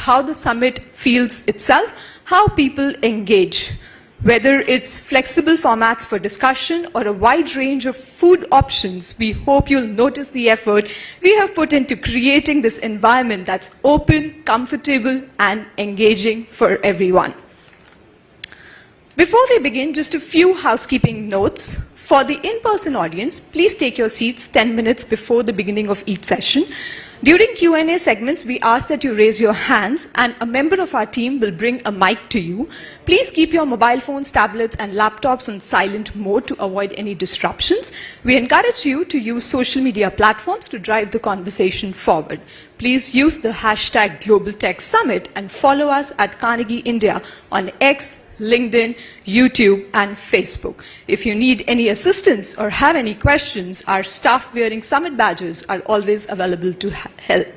how the summit feels itself, how people engage. Whether it's flexible formats for discussion or a wide range of food options, we hope you'll notice the effort we have put into creating this environment that's open, comfortable, and engaging for everyone. Before we begin, just a few housekeeping notes. For the in-person audience, please take your seats 10 minutes before the beginning of each session. During Q&A segments, we ask that you raise your hands and a member of our team will bring a mic to you. Please keep your mobile phones, tablets and laptops on silent mode to avoid any disruptions. We encourage you to use social media platforms to drive the conversation forward. Please use the hashtag Global Tech Summit and follow us at Carnegie India on X, LinkedIn, YouTube, and Facebook. If you need any assistance or have any questions, our staff wearing summit badges are always available to help.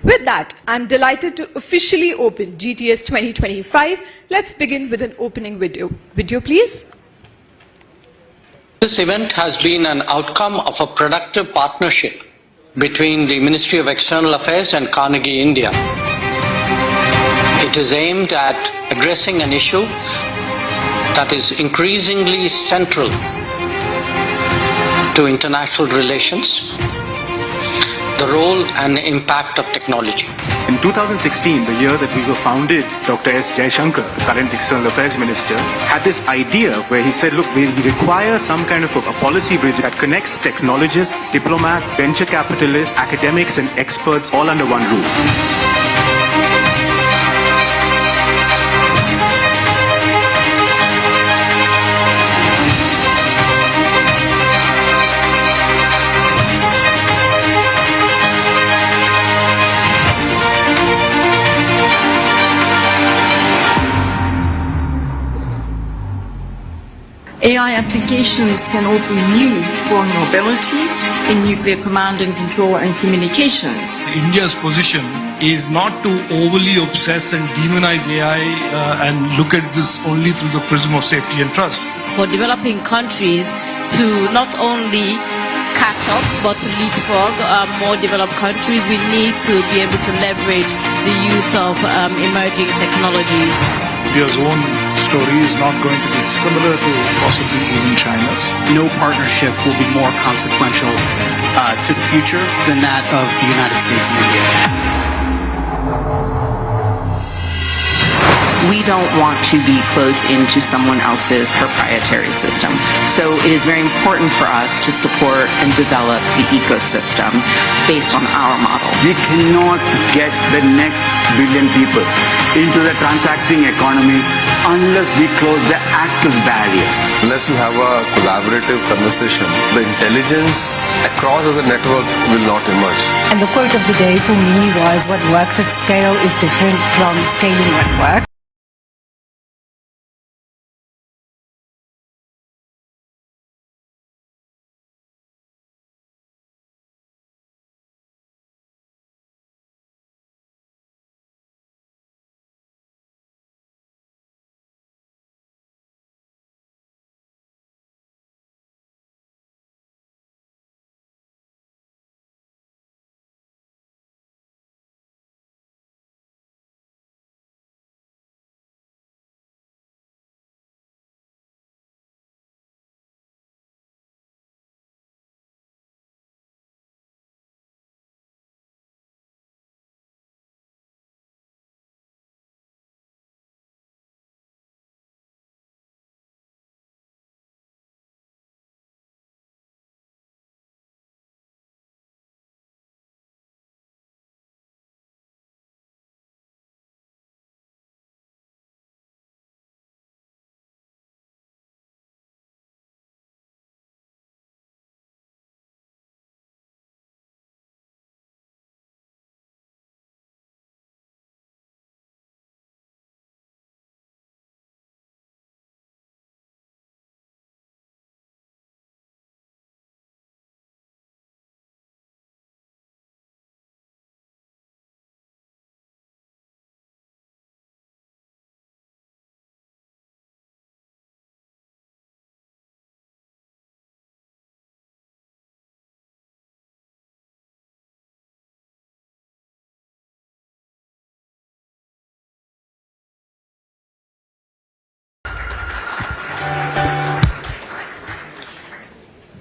With that, I'm delighted to officially open GTS 2025. Let's begin with an opening video. Video, please. This event has been an outcome of a productive partnership between the Ministry of External Affairs and Carnegie India. It is aimed at addressing an issue that is increasingly central to international relations, the role and impact of technology. In 2016, the year that we were founded, Dr. S. Jaishankar, the current External Affairs Minister, had this idea where he said, look, we require some kind of a policy bridge that connects technologists, diplomats, venture capitalists, academics and experts all under one roof. AI applications can open new vulnerabilities in nuclear command and control and communications. India's position is not to overly obsess and demonize AI and look at this only through the prism of safety and trust. It's for developing countries to not only catch up but to leapfrog more developed countries. We need to be able to leverage the use of emerging technologies. India's own story is not going to be similar to possibly even China's. No partnership will be more consequential to the future than that of the United States and India. We don't want to be closed into someone else's proprietary system. So it is very important for us to support and develop the ecosystem based on our model. We cannot get the next billion people into the transacting economy unless we close the access barrier. Unless you have a collaborative conversation, the intelligence across as a network will not emerge. And the quote of the day for me was, what works at scale is different from scaling what works.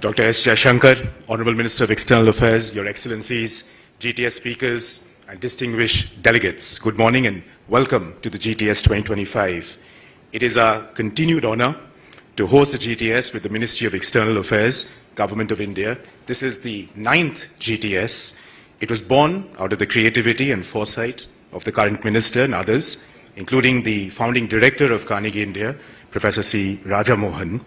Dr. S. Jaishankar, Honorable Minister of External Affairs, Your Excellencies, GTS speakers, and distinguished delegates, good morning and welcome to the GTS 2025. It is our continued honor to host the GTS with the Ministry of External Affairs, Government of India. This is the 9th GTS. It was born out of the creativity and foresight of the current minister and others, including the founding director of Carnegie India, Professor C. Rajamohan.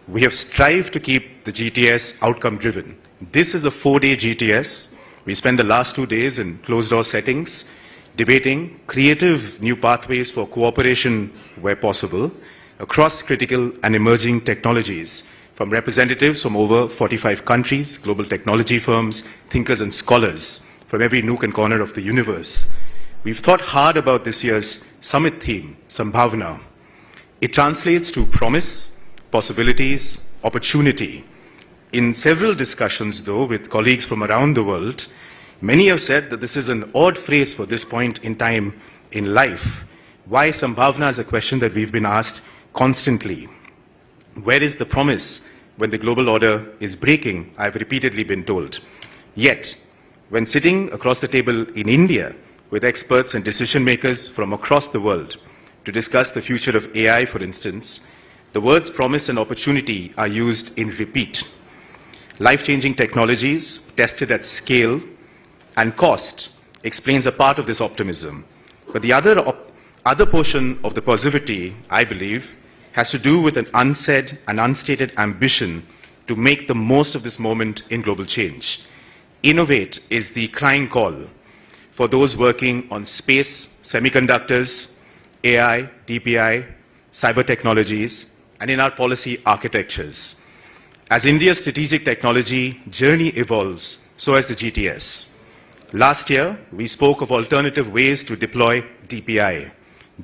We have strived to keep the GTS outcome-driven. This is a 4-day GTS. We spent the last 2 days in closed-door settings, debating creative new pathways for cooperation where possible across critical and emerging technologies from representatives from over 45 countries, global technology firms, thinkers and scholars from every nook and corner of the universe. We've thought hard about this year's summit theme, Sambhavna. It translates to promise, possibilities, opportunity. In several discussions, though, with colleagues from around the world, many have said that this is an odd phrase for this point in time in life. Why Sambhavna is a question that we've been asked constantly. Where is the promise when the global order is breaking? I've repeatedly been told. Yet, when sitting across the table in India with experts and decision makers from across the world to discuss the future of AI, for instance, the words promise and opportunity are used in repeat. Life-changing technologies tested at scale and cost explains a part of this optimism. But the other portion of the positivity, I believe, has to do with an unsaid and unstated ambition to make the most of this moment in global change. Innovate is the crying call for those working on space, semiconductors, AI, DPI, cyber technologies, and in our policy architectures. As India's strategic technology journey evolves, so has the GTS. Last year, we spoke of alternative ways to deploy DPI.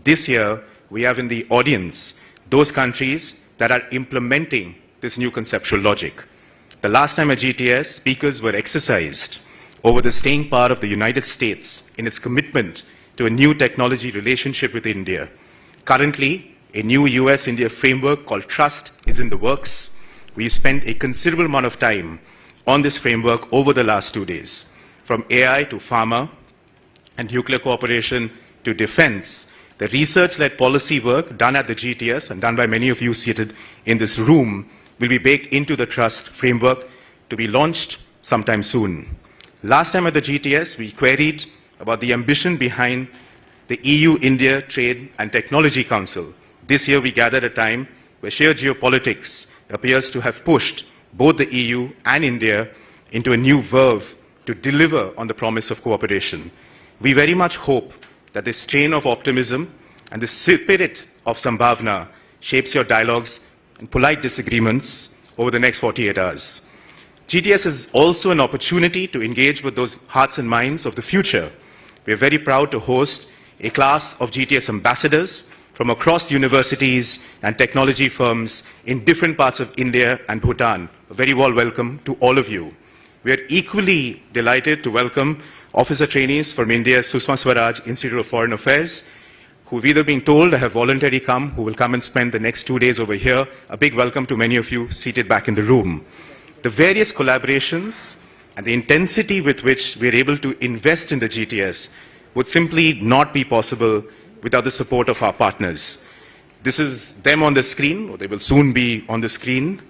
This year, we have in the audience those countries that are implementing this new conceptual logic. The last time at GTS, speakers were exercised over the staying power of the United States in its commitment to a new technology relationship with India. Currently, a new US-India framework called Trust is in the works. We've spent a considerable amount of time on this framework over the last 2 days, from AI to pharma and nuclear cooperation to defense. The research-led policy work done at the GTS and done by many of you seated in this room will be baked into the Trust framework to be launched sometime soon. Last time at the GTS, we queried about the ambition behind the EU-India Trade and Technology Council. This year, we gathered at a time where sheer geopolitics appears to have pushed both the EU and India into a new verve to deliver on the promise of cooperation. We very much hope that this strain of optimism and the spirit of Sambhavna shapes your dialogues and polite disagreements over the next 48 hours. GTS is also an opportunity to engage with those hearts and minds of the future. We are very proud to host a class of GTS ambassadors from across universities and technology firms in different parts of India and Bhutan. A very warm welcome to all of you. We are equally delighted to welcome officer trainees from India's Sushma Swaraj Institute of Foreign Affairs, who've either been told or have voluntarily come, who will come and spend the next 2 days over here. A big welcome to many of you seated back in the room. The various collaborations and the intensity with which we are able to invest in the GTS would simply not be possible without the support of our partners. This is them on the screen, or they will soon be on the screen.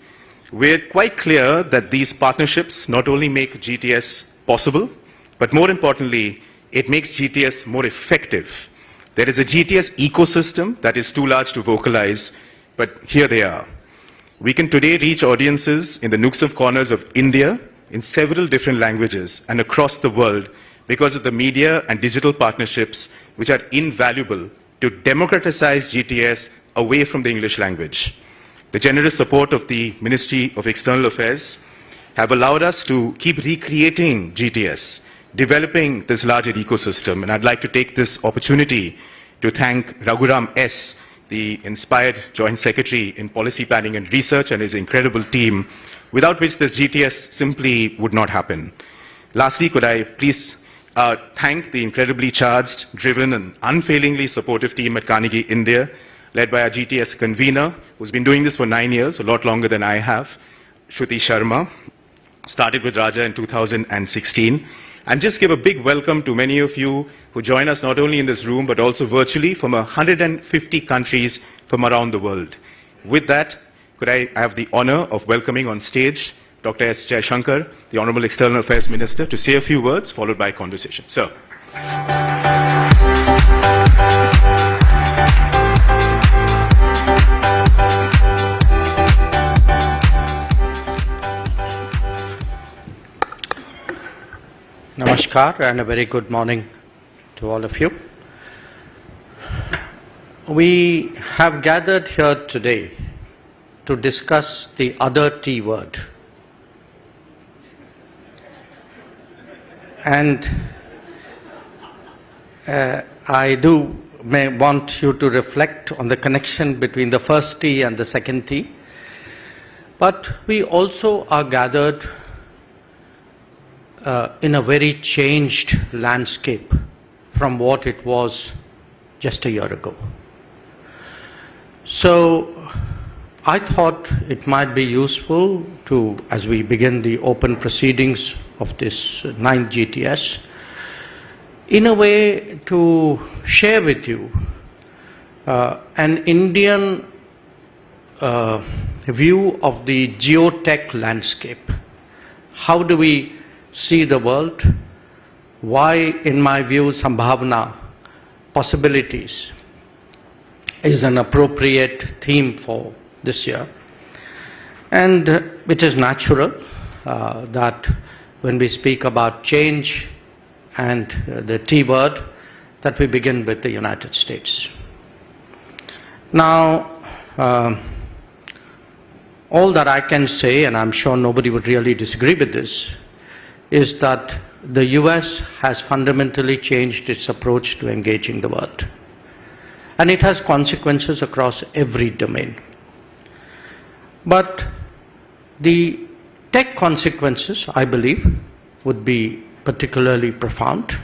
We're quite clear that these partnerships not only make GTS possible, but more importantly, it makes GTS more effective. There is a GTS ecosystem that is too large to vocalize, but here they are. We can today reach audiences in the nooks and corners of India in several different languages and across the world because of the media and digital partnerships which are invaluable to democratize GTS away from the English language. The generous support of the Ministry of External Affairs have allowed us to keep recreating GTS, developing this larger ecosystem. And I'd like to take this opportunity to thank Raghuram S., the inspired Joint Secretary in Policy Planning and Research, and his incredible team, without which this GTS simply would not happen. Lastly, could I please thank the incredibly charged, driven, and unfailingly supportive team at Carnegie India, led by our GTS convener, who's been doing this for 9 years, a lot longer than I have. Shruti Sharma, started with Raja in 2016. And just give a big welcome to many of you who join us not only in this room, but also virtually from 150 countries from around the world. With that, could I have the honor of welcoming on stage Dr. S. Jaishankar, the Honorable External Affairs Minister, to say a few words, followed by a conversation. Sir. Namaskar and a very good morning to all of you. We have gathered here today to discuss the other T word. And I may want you to reflect on the connection between the first T and the second T. But we also are gathered in a very changed landscape from what it was just a year ago. So I thought it might be useful to, as we begin the open proceedings of this 9th GTS, in a way to share with you an Indian view of the geotech landscape. How do we see the world? Why, in my view, Sambhavna, possibilities, is an appropriate theme for this year. And it is natural that when we speak about change and the T word, that we begin with the United States. Now, all that I can say, and I'm sure nobody would really disagree with this, is that the US has fundamentally changed its approach to engaging the world. And it has consequences across every domain. But the tech consequences, I believe, would be particularly profound.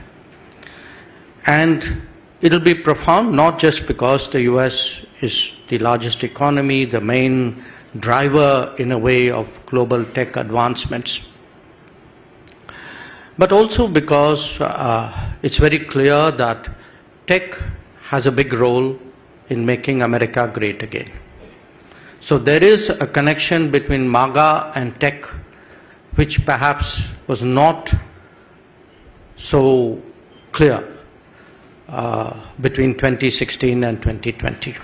And it'll be profound not just because the US is the largest economy, the main driver in a way of global tech advancements, but also because it's very clear that tech has a big role in making America great again. So there is a connection between MAGA and tech, which perhaps was not so clear between 2016 and 2020.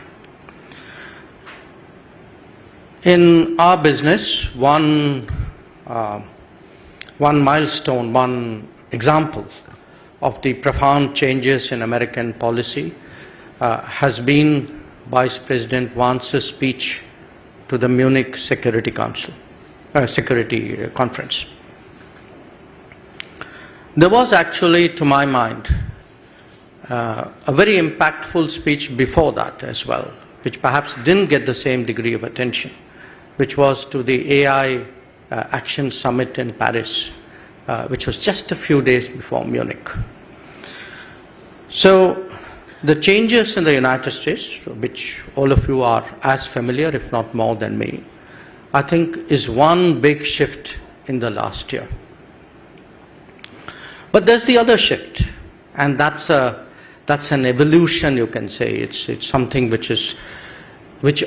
In our business, one milestone, one example of the profound changes in American policy has been Vice President Vance's speech to the Munich Security Conference. There was actually, to my mind, a very impactful speech before that as well, which perhaps didn't get the same degree of attention, which was to the AI Action Summit in Paris, which was just a few days before Munich. So the changes in the United States, which all of you are as familiar, if not more than me, I think is one big shift in the last year. But there's the other shift, and that's an evolution, you can say. It's something which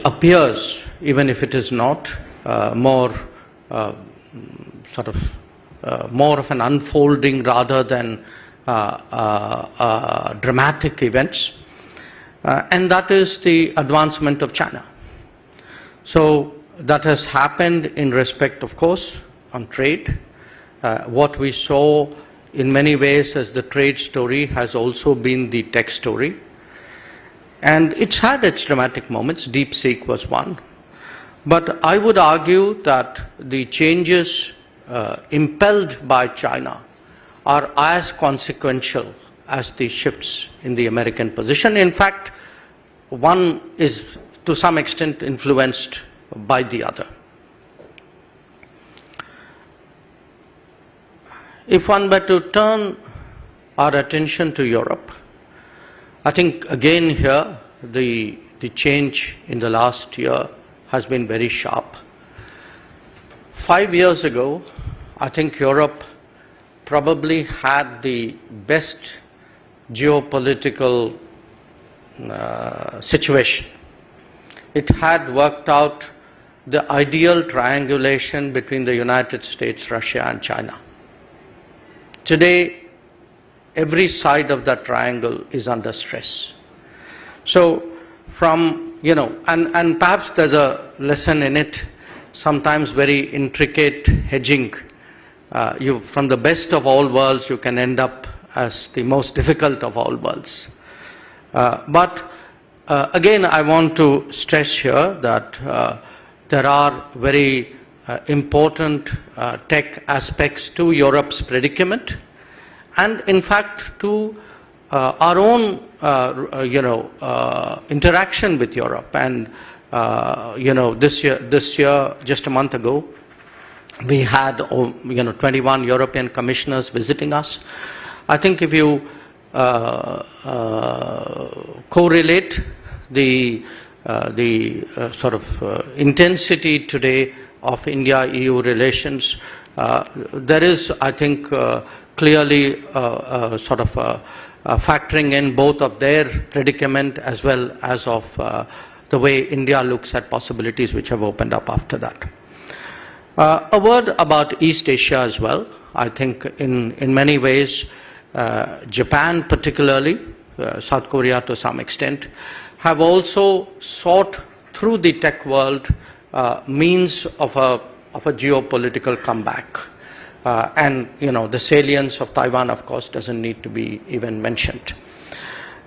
appears, even if it is not, more of an unfolding rather than dramatic events, and that is the advancement of China. So that has happened in respect, of course, on trade. What we saw in many ways as the trade story has also been the tech story. And it's had its dramatic moments. DeepSeek was one. But I would argue that the changes impelled by China are as consequential as the shifts in the American position. In fact, one is to some extent influenced by the other. If one were to turn our attention to Europe, I think again here the change in the last year has been very sharp. 5 years ago, I think Europe probably had the best geopolitical situation. It had worked out the ideal triangulation between the United States, Russia, and China. Today, every side of that triangle is under stress. So from, and perhaps there's a lesson in it, sometimes very intricate hedging. From the best of all worlds, you can end up as the most difficult of all worlds. But again, I want to stress here that there are very important tech aspects to Europe's predicament, and in fact to our own interaction with Europe. And this year, just a month ago, we had 21 European commissioners visiting us. I think if you correlate the sort of intensity today of India-EU relations, there is, I think, clearly sort of factoring in both of their predicament as well as of the way India looks at possibilities which have opened up after that. A word about East Asia as well. I think in many ways, Japan particularly, South Korea to some extent, have also sought through the tech world means of a geopolitical comeback. And the salience of Taiwan, of course, doesn't need to be even mentioned.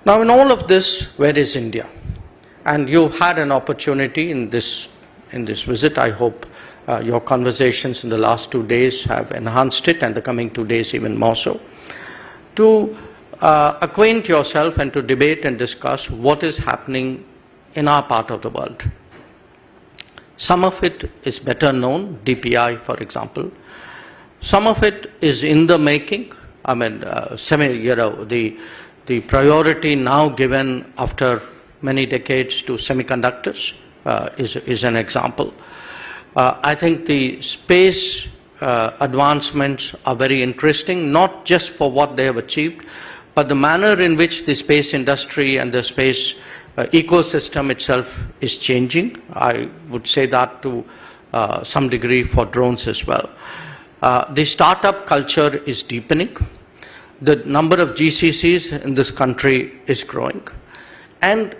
Now, in all of this, where is India? And you had an opportunity in this visit. I hope your conversations in the last 2 days have enhanced it, and the coming 2 days even more so, to acquaint yourself and to debate and discuss what is happening in our part of the world. Some of it is better known, DPI, for example. Some of it is in the making. I mean, the priority now given after many decades to semiconductors is an example. I think the space advancements are very interesting, not just for what they have achieved, but the manner in which the space industry and the space ecosystem itself is changing. I would say that to some degree for drones as well. The startup culture is deepening. The number of GCCs in this country is growing. And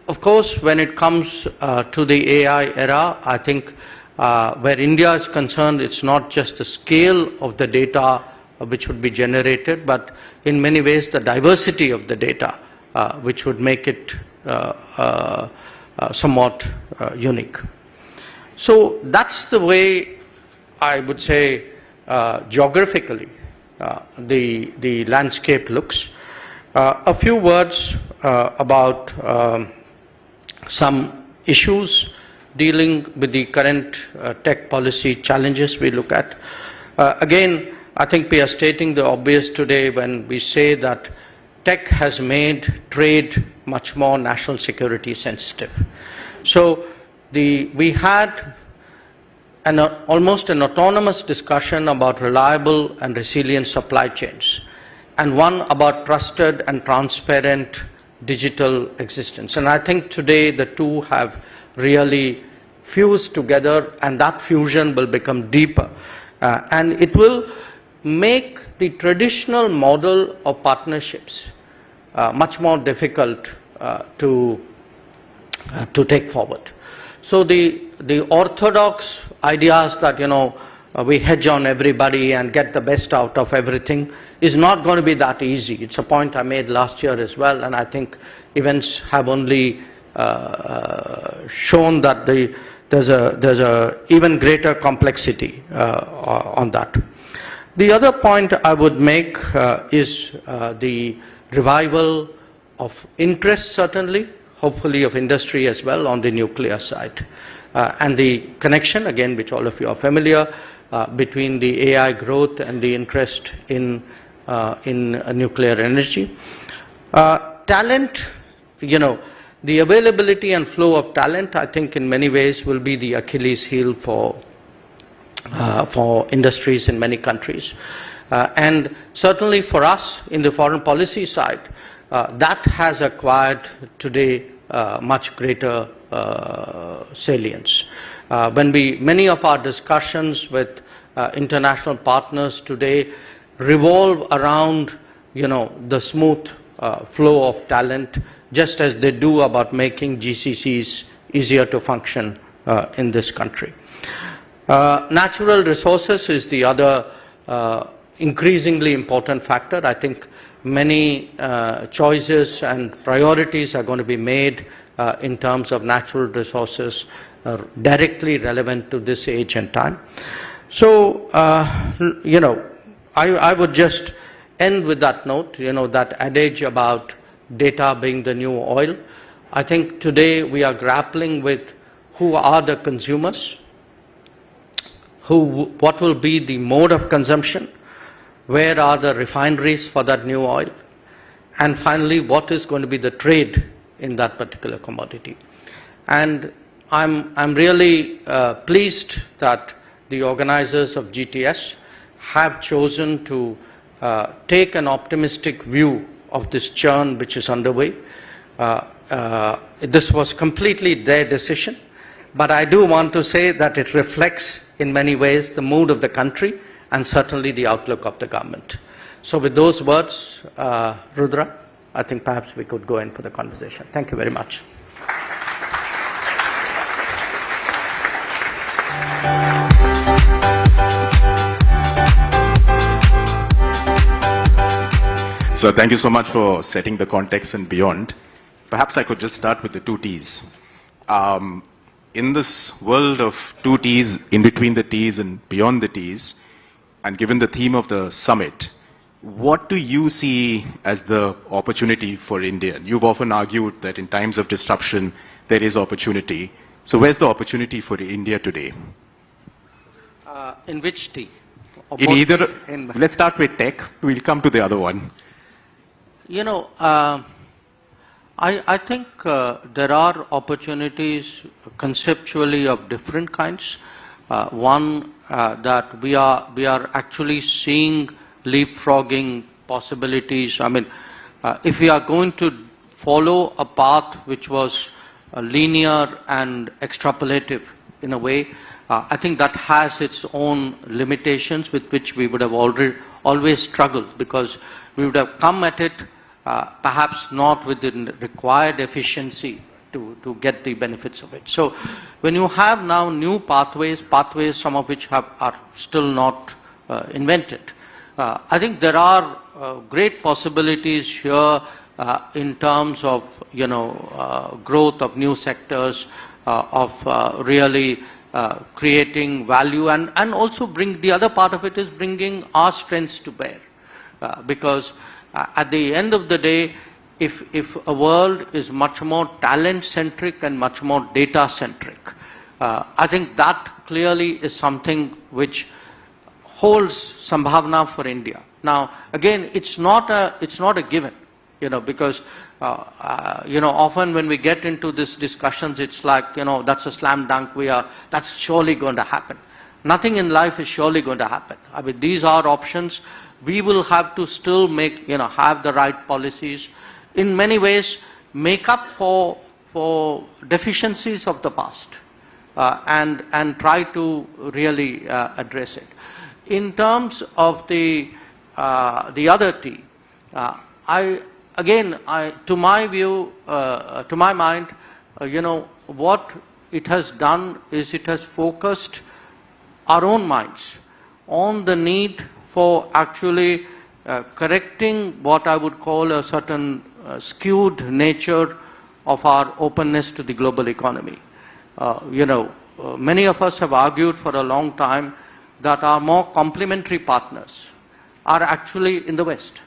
of course, when it comes to the AI era, I think where India is concerned, it's not just the scale of the data which would be generated, but in many ways the diversity of the data which would make it somewhat unique. So that's the way I would say geographically the landscape looks. A few words about some issues dealing with the current tech policy challenges we look at. Again, I think we are stating the obvious today when we say that tech has made trade much more national security sensitive. So we had almost an autonomous discussion about reliable and resilient supply chains, and one about trusted and transparent digital existence. And I think today the two have really fused together, and that fusion will become deeper. And it will make the traditional model of partnerships much more difficult to take forward. So the orthodox ideas that, we hedge on everybody and get the best out of everything is not going to be that easy. It's a point I made last year as well, and I think events have only shown that there's a even greater complexity on that. The other point I would make is the revival of interest, certainly, hopefully of industry as well, on the nuclear side. And the connection, again, which all of you are familiar, between the AI growth and the interest in nuclear energy. Talent, the availability and flow of talent, I think in many ways will be the Achilles heel for for industries in many countries. And certainly for us in the foreign policy side, that has acquired today much greater salience. Many of our discussions with international partners today revolve around, the smooth flow of talent, just as they do about making GCCs easier to function in this country. Natural resources is the other increasingly important factor. I think many choices and priorities are going to be made in terms of natural resources directly relevant to this age and time. So, I would just end with that note, that adage about data being the new oil. I think today we are grappling with who are the consumers, what will be the mode of consumption, where are the refineries for that new oil, and finally, what is going to be the trade in that particular commodity. And I'm really pleased that the organizers of GTS have chosen to take an optimistic view of this churn which is underway. This was completely their decision, but I do want to say that it reflects in many ways the mood of the country and certainly the outlook of the government. So with those words, Rudra, I think perhaps we could go in for the conversation. Thank you very much. So thank you so much for setting the context and beyond. Perhaps I could just start with the two T's. In this world of two T's, in between the T's and beyond the T's, and given the theme of the summit, what do you see as the opportunity for India? You've often argued that in times of disruption, there is opportunity. So where's the opportunity for India today? In which T? In either, let's start with tech. We'll come to the other one. I think there are opportunities conceptually of different kinds. One, that we are actually seeing leapfrogging possibilities. I mean, if we are going to follow a path which was linear and extrapolative in a way, I think that has its own limitations with which we would have always struggled, because we would have come at it perhaps not with the required efficiency to get the benefits of it. So when you have now new pathways, some of which are still not invented, I think there are great possibilities here in terms of growth of new sectors, of really creating value, and also the other part of it is bringing our strengths to bear, because at the end of the day, if a world is much more talent-centric and much more data-centric, I think that clearly is something which holds sambhavna for India. Now, again, it's not a given, because often when we get into these discussions, it's like, that's a slam dunk. That's surely going to happen. Nothing in life is surely going to happen. I mean, these are options. We will have to still have the right policies. In many ways, make up for deficiencies of the past, and try to really address it. In terms of the other T, to my view, to my mind, what it has done is it has focused our own minds on the need for actually correcting what I would call a certain skewed nature of our openness to the global economy. Many of us have argued for a long time that our more complementary partners are actually in the West.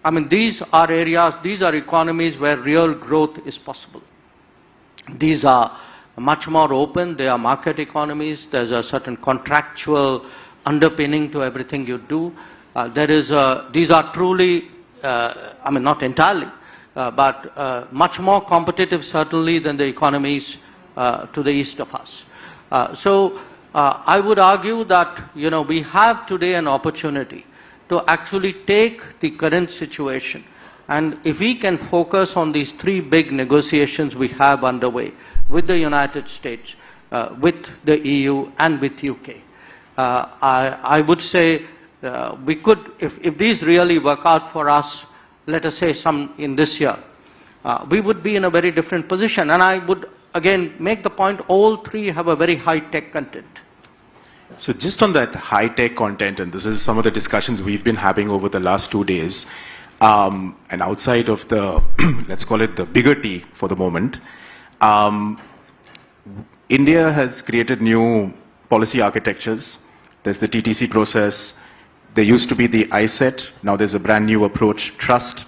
I mean, these are areas, these are economies where real growth is possible. These are much more open, they are market economies, there's a certain contractual underpinning to everything you do. These are truly, not entirely, but much more competitive certainly than the economies to the east of us. So I would argue that, we have today an opportunity to actually take the current situation, and if we can focus on these three big negotiations we have underway with the United States, with the EU and with UK, I would say we could, if these really work out for us, let us say some in this year, we would be in a very different position. And I would again make the point, all three have a very high tech content. So just on that high tech content, and this is some of the discussions we've been having over the last 2 days, and outside of the, let's call it the bigger T for the moment, India has created new policy architectures. There's the TTC process. There used to be the ISET. Now there's a brand new approach, trust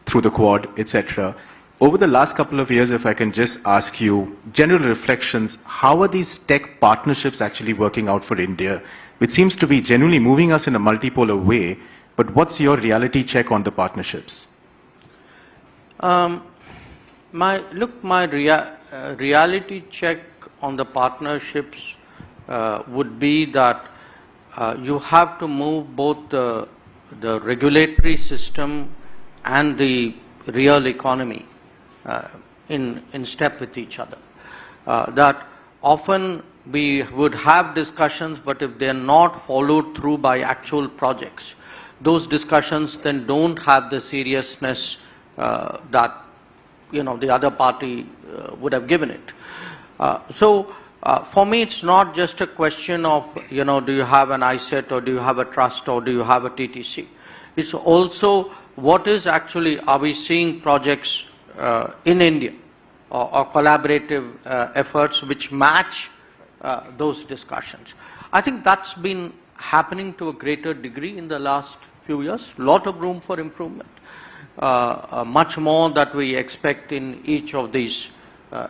through the Quad, etc. Over the last couple of years, if I can just ask you general reflections, how are these tech partnerships actually working out for India, which seems to be genuinely moving us in a multipolar way, but what's your reality check on the partnerships? My reality check on the partnerships would be that you have to move both the regulatory system and the real economy in step with each other. That often we would have discussions, but if they are not followed through by actual projects, those discussions then don't have the seriousness that the other party would have given it. So for me, it's not just a question of do you have an ISET, or do you have a trust, or do you have a TTC. It's also what is actually, are we seeing projects in India or collaborative efforts which match those discussions. I think that's been happening to a greater degree in the last few years. A lot of room for improvement. Much more that we expect in each of these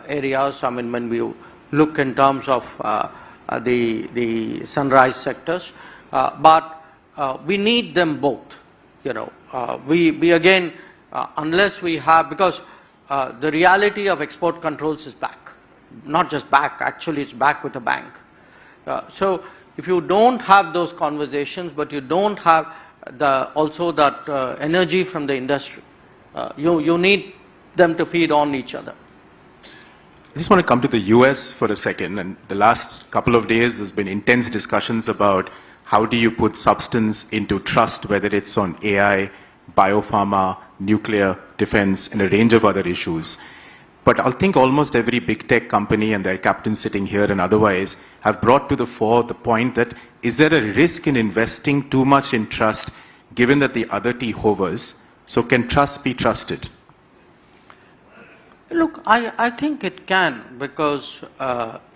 areas. I mean, when we look in terms of the sunrise sectors, but we need them both. We again, unless we have, because the reality of export controls is back. Not just back, actually it's back with a bang. So if you don't have those conversations, but you don't have also that energy from the industry, you need them to feed on each other. I just want to come to the US for a second. And the last couple of days, there's been intense discussions about how do you put substance into trust, whether it's on AI, biopharma, nuclear, defense, and a range of other issues. But I think almost every big tech company and their captains sitting here and otherwise have brought to the fore the point that is there a risk in investing too much in trust given that the other T hovers? So can trust be trusted? Look, I think it can, because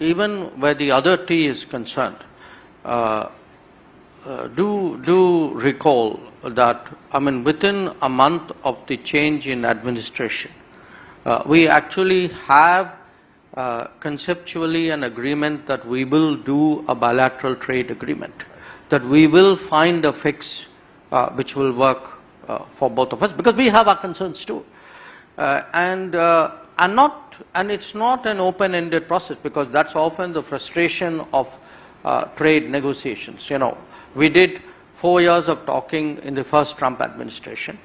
even where the other T is concerned, do recall that, I mean, within a month of the change in administration, we actually have conceptually an agreement that we will do a bilateral trade agreement, that we will find a fix which will work for both of us, because we have our concerns too. And it's not an open-ended process, because that's often the frustration of trade negotiations. We did 4 years of talking in the first Trump administration.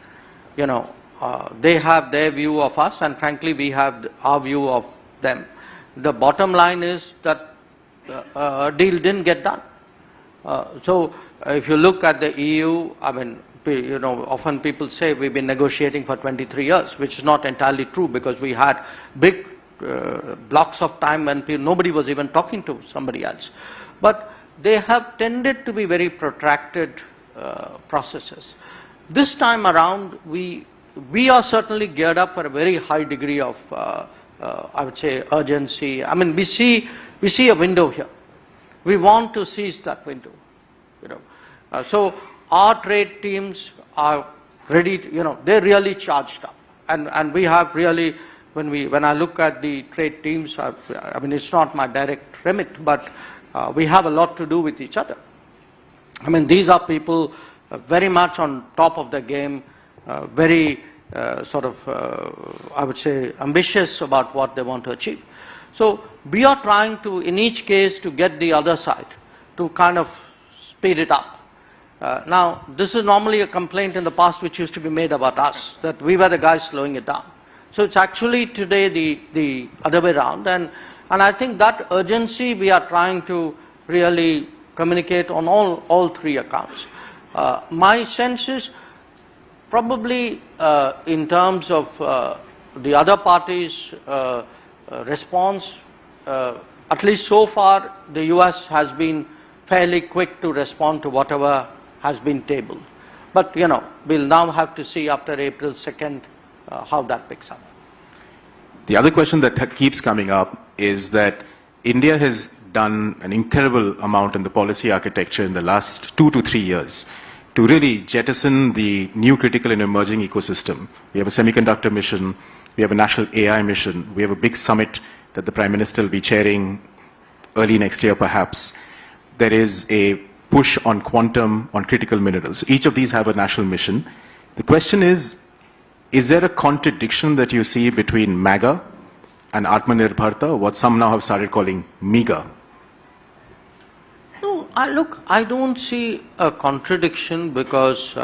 They have their view of us, and frankly, we have our view of them. The bottom line is that a deal didn't get done. So if you look at the EU, I mean, often people say we've been negotiating for 23 years, which is not entirely true, because we had big blocks of time when nobody was even talking to somebody else. But they have tended to be very protracted processes. This time around, we are certainly geared up for a very high degree of, I would say, urgency. I mean, we see a window here. We want to seize that window. So our trade teams are ready to, they're really charged up. And we have really, when I look at the trade teams, I mean, it's not my direct remit, but we have a lot to do with each other. I mean, these are people very much on top of the game, very I would say, ambitious about what they want to achieve. So we are trying to, in each case, to get the other side to kind of speed it up. Now, this is normally a complaint in the past which used to be made about us, that we were the guys slowing it down. So it's actually today the other way around, and I think that urgency we are trying to really communicate on all three accounts. My sense is probably in terms of the other parties' response, at least so far the US has been fairly quick to respond to whatever has been tabled. But we'll now have to see after April 2nd how that picks up. The other question that keeps coming up is that India has done an incredible amount in the policy architecture in the last 2 to 3 years to really jettison the new critical and emerging ecosystem. We have a semiconductor mission, we have a national AI mission, we have a big summit that the Prime Minister will be chairing early next year perhaps. There is a push on quantum, on critical minerals. Each of these have a national mission. The question is there a contradiction that you see between MAGA and Atmanirbhar, what some now have started calling MEGA? No, I don't see a contradiction because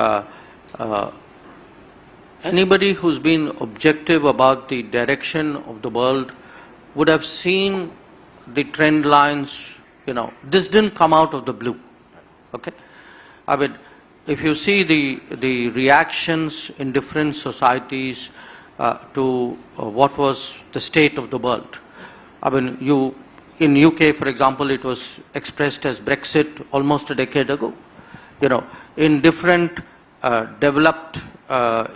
anybody who's been objective about the direction of the world would have seen the trend lines. This didn't come out of the blue. Okay, I mean, if you see the reactions in different societies to what was the state of the world. I mean, in UK, for example, it was expressed as Brexit almost a decade ago. In different developed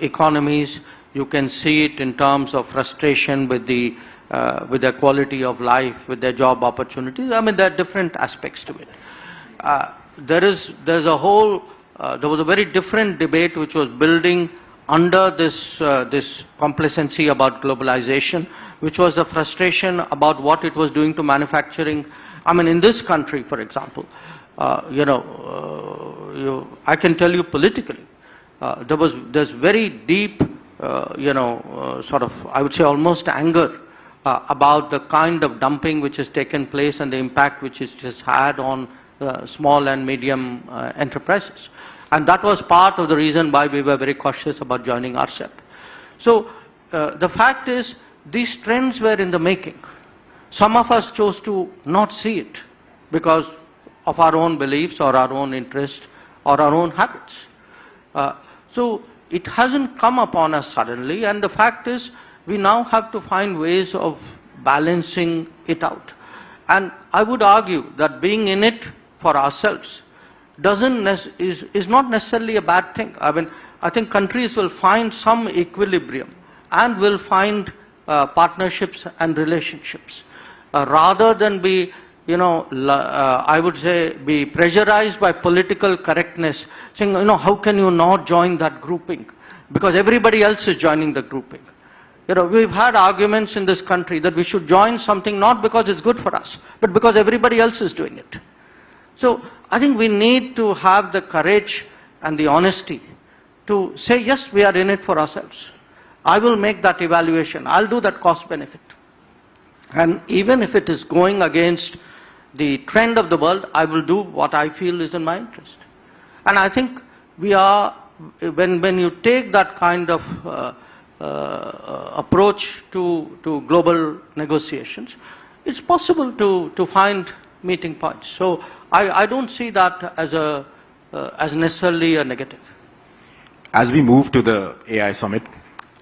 economies, you can see it in terms of frustration with their quality of life, with their job opportunities. I mean, there are different aspects to it. There was a very different debate which was building under this complacency about globalization, which was the frustration about what it was doing to manufacturing. I mean, in this country, for example, I can tell you politically, there's very deep, sort of, I would say almost anger about the kind of dumping which has taken place and the impact which it has had on small and medium enterprises. And that was part of the reason why we were very cautious about joining RCEP. So the fact is, these trends were in the making. Some of us chose to not see it because of our own beliefs or our own interest or our own habits. So it hasn't come upon us suddenly, and the fact is, we now have to find ways of balancing it out. And I would argue that being in it for ourselves is not necessarily a bad thing. I mean, I think countries will find some equilibrium and will find partnerships and relationships rather than be, I would say, be pressurized by political correctness, saying, how can you not join that grouping? Because everybody else is joining the grouping. We've had arguments in this country that we should join something not because it's good for us, but because everybody else is doing it. So I think we need to have the courage and the honesty to say, yes, we are in it for ourselves. I will make that evaluation. I'll do that cost benefit. And even if it is going against the trend of the world, I will do what I feel is in my interest. And I think we are, when you take that kind of approach to global negotiations, it's possible to find meeting points. So I don't see that as necessarily a negative. As we move to the AI summit,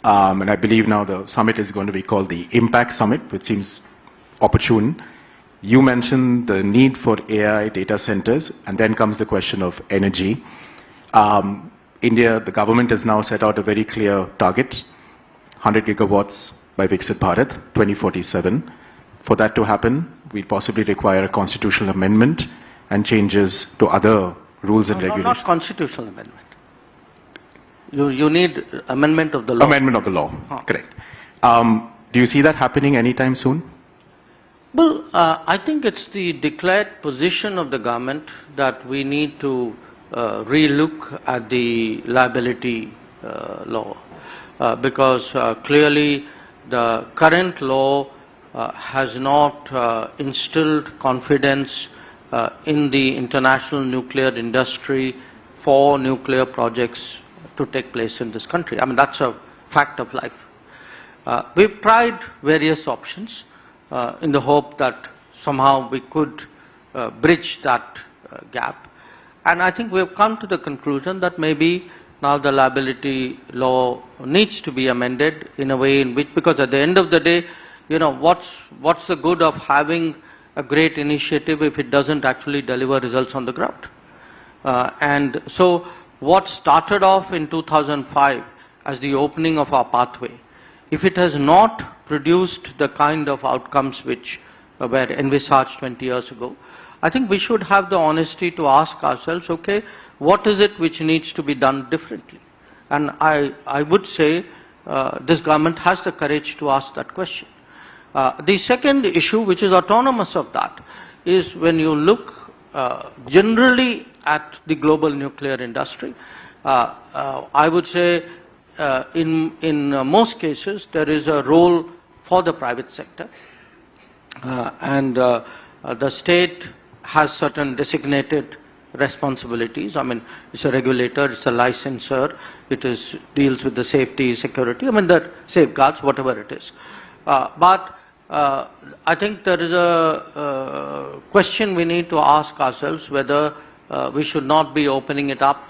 and I believe now the summit is going to be called the Impact Summit, which seems opportune. You mentioned the need for AI data centers, and then comes the question of energy. India, the government has now set out a very clear target, 100 gigawatts by Viksit Bharat, 2047. For that to happen, we possibly require a constitutional amendment and changes to other rules and regulations. Not constitutional amendment. You need amendment of the law. Amendment of the law, correct. Do you see that happening anytime soon? Well, I think it's the declared position of the government that we need to relook at the liability law because clearly the current law has not instilled confidence in the international nuclear industry for nuclear projects to take place in this country. I mean, that's a fact of life. We've tried various options in the hope that somehow we could bridge that gap. And I think we've come to the conclusion that maybe now the liability law needs to be amended in a way in which, because at the end of the day, you know, what's the good of having a great initiative if it doesn't actually deliver results on the ground? And so what started off in 2005 as the opening of our pathway, if it has not produced the kind of outcomes which were envisaged 20 years ago, I think we should have the honesty to ask ourselves, okay, what is it which needs to be done differently? And I would say this government has the courage to ask that question. The second issue, which is autonomous of that, is when you look generally at the global nuclear industry, I would say in most cases there is a role for the private sector, and the state has certain designated responsibilities. I mean, it's a regulator, it's a licensor, it deals with the safety, security, I mean, the safeguards, whatever it is. But I think there is a question we need to ask ourselves whether we should not be opening it up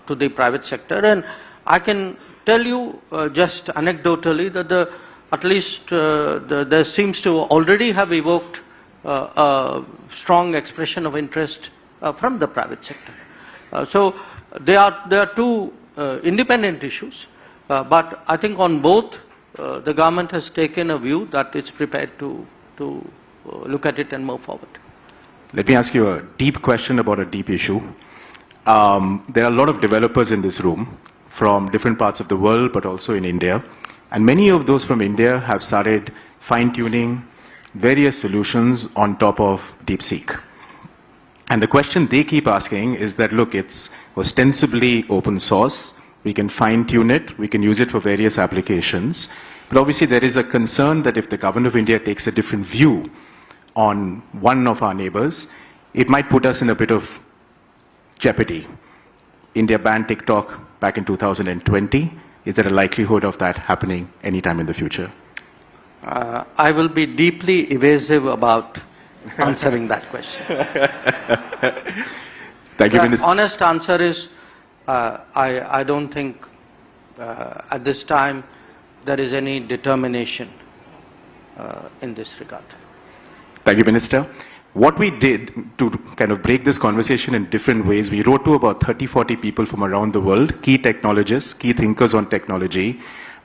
to the private sector. And I can tell you just anecdotally that at least there seems to already have evoked a strong expression of interest from the private sector. So there are two independent issues, but I think on both the government has taken a view that it's prepared to look at it and move forward. Let me ask you a deep question about a deep issue. There are a lot of developers in this room from different parts of the world, but also in India. And many of those from India have started fine-tuning various solutions on top of DeepSeek. And the question they keep asking is that, look, it's ostensibly open source. We can fine-tune it. We can use it for various applications. But obviously there is a concern that if the government of India takes a different view on one of our neighbors, it might put us in a bit of jeopardy. India banned TikTok back in 2020. Is there a likelihood of that happening anytime in the future? I will be deeply evasive about answering that question. Thank you, The Minister. honest answer is, I don't think at this time there is any determination in this regard. Thank you, Minister. What we did to kind of break this conversation in different ways, we wrote to about 30-40 people from around the world, key technologists, key thinkers on technology.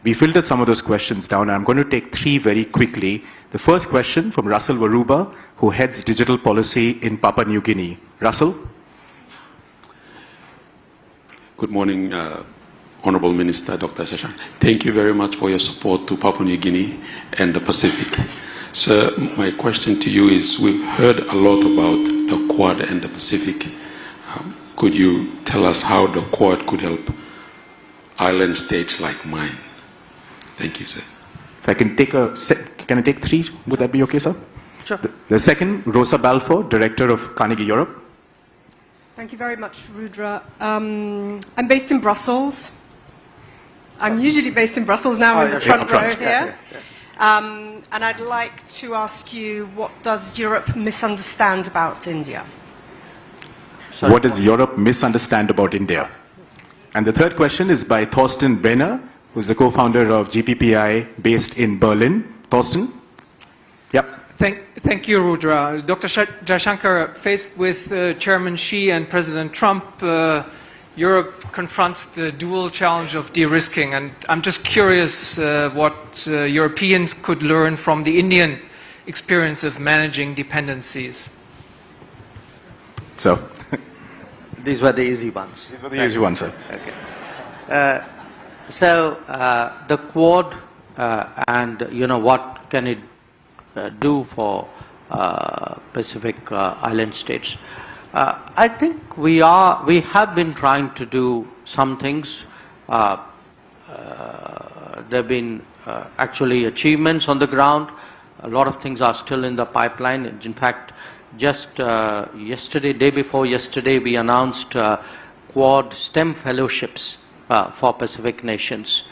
We filtered some of those questions down. I'm going to take three very quickly. The first question from Russell Waruba, who heads digital policy in Papua New Guinea. Russell? Good morning, Honorable Minister Dr. Jaishankar. Thank you very much for your support to Papua New Guinea and the Pacific. Sir, my question to you is, we've heard a lot about the Quad and the Pacific. Could you tell us how the Quad could help island states like mine? Thank you, sir. If I can take can I take three? Would that be okay, sir? Sure. The second, Rosa Balfour, Director of Carnegie Europe. Thank you very much, Rudra. I'm based in Brussels. I'm usually based in Brussels now in the front row here. And I'd like to ask you, what does Europe misunderstand about India? Sorry, what does Europe misunderstand about India? And the third question is by Thorsten Benner, who's the co-founder of GPPI based in Berlin. Thorsten? Yep. Thank you, Rudra. Dr. Jaishankar, faced with Chairman Xi and President Trump, Europe confronts the dual challenge of de-risking, and I'm just curious what Europeans could learn from the Indian experience of managing dependencies. So, these were the easy ones. These were the easy ones, sir. Okay. So the Quad and what can it do for Pacific island states? I think we have been trying to do some things. There have been actually achievements on the ground. a lot of things are still in the pipeline. In fact, just yesterday, day before yesterday, we announced Quad STEM fellowships for Pacific nations.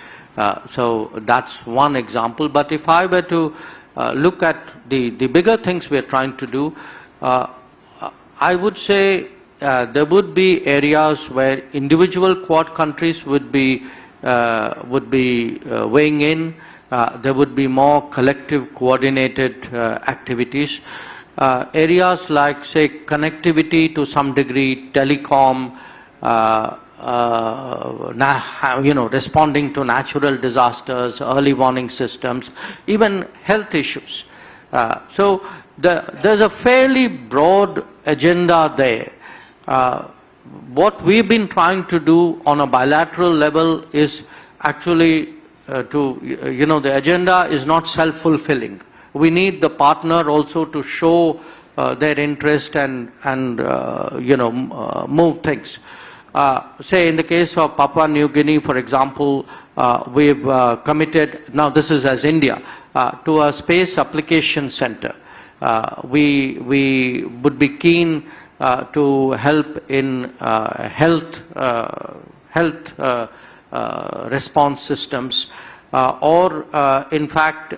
So that's one example. But if I were to look at the bigger things we're trying to do, I would say there would be areas where individual Quad countries would be weighing in. There would be more collective coordinated activities. Areas like, say, connectivity to some degree, telecom, responding to natural disasters, early warning systems, even health issues. So there's a fairly broad agenda there. What we've been trying to do on a bilateral level is actually the agenda is not self-fulfilling. We need the partner also to show their interest and move things. Say in the case of Papua New Guinea, for example, we've committed, now this is as India, to a space application center. We would be keen to help in health response systems, or in fact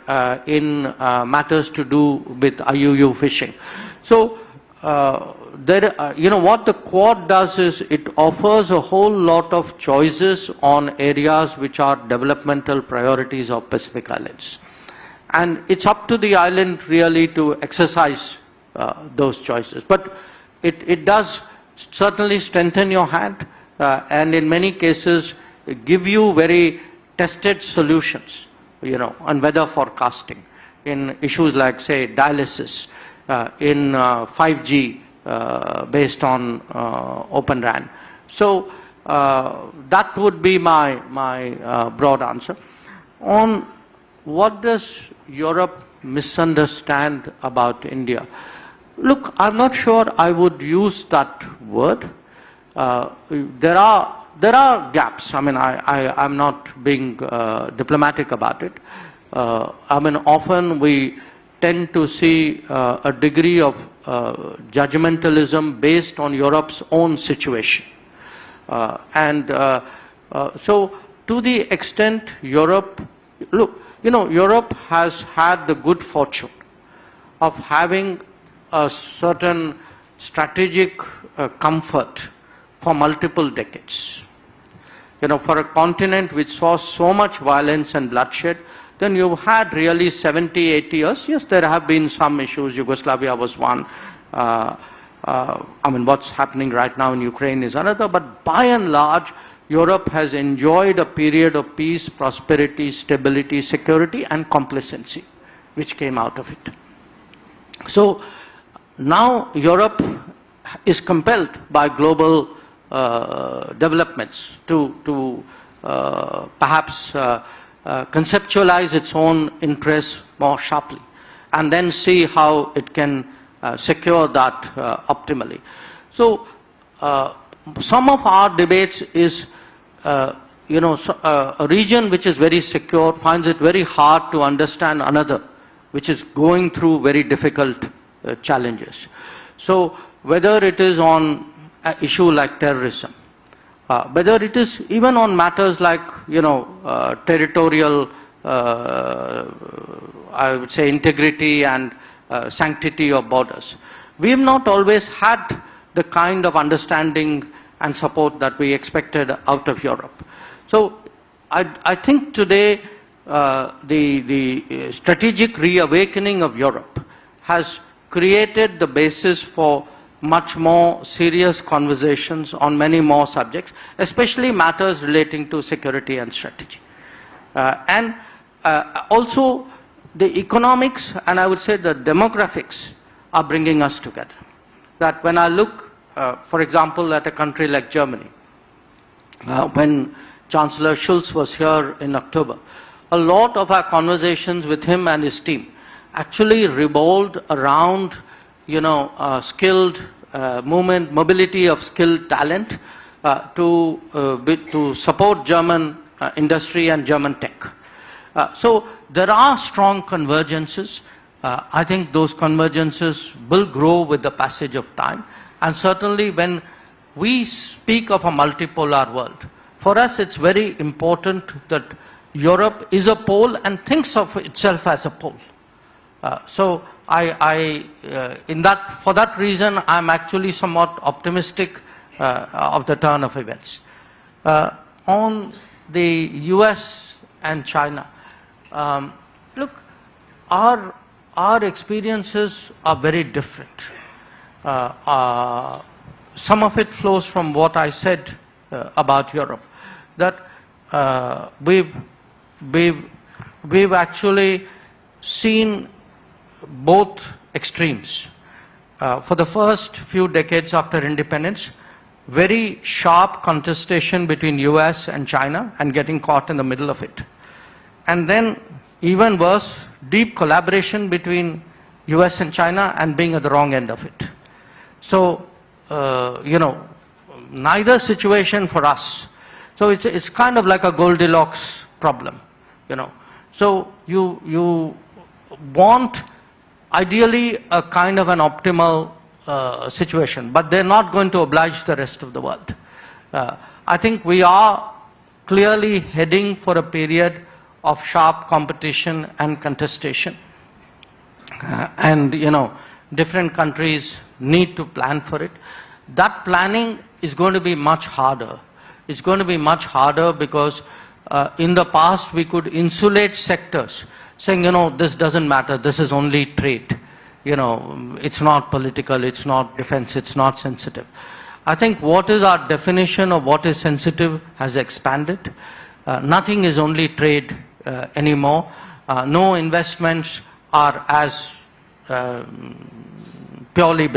in matters to do with IUU fishing. So what the Quad does is it offers a whole lot of choices on areas which are developmental priorities of Pacific Islands. And it's up to the island really to exercise those choices. But it does certainly strengthen your hand and in many cases give you very tested solutions, on weather forecasting, in issues like, say, dialysis, in 5G based on Open RAN. So that would be my broad answer. On what does Europe misunderstand about India? Look, I'm not sure I would use that word. There are gaps. I mean, I'm not being diplomatic about it. Often we tend to see a degree of judgmentalism based on Europe's own situation. So to the extent Europe has had the good fortune of having a certain strategic comfort for multiple decades. For a continent which saw so much violence and bloodshed, then you've had really 70, 80 years. Yes, there have been some issues. Yugoslavia was one. What's happening right now in Ukraine is another. But by and large, Europe has enjoyed a period of peace, prosperity, stability, security, and complacency, which came out of it. So now Europe is compelled by global developments to perhaps conceptualize its own interests more sharply and then see how it can secure that optimally. So some of our debates is a region which is very secure finds it very hard to understand another which is going through very difficult challenges. So whether it is on an issue like terrorism, whether it is even on matters like, territorial, I would say, integrity and sanctity of borders. We have not always had the kind of understanding and support that we expected out of Europe. So I think today the strategic reawakening of Europe has created the basis for much more serious conversations on many more subjects, especially matters relating to security and strategy. Also the economics and I would say the demographics are bringing us together. That when I look, for example, at a country like Germany, when Chancellor Schulz was here in October, a lot of our conversations with him and his team actually revolved around skilled mobility of skilled talent to support German industry and German tech. So there are strong convergences. I think those convergences will grow with the passage of time. And certainly when we speak of a multipolar world, for us it's very important that Europe is a pole and thinks of itself as a pole. So for that reason, I'm actually somewhat optimistic of the turn of events. On the US and China, look, our experiences are very different. Some of it flows from what I said about Europe, that we've actually seen both extremes. For the first few decades after independence, very sharp contestation between US and China and getting caught in the middle of it. And then even worse, deep collaboration between US and China and being at the wrong end of it. So, neither situation for us. So it's kind of like a Goldilocks problem, So you want ideally a kind of an optimal situation, but they're not going to oblige the rest of the world. I think we are clearly heading for a period of sharp competition and contestation. And different countries need to plan for it. That planning is going to be much harder. It's going to be much harder because in the past we could insulate sectors, saying, this doesn't matter, this is only trade. It's not political, it's not defense, it's not sensitive. I think what is our definition of what is sensitive has expanded. Nothing is only trade anymore. No investments are as purely,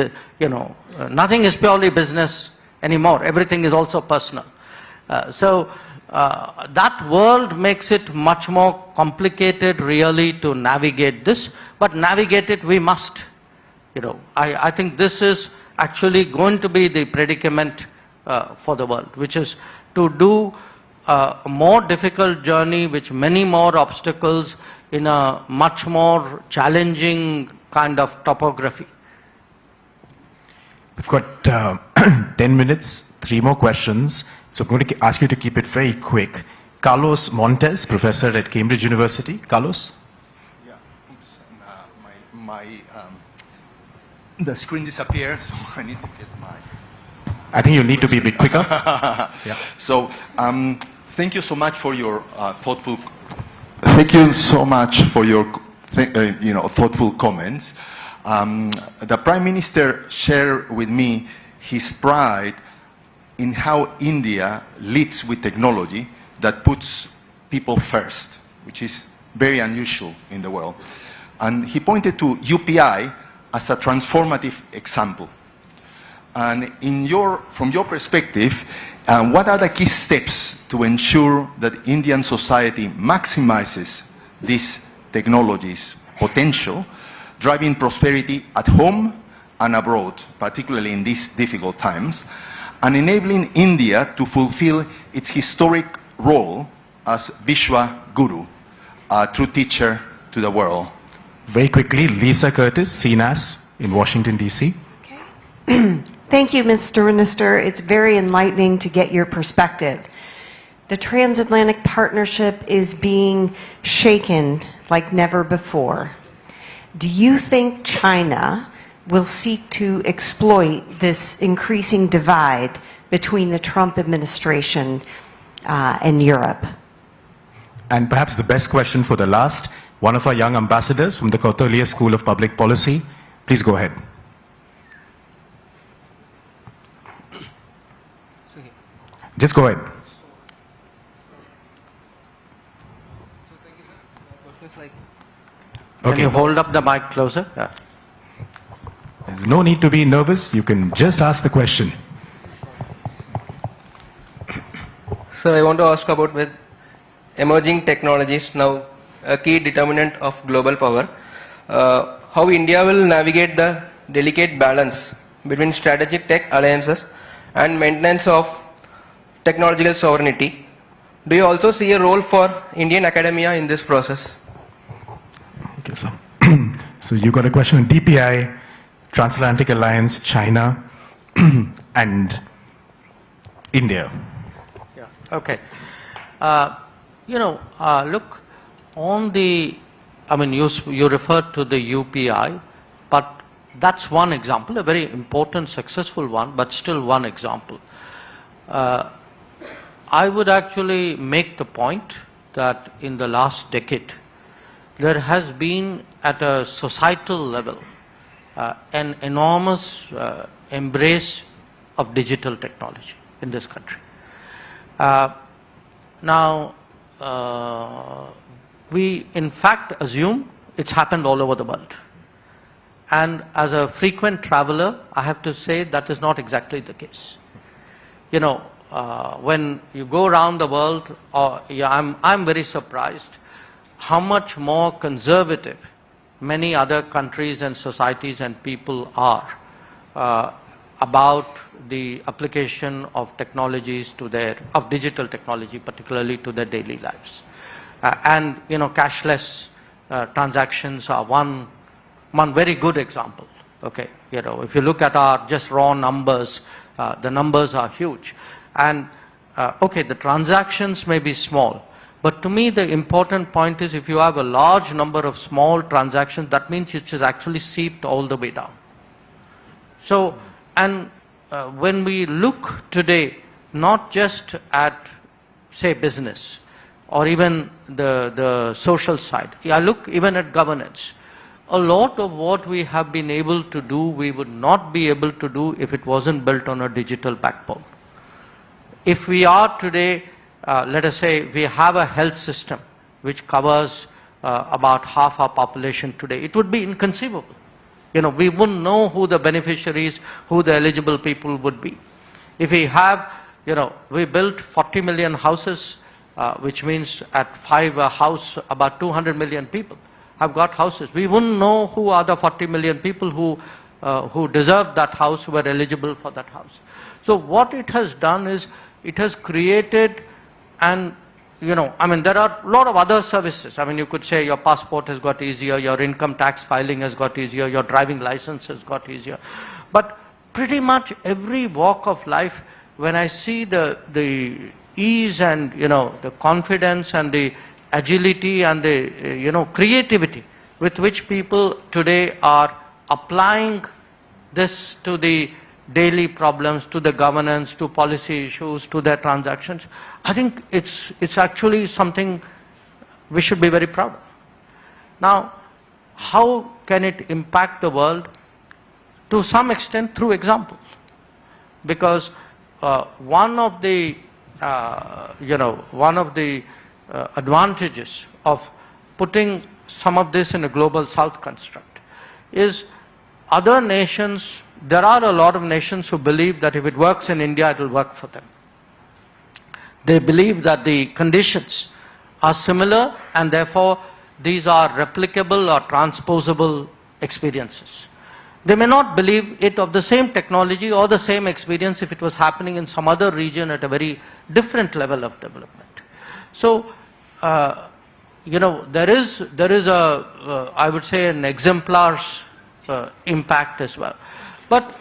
nothing is purely business anymore. Everything is also personal. So that world makes it much more complicated really to navigate this, but navigate it we must. I think this is actually going to be the predicament for the world, which is to do a more difficult journey with many more obstacles in a much more challenging kind of topography. We've got 10 minutes, 3 more questions. So I'm going to ask you to keep it very quick. Carlos Montes, professor at Cambridge University. Carlos? Yeah, oops, the screen disappeared, so I need to get my... I think you need to be a bit quicker. Yeah. So, thank you so much for your thoughtful... Thank you so much for your thoughtful comments. The Prime Minister shared with me his pride in how India leads with technology that puts people first, which is very unusual in the world. And he pointed to UPI as a transformative example. And from your perspective, what are the key steps to ensure that Indian society maximizes this technology's potential, driving prosperity at home and abroad, particularly in these difficult times, and enabling India to fulfill its historic role as Vishwa Guru, a true teacher to the world? Very quickly, Lisa Curtis, CNAS in Washington, D.C. Okay. Thank you, Mr. Minister. It's very enlightening to get your perspective. The transatlantic partnership is being shaken like never before. Do you think China will seek to exploit this increasing divide between the Trump administration and Europe? And perhaps the best question for the last, one of our young ambassadors from the Kautilya School of Public Policy. Please go ahead. Just go ahead. Can you hold up the mic closer? Yeah. There's no need to be nervous. You can just ask the question. Sir, I want to ask about with emerging technologies now a key determinant of global power. How India will navigate the delicate balance between strategic tech alliances and maintenance of technological sovereignty. Do you also see a role for Indian academia in this process? Okay, so So you got a question on DPI, Transatlantic Alliance, China, and India. Yeah. Okay. Look, on the, I mean, you referred to the UPI, but that's one example, a very important, successful one, but still one example. I would actually make the point that in the last decade, there has been at a societal level an enormous embrace of digital technology in this country. Now, we in fact assume it's happened all over the world. And as a frequent traveler, I have to say that is not exactly the case. You know, when you go around the world, I'm very surprised how much more conservative many other countries and societies and people are about the application of technologies to of digital technology, particularly to their daily lives. And, cashless transactions are one very good example. Okay, if you look at our just raw numbers, the numbers are huge. And, okay, the transactions may be small, but to me the important point is if you have a large number of small transactions, that means it is actually seeped all the way down. So, and when we look today, not just at, say, business or even the social side, I look even at governance. A lot of what we have been able to do, we would not be able to do if it wasn't built on a digital backbone. If we are today, let us say, we have a health system which covers about half our population today, it would be inconceivable. We wouldn't know who the beneficiaries, who the eligible people would be. If we have, we built 40 million houses, which means at 5 a house, about 200 million people have got houses. We wouldn't know who are the 40 million people who deserve that house, who were eligible for that house. So what it has done is, it has created, and there are a lot of other services. You could say your passport has got easier, your income tax filing has got easier, your driving license has got easier. But pretty much every walk of life, when I see the ease and, the confidence and the agility and the, creativity with which people today are applying this to the daily problems, to the governance, to policy issues, to their transactions, I think it's actually something we should be very proud of. Now, how can it impact the world? To some extent through examples. Because one of the advantages of putting some of this in a global south construct is other nations. There are a lot of nations who believe that if it works in India, it will work for them. They believe that the conditions are similar and therefore these are replicable or transposable experiences. They may not believe it of the same technology or the same experience if it was happening in some other region at a very different level of development. So, there is I would say, an exemplar impact as well. But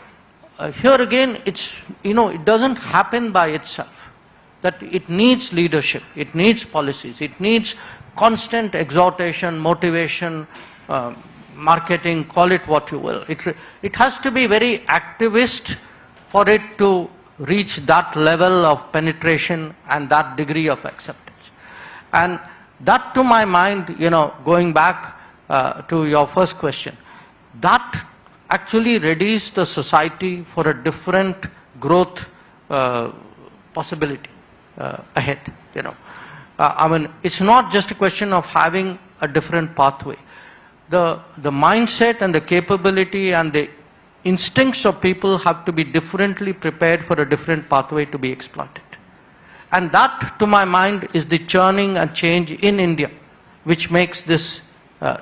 here again, it doesn't happen by itself. That it needs leadership, it needs policies, it needs constant exhortation, motivation, marketing, call it what you will. It has to be very activist for it to reach that level of penetration and that degree of acceptance. And that, to my mind, going back to your first question, that actually readies the society for a different growth possibility ahead. It's not just a question of having a different pathway. The mindset and the capability and the instincts of people have to be differently prepared for a different pathway to be exploited. And that, to my mind, is the churning and change in India, which makes this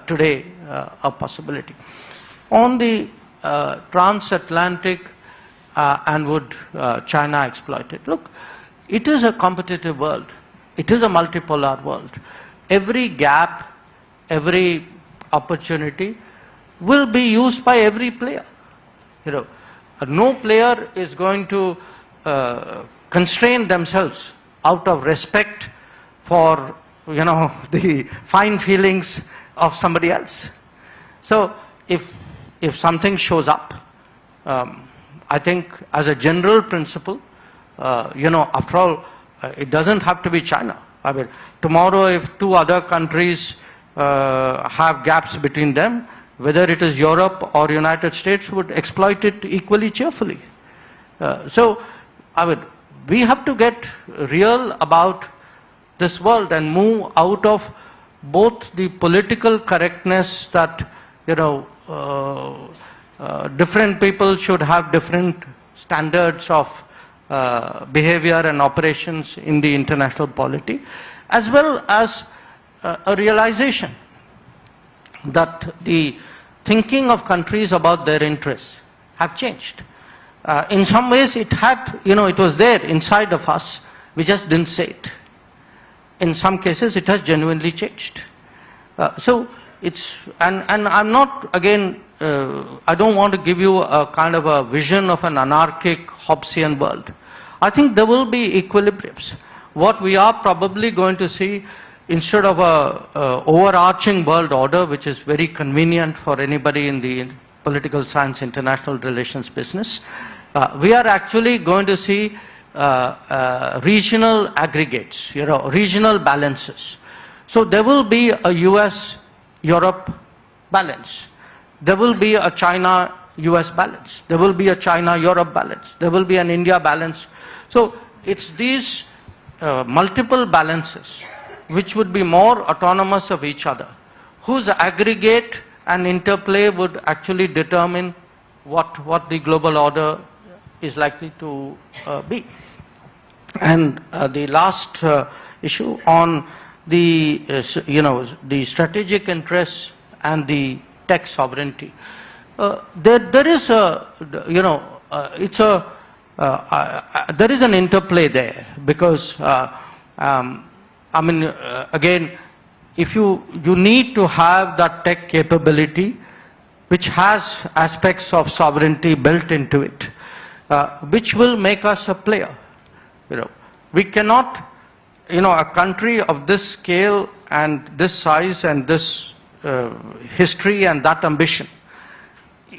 today a possibility. On the transatlantic and would China exploit it? Look, it is a competitive world. It is a multipolar world. Every gap, every opportunity will be used by every player. No player is going to constrain themselves out of respect for, the fine feelings of somebody else. So if something shows up, I think as a general principle, after all, it doesn't have to be China. I mean, tomorrow if two other countries have gaps between them, whether it is Europe or United States would exploit it equally cheerfully. So, I mean, we have to get real about this world and move out of both the political correctness that, different people should have different standards of behavior and operations in the international polity, as well as a realization that the thinking of countries about their interests have changed. In some ways it had, it was there inside of us, we just didn't say it. In some cases it has genuinely changed. So it's, and I'm not, again, I don't want to give you a kind of a vision of an anarchic Hobbesian world. I think there will be equilibriums. What we are probably going to see, instead of a overarching world order, which is very convenient for anybody in the political science international relations business, we are actually going to see regional aggregates, regional balances. So there will be a US-Europe balance. There will be a China-US balance. There will be a China-Europe balance. There will be an India balance. So it's these multiple balances which would be more autonomous of each other, whose aggregate and interplay would actually determine what the global order is likely to be. And the last issue on the, the strategic interests and the tech sovereignty. There is a, it's a, there is an interplay there because, I mean, again, if you need to have that tech capability which has aspects of sovereignty built into it, which will make us a player. We cannot, a country of this scale and this size and this history and that ambition,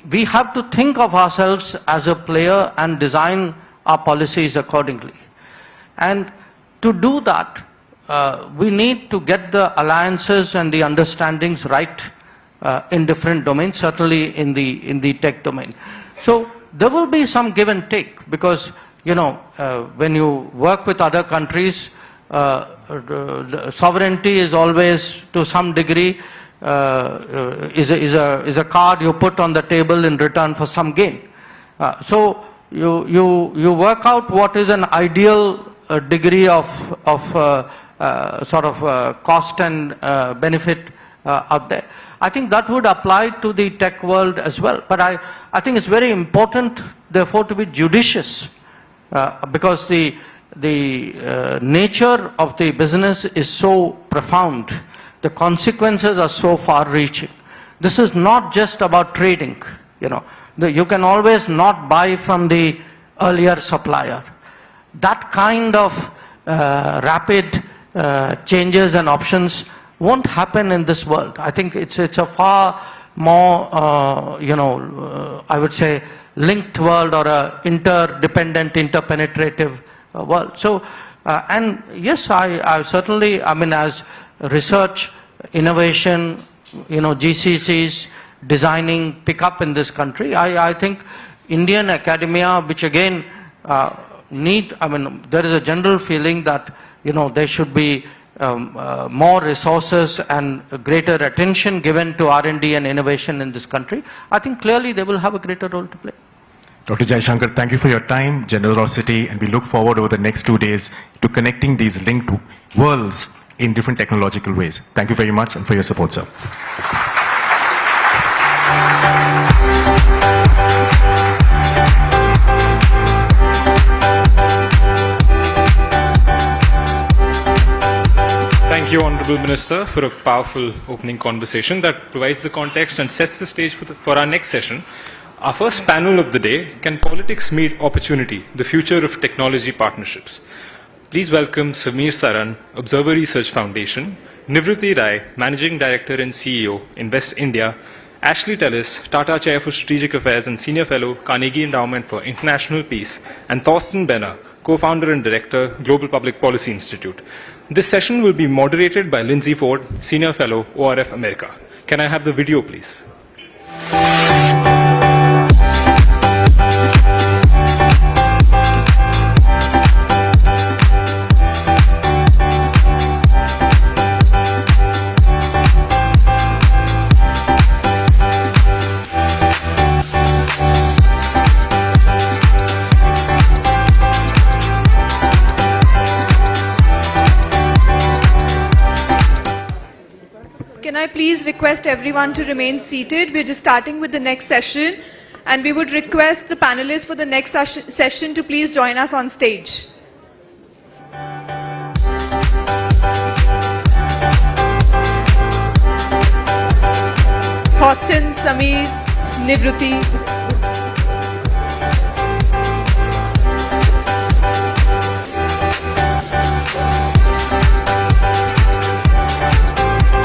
we have to think of ourselves as a player and design our policies accordingly. And to do that, we need to get the alliances and the understandings right in different domains, certainly in the tech domain. So there will be some give and take because, when you work with other countries, sovereignty is always to some degree is a card you put on the table in return for some gain. So you work out what is an ideal degree of sort of cost and benefit out there. I think that would apply to the tech world as well. But I think it's very important, therefore, to be judicious because the nature of the business is so profound. The consequences are so far-reaching. This is not just about trading. You can always not buy from the earlier supplier. That kind of rapid changes and options won't happen in this world. I think it's a far more, I would say, linked world or a interdependent, interpenetrative world. So, and yes, I certainly, I mean, as research, innovation, GCCs, designing pick up in this country, I think Indian academia, which again there is a general feeling that, there should be more resources and greater attention given to R&D and innovation in this country. I think clearly they will have a greater role to play. Dr. Jaishankar, thank you for your time, generosity, and we look forward over the next 2 days to connecting these linked worlds in different technological ways. Thank you very much and for your support, sir. Thank you, Honourable Minister, for a powerful opening conversation that provides the context and sets the stage for our next session. Our first panel of the day, Can Politics Meet Opportunity? The Future of Technology Partnerships. Please welcome Samir Saran, Observer Research Foundation, Nivruti Rai, Managing Director and CEO, Invest India, Ashley Tellis, Tata Chair for Strategic Affairs and Senior Fellow, Carnegie Endowment for International Peace, and Thorsten Benner, Co-founder and Director, Global Public Policy Institute. This session will be moderated by Lindsay Ford, Senior Fellow, ORF America. Can I have the video, please? Can I please request everyone to remain seated? We're just starting with the next session, and we would request the panelists for the next session to please join us on stage. Thorsten, Samir, Nivruti.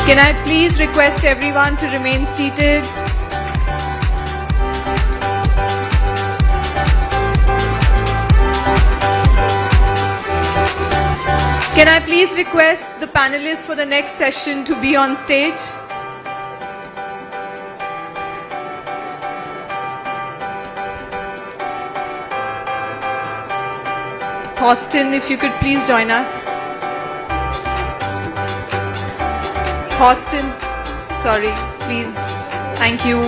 Can I please request everyone to remain seated? Can I please request the panelists for the next session to be on stage? Thorsten, if you could please join us. Thorsten, sorry, please, thank you.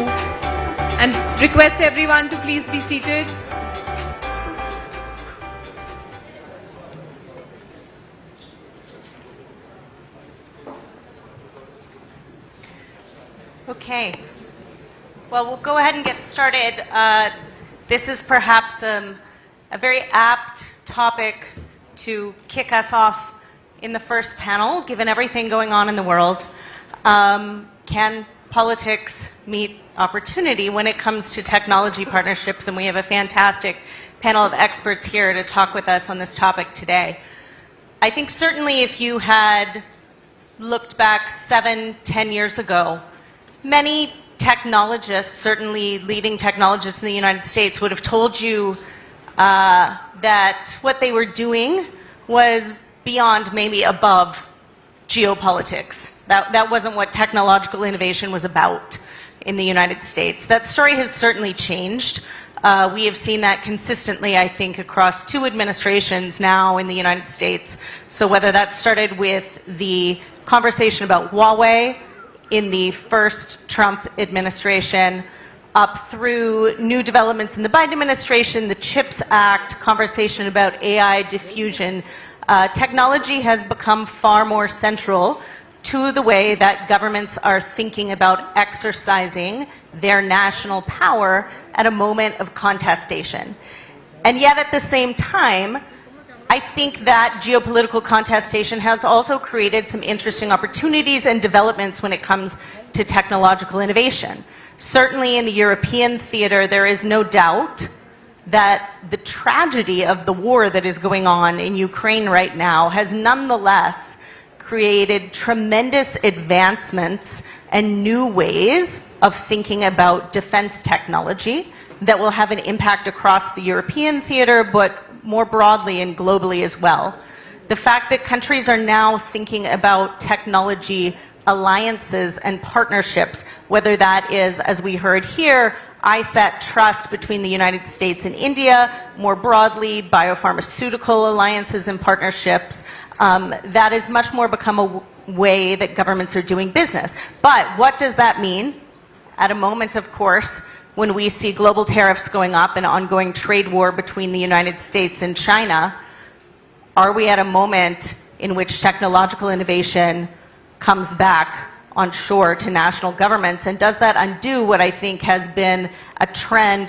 And request everyone to please be seated. Okay, well, we'll go ahead and get started. This is perhaps a very apt topic to kick us off in the first panel, given everything going on in the world. Can politics meet opportunity when it comes to technology partnerships? And we have a fantastic panel of experts here to talk with us on this topic today. I think certainly if you had looked back 7-10 years ago, many technologists, certainly leading technologists in the United States, would have told you that what they were doing was beyond, maybe above, geopolitics. That wasn't what technological innovation was about in the United States. That story has certainly changed. We have seen that consistently, I think, across 2 administrations now in the United States. So whether that started with the conversation about Huawei in the first Trump administration, up through new developments in the Biden administration, the CHIPS Act, conversation about AI diffusion, technology has become far more central to the way that governments are thinking about exercising their national power at a moment of contestation. And yet at the same time, I think that geopolitical contestation has also created some interesting opportunities and developments when it comes to technological innovation. Certainly in the European theater, there is no doubt that the tragedy of the war that is going on in Ukraine right now has nonetheless created tremendous advancements and new ways of thinking about defense technology that will have an impact across the European theater, but more broadly and globally as well. The fact that countries are now thinking about technology alliances and partnerships, whether that is, as we heard here, ISET trust between the United States and India, more broadly, biopharmaceutical alliances and partnerships, that has much more become a way that governments are doing business. But what does that mean? At a moment, of course, when we see global tariffs going up and ongoing trade war between the United States and China, are we at a moment in which technological innovation comes back on shore to national governments? And does that undo what I think has been a trend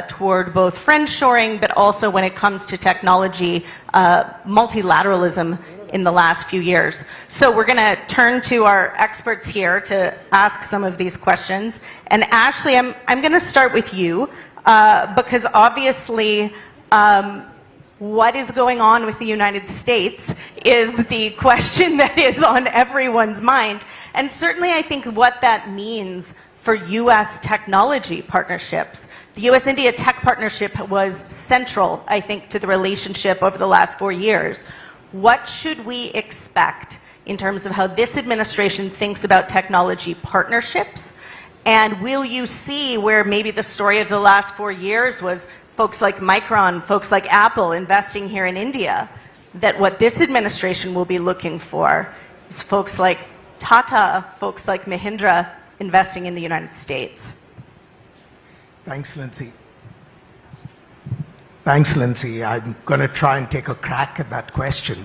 toward both friendshoring, but also when it comes to technology, multilateralism in the last few years. So we're going to turn to our experts here to ask some of these questions. And Ashley, I'm going to start with you because obviously what is going on with the United States is the question that is on everyone's mind. And certainly I think what that means for U.S. technology partnerships. The U.S.-India tech partnership was central, I think, to the relationship over the last 4 years. What should we expect in terms of how this administration thinks about technology partnerships? And will you see where maybe the story of the last 4 years was folks like Micron, folks like Apple investing here in India, that what this administration will be looking for is folks like Tata, folks like Mahindra investing in the United States? Thanks, Lindsay. Thanks, Lindsay. I'm going to try and take a crack at that question,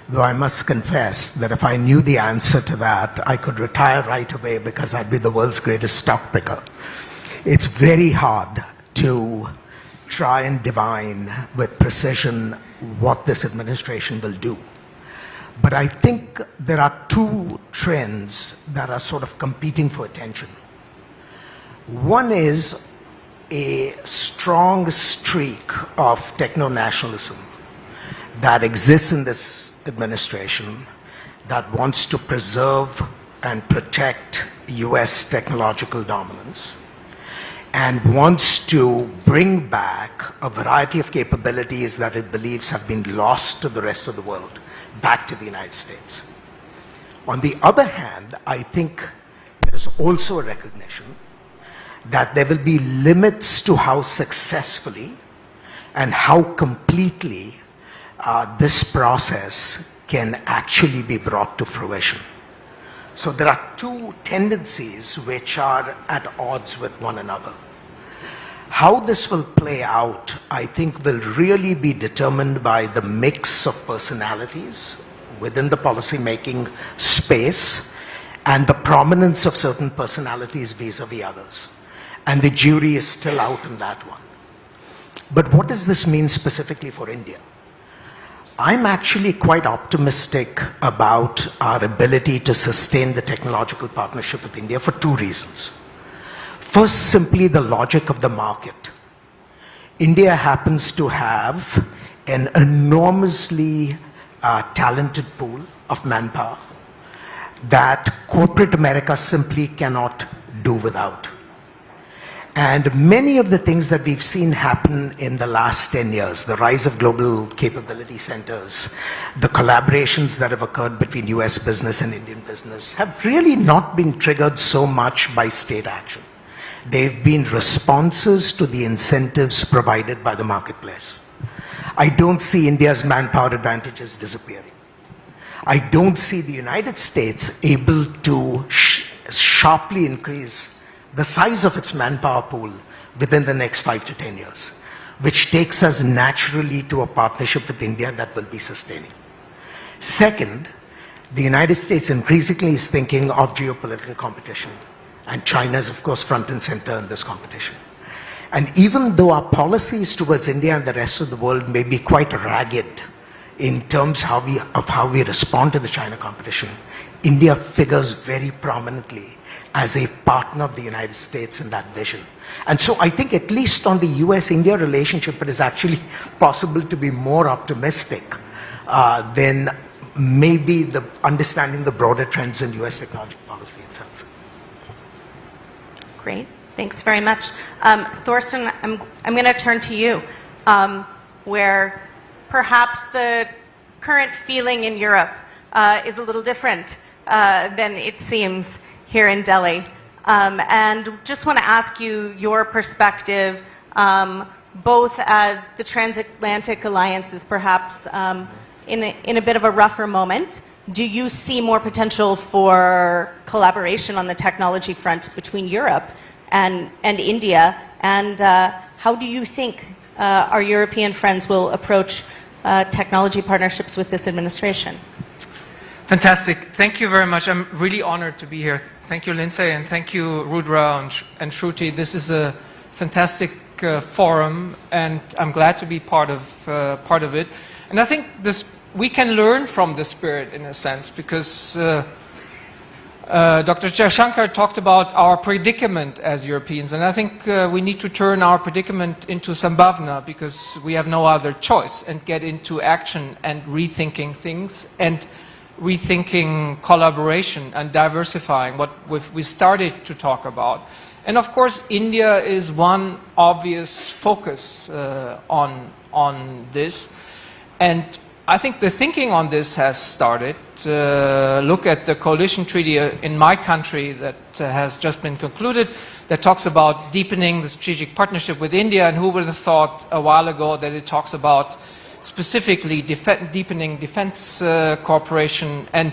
though I must confess that if I knew the answer to that, I could retire right away because I'd be the world's greatest stock picker. It's very hard to try and divine with precision what this administration will do. But I think there are two trends that are sort of competing for attention. One is a strong streak of techno-nationalism that exists in this administration that wants to preserve and protect US technological dominance and wants to bring back a variety of capabilities that it believes have been lost to the rest of the world back to the United States. On the other hand, I think there is also a recognition that there will be limits to how successfully and how completely this process can actually be brought to fruition. So there are two tendencies which are at odds with one another. How this will play out, I think, will really be determined by the mix of personalities within the policy-making space and the prominence of certain personalities vis-a-vis others. And the jury is still out on that one. But what does this mean specifically for India? I'm actually quite optimistic about our ability to sustain the technological partnership with India for two reasons. First, simply the logic of the market. India happens to have an enormously talented pool of manpower that corporate America simply cannot do without. And many of the things that we've seen happen in the last 10 years, the rise of global capability centers, the collaborations that have occurred between US business and Indian business, have really not been triggered so much by state action. They've been responses to the incentives provided by the marketplace. I don't see India's manpower advantages disappearing. I don't see the United States able to sharply increase the size of its manpower pool within the next 5 to 10 years, which takes us naturally to a partnership with India that will be sustaining. Second, the United States increasingly is thinking of geopolitical competition, and China is, of course, front and center in this competition. And even though our policies towards India and the rest of the world may be quite ragged in terms of how we respond to the China competition, India figures very prominently as a partner of the United States in that vision. And so I think at least on the US-India relationship, it is actually possible to be more optimistic than maybe the understanding the broader trends in US technology policy itself. Great, thanks very much. Thorsten, I'm going to turn to you, where perhaps the current feeling in Europe is a little different than it seems here in Delhi. And just want to ask you your perspective, both as the transatlantic alliance is perhaps in a bit of a rougher moment. Do you see more potential for collaboration on the technology front between Europe and India? And how do you think our European friends will approach technology partnerships with this administration? Fantastic. Thank you very much. I'm really honored to be here. Thank you, Lindsay, and thank you, Rudra and Shruti. This is a fantastic forum, and I'm glad to be part of it. And I think this we can learn from the spirit in a sense, because Dr. Jaishankar talked about our predicament as Europeans, and I think we need to turn our predicament into sambhavna, because we have no other choice, and get into action and rethinking things, and rethinking collaboration and diversifying what we started to talk about. And of course, India is one obvious focus on this. And I think the thinking on this has started. Look at the coalition treaty in my country that has just been concluded, that talks about deepening the strategic partnership with India, and who would have thought a while ago that it talks about specifically deepening defense cooperation and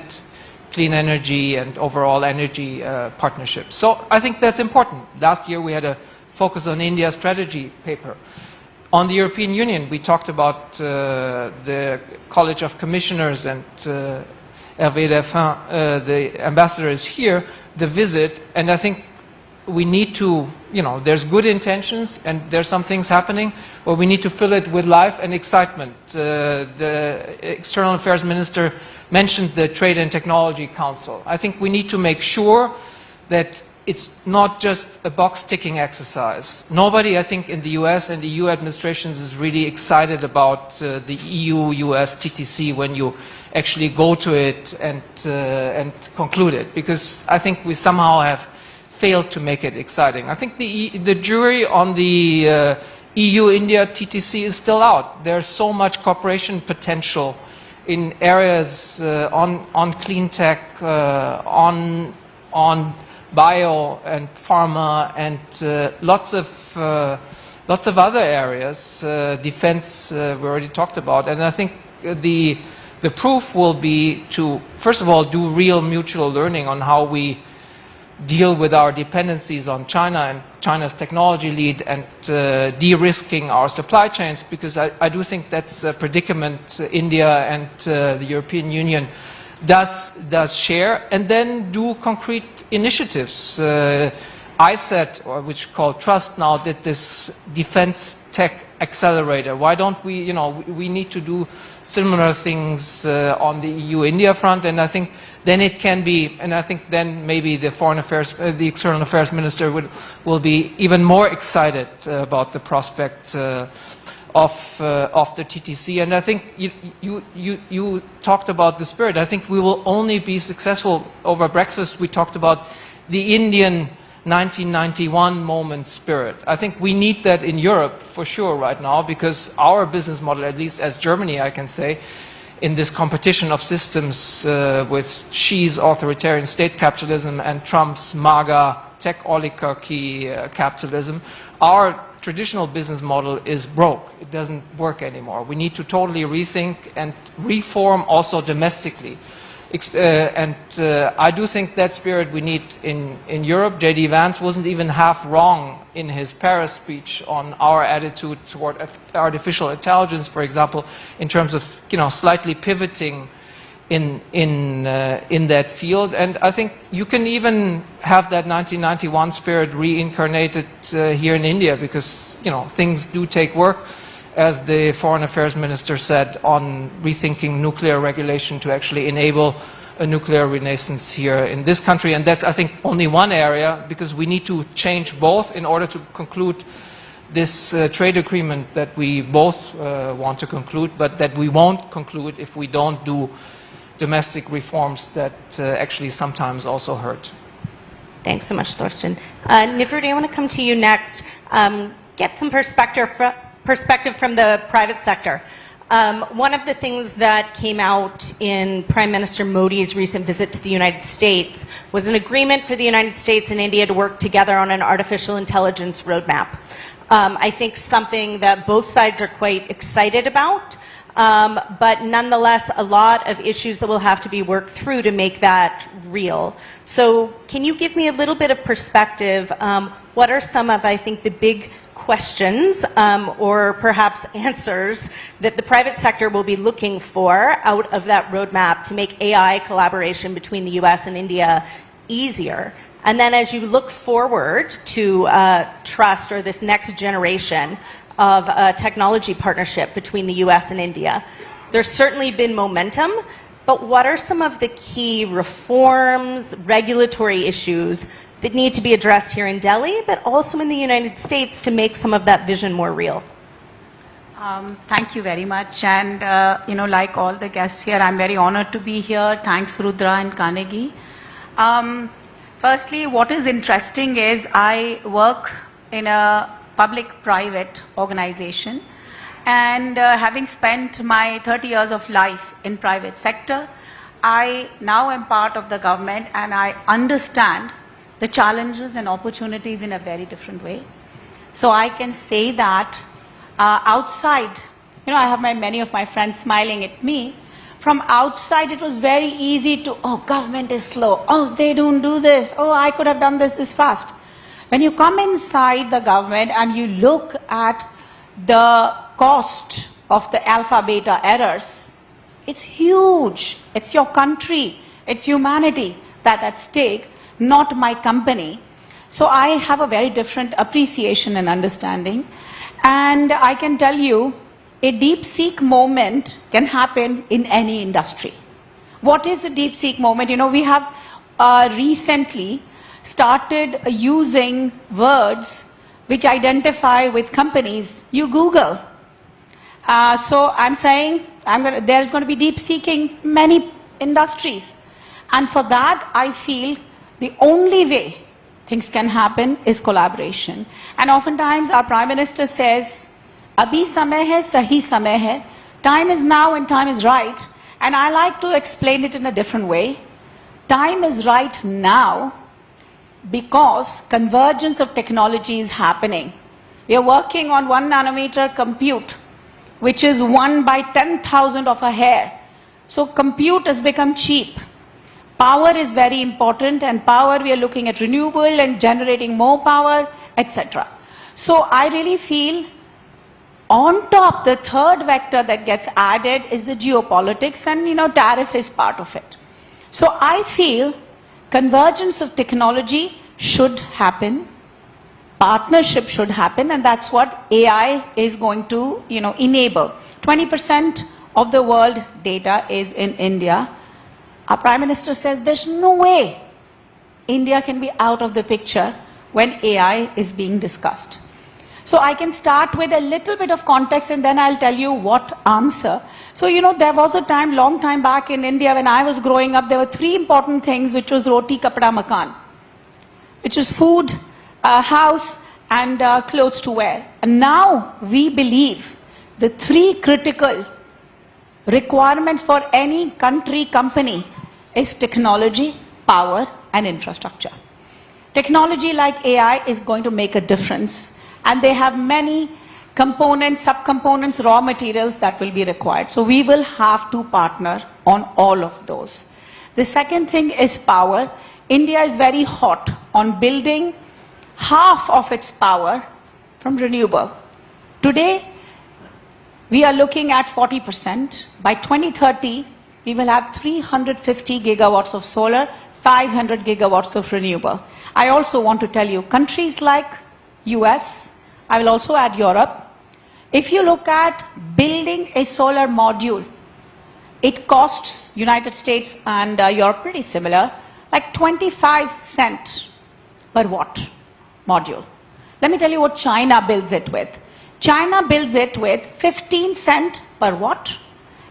clean energy and overall energy partnerships. So I think that's important. Last year we had a focus on India strategy paper. On the European Union, we talked about the College of Commissioners, and Hervé Delphin, the ambassador, is here, the visit, and I think we need to, there's good intentions and there's some things happening, but we need to fill it with life and excitement. The External Affairs Minister mentioned the Trade and Technology Council. I think we need to make sure that it's not just a box-ticking exercise. Nobody, I think, in the US and the EU administrations is really excited about the EU-US TTC when you actually go to it and conclude it, because I think we somehow have failed to make it exciting. I think the jury on the EU-India TTC is still out. There's so much cooperation potential in areas on clean tech, on bio and pharma, and lots of other areas. Defense, we already talked about, and I think the proof will be to, first of all, do real mutual learning on how we deal with our dependencies on China and China's technology lead, and de-risking our supply chains, because I do think that's a predicament India and the European Union does share, and then do concrete initiatives. ISET, or which is called Trust now, did this defense tech accelerator. Why don't we, we need to do similar things on the EU-India front, and I think then it can be, and I think then maybe the Foreign Affairs, the External Affairs Minister will be even more excited about the prospect of the TTC. And I think you talked about the spirit. I think we will only be successful. Over breakfast we talked about the Indian 1991 moment spirit. I think we need that in Europe for sure right now, because our business model, at least as Germany, I can say, in this competition of systems with Xi's authoritarian state capitalism and Trump's MAGA tech oligarchy capitalism, our traditional business model is broke. It doesn't work anymore. We need to totally rethink and reform also domestically. I do think that spirit we need in Europe. J.D. Vance wasn't even half wrong in his Paris speech on our attitude toward artificial intelligence, for example, in terms of slightly pivoting in that field. And I think you can even have that 1991 spirit reincarnated here in India, because things do take work, as the Foreign Affairs Minister said, on rethinking nuclear regulation to actually enable a nuclear renaissance here in this country. And that's, I think, only one area, because we need to change both in order to conclude this trade agreement that we both want to conclude, but that we won't conclude if we don't do domestic reforms that actually sometimes also hurt. Thanks so much, Thorsten. Neuffer, I want to come to you next. Get some perspective from the private sector. One of the things that came out in Prime Minister Modi's recent visit to the United States was an agreement for the United States and India to work together on an artificial intelligence roadmap. I think something that both sides are quite excited about, but nonetheless a lot of issues that will have to be worked through to make that real. So can you give me a little bit of perspective? What are some of, I think, the big questions or perhaps answers that the private sector will be looking for out of that roadmap to make AI collaboration between the US and India easier? And then as you look forward to trust, or this next generation of technology partnership between the US and India, There's certainly been momentum, but what are some of the key reforms, regulatory issues that need to be addressed here in Delhi, but also in the United States to make some of that vision more real? Thank you very much. And, like all the guests here, I'm very honored to be here. Thanks, Rudra and Carnegie. Firstly, what is interesting is I work in a public-private organization. And having spent my 30 years of life in private sector, I now am part of the government and I understand the challenges and opportunities in a very different way. So I can say that outside, I have many of my friends smiling at me. From outside, it was very easy to, oh, government is slow. Oh, they don't do this. Oh, I could have done this fast. When you come inside the government and you look at the cost of the alpha beta errors, it's huge. It's your country, it's humanity that's at stake, not my company. So I have a very different appreciation and understanding. And I can tell you, a deep-seek moment can happen in any industry. What is a deep-seek moment? We have recently started using words which identify with companies. You Google. So I'm saying there's going to be deep-seeking many industries. And for that, I feel the only way things can happen is collaboration. And oftentimes our Prime Minister says, Abhi samay hai, sahi samay hai. Time is now and time is right. And I like to explain it in a different way. Time is right now because convergence of technology is happening. We are working on 1 nanometer compute, which is 1 by 10,000 of a hair. So compute has become cheap. Power is very important, and power we are looking at renewable and generating more power, etc. So I really feel on top, the third vector that gets added is the geopolitics, and tariff is part of it. So I feel convergence of technology should happen, partnership should happen, and that's what AI is going to enable. 20% of the world data is in India. Our Prime Minister says there's no way India can be out of the picture when AI is being discussed. So I can start with a little bit of context and then I'll tell you what answer. So there was a time, long time back in India when I was growing up, there were 3 important things, which was roti, kapda, makan, which is food, house and clothes to wear. And now we believe the 3 critical requirements for any country, company is technology, power and infrastructure. Technology like AI is going to make a difference, and they have many components, subcomponents, raw materials that will be required. So we will have to partner on all of those. The second thing is power. India is very hot on building half of its power from renewable. Today, we are looking at 40%. By 2030, we will have 350 gigawatts of solar, 500 gigawatts of renewable. I also want to tell you, countries like US, I will also add Europe, if you look at building a solar module, it costs United States and Europe pretty similar, like 25 cents per watt module. Let me tell you what China builds it with. China builds it with 15 cents per watt.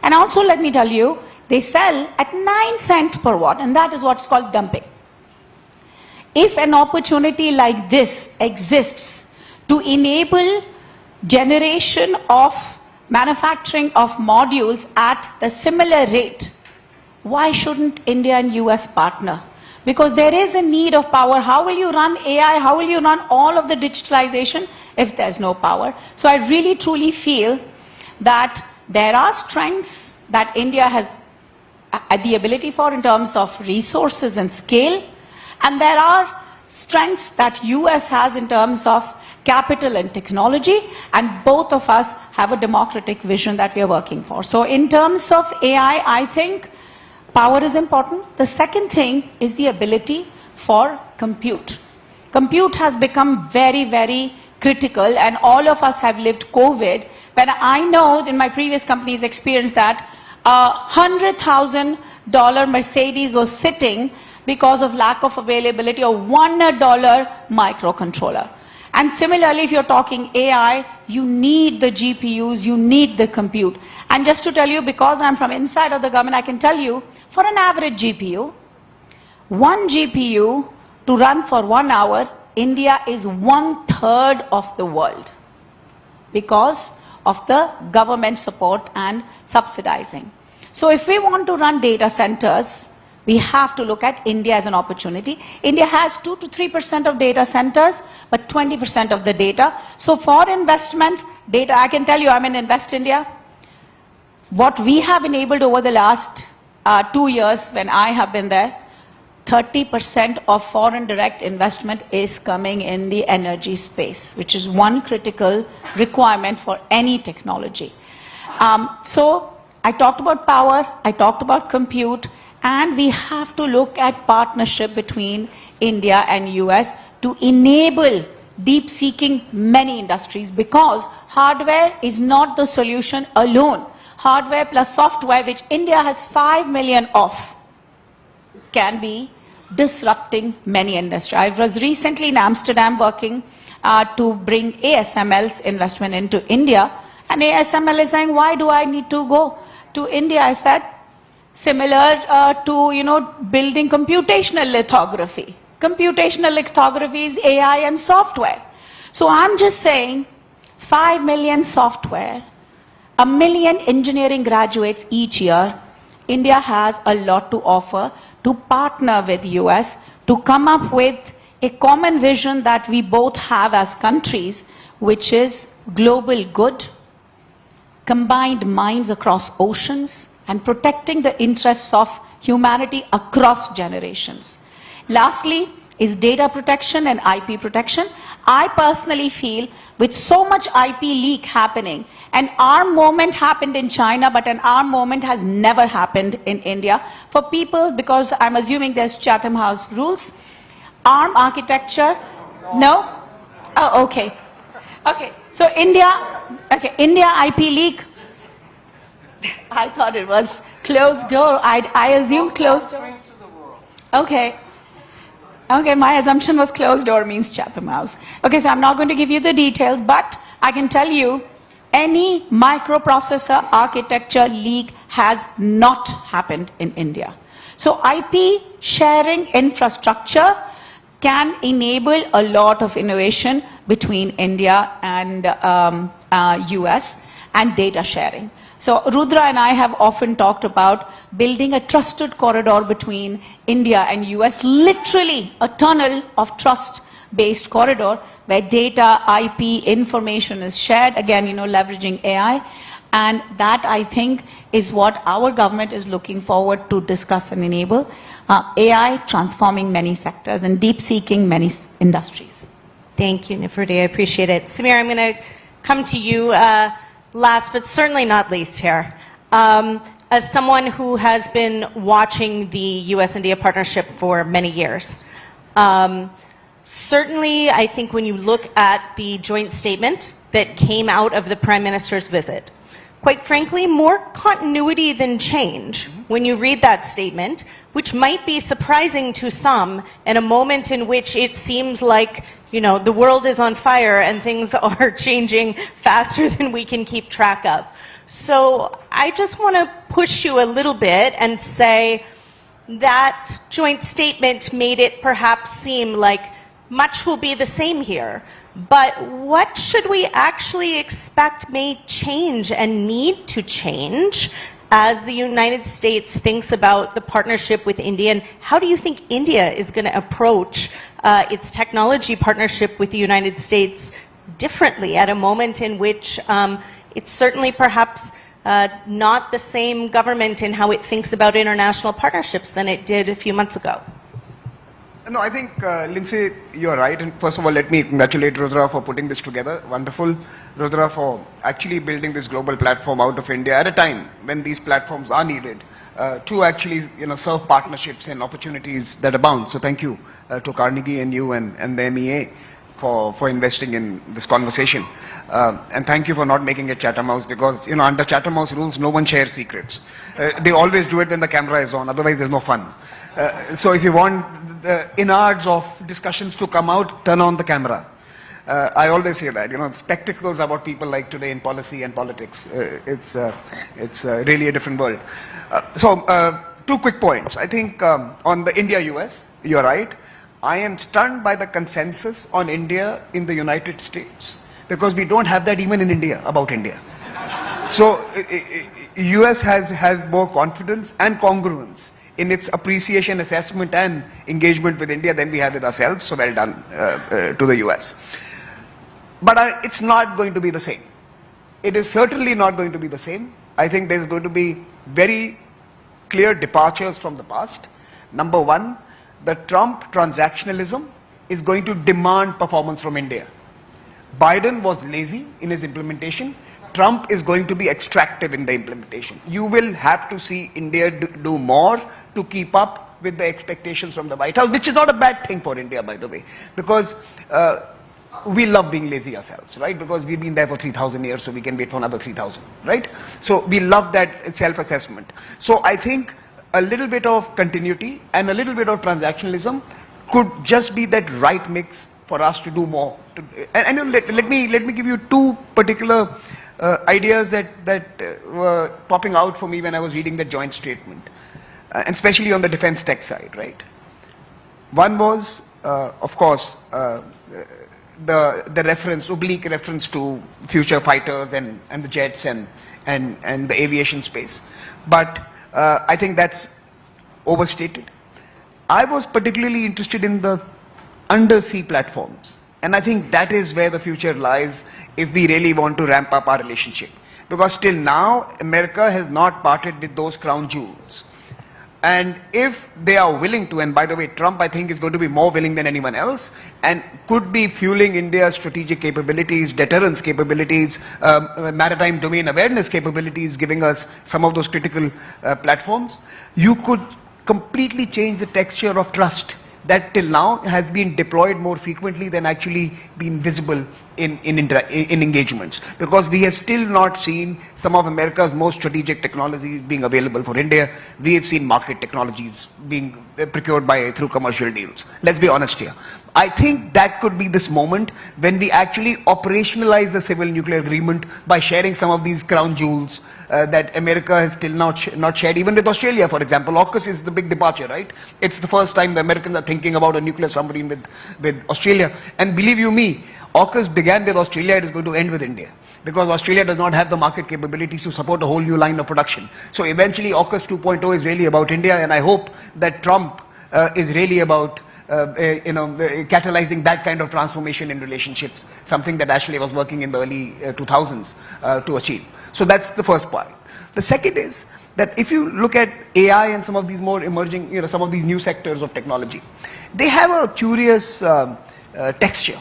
And also let me tell you, they sell at 9 cents per watt, and that is what's called dumping. If an opportunity like this exists to enable generation of manufacturing of modules at the similar rate, why shouldn't India and US partner? Because there is a need of power. How will you run AI? How will you run all of the digitalization if there's no power? So I really truly feel that there are strengths that India has the ability for in terms of resources and scale, and there are strengths that US has in terms of capital and technology, and both of us have a democratic vision that we are working for. So in terms of AI, I think power is important. The second thing is the ability for compute. Compute has become very, very critical, and all of us have lived COVID when I know in my previous company's experience that a $100,000 Mercedes was sitting because of lack of availability of $1 microcontroller. And similarly, if you're talking AI, you need the GPUs, you need the compute. And just to tell you, because I'm from inside of the government, I can tell you, for an average GPU, one GPU to run for 1 hour, India is 1/3 of the world because of the government support and subsidizing. So if we want to run data centers, we have to look at India as an opportunity. India has 2 to 3% of data centers, but 20% of the data. So for investment, data, I can tell you, I'm in Invest India. What we have enabled over the last 2 years when I have been there, 30% of foreign direct investment is coming in the energy space, which is one critical requirement for any technology. So I talked about power, I talked about compute, and we have to look at partnership between India and US to enable deep seeking many industries, because hardware is not the solution alone. Hardware plus software, which India has 5 million of, can be disrupting many industries. I was recently in Amsterdam working to bring ASML's investment into India, and ASML is saying, why do I need to go to India? I said, similar to building computational lithography. Computational lithography is AI and software. So I'm just saying 5 million software, 1 million engineering graduates each year. India has a lot to offer to partner with US to come up with a common vision that we both have as countries, which is global good, combined minds across oceans, and protecting the interests of humanity across generations. Lastly is data protection and IP protection. I personally feel with so much IP leak happening, an ARM moment happened in China, but an ARM moment has never happened in India. For people, because I'm assuming there's Chatham House rules, ARM architecture, no? Oh, okay. Okay, so India IP leak, I thought it was closed door. I assumed closed door. Okay. Okay, my assumption was closed door means Chatham House. Okay, so I'm not going to give you the details, but I can tell you any microprocessor architecture leak has not happened in India. So IP sharing infrastructure can enable a lot of innovation between India and US and data sharing. So Rudra and I have often talked about building a trusted corridor between India and US, literally a tunnel of trust-based corridor where data, IP, information is shared, again, leveraging AI. And that, I think, is what our government is looking forward to discuss and enable. AI transforming many sectors and deep-seeking many industries. Thank you, Neuffer. I appreciate it. Samir, I'm going to come to you last, but certainly not least here. As someone who has been watching the US-India partnership for many years, certainly I think when you look at the joint statement that came out of the Prime Minister's visit, quite frankly, more continuity than change when you read that statement, which might be surprising to some in a moment in which it seems like, the world is on fire and things are changing faster than we can keep track of. So I just want to push you a little bit and say that joint statement made it perhaps seem like much will be the same here. But what should we actually expect may change and need to change as the United States thinks about the partnership with India? And how do you think India is going to approach its technology partnership with the United States differently at a moment in which it's certainly perhaps not the same government in how it thinks about international partnerships than it did a few months ago? No, I think, Lindsay, you're right. And first of all, let me congratulate Rudra for putting this together. Wonderful, Rudra, for actually building this global platform out of India at a time when these platforms are needed to actually, serve partnerships and opportunities that abound. So thank you to Carnegie and you and the MEA for investing in this conversation. And thank you for not making it Chattermouse, because under Chattermouse rules, no one shares secrets. They always do it when the camera is on, otherwise there's no fun. So if you want the innards of discussions to come out, turn on the camera. I always say that, spectacles are what people like today in policy and politics. It's really a different world. So 2 quick points. I think on the India-US, you're right. I am stunned by the consensus on India in the United States, because we don't have that even in India, about India. So US has more confidence and congruence in its appreciation, assessment and engagement with India than we have with ourselves. So well done to the US. But it's not going to be the same. It is certainly not going to be the same. I think there's going to be very clear departures from the past. Number one, the Trump transactionalism is going to demand performance from India. Biden was lazy in his implementation. Trump is going to be extractive in the implementation. You will have to see India do more to keep up with the expectations from the White House, which is not a bad thing for India, by the way, because we love being lazy ourselves, right? Because we've been there for 3,000 years, so we can wait for another 3,000, right? So we love that self-assessment. So I think a little bit of continuity and a little bit of transactionalism could just be that right mix for us to do more. And let me give you 2 particular ideas that were popping out for me when I was reading the joint statement, and especially on the defense tech side, right? One was, of course, the reference, oblique reference to future fighters and the jets and the aviation space. But I think that's overstated. I was particularly interested in the undersea platforms, and I think that is where the future lies if we really want to ramp up our relationship. Because till now, America has not parted with those crown jewels. And if they are willing to, and by the way, Trump I think is going to be more willing than anyone else, and could be fueling India's strategic capabilities, deterrence capabilities, maritime domain awareness capabilities, giving us some of those critical platforms, you could completely change the texture of trust that till now has been deployed more frequently than actually been visible in engagements. Because we have still not seen some of America's most strategic technologies being available for India. We have seen market technologies being procured through commercial deals. Let's be honest here. I think that could be this moment when we actually operationalize the civil nuclear agreement by sharing some of these crown jewels that America has still not shared, even with Australia, for example. AUKUS is the big departure, right? It's the first time the Americans are thinking about a nuclear submarine with Australia. And believe you me, AUKUS began with Australia, it is going to end with India. Because Australia does not have the market capabilities to support a whole new line of production. So eventually AUKUS 2.0 is really about India, and I hope that Trump is really about catalyzing that kind of transformation in relationships, something that Ashley was working in the early 2000s to achieve. So that's the first part. The second is that if you look at AI and some of these more emerging, some of these new sectors of technology, they have a curious texture.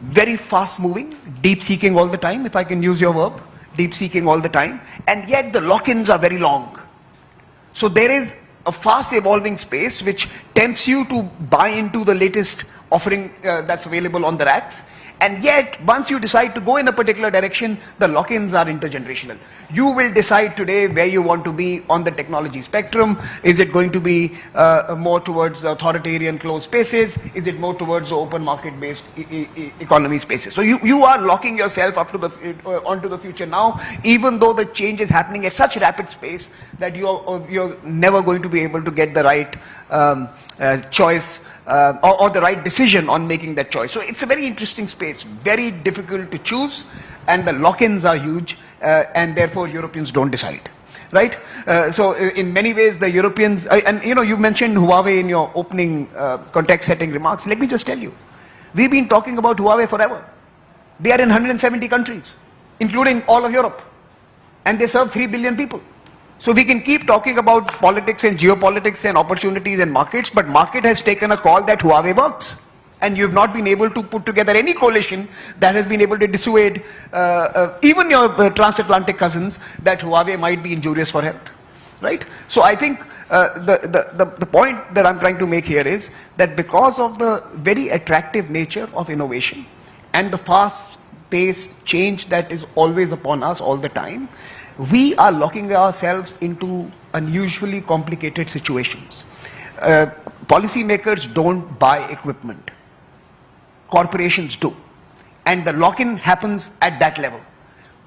Very fast moving, deep seeking all the time, if I can use your verb, deep seeking all the time, and yet the lock-ins are very long. So there is a fast evolving space which tempts you to buy into the latest offering that's available on the racks. And yet, once you decide to go in a particular direction, the lock-ins are intergenerational. You will decide today where you want to be on the technology spectrum. Is it going to be more towards authoritarian closed spaces? Is it more towards the open market-based economy spaces? So you are locking yourself up to onto the future now, even though the change is happening at such rapid pace that you're never going to be able to get the right choice or the right decision on making that choice. So it's a very interesting space, very difficult to choose, and the lock-ins are huge, and therefore Europeans don't decide, right? So in many ways the Europeans, and you mentioned Huawei in your opening context-setting remarks. Let me just tell you, we've been talking about Huawei forever. They are in 170 countries, including all of Europe, and they serve 3 billion people. So we can keep talking about politics and geopolitics and opportunities and markets, but market has taken a call that Huawei works. And you've not been able to put together any coalition that has been able to dissuade even your transatlantic cousins that Huawei might be injurious for health, right? So I think the point that I'm trying to make here is that because of the very attractive nature of innovation and the fast-paced change that is always upon us all the time, we are locking ourselves into unusually complicated situations. Policymakers don't buy equipment. Corporations do. And the lock-in happens at that level.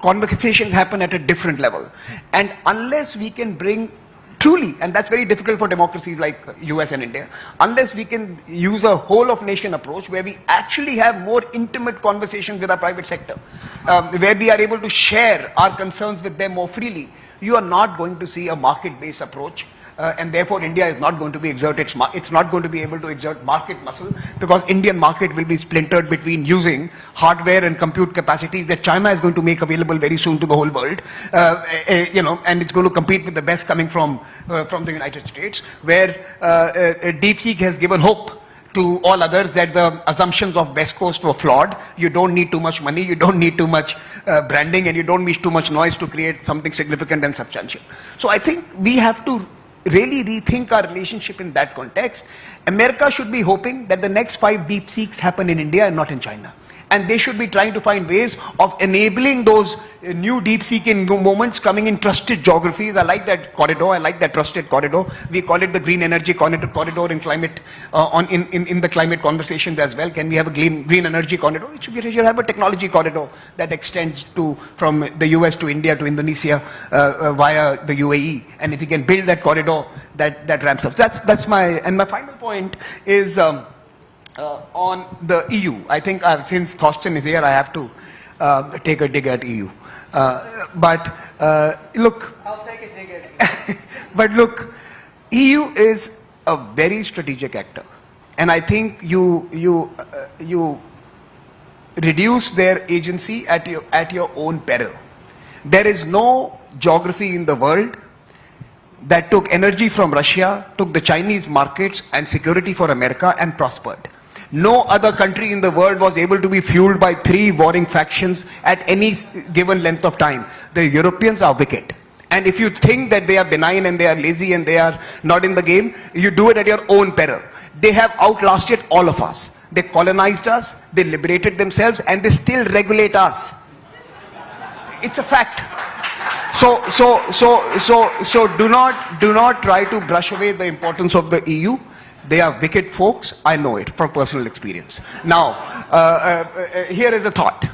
Conversations happen at a different level. And unless we can bring truly, and that's very difficult for democracies like US and India, unless we can use a whole of nation approach where we actually have more intimate conversations with our private sector, where we are able to share our concerns with them more freely, you are not going to see a market-based approach. And therefore India is not going to be it's not going to be able to exert market muscle, because Indian market will be splintered between using hardware and compute capacities that China is going to make available very soon to the whole world, and it's going to compete with the best coming from the United States, where DeepSeek has given hope to all others that the assumptions of West Coast were flawed. You don't need too much money, you don't need too much branding, and you don't need too much noise to create something significant and substantial. So I think we have to really rethink our relationship in that context. America should be hoping that the next 5 DeepSeeks happen in India and not in China. And they should be trying to find ways of enabling those new deep-seeking moments coming in trusted geographies. I like that corridor. I like that trusted corridor. We call it the green energy corridor in climate, in the climate conversations as well. Can we have a green energy corridor? We should have a technology corridor that extends from the US to India to Indonesia via the UAE. And if we can build that corridor, that ramps up. That's my final point is on the EU. I think since Thorsten is here, I have to take a dig at EU. Look, I'll take a dig at it. But look, EU is a very strategic actor, and I think you reduce their agency at your own peril. There is no geography in the world that took energy from Russia, took the Chinese markets and security for America and prospered. No other country in the world was able to be fueled by 3 warring factions at any given length of time. The Europeans are wicked. And if you think that they are benign and they are lazy and they are not in the game, you do it at your own peril. They have outlasted all of us. They colonized us, they liberated themselves, and they still regulate us. It's a fact. So do not try to brush away the importance of the EU. They are wicked folks. I know it from personal experience. Now, here is a thought.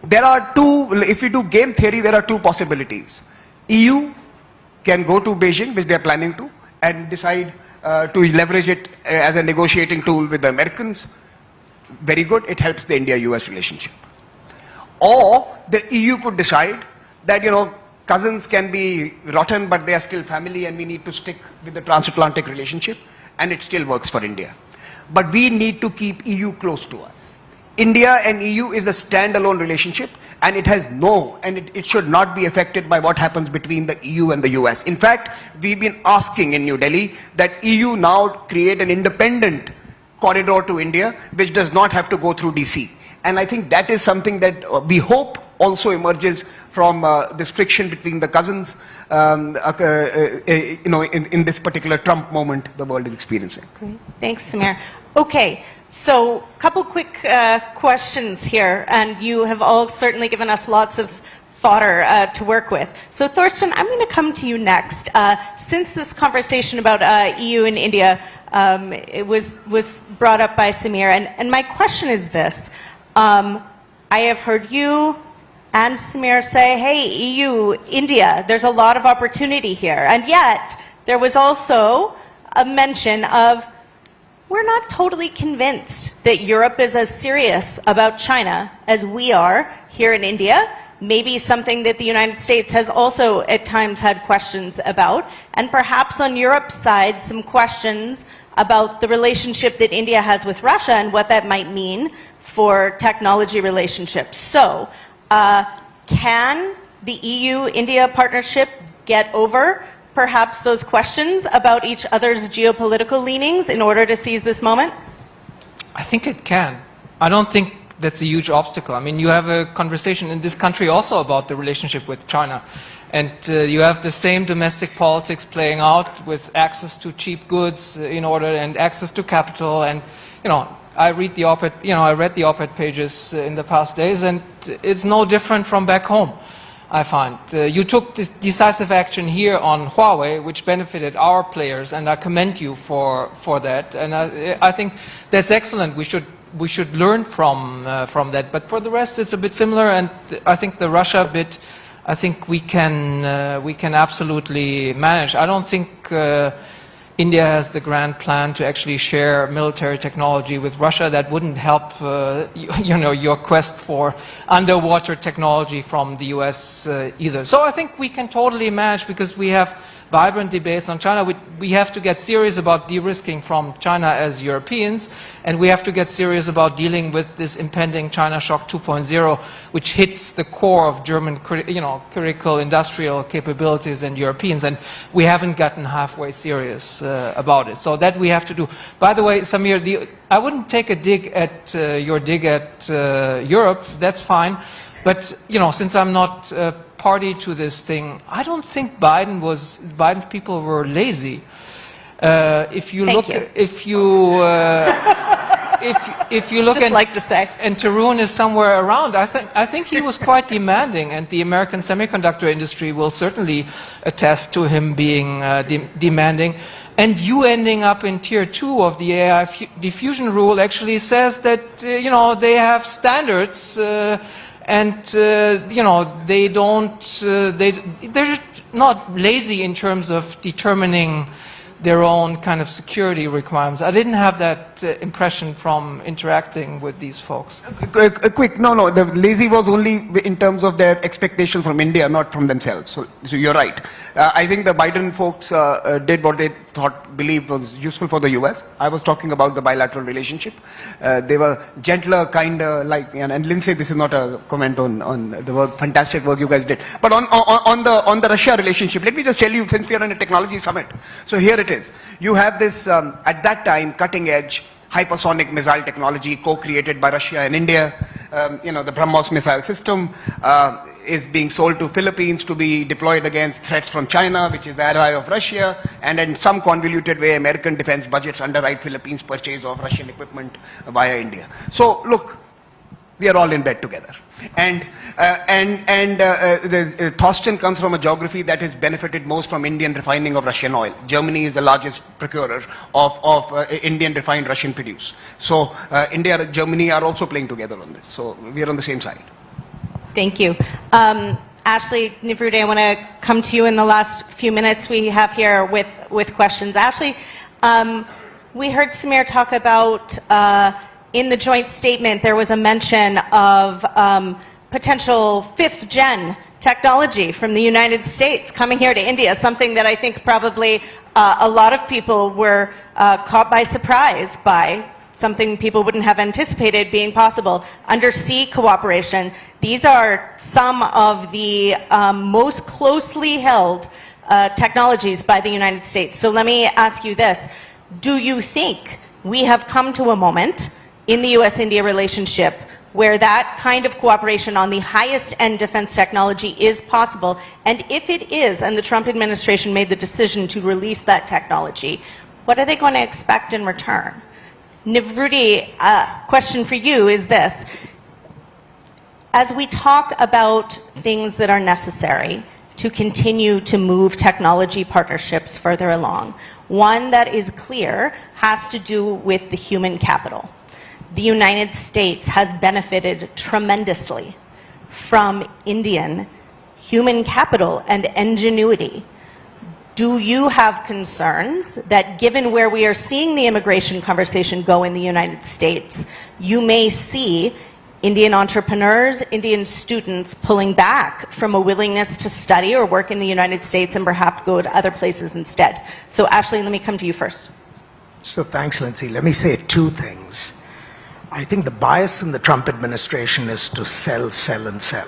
There are if you do game theory, there are 2 possibilities. EU can go to Beijing, which they are planning to, and decide to leverage it as a negotiating tool with the Americans. Very good. It helps the India-US relationship. Or the EU could decide that, cousins can be rotten, but they are still family, and we need to stick with the transatlantic relationship. And it still works for India. But we need to keep EU close to us. India and EU is a standalone relationship, and it has it should not be affected by what happens between the EU and the US. In fact, we've been asking in New Delhi that EU now create an independent corridor to India, which does not have to go through DC. And I think that is something that we hope also emerges from this friction between the cousins, in this particular Trump moment the world is experiencing. Great. Thanks, Samir. Okay, so a couple quick questions here, and you have all certainly given us lots of fodder to work with. So Thorsten, I'm going to come to you next. Since this conversation about EU and India it was brought up by Samir, and my question is this. I have heard you and Samir say, hey, EU, India, there's a lot of opportunity here. And yet, there was also a mention of, we're not totally convinced that Europe is as serious about China as we are here in India. Maybe something that the United States has also at times had questions about. And perhaps on Europe's side, some questions about the relationship that India has with Russia and what that might mean for technology relationships. So, can the EU-India partnership get over perhaps those questions about each other's geopolitical leanings in order to seize this moment? I think it can. I don't think that's a huge obstacle. I mean, you have a conversation in this country also about the relationship with China. And you have the same domestic politics playing out with access to cheap goods and access to capital. And, I read the op-ed, I read the op-ed pages in the past days, and it's no different from back home, I find. You took this decisive action here on Huawei, which benefited our players, and I commend you for that. And I think that's excellent. We should learn from that. But for the rest, it's a bit similar, and I think the Russia bit, I think we can absolutely manage. I don't think India has the grand plan to actually share military technology with Russia. That wouldn't help, your quest for underwater technology from the US either. So I think we can totally manage, because we have vibrant debates on China. We have to get serious about de-risking from China as Europeans, and we have to get serious about dealing with this impending China Shock 2.0, which hits the core of German, critical industrial capabilities and Europeans, and we haven't gotten halfway serious about it. So that we have to do. By the way, Samir, I wouldn't take a dig at your dig at Europe. That's fine, but since I'm not party to this thing, I don't think Biden's people were lazy. If you look and Tarun is somewhere around, I think he was quite demanding, and the American semiconductor industry will certainly attest to him being demanding. And you ending up in tier 2 of the AI diffusion rule actually says that they have standards. And they're not lazy in terms of determining their own kind of security requirements. I didn't have that impression from interacting with these folks. No, the lazy was only in terms of their expectation from India, not from themselves. So you're right. I think the Biden folks did what they believed was useful for the US. I was talking about the bilateral relationship. They were gentler, kinder, and Lindsay, this is not a comment on the fantastic work you guys did. But on the Russia relationship, let me just tell you, since we are in a technology summit, so here it is. You have this, at that time, cutting edge hypersonic missile technology co-created by Russia and India. The BrahMos missile system is being sold to Philippines to be deployed against threats from China, which is the ally of Russia, and in some convoluted way, American defense budgets underwrite Philippines' purchase of Russian equipment via India. So, look, we are all in bed together. And Thorsten comes from a geography that has benefited most from Indian refining of Russian oil. Germany is the largest procurer of Indian refined Russian produce. So India and Germany are also playing together on this. So we are on the same side. Thank you. Ashley Nivrude, I want to come to you in the last few minutes we have here with questions. Ashley, we heard Samir talk about in the joint statement, there was a mention of potential 5th-gen technology from the United States coming here to India, something that I think probably a lot of people were caught by surprise by, something people wouldn't have anticipated being possible. Undersea cooperation. These are some of the most closely held technologies by the United States. So let me ask you this. Do you think we have come to a moment in the US-India relationship where that kind of cooperation on the highest end defense technology is possible? And if it is, and the Trump administration made the decision to release that technology, what are they going to expect in return? Nivruti, question for you is this. As we talk about things that are necessary to continue to move technology partnerships further along, one that is clear has to do with the human capital. The United States has benefited tremendously from Indian human capital and ingenuity. Do you have concerns that given where we are seeing the immigration conversation go in the United States, you may see Indian entrepreneurs, Indian students pulling back from a willingness to study or work in the United States and perhaps go to other places instead? So Ashley, let me come to you first. So thanks, Lindsay. Let me say two things. I think the bias in the Trump administration is to sell, sell, and sell.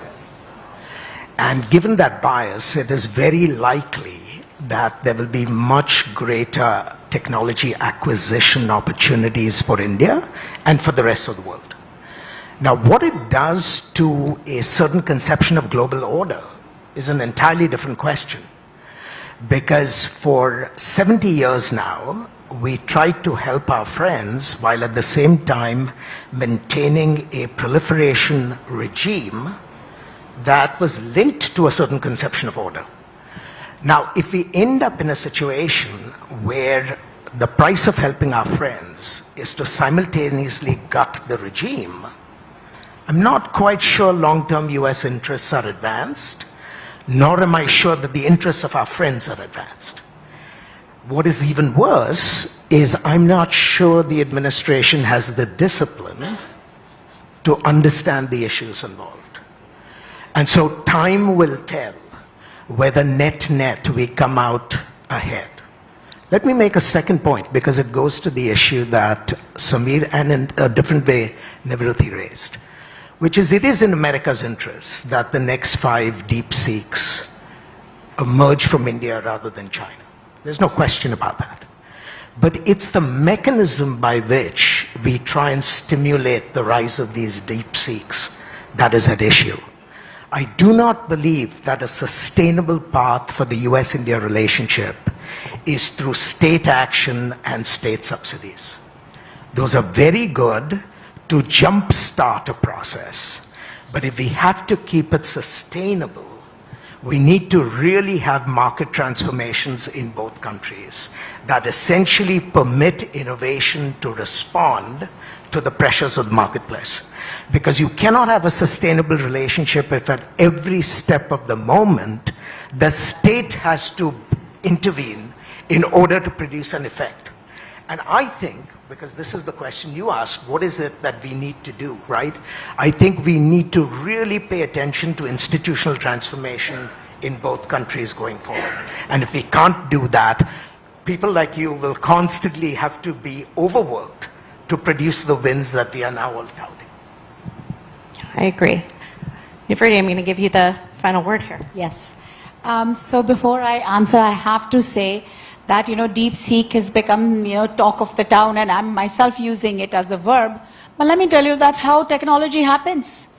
And given that bias, it is very likely that there will be much greater technology acquisition opportunities for India and for the rest of the world. Now, what it does to a certain conception of global order is an entirely different question. Because for 70 years now, we tried to help our friends while at the same time maintaining a proliferation regime that was linked to a certain conception of order. Now, if we end up in a situation where the price of helping our friends is to simultaneously gut the regime, I'm not quite sure long-term US interests are advanced, nor am I sure that the interests of our friends are advanced. What is even worse is I'm not sure the administration has the discipline to understand the issues involved. And so time will tell whether net-net we come out ahead. Let me make a second point, because it goes to the issue that Samir and in a different way Nivruti raised, which is it is in America's interest that the next 5 DeepSeeks emerge from India rather than China. There's no question about that. But it's the mechanism by which we try and stimulate the rise of these DeepSeeks that is at issue. I do not believe that a sustainable path for the US-India relationship is through state action and state subsidies. Those are very good to jumpstart a process. But if we have to keep it sustainable, we need to really have market transformations in both countries that essentially permit innovation to respond to the pressures of the marketplace. Because you cannot have a sustainable relationship if at every step of the moment, the state has to intervene in order to produce an effect. And I think, because this is the question you asked, what is it that we need to do, right? I think we need to really pay attention to institutional transformation in both countries going forward. And if we can't do that, people like you will constantly have to be overworked to produce the wins that we are now all touting. I agree. Nifriti, I'm going to give you the final word here. Yes. So before I answer, I have to say that, DeepSeek has become, talk of the town, and I'm myself using it as a verb. But let me tell you, that's how technology happens.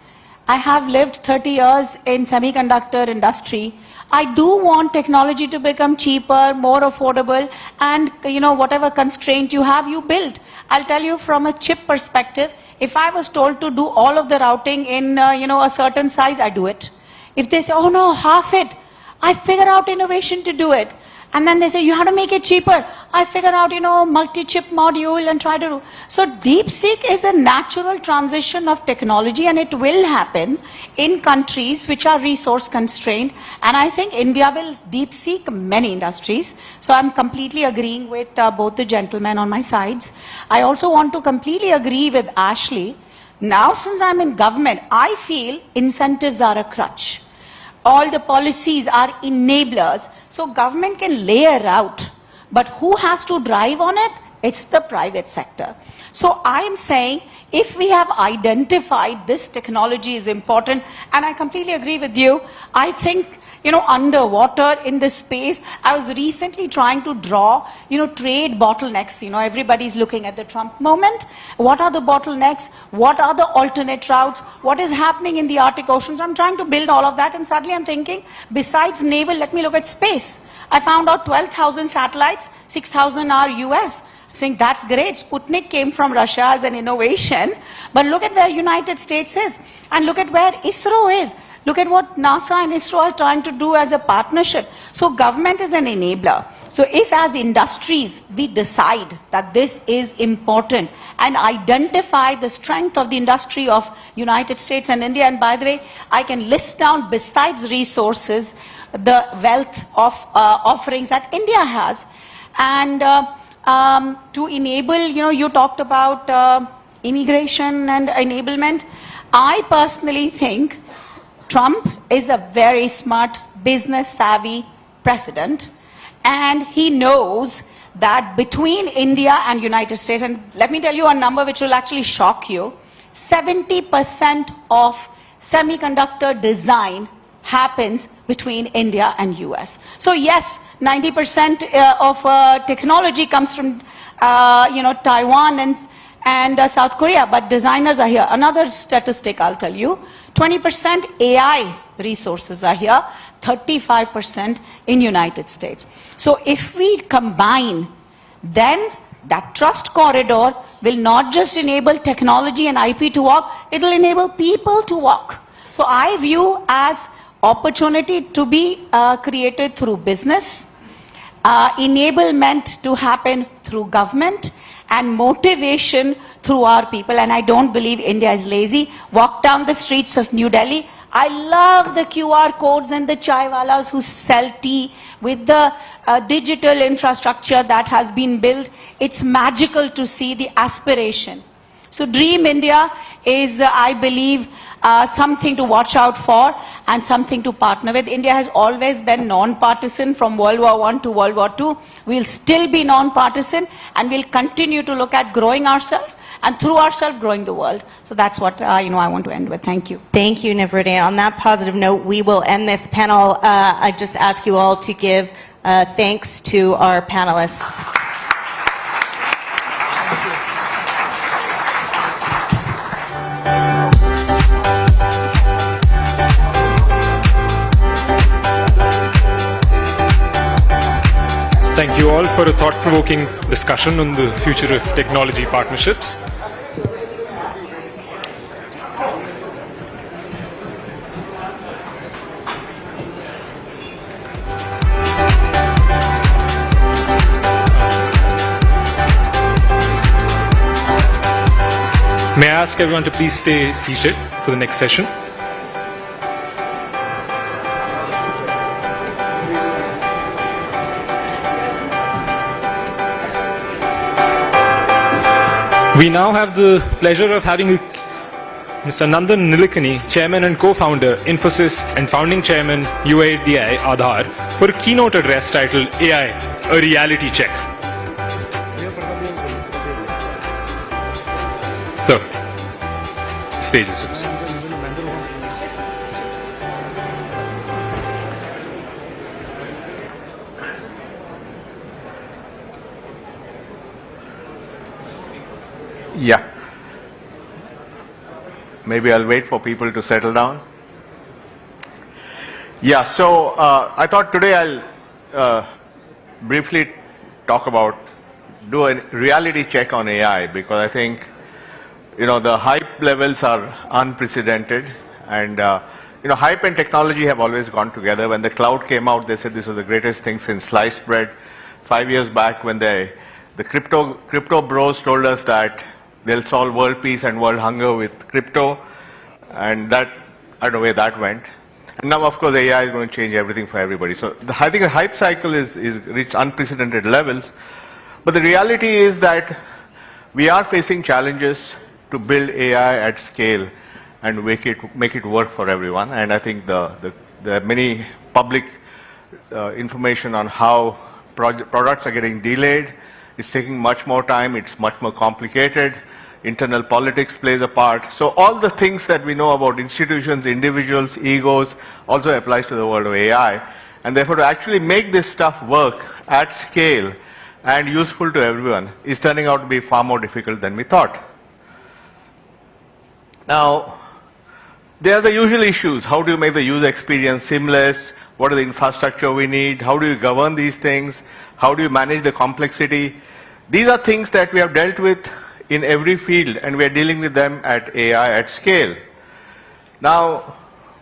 I have lived 30 years in semiconductor industry. I do want technology to become cheaper, more affordable, and, whatever constraint you have, you build. I'll tell you from a chip perspective, if I was told to do all of the routing in, a certain size, I do it. If they say, oh no, half it, I figure out innovation to do it. And then they say, you have to make it cheaper. I figure out, multi-chip module and try to do. So DeepSeek is a natural transition of technology, and it will happen in countries which are resource constrained. And I think India will DeepSeek many industries. So I'm completely agreeing with both the gentlemen on my sides. I also want to completely agree with Ashley. Now, since I'm in government, I feel incentives are a crutch. All the policies are enablers. So government can layer out, but who has to drive on it? It's the private sector. So I am saying, if we have identified this technology is important, and I completely agree with you, I think, underwater in this space, I was recently trying to draw, trade bottlenecks. Everybody's looking at the Trump moment. What are the bottlenecks? What are the alternate routes? What is happening in the Arctic Ocean? So I'm trying to build all of that, and suddenly I'm thinking, besides naval, let me look at space. I found out 12,000 satellites, 6,000 are US. Saying that's great. Sputnik came from Russia as an innovation, but look at where United States is, and look at where ISRO is. Look at what NASA and ISRO are trying to do as a partnership. So government is an enabler. So if as industries we decide that this is important and identify the strength of the industry of United States and India, and by the way, I can list down besides resources, the wealth of offerings that India has. And to enable, you talked about immigration and enablement. I personally think Trump is a very smart, business-savvy president, and he knows that between India and United States, and let me tell you a number which will actually shock you, 70% of semiconductor design happens between India and US. So yes, 90% of technology comes from, Taiwan and South Korea, but designers are here. Another statistic I'll tell you, 20% AI resources are here, 35% in United States. So if we combine, then that trust corridor will not just enable technology and IP to work, it will enable people to work. So I view as opportunity to be created through business, enablement to happen through government, and motivation through our people. And I don't believe India is lazy. Walk down the streets of New Delhi. I love the QR codes and the chaiwalas who sell tea with the digital infrastructure that has been built. It's magical to see the aspiration. So Dream India is, I believe, something to watch out for and something to partner with. India has always been non-partisan from World War I to World War II. We'll still be non-partisan, and we'll continue to look at growing ourselves and through ourselves growing the world. So that's what I want to end with. Thank you. Thank you, Neuffer. On that positive note, we will end this panel. I just ask you all to give thanks to our panelists. Thank you all for a thought-provoking discussion on the future of technology partnerships. May I ask everyone to please stay seated for the next session? We now have the pleasure of having Mr. Nandan Nilekani, Chairman and Co-founder, Infosys, and Founding Chairman, UIDAI Aadhaar, for a keynote address titled AI, a Reality Check. So, stage is yours. Yeah. Maybe I'll wait for people to settle down. Yeah, so I thought today I'll briefly do a reality check on AI, because I think, the hype levels are unprecedented, and, hype and technology have always gone together. When the cloud came out, they said this was the greatest thing since sliced bread. 5 years back, when the crypto bros told us that they'll solve world peace and world hunger with crypto, and that, I don't know where that went. And now, of course, AI is going to change everything for everybody. So I think the hype cycle is reached unprecedented levels. But the reality is that we are facing challenges to build AI at scale and make it work for everyone. And I think the many public information on how products are getting delayed. It's taking much more time. It's much more complicated. Internal politics plays a part. So all the things that we know about institutions, individuals, egos, also applies to the world of AI. And therefore, to actually make this stuff work at scale and useful to everyone is turning out to be far more difficult than we thought. Now, there are the usual issues. How do you make the user experience seamless? What are the infrastructure we need? How do you govern these things? How do you manage the complexity? These are things that we have dealt with in every field, and we are dealing with them at AI at scale. Now,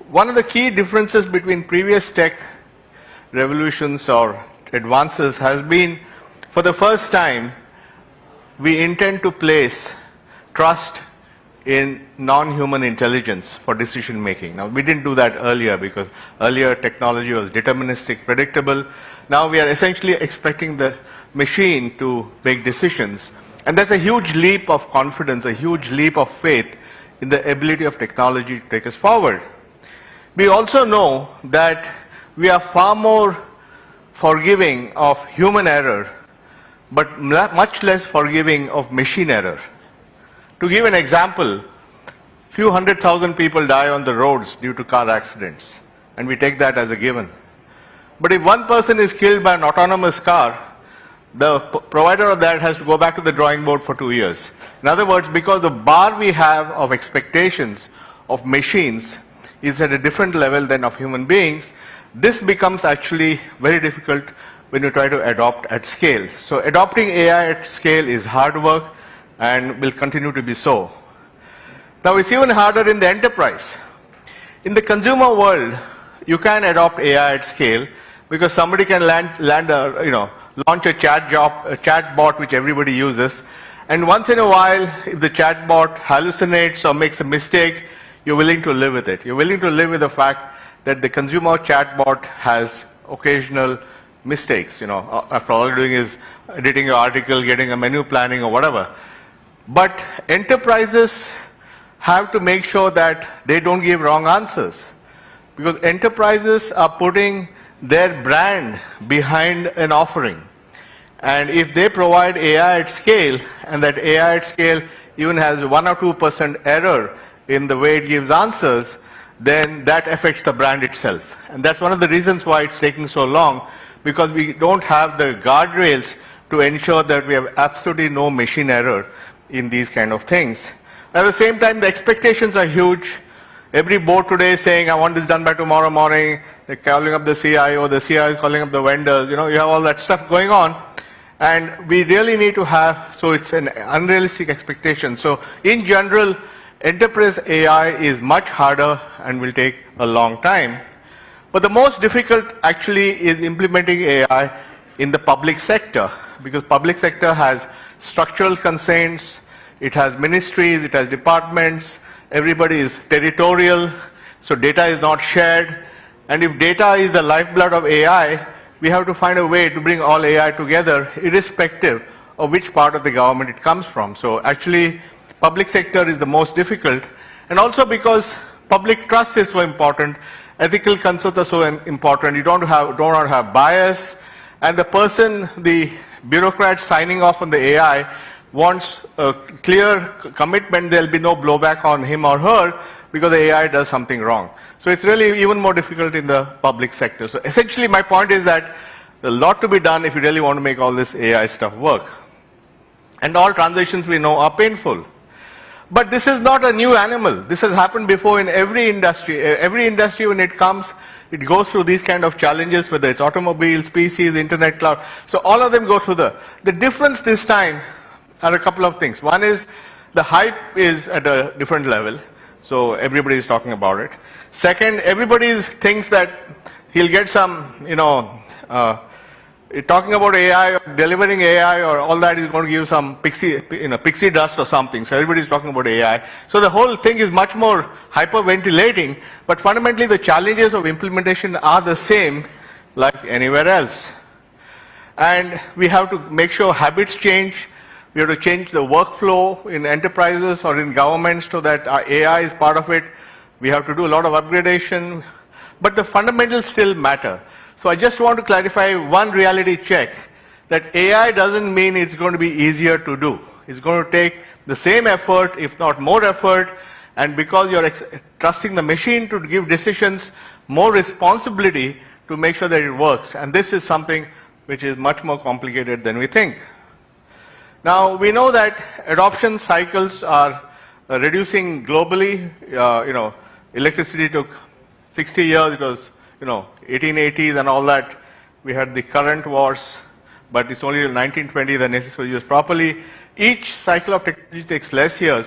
one of the key differences between previous tech revolutions or advances has been, for the first time, we intend to place trust in non-human intelligence for decision making. Now, we didn't do that earlier, because earlier technology was deterministic, predictable. Now we are essentially expecting the machine to make decisions. And that's a huge leap of confidence, a huge leap of faith in the ability of technology to take us forward. We also know that we are far more forgiving of human error, but much less forgiving of machine error. To give an example, few 100,000 people die on the roads due to car accidents, and we take that as a given. But if one person is killed by an autonomous car, the provider of that has to go back to the drawing board for 2 years. In other words, because the bar we have of expectations of machines is at a different level than of human beings, this becomes actually very difficult when you try to adopt at scale. So adopting AI at scale is hard work and will continue to be so. Now it's even harder in the enterprise. In the consumer world, you can adopt AI at scale because somebody can launch a chat bot which everybody uses, and once in a while, if the chat bot hallucinates or makes a mistake, you're willing to live with it. You're willing to live with the fact that the consumer chat bot has occasional mistakes. After all you're doing is editing your article, getting a menu planning or whatever. But enterprises have to make sure that they don't give wrong answers, because enterprises are putting their brand behind an offering. And if they provide AI at scale, and that AI at scale even has 1 or 2% error in the way it gives answers, then that affects the brand itself. And that's one of the reasons why it's taking so long, because we don't have the guardrails to ensure that we have absolutely no machine error in these kind of things. At the same time, the expectations are huge. Every board today is saying, I want this done by tomorrow morning. They're calling up the CIO is calling up the vendors. You have all that stuff going on. And we really need to have, so it's an unrealistic expectation. So in general, enterprise AI is much harder and will take a long time. But the most difficult actually is implementing AI in the public sector, because public sector has structural constraints, it has ministries, it has departments, everybody is territorial, so data is not shared. And if data is the lifeblood of AI, we have to find a way to bring all AI together, irrespective of which part of the government it comes from. So actually, public sector is the most difficult. And also because public trust is so important, ethical concerns are so important. You don't want to have bias. And the bureaucrat signing off on the AI wants a clear commitment there'll be no blowback on him or her because the AI does something wrong. So it's really even more difficult in the public sector. So essentially my point is that there's a lot to be done if you really want to make all this AI stuff work. And all transitions we know are painful. But this is not a new animal. This has happened before in every industry. Every industry when it comes, it goes through these kind of challenges, whether it's automobiles, PCs, internet, cloud. So all of them go through the difference this time are a couple of things. One is the hype is at a different level. So everybody is talking about it. Second, everybody thinks that he'll get some, talking about AI, or delivering AI, or all that is going to give some pixie dust or something. So everybody is talking about AI. So the whole thing is much more hyperventilating, but fundamentally the challenges of implementation are the same like anywhere else. And we have to make sure habits change. We have to change the workflow in enterprises or in governments so that our AI is part of it. We have to do a lot of upgradation, but the fundamentals still matter. So I just want to clarify one reality check, that AI doesn't mean it's going to be easier to do. It's going to take the same effort, if not more effort, and because you're trusting the machine to give decisions, more responsibility to make sure that it works. And this is something which is much more complicated than we think. Now, we know that adoption cycles are reducing globally. Electricity took 60 years. It was, 1880s and all that. We had the current wars, but it's only 1920 that it was used properly. Each cycle of technology takes less years.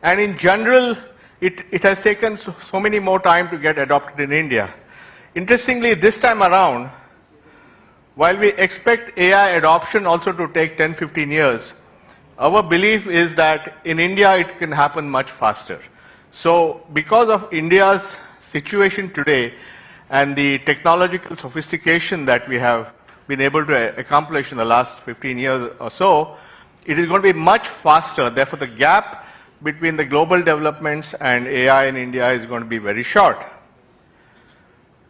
And in general, it has taken so many more time to get adopted in India. Interestingly, this time around, while we expect AI adoption also to take 10, 15 years, our belief is that in India it can happen much faster. So because of India's situation today and the technological sophistication that we have been able to accomplish in the last 15 years or so, it is going to be much faster. Therefore, the gap between the global developments and AI in India is going to be very short.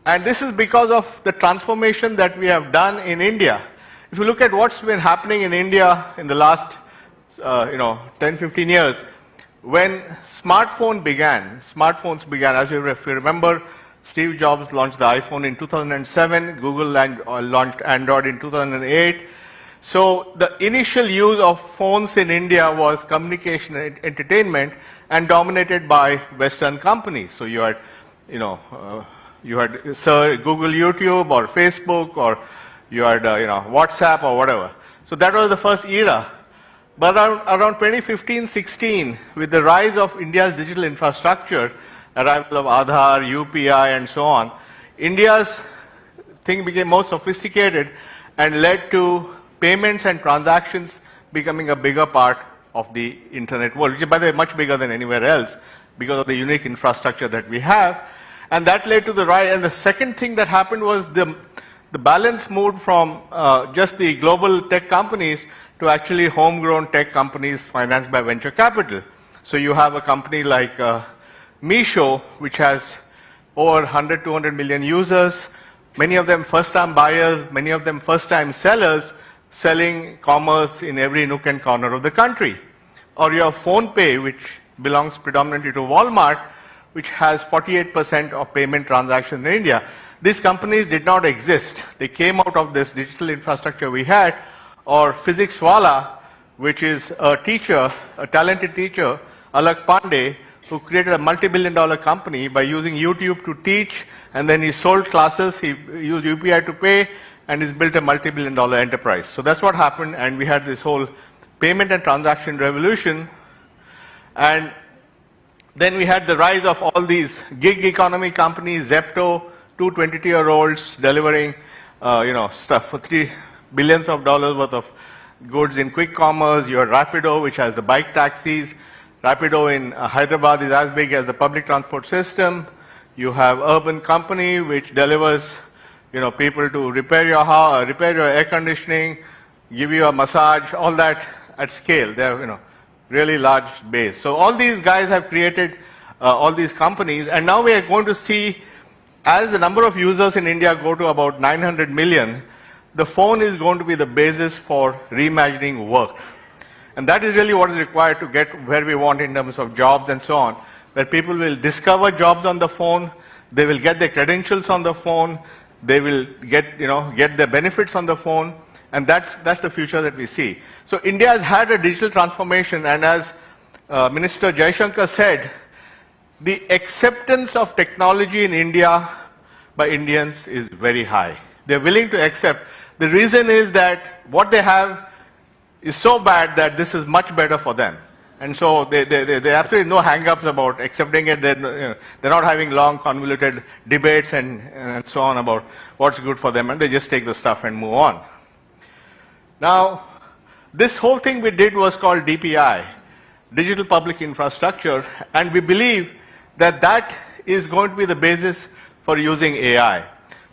And this is because of the transformation that we have done in India. If you look at what's been happening in India in the last 10, 15 years, when smartphones began, as you remember, Steve Jobs launched the iPhone in 2007, Google launched Android in 2008. So the initial use of phones in India was communication and entertainment, and dominated by Western companies. So you had, Google, YouTube, or Facebook, or you had, WhatsApp or whatever. So that was the first era. But around 2015-16, with the rise of India's digital infrastructure, arrival of Aadhaar, UPI, and so on, India's thing became more sophisticated and led to payments and transactions becoming a bigger part of the internet world, which is, by the way, much bigger than anywhere else because of the unique infrastructure that we have. And that led to the rise. And the second thing that happened was the balance moved from just the global tech companies to actually homegrown tech companies financed by venture capital. So you have a company like Meesho, which has over 100, 200 million users, many of them first-time buyers, many of them first-time sellers, selling commerce in every nook and corner of the country. Or you have PhonePe, which belongs predominantly to Walmart, which has 48% of payment transactions in India. These companies did not exist. They came out of this digital infrastructure we had. Or Physics Wala, which is a teacher, a talented teacher, Alak Pandey, who created a multi-billion-dollar company by using YouTube to teach, and then he sold classes, he used UPI to pay, and he's built a multi-billion-dollar enterprise. So that's what happened, and we had this whole payment and transaction revolution. And then we had the rise of all these gig economy companies, Zepto, two 22-year-olds delivering stuff for billions of dollars worth of goods in quick commerce. You have Rapido, which has the bike taxis. Rapido in Hyderabad is as big as the public transport system. You have Urban Company, which delivers, people to repair your house, repair your air conditioning, give you a massage, all that at scale. They have, really large base. So all these guys have created all these companies, and now we are going to see, as the number of users in India go to about 900 million, the phone is going to be the basis for reimagining work. And that is really what is required to get where we want in terms of jobs and so on, where people will discover jobs on the phone, they will get their credentials on the phone, they will get their benefits on the phone, and that's the future that we see. So India has had a digital transformation, and as Minister Jaishankar said, the acceptance of technology in India by Indians is very high. They're willing to accept. The reason is that what they have is so bad that this is much better for them. And so they absolutely no hang-ups about accepting it. They're not having long, convoluted debates and so on about what's good for them, and they just take the stuff and move on. Now, this whole thing we did was called DPI, Digital Public Infrastructure, and we believe that that is going to be the basis for using AI.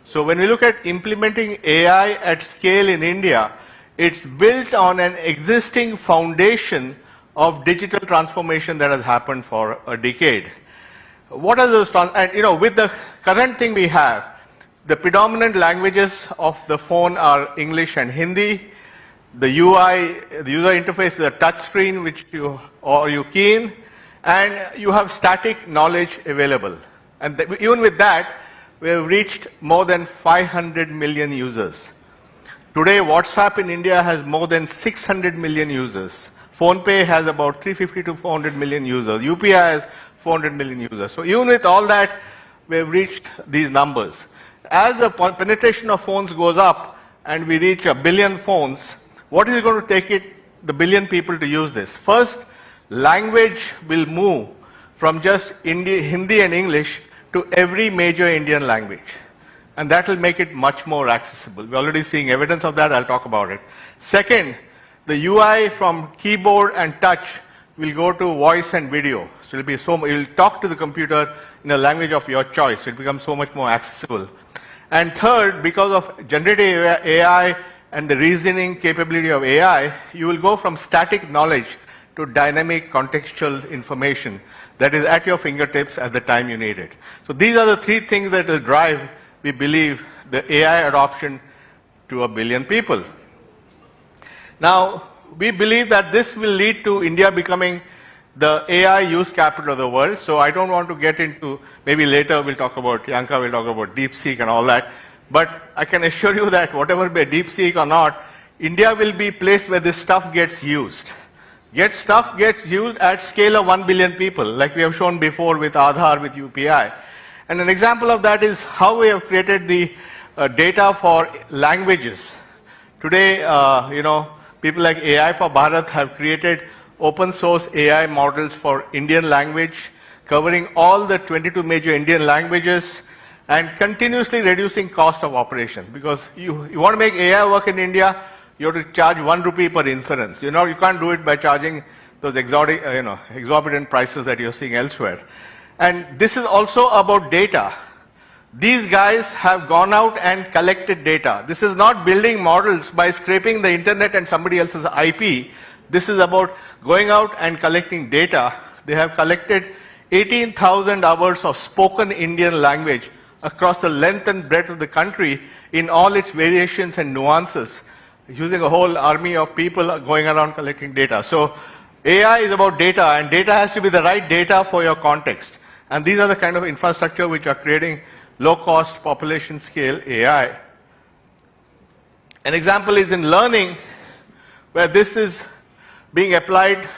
So when we look at implementing AI at scale in India, it's built on an existing foundation of digital transformation that has happened for a decade. What are those, and with the current thing we have, the predominant languages of the phone are English and Hindi. The UI, the user interface is a touch screen which you key in, and you have static knowledge available. And even with that, we have reached more than 500 million users. Today, WhatsApp in India has more than 600 million users. PhonePe has about 350 to 400 million users. UPI has 400 million users. So even with all that, we have reached these numbers. As the penetration of phones goes up and we reach 1 billion phones, what is it going to take the billion people to use this? First, language will move from just Hindi and English to every major Indian language. And that will make it much more accessible. We're already seeing evidence of that. I'll talk about it. Second, the UI from keyboard and touch will go to voice and video. So you'll talk to the computer in a language of your choice. It becomes so much more accessible. And third, because of generative AI and the reasoning capability of AI, you will go from static knowledge to dynamic contextual information that is at your fingertips at the time you need it. So these are the three things that will drive, we believe, the AI adoption to 1 billion people. Now, we believe that this will lead to India becoming the AI use capital of the world. So I don't want to get into, maybe later we'll talk about, Yanka will talk about DeepSeek and all that. But I can assure you that whatever be DeepSeek or not, India will be placed where this stuff gets used. Stuff gets used at scale of 1 billion people, like we have shown before with Aadhaar, with UPI. And an example of that is how we have created the data for languages. Today, people like AI for Bharat have created open source AI models for Indian language, covering all the 22 major Indian languages and continuously reducing cost of operations. Because you want to make AI work in India, you have to charge 1 rupee per inference. You can't do it by charging those exorbitant prices that you're seeing elsewhere. And this is also about data. These guys have gone out and collected data. This is not building models by scraping the internet and somebody else's IP. This is about going out and collecting data. They have collected 18,000 hours of spoken Indian language across the length and breadth of the country in all its variations and nuances, using a whole army of people going around collecting data. So AI is about data, and data has to be the right data for your context. And these are the kind of infrastructure which are creating low-cost, population-scale AI. An example is in learning, where this is being applied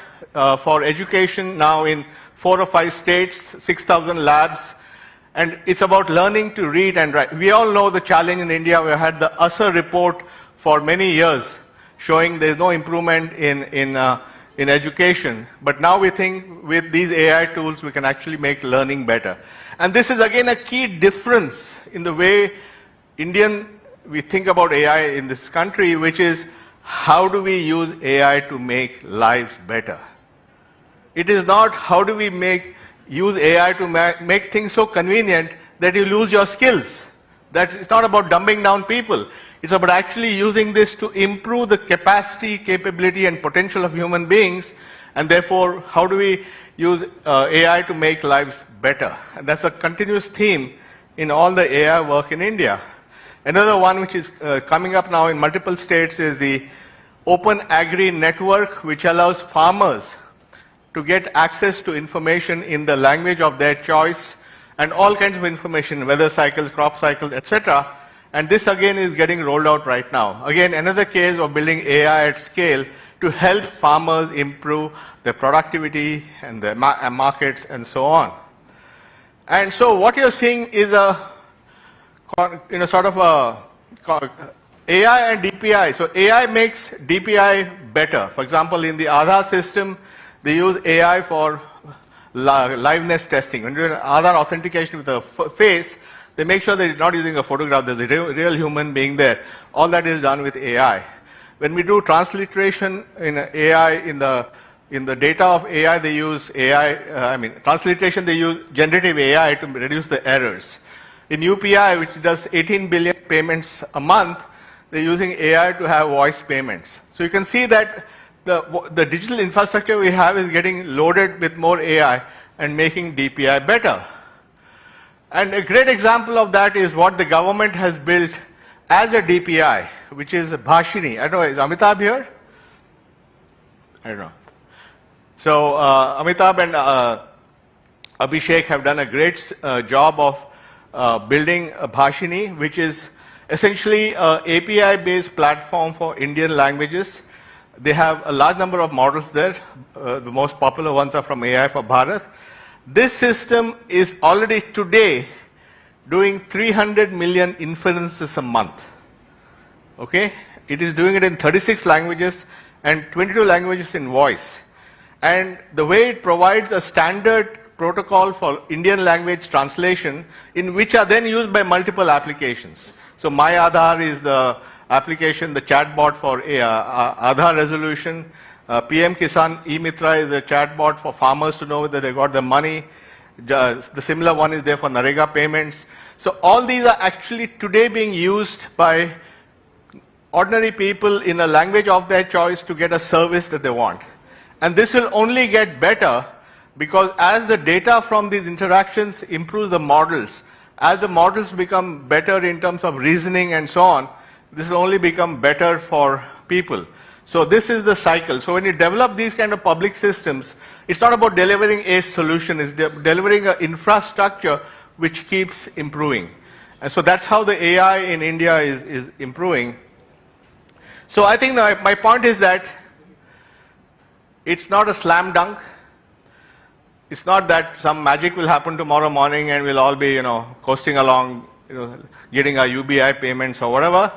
for education now in 4 or 5 states, 6,000 labs, and it's about learning to read and write. We all know the challenge in India. We had the USER report for many years showing there's no improvement in education. But now we think with these AI tools we can actually make learning better. And this is again a key difference in the way we think about AI in this country, which is how do we use AI to make lives better? It is not how do we use AI to make things so convenient that you lose your skills. It's not about dumbing down people. It's about actually using this to improve the capacity, capability, and potential of human beings, and therefore, how do we use AI to make lives better? And that's a continuous theme in all the AI work in India. Another one which is coming up now in multiple states is the Open Agri Network, which allows farmers to get access to information in the language of their choice and all kinds of information, weather cycles, crop cycles, etc. And this again is getting rolled out right now. Again, another case of building AI at scale to help farmers improve their productivity and their markets and so on. And so what you're seeing is sort of a AI and DPI. So AI makes DPI better. For example, in the Aadhaar system, they use AI for liveness testing. When you do Aadhaar authentication with a face, they make sure they're not using a photograph, there's a real human being there. All that is done with AI. When we do transliteration in AI, in the data of AI, they use transliteration, they use generative AI to reduce the errors. In UPI, which does 18 billion payments a month, they're using AI to have voice payments. So you can see that the digital infrastructure we have is getting loaded with more AI and making DPI better. And a great example of that is what the government has built as a DPI, which is Bhashini. I don't know, is Amitabh here? I don't know. So Amitabh and Abhishek have done a great job of building Bhashini, which is essentially an API-based platform for Indian languages. They have a large number of models there. The most popular ones are from AI for Bharat. This system is already today doing 300 million inferences a month. Okay? It is doing it in 36 languages and 22 languages in voice. And the way it provides a standard protocol for Indian language translation, in which are then used by multiple applications. So My Aadhaar is the application, the chatbot for Aadhaar resolution. PM Kisan E-Mitra is a chatbot for farmers to know whether they got the money. The similar one is there for Narega payments. So all these are actually today being used by ordinary people in a language of their choice to get a service that they want. And this will only get better because as the data from these interactions improves the models, as the models become better in terms of reasoning and so on, this will only become better for people. So this is the cycle. So when you develop these kind of public systems, it's not about delivering a solution, it's delivering an infrastructure which keeps improving. And so that's how the AI in India is improving. So I think my point is that It's not a slam dunk. It's not that some magic will happen tomorrow morning and we'll all be, coasting along, getting our UBI payments or whatever.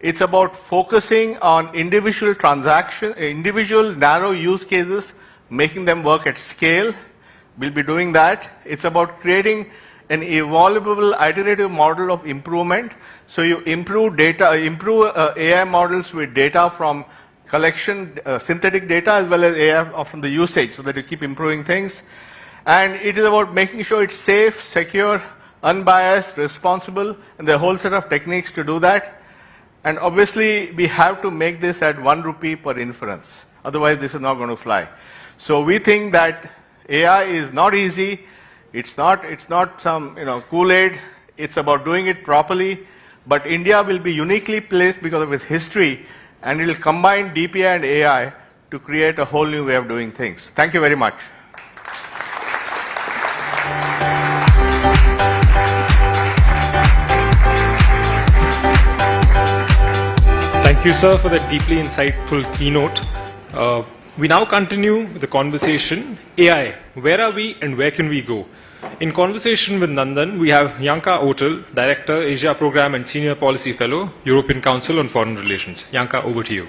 It's about focusing on individual transactions, individual narrow use cases, making them work at scale. We'll be doing that. It's about creating an evolvable iterative model of improvement. So you improve data, AI models with data from collection, synthetic data, as well as AI from the usage, so that you keep improving things. And it is about making sure it's safe, secure, unbiased, responsible, and there are a whole set of techniques to do that. And obviously, we have to make this at 1 rupee per inference. Otherwise, this is not going to fly. So we think that AI is not easy. It's not some Kool-Aid. It's about doing it properly. But India will be uniquely placed because of its history, and it will combine DPI and AI to create a whole new way of doing things. Thank you very much. Thank you, sir, for that deeply insightful keynote. We now continue the conversation. AI, where are we and where can we go? In conversation with Nandan, we have Yanka Otel, Director, Asia Program and Senior Policy Fellow, European Council on Foreign Relations. Yanka, over to you.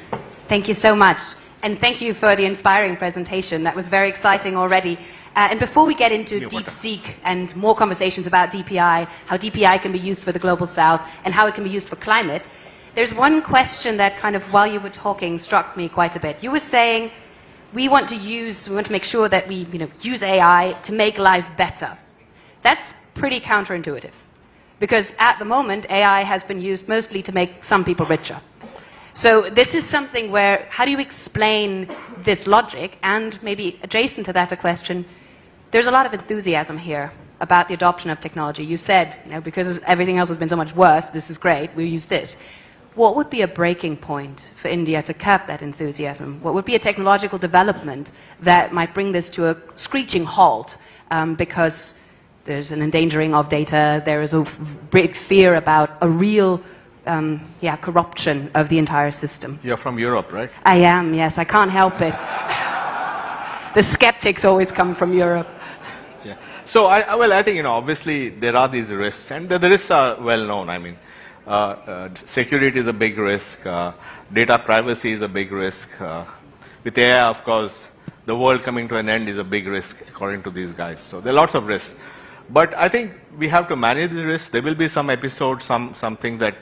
Thank you so much. And thank you for the inspiring presentation. That was very exciting already. And before we get into DeepSeek and more conversations about DPI, how DPI can be used for the Global South and how it can be used for climate, there's one question that kind of, while you were talking, struck me quite a bit. You were saying, we want to make sure that we use AI to make life better. That's pretty counterintuitive, because at the moment, AI has been used mostly to make some people richer. So this is something where, how do you explain this logic? And maybe adjacent to that, a question, there's a lot of enthusiasm here about the adoption of technology. You said, because everything else has been so much worse, this is great, we'll use this. What would be a breaking point for India to cap that enthusiasm? What would be a technological development that might bring this to a screeching halt? Because there's an endangering of data, there is a big fear about a real corruption of the entire system. You're from Europe, right? I am, yes, I can't help it. The skeptics always come from Europe. Yeah. So, I think, obviously there are these risks, and the risks are well known. I mean, security is a big risk, data privacy is a big risk. With AI, of course, the world coming to an end is a big risk, according to these guys. So there are lots of risks. But I think we have to manage the risks. There will be some episodes, something that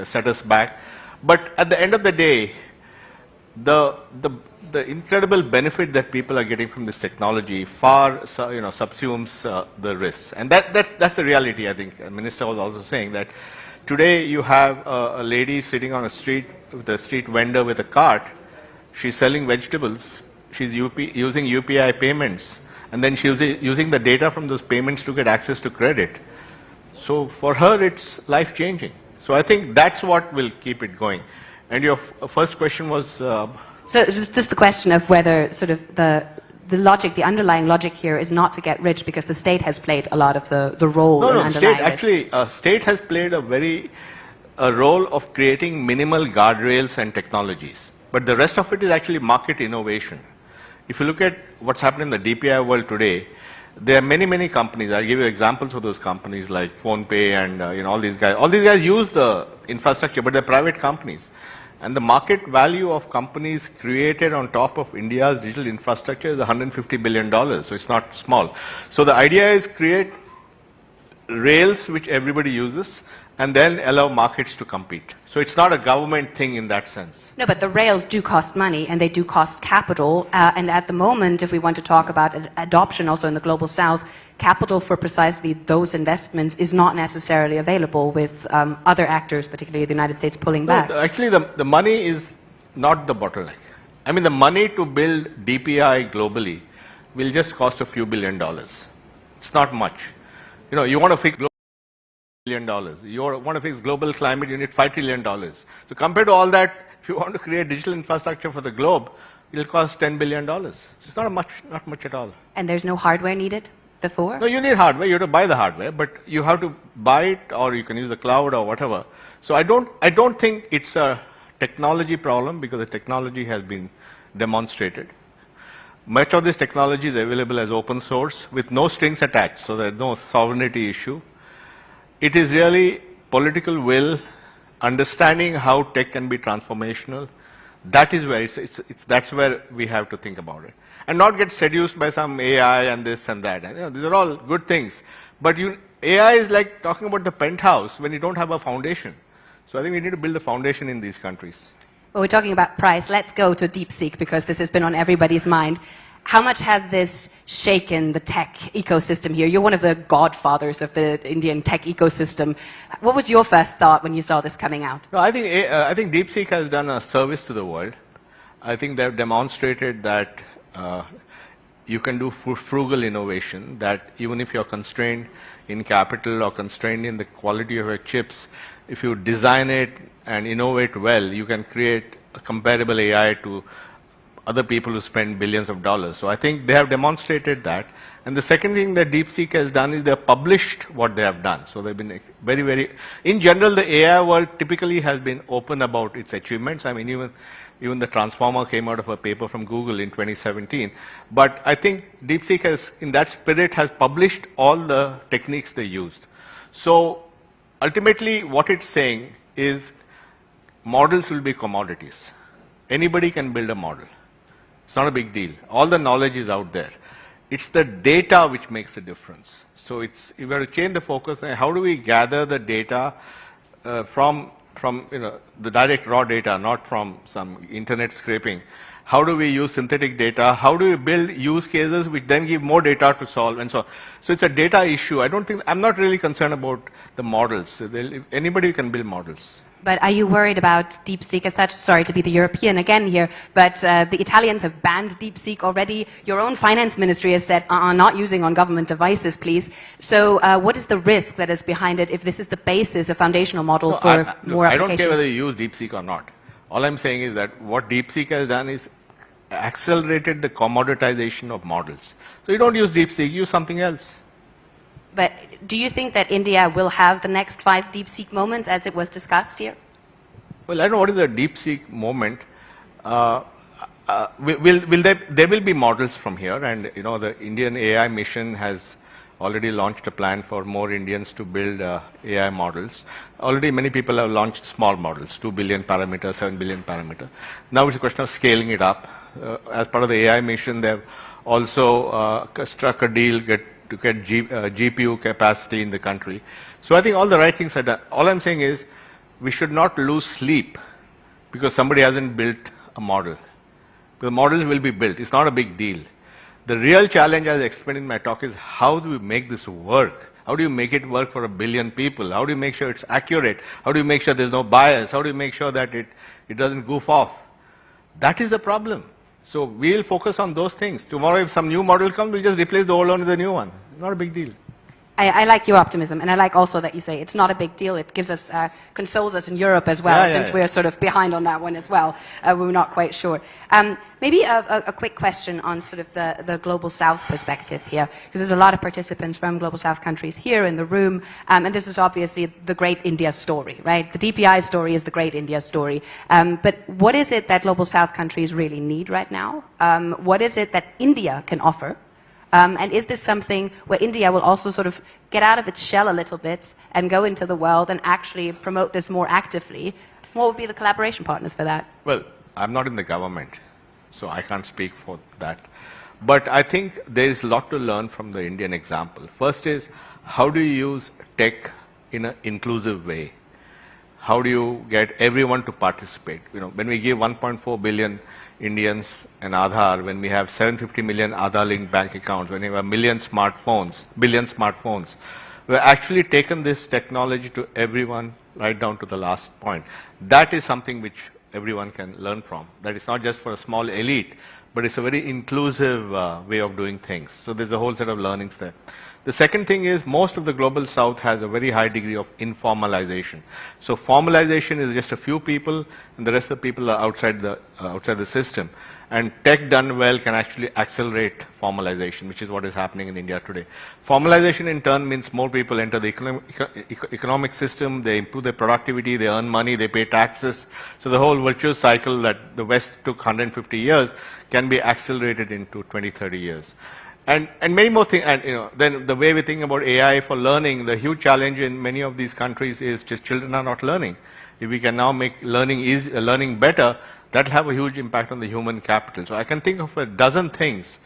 set us back. But at the end of the day, the incredible benefit that people are getting from this technology far subsumes the risks. And that's the reality, I think. The Minister was also saying that today you have a lady sitting on a street with a street vendor with a cart. She's selling vegetables. She's using UPI payments. And then she's using the data from those payments to get access to credit. So for her, it's life-changing. So I think that's what will keep it going. And your first question was... So it's just the question of whether sort of the logic, the underlying logic here is not to get rich because the state has played a lot of the role in underlying this. Actually, state has played a role of creating minimal guardrails and technologies. But the rest of it is actually market innovation. If you look at what's happening in the DPI world today, there are many, many companies. I'll give you examples of those companies like PhonePe and all these guys. All these guys use the infrastructure, but they're private companies. And the market value of companies created on top of India's digital infrastructure is $150 billion. So it's not small. So the idea is create rails which everybody uses and then allow markets to compete. So it's not a government thing in that sense. No, but the rails do cost money and they do cost capital. And at the moment, if we want to talk about adoption also in the Global South, capital for precisely those investments is not necessarily available with other actors, particularly the United States, pulling back. Actually, the money is not the bottleneck. I mean, the money to build DPI globally will just cost a few $1 billion. It's not much. You want to fix global $1 billion. You want to fix global climate, you need $5 trillion. So compared to all that, if you want to create digital infrastructure for the globe, it will cost $10 billion. It's not much at all. And there's no hardware needed before? No, you need hardware. You have to buy the hardware, but you have to buy it, or you can use the cloud or whatever. So I don't think it's a technology problem because the technology has been demonstrated. Much of this technology is available as open source with no strings attached, so there's no sovereignty issue. It is really political will, understanding how tech can be transformational. That is where that's where we have to think about it, and not get seduced by some AI and this and that. And, you know, these are all good things, but AI is like talking about the penthouse when you don't have a foundation. So I think we need to build a foundation in these countries. Well, we're talking about price. Let's go to DeepSeek because this has been on everybody's mind. How much has this shaken the tech ecosystem here? You're one of the godfathers of the Indian tech ecosystem. What was your first thought when you saw this coming out? No, I think DeepSeek has done a service to the world. I think they've demonstrated that you can do frugal innovation, that even if you're constrained in capital or constrained in the quality of your chips, if you design it and innovate well, you can create a comparable AI to other people who spend billions of dollars. So I think they have demonstrated that. And the second thing that DeepSeek has done is they have published what they have done. So they've been very, very, in general, the AI world typically has been open about its achievements. I mean, even the Transformer came out of a paper from Google in 2017. But I think DeepSeek has, in that spirit, has published all the techniques they used. So ultimately, what it's saying is models will be commodities. Anybody can build a model. It's not a big deal. All the knowledge is out there. It's the data which makes a difference. So you have to change the focus. And how do we gather the data from the direct raw data, not from some internet scraping? How do we use synthetic data? How do we build use cases which then give more data to solve and so on? So it's a data issue. I'm not really concerned about the models. Anybody can build models. But are you worried about DeepSeek as such? Sorry to be the European again here, but the Italians have banned DeepSeek already. Your own finance ministry has said, not using on government devices, please. So what is the risk that is behind it if this is the basis, a foundational model for more applications? I don't care whether you use DeepSeek or not. All I'm saying is that what DeepSeek has done is accelerated the commoditization of models. So you don't use DeepSeek, use something else. But do you think that India will have the next 5 DeepSeek moments as it was discussed here? Well, I don't know what is a DeepSeek moment. There will be models from here, and you know the Indian AI mission has already launched a plan for more Indians to build AI models. Already many people have launched small models, 2 billion parameter, 7 billion parameter. Now it's a question of scaling it up. As part of the AI mission, they've also struck a deal to get GPU capacity in the country. So I think all the right things are done. All I'm saying is we should not lose sleep because somebody hasn't built a model. The models will be built. It's not a big deal. The real challenge, as I explained in my talk, is how do we make this work? How do you make it work for 1 billion people? How do you make sure it's accurate? How do you make sure there's no bias? How do you make sure that it doesn't goof off? That is the problem. So we'll focus on those things. Tomorrow, if some new model comes, we'll just replace the old one with a new one. Not a big deal. I like your optimism, and I like also that you say it's not a big deal. It gives us, consoles us in Europe as well, since we're sort of behind on that one as well. We're not quite sure. Maybe a quick question on sort of the Global South perspective here, because there's a lot of participants from Global South countries here in the room, and this is obviously the great India story, right? The DPI story is the great India story. But what is it that Global South countries really need right now? What is it that India can offer? And is this something where India will also sort of get out of its shell a little bit and go into the world and actually promote this more actively? What would be the collaboration partners for that? Well, I'm not in the government, so I can't speak for that. But I think there is a lot to learn from the Indian example. First is, how do you use tech in an inclusive way? How do you get everyone to participate? You know, when we give 1.4 billion Indians an Aadhaar, when we have 750 million Aadhaar-linked bank accounts, when we have a billion smartphones, we've actually taken this technology to everyone right down to the last point. That is something which everyone can learn from. That is not just for a small elite, but it's a very inclusive way of doing things. So there's a whole set of learnings there. The second thing is most of the Global South has a very high degree of informalization. So formalization is just a few people, and the rest of the people are outside the system. And tech done well can actually accelerate formalization, which is what is happening in India today. Formalization in turn means more people enter the economic system, they improve their productivity, they earn money, they pay taxes. So the whole virtuous cycle that the West took 150 years can be accelerated into 20, 30 years. And many more things, and then the way we think about AI for learning, the huge challenge in many of these countries is just children are not learning. If we can now make learning better, that will have a huge impact on the human capital. So I can think of a dozen things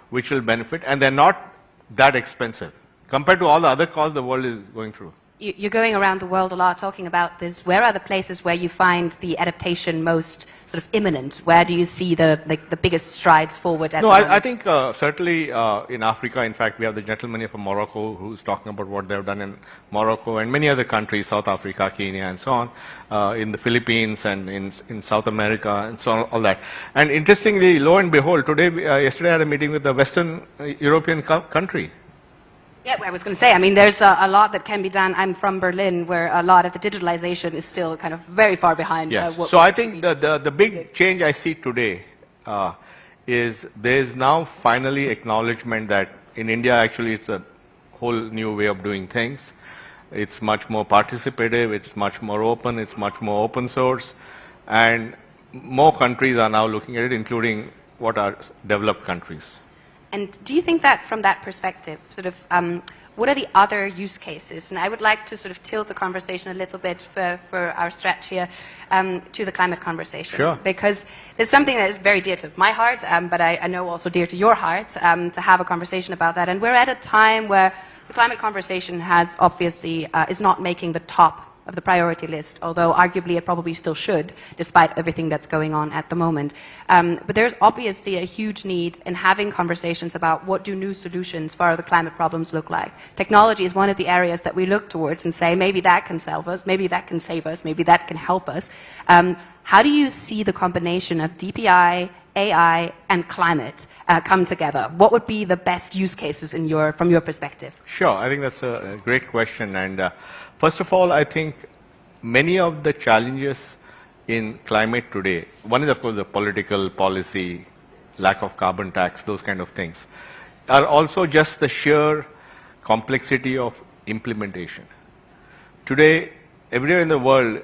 which will benefit, and they're not that expensive compared to all the other costs the world is going through. You're going around the world a lot talking about this. Where are the places where you find the adaptation most sort of imminent? Where do you see the biggest strides forward? At I think certainly in Africa, in fact, we have the gentleman here from Morocco who's talking about what they've done in Morocco and many other countries, South Africa, Kenya, and so on, in the Philippines and in South America and so on, all that. And interestingly, lo and behold, yesterday I had a meeting with a Western European country. Yeah, I was going to say, I mean, there's a lot that can be done. I'm from Berlin, where a lot of the digitalization is still kind of very far behind. Yes. So I think the big change I see today is there's now finally acknowledgement that in India, actually, it's a whole new way of doing things. It's much more participative, it's much more open, it's much more open source, and more countries are now looking at it, including what are developed countries. And do you think that from that perspective, sort of, what are the other use cases? And I would like to sort of tilt the conversation a little bit for our stretch here to the climate conversation. Sure. Because there's something that is very dear to my heart, but I know also dear to your heart, to have a conversation about that. And we're at a time where the climate conversation has obviously, is not making the top of the priority list, although arguably it probably still should, despite everything that's going on at the moment. But there's obviously a huge need in having conversations about what do new solutions for the climate problems look like. Technology is one of the areas that we look towards and say, maybe that can save us, maybe that can save us, maybe that can help us. How do you see the combination of DPI, AI, and climate come together? What would be the best use cases from your perspective? Sure, I think that's a great question. And first of all, I think many of the challenges in climate today, one is of course the political policy, lack of carbon tax, those kind of things, are also just the sheer complexity of implementation. Today, everywhere in the world,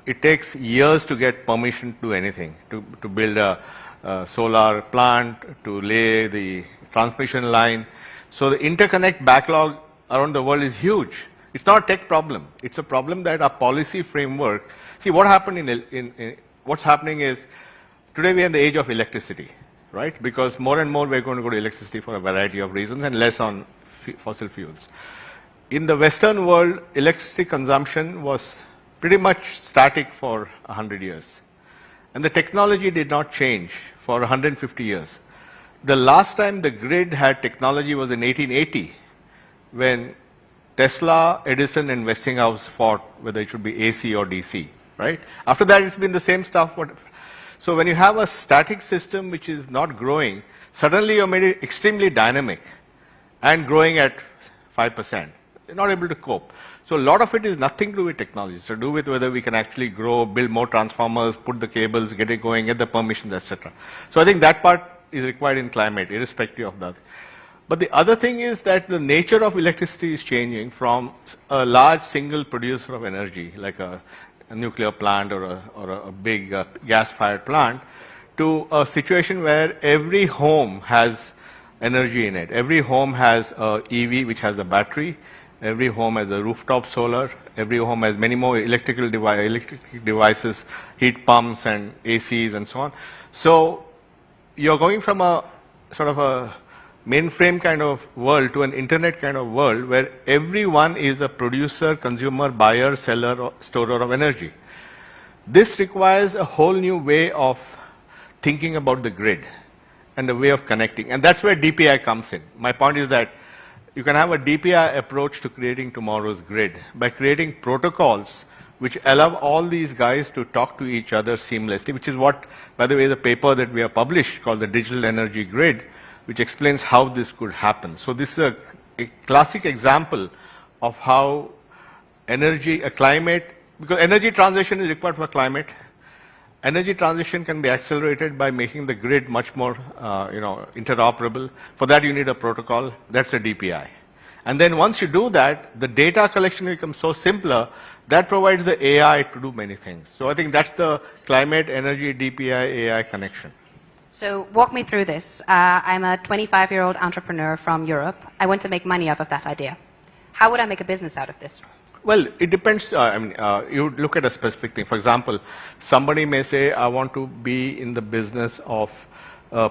it takes years to get permission to do anything, to build a solar plant, to lay the transmission line. So the interconnect backlog around the world is huge. It's not a tech problem. It's a problem that our policy framework. See, what happened what's happening is today we are in the age of electricity, right? Because more and more we're going to go to electricity for a variety of reasons and less on fossil fuels. In the Western world, electricity consumption was pretty much static for 100 years. And the technology did not change for 150 years. The last time the grid had technology was in 1880, when Tesla, Edison, and Westinghouse fought whether it should be AC or DC, right? After that, it's been the same stuff. So when you have a static system which is not growing, suddenly you made it extremely dynamic and growing at 5%. You're not able to cope. So a lot of it is nothing to do with technology. It's to do with whether we can actually grow, build more transformers, put the cables, get it going, get the permissions, etc. So I think that part is required in climate, irrespective of that. But the other thing is that the nature of electricity is changing from a large single producer of energy, like a nuclear plant or a big gas-fired plant, to a situation where every home has energy in it. Every home has a EV, which has a battery. Every home has a rooftop solar. Every home has many more electric devices, heat pumps and ACs and so on. So you're going from a sort of a mainframe kind of world to an internet kind of world where everyone is a producer, consumer, buyer, seller, or storer of energy. This requires a whole new way of thinking about the grid and the way of connecting. And that's where DPI comes in. My point is that you can have a DPI approach to creating tomorrow's grid by creating protocols which allow all these guys to talk to each other seamlessly, which is what, by the way, the paper that we have published called the Digital Energy Grid, which explains how this could happen. So this is a classic example of how climate, because energy transition is required for climate, energy transition can be accelerated by making the grid much more, interoperable. For that, you need a protocol. That's a DPI. And then once you do that, the data collection becomes so simpler that provides the AI to do many things. So I think that's the climate, energy, DPI, AI connection. So walk me through this. I'm a 25-year-old entrepreneur from Europe. I want to make money off of that idea. How would I make a business out of this? Well, it depends. You look at a specific thing. For example, somebody may say, I want to be in the business of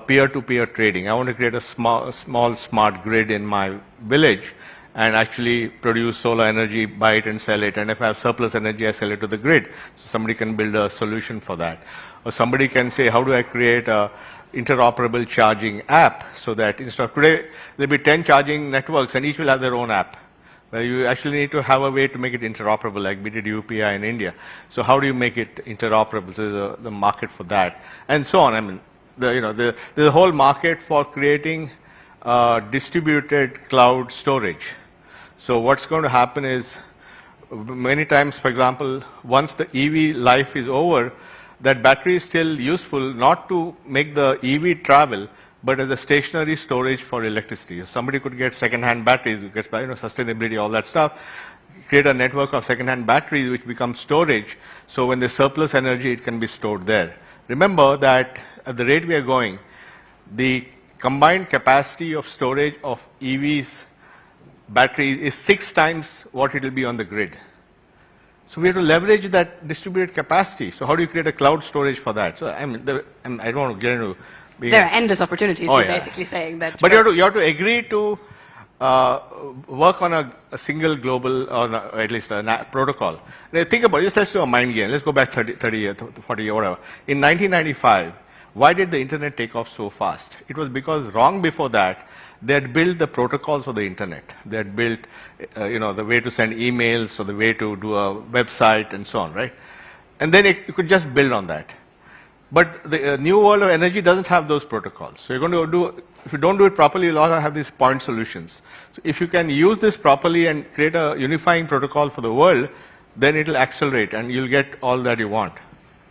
peer-to-peer trading. I want to create a small smart grid in my village and actually produce solar energy, buy it and sell it. And if I have surplus energy, I sell it to the grid. So somebody can build a solution for that. Or somebody can say, how do I create a interoperable charging app so that instead of today, there'll be 10 charging networks and each will have their own app. Well, you actually need to have a way to make it interoperable, like we did UPI in India. So how do you make it interoperable? So there's the market for that, and so on. I mean, there's a whole market for creating distributed cloud storage. So what's going to happen is, many times, for example, once the EV life is over, that battery is still useful not to make the EV travel, but as a stationary storage for electricity. Somebody could get second-hand batteries, gets sustainability, all that stuff, create a network of second-hand batteries which become storage, so when there's surplus energy, it can be stored there. Remember that at the rate we are going, the combined capacity of storage of EVs batteries is 6 times what it will be on the grid. So we have to leverage that distributed capacity. So how do you create a cloud storage for that? So I don't want to get into there are endless opportunities, you're basically saying that. But you have to agree to work on a single global, or at least a protocol. Now, think about it, just let's do a mind game. Let's go back 30 years, 40 years, whatever. In 1995, why did the internet take off so fast? It was because long before that, they had built the protocols for the internet. They had built, the way to send emails, or the way to do a website, and so on, right? And then you could just build on that. But the new world of energy doesn't have those protocols. So you're going to if you don't do it properly, you'll also have these point solutions. So if you can use this properly and create a unifying protocol for the world, then it'll accelerate and you'll get all that you want.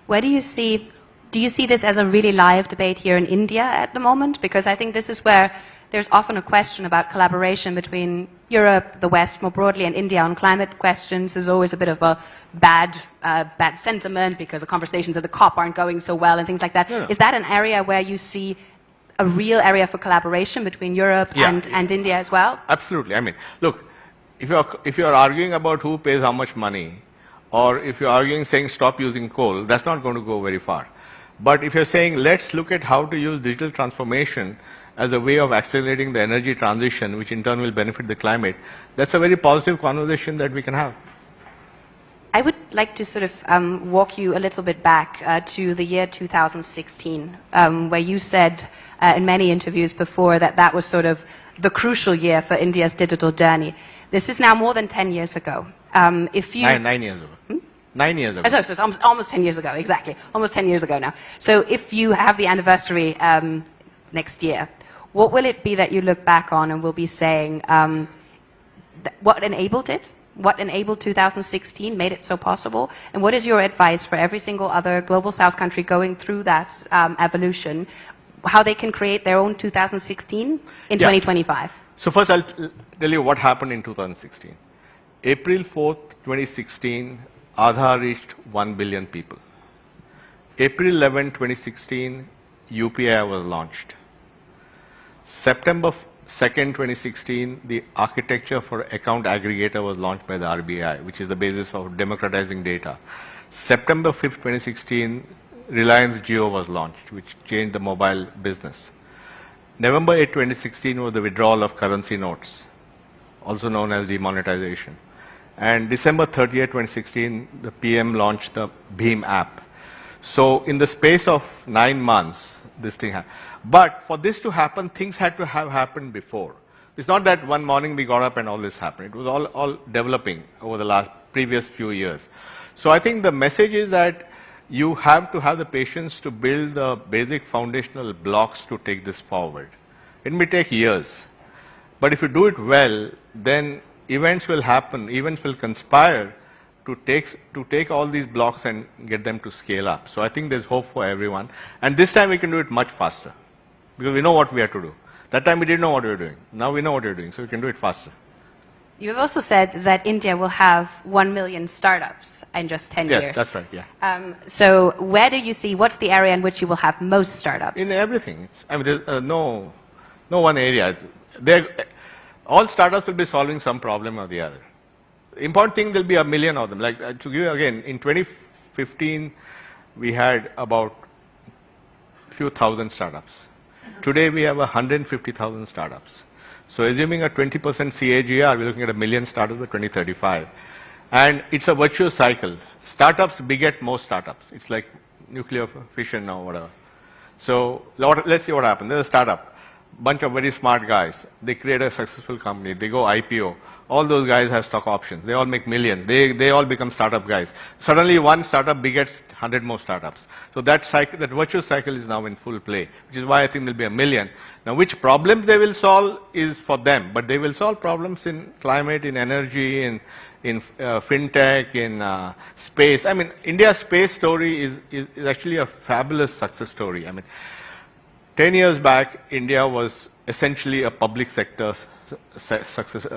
Where do you see this as a really live debate here in India at the moment? Because I think this is where there's often a question about collaboration between Europe, the West more broadly, and India on climate questions. There's always a bit of a bad sentiment because the conversations at the COP aren't going so well and things like that. Yeah. Is that an area where you see a real area for collaboration between Europe and India as well? Absolutely. I mean, look, if you're arguing about who pays how much money, or if you're arguing saying stop using coal, that's not going to go very far. But if you're saying let's look at how to use digital transformation as a way of accelerating the energy transition, which in turn will benefit the climate, that's a very positive conversation that we can have. I would like to sort of walk you a little bit back to the year 2016, where you said in many interviews before that was sort of the crucial year for India's digital journey. This is now more than 10 years ago. 9 years ago. 9 years ago. So it's almost 10 years ago, exactly. Almost 10 years ago now. So if you have the anniversary next year, what will it be that you look back on and will be saying, what enabled it? What enabled 2016, made it so possible? And what is your advice for every single other Global South country going through that evolution, how they can create their own 2016 in 2025? So first I'll tell you what happened in 2016. April 4th, 2016, Aadhaar reached 1 billion people. April 11, 2016, UPI was launched. September 2nd, 2016, the architecture for account aggregator was launched by the RBI, which is the basis of democratizing data. September 5th, 2016, Reliance Jio was launched, which changed the mobile business. November 8, 2016 was the withdrawal of currency notes, also known as demonetization. And December 30th, 2016, the PM launched the BHIM app. So in the space of 9 months, this thing happened. But for this to happen, things had to have happened before. It's not that one morning we got up and all this happened. It was all developing over the previous few years. So I think the message is that you have to have the patience to build the basic foundational blocks to take this forward. It may take years. But if you do it well, then events will happen, events will conspire to take all these blocks and get them to scale up. So I think there's hope for everyone. And this time we can do it much faster because we know what we have to do. That time we didn't know what we were doing. Now we know what we're doing, so we can do it faster. You have also said that India will have 1 million startups in just 10 years. Yes, that's right, yeah. So where do you see, what's the area in which you will have most startups? In everything. There's no one area. All startups will be solving some problem or the other. The important thing, there'll be 1 million of them. Like to give you again, in 2015, we had about a few thousand startups. Today, we have 150,000 startups. So assuming a 20% CAGR, we're looking at 1 million startups by 2035. And it's a virtuous cycle. Startups beget more startups. It's like nuclear fission or whatever. So let's see what happens. There's a startup. Bunch of very smart guys. They create a successful company. They go IPO. All those guys have stock options. They all make millions. They all become startup guys. Suddenly one startup begets 100 more startups. So that cycle, that virtuous cycle is now in full play, which is why I think there'll be 1 million. Now which problems they will solve is for them, but they will solve problems in climate, in energy, in fintech, in space. I mean, India's space story is actually a fabulous success story. I mean, 10 years back, India was essentially a public sector success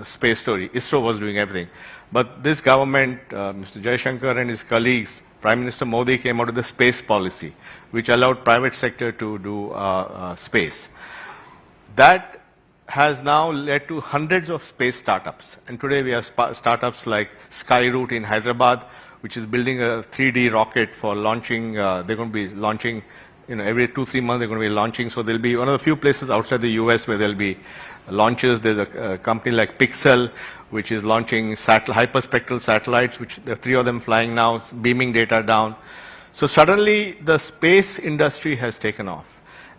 space story. ISRO was doing everything. But this government, Mr. Jaishankar and his colleagues, Prime Minister Modi came out with a space policy, which allowed private sector to do space. That has now led to hundreds of space startups. And today we have startups like Skyroot in Hyderabad, which is building a 3D rocket for launching. They're going to be launching, every 2-3 months they're going to be launching. So there'll be one of the few places outside the US where there'll be launches. There's a company like Pixel, which is launching hyperspectral satellites, which there are 3 of them flying now, beaming data down. So suddenly the space industry has taken off.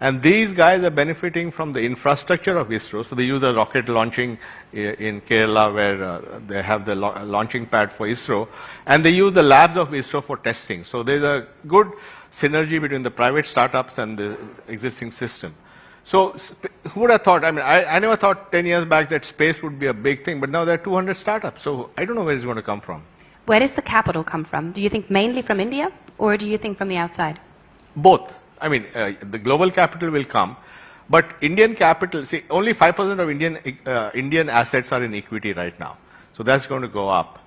And these guys are benefiting from the infrastructure of ISRO. So they use the rocket launching in Kerala, where they have the launching pad for ISRO. And they use the labs of ISRO for testing. So there's a good synergy between the private startups and the existing system. So who would have thought? I mean, I never thought 10 years back that space would be a big thing, but now there are 200 startups. So I don't know where it's going to come from. Where does the capital come from? Do you think mainly from India, or do you think from the outside? Both. I mean, the global capital will come, but Indian capital, see, only 5% of Indian assets are in equity right now. So that's going to go up.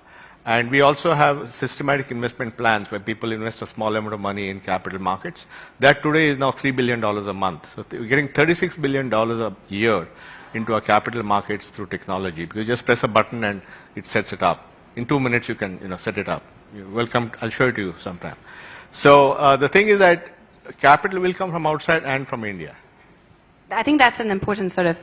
And we also have systematic investment plans where people invest a small amount of money in capital markets. That today is now $3 billion a month. So we're getting $36 billion a year into our capital markets through technology. Because you just press a button and it sets it up. In 2 minutes you can set it up. You're welcome. I'll show it to you sometime. So the thing is that capital will come from outside and from India. I think that's an important sort of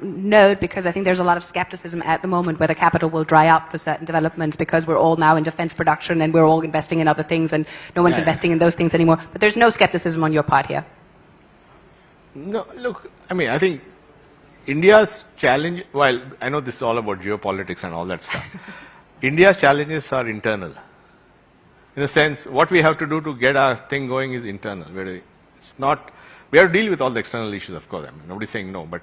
note, because I think there's a lot of skepticism at the moment whether capital will dry up for certain developments, because we're all now in defense production and we're all investing in other things and no one's investing in those things anymore. But there's no skepticism on your part here. No, look, I mean, I think India's challenge, while I know this is all about geopolitics and all that stuff, India's challenges are internal. In the sense, what we have to do to get our thing going is internal. It's not, we have to deal with all the external issues, of course. I mean, nobody's saying no, but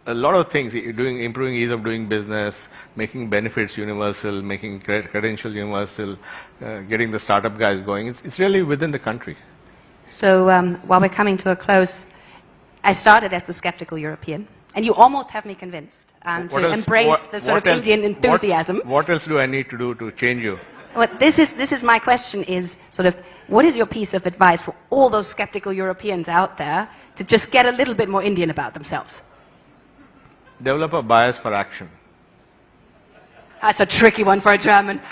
a lot of things, improving ease of doing business, making benefits universal, making credential universal, getting the startup guys going, it's really within the country. So while we're coming to a close, I started as the skeptical European, and you almost have me convinced to embrace the sort of Indian enthusiasm. What else do I need to do to change you? Well, this is my question, is sort of, what is your piece of advice for all those skeptical Europeans out there to just get a little bit more Indian about themselves? Develop a bias for action. That's a tricky one for a German.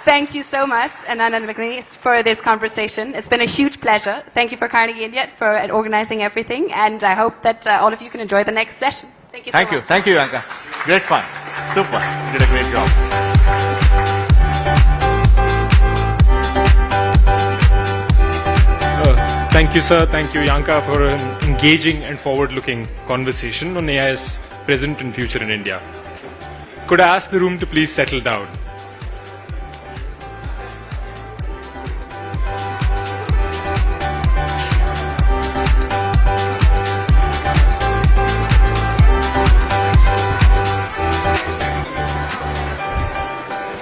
Thank you so much, Nandan Nilekani, for this conversation. It's been a huge pleasure. Thank you for Carnegie India for organizing everything, and I hope that all of you can enjoy the next session. Thank you so much. Thank you, Anka. Great fun. Super. You did a great job. Thank you, sir. Thank you, Yanka, for an engaging and forward-looking conversation on AI's present and future in India. Could I ask the room to please settle down?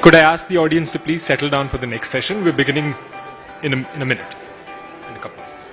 Could I ask the audience to please settle down for the next session? We're beginning in a minute. In a couple of minutes.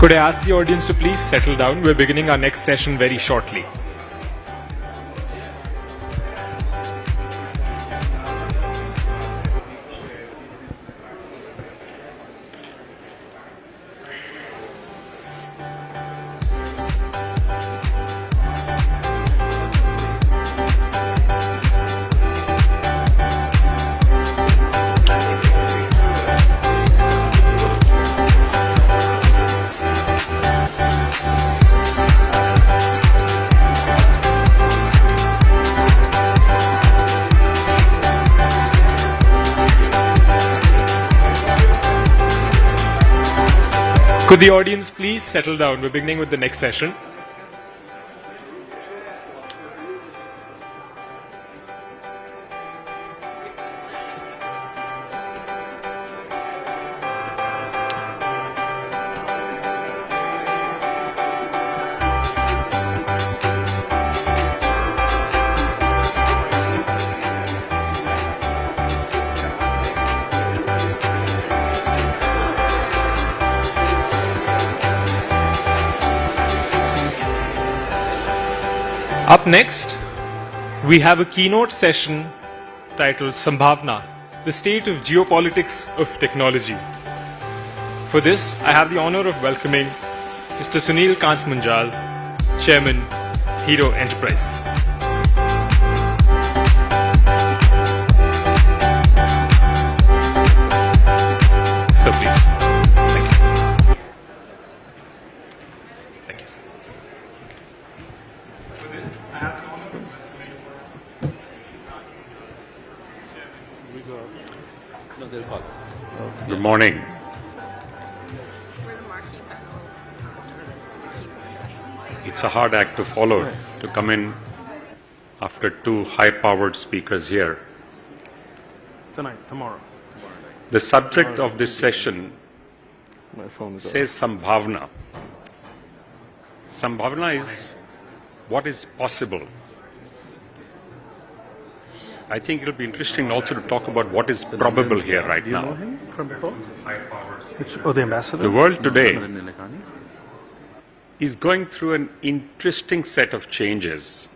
Could I ask the audience to please settle down? We're beginning our next session very shortly. Could the audience please settle down? We're beginning with the next session. Up next, we have a keynote session titled Sambhavna, the state of geopolitics of technology. For this, I have the honor of welcoming Mr. Sunil Kant Munjal, Chairman, Hero Enterprise. So please. Thank you. Thank you. Good morning. It's a hard act to follow, to come in after two high-powered speakers here. Tomorrow. The subject of this session says Sambhavna. Sambhavna is what is possible. I think it'll be interesting also to talk about what is probable here right now. Do you know him from before? The ambassador? The world today is going through an interesting set of changes.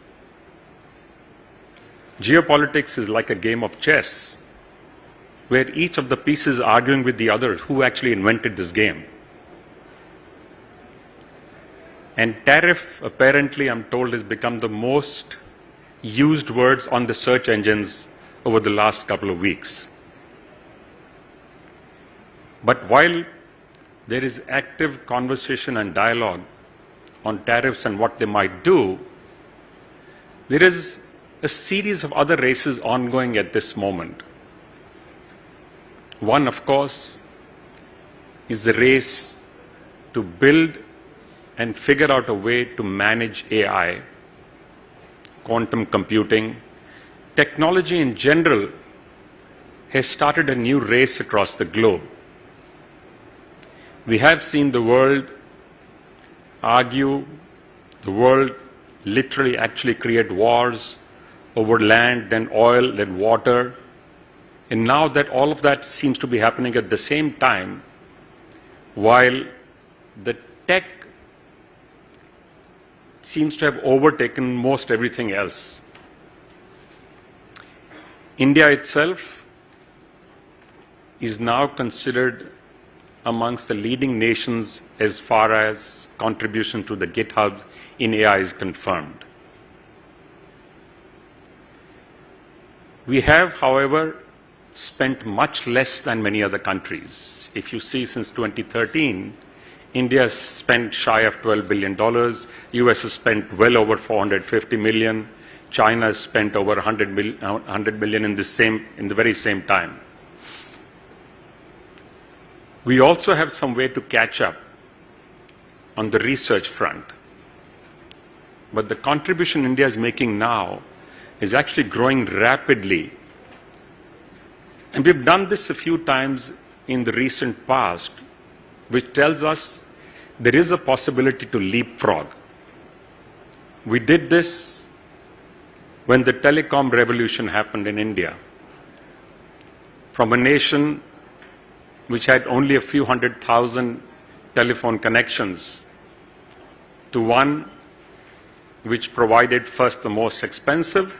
Geopolitics is like a game of chess, where each of the pieces are arguing with the others who actually invented this game. And tariff, apparently, I'm told, has become the most used words on the search engines over the last couple of weeks. But while there is active conversation and dialogue on tariffs and what they might do, there is a series of other races ongoing at this moment. One, of course, is the race to build and figure out a way to manage AI, quantum computing. Technology in general has started a new race across the globe. We have seen the world argue, the world literally actually create wars over land, then oil, then water. And now that all of that seems to be happening at the same time, while the tech seems to have overtaken most everything else. India itself is now considered amongst the leading nations as far as contribution to the GitHub in AI is confirmed. We have, however, spent much less than many other countries if you see since 2013, India has spent shy of $12 billion, US has spent well over 450 million, China has spent over 100 billion in the very same time. We also have some way to catch up on the research front. But the contribution India is making now is actually growing rapidly. And we've done this a few times in the recent past, which tells us there is a possibility to leapfrog. We did this when the telecom revolution happened in India. From a nation which had only a few 100,000 telephone connections to one which provided first the most expensive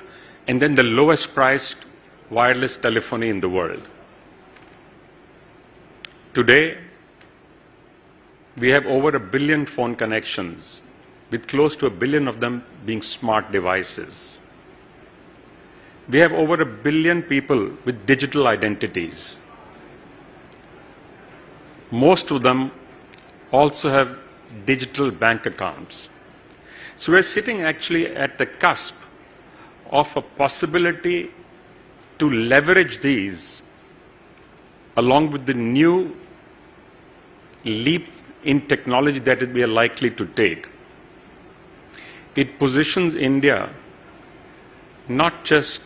and then the lowest priced wireless telephony in the world. Today, we have over 1 billion phone connections, with close to 1 billion of them being smart devices. We have over 1 billion people with digital identities. Most of them also have digital bank accounts. So we're sitting actually at the cusp of a possibility to leverage these along with the new leap in technology that we are likely to take. It positions India not just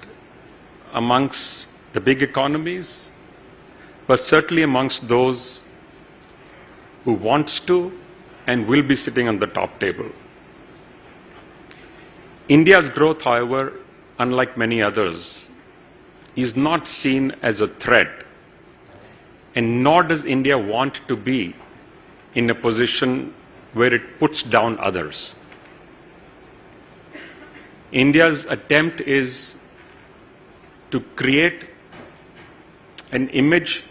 amongst the big economies, but certainly amongst those who wants to and will be sitting on the top table. India's growth, however, unlike many others, is not seen as a threat, and nor does India want to be in a position where it puts down others. India's attempt is to create an image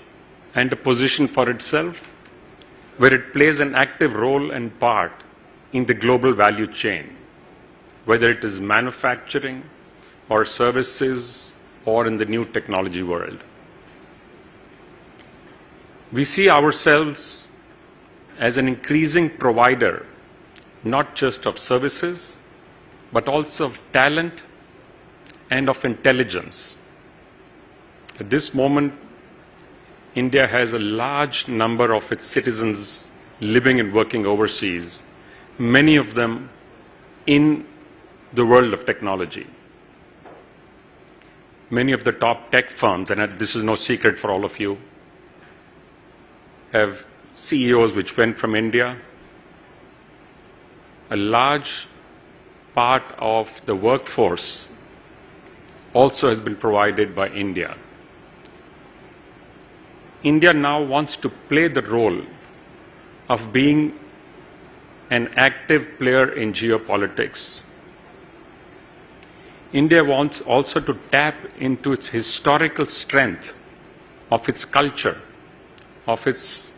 and a position for itself where it plays an active role and part in the global value chain, whether it is manufacturing or services or in the new technology world. We see ourselves as an increasing provider, not just of services, but also of talent and of intelligence. At this moment, India has a large number of its citizens living and working overseas, many of them in the world of technology. Many of the top tech firms, and this is no secret for all of you, have CEOs which went from India. A large part of the workforce also has been provided by India. India now wants to play the role of being an active player in geopolitics. India wants also to tap into its historical strength of its culture, of its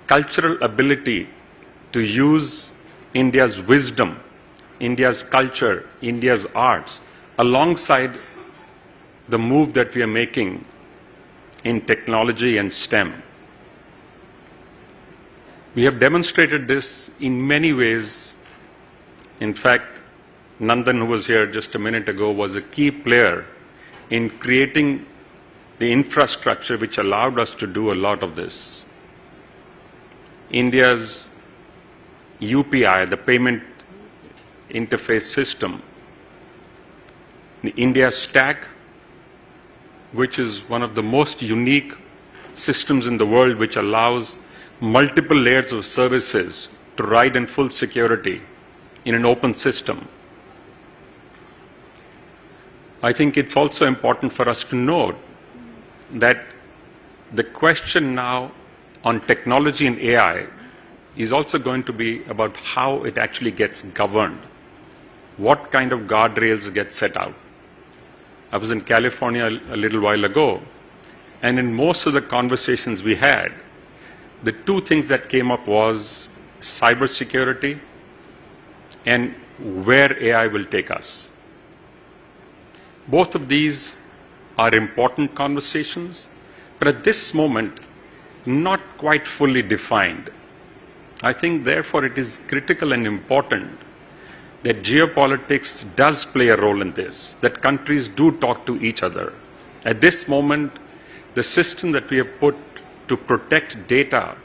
cultural ability to use India's wisdom, India's culture, India's arts, alongside the move that we are making in technology and STEM. We have demonstrated this in many ways. In fact, Nandan, who was here just a minute ago, was a key player in creating the infrastructure which allowed us to do a lot of this. India's UPI, the payment interface system, the India Stack, which is one of the most unique systems in the world, which allows multiple layers of services to ride in full security in an open system. I think it's also important for us to note that the question now on technology and AI is also going to be about how it actually gets governed. What kind of guardrails get set out? I was in California a little while ago, and in most of the conversations we had, the two things that came up was cybersecurity and where AI will take us. Both of these are important conversations, but at this moment, not quite fully defined. I think, therefore, it is critical and important that geopolitics does play a role in this, that countries do talk to each other. At this moment, the system that we have put to protect data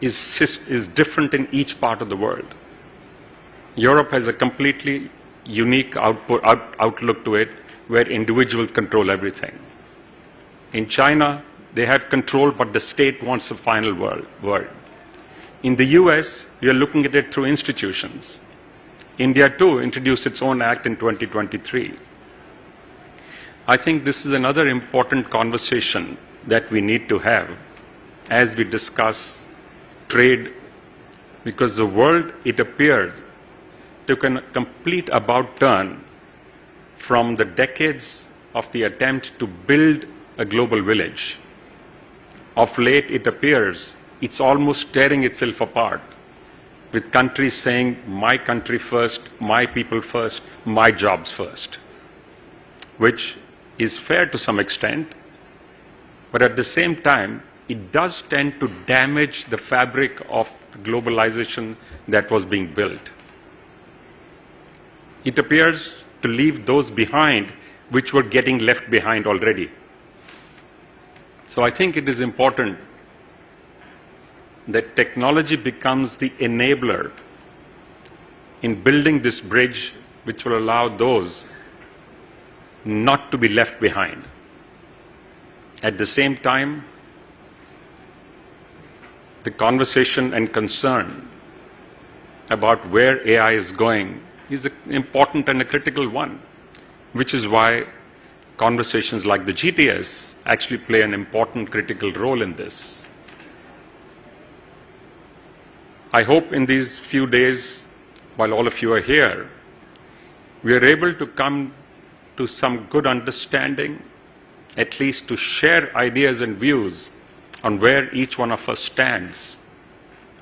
is different in each part of the world. Europe has a completely unique outlook to it, where individuals control everything. In China, they have control, but the state wants the final word. In the US, we are looking at it through institutions. India, too, introduced its own act in 2023. I think this is another important conversation that we need to have as we discuss trade, because the world, it appears, took a complete about turn from the decades of the attempt to build a global village. Of late, it appears it's almost tearing itself apart, with countries saying, my country first, my people first, my jobs first, which is fair to some extent, but at the same time, it does tend to damage the fabric of globalization that was being built. It appears to leave those behind which were getting left behind already. So I think it is important that technology becomes the enabler in building this bridge which will allow those not to be left behind. At the same time, the conversation and concern about where AI is going is an important and a critical one, which is why conversations like the GTS actually play an important critical role in this. I hope in these few days, while all of you are here, we are able to come to some good understanding, at least to share ideas and views on where each one of us stands.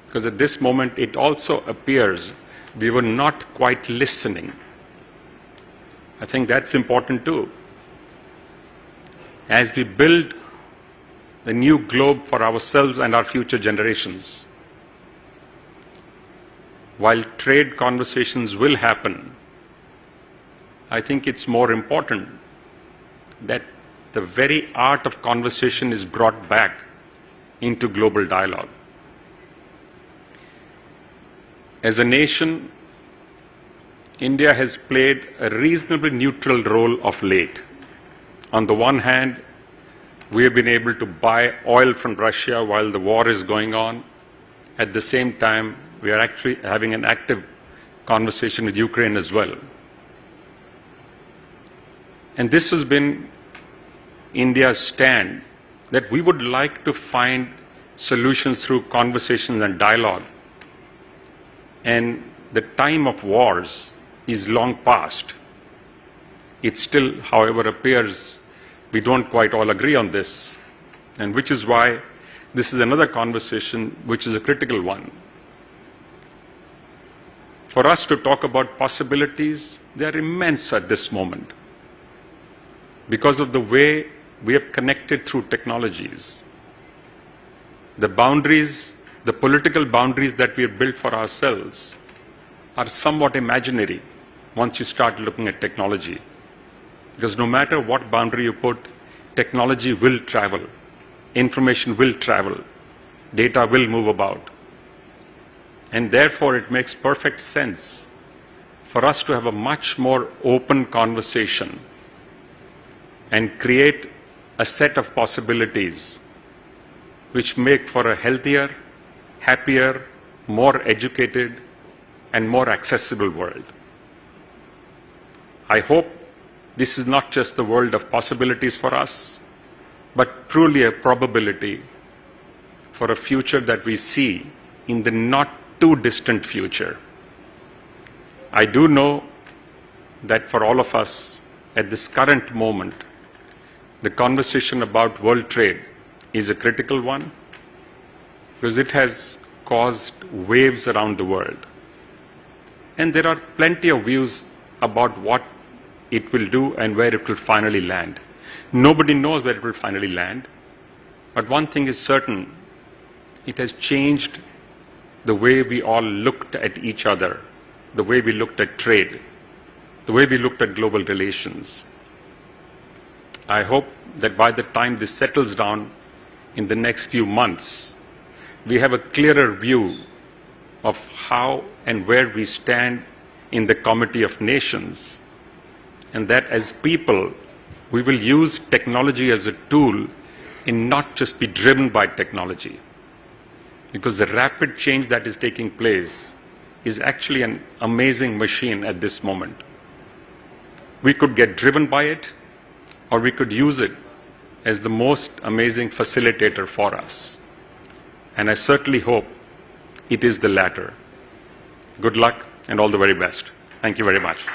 Because at this moment, it also appears we were not quite listening. I think that's important too. As we build the new globe for ourselves and our future generations, while trade conversations will happen, I think it's more important that the very art of conversation is brought back into global dialogue. As a nation, India has played a reasonably neutral role of late. On the one hand, we have been able to buy oil from Russia while the war is going on. At the same time, we are actually having an active conversation with Ukraine as well. And this has been India's stand, that we would like to find solutions through conversations and dialogue. And the time of wars is long past. It still, however, appears we don't quite all agree on this, and which is why this is another conversation which is a critical one. For us to talk about possibilities, they are immense at this moment because of the way we have connected through technologies. The boundaries, the political boundaries that we have built for ourselves are somewhat imaginary once you start looking at technology. Because no matter what boundary you put, technology will travel, information will travel, data will move about. And therefore, it makes perfect sense for us to have a much more open conversation and create a set of possibilities which make for a healthier, happier, more educated, and more accessible world. I hope this is not just the world of possibilities for us, but truly a probability for a future that we see in the not too distant future. I do know that for all of us at this current moment, the conversation about world trade is a critical one because it has caused waves around the world. And there are plenty of views about what it will do and where it will finally land. Nobody knows where it will finally land. But one thing is certain, it has changed the way we all looked at each other, the way we looked at trade, the way we looked at global relations. I hope that by the time this settles down in the next few months, we have a clearer view of how and where we stand in the Committee of Nations, and that as people, we will use technology as a tool and not just be driven by technology. Because the rapid change that is taking place is actually an amazing machine at this moment. We could get driven by it, or we could use it as the most amazing facilitator for us. And I certainly hope it is the latter. Good luck and all the very best. Thank you very much.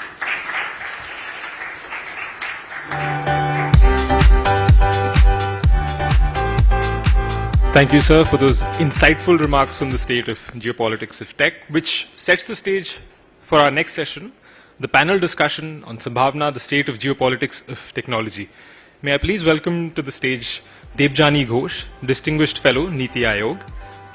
Thank you, sir, for those insightful remarks on the state of geopolitics of tech, which sets the stage for our next session, the panel discussion on Sambhavna, the state of geopolitics of technology. May I please welcome to the stage Debjani Ghosh, Distinguished Fellow, Niti Aayog,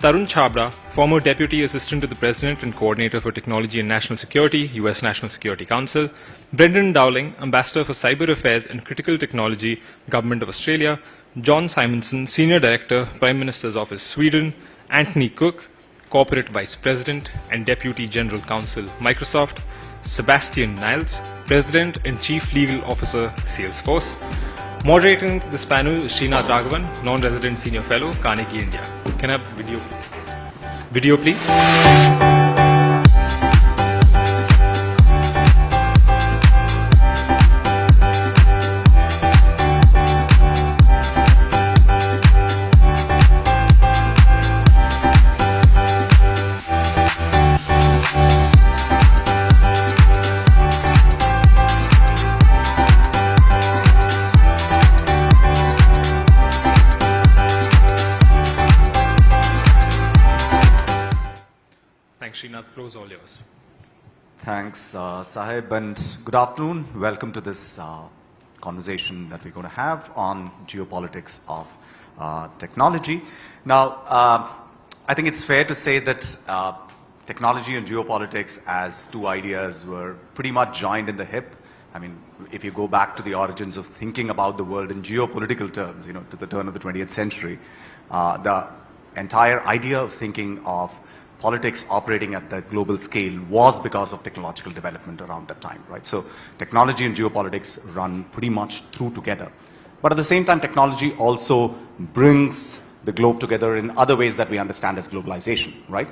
Tarun Chhabra, former Deputy Assistant to the President and Coordinator for Technology and National Security, U.S. National Security Council, Brendan Dowling, Ambassador for Cyber Affairs and Critical Technology, Government of Australia, John Simonson, Senior Director, Prime Minister's Office, Sweden, Anthony Cook, Corporate Vice President and Deputy General Counsel, Microsoft, Sebastian Niles, President and Chief Legal Officer, Salesforce. Moderating this panel is Srinath Raghavan, Non-Resident Senior Fellow, Carnegie, India. Can I have video, please? Video, please. Srinath, floor is all yours. Thanks, Sahib, and good afternoon. Welcome to this conversation that we're going to have on geopolitics of technology. Now, I think it's fair to say that technology and geopolitics as two ideas were pretty much joined in the hip. I mean, if you go back to the origins of thinking about the world in geopolitical terms, you know, to the turn of the 20th century, the entire idea of thinking of politics operating at the global scale was because of technological development around that time, right? So technology and geopolitics run pretty much through together. But at the same time, technology also brings the globe together in other ways that we understand as globalization, right?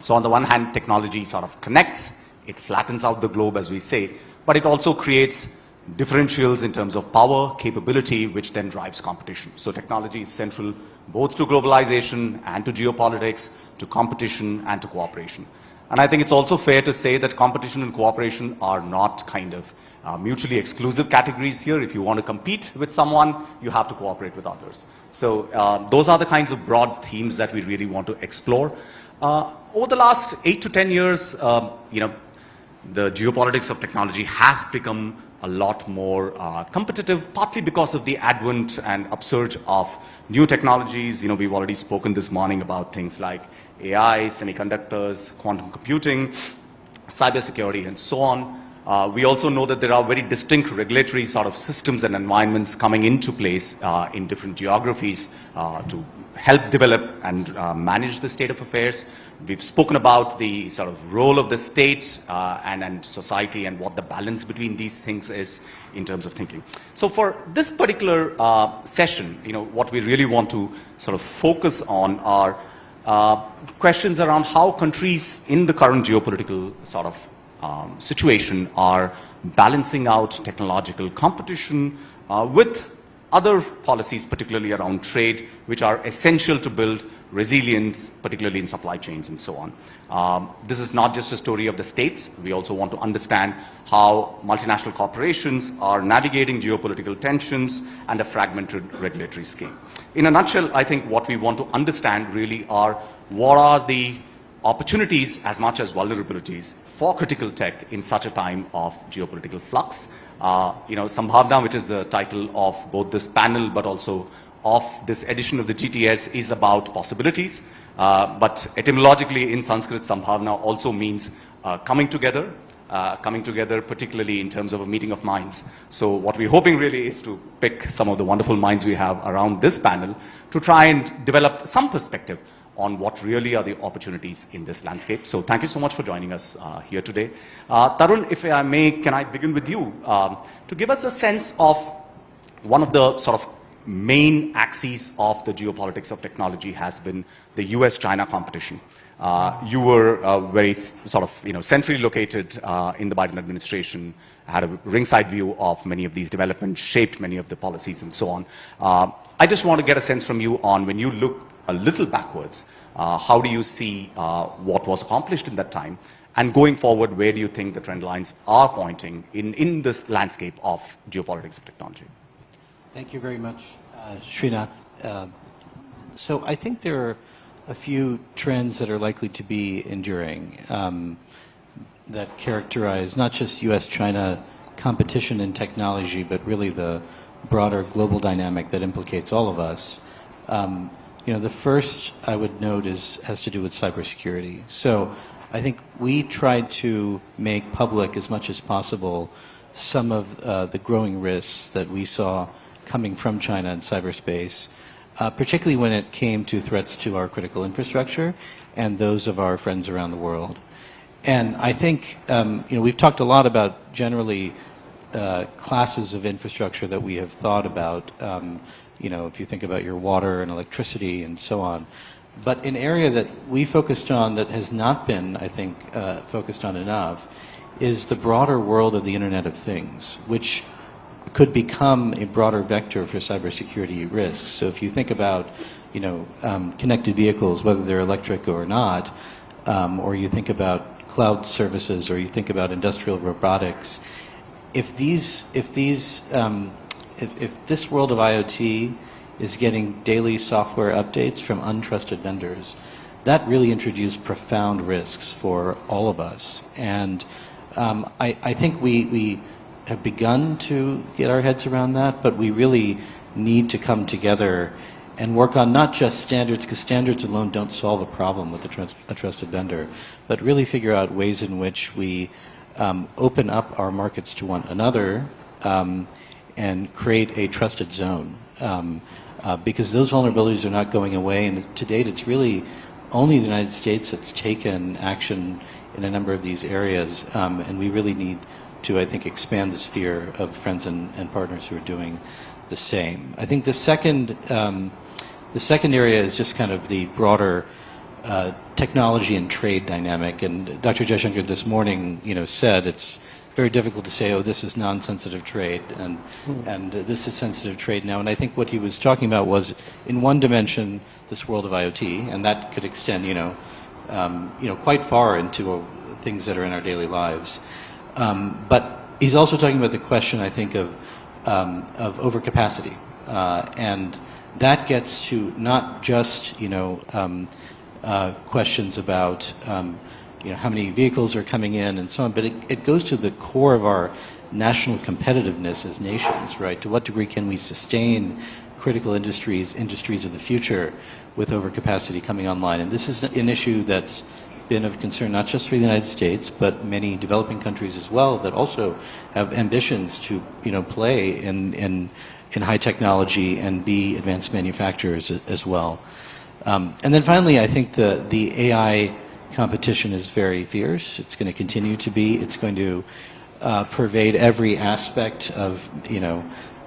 So on the one hand, technology sort of connects, it flattens out the globe, as we say, but it also creates differentials in terms of power, capability, which then drives competition. So technology is central both to globalization and to geopolitics, to competition and to cooperation. And I think it's also fair to say that competition and cooperation are not kind of mutually exclusive categories here. If you want to compete with someone, you have to cooperate with others. So those are the kinds of broad themes that we really want to explore. Over the last 8 to 10 years, you know, the geopolitics of technology has become a lot more competitive, partly because of the advent and upsurge of new technologies. You know, we've already spoken this morning about things like AI, semiconductors, quantum computing, cybersecurity, and so on. We also know that there are very distinct regulatory sort of systems and environments coming into place in different geographies to help develop and manage the state of affairs. We've spoken about the sort of role of the state and society and what the balance between these things is in terms of thinking. So for this particular session, you know, what we really want to sort of focus on are questions around how countries in the current geopolitical sort of situation are balancing out technological competition with other policies, particularly around trade, which are essential to build resilience, particularly in supply chains and so on. This is not just a story of the states. We also want to understand how multinational corporations are navigating geopolitical tensions and a fragmented regulatory scheme. In a nutshell, I think what we want to understand really are what are the opportunities as much as vulnerabilities for critical tech in such a time of geopolitical flux. You know, Sambhavna, which is the title of both this panel but also of this edition of the GTS, is about possibilities. But etymologically in Sanskrit, Sambhavna also means coming together, particularly in terms of a meeting of minds. So what we're hoping really is to pick some of the wonderful minds we have around this panel to try and develop some perspective on what really are the opportunities in this landscape. So thank you so much for joining us here today. Tarun, if I may, can I begin with you to give us a sense of one of the sort of main axes of the geopolitics of technology has been the US-China competition. You were very sort of, centrally located in the Biden administration, had a ringside view of many of these developments, shaped many of the policies and so on. I just want to get a sense from you on when you look a little backwards, how do you see what was accomplished in that time? And going forward, where do you think the trend lines are pointing in this landscape of geopolitics of technology? Thank you very much, Srinath. So I think there are a few trends that are likely to be enduring that characterize not just US-China competition in technology, but really the broader global dynamic that implicates all of us. The first I would note has to do with cybersecurity. So I think we tried to make public as much as possible some of the growing risks that we saw coming from China in cyberspace, particularly when it came to threats to our critical infrastructure and those of our friends around the world. And I think, we've talked a lot about generally classes of infrastructure that we have thought about, if you think about your water and electricity and so on. But an area that we focused on that has not been, I think, focused on enough is the broader world of the Internet of Things, which could become a broader vector for cybersecurity risks. So if you think about, connected vehicles, whether they're electric or not, or you think about cloud services, or you think about industrial robotics, if this world of IoT is getting daily software updates from untrusted vendors, that really introduced profound risks for all of us. And I think we have begun to get our heads around that, but we really need to come together and work on not just standards, because standards alone don't solve a problem with a trusted vendor, but really figure out ways in which we open up our markets to one another and create a trusted zone. Because those vulnerabilities are not going away, and to date it's really only the United States that's taken action in a number of these areas, and we really need to, I think, expand the sphere of friends and partners who are doing the same. I think the second area is just kind of the broader technology and trade dynamic. And Dr. Jaishankar this morning, said it's very difficult to say, oh, this is non-sensitive trade and this is sensitive trade now. And I think what he was talking about was, in one dimension, this world of IoT, and that could extend, quite far into things that are in our daily lives. But he's also talking about the question, I think, of overcapacity, and that gets to not just questions about how many vehicles are coming in and so on, but it goes to the core of our national competitiveness as nations, right? To what degree can we sustain critical industries of the future with overcapacity coming online? And this is an issue that's been of concern not just for the United States, but many developing countries as well that also have ambitions to play in high technology and be advanced manufacturers as well. And then finally, I think the AI competition is very fierce. It's going to continue to be. It's going to pervade every aspect of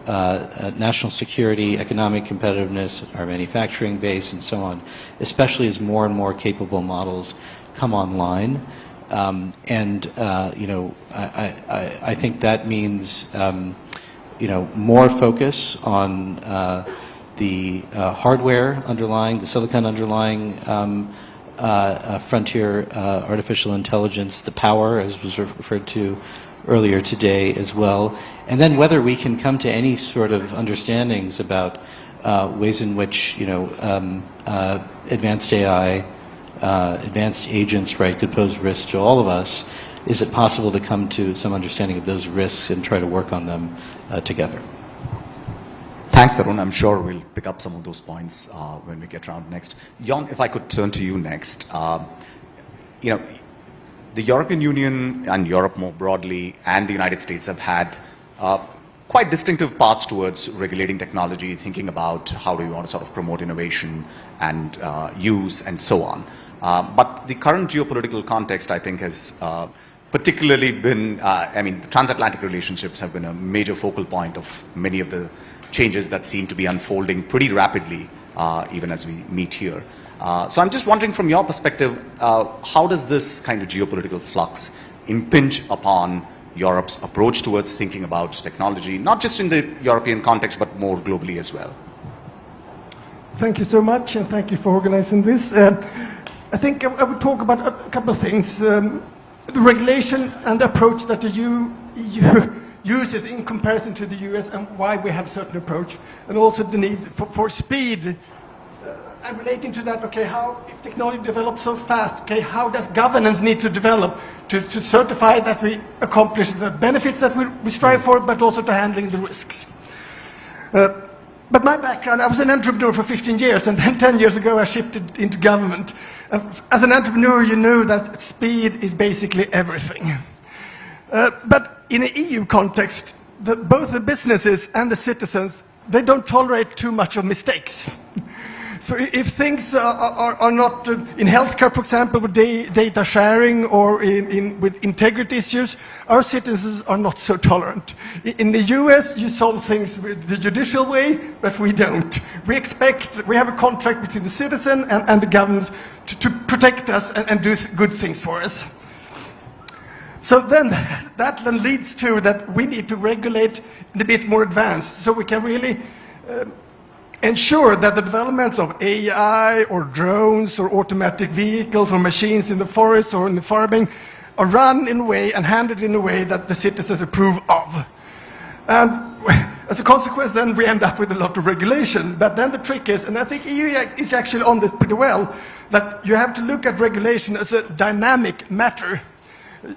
national security, economic competitiveness, our manufacturing base, and so on, especially as more and more capable models come online. I think that means more focus on the hardware underlying, the silicon underlying frontier artificial intelligence, the power, as was referred to earlier today as well, and then whether we can come to any sort of understandings about ways in which advanced AI, advanced agents, right, could pose risks to all of us. Is it possible to come to some understanding of those risks and try to work on them together? Thanks, Tarun. I'm sure we'll pick up some of those points when we get around next. Jon, if I could turn to you next. The European Union and Europe more broadly and the United States have had quite distinctive paths towards regulating technology, thinking about how do you want to sort of promote innovation and use and so on. But the current geopolitical context, I think, has particularly been, the transatlantic relationships have been a major focal point of many of the changes that seem to be unfolding pretty rapidly, even as we meet here. So I'm just wondering from your perspective, how does this kind of geopolitical flux impinge upon Europe's approach towards thinking about technology, not just in the European context, but more globally as well? Thank you so much, and thank you for organizing this. I think I would talk about a couple of things. The regulation and the approach that the EU uses in comparison to the US and why we have a certain approach, and also the need for speed. I'm relating to that, okay, how if technology develops so fast, okay, how does governance need to develop to certify that we accomplish the benefits that we strive for, but also to handling the risks. But my background, I was an entrepreneur for 15 years, and then 10 years ago I shifted into government. As an entrepreneur, you know that speed is basically everything. But in an EU context, both the businesses and the citizens, they don't tolerate too much of mistakes. So if things are not, in healthcare, for example, with data sharing or with integrity issues, our citizens are not so tolerant. In the US, you solve things with the judicial way, but we don't. We have a contract between the citizen and the government to protect us and do good things for us. So then that then leads to that we need to regulate in a bit more advanced, so we can really ensure that the developments of AI or drones or automatic vehicles or machines in the forest or in the farming are run in a way and handled in a way that the citizens approve of. And as a consequence, then we end up with a lot of regulation. But then the trick is, and I think EU is actually on this pretty well, that you have to look at regulation as a dynamic matter.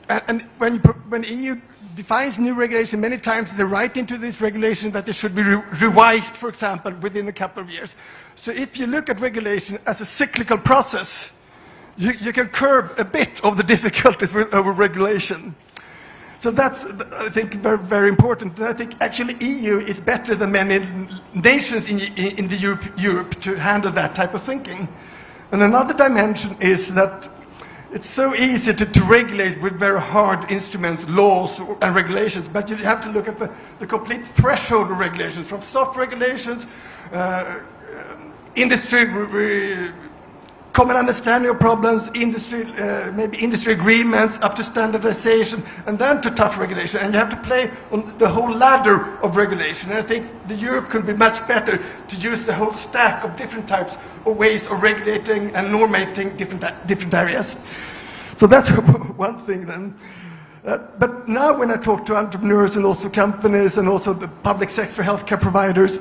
And when EU defines new regulation, many times they write into this regulation that they should be revised, for example, within a couple of years. So if you look at regulation as a cyclical process, you can curb a bit of the difficulties with over-regulation. So that's, I think, very, very important. And I think actually EU is better than many nations in Europe to handle that type of thinking. And another dimension is that it's so easy to regulate with very hard instruments, laws and regulations, but you have to look at the complete threshold of regulations, from soft regulations, industry, common understanding of problems, maybe industry agreements, up to standardization, and then to tough regulation. And you have to play on the whole ladder of regulation. And I think Europe could be much better to use the whole stack of different types of ways of regulating and normating different areas. So that's one thing then. But now when I talk to entrepreneurs and also companies and also the public sector healthcare providers,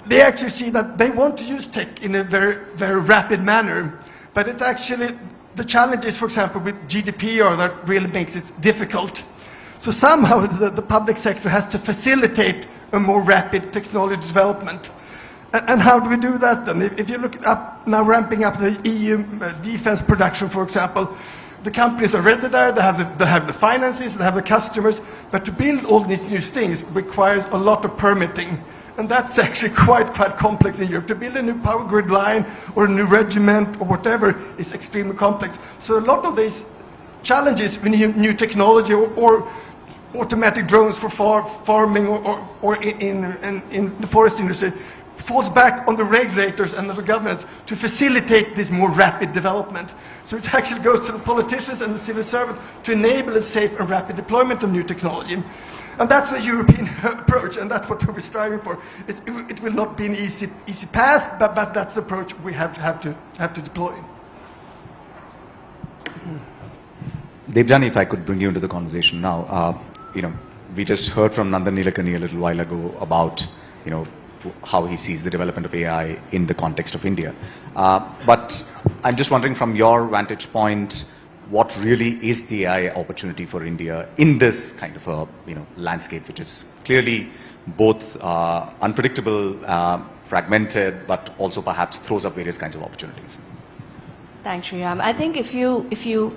they actually see that they want to use tech in a very, very rapid manner. But it's actually the challenges, for example, with GDPR that really makes it difficult. So somehow the public sector has to facilitate a more rapid technology development. And how do we do that then? If you look up now, ramping up the EU defense production, for example, the companies are ready there, they have the finances, they have the customers, but to build all these new things requires a lot of permitting. And that's actually quite complex in Europe. To build a new power grid line or a new regiment or whatever is extremely complex. So a lot of these challenges with new technology or automatic drones for farming or in the forest industry falls back on the regulators and the governments to facilitate this more rapid development. So it actually goes to the politicians and the civil servant to enable a safe and rapid deployment of new technology. And that's the European approach, and that's what we're striving for. It will not be an easy path, but that's the approach we have to deploy. Devjani, if I could bring you into the conversation now. We just heard from Nandan Nilekani a little while ago about, how he sees the development of AI in the context of India. But I'm just wondering from your vantage point, what really is the AI opportunity for India in this kind of a landscape, which is clearly both unpredictable, fragmented, but also perhaps throws up various kinds of opportunities? Thanks, Sriram. I think if you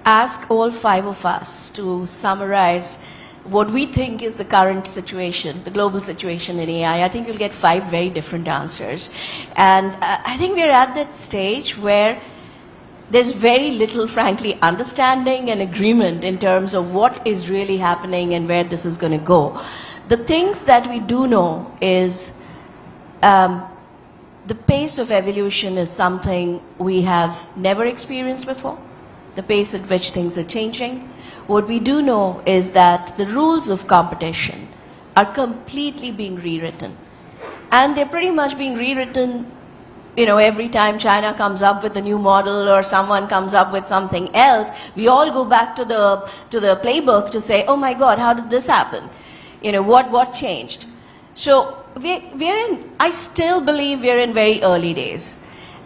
ask all five of us to summarize what we think is the current situation, the global situation in AI, I think you'll get five very different answers. And I think we're at that stage where there's very little, frankly, understanding and agreement in terms of what is really happening and where this is going to go. The things that we do know is the pace of evolution is something we have never experienced before, the pace at which things are changing. What we do know is that the rules of competition are completely being rewritten. And they're pretty much being rewritten, you know, every time China comes up with a new model or someone comes up with something else, we all go back to the playbook to say, oh my God, how did this happen? You know, what changed? So I still believe we're in very early days.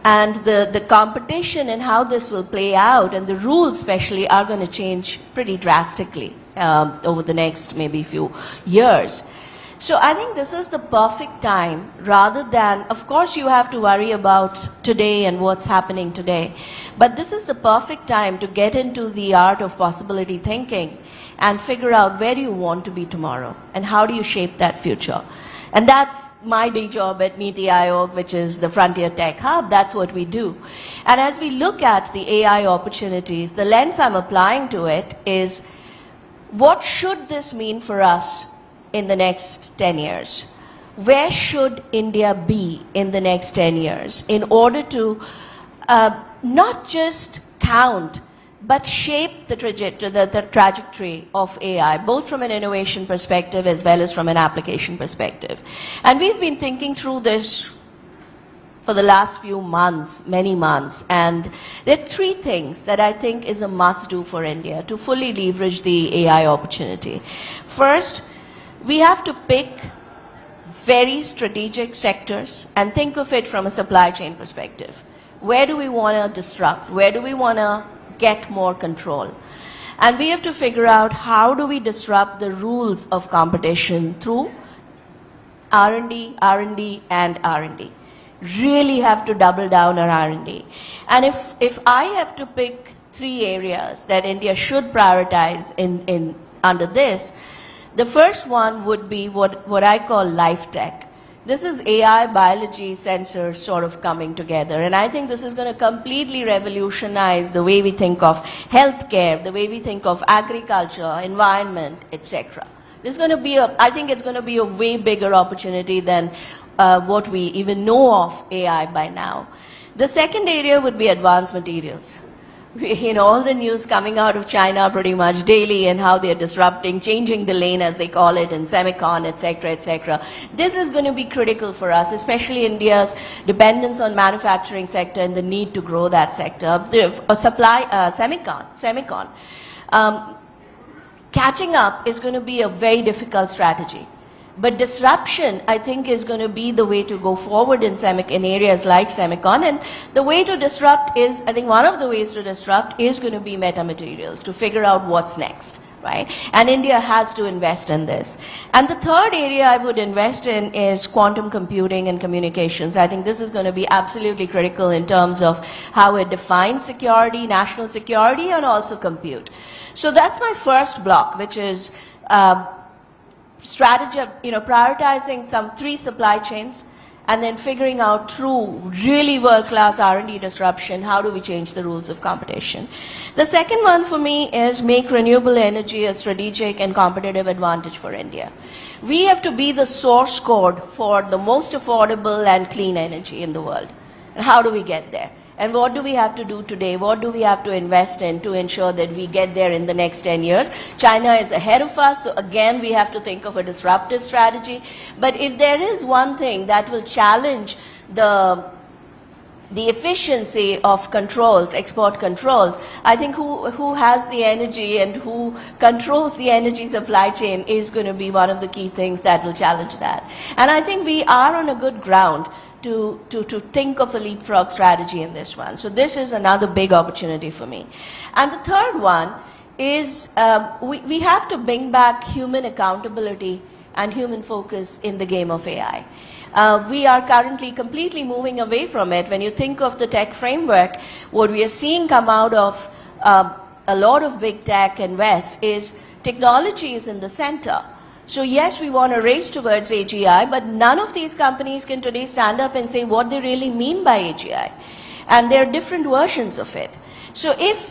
And the competition and how this will play out and the rules especially are going to change pretty drastically over the next maybe few years. So I think this is the perfect time, rather than, of course you have to worry about today and what's happening today, but this is the perfect time to get into the art of possibility thinking and figure out where do you want to be tomorrow and how do you shape that future. And that's my day job at NITI Aayog, which is the Frontier Tech Hub. That's what we do. And as we look at the AI opportunities, the lens I'm applying to it is, what should this mean for us in the next 10 years? Where should India be in the next 10 years in order to not just count, but shape the trajectory of AI, both from an innovation perspective as well as from an application perspective. And we've been thinking through this for the last few months, many months, and there are three things that I think is a must-do for India to fully leverage the AI opportunity. First, we have to pick very strategic sectors and think of it from a supply chain perspective. Where do we want to disrupt? Where do we want to get more control? And we have to figure out how do we disrupt the rules of competition through R&D, R&D, and R&D. Really have to double down on R&D. And if I have to pick three areas that India should prioritize in under this, the first one would be what I call life tech. This is AI, biology, sensors sort of coming together. And I think this is going to completely revolutionize the way we think of healthcare, the way we think of agriculture, environment, etc. This is going to be I think it's going to be a way bigger opportunity than what we even know of AI by now. The second area would be advanced materials. You know, all the news coming out of China pretty much daily and how they're disrupting, changing the lane as they call it in semicon, etc., etc. This is going to be critical for us, especially India's dependence on manufacturing sector and the need to grow that sector. Semicon. Catching up is going to be a very difficult strategy. But disruption, I think, is going to be the way to go forward in areas like semicon. And the way to disrupt is, I think one of the ways to disrupt is going to be metamaterials, to figure out what's next, right? And India has to invest in this. And the third area I would invest in is quantum computing and communications. I think this is going to be absolutely critical in terms of how it defines security, national security, and also compute. So that's my first block, which is strategy, prioritizing some three supply chains and then figuring out true, really world-class R&D disruption. How do we change the rules of competition? The second one for me is make renewable energy a strategic and competitive advantage for India. We have to be the source code for the most affordable and clean energy in the world. And how do we get there? And what do we have to do today? What do we have to invest in to ensure that we get there in the next 10 years? China is ahead of us, so again, we have to think of a disruptive strategy. But if there is one thing that will challenge the efficiency of controls, export controls, I think who has the energy and who controls the energy supply chain is going to be one of the key things that will challenge that. And I think we are on a good ground to think of a leapfrog strategy in this one. So this is another big opportunity for me. And the third one is we have to bring back human accountability and human focus in the game of AI. We are currently completely moving away from it. When you think of the tech framework, what we are seeing come out of a lot of big tech and West is technology is in the center. So yes, we want to race towards AGI, but none of these companies can today stand up and say what they really mean by AGI. And there are different versions of it. So if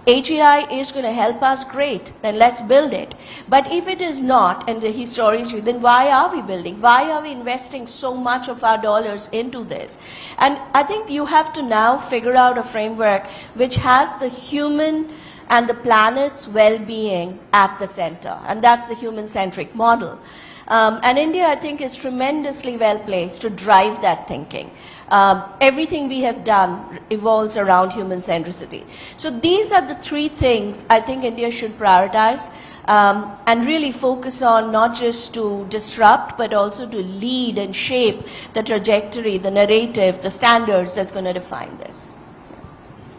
AGI is going to help us, great, then let's build it. But if it is not, and the historians, then why are we building? Why are we investing so much of our dollars into this? And I think you have to now figure out a framework which has the human and the planet's well-being at the center. And that's the human-centric model. And India, I think, is tremendously well placed to drive that thinking. Everything we have done evolves around human centricity. So these are the three things I think India should prioritize and really focus on, not just to disrupt, but also to lead and shape the trajectory, the narrative, the standards that's going to define this.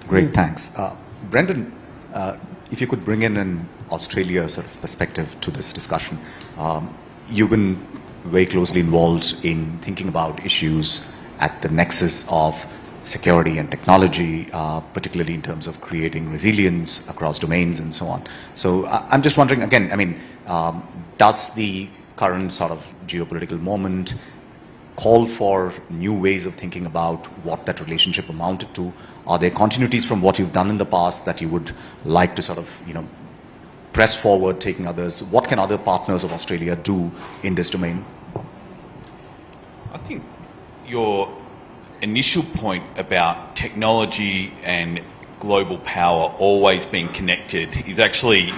Great, thanks. Brendan, if you could bring in an Australia sort of perspective to this discussion. You've been very closely involved in thinking about issues at the nexus of security and technology, particularly in terms of creating resilience across domains and so on. So I'm just wondering, again, I mean, does the current sort of geopolitical moment call for new ways of thinking about what that relationship amounted to? Are there continuities from what you've done in the past that you would like to sort of, press forward, taking others? What can other partners of Australia do in this domain? I think your initial point about technology and global power always being connected is actually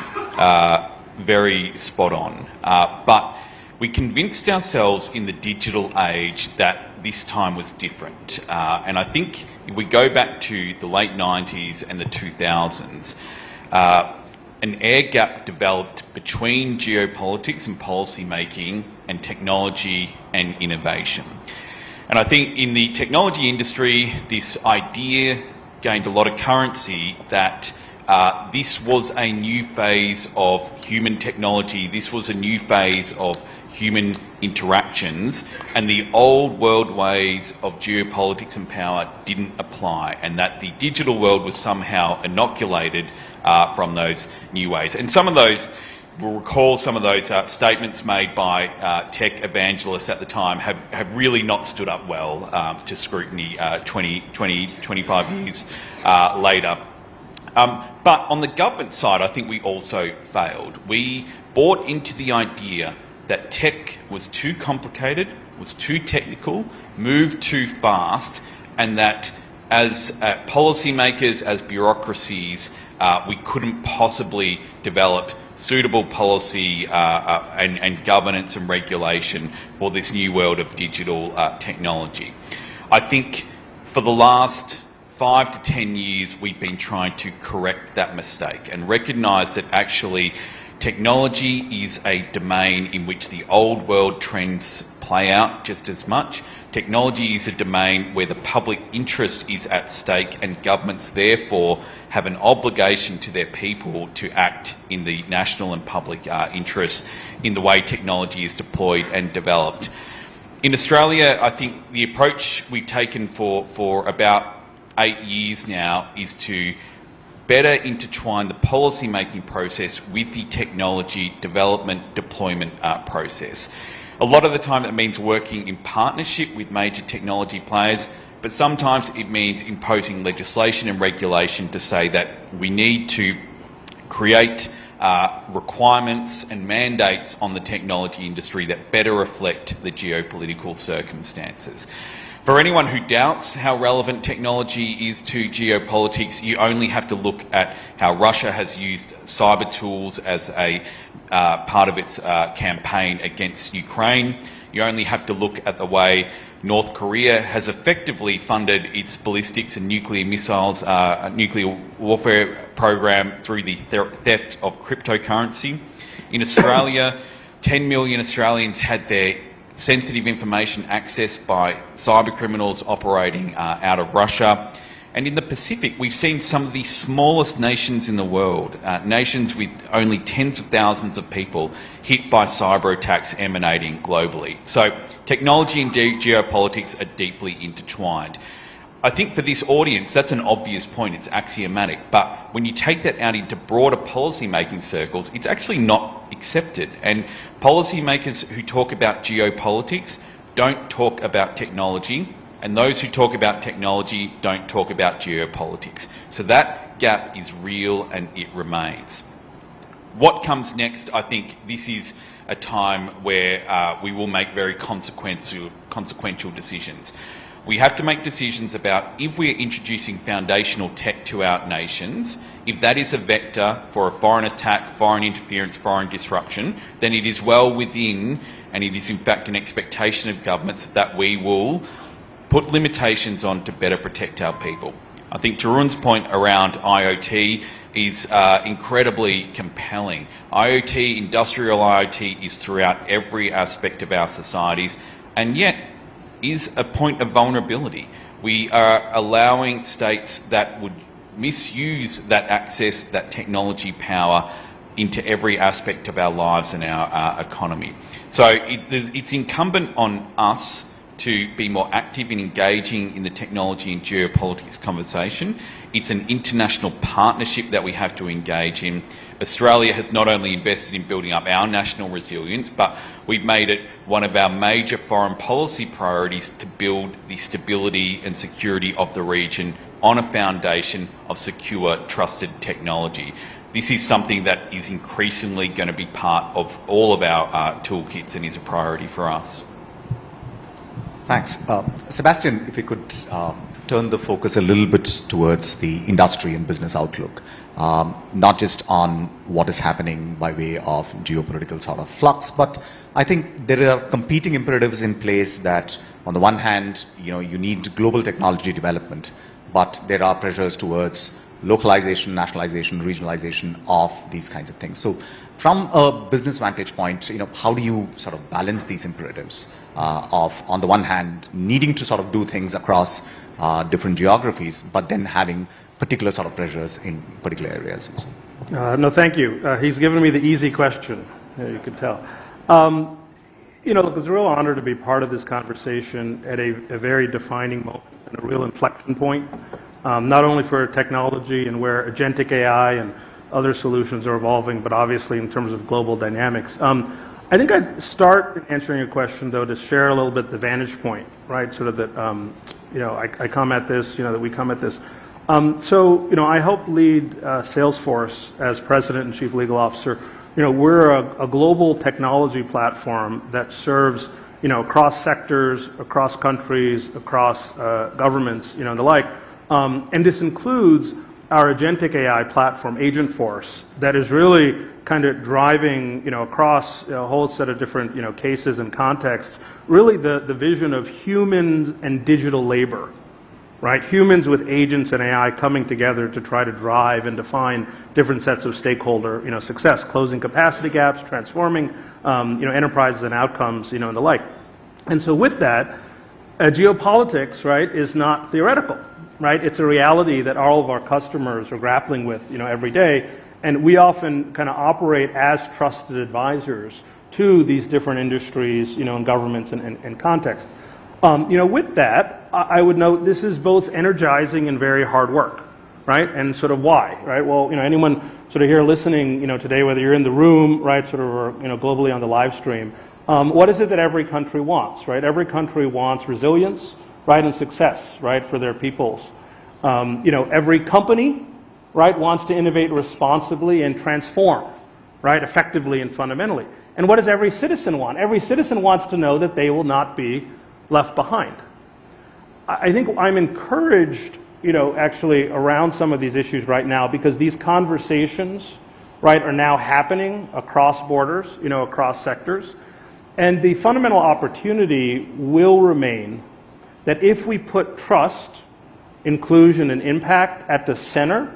very spot on. But we convinced ourselves in the digital age that this time was different. And I think if we go back to the late 90s and the 2000s, an air gap developed between geopolitics and policy making and technology and innovation. And I think in the technology industry, this idea gained a lot of currency that this was a new phase of human technology, this was a new phase of human interactions, and the old world ways of geopolitics and power didn't apply, and that the digital world was somehow inoculated from those new ways. And some of those, we'll recall some of those statements made by tech evangelists at the time have really not stood up well to scrutiny 25 years later. But on the government side, I think we also failed. We bought into the idea that tech was too complicated, was too technical, moved too fast, and that as policymakers, as bureaucracies, we couldn't possibly develop suitable policy and governance and regulation for this new world of digital technology. I think for the last 5 to 10 years, we've been trying to correct that mistake and recognise that actually technology is a domain in which the old world trends play out just as much. Technology is a domain where the public interest is at stake, and governments therefore have an obligation to their people to act in the national and public interest in the way technology is deployed and developed. In Australia, I think the approach we've taken for about 8 years now is to better intertwine the policy-making process with the technology development deployment process. A lot of the time that means working in partnership with major technology players, but sometimes it means imposing legislation and regulation to say that we need to create requirements and mandates on the technology industry that better reflect the geopolitical circumstances. For anyone who doubts how relevant technology is to geopolitics, you only have to look at how Russia has used cyber tools as a part of its campaign against Ukraine. You only have to look at the way North Korea has effectively funded its ballistics and nuclear missiles, nuclear warfare program through the theft of cryptocurrency. In Australia, 10 million Australians had their sensitive information accessed by cyber criminals operating out of Russia. And in the Pacific, we've seen some of the smallest nations in the world, nations with only tens of thousands of people, hit by cyber attacks emanating globally. So technology and geopolitics are deeply intertwined. I think for this audience, that's an obvious point, it's axiomatic, but when you take that out into broader policy-making circles, it's actually not accepted. And policymakers who talk about geopolitics don't talk about technology, and those who talk about technology don't talk about geopolitics. So that gap is real and it remains. What comes next, I think this is a time where we will make very consequential decisions. We have to make decisions about if we're introducing foundational tech to our nations, if that is a vector for a foreign attack, foreign interference, foreign disruption, then it is well within, and it is in fact an expectation of governments that we will put limitations on to better protect our people. I think Tarun's point around IoT is incredibly compelling. IoT, industrial IoT, is throughout every aspect of our societies, and yet is a point of vulnerability. We are allowing states that would misuse that access, that technology power, into every aspect of our lives and our economy. So it's incumbent on us to be more active in engaging in the technology and geopolitics conversation. It's an international partnership that we have to engage in. Australia has not only invested in building up our national resilience, but we've made it one of our major foreign policy priorities to build the stability and security of the region on a foundation of secure, trusted technology. This is something that is increasingly going to be part of all of our toolkits and is a priority for us. Thanks. Sebastian, if we could turn the focus a little bit towards the industry and business outlook, not just on what is happening by way of geopolitical sort of flux, but I think there are competing imperatives in place that, on the one hand, you need global technology development, but there are pressures towards localization, nationalization, regionalization of these kinds of things. So from a business vantage point, how do you sort of balance these imperatives of, on the one hand, needing to sort of do things across different geographies, but then having particular sort of pressures in particular areas? No, thank you. He's given me the easy question, you can tell. It was a real honor to be part of this conversation at a very defining moment and a real inflection point, not only for technology and where agentic AI and other solutions are evolving, but obviously in terms of global dynamics. I think I'd start in answering your question, though, to share a little bit the vantage point, right? Sort of that, I come at this, that we come at this. I help lead Salesforce as President and Chief Legal Officer. We're a global technology platform that serves, across sectors, across countries, across governments, and the like. And this includes our agentic AI platform, Agentforce, that is really kind of driving, across a whole set of different, cases and contexts, really the vision of humans and digital labor, right? Humans with agents and AI coming together to try to drive and define different sets of stakeholder, success, closing capacity gaps, transforming, enterprises and outcomes, and the like. And so with that, geopolitics, right, is not theoretical, right? It's a reality that all of our customers are grappling with, every day. And we often kind of operate as trusted advisors to these different industries, and governments and contexts. With that, I would note this is both energizing and very hard work, right? And sort of why, right? Well, anyone sort of here listening, today, whether you're in the room, right, sort of, or, globally on the live stream, what is it that every country wants, right? Every country wants resilience, right, and success, right, for their peoples. Every company, right, wants to innovate responsibly and transform, right, effectively and fundamentally. And what does every citizen want? Every citizen wants to know that they will not be left behind. I think I'm encouraged, actually around some of these issues right now, because these conversations, right, are now happening across borders, across sectors. And the fundamental opportunity will remain that if we put trust, inclusion, and impact at the center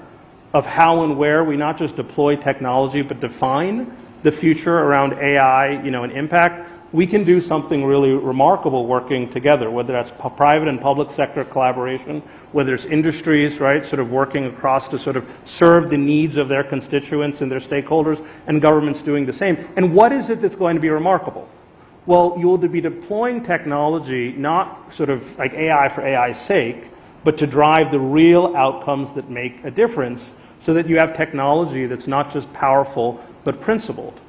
of how and where we not just deploy technology, but define the future around AI, and impact, we can do something really remarkable working together, whether that's private and public sector collaboration, whether it's industries, right, sort of working across to sort of serve the needs of their constituents and their stakeholders, and governments doing the same. And what is it that's going to be remarkable? Well, you'll be deploying technology, not sort of like AI for AI's sake, but to drive the real outcomes that make a difference, so that you have technology that's not just powerful, but principled.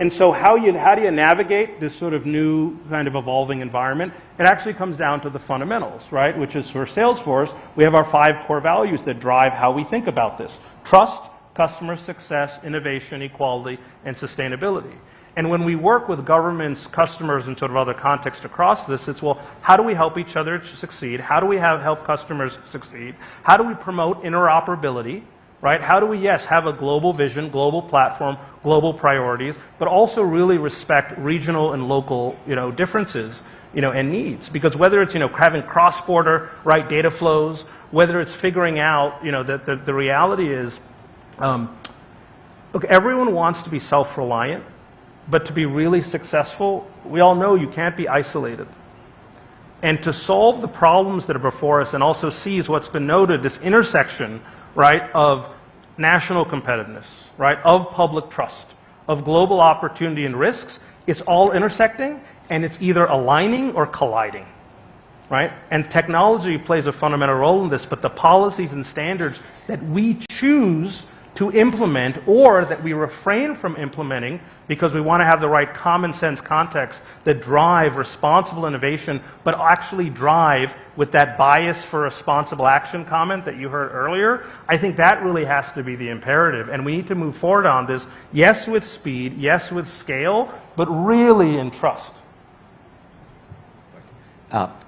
And so how do you navigate this sort of new kind of evolving environment? It actually comes down to the fundamentals, right? Which is for Salesforce, we have our 5 core values that drive how we think about this. Trust, customer success, innovation, equality, and sustainability. And when we work with governments, customers, and sort of other contexts across this, it's, well, how do we help each other succeed? How do we help customers succeed? How do we promote interoperability? Right? How do we, yes, have a global vision, global platform, global priorities, but also really respect regional and local, differences, and needs? Because whether it's, having cross-border, right, data flows, whether it's figuring out, that the reality is, look, everyone wants to be self-reliant, but to be really successful, we all know you can't be isolated. And to solve the problems that are before us and also seize what's been noted, this intersection, right, of national competitiveness, right, of public trust, of global opportunity and risks, it's all intersecting, and it's either aligning or colliding, right? And technology plays a fundamental role in this, but the policies and standards that we choose to implement or that we refrain from implementing because we want to have the right common sense context that drive responsible innovation, but actually drive with that bias for responsible action comment that you heard earlier. I think that really has to be the imperative, and we need to move forward on this, yes with speed, yes with scale, but really in trust.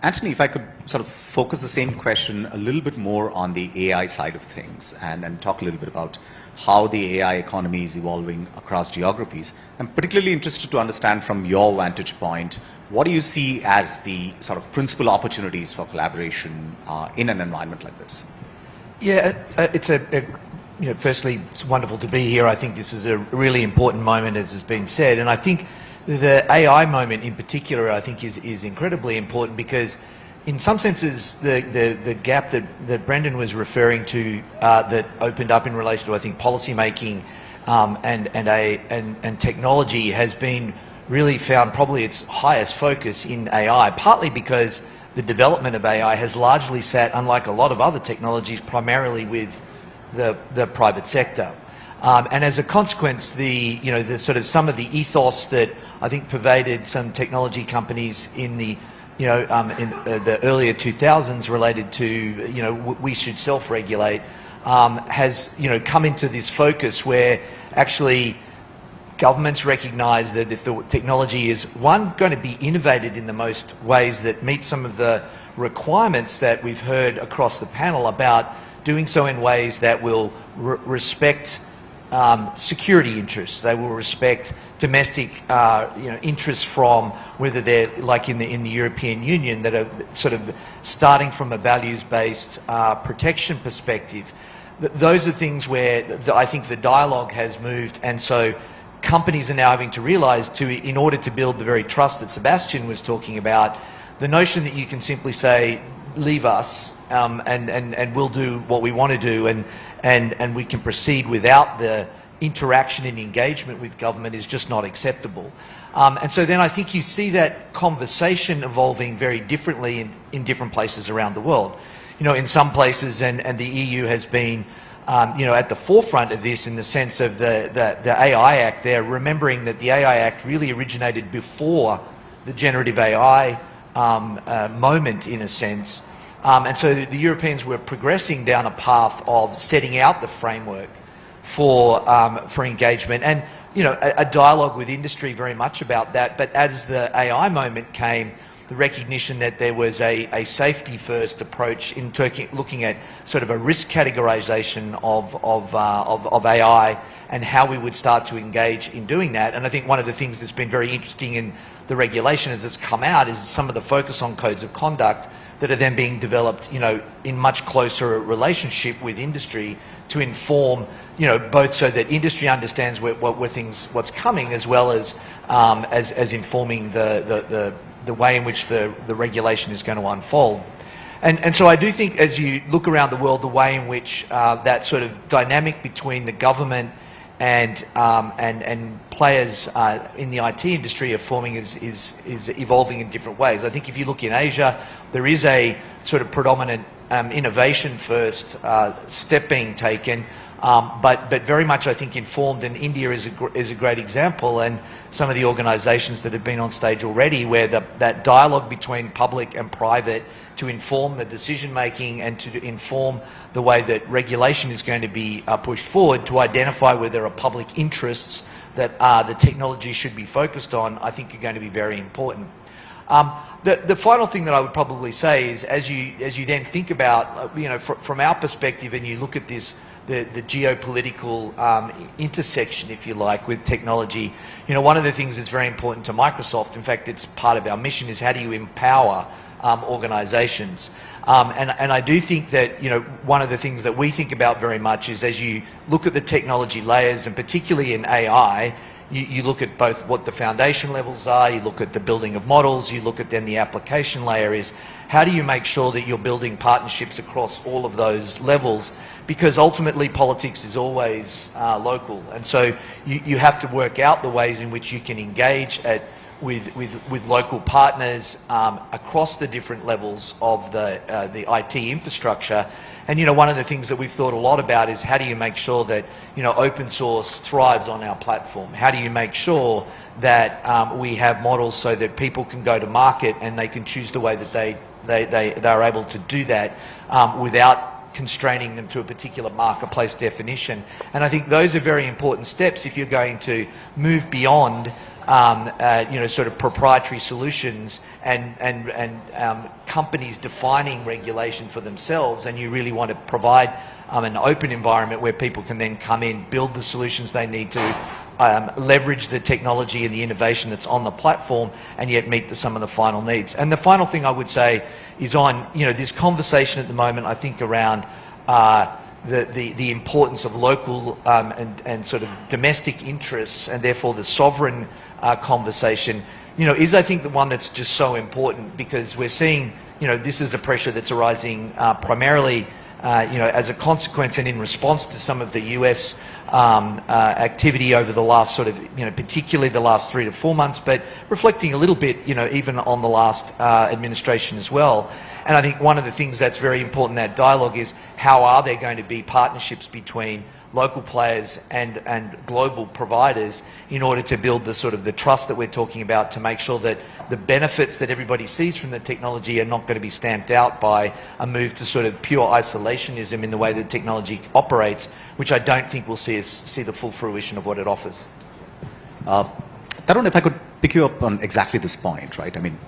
Anthony, if I could sort of focus the same question a little bit more on the AI side of things and talk a little bit about how the AI economy is evolving across geographies. I'm particularly interested to understand from your vantage point, what do you see as the sort of principal opportunities for collaboration in an environment like this? Yeah, firstly, it's wonderful to be here. I think this is a really important moment, as has been said, and I think the AI moment in particular, I think, is incredibly important because in some senses, the gap that Brendan was referring to that opened up in relation to, I think, policy making and technology has been really found probably its highest focus in AI, partly because the development of AI has largely sat, unlike a lot of other technologies, primarily with the private sector. And as a consequence, the sort of some of the ethos that I think pervaded some technology companies in the the earlier 2000s related to, we should self-regulate, has, come into this focus where actually governments recognize that if the technology is, one, going to be innovated in the most ways that meet some of the requirements that we've heard across the panel about doing so in ways that will respect security interests. They will respect domestic, interests from whether they're like in the European Union that are sort of starting from a values-based protection perspective. Those are things where I think the dialogue has moved, and so companies are now having to realize in order to build the very trust that Sebastian was talking about, the notion that you can simply say, leave us, and we'll do what we want to do, and we can proceed without the interaction and engagement with government is just not acceptable. And so then I think you see that conversation evolving very differently in different places around the world. In some places, and the EU has been at the forefront of this in the sense of the AI Act there, remembering that the AI Act really originated before the generative AI moment, in a sense. And so the Europeans were progressing down a path of setting out the framework for engagement and, a dialogue with industry very much about that. But as the AI moment came, the recognition that there was a safety-first approach in looking at sort of a risk categorization of AI and how we would start to engage in doing that. And I think one of the things that's been very interesting in the regulation as it's come out is some of the focus on codes of conduct that are then being developed, in much closer relationship with industry to inform, both so that industry understands what's coming, as well as as informing the way in which the regulation is going to unfold. And so I do think, as you look around the world, the way in which that sort of dynamic between the government and players in the IT industry are forming is evolving in different ways. I think if you look in Asia, there is a sort of predominant innovation first step being taken, but very much, I think, informed, and India is a great example, and some of the organisations that have been on stage already, where that dialogue between public and private to inform the decision making and to inform the way that regulation is going to be pushed forward, to identify where there are public interests that the technology should be focused on, I think are going to be very important. The final thing that I would probably say is, as you then think about, from our perspective, and you look at this, the geopolitical intersection, if you like, with technology, one of the things that's very important to Microsoft, in fact, it's part of our mission, is how do you empower organizations. And I do think that, one of the things that we think about very much is, as you look at the technology layers, and particularly in AI, you look at both what the foundation levels are, you look at the building of models, you look at then the application layer, is how do you make sure that you're building partnerships across all of those levels? Because ultimately politics is always local, and so you have to work out the ways in which you can engage with local partners across the different levels of the IT infrastructure. And one of the things that we've thought a lot about is, how do you make sure that open source thrives on our platform? How do you make sure that we have models so that people can go to market and they can choose the way that they are able to do that without constraining them to a particular marketplace definition? And I think those are very important steps if you're going to move beyond sort of proprietary solutions and companies defining regulation for themselves, and you really want to provide an open environment where people can then come in, build the solutions they need to, leverage the technology and the innovation that's on the platform, and yet meet some of the final needs. And the final thing I would say is on this conversation at the moment, I think, around the importance of local and sort of domestic interests, and therefore the sovereign conversation, is, I think, the one that's just so important, because we're seeing, this is a pressure that's arising primarily, as a consequence and in response to some of the US activity over the last sort of, particularly the last 3 to 4 months, but reflecting a little bit, even on the last administration as well. And I think one of the things that's very important in that dialogue is, how are there going to be partnerships between local players and global providers in order to build the sort of the trust that we're talking about, to make sure that the benefits that everybody sees from the technology are not going to be stamped out by a move to sort of pure isolationism in the way that technology operates, which I don't think will see the full fruition of what it offers. Tarun, if I could pick you up on exactly this point, right? I mean,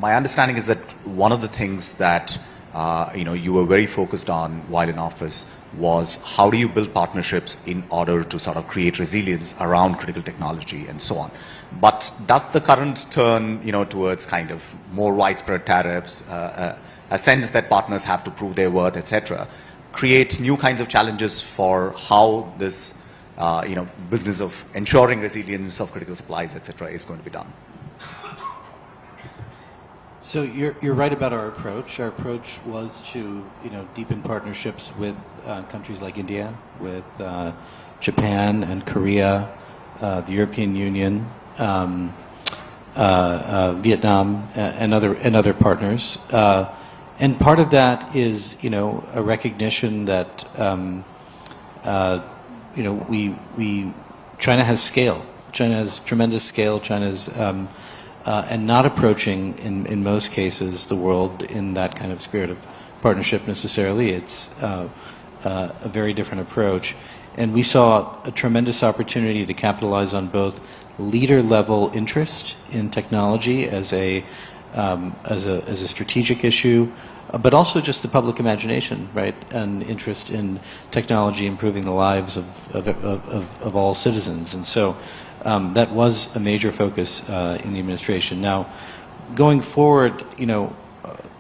my understanding is that one of the things that you were very focused on while in office was, how do you build partnerships in order to sort of create resilience around critical technology and so on. But does the current turn, towards kind of more widespread tariffs, a sense that partners have to prove their worth, etc., create new kinds of challenges for how this, business of ensuring resilience of critical supplies, etc., is going to be done? So you're right about our approach. Our approach was to deepen partnerships with countries like India, with Japan and Korea, the European Union, Vietnam, and other partners. And part of that is a recognition that China has scale. China has tremendous scale. China's and not approaching, in most cases, the world in that kind of spirit of partnership necessarily. It's a very different approach. And we saw a tremendous opportunity to capitalize on both leader-level interest in technology as a strategic issue, but also just the public imagination, right, and interest in technology improving the lives of all citizens. And so that was a major focus in the administration. Now, going forward,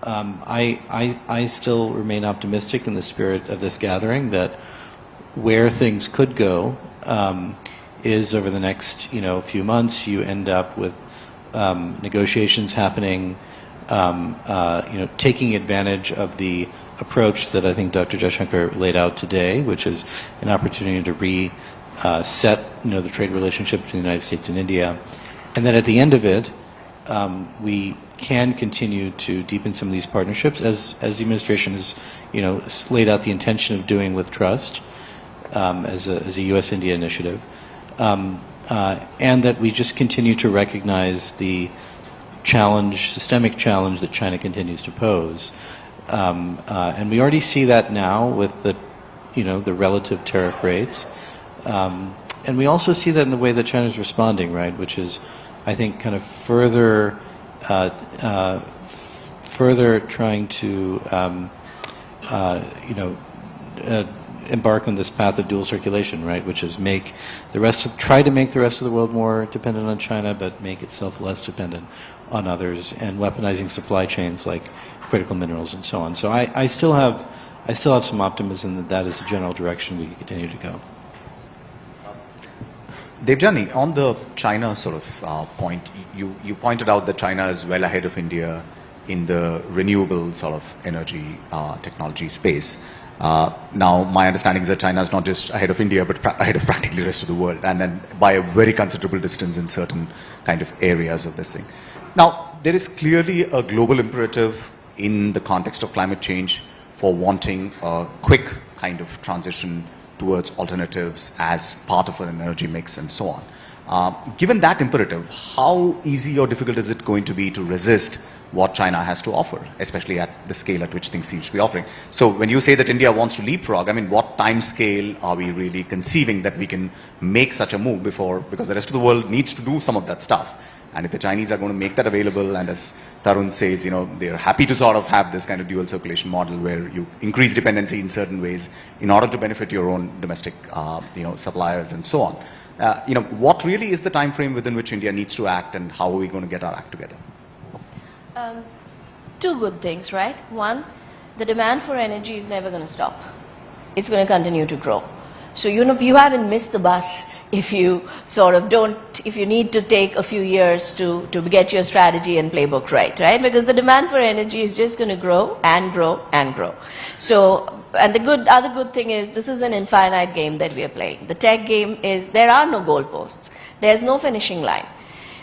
I still remain optimistic in the spirit of this gathering that where things could go is over the next few months you end up with negotiations happening, taking advantage of the approach that I think Dr. Jaishankar laid out today, which is an opportunity to reset the trade relationship between the United States and India, and then at the end of it, we can continue to deepen some of these partnerships, as the administration has laid out the intention of doing with trust as a U.S.-India initiative, and that we just continue to recognize the systemic challenge that China continues to pose. And we already see that now with the relative tariff rates. And we also see that in the way that China is responding, right, which is, I think, kind of further trying to, embark on this path of dual circulation, right, which is try to make the rest of the world more dependent on China, but make itself less dependent on others, and weaponizing supply chains like critical minerals and so on. So I still have some optimism that is the general direction we can continue to go. Devjani, on the China sort of point, you pointed out that China is well ahead of India in the renewable sort of energy technology space. Now, my understanding is that China is not just ahead of India, but ahead of practically the rest of the world, and then by a very considerable distance in certain kind of areas of this thing. Now, there is clearly a global imperative in the context of climate change for wanting a quick kind of transition towards alternatives as part of an energy mix and so on. Given that imperative, how easy or difficult is it going to be to resist what China has to offer, especially at the scale at which things seem to be offering? So when you say that India wants to leapfrog, I mean, what time scale are we really conceiving that we can make such a move because the rest of the world needs to do some of that stuff. And if the Chinese are going to make that available, and as Tarun says, they're happy to sort of have this kind of dual circulation model where you increase dependency in certain ways in order to benefit your own domestic, suppliers and so on. What really is the time frame within which India needs to act, and how are we going to get our act together? Two good things, right? One, the demand for energy is never going to stop. It's going to continue to grow. So, you haven't missed the bus if you if you need to take a few years to get your strategy and playbook right? Because the demand for energy is just going to grow and grow and grow. So, and the other good thing is this is an infinite game that we are playing. The tech game is there are no goalposts. There's no finishing line.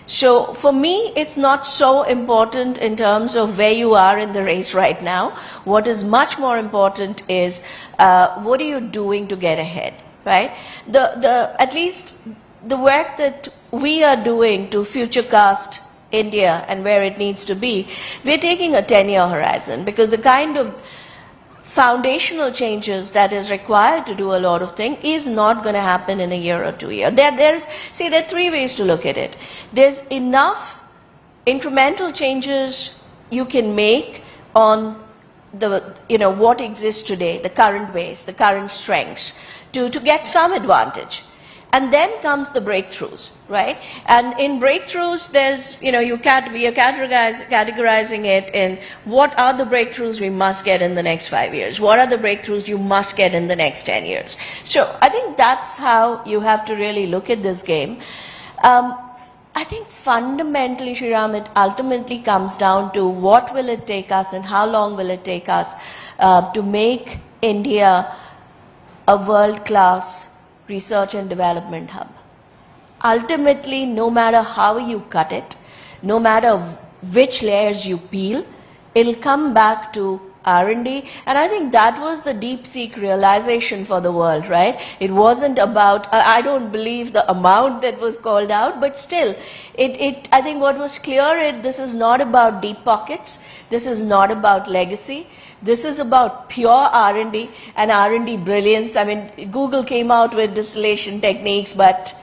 So for me, it's not so important in terms of where you are in the race right now. What is much more important is what are you doing to get ahead, right? At least the work that we are doing to futurecast India and where it needs to be, we're taking a 10-year horizon, because the kind of foundational changes that is required to do a lot of things is not going to happen in a year or 2 years. There are three ways to look at it. There's enough incremental changes you can make on what exists today, the current ways, the current strengths, to get some advantage. And then comes the breakthroughs, right? And in breakthroughs, there's, we are categorizing it in what are the breakthroughs we must get in the next 5 years? What are the breakthroughs you must get in the next 10 years? So I think that's how you have to really look at this game. I think fundamentally, Shriram, it ultimately comes down to what will it take us and how long will it take us to make India a world-class research and development hub. Ultimately, no matter how you cut it, no matter which layers you peel, it'll come back to R&D, and I think that was the deep-seek realization for the world, right? It wasn't about, I don't believe the amount that was called out, but still, I think what was clear is this is not about deep pockets, this is not about legacy, this is about pure R&D and R&D brilliance. I mean, Google came out with distillation techniques, but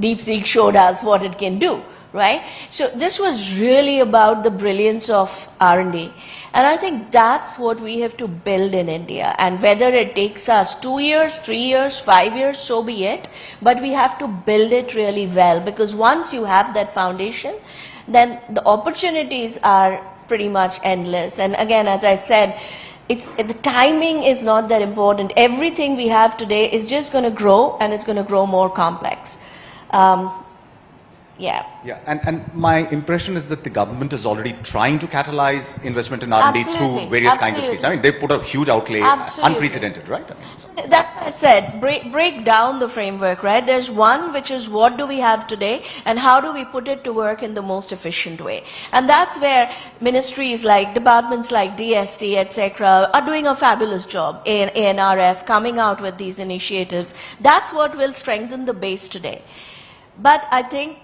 DeepSeek showed us what it can do, right? So this was really about the brilliance of R&D. And I think that's what we have to build in India. And whether it takes us 2 years, 3 years, 5 years, so be it. But we have to build it really well, because once you have that foundation, then the opportunities are pretty much endless. And again, as I said, the timing is not that important. Everything we have today is just going to grow, and it's going to grow more complex. Yeah. Yeah, and my impression is that the government is already trying to catalyze investment in R&D through various kinds of schemes. I mean, they put a huge outlay, unprecedented, right? That's what I said, break down the framework, right? There's one which is what do we have today and how do we put it to work in the most efficient way. And that's where ministries like, departments like DST, etc. are doing a fabulous job, ANRF, coming out with these initiatives. That's what will strengthen the base today. But I think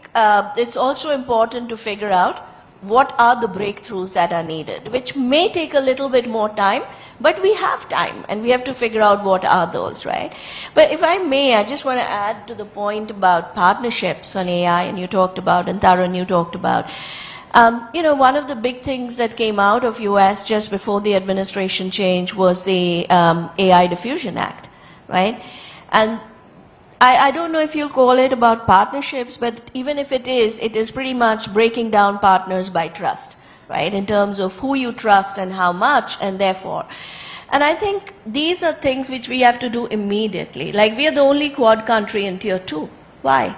it's also important to figure out what are the breakthroughs that are needed, which may take a little bit more time, but we have time and we have to figure out what are those, right? But if I may, I just want to add to the point about partnerships on AI, and you talked about, and Tarun, you talked about. You know, one of the big things that came out of US just before the administration change was the AI Diffusion Act, right? And I don't know if you'll call it about partnerships, but even if it is pretty much breaking down partners by trust, right? In terms of who you trust and how much, and therefore. And I think these are things which we have to do immediately. Like, we are the only Quad country in Tier 2. Why?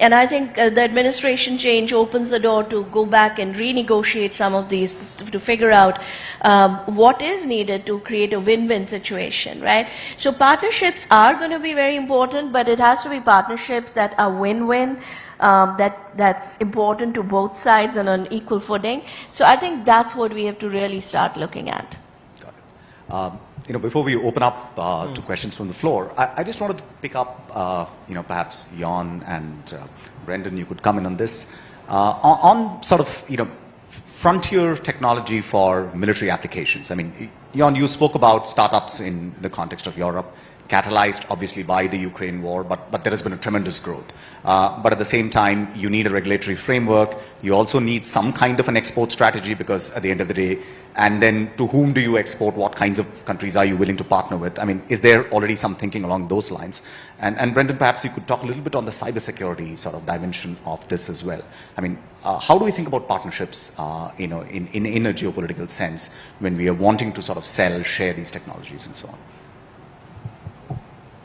And I think the administration change opens the door to go back and renegotiate some of these to figure out what is needed to create a win-win situation, right? So partnerships are going to be very important, but it has to be partnerships that are win-win, that's important to both sides and on equal footing. So I think that's what we have to really start looking at. Got it. You know, before we open up to questions from the floor, I just wanted to pick up, you know, perhaps Jan and Brendan, you could come in on this, on sort of, you know, frontier technology for military applications. I mean, Jan, you spoke about startups in the context of Europe, catalyzed obviously by the Ukraine war, but there has been a tremendous growth. But at the same time, you need a regulatory framework. You also need some kind of an export strategy, because at the end of the day, and then to whom do you export? What kinds of countries are you willing to partner with? I mean, is there already some thinking along those lines? And Brendan, perhaps you could talk a little bit on the cybersecurity sort of dimension of this as well. I mean, how do we think about partnerships, you know, in a geopolitical sense when we are wanting to sort of sell, share these technologies and so on?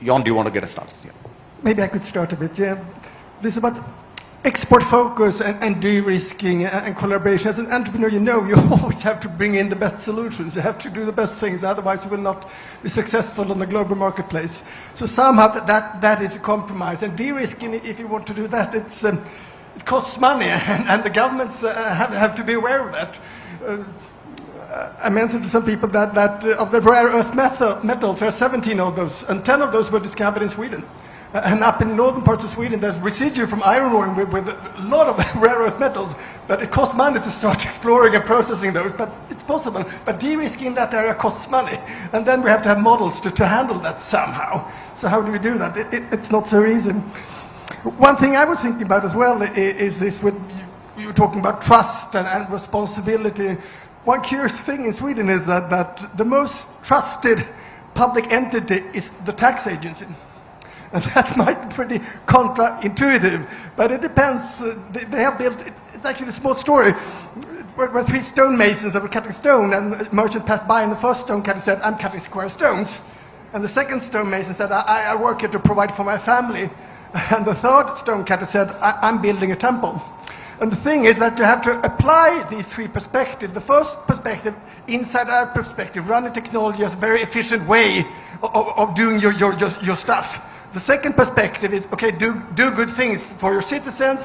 Jan, do you want to get us started? Yeah. Maybe I could start a bit, yeah. This is about export focus and de-risking and collaboration. As an entrepreneur, you know, you always have to bring in the best solutions. You have to do the best things, otherwise you will not be successful on the global marketplace. So somehow that is a compromise. And de-risking, if you want to do that, it costs money, and the governments have to be aware of that. I mentioned to some people that of the rare earth metals, there are 17 of those, and 10 of those were discovered in Sweden. And up in the northern parts of Sweden, there's residue from iron ore with a lot of rare earth metals, but it costs money to start exploring and processing those, but it's possible. But de-risking that area costs money, and then we have to have models to handle that somehow. So how do we do that? It's not so easy. One thing I was thinking about as well is this with, you were talking about trust and responsibility. One curious thing in Sweden is that the most trusted public entity is the tax agency. And that might be pretty counterintuitive, but it depends. They have built, it's actually a small story, where three stonemasons that were cutting stone, and a merchant passed by, and the first stonecutter said, "I'm cutting square stones." And the second stonemason said, I work here to provide for my family. And the third stonecutter said, I'm building a temple. And the thing is that you have to apply these three perspectives. The first perspective, inside our perspective, running technology as a very efficient way of doing your stuff. The second perspective is, okay, do good things for your citizens,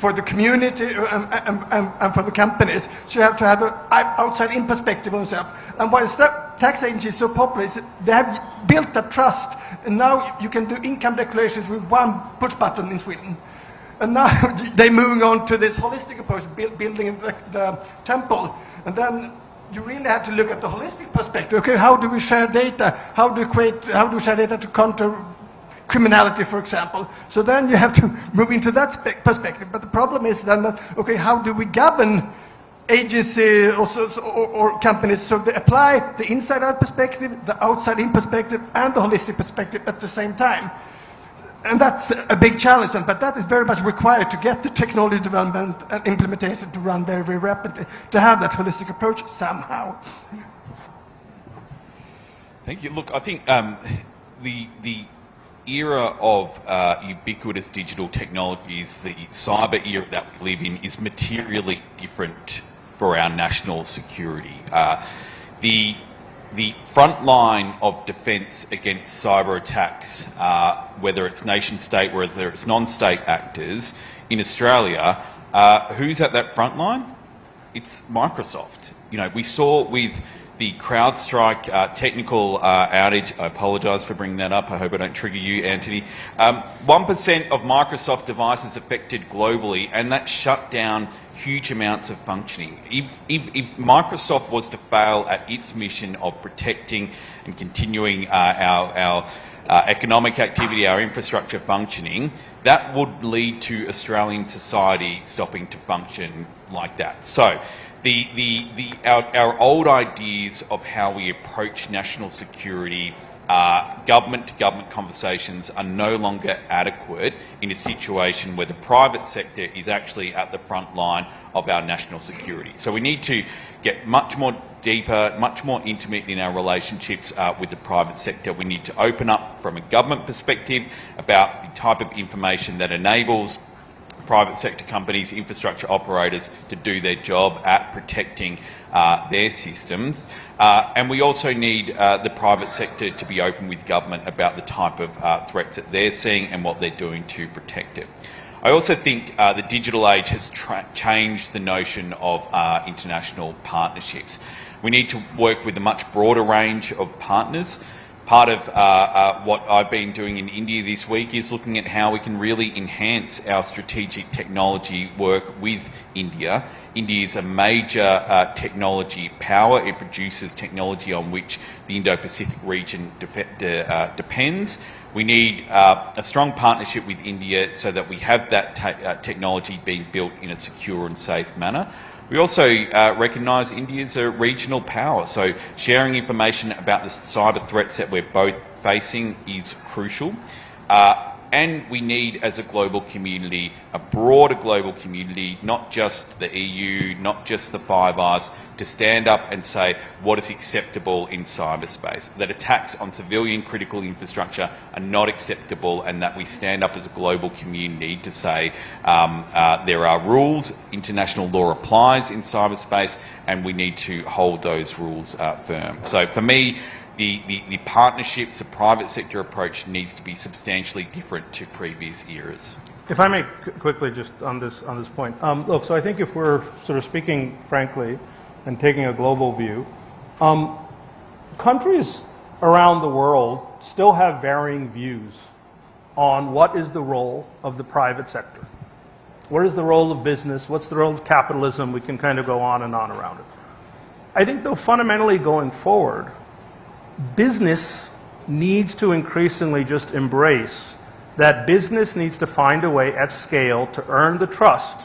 for the community, and for the companies. So you have to have an outside-in perspective on yourself. And why the tax agency is so popular is they have built that trust, and now you can do income declarations with one push button in Sweden. And now they're moving on to this holistic approach, building the temple. And then you really have to look at the holistic perspective. Okay, how do we share data? How do we share data to counter criminality, for example? So then you have to move into that perspective. But the problem is then that, okay, how do we govern agency or companies so they apply the inside-out perspective, the outside-in perspective, and the holistic perspective at the same time? And that's a big challenge, but that is very much required to get the technology development and implementation to run very, very rapidly, to have that holistic approach somehow. Thank you. Look, I think the era of ubiquitous digital technologies, the cyber era that we live in, is materially different for our national security. The front line of defence against cyber attacks, whether it's nation state, whether it's non-state actors in Australia, who's at that front line? It's Microsoft. You know, we saw with the CrowdStrike technical outage. I apologise for bringing that up. I hope I don't trigger you, Anthony. 1% of Microsoft devices affected globally, and that shut down huge amounts of functioning. If Microsoft was to fail at its mission of protecting and continuing our economic activity, our infrastructure functioning, that would lead to Australian society stopping to function like that. So our old ideas of how we approach national security, government-to-government conversations are no longer adequate in a situation where the private sector is actually at the front line of our national security. So we need to get much more deeper, much more intimate in our relationships with the private sector. We need to open up from a government perspective about the type of information that enables private sector companies, infrastructure operators to do their job at protecting their systems. And we also need the private sector to be open with government about the type of threats that they're seeing and what they're doing to protect it. I also think the digital age has changed the notion of international partnerships. We need to work with a much broader range of partners. Part of what I've been doing in India this week is looking at how we can really enhance our strategic technology work with India. India is a major technology power. It produces technology on which the Indo-Pacific region depends. We need a strong partnership with India so that we have that technology being built in a secure and safe manner. We also recognise India as a regional power, so sharing information about the cyber threats that we're both facing is crucial. And we need, as a global community, a broader global community, not just the EU, not just the Five Eyes, to stand up and say what is acceptable in cyberspace, that attacks on civilian critical infrastructure are not acceptable, and that we stand up as a global community to say there are rules, international law applies in cyberspace, and we need to hold those rules firm. So for me, the partnerships, the private sector approach needs to be substantially different to previous eras. If I may quickly just on this point, look, so I think if we're sort of speaking frankly and taking a global view, countries around the world still have varying views on what is the role of the private sector. What is the role of business? What's the role of capitalism? We can kind of go on and on around it. I think though fundamentally going forward, business needs to increasingly just embrace that business needs to find a way at scale to earn the trust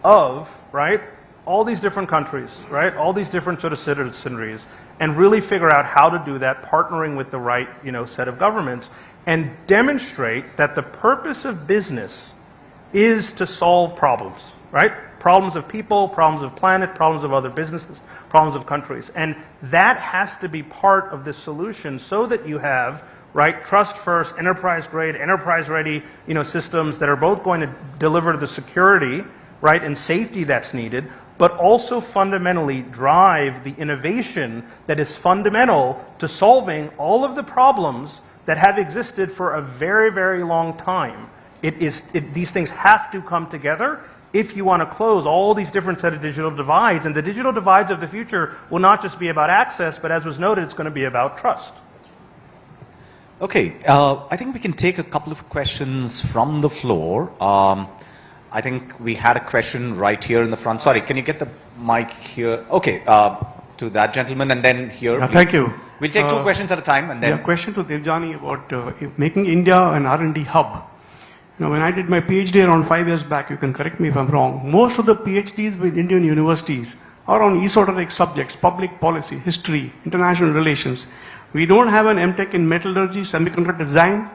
of, right, all these different countries, right, all these different sort of citizenries, and really figure out how to do that, partnering with the right, set of governments, and demonstrate that the purpose of business is to solve problems, right? Problems of people, problems of planet, problems of other businesses, problems of countries. And that has to be part of the solution so that you have, right, trust first, enterprise grade, enterprise ready, systems that are both going to deliver the security, right, and safety that's needed, but also fundamentally drive the innovation that is fundamental to solving all of the problems that have existed for a very, very long time. These things have to come together if you want to close all these different set of digital divides. And the digital divides of the future will not just be about access, but as was noted, it's going to be about trust. Okay, I think we can take a couple of questions from the floor. I think we had a question right here in the front. Sorry, can you get the mic here? Okay, to that gentleman, and then here. Thank you. We'll take two questions at a time, and then. Yeah, question to Devjani about making India an R&D hub. When I did my PhD around 5 years back, you can correct me if I'm wrong, most of the PhDs with Indian universities are on esoteric subjects, public policy, history, international relations. We don't have an MTech in metallurgy, semiconductor design.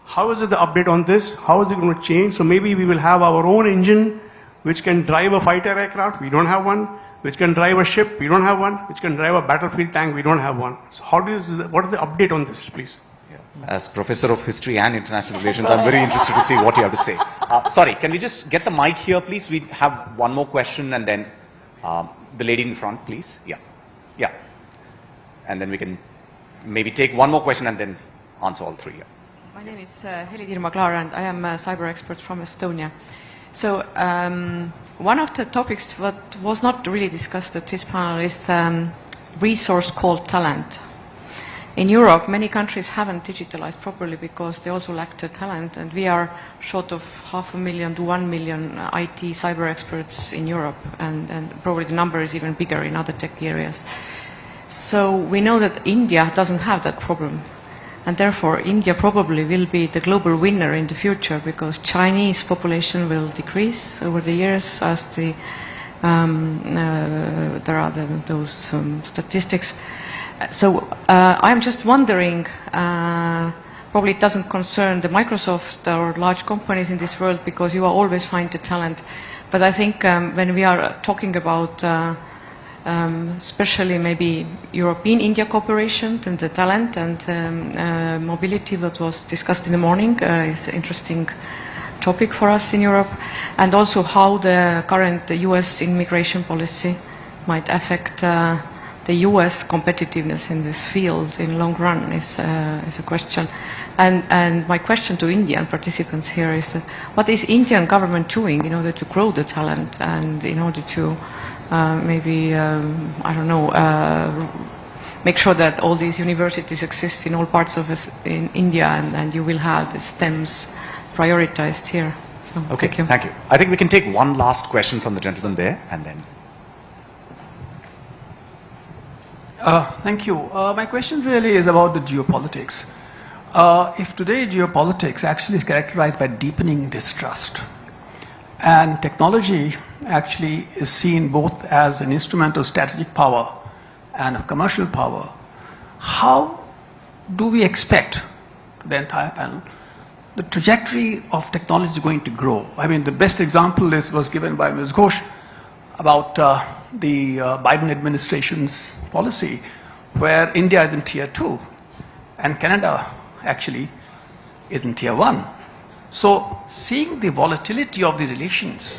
How is it the update on this? How is it going to change? So maybe we will have our own engine which can drive a fighter aircraft. We don't have one. which can drive a ship, we don't have one, which can drive a battlefield tank, we don't have one. So what is the update on this, please? As Professor of History and International Relations, I'm very interested to see what you have to say. Sorry, can we just get the mic here, please? We have one more question, and then the lady in front, please. Yeah. Yeah. And then we can maybe take one more question and then answer all three. Yeah. My name is Heli Dirma-Klar, and I am a cyber expert from Estonia. So one of the topics that was not really discussed at this panel is the resource called talent. In Europe, many countries haven't digitalized properly because they also lack the talent, and we are short of 500,000 to 1 million IT cyber experts in Europe, and probably the number is even bigger in other tech areas. So we know that India doesn't have that problem, and therefore India probably will be the global winner in the future because Chinese population will decrease over the years as there are those statistics. So I'm just wondering, probably it doesn't concern the Microsoft or large companies in this world because you will always find the talent. But I think when we are talking about especially maybe European-India cooperation and the talent and mobility that was discussed in the morning is an interesting topic for us in Europe, and also how the current US immigration policy might affect the US competitiveness in this field in long run is a question. And my question to Indian participants here is that what is Indian government doing in order to grow the talent and in order to maybe, I don't know, make sure that all these universities exist in all parts of in India and you will have the STEMs prioritized here. So, okay, thank you. I think we can take one last question from the gentleman there and then. Thank you. My question really is about the geopolitics. If today geopolitics actually is characterized by deepening distrust, and technology actually is seen both as an instrument of strategic power and of commercial power, how do we expect, the entire panel, the trajectory of technology is going to grow? I mean, the best example was given by Ms. Ghosh about the Biden administration's policy, where India is in tier 2 and Canada actually is in tier 1. So seeing the volatility of the relations,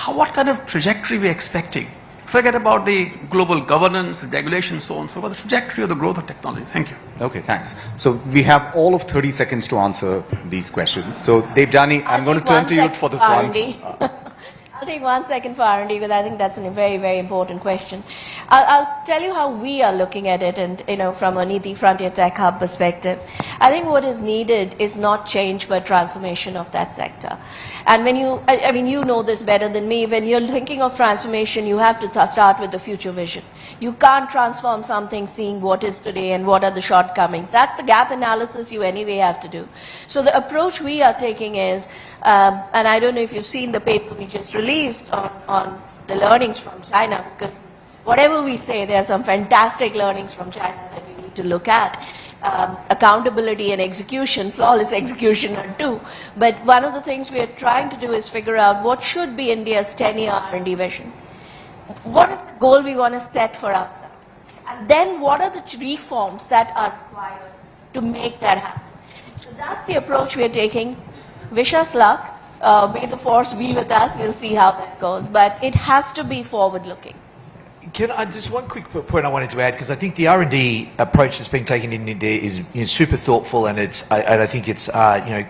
what kind of trajectory are we expecting? Forget about the global governance, regulation, so on, so about the trajectory of the growth of technology. Thank you. Okay, thanks. So we have all of 30 seconds to answer these questions. So Devjani, I'm going to turn to you for the ones. I'll take 1 second for R&D because I think that's a very, very important question. I'll tell you how we are looking at it, and from a Niti Frontier Tech Hub perspective. I think what is needed is not change but transformation of that sector. And when I mean, you know this better than me, when you're thinking of transformation, you have to start with the future vision. You can't transform something seeing what is today and what are the shortcomings. That's the gap analysis you anyway have to do. So the approach we are taking is, and I don't know if you've seen the paper we just released on the learnings from China, because whatever we say, there are some fantastic learnings from China that we need to look at. Accountability and execution, flawless execution are two. But one of the things we are trying to do is figure out what should be India's 10-year R&D vision. What is the goal we want to set for ourselves? And then what are the reforms that are required to make that happen? So that's the approach we are taking. Wish us luck. May the force be with us. We'll see how that goes. But it has to be forward-looking. Can I just one quick point I wanted to add, because I think the R&D approach that's been taken in India is super thoughtful, and I think it's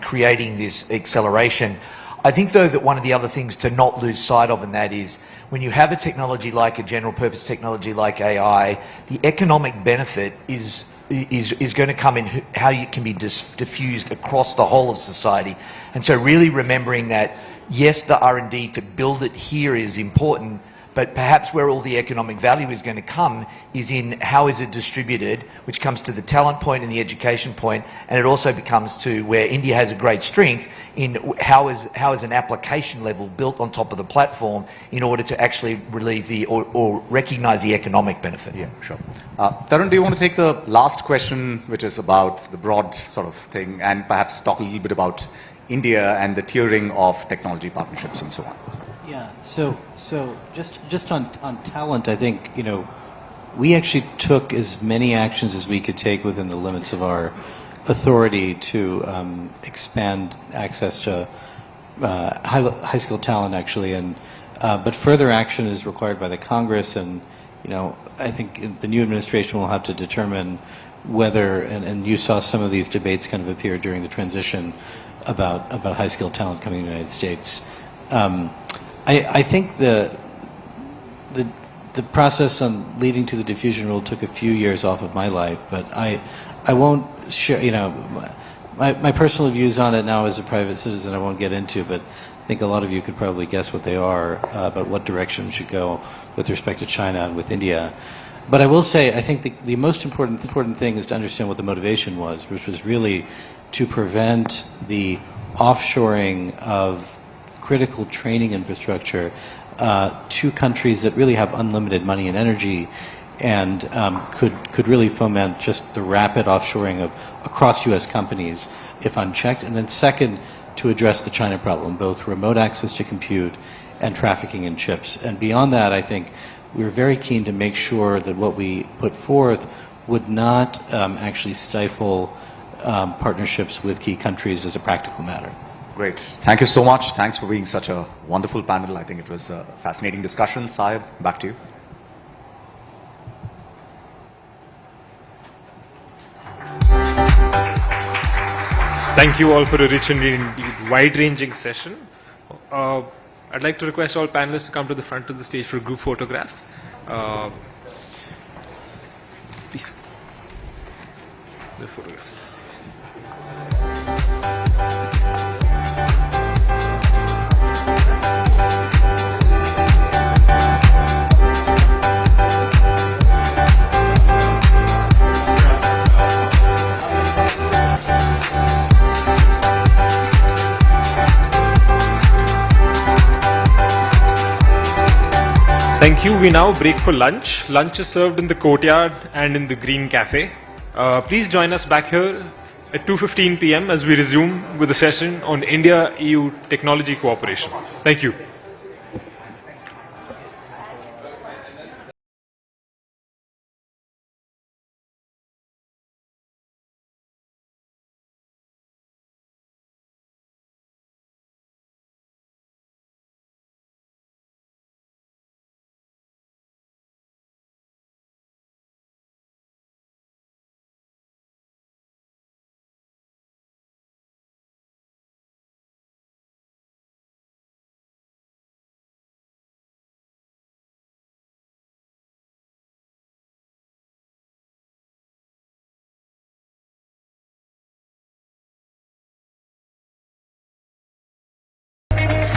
creating this acceleration. I think though that one of the other things to not lose sight of in that is when you have a technology like a general purpose technology like AI, the economic benefit is going to come in how it can be diffused across the whole of society. And so really remembering that, yes, the R&D to build it here is important, but perhaps where all the economic value is going to come is in how is it distributed, which comes to the talent point and the education point, and it also becomes to where India has a great strength in how is an application level built on top of the platform in order to actually relieve or recognize the economic benefit. Yeah, sure. Tarun, do you want to take the last question, which is about the broad sort of thing, and perhaps talk a little bit about India and the tiering of technology partnerships and so on? Yeah. So just on talent, I think we actually took as many actions as we could take within the limits of our authority to expand access to high skilled talent, actually, and but further action is required by the Congress, and I think the new administration will have to determine whether, and you saw some of these debates kind of appear during the transition about high skilled talent coming to the United States. I think the process on leading to the diffusion rule took a few years off of my life, but I won't share, my personal views on it now as a private citizen I won't get into, but I think a lot of you could probably guess what they are, about what direction we should go with respect to China and with India. But I will say, I think the most important thing is to understand what the motivation was, which was really to prevent the offshoring of critical training infrastructure to countries that really have unlimited money and energy, and could really foment just the rapid offshoring of across U.S. companies if unchecked. And then second, to address the China problem, both remote access to compute and trafficking in chips. And beyond that, I think we were very keen to make sure that what we put forth would not actually stifle partnerships with key countries as a practical matter. Great. Thank you so much. Thanks for being such a wonderful panel. I think it was a fascinating discussion. Saib, back to you. Thank you all for a rich and indeed wide-ranging session. I'd like to request all panelists to come to the front of the stage for a group photograph. Please. The photographs. Thank you. We now break for lunch. Lunch is served in the courtyard and in the Green Cafe. Please join us back here at 2:15 p.m. as we resume with a session on India-EU technology cooperation. Thank you.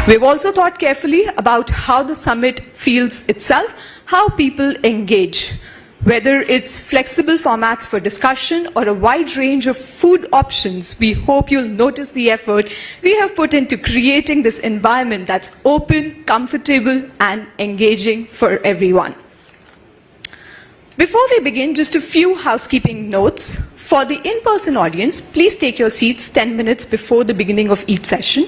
We've also thought carefully about how the summit feels itself, how people engage, whether it's flexible formats for discussion or a wide range of food options. We hope you'll notice the effort we have put into creating this environment that's open, comfortable, and engaging for everyone. Before we begin, just a few housekeeping notes. For the in-person audience, please take your seats 10 minutes before the beginning of each session.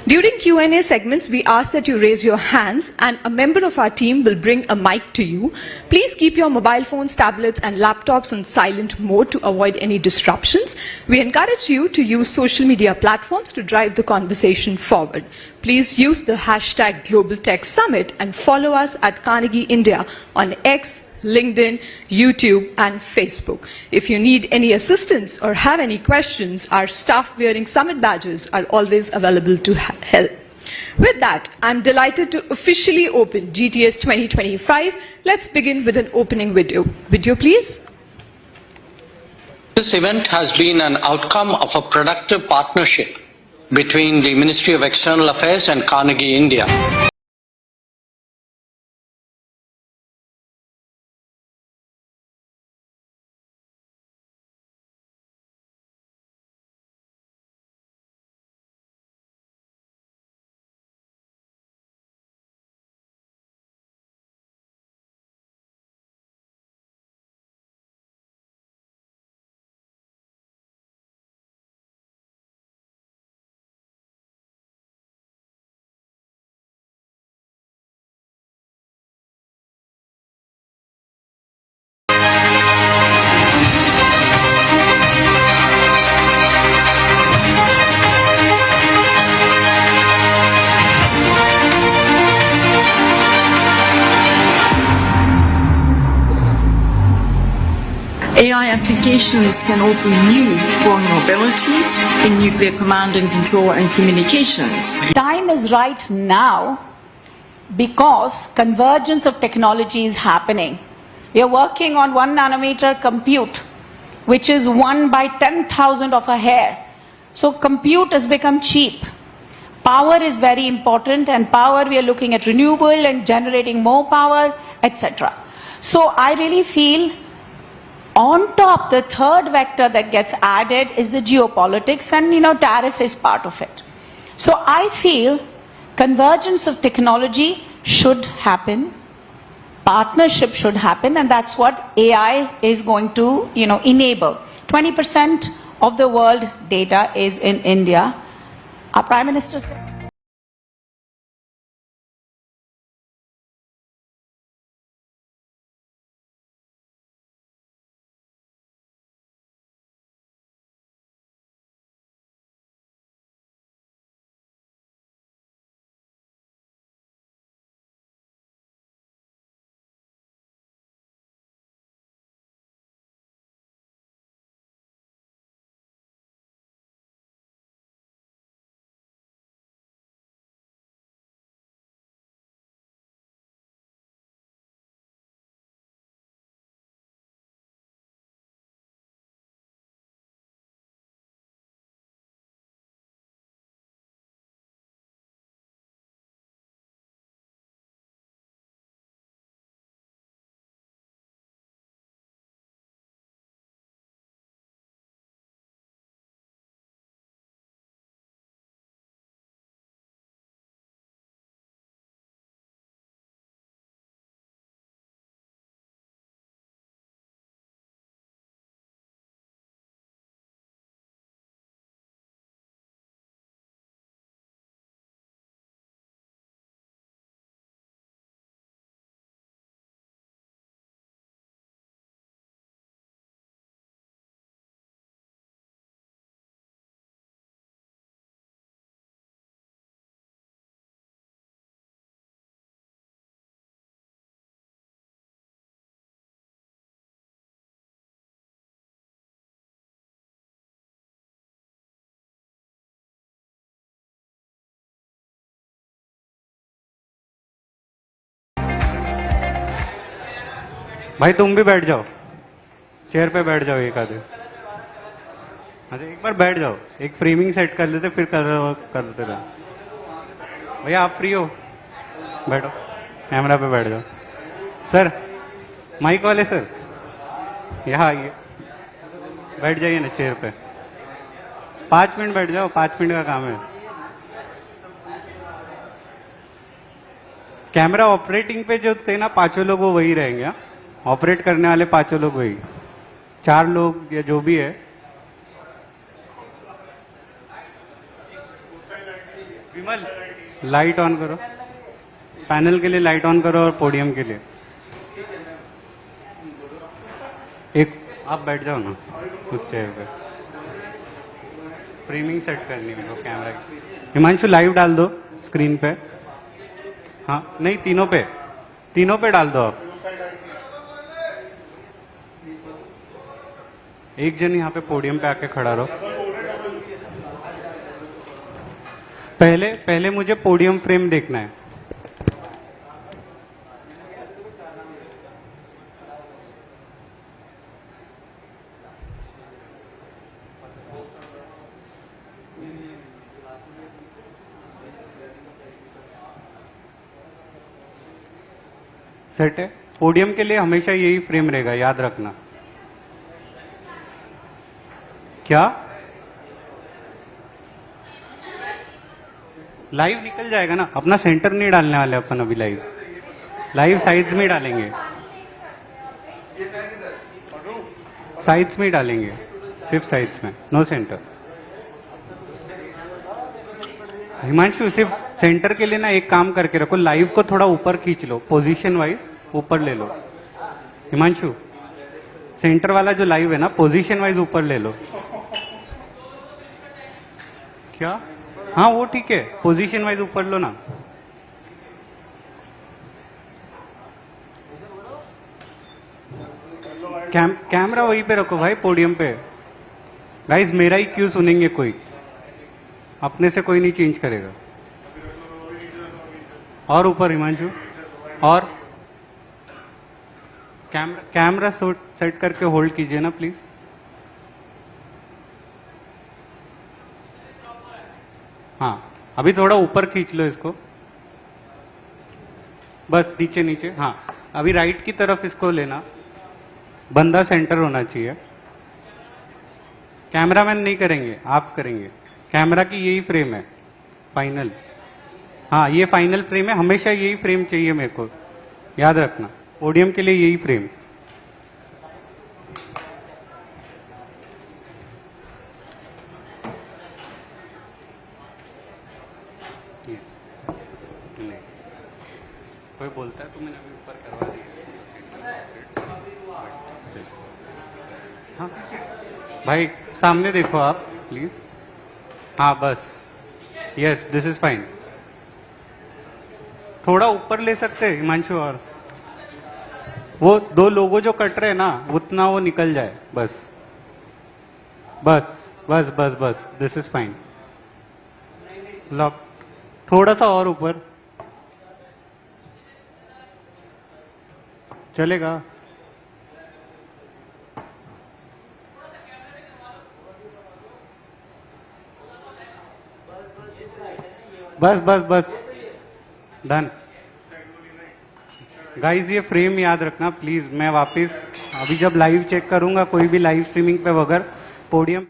During Q&A segments, we ask that you raise your hands and a member of our team will bring a mic to you. Please keep your mobile phones, tablets and laptops on silent mode to avoid any disruptions. We encourage you to use social media platforms to drive the conversation forward. Please use the hashtag Global Tech Summit and follow us at Carnegie India on X, LinkedIn, YouTube, and Facebook. If you need any assistance or have any questions, our staff wearing summit badges are always available to help. With that, I'm delighted to officially open GTS 2025. Let's begin with an opening video. Video, please. This event has been an outcome of a productive partnership between the Ministry of External Affairs and Carnegie India. AI applications can open new vulnerabilities in nuclear command and control and communications. Time is right now because convergence of technology is happening. We are working on 1 nanometer compute, which is 1 by 10,000 of a hair. So compute has become cheap. Power is very important, and power we are looking at renewable and generating more power, etc. So I really feel on top, the third vector that gets added is the geopolitics, and tariff is part of it. So I feel convergence of technology should happen, partnership should happen, and that's what AI is going to enable. 20% of the world data is in India. Our Prime Minister said भाई तुम भी बैठ जाओ, chair पे बैठ जाओ एक आधे। अच्छा एक बार बैठ जाओ, एक फ्रेमिंग सेट कर लेते फिर करते रहो। भैया आप फ्री हो, बैठो, कैमरा पे बैठ जाओ। सर माइक वाले सर यहाँ आइए, बैठ जाइए ना चेयर पे, 5 मिनट बैठ जाओ, 5 मिनट का काम है। कैमरा ऑपरेटिंग पे जो थे ना 5 लोग वो वही रहेंगे, ऑपरेट करने वाले 5 लोग वही, 4 लोग या जो भी है। विमल लाइट ऑन करो, पैनल के लिए लाइट ऑन करो और पोडियम के लिए। एक आप बैठ जाओ ना उस चेयर पे, फ्रेमिंग सेट करनी है वो कैमरा की। हिमांशु लाइव डाल दो स्क्रीन पे। हाँ नहीं तीनों पे डाल दो आप। एक जन यहाँ पे पोडियम पे आके खड़ा रहो। पहले मुझे पोडियम फ्रेम देखना है। सेट है। पोडियम के लिए हमेशा यही फ्रेम रहेगा, याद रखना। क्या लाइव निकल जाएगा ना, अपना सेंटर नहीं डालने वाले अपन अभी। लाइव साइड्स में डालेंगे, साइड्स में डालेंगे, सिर्फ साइड्स में, नो सेंटर। हिमांशु सिर्फ सेंटर के लिए ना एक काम करके रखो, लाइव को थोड़ा ऊपर खींच लो, पोजीशन वाइज ऊपर ले लो। हिमांशु सेंटर वाला जो लाइव है ना पोजीशन वाइज ऊपर ले लो। क्या? हाँ वो ठीक है, पोजीशन वाइज ऊपर लो ना। कैमरा वहीं पे रखो भाई, पोडियम पे। गाइस मेरा ही क्यों सुनेंगे कोई, अपने से कोई नहीं चेंज करेगा। और ऊपर हिमांशु, और कैमरा सेट करके होल्ड कीजिए ना प्लीज। हाँ अभी थोड़ा ऊपर खींच लो इसको, बस नीचे नीचे। हाँ अभी राइट की तरफ इसको लेना, बंदा सेंटर होना चाहिए। कैमरामैन नहीं करेंगे, आप करेंगे। कैमरा की यही फ्रेम है फाइनल। हाँ ये फाइनल फ्रेम है, हमेशा यही फ्रेम चाहिए मेरे को, याद रखना। पोडियम के लिए यही फ्रेम। कोई बोलता है तो मैंने अभी ऊपर करवा दिया। हाँ भाई सामने देखो आप प्लीज। हाँ बस, यस दिस इज फाइन। थोड़ा ऊपर ले सकते हैं हिमांशु, और वो दो लोगो जो कट रहे हैं ना उतना वो निकल जाए, बस बस बस बस बस, दिस इज फाइन। लॉक थोड़ा सा और ऊपर चलेगा। बस बस बस डन। गाइस ये फ्रेम याद रखना प्लीज। मैं वापस अभी जब लाइव चेक करूंगा कोई भी लाइव स्ट्रीमिंग पे बगैर podium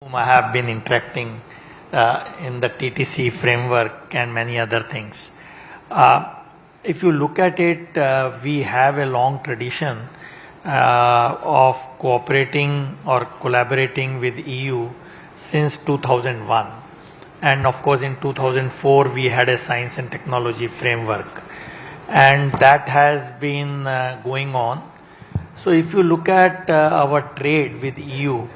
whom I have been interacting in the TTC framework and many other things. If you look at it, we have a long tradition of cooperating or collaborating with EU since 2001. And of course in 2004 we had a science and technology framework. And that has been going on. So if you look at our trade with EU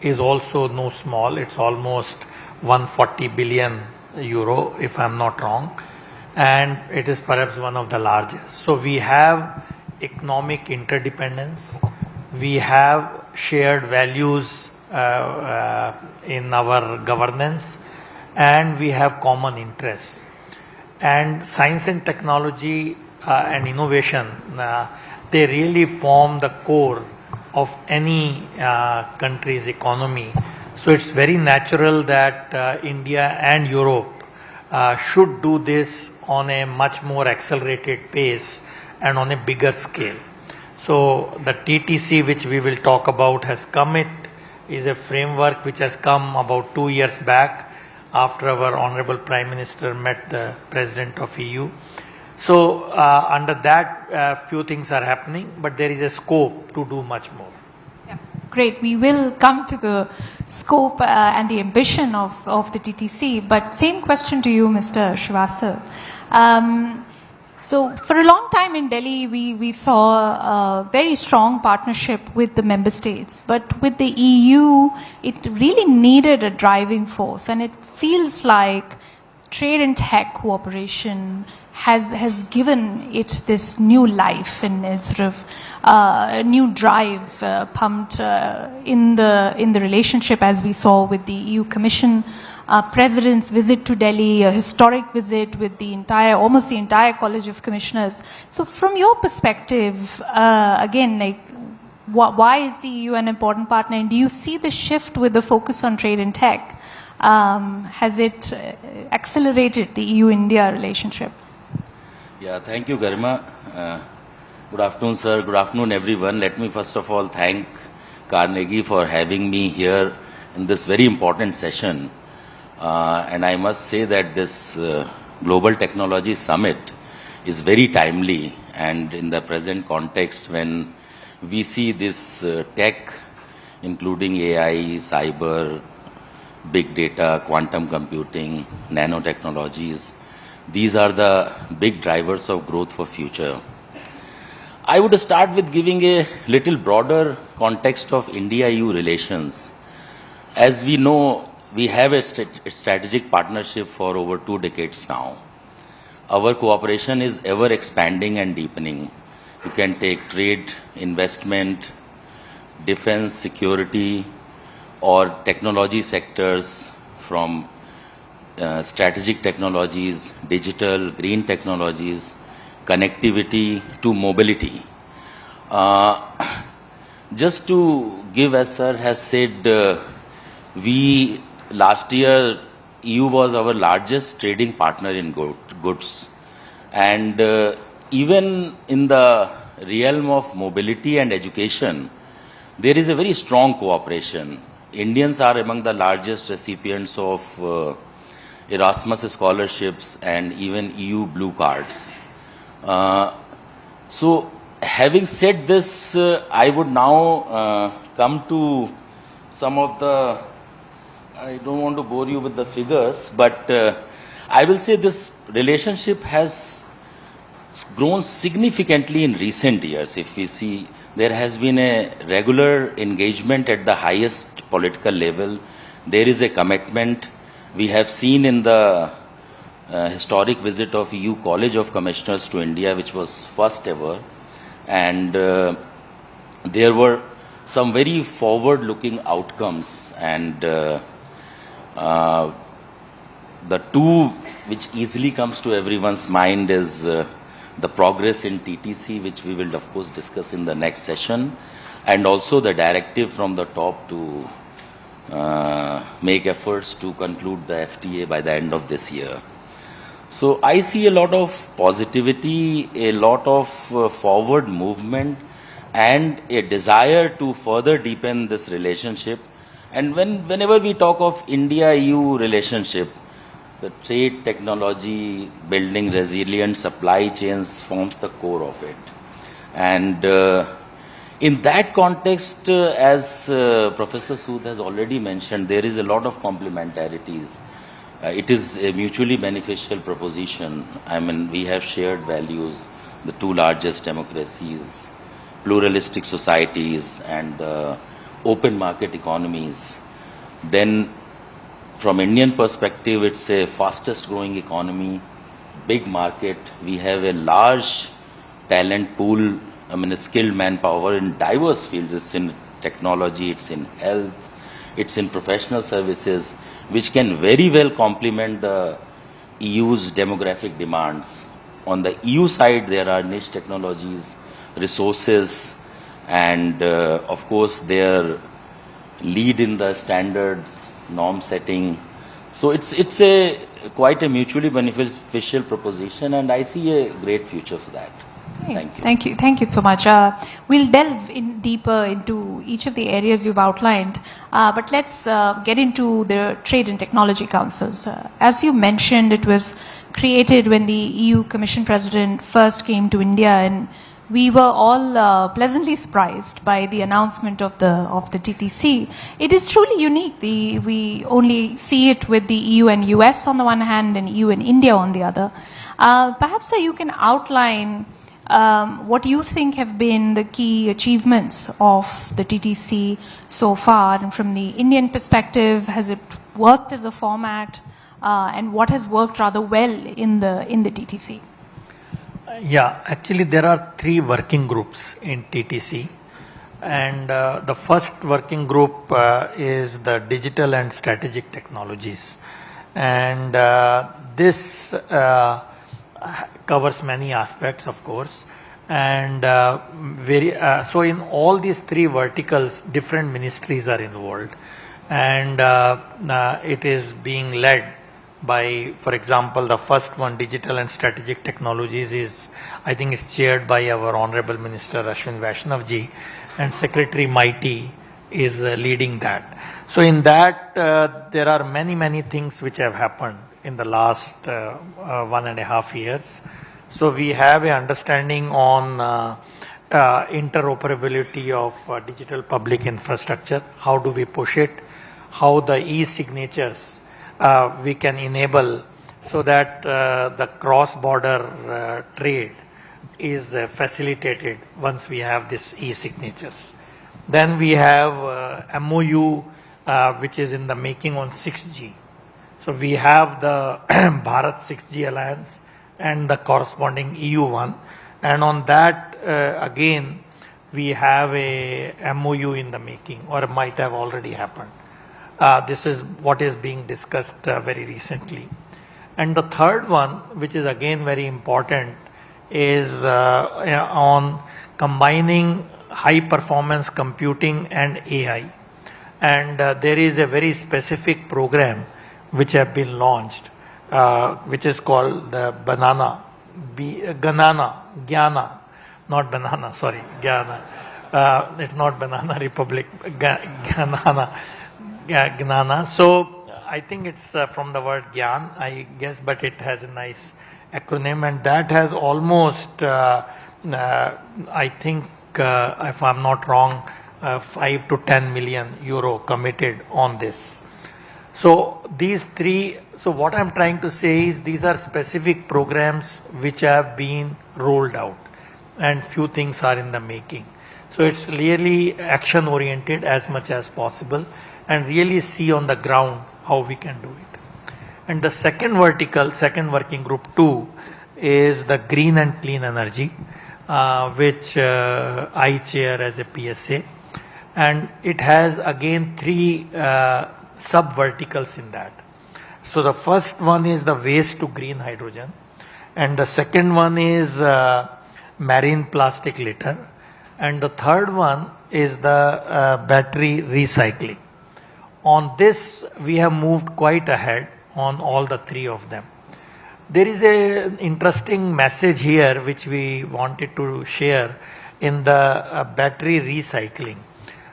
is also no small, it's almost 140 billion euro if I'm not wrong. And it is perhaps one of the largest. So we have economic interdependence, we have shared values in our governance, and we have common interests. And science and technology and innovation, they really form the core of any country's economy. So it's very natural that India and Europe should do this on a much more accelerated pace and on a bigger scale. So the TTC, which we will talk about, has come. It is a framework which has come about 2 years back after our Honorable Prime Minister met the President of EU. So under that, few things are happening, but there is a scope to do much more. Great. We will come to the scope and the ambition of the TTC, but same question to you, Mr. Srivastav. So for a long time in Delhi, we saw a very strong partnership with the member states, but with the EU, it really needed a driving force, and it feels like trade and tech cooperation has given it this new life and it's sort of new drive pumped in the relationship, as we saw with the EU Commission President's visit to Delhi, a historic visit with the almost the entire College of Commissioners. So from your perspective, again, like, why is the EU an important partner, and do you see the shift with the focus on trade and tech? Has it accelerated the EU-India relationship? Yeah, thank you, Garima. Good afternoon, sir. Good afternoon, everyone. Let me first of all thank Carnegie for having me here in this very important session. And I must say that this Global Technology Summit is very timely, and in the present context when we see this tech, including AI, cyber, big data, quantum computing, nanotechnologies, these are the big drivers of growth for future. I would start with giving a little broader context of India-EU relations. As we know, we have a strategic partnership for over 2 decades now. Our cooperation is ever expanding and deepening. You can take trade, investment, defense, security, or technology sectors, from strategic technologies, digital, green technologies, connectivity to mobility. Just to give, as sir has said, last year EU was our largest trading partner in goods. And even in the realm of mobility and education, there is a very strong cooperation. Indians are among the largest recipients of Erasmus scholarships and even EU blue cards. So having said this, I would now come to some of the, I don't want to bore you with the figures, but I will say this relationship has grown significantly in recent years. If we see, there has been a regular engagement at the highest political level. There is a commitment. We have seen in the historic visit of EU College of Commissioners to India, which was first ever, and there were some very forward-looking outcomes, and the two which easily comes to everyone's mind is the progress in TTC, which we will of course discuss in the next session, and also the directive from the top to make efforts to conclude the FTA by the end of this year. So I see a lot of positivity, a lot of forward movement, and a desire to further deepen this relationship And whenever we talk of India-EU relationship, the trade, technology, building resilient supply chains forms the core of it. And in that context, as Professor Sood has already mentioned, there is a lot of complementarities. It is a mutually beneficial proposition. I mean, we have shared values, the two largest democracies, pluralistic societies, and the open market economies. Then from Indian perspective, it's a fastest growing economy, big market. We have a large talent pool, I mean, a skilled manpower in diverse fields. It's in technology, it's in health, it's in professional services, which can very well complement the EU's demographic demands. On the EU side, there are niche technologies, resources, and of course their lead in the standards, norm setting. So it's quite a mutually beneficial proposition, and I see a great future for that. Thank you. Thank you so much. We'll delve in deeper into each of the areas you've outlined, but let's get into the Trade and Technology Councils. As you mentioned, it was created when the EU Commission President first came to India, and we were all pleasantly surprised by the announcement of the TTC. It is truly unique. We only see it with the EU and US on the one hand and EU and India on the other. Perhaps sir, you can outline what you think have been the key achievements of the TTC so far, and from the Indian perspective, has it worked as a format, and what has worked rather well in the TTC? Yeah, actually there are 3 working groups in TTC, and the first working group is the Digital and Strategic Technologies, and this covers many aspects, of course, and so in all these 3 verticals, different ministries are involved, and it is being led by, for example, the first one, Digital and Strategic Technologies, is, I think it's chaired by our Honorable Minister Ashwin Vaishnav ji, and Secretary Mighty is leading that. So in that, there are many things which have happened in the last 1.5 years. So we have an understanding on interoperability of digital public infrastructure. How do we push it? How the e-signatures we can enable so that the cross-border trade is facilitated once we have this e-signatures. Then we have MOU which is in the making on 6G. So we have the Bharat 6G Alliance and the corresponding EU one, and on that again we have a MOU in the making, or it might have already happened. This is what is being discussed very recently. And the third one, which is again very important, is on combining high performance computing and AI. And there is a very specific program which have been launched, which is called Gyana, not banana, sorry, Gyana. It's not Banana Republic, Gnana. So I think it's from the word Gyan, I guess, but it has a nice acronym, and that has almost, I think, if I'm not wrong, 5 to 10 million euro committed on this. So these 3, so what I'm trying to say is these are specific programs which have been rolled out, and few things are in the making. So it's really action oriented as much as possible, and really see on the ground how we can do it. And the second vertical, second working group 2, is the green and clean energy, which I chair as a PSA, and it has again 3 sub-verticals in that. So the first one is the waste to green hydrogen, and the second one is marine plastic litter, and the third one is the battery recycling. On this, we have moved quite ahead on all the 3 of them. There is an interesting message here which we wanted to share in the battery recycling.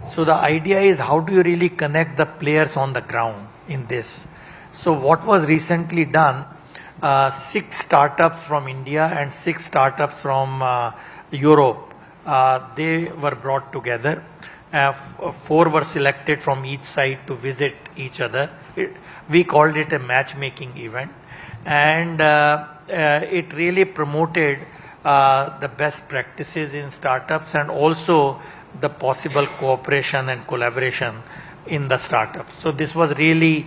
So the idea is, how do you really connect the players on the ground in this? So what was recently done, 6 startups from India and 6 startups from Europe, they were brought together. 4 were selected from each side to visit each other. We called it a matchmaking event, and it really promoted the best practices in startups and also the possible cooperation and collaboration in the startups. So this was really,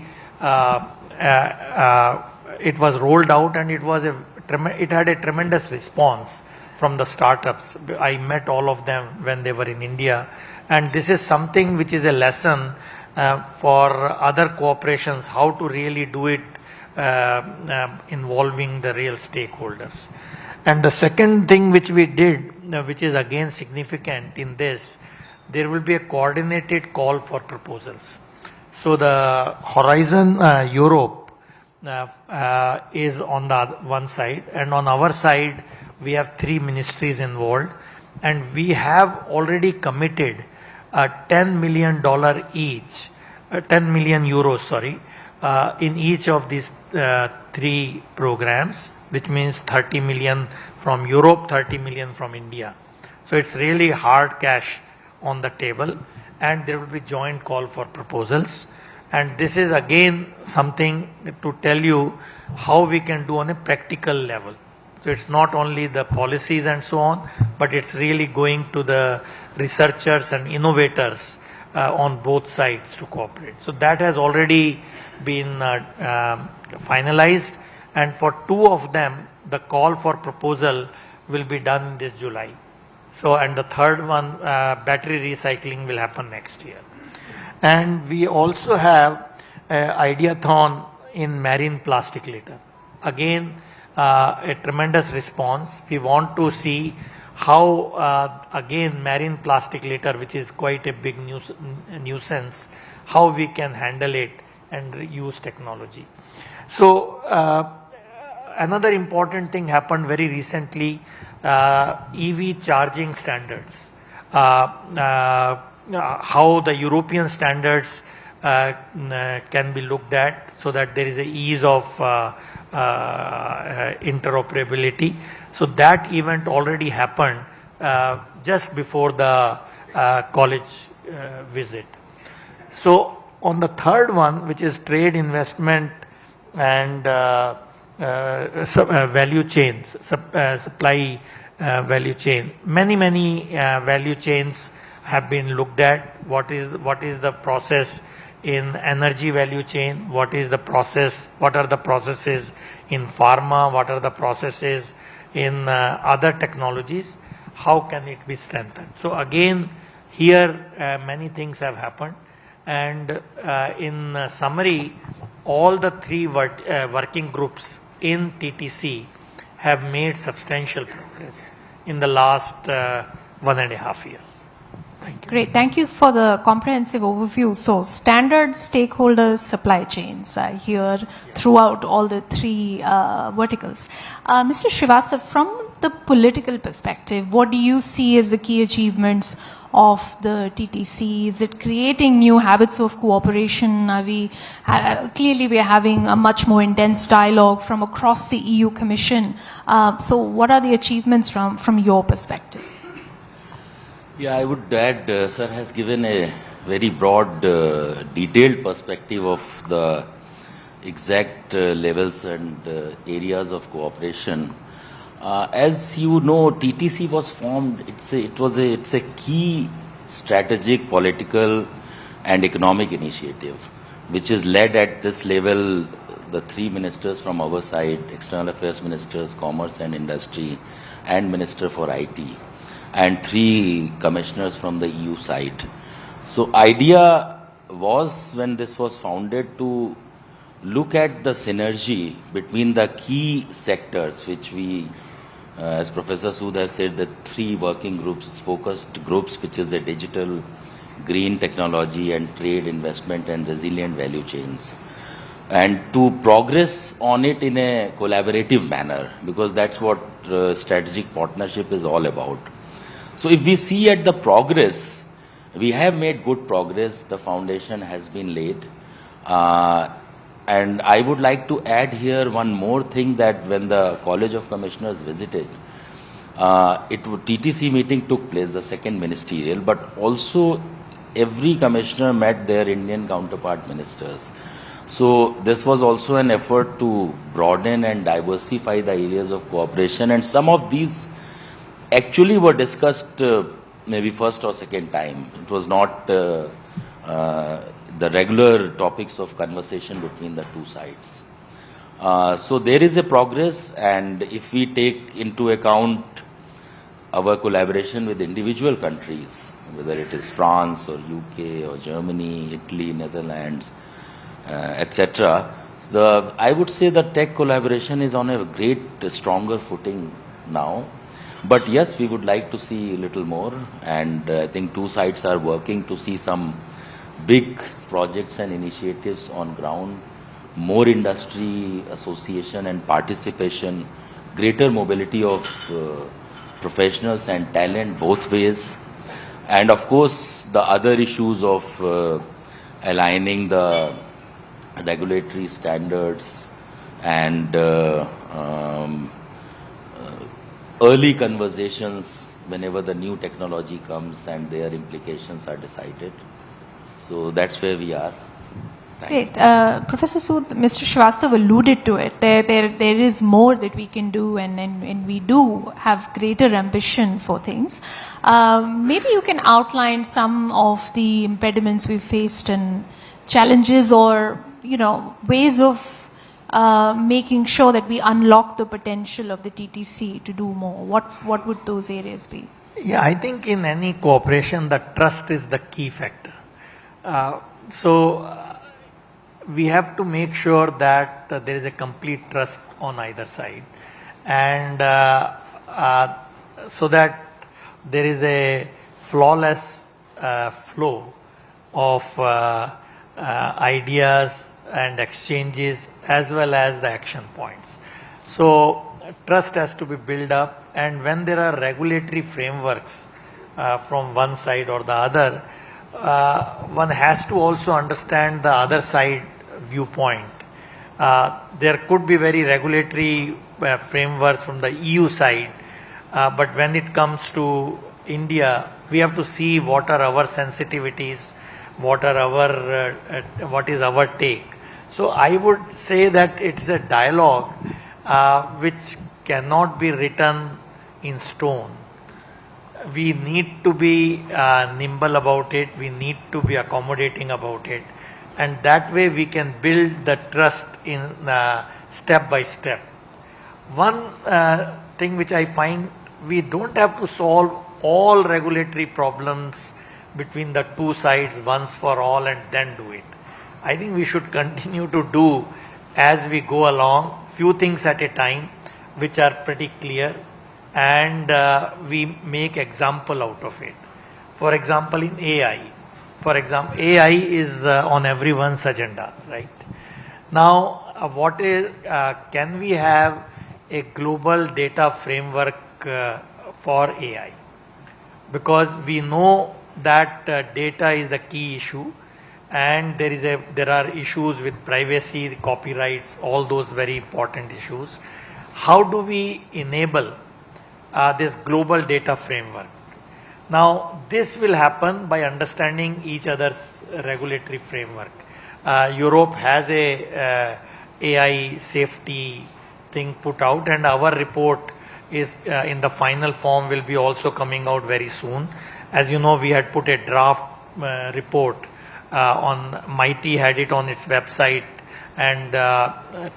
it was rolled out, and it had a tremendous response from the startups. I met all of them when they were in India, and this is something which is a lesson for other cooperations, how to really do it involving the real stakeholders. And the second thing which we did, which is again significant in this, there will be a coordinated call for proposals. So the Horizon Europe is on the one side, and on our side we have 3 ministries involved, and we have already committed $10 million each, 10 million euros, sorry, in each of these 3 programs, which means 30 million from Europe, 30 million from India. So it's really hard cash on the table, and there will be joint call for proposals. And this is again something to tell you how we can do on a practical level. So it's not only the policies and so on, but it's really going to the researchers and innovators on both sides to cooperate. So that has already been finalized, and for 2 of them, the call for proposal will be done this July. So, and the third one, battery recycling, will happen next year. And we also have Ideathon in marine plastic litter. Again, a tremendous response. We want to see how, again, marine plastic litter, which is quite a big nuisance, how we can handle it and use technology. So, another important thing happened very recently, EV charging standards. How the European standards can be looked at so that there is a ease of interoperability. So that event already happened just before the college visit. So on the third one, which is trade, investment and value chains, supply value chain, many value chains have been looked at. What is the process in energy value chain? What is the process? What are the processes in pharma? What are the processes in other technologies? How can it be strengthened? So again, here many things have happened, and in summary, all the 3 working groups in TTC have made substantial progress in the last 1.5 years. Thank you. Great. Thank you for the comprehensive overview. So standard stakeholders, supply chains here throughout all the 3 verticals. Mr. Srivastava, from the political perspective, what do you see as the key achievements of the TTC? Is it creating new habits of cooperation? Are we clearly we are having a much more intense dialogue from across the EU Commission. So what are the achievements from your perspective? Yeah, I would add, sir has given a very broad, detailed perspective of the exact levels and areas of cooperation. As you know, TTC was formed. It's a key strategic, political, and economic initiative, which is led at this level. The 3 ministers from our side, external affairs ministers, commerce and industry, and minister for IT, and 3 commissioners from the EU side. So idea was, when this was founded, to look at the synergy between the key sectors, which we, as Professor Sood has said, the 3 working groups, focused groups, which is the digital, green technology and trade, investment and resilient value chains, and to progress on it in a collaborative manner, because that's what strategic partnership is all about. So if we see at the progress, We have made good progress. The foundation has been laid. And I would like to add here one more thing, that when the College of Commissioners visited, TTC meeting took place, the second ministerial, but also every commissioner met their Indian counterpart ministers. So this was also an effort to broaden and diversify the areas of cooperation, and some of these actually were discussed maybe first or second time. It was not the regular topics of conversation between the two sides. So there is a progress, and if we take into account our collaboration with individual countries, whether it is France or UK or Germany, Italy, Netherlands, etc., I would say the tech collaboration is on a great, stronger footing now. But yes, we would like to see a little more, and I think two sides are working to see some big projects and initiatives on ground, more industry association and participation, greater mobility of professionals and talent both ways, and of course the other issues of aligning the regulatory standards and early conversations whenever the new technology comes and their implications are decided. So that's where we are. Great. Professor Sood, Mr. Srivastav alluded to it. There is more that we can do, and we do have greater ambition for things. Maybe you can outline some of the impediments we faced and challenges, or ways of making sure that we unlock the potential of the TTC to do more. What would those areas be? Yeah, I think in any cooperation, the trust is the key factor. So we have to make sure that there is a complete trust on either side, and so that there is a flawless flow of ideas and exchanges as well as the action points. So trust has to be built up, and when there are regulatory frameworks from one side or the other, one has to also understand the other side viewpoint. There could be very regulatory frameworks from the EU side, but when it comes to India, we have to see what are our sensitivities, what is our take. So I would say that it's a dialogue which cannot be written in stone. We need to be nimble about it, we need to be accommodating about it, and that way we can build the trust in step by step. One thing which I find, we don't have to solve all regulatory problems between the two sides once for all and then do it. I think we should continue to do as we go along, few things at a time which are pretty clear, and we make example out of it. For example, in AI. For example, AI is on everyone's agenda, right? Now, can we have a global data framework for AI? Because we know that data is the key issue, and there are issues with privacy, copyrights, all those very important issues. How do we enable this global data framework? Now, this will happen by understanding each other's regulatory framework. Europe has a AI safety thing put out, and our report is in the final form, will be also coming out very soon. As you know, we had put a draft report on MIT, had it on its website, and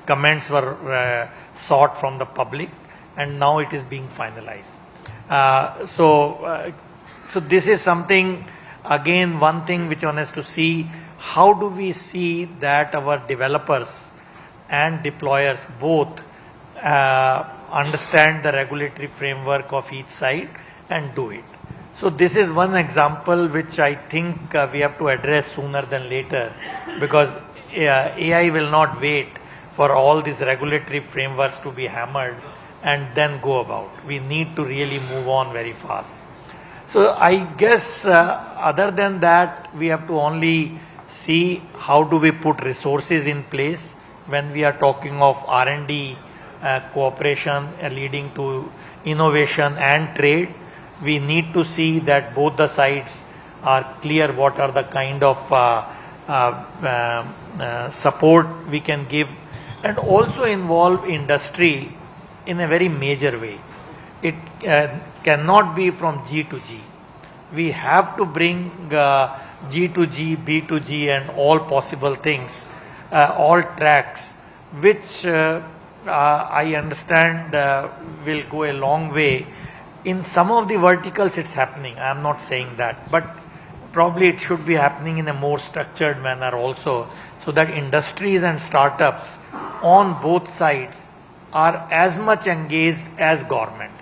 comments were sought from the public, and now it is being finalized. So this is something, again, one thing which one has to see, how do we see that our developers and deployers both understand the regulatory framework of each side and do it. So this is one example which I think we have to address sooner than later, because AI will not wait for all these regulatory frameworks to be hammered and then go about. We need to really move on very fast. So I guess other than that, we have to only see how do we put resources in place when we are talking of R&D cooperation leading to innovation and trade. We need to see that both the sides are clear what are the kind of support we can give, and also involve industry in a very major way. It cannot be from G to G. We have to bring G to G, B to G and all possible things, all tracks, which I understand will go a long way. In some of the verticals it's happening, I am not saying that, but probably it should be happening in a more structured manner also, so that industries and startups on both sides are as much engaged as government.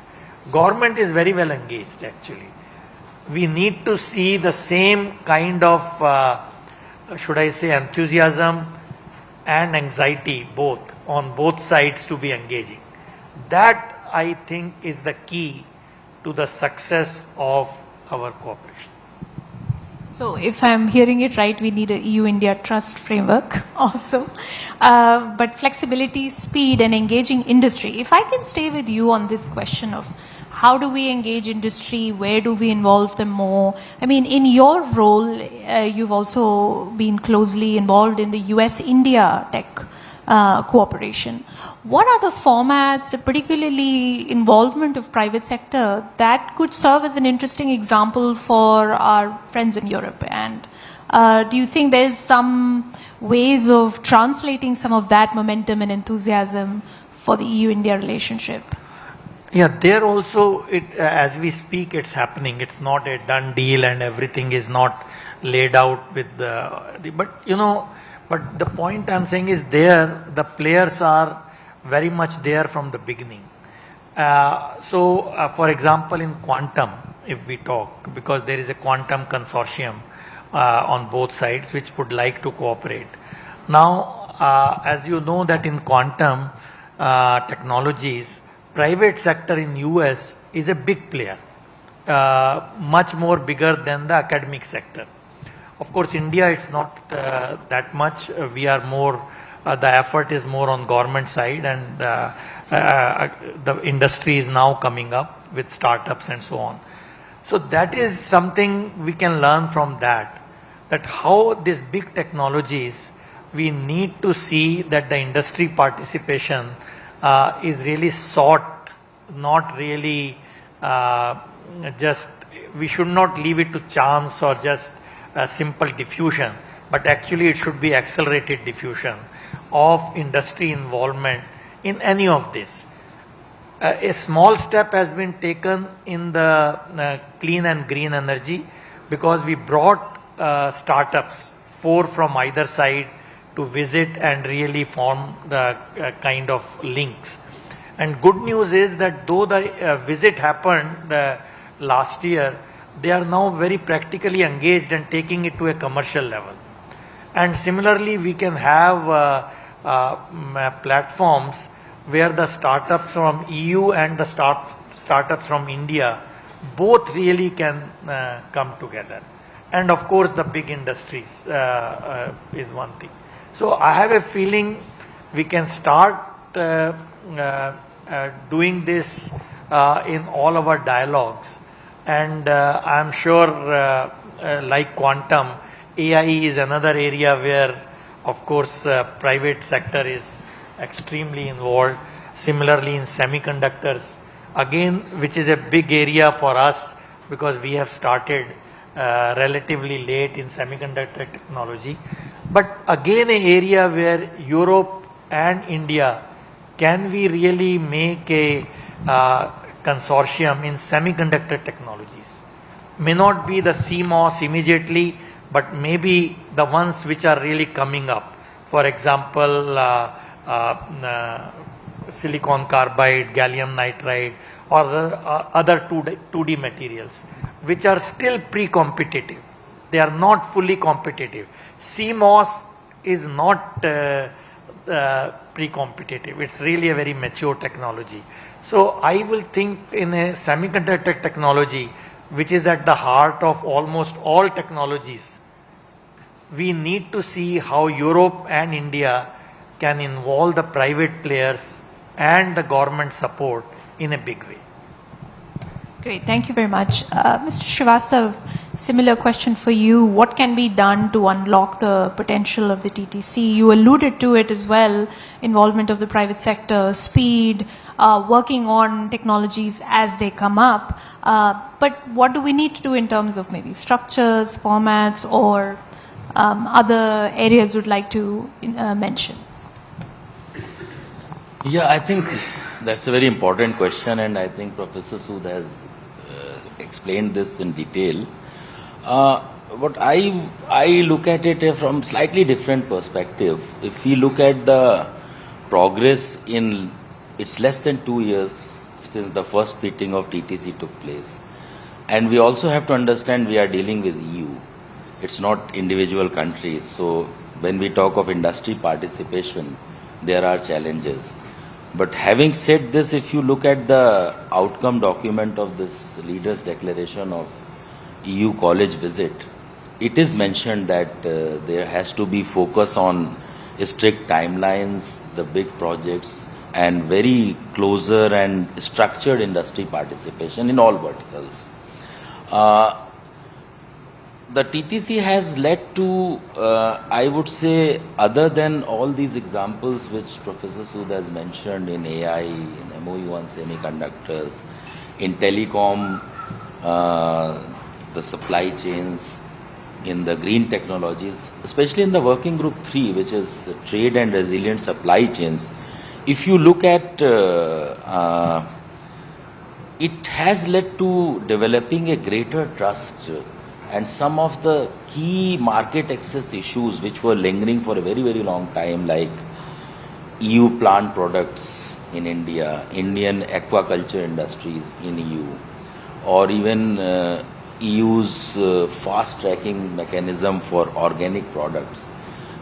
Government is very well engaged actually. We need to see the same kind of, should I say, enthusiasm and anxiety both on both sides to be engaging. That I think is the key to the success of our cooperation. So if I'm hearing it right, we need a EU-India trust framework also. But flexibility, speed and engaging industry. If I can stay with you on this question of how do we engage industry, where do we involve them more? I mean, in your role, you've also been closely involved in the US-India tech cooperation. What are the formats, particularly involvement of private sector, that could serve as an interesting example for our friends in Europe? And do you think there's some ways of translating some of that momentum and enthusiasm for the EU-India relationship? Yeah, there also, as we speak, it's happening. It's not a done deal and everything is not laid out with but the point I'm saying is there, the players are very much there from the beginning. For example, in quantum, if we talk, because there is a quantum consortium on both sides which would like to cooperate. Now, as you know that in quantum technologies, private sector in US is a big player, much more bigger than the academic sector. Of course, India, it's not that much. We are more, the effort is more on government side, and the industry is now coming up with startups and so on. So that is something we can learn from that how these big technologies, we need to see that the industry participation is really sought, not really just, we should not leave it to chance or just simple diffusion, but actually it should be accelerated diffusion of industry involvement in any of this. A small step has been taken in the clean and green energy, because we brought startups, 4 from either side, to visit and really form the kind of links. And good news is that though the visit happened last year, they are now very practically engaged and taking it to a commercial level. And similarly, we can have platforms where the startups from EU and the startups from India both really can come together. And of course, the big industries is one thing. So I have a feeling we can start doing this in all our dialogues. And I'm sure like quantum, AI is another area where, of course, private sector is extremely involved. Similarly in semiconductors, again, which is a big area for us because we have started relatively late in semiconductor technology. But again, an area where Europe and India, can we really make a consortium in semiconductor technologies? May not be the CMOS immediately, but maybe the ones which are really coming up. For example, silicon carbide, gallium nitride, or other 2D materials, which are still pre-competitive. They are not fully competitive. CMOS is not pre-competitive. It's really a very mature technology. So I will think in a semiconductor technology, which is at the heart of almost all technologies, we need to see how Europe and India can involve the private players and the government support in a big way. Great, thank you very much. Mr. Srivastav, similar question for you. What can be done to unlock the potential of the TTC? You alluded to it as well, involvement of the private sector, speed, working on technologies as they come up. But what do we need to do in terms of maybe structures, formats, or other areas you'd like to mention? Yeah, I think that's a very important question, and I think Professor Sood has explained this in detail. But I look at it from slightly different perspective. If we look at the progress it's less than 2 years since the first meeting of TTC took place. And we also have to understand we are dealing with EU. It's not individual countries. So when we talk of industry participation, there are challenges. But having said this, if you look at the outcome document of this leaders' declaration of EU college visit, it is mentioned that there has to be focus on strict timelines, the big projects, and very closer and structured industry participation in all verticals. The TTC has led to, I would say, other than all these examples which Professor Sood has mentioned in AI, in MOU on semiconductors, in telecom, the supply chains, in the green technologies, especially in the working group 3, which is trade and resilient supply chains, if you look at, it has led to developing a greater trust. And some of the key market access issues which were lingering for a very, very long time, like EU plant products in India, Indian aquaculture industries in EU, or even EU's fast tracking mechanism for organic products.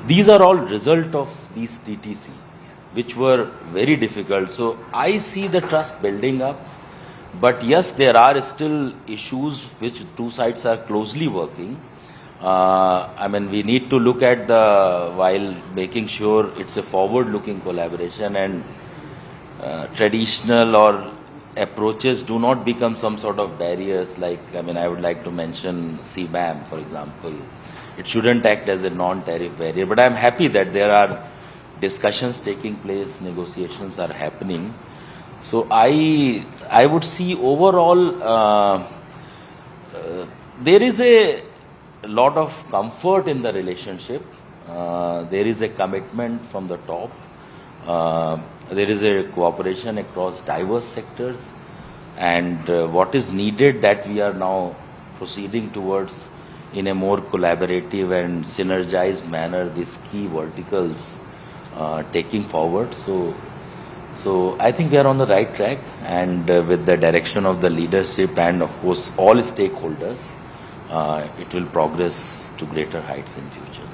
These are all result of these TTC, which were very difficult. So I see the trust building up. But yes, there are still issues which two sides are closely working. I mean, we need to look at while making sure it's a forward-looking collaboration, and traditional or approaches do not become some sort of barriers. Like, I mean, I would like to mention CBAM, for example. It shouldn't act as a non-tariff barrier. But I'm happy that there are discussions taking place, negotiations are happening. So I would see overall there is a lot of comfort in the relationship. There is a commitment from the top. There is a cooperation across diverse sectors, and what is needed that we are now proceeding towards in a more collaborative and synergized manner these key verticals taking forward. So I think we are on the right track, and with the direction of the leadership and of course all stakeholders, it will progress to greater heights in future.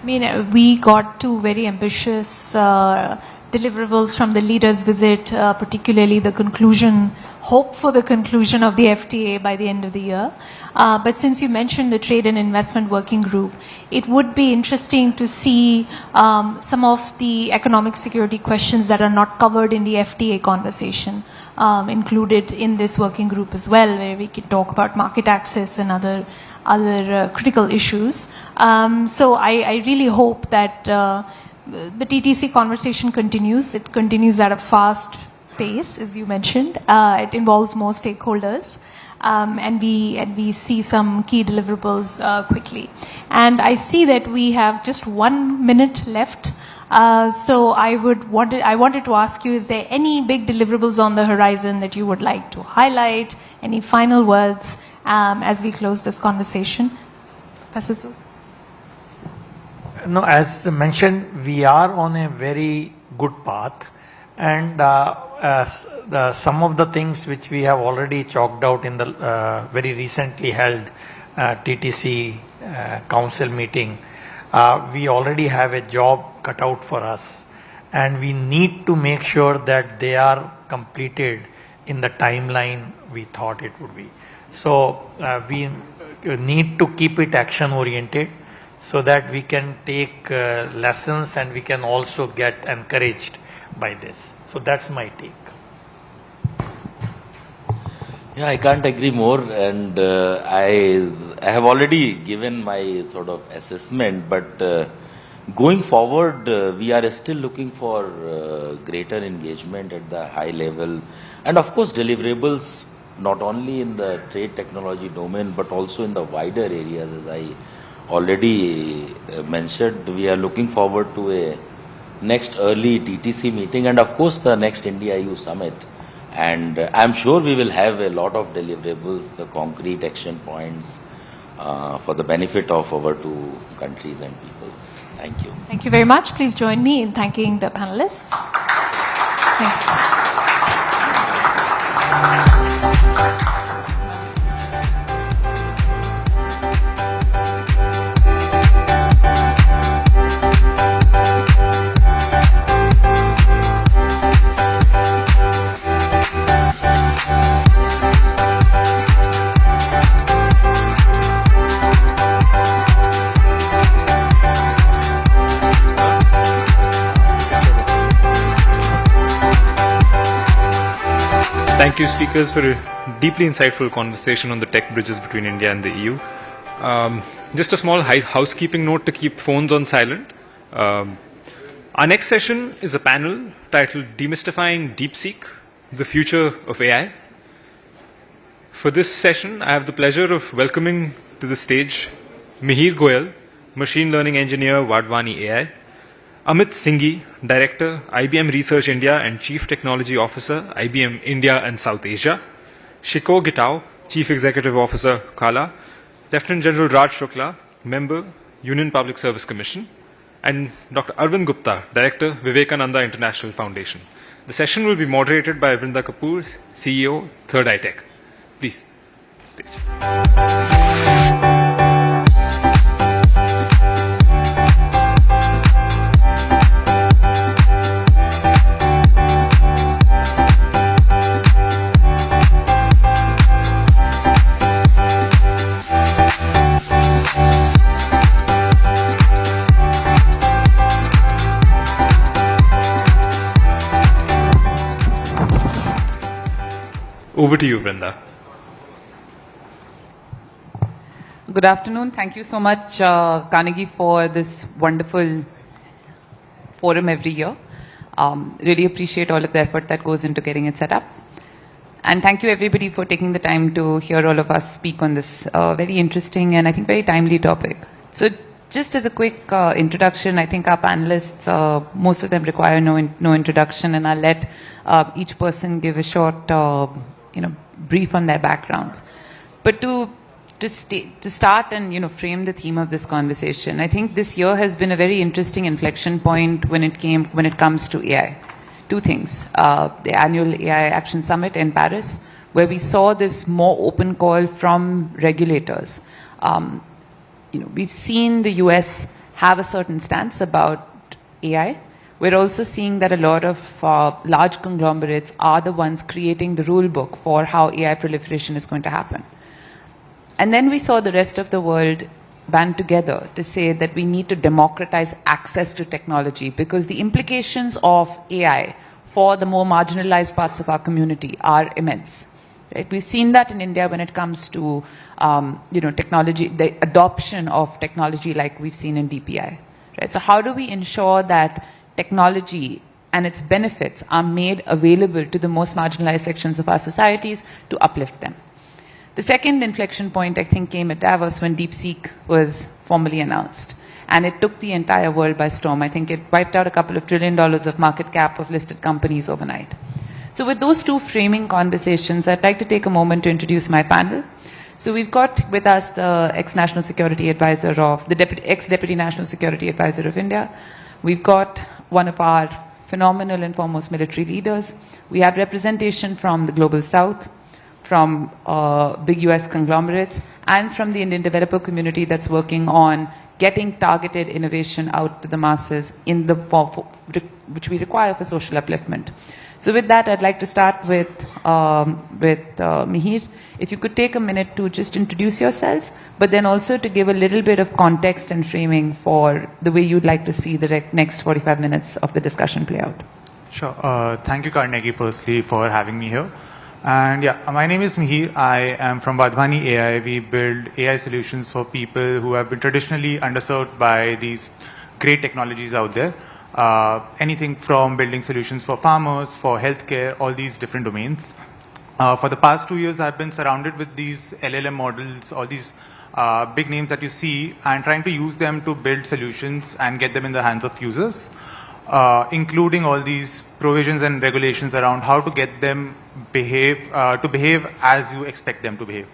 I mean, we got two very ambitious deliverables from the leaders' visit, particularly the conclusion, hope for the conclusion of the FTA by the end of the year. But since you mentioned the Trade and Investment Working Group, it would be interesting to see some of the economic security questions that are not covered in the FTA conversation included in this working group as well, where we could talk about market access and other critical issues. So I really hope that the TTC conversation continues. It continues at a fast pace, as you mentioned. It involves more stakeholders. And we see some key deliverables quickly. And I see that we have just 1 minute left. So I wanted to ask you, is there any big deliverables on the horizon that you would like to highlight? Any final words as we close this conversation? Professor Sood? No, as mentioned, we are on a very good path, and some of the things which we have already chalked out in the very recently held TTC council meeting, we already have a job cut out for us, and we need to make sure that they are completed in the timeline we thought it would be. So we need to keep it action oriented so that we can take lessons and we can also get encouraged by this. So that's my take. Yeah, I can't agree more, and I have already given my sort of assessment, but going forward, we are still looking for greater engagement at the high level, and of course deliverables not only in the trade technology domain but also in the wider areas. As I already mentioned, we are looking forward to a next early TTC meeting and of course the next India-EU summit. And I'm sure we will have a lot of deliverables, the concrete action points for the benefit of our two countries and peoples. Thank you. Thank you very much. Please join me in thanking the panelists. Thank you. Thank you, speakers, for a deeply insightful conversation on the tech bridges between India and the EU. Just a small housekeeping note to keep phones on silent. Our next session is a panel titled Demystifying DeepSeek, the Future of AI. For this session, I have the pleasure of welcoming to the stage Piyush Goyal, Machine Learning Engineer, Vadvani AI, Amit Singhi, Director, IBM Research India and Chief Technology Officer, IBM India and South Asia, Shiko Gitao, Chief Executive Officer, Kala, Lieutenant General Raj Shukla, Member, Union Public Service Commission, and Dr. Arvind Gupta, Director, Vivekananda International Foundation. The session will be moderated by Vrinda Kapoor, CEO, Third Eye Tech. Please, stage. Over to you, Vrinda. Good afternoon. Thank you so much, Carnegie, for this wonderful forum every year. Really appreciate all of the effort that goes into getting it set up. And thank you, everybody, for taking the time to hear all of us speak on this very interesting and I think very timely topic. So just as a quick introduction, I think our panelists, most of them require no introduction, and I'll let each person give a short brief on their backgrounds. But to start and frame the theme of this conversation, I think this year has been a very interesting inflection point when it comes to AI. Two things: the annual AI Action Summit in Paris, where we saw this more open call from regulators. We've seen the US have a certain stance about AI. We're also seeing that a lot of large conglomerates are the ones creating the rule book for how AI proliferation is going to happen. And then we saw the rest of the world band together to say that we need to democratize access to technology, because the implications of AI for the more marginalized parts of our community are immense. Right? We've seen that in India when it comes to technology, the adoption of technology like we've seen in DPI. Right? So how do we ensure that technology and its benefits are made available to the most marginalized sections of our societies to uplift them? The second inflection point, I think, came at Davos when DeepSeek was formally announced. And it took the entire world by storm. I think it wiped out $2 trillion of market cap of listed companies overnight. So with those two framing conversations, I'd like to take a moment to introduce my panel. So we've got with us the ex-National Security Advisor of, the ex-Deputy National Security Advisor of India. We've got one of our phenomenal and foremost military leaders. We have representation from the Global South, from big US conglomerates, and from the Indian developer community that's working on getting targeted innovation out to the masses in the form which we require for social upliftment. So with that, I'd like to start with Mihir. If you could take a minute to just introduce yourself, but then also to give a little bit of context and framing for the way you'd like to see the next 45 minutes of the discussion play out. Sure. Thank you, Carnegie, firstly, for having me here. And yeah, my name is Mihir. I am from Vadhvani AI. We build AI solutions for people who have been traditionally underserved by these great technologies out there. Anything from building solutions for farmers, for healthcare, all these different domains. For the past 2 years, I've been surrounded with these LLM models, all these big names that you see, and trying to use them to build solutions and get them in the hands of users, including all these provisions and regulations around how to get them behave as you expect them to behave.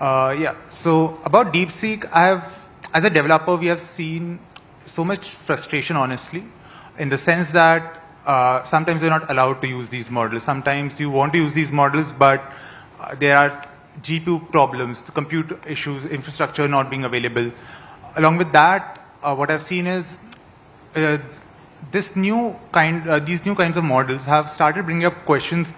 Yeah. So about DeepSeek, as a developer, we have seen so much frustration, honestly, in the sense that sometimes you're not allowed to use these models. Sometimes you want to use these models, but there are GPU problems, the compute issues, infrastructure not being available. Along with that, what I've seen is these new kinds of models have started bringing up questions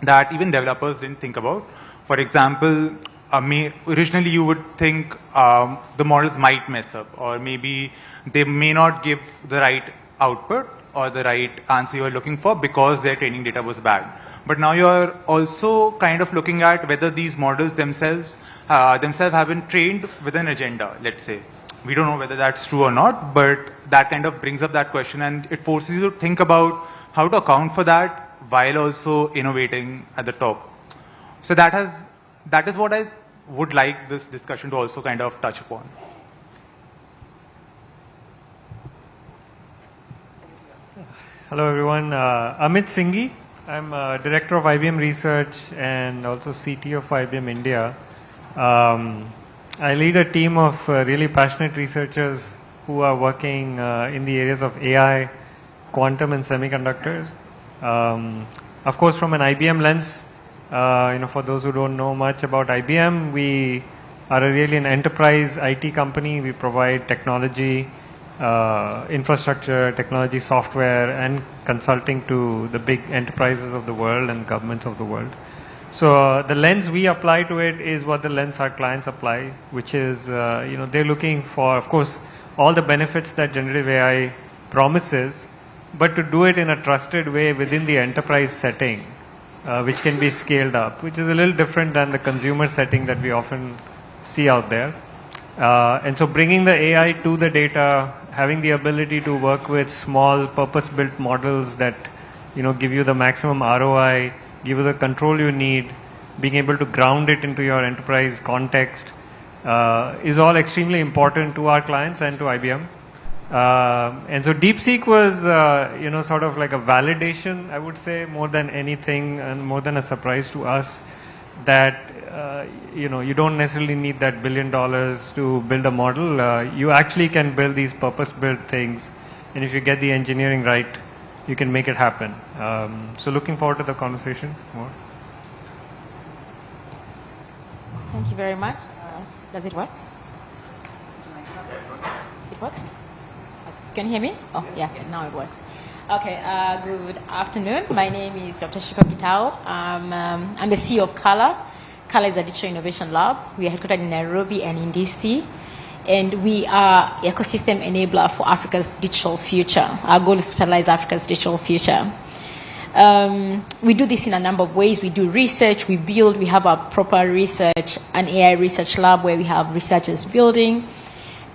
that even developers didn't think about. For example, originally you would think the models might mess up, or maybe they may not give the right output or the right answer you are looking for because their training data was bad. But now you are also kind of looking at whether these models themselves have been trained with an agenda, let's say. We don't know whether that's true or not, but that kind of brings up that question, and it forces you to think about how to account for that while also innovating at the top. So that is what I would like this discussion to also kind of touch upon. Hello everyone, Amit Singhi. I'm Director of IBM Research and also CTO of IBM India. I lead a team of really passionate researchers who are working in the areas of AI, quantum and semiconductors. Of course, from an IBM lens, for those who don't know much about IBM, we are really an enterprise IT company. We provide technology, infrastructure, technology, software, and consulting to the big enterprises of the world and governments of the world. So the lens we apply to it is what the lens our clients apply, which is, they're looking for, of course, all the benefits that generative AI promises, but to do it in a trusted way within the enterprise setting, which can be scaled up, which is a little different than the consumer setting that we often see out there. And so bringing the AI to the data, having the ability to work with small purpose-built models that give you the maximum ROI, give you the control you need, being able to ground it into your enterprise context is all extremely important to our clients and to IBM. And so DeepSeek was, sort of like a validation, I would say, more than anything, and more than a surprise to us that, you don't necessarily need that $1 billion to build a model. You actually can build these purpose-built things, and if you get the engineering right, you can make it happen. So looking forward to the conversation more. Thank you very much. Does it work? It works? Can you hear me? Oh, yeah, now it works. Okay, good afternoon. My name is Dr. Shiko Kitao. I'm the CEO of Kala. Kala is a digital innovation lab. We are headquartered in Nairobi and in DC. And we are ecosystem enabler for Africa's digital future. Our goal is to catalyze Africa's digital future. We do this in a number of ways. We do research, we build, we have a proper research, an AI research lab where we have researchers building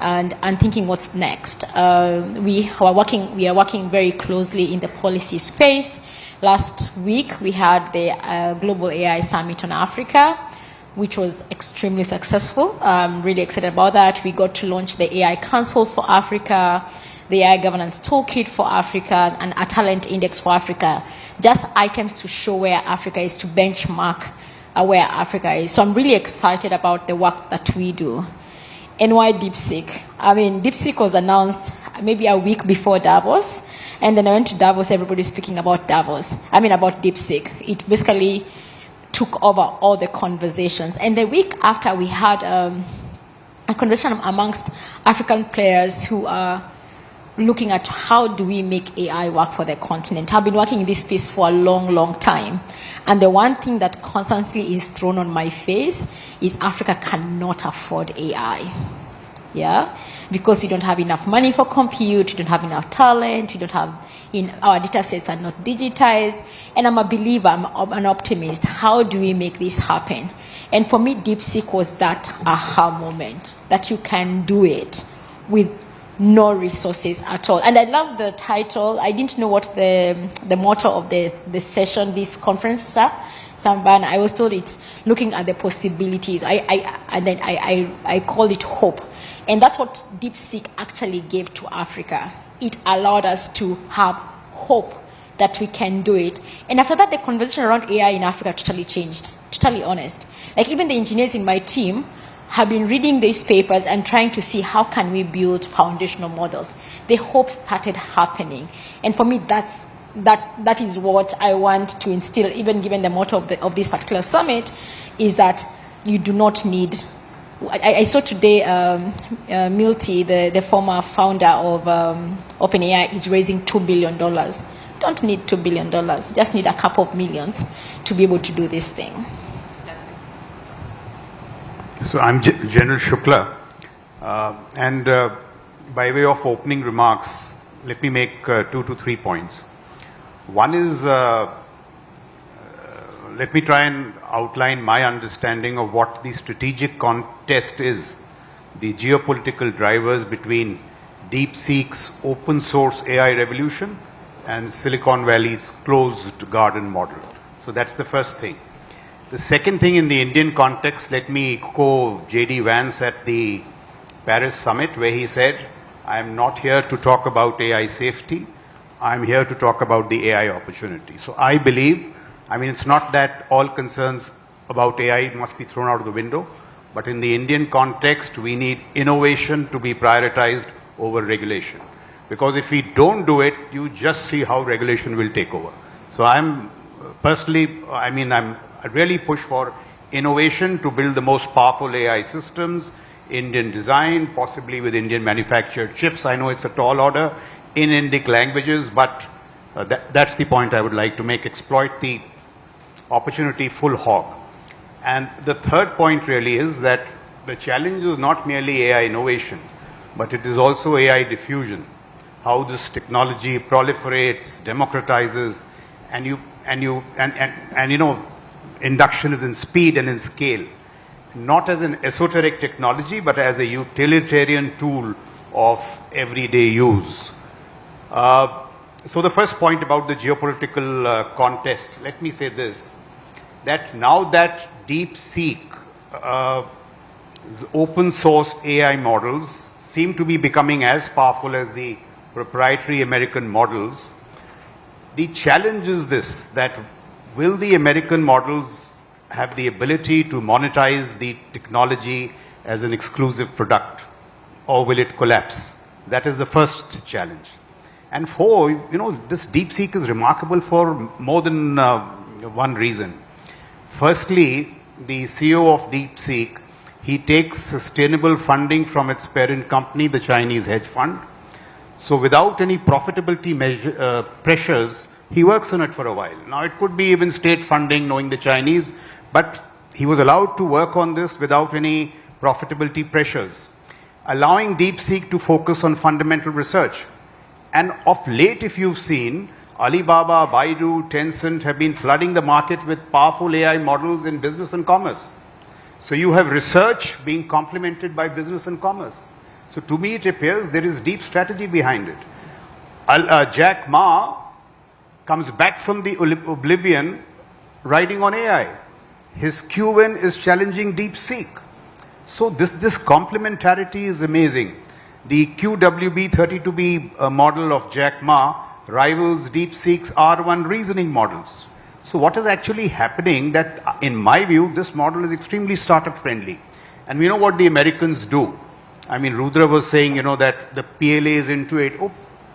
and thinking what's next. We are working very closely in the policy space. Last week, we had the Global AI Summit on Africa, which was extremely successful. I'm really excited about that. We got to launch the AI Council for Africa, the AI Governance Toolkit for Africa, and a Talent Index for Africa. Just items to show where Africa is, to benchmark where Africa is. So I'm really excited about the work that we do. And why DeepSeek? I mean, DeepSeek was announced maybe a week before Davos, and then I went to Davos, everybody's speaking about about DeepSeek. It basically took over all the conversations. And the week after, we had a conversation amongst African players who are looking at how do we make AI work for the continent. I've been working in this space for a long, long time. And the one thing that constantly is thrown on my face is Africa cannot afford AI. Yeah, because you don't have enough money for compute, you don't have enough talent, you don't have, our data sets are not digitized, and I'm a believer, I'm an optimist. How do we make this happen? And for me, DeepSeek was that aha moment, that you can do it with no resources at all. And I love the title. I didn't know what the motto of the session, this conference, Samban. I was told it's looking at the possibilities. And then I called it hope. And that's what DeepSeek actually gave to Africa. It allowed us to have hope that we can do it. And after that, the conversation around AI in Africa totally changed, totally honest. Like even the engineers in my team have been reading these papers and trying to see how can we build foundational models. The hope started happening. And for me, that is what I want to instill, even given the motto of this particular summit, is that you do not need. I saw today Milty, the former founder of OpenAI, is raising $2 billion. Don't need $2 billion, just need a couple of millions to be able to do this thing. So I'm General Shukla, and by way of opening remarks, let me make 2 to 3 points. One is, let me try and outline my understanding of what the strategic contest is, the geopolitical drivers between DeepSeek's open source AI revolution and Silicon Valley's closed garden model. So that's the first thing. The second thing, in the Indian context, let me echo J.D. Vance at the Paris summit, where he said, I am not here to talk about AI safety, I am here to talk about the AI opportunity. So I believe, it's not that all concerns about AI must be thrown out of the window, but in the Indian context, we need innovation to be prioritized over regulation. Because if we don't do it, you just see how regulation will take over. So I'm personally, I really push for innovation to build the most powerful AI systems, Indian design, possibly with Indian manufactured chips. I know it's a tall order in Indic languages, but that's the point I would like to make. Exploit the opportunity full hog. And the third point really is that the challenge is not merely AI innovation, but it is also AI diffusion. How this technology proliferates, democratizes, and induction is in speed and in scale, not as an esoteric technology, but as a utilitarian tool of everyday use. So the first point about the geopolitical contest, let me say this, that now that DeepSeek open source AI models seem to be becoming as powerful as the proprietary American models, the challenge is this, that will the American models have the ability to monetize the technology as an exclusive product, or will it collapse? That is the first challenge. And this DeepSeek is remarkable for more than one reason. Firstly, the CEO of DeepSeek, he takes sustainable funding from its parent company, the Chinese hedge fund. So without any profitability pressures, he works on it for a while. Now it could be even state funding, knowing the Chinese, but he was allowed to work on this without any profitability pressures, allowing DeepSeek to focus on fundamental research. And of late, if you've seen, Alibaba, Baidu, Tencent have been flooding the market with powerful AI models in business and commerce. So you have research being complemented by business and commerce. So to me, it appears there is deep strategy behind it. Jack Ma comes back from the oblivion riding on AI. His QN is challenging DeepSeek. So this complementarity is amazing. The QWB32B model of Jack Ma rivals DeepSeek's R1 reasoning models. So what is actually happening, that in my view, this model is extremely startup friendly. And we know what the Americans do. Rudra was saying, that the PLA is into it. Oh,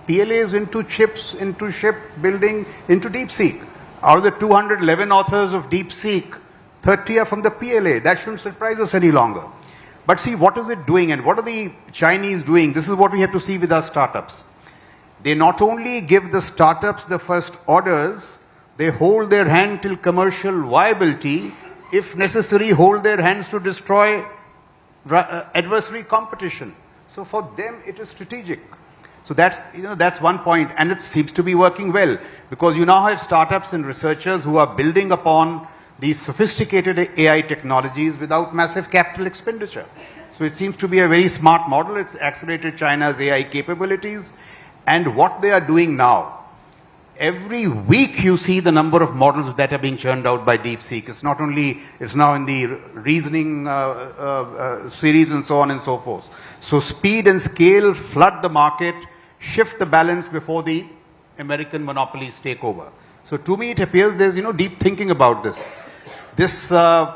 PLA is into chips, into ship building, into DeepSeek. Out of the 211 authors of DeepSeek, 30 are from the PLA. That shouldn't surprise us any longer. But see, what is it doing and what are the Chinese doing? This is what we have to see with our startups. They not only give the startups the first orders, they hold their hand till commercial viability, if necessary, hold their hands to destroy adversary competition. So for them, it is strategic. So that's one point, and it seems to be working well, because you now have startups and researchers who are building upon these sophisticated AI technologies without massive capital expenditure. So it seems to be a very smart model. It's accelerated China's AI capabilities, and what they are doing now. Every week you see the number of models that are being churned out by DeepSeek. It's not only, it's now in the reasoning series and so on and so forth. So speed and scale flood the market, shift the balance before the American monopolies take over. So to me it appears there's, deep thinking about this. This DeepSeek's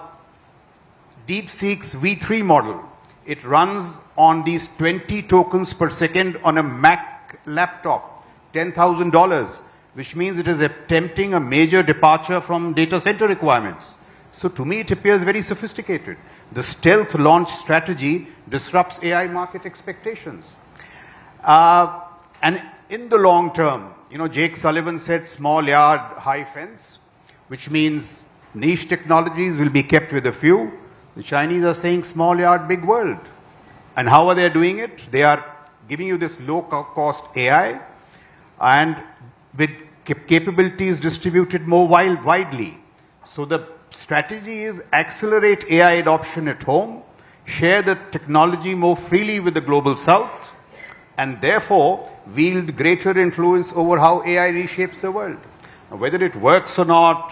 V3 model, it runs on these 20 tokens per second on a Mac laptop, $10,000. Which means it is attempting a major departure from data center requirements. So to me, it appears very sophisticated. The stealth launch strategy disrupts AI market expectations. And in the long term, Jake Sullivan said small yard, high fence, which means niche technologies will be kept with a few. The Chinese are saying small yard, big world. And how are they doing it? They are giving you this low cost AI and with capabilities distributed more widely. So the strategy is accelerate AI adoption at home, share the technology more freely with the global south, and therefore wield greater influence over how AI reshapes the world. Now, whether it works or not,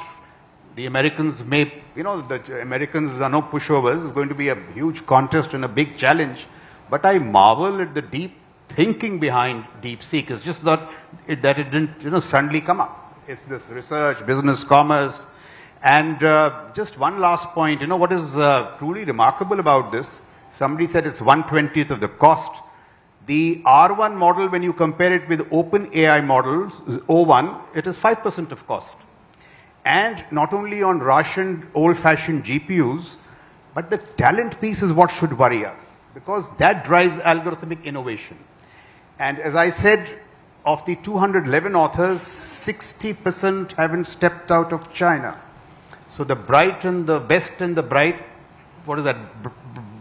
the Americans may, the Americans are no pushovers. It's going to be a huge contest and a big challenge. But I marvel at the deep thinking behind DeepSeek. It's just that it didn't suddenly come up. It's this research, business, commerce. And just one last point, what is truly remarkable about this, somebody said it's 1/20th of the cost. The R1 model, when you compare it with OpenAI models, O1, it is 5% of cost. And not only on rationed, old-fashioned GPUs, but the talent piece is what should worry us, because that drives algorithmic innovation. And as I said, of the 211 authors, 60% haven't stepped out of China. So the bright and the best and the bright,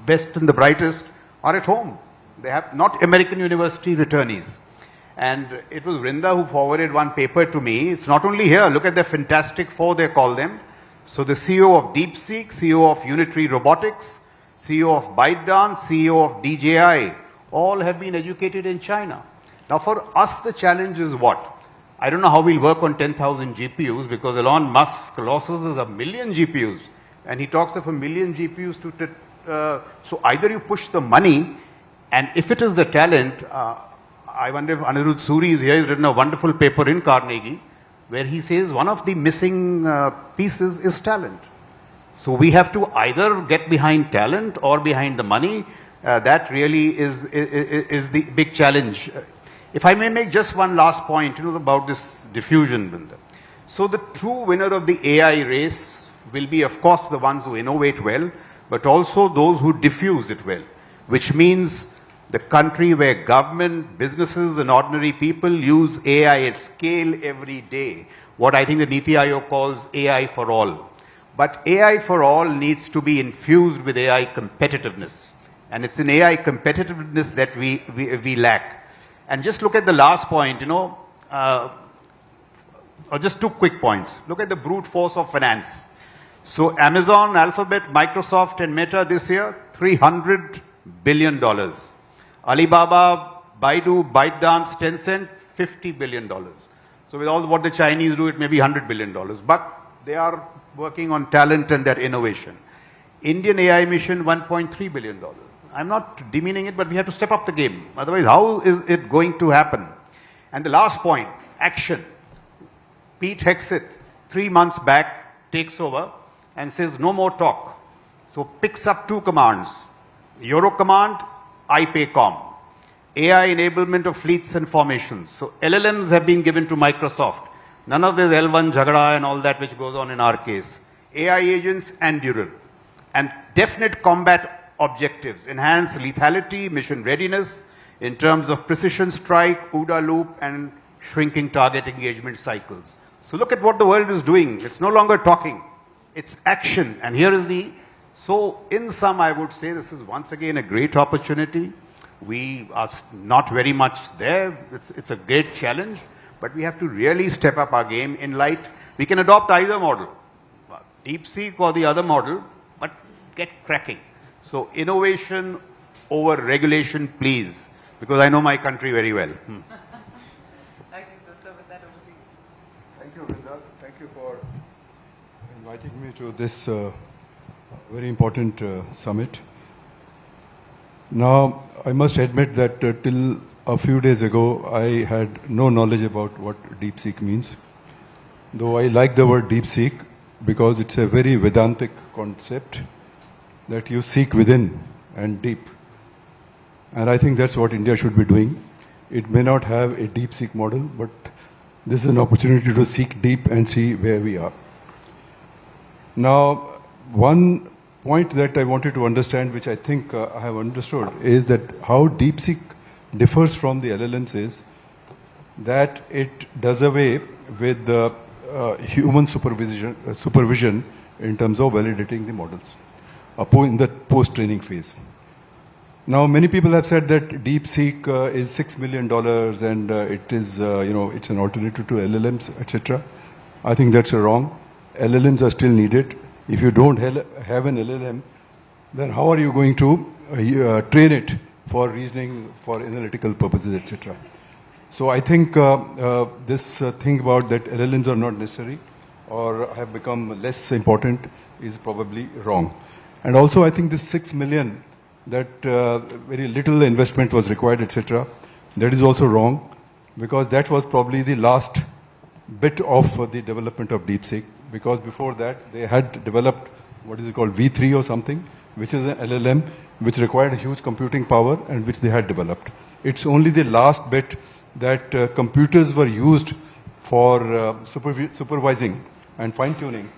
best and the brightest are at home. They have not American university returnees. And it was Vrinda who forwarded one paper to me. It's not only here, look at the Fantastic Four, they call them. So the CEO of DeepSeek, CEO of Unitary Robotics, CEO of ByteDance, CEO of DJI, all have been educated in China. Now for us, the challenge is what? I don't know how we'll work on 10,000 GPUs, because Elon Musk's Colossus is 1 million GPUs. And he talks of 1 million GPUs so either you push the money, and if it is the talent, I wonder if Anirudh Suri is here. He's written a wonderful paper in Carnegie where he says one of the missing pieces is talent. So we have to either get behind talent or behind the money. That really is the big challenge. If I may make just one last point, about this diffusion. So the true winner of the AI race will be, of course, the ones who innovate well, but also those who diffuse it well, which means the country where government, businesses and ordinary people use AI at scale every day. What I think the Niti Aayog calls AI for all. But AI for all needs to be infused with AI competitiveness. And it's in AI competitiveness that we lack. And just look at the last point, or just 2 quick points. Look at the brute force of finance. So Amazon, Alphabet, Microsoft and Meta this year, $300 billion. Alibaba, Baidu, ByteDance, Tencent, $50 billion. So with all what the Chinese do, it may be $100 billion. But they are working on talent and their innovation. Indian AI mission, $1.3 billion. I'm not demeaning it, but we have to step up the game. Otherwise, how is it going to happen? And the last point, action. Pete Hegseth, 3 months back, takes over and says, no more talk. So picks up 2 commands. Euro command, IPACOM. AI enablement of fleets and formations. So LLMs have been given to Microsoft. None of this L1 Jhagada and all that which goes on in our case. AI agents and Dural. And definite combat objectives. Enhance lethality, mission readiness, in terms of precision strike, OODA loop, and shrinking target engagement cycles. So look at what the world is doing. It's no longer talking, it's action. And here is so in sum, I would say this is once again a great opportunity. We are not very much there. It's a great challenge, but we have to really step up our game in light. We can adopt either model, DeepSeek or the other model, but get cracking. So innovation over regulation, please, because I know my country very well. Thank you, sir. With that, over to you. Thank you, Vrinda. Thank you for inviting me to this very important summit. Now, I must admit that till a few days ago, I had no knowledge about what DeepSeek means. Though I like the word DeepSeek because it's a very Vedantic concept that you seek within and deep. And I think that's what India should be doing. It may not have a DeepSeek model, but this is an opportunity to seek deep and see where we are. Now, one point that I wanted to understand, which I think I have understood, is that how DeepSeek differs from the LLMs is that it does away with the human supervision in terms of validating the models in the post-training phase. Now, many people have said that DeepSeek is $6 million and it is, it's an alternative to LLMs, etc. I think that's wrong. LLMs are still needed. If you don't have an LLM, then how are you going to train it for reasoning, for analytical purposes, etc.? So I think this thing about that LLMs are not necessary or have become less important is probably wrong. And also I think this 6 million, that very little investment was required, etc., that is also wrong, because that was probably the last bit of the development of DeepSeek, because before that they had developed what is it called, V3 or something, which is an LLM which required a huge computing power and which they had developed. It's only the last bit that computers were used for supervising and fine-tuning.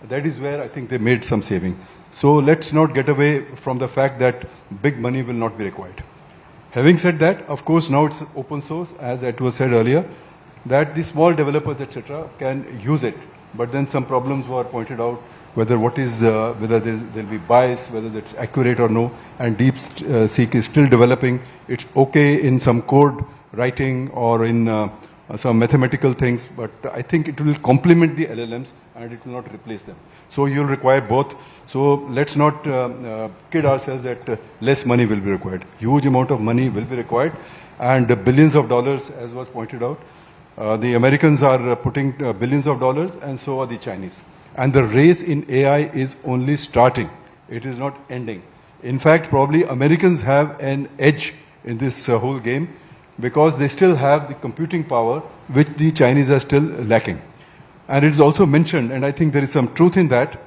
That is where I think they made some saving. So let's not get away from the fact that big money will not be required. Having said that, of course, now it's open source, as it was said earlier, that the small developers, etc., can use it. But then some problems were pointed out, whether there'll be bias, whether that's accurate or no, and DeepSeek is still developing. It's okay in some code writing or in some mathematical things, but I think it will complement the LLMs and it will not replace them. So you'll require both. So let's not kid ourselves that less money will be required. Huge amount of money will be required, and billions of dollars, as was pointed out. The Americans are putting billions of dollars, and so are the Chinese. And the race in AI is only starting. It is not ending. In fact, probably Americans have an edge in this whole game because they still have the computing power which the Chinese are still lacking. And it is also mentioned, and I think there is some truth in that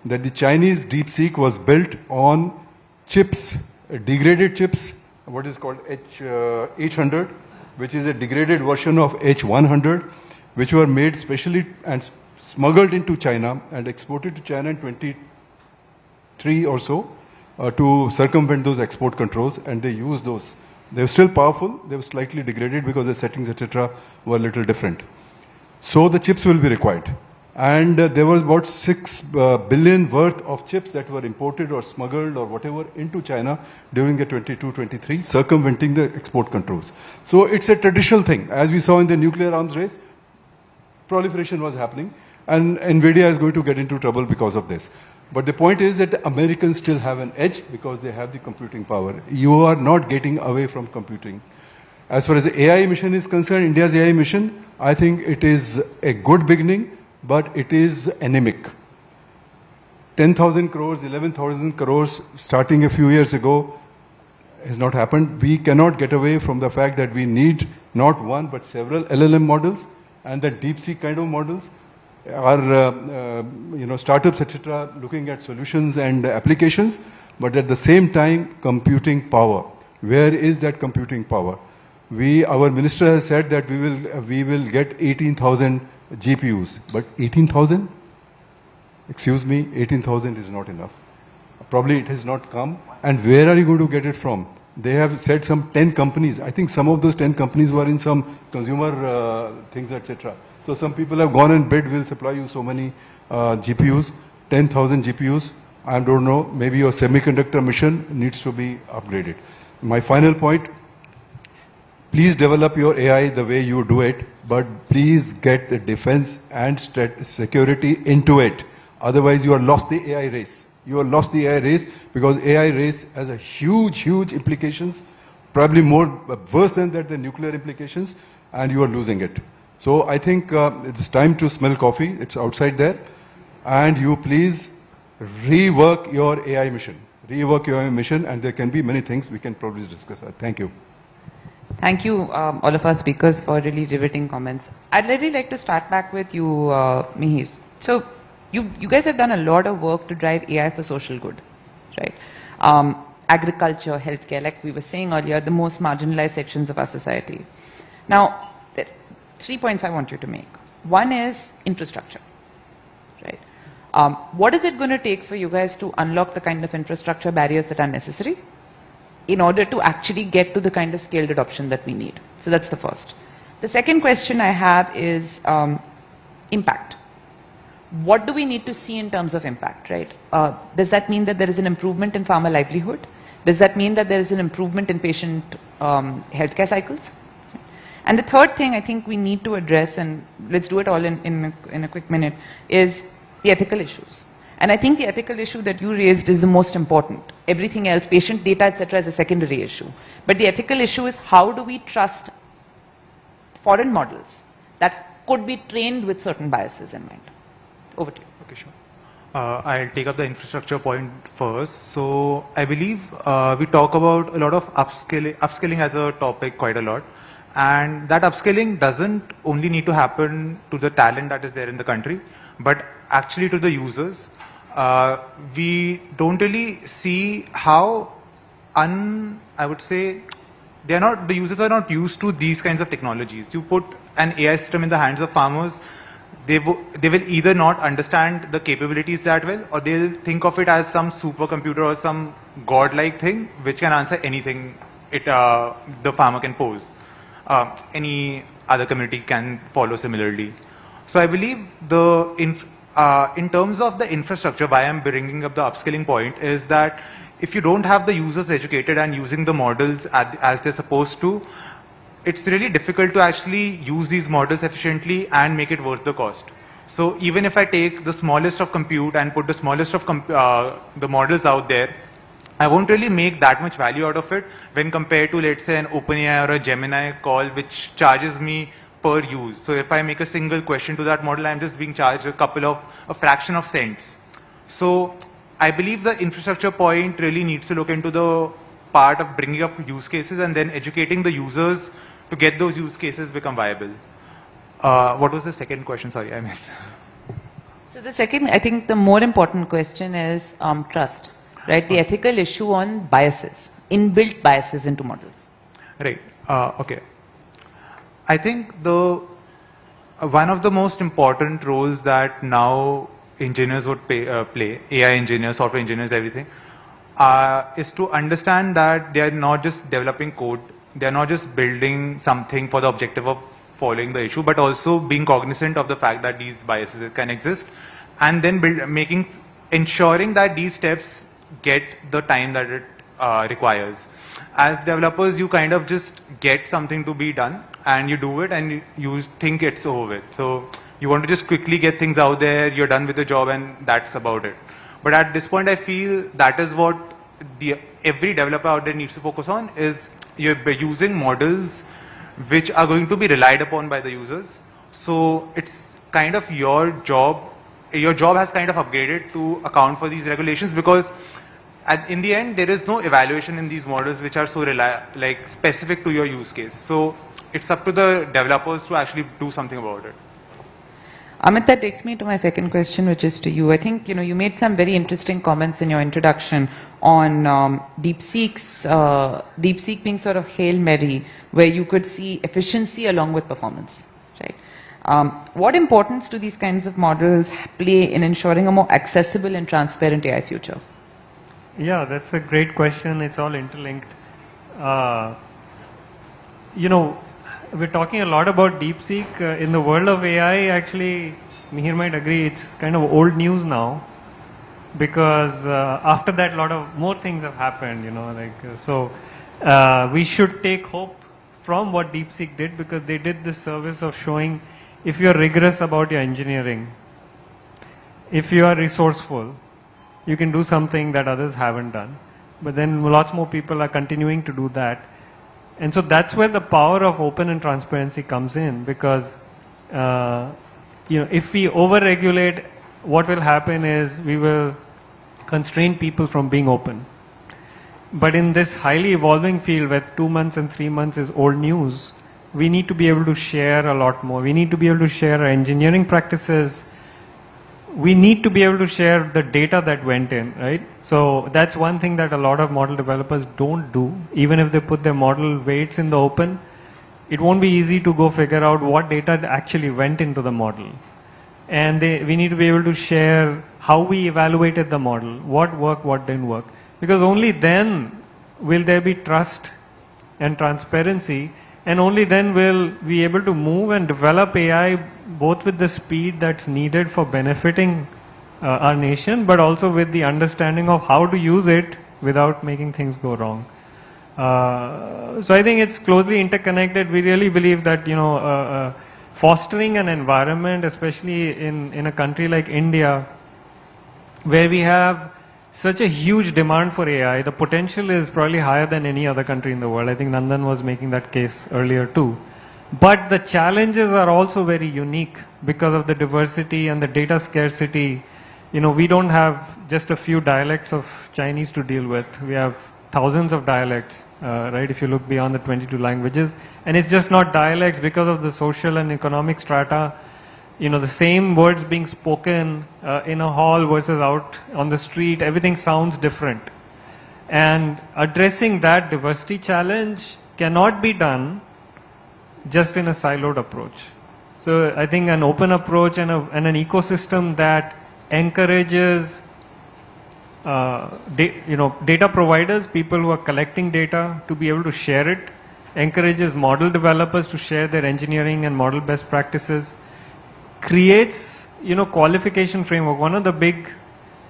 the Chinese DeepSeek was built on chips, degraded chips, what is called H800, which is a degraded version of H100, which were made specially and smuggled into China and exported to China in 23 or so to circumvent those export controls, and they used those. They were still powerful, they were slightly degraded because the settings, etc., were a little different. So the chips will be required. And there was about 6 billion worth of chips that were imported or smuggled or whatever into China during the 22-23, circumventing the export controls. So it's a traditional thing. As we saw in the nuclear arms race, proliferation was happening, and NVIDIA is going to get into trouble because of this. But the point is that the Americans still have an edge because they have the computing power. You are not getting away from computing. As far as the AI mission is concerned, India's AI mission, I think it is a good beginning, but it is anemic. 10,000 crores, 11,000 crores starting a few years ago has not happened. We cannot get away from the fact that we need not one but several LLM models, and that DeepSeek kind of models are startups, etc., looking at solutions and applications, but at the same time computing power. Where is that computing power? Our minister has said that we will get 18,000 GPUs, but 18,000? Excuse me, 18,000 is not enough. Probably it has not come. And where are you going to get it from? They have said some 10 companies. I think some of those 10 companies were in some consumer things, etc. So some people have gone and bid, we'll supply you so many GPUs, 10,000 GPUs. I don't know, maybe your semiconductor mission needs to be upgraded. My final point, please develop your AI the way you do it, but please get the defense and security into it. Otherwise, you have lost the AI race. You have lost the AI race because AI race has a huge implications, probably more worse than that, the nuclear implications, and you are losing it. So I think it's time to smell coffee. It's outside there. And you please rework your AI mission. Rework your AI mission, and there can be many things we can probably discuss. Thank you. Thank you, all of our speakers, for really riveting comments. I'd really like to start back with you, Mihir. So, you guys have done a lot of work to drive AI for social good, right? Agriculture, healthcare, like we were saying earlier, the most marginalized sections of our society. Now, there are 3 points I want you to make. One is infrastructure, right? What is it going to take for you guys to unlock the kind of infrastructure barriers that are necessary in order to actually get to the kind of scaled adoption that we need? So that's the first. The second question I have is impact. What do we need to see in terms of impact, right? Does that mean that there is an improvement in farmer livelihood? Does that mean that there is an improvement in patient healthcare cycles? And the third thing I think we need to address, and let's do it all in a quick minute, is the ethical issues. And I think the ethical issue that you raised is the most important. Everything else, patient data, etc., is a secondary issue. But the ethical issue is how do we trust foreign models that could be trained with certain biases in mind? Over to you. Okay, sure. I'll take up the infrastructure point first. So I believe we talk about a lot of upskilling as a topic quite a lot. And that upskilling doesn't only need to happen to the talent that is there in the country, but actually to the users. We don't really see how I would say, the users are not used to these kinds of technologies. You put an AI system in the hands of farmers, they will either not understand the capabilities that well, or they'll think of it as some supercomputer or some godlike thing which can answer anything the farmer can pose. Any other community can follow similarly. So I believe in terms of the infrastructure, why I'm bringing up the upskilling point is that if you don't have the users educated and using the models as they're supposed to, it's really difficult to actually use these models efficiently and make it worth the cost. So even if I take the smallest of compute and put the smallest of the models out there, I won't really make that much value out of it when compared to, let's say, an OpenAI or a Gemini call which charges me per use. So if I make a single question to that model, I'm just being charged a fraction of cents. So I believe the infrastructure point really needs to look into the part of bringing up use cases and then educating the users to get those use cases become viable. What was the second question? Sorry, I missed. So the second, I think the more important question is trust, right? The ethical issue on biases, inbuilt biases into models. Right. Okay. I think one of the most important roles that now engineers would play, AI engineers, software engineers, everything, is to understand that they are not just developing code, they are not just building something for the objective of following the issue, but also being cognizant of the fact that these biases can exist, and then ensuring that these steps get the time that it requires. As developers, you kind of just get something to be done and you do it and you think it's over with. So you want to just quickly get things out there, you're done with the job and that's about it. But at this point, I feel that is what every developer out there needs to focus on, is you're using models which are going to be relied upon by the users. So it's kind of your job has kind of upgraded to account for these regulations, because in the end, there is no evaluation in these models which are so specific to your use case. So it's up to the developers to actually do something about it. Amit, that takes me to my second question, which is to you. I think you made some very interesting comments in your introduction on DeepSeek being sort of Hail Mary, where you could see efficiency along with performance, right? What importance do these kinds of models play in ensuring a more accessible and transparent AI future? Yeah, that's a great question. It's all interlinked. You know, we're talking a lot about DeepSeek. In the world of AI, actually, Mihir might agree, it's kind of old news now, because after that, a lot of more things have happened, you know, like, so we should take hope from what DeepSeek did, because they did this service of showing if you're rigorous about your engineering, if you are resourceful, you can do something that others haven't done. But then lots more people are continuing to do that. And so that's where the power of open and transparency comes in, because you know, if we over-regulate, what will happen is we will constrain people from being open. But in this highly evolving field where 2 months and 3 months is old news, we need to be able to share a lot more. We need to be able to share our engineering practices. We need to be able to share the data that went in, right? So that's one thing that a lot of model developers don't do. Even if they put their model weights in the open, it won't be easy to go figure out what data actually went into the model. And we need to be able to share how we evaluated the model, what worked, what didn't work. Because only then will there be trust and transparency, and only then will we be able to move and develop AI both with the speed that's needed for benefiting our nation, but also with the understanding of how to use it without making things go wrong. So I think it's closely interconnected. We really believe that, you know, fostering an environment, especially in a country like India, where we have such a huge demand for AI, the potential is probably higher than any other country in the world. I think Nandan was making that case earlier too. But the challenges are also very unique because of the diversity and the data scarcity. You know, we don't have just a few dialects of Chinese to deal with. We have thousands of dialects, right, if you look beyond the 22 languages. And it's just not dialects because of the social and economic strata. You know, the same words being spoken in a hall versus out on the street, everything sounds different. And addressing that diversity challenge cannot be done just in a siloed approach. So I think an open approach and an ecosystem that encourages data providers, people who are collecting data, to be able to share it, encourages model developers to share their engineering and model best practices, creates, you know, qualification framework. One of the big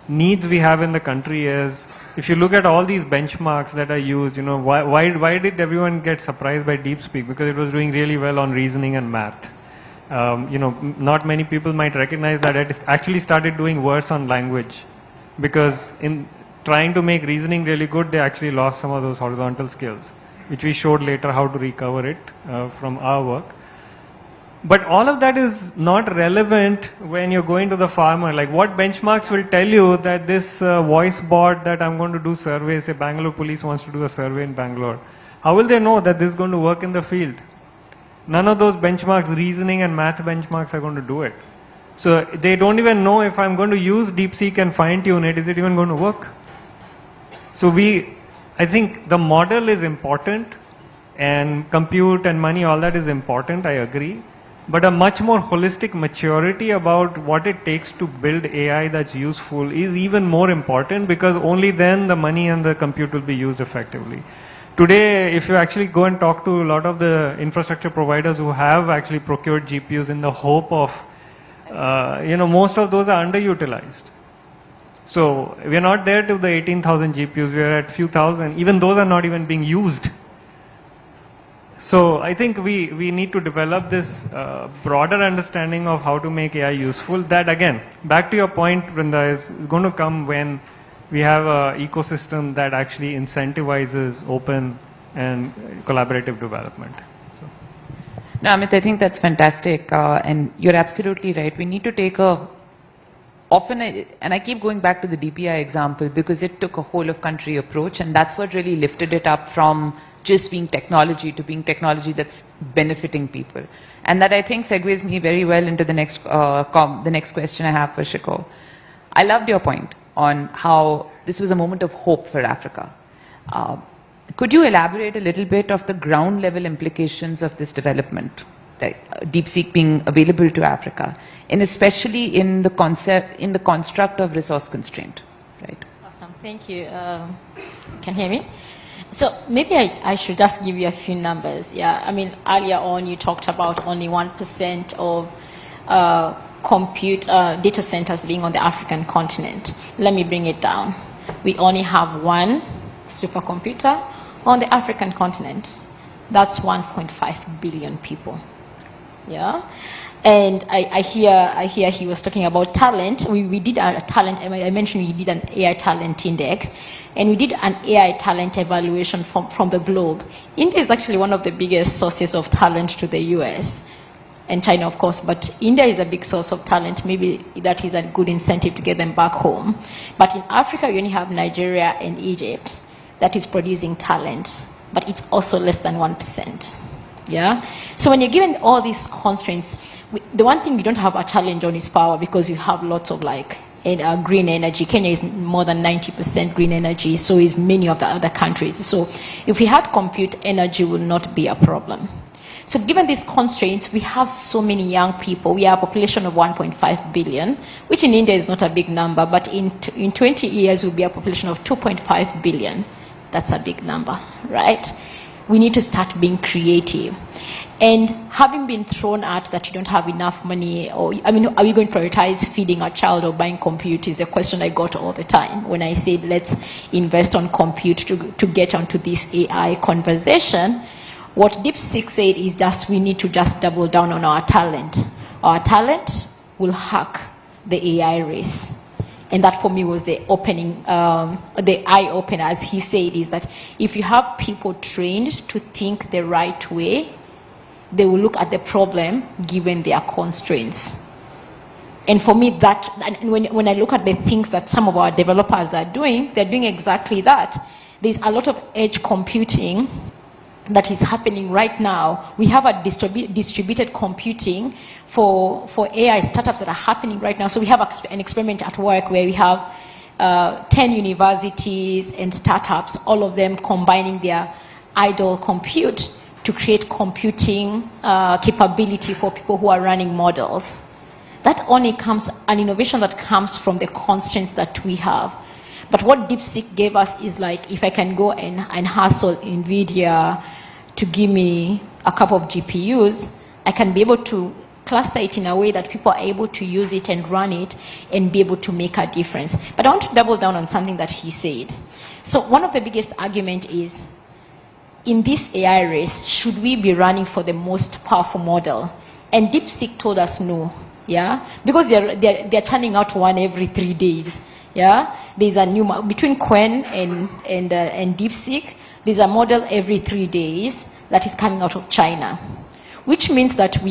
needs we have in the country is, if you look at all these benchmarks that are used, you know, why did everyone get surprised by DeepSpeak? Because it was doing really well on reasoning and math. You know, not many people might recognize that it actually started doing worse on language, because in trying to make reasoning really good, they actually lost some of those horizontal skills, which we showed later how to recover it from our work. But all of that is not relevant when you're going to the farmer. Like, what benchmarks will tell you that this voice bot that I'm going to do surveys, say Bangalore police wants to do a survey in Bangalore, how will they know that this is going to work in the field? None of those benchmarks, reasoning and math benchmarks, are going to do it. So they don't even know if I'm going to use DeepSeek and fine tune it, is it even going to work? So I think the model is important, and compute and money, all that is important, I agree. But a much more holistic maturity about what it takes to build AI that's useful is even more important, because only then the money and the compute will be used effectively. Today, if you actually go and talk to a lot of the infrastructure providers who have actually procured GPUs in the hope of, you know, most of those are underutilized. So we are not there to the 18,000 GPUs, we are at few thousand. Even those are not even being used. So I think we need to develop this broader understanding of how to make AI useful. That, again, back to your point, Vrinda, is going to come when we have an ecosystem that actually incentivizes open and collaborative development. So. No, Amit, I think that's fantastic. And you're absolutely right. We need to take and I keep going back to the DPI example, because it took a whole of country approach, and that's what really lifted it up from just being technology to being technology that's benefiting people. And that, I think, segues me very well into the next question I have for Shiko. I loved your point on how this was a moment of hope for Africa. Could you elaborate a little bit of the ground level implications of this development, DeepSeek being available to Africa, and especially in the construct of resource constraint, right? Awesome, thank you. Can you hear me? So maybe I should just give you a few numbers. Yeah, I mean, earlier on you talked about only 1% of compute data centers being on the African continent. Let me bring it down. We only have one supercomputer on the African continent. That's 1.5 billion people. Yeah, and I hear he was talking about talent. We did a talent. I mentioned we did an AI talent index, and we did an AI talent evaluation from the globe. India is actually one of the biggest sources of talent to the US. And China, of course, but India is a big source of talent. Maybe that is a good incentive to get them back home. But in Africa, we only have Nigeria and Egypt that is producing talent, but it's also less than 1%. Yeah. So when you're given all these constraints, the one thing we don't have a challenge on is power, because you have lots of green energy. Kenya is more than 90% green energy, so is many of the other countries. So if we had compute, energy will not be a problem. So given these constraints, we have so many young people. We are a population of 1.5 billion, which in India is not a big number, but in 20 years, we'll be a population of 2.5 billion. That's a big number, right? We need to start being creative. And having been thrown at that you don't have enough money, are we going to prioritize feeding a child or buying compute is a question I got all the time when I said, let's invest on compute to get onto this AI conversation. What DeepSeek said is just we need to just double down on our talent. Our talent will hack the AI race. And that for me was the opening, the eye opener, as he said, is that if you have people trained to think the right way, they will look at the problem given their constraints. And for me, and when I look at the things that some of our developers are doing, they're doing exactly that. There's a lot of edge computing that is happening right now. We have a distributed computing for AI startups that are happening right now. So we have an experiment at work where we have 10 universities and startups, all of them combining their idle compute to create computing capability for people who are running models. That only comes, an innovation that comes from the constraints that we have. But what DeepSeek gave us is if I can go and hustle NVIDIA to give me a couple of GPUs, I can be able to cluster it in a way that people are able to use it and run it and be able to make a difference. But I want to double down on something that he said. So one of the biggest arguments is, in this AI race, should we be running for the most powerful model? And DeepSeek told us no, yeah? Because they're churning out one every 3 days. Yeah, there's a new between Quen and DeepSeek. There's a model every 3 days that is coming out of China, which means that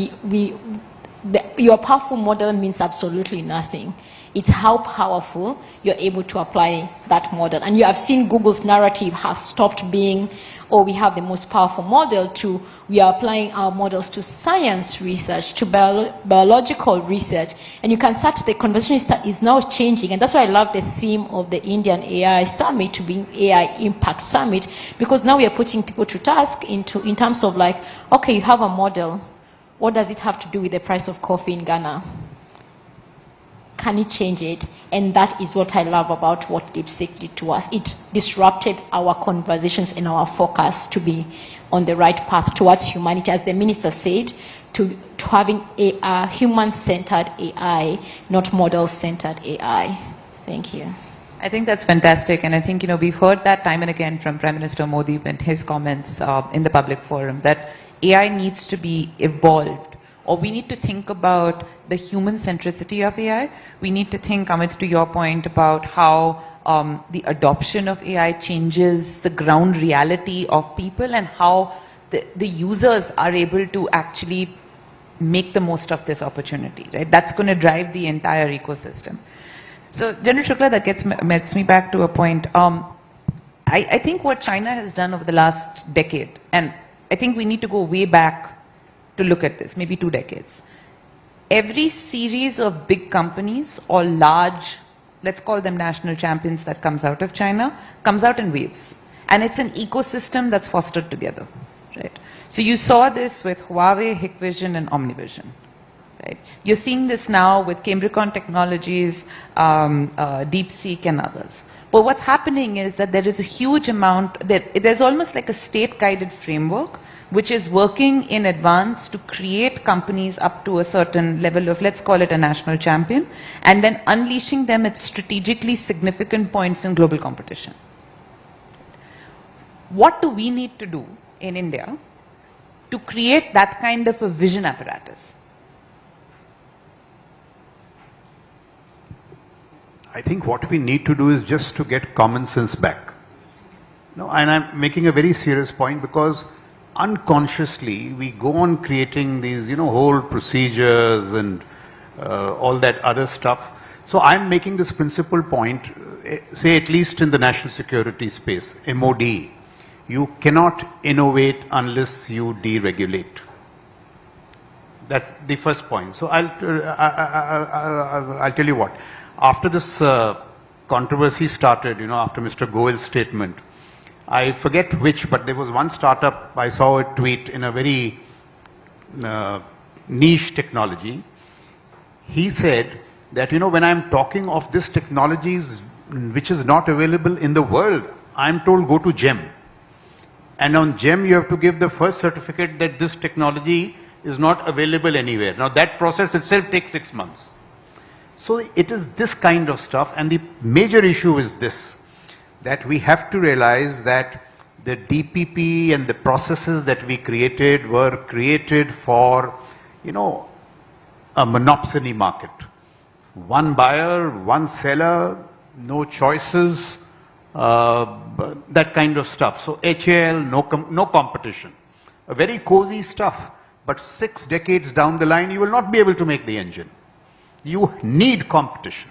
your powerful model means absolutely nothing. It's how powerful you're able to apply that model. And you have seen Google's narrative has stopped being, oh, we have the most powerful model, to we are applying our models to science research, to biological research. And you can start, the conversation is now changing. And that's why I love the theme of the Indian AI Summit to be AI Impact Summit, because now we are putting people to task in terms of okay, you have a model. What does it have to do with the price of coffee in Ghana? Can it change it? And that is what I love about what DeepSeek did to us. It disrupted our conversations and our focus to be on the right path towards humanity, as the minister said, to having a human-centered AI, not model-centered AI. Thank you. I think that's fantastic, and I think we've heard that time and again from Prime Minister Modi and his comments in the public forum that AI needs to be evolved, or we need to think about the human centricity of AI. We need to think, Amit, to your point about how the adoption of AI changes the ground reality of people and how the users are able to actually make the most of this opportunity, right? That's going to drive the entire ecosystem. So, General Shukla, that gets me back to a point. I think what China has done over the last decade, and I think we need to go way back to look at this, maybe 2 decades. Every series of big companies or large, let's call them national champions, that comes out of China, comes out in waves. And it's an ecosystem that's fostered together, right? So you saw this with Huawei, Hikvision, and Omnivision, Right? You're seeing this now with Cambridge Technologies, DeepSeek and others. But what's happening is that there is a huge amount, there's almost like a state-guided framework which is working in advance to create companies up to a certain level of, let's call it a national champion, and then unleashing them at strategically significant points in global competition. What do we need to do in India to create that kind of a vision apparatus? I think what we need to do is just to get common sense back. No, and I'm making a very serious point because unconsciously we go on creating these, whole procedures and all that other stuff. So I'm making this principal point, say at least in the national security space, MOD, you cannot innovate unless you deregulate. That's the first point. So I'll tell you what. After this controversy started, after Mr. Goyal's statement, I forget which, but there was one startup, I saw a tweet in a very niche technology. He said that, when I'm talking of this technologies which is not available in the world, I'm told go to GEM. And on GEM, you have to give the first certificate that this technology is not available anywhere. Now that process itself takes 6 months. So it is this kind of stuff, and the major issue is this, that we have to realize that the DPP and the processes that we created were created for, a monopsony market. One buyer, one seller, no choices, that kind of stuff. So HAL, no competition. A very cozy stuff, but 6 decades down the line, you will not be able to make the engine. You need competition.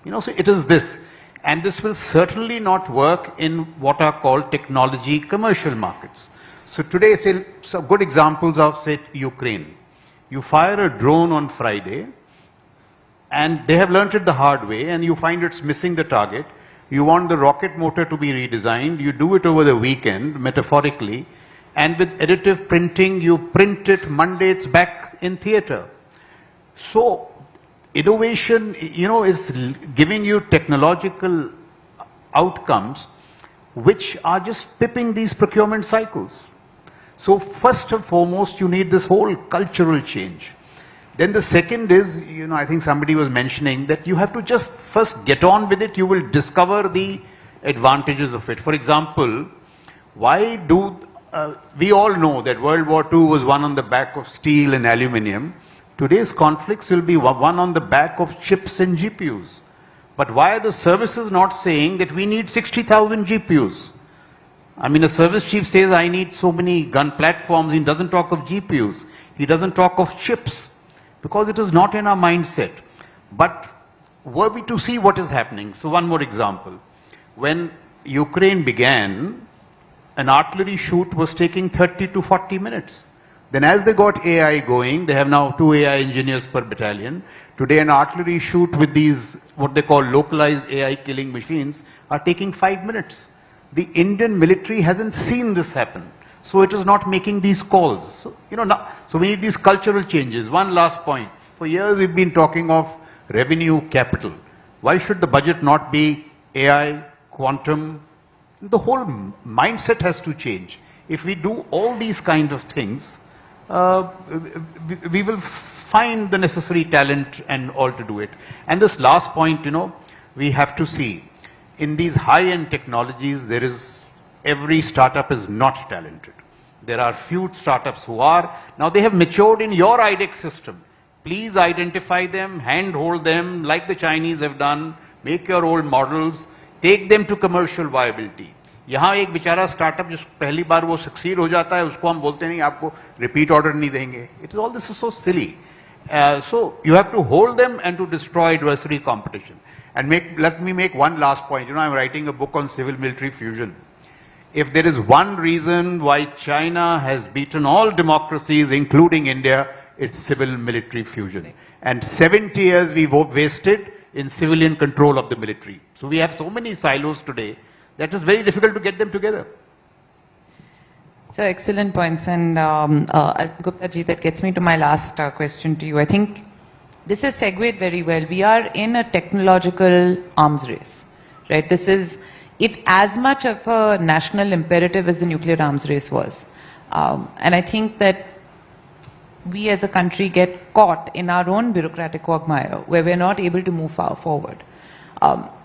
So it is this. And this will certainly not work in what are called technology commercial markets. So today, say, some good examples of, say, Ukraine. You fire a drone on Friday, and they have learnt it the hard way, and you find it's missing the target. You want the rocket motor to be redesigned. You do it over the weekend, metaphorically, and with additive printing, you print it Monday, it's back in theater. So innovation, is giving you technological outcomes which are just pipping these procurement cycles. So first and foremost, you need this whole cultural change. Then the second is, I think somebody was mentioning that you have to just first get on with it. You will discover the advantages of it. For example, why do, we all know that World War II was won on the back of steel and aluminium. Today's conflicts will be won on the back of chips and GPUs. But why are the services not saying that we need 60,000 GPUs? I mean, a service chief says, I need so many gun platforms. He doesn't talk of GPUs. He doesn't talk of chips because it is not in our mindset. But were we to see what is happening? So one more example. When Ukraine began, an artillery shoot was taking 30 to 40 minutes. Then as they got AI going, they have now 2 AI engineers per battalion. Today an artillery shoot with these, what they call localized AI killing machines, are taking 5 minutes. The Indian military hasn't seen this happen. So it is not making these calls. So, so we need these cultural changes. One last point. For years we've been talking of revenue capital. Why should the budget not be AI, quantum? The whole mindset has to change. If we do all these kind of things, we will find the necessary talent and all to do it. And this last point, we have to see, in these high-end technologies, there is, every startup is not talented. There are few startups who are. Now they have matured in your IDEX system. Please identify them, handhold them like the Chinese have done, make your old models, take them to commercial viability. यहाँ एक बेचारा startup जिस पहली बार वो succeed हो जाता है उसको हम बोलते नहीं आपको रिपीट ऑर्डर नहीं देंगे. It is all this is so silly. So you have to hold them and to destroy adversary competition. And let me make one last point. I'm writing a book on civil-military fusion. If there is one reason why China has beaten all democracies, including India, it's civil-military fusion. And 70 years we've wasted in civilian control of the military. So we have so many silos today that is very difficult to get them together. So excellent points. And Gupta ji, that gets me to my last question to you. I think this is segued very well. We are in a technological arms race, right? It's as much of a national imperative as the nuclear arms race was. And I think that we as a country get caught in our own bureaucratic quagmire where we're not able to move far forward.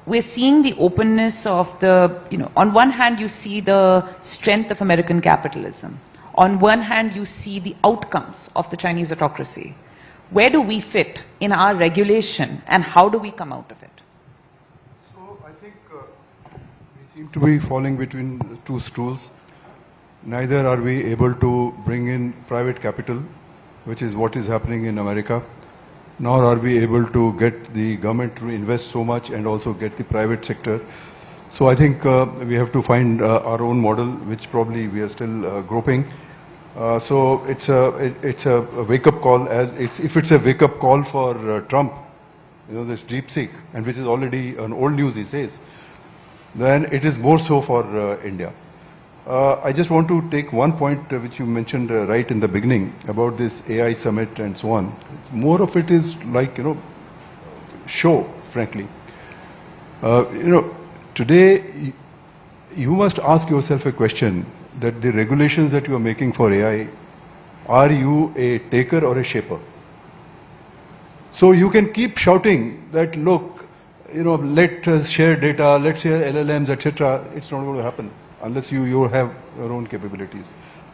We're seeing the openness of on one hand you see the strength of American capitalism. On one hand you see the outcomes of the Chinese autocracy. Where do we fit in our regulation and how do we come out of it? So I think we seem to be falling between two stools. Neither are we able to bring in private capital, which is what is happening in America, nor are we able to get the government to invest so much and also get the private sector. So I think we have to find our own model, which probably we are still groping. So it's a wake-up call. If it's a wake-up call for Trump, this DeepSeek, and which is already an old news, he says, then it is more so for India. I just want to take one point which you mentioned right in the beginning about this AI summit and so on. More of it is like, show, frankly. Today, you must ask yourself a question that the regulations that you are making for AI, are you a taker or a shaper? So you can keep shouting that, look, let us share data, let's share LLMs, etc. It's not going to happen unless you have your own capabilities.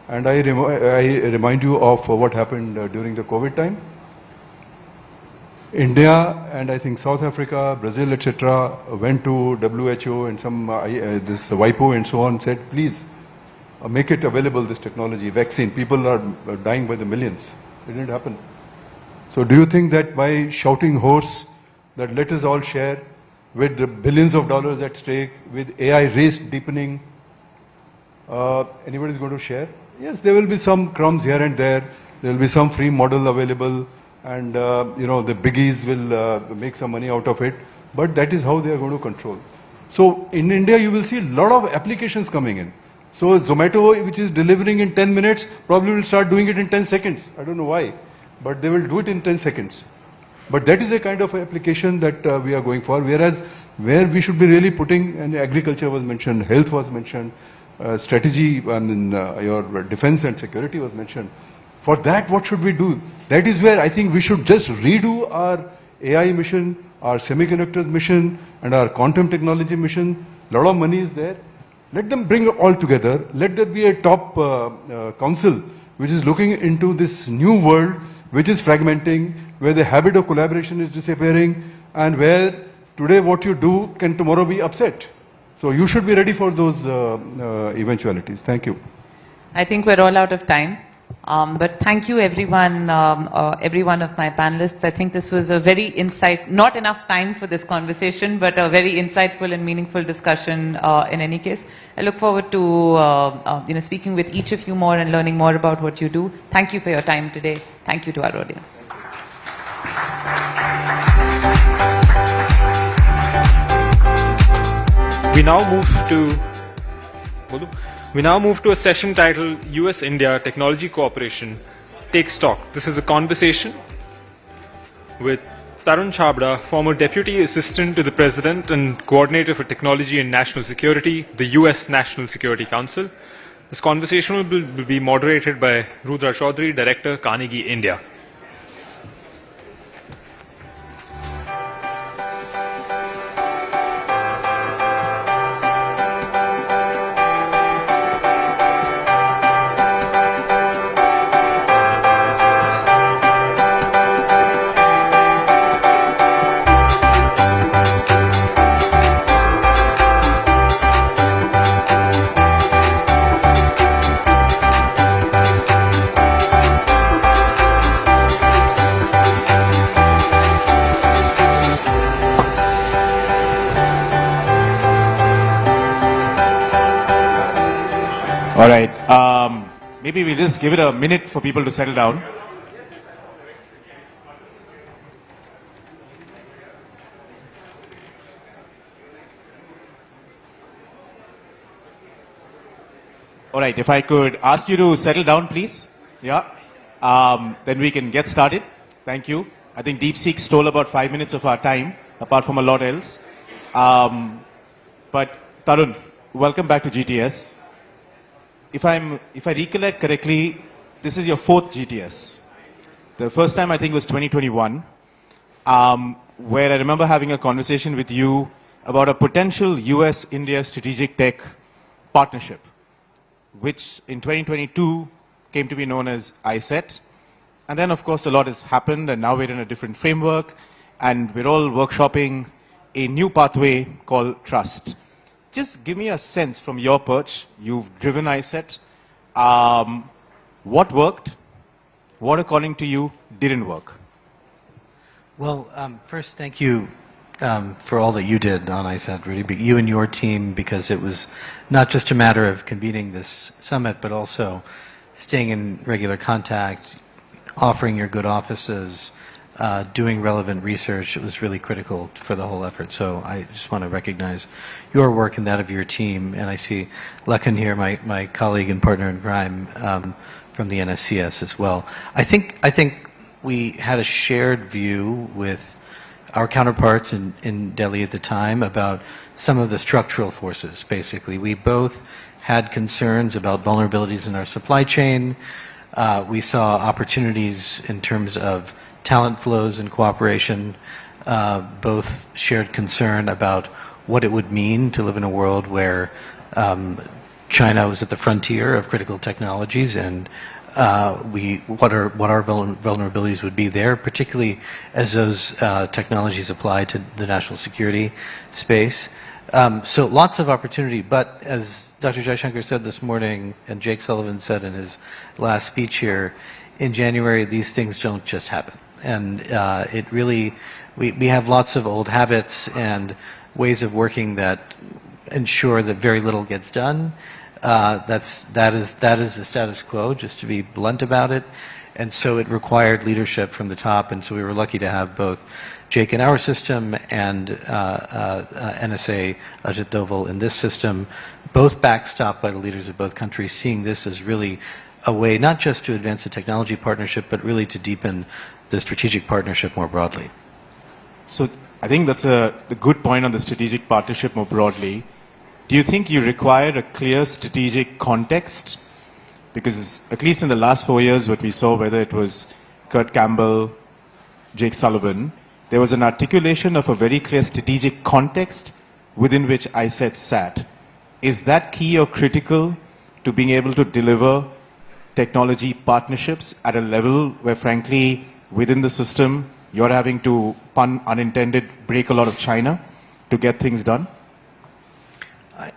And I remind you of what happened during the COVID time. India and I think South Africa, Brazil, etc. went to WHO and some this WIPO and so on, said, please make it available, this technology, vaccine. People are dying by the millions. It didn't happen. So do you think that by shouting hoarse that let us all share with the billions of dollars at stake, with AI race deepening, anybody is going to share? Yes, there will be some crumbs here and there. There will be some free model available, and the biggies will make some money out of it. But that is how they are going to control. So in India, you will see a lot of applications coming in. So Zomato, which is delivering in 10 minutes, probably will start doing it in 10 seconds. I don't know why, but they will do it in 10 seconds. But that is a kind of application that we are going for. Whereas where we should be really putting, and agriculture was mentioned, health was mentioned, strategy, and your defense and security was mentioned. For that, what should we do? That is where I think we should just redo our AI mission, our semiconductors mission, and our quantum technology mission. A lot of money is there. Let them bring it all together. Let there be a top council which is looking into this new world which is fragmenting, where the habit of collaboration is disappearing, and where today what you do can tomorrow be upset. So you should be ready for those eventualities. Thank you. I think we're all out of time. But thank you everyone, every one of my panelists. I think this was a very not enough time for this conversation, but a very insightful and meaningful discussion in any case. I look forward to speaking with each of you more and learning more about what you do. Thank you for your time today. Thank you to our audience. We now move to a session titled US-India Technology Cooperation, Take Stock. This is a conversation with Tarun Chhabra, former Deputy Assistant to the President and Coordinator for Technology and National Security, the US National Security Council. This conversation will be moderated by Rudra Chaudhary, Director, Carnegie, India. All right. Maybe we'll just give it a minute for people to settle down. All right. If I could ask you to settle down, please. Yeah. Then we can get started. Thank you. I think DeepSeek stole about 5 minutes of our time, apart from a lot else. But Tarun, welcome back to GTS. If I recollect correctly, this is your 4th GTS. The first time I think was 2021, where I remember having a conversation with you about a potential US-India strategic tech partnership, which in 2022 came to be known as ISET. And then, of course, a lot has happened, and now we're in a different framework, and we're all workshopping a new pathway called trust. Just give me a sense from your perch. You've driven ISET. What worked? What, according to you, didn't work? Well, first, thank you for all that you did on ISET, Rudy, but you and your team, because it was not just a matter of convening this summit, but also staying in regular contact, offering your good offices, doing relevant research. It was really critical for the whole effort. So I just want to recognize your work and that of your team. And I see Lakan here, my colleague and partner in crime from the NSCS as well. I think we had a shared view with our counterparts in Delhi at the time about some of the structural forces, basically. We both had concerns about vulnerabilities in our supply chain. We saw opportunities in terms of talent flows and cooperation. Both shared concern about what it would mean to live in a world where China was at the frontier of critical technologies, and what our vulnerabilities would be there, particularly as those technologies apply to the national security space. So lots of opportunity, but as Dr. Jaishankar said this morning, and Jake Sullivan said in his last speech here, in January, these things don't just happen. And it really, we have lots of old habits and ways of working that ensure that very little gets done. That is the status quo, just to be blunt about it. And so it required leadership from the top, and so we were lucky to have both Jake in our system and NSA Ajit Doval in this system, both backstopped by the leaders of both countries, seeing this as really a way not just to advance the technology partnership, but really to deepen the strategic partnership more broadly. So I think that's a good point on the strategic partnership more broadly. Do you think you require a clear strategic context? Because at least in the last 4 years, what we saw, whether it was Kurt Campbell, Jake Sullivan, there was an articulation of a very clear strategic context within which ISET sat. Is that key or critical to being able to deliver technology partnerships at a level where, frankly, within the system, you're having to, pun unintended, break a lot of China to get things done?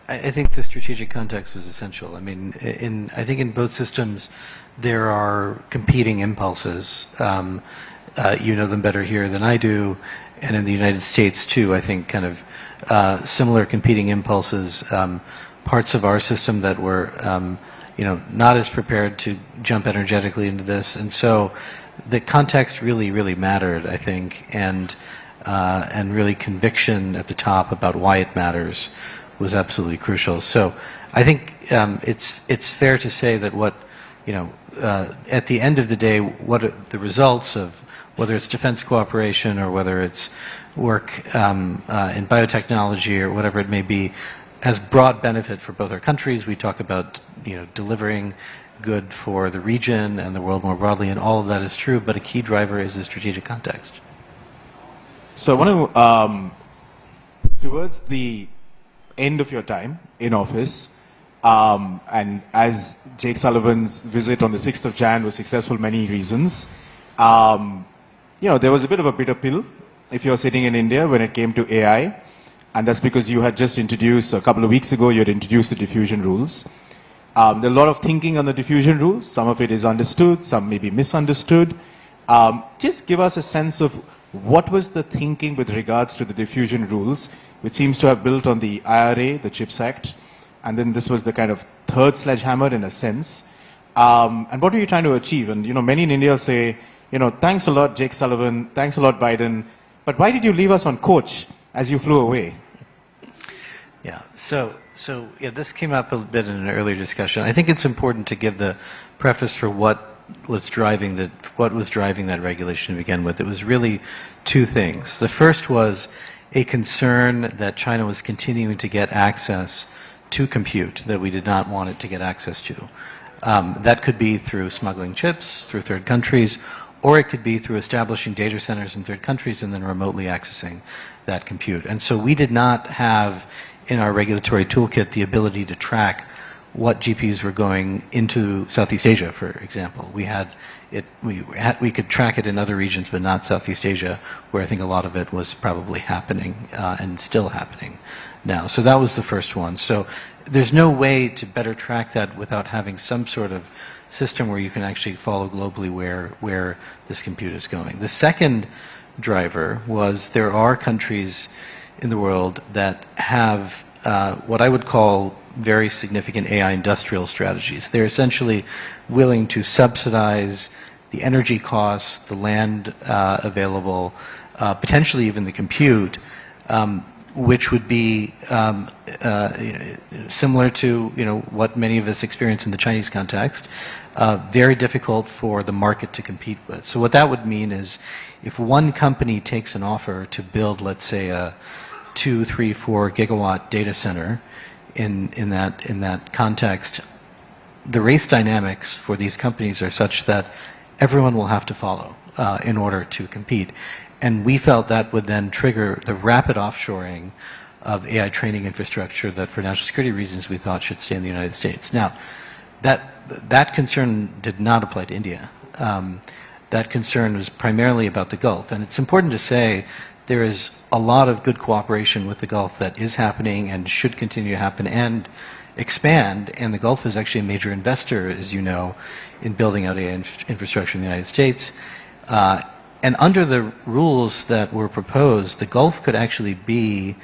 I think the strategic context was essential. I mean, I think in both systems there are competing impulses. You know them better here than I do, and in the United States too. I think kind of similar competing impulses. Parts of our system that were, not as prepared to jump energetically into this, and so the context really mattered, I think, and really conviction at the top about why it matters was absolutely crucial. So I think it's fair to say that at the end of the day, what the results of whether it's defense cooperation or whether it's work in biotechnology or whatever it may be, has broad benefit for both our countries. We talk about delivering good for the region and the world more broadly, and all of that is true, but a key driver is the strategic context. So I want to, towards the end of your time in office, and as Jake Sullivan's visit on the 6th of Jan was successful for many reasons, there was a bit of a bitter pill if you're sitting in India when it came to AI, and that's because you had just introduced, a couple of weeks ago, you had introduced the diffusion rules. There are a lot of thinking on the diffusion rules. Some of it is understood, some may be misunderstood. Just give us a sense of what was the thinking with regards to the diffusion rules, which seems to have built on the IRA, the CHIPS Act, and then this was the kind of third sledgehammer in a sense. And what were you trying to achieve? And many in India say, thanks a lot, Jake Sullivan, thanks a lot, Biden, but why did you leave us on coach as you flew away? Yeah, so this came up a bit in an earlier discussion. I think it's important to give the preface for what was driving that regulation to begin with. It was really two things. The first was a concern that China was continuing to get access to compute that we did not want it to get access to. That could be through smuggling chips, through third countries, or it could be through establishing data centers in third countries and then remotely accessing that compute. And so we did not have in our regulatory toolkit the ability to track what GPUs were going into Southeast Asia, for example. We could track it in other regions, but not Southeast Asia, where I think a lot of it was probably happening and still happening now. So that was the first one. So there's no way to better track that without having some sort of system where you can actually follow globally where this compute is going. The second driver was there are countries in the world that have what I would call very significant AI industrial strategies. They're essentially willing to subsidize the energy costs, the land available, potentially even the compute, which would be similar to what many of us experience in the Chinese context, very difficult for the market to compete with. So what that would mean is if one company takes an offer to build, let's say, a 2, 3, 4 gigawatt data center in that context, the race dynamics for these companies are such that everyone will have to follow in order to compete. And we felt that would then trigger the rapid offshoring of AI training infrastructure that for national security reasons we thought should stay in the United States. Now, that concern did not apply to India. That concern was primarily about the Gulf. And it's important to say there is a lot of good cooperation with the Gulf that is happening and should continue to happen and expand. And the Gulf is actually a major investor, as you know, in building out AI infrastructure in the United States. And under the rules that were proposed, the Gulf could actually be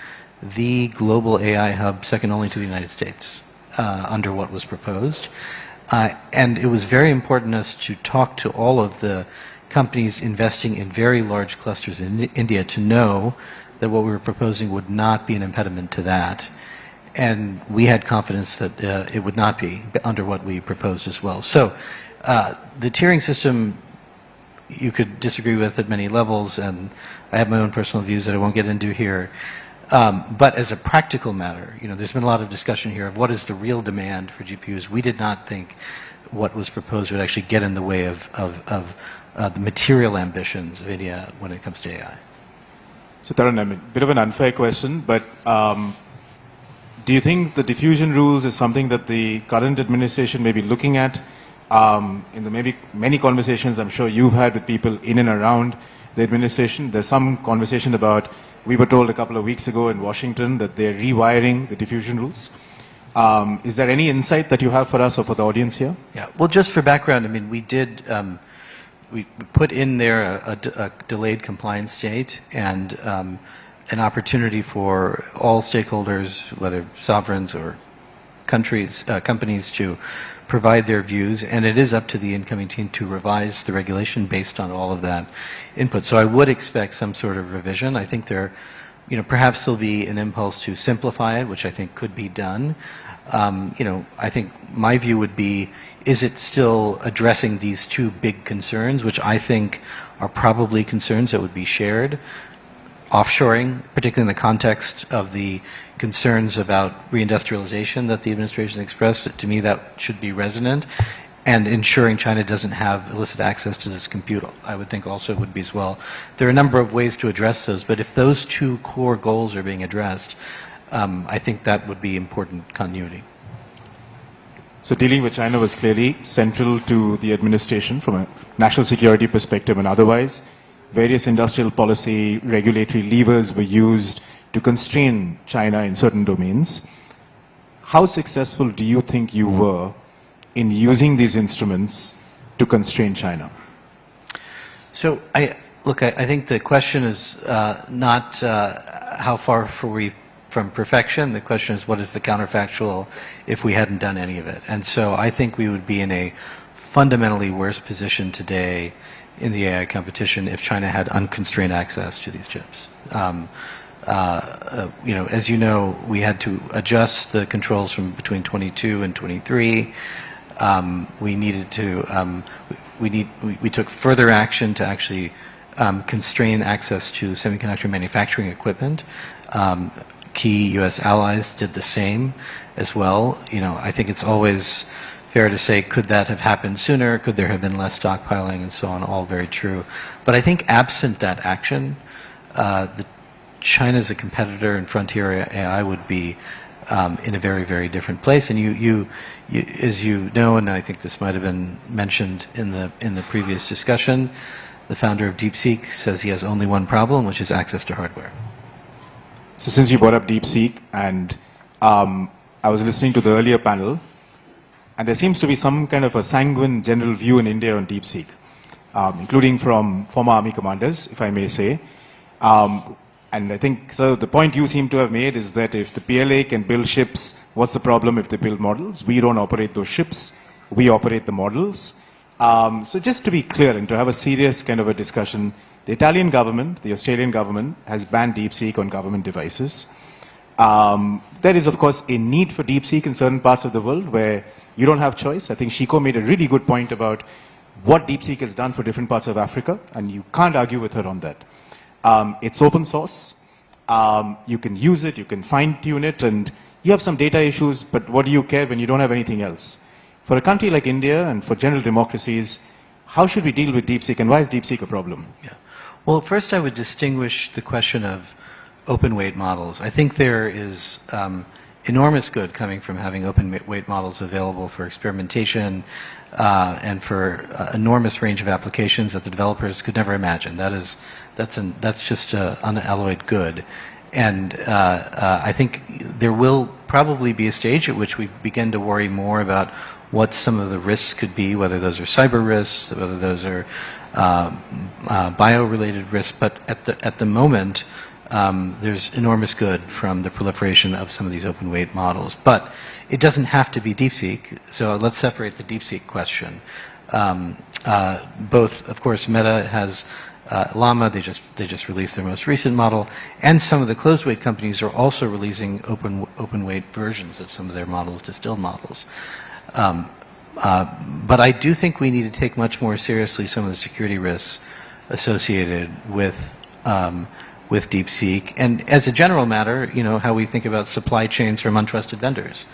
the global AI hub second only to the United States under what was proposed. And it was very important to us to talk to all of the companies investing in very large clusters in India to know that what we were proposing would not be an impediment to that. And we had confidence that it would not be under what we proposed as well. So the tiering system you could disagree with at many levels, and I have my own personal views that I won't get into here. But as a practical matter, there's been a lot of discussion here of what is the real demand for GPUs. We did not think what was proposed would actually get in the way of the material ambitions of India when it comes to AI. So Tarun, a bit of an unfair question, but do you think the diffusion rules is something that the current administration may be looking at? In the maybe many conversations I'm sure you've had with people in and around the administration, there's some conversation about, we were told a couple of weeks ago in Washington that they're rewiring the diffusion rules. Is there any insight that you have for us or for the audience here? Yeah, well, just for background, we did, we put in there a delayed compliance date and an opportunity for all stakeholders, whether sovereigns or countries, companies, to provide their views, and it is up to the incoming team to revise the regulation based on all of that input. So I would expect some sort of revision. I think there, perhaps there'll be an impulse to simplify it, which I think could be done. I think my view would be, is it still addressing these two big concerns, which I think are probably concerns that would be shared? Offshoring, particularly in the context of the concerns about reindustrialization that the administration expressed, to me that should be resonant, and ensuring China doesn't have illicit access to this compute, I would think also would be as well. There are a number of ways to address those, but if those two core goals are being addressed, I think that would be important continuity. So dealing with China was clearly central to the administration from a national security perspective and otherwise. Various industrial policy, regulatory levers were used to constrain China in certain domains. How successful do you think you were in using these instruments to constrain China? So I think the question is not how far are we from perfection. The question is what is the counterfactual if we hadn't done any of it. And so I think we would be in a fundamentally worse position today in the AI competition if China had unconstrained access to these chips. As you know, we had to adjust the controls from between 22 and 23. We needed to, we took further action to actually constrain access to semiconductor manufacturing equipment. Key U.S. allies did the same as well. I think it's always fair to say, could that have happened sooner? Could there have been less stockpiling and so on? All very true. But I think absent that action, China as a competitor in frontier AI would be in a very, very different place. And you, as you know, and I think this might have been mentioned in the previous discussion, the founder of DeepSeek says he has only one problem, which is access to hardware. So since you brought up DeepSeek, and I was listening to the earlier panel, and there seems to be some kind of a sanguine general view in India on DeepSeek, including from former army commanders, if I may say. And I think, so the point you seem to have made is that if the PLA can build ships, what's the problem if they build models? We don't operate those ships, we operate the models. So just to be clear and to have a serious kind of a discussion, the Italian government, the Australian government has banned DeepSeek on government devices. There is, of course, a need for DeepSeek in certain parts of the world where you don't have choice. I think Shiko made a really good point about what DeepSeek has done for different parts of Africa, and you can't argue with her on that. It's open source. You can use it, you can fine-tune it, and you have some data issues, but what do you care when you don't have anything else? For a country like India and for general democracies, how should we deal with DeepSeek, and why is DeepSeek a problem? Yeah. Well, first I would distinguish the question of open weight models. I think there is enormous good coming from having open weight models available for experimentation and for enormous range of applications that the developers could never imagine. That's just unalloyed good. And I think there will probably be a stage at which we begin to worry more about what some of the risks could be, whether those are cyber risks, whether those are bio-related risks. But at the moment, there's enormous good from the proliferation of some of these open weight models. But it doesn't have to be DeepSeek, so let's separate the DeepSeek question. Both, of course, Meta has Llama, they just released their most recent model, and some of the closed weight companies are also releasing open weight versions of some of their models, distilled models. But I do think we need to take much more seriously some of the security risks associated with DeepSeek, and as a general matter, how we think about supply chains from untrusted vendors.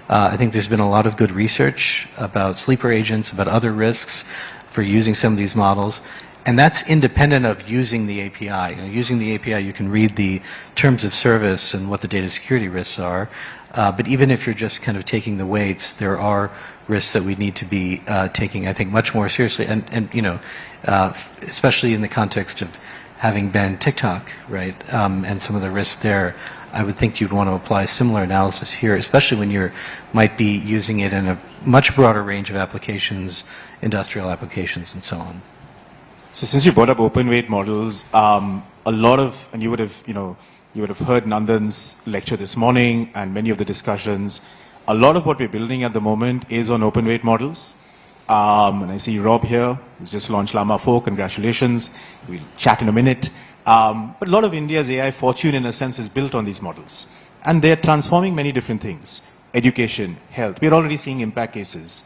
I think there's been a lot of good research about sleeper agents, about other risks for using some of these models, and that's independent of using the API. Using the API, you can read the terms of service and what the data security risks are, but even if you're just kind of taking the weights, there are risks that we need to be taking, I think, much more seriously, and especially in the context of having banned TikTok, right, and some of the risks there, I would think you'd want to apply similar analysis here, especially when you might be using it in a much broader range of applications, industrial applications, and so on. So since you brought up open weight models, a lot of, and you would have heard Nandan's lecture this morning and many of the discussions. A lot of what we're building at the moment is on open weight models. And I see Rob here, who's just launched Llama 4, congratulations. We'll chat in a minute. But a lot of India's AI fortune, in a sense, is built on these models. And they're transforming many different things. Education, health, we're already seeing impact cases.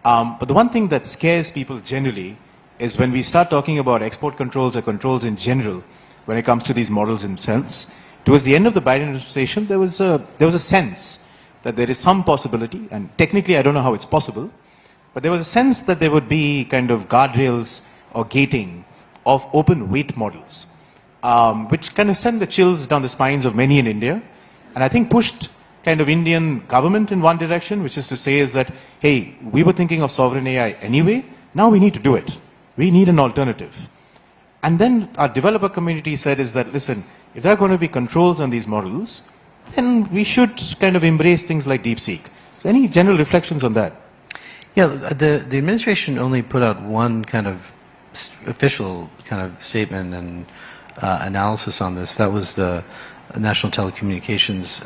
But the one thing that scares people generally is when we start talking about export controls or controls in general, when it comes to these models themselves. Towards the end of the Biden administration, there was a sense that there is some possibility, and technically I don't know how it's possible, but there was a sense that there would be kind of guardrails or gating of open weight models, which kind of sent the chills down the spines of many in India, and I think pushed kind of Indian government in one direction, which is to say is that, hey, we were thinking of sovereign AI anyway, now we need to do it. We need an alternative. And then our developer community said is that, listen, if there are going to be controls on these models, then we should kind of embrace things like DeepSeek. So any general reflections on that? Yeah, the administration only put out one kind of official kind of statement and analysis on this. That was the National Telecommunications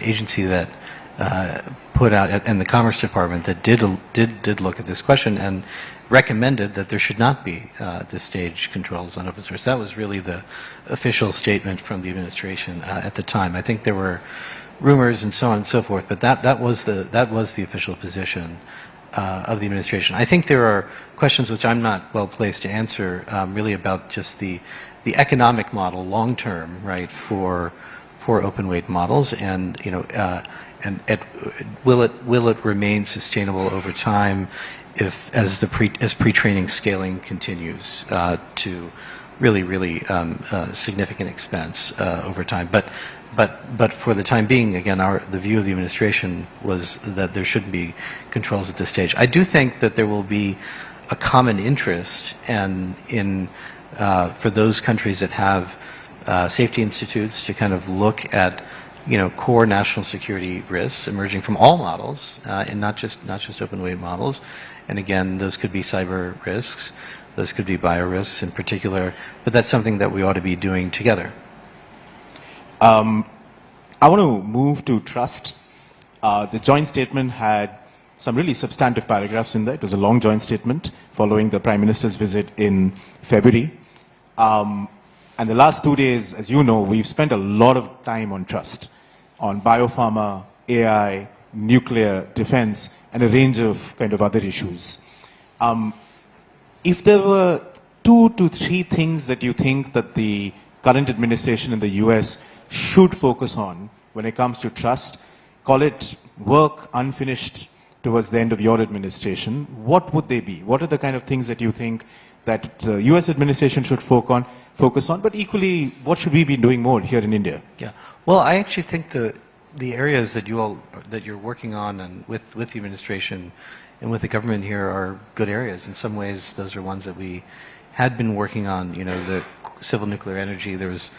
Agency that put out, and the Commerce Department that did look at this question and recommended that there should not be at this stage controls on open source. That was really the official statement from the administration at the time. I think there were rumors and so on and so forth, but that was the official position. of the administration. I think there are questions which I'm not well placed to answer, really about just the economic model long term, right, for open weight models, and will it remain sustainable over time as pre-training scaling continues to really significant expense over time. But for the time being, again, the view of the administration was that there shouldn't be controls at this stage. I do think that there will be a common interest for those countries that have safety institutes to kind of look at core national security risks emerging from all models, and not just open weight models. And again, those could be cyber risks, those could be bio risks in particular, but that's something that we ought to be doing together. I want to move to trust. The joint statement had some really substantive paragraphs in there. It was a long joint statement following the Prime Minister's visit in February. And the last 2 days, as you know, we've spent a lot of time on trust, on biopharma, AI, nuclear, defense, and a range of kind of other issues. If there were 2 to 3 things that you think that the current administration in the US should focus on when it comes to trust, call it work unfinished towards the end of your administration, what would they be? What are the kind of things that you think that the US administration should focus on, but equally, what should we be doing more here in India? Yeah, well, I actually think the areas that you're working on and with the administration and with the government here are good areas. In some ways, those are ones that we had been working on. The civil nuclear energy, there was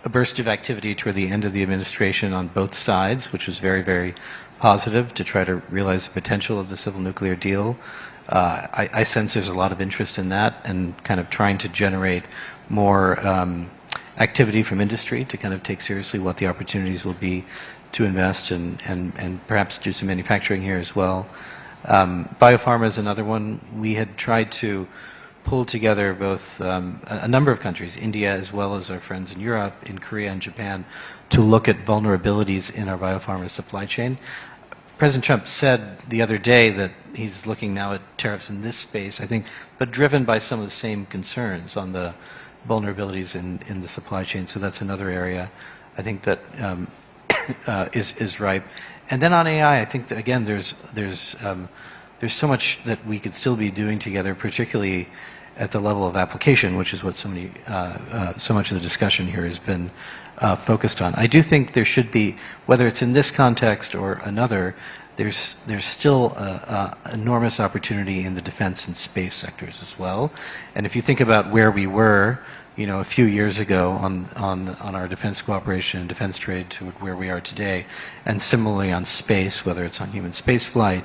a burst of activity toward the end of the administration on both sides, which was very, very positive to try to realize the potential of the civil nuclear deal. I sense there's a lot of interest in that and kind of trying to generate more activity from industry to kind of take seriously what the opportunities will be to invest and perhaps do some manufacturing here as well. Biopharma is another one. We had tried to pull together both a number of countries, India as well as our friends in Europe, in Korea and Japan, to look at vulnerabilities in our biopharma supply chain. President Trump said the other day that he's looking now at tariffs in this space, I think, but driven by some of the same concerns on the vulnerabilities in the supply chain. So that's another area I think that is ripe. And then on AI, I think that, again, there's so much that we could still be doing together, particularly at the level of application, which is what so much of the discussion here has been focused on. I do think there should be, whether it's in this context or another, there's still enormous opportunity in the defense and space sectors as well. And if you think about where we were, a few years ago on our defense cooperation and defense trade to where we are today, and similarly on space, whether it's on human space flight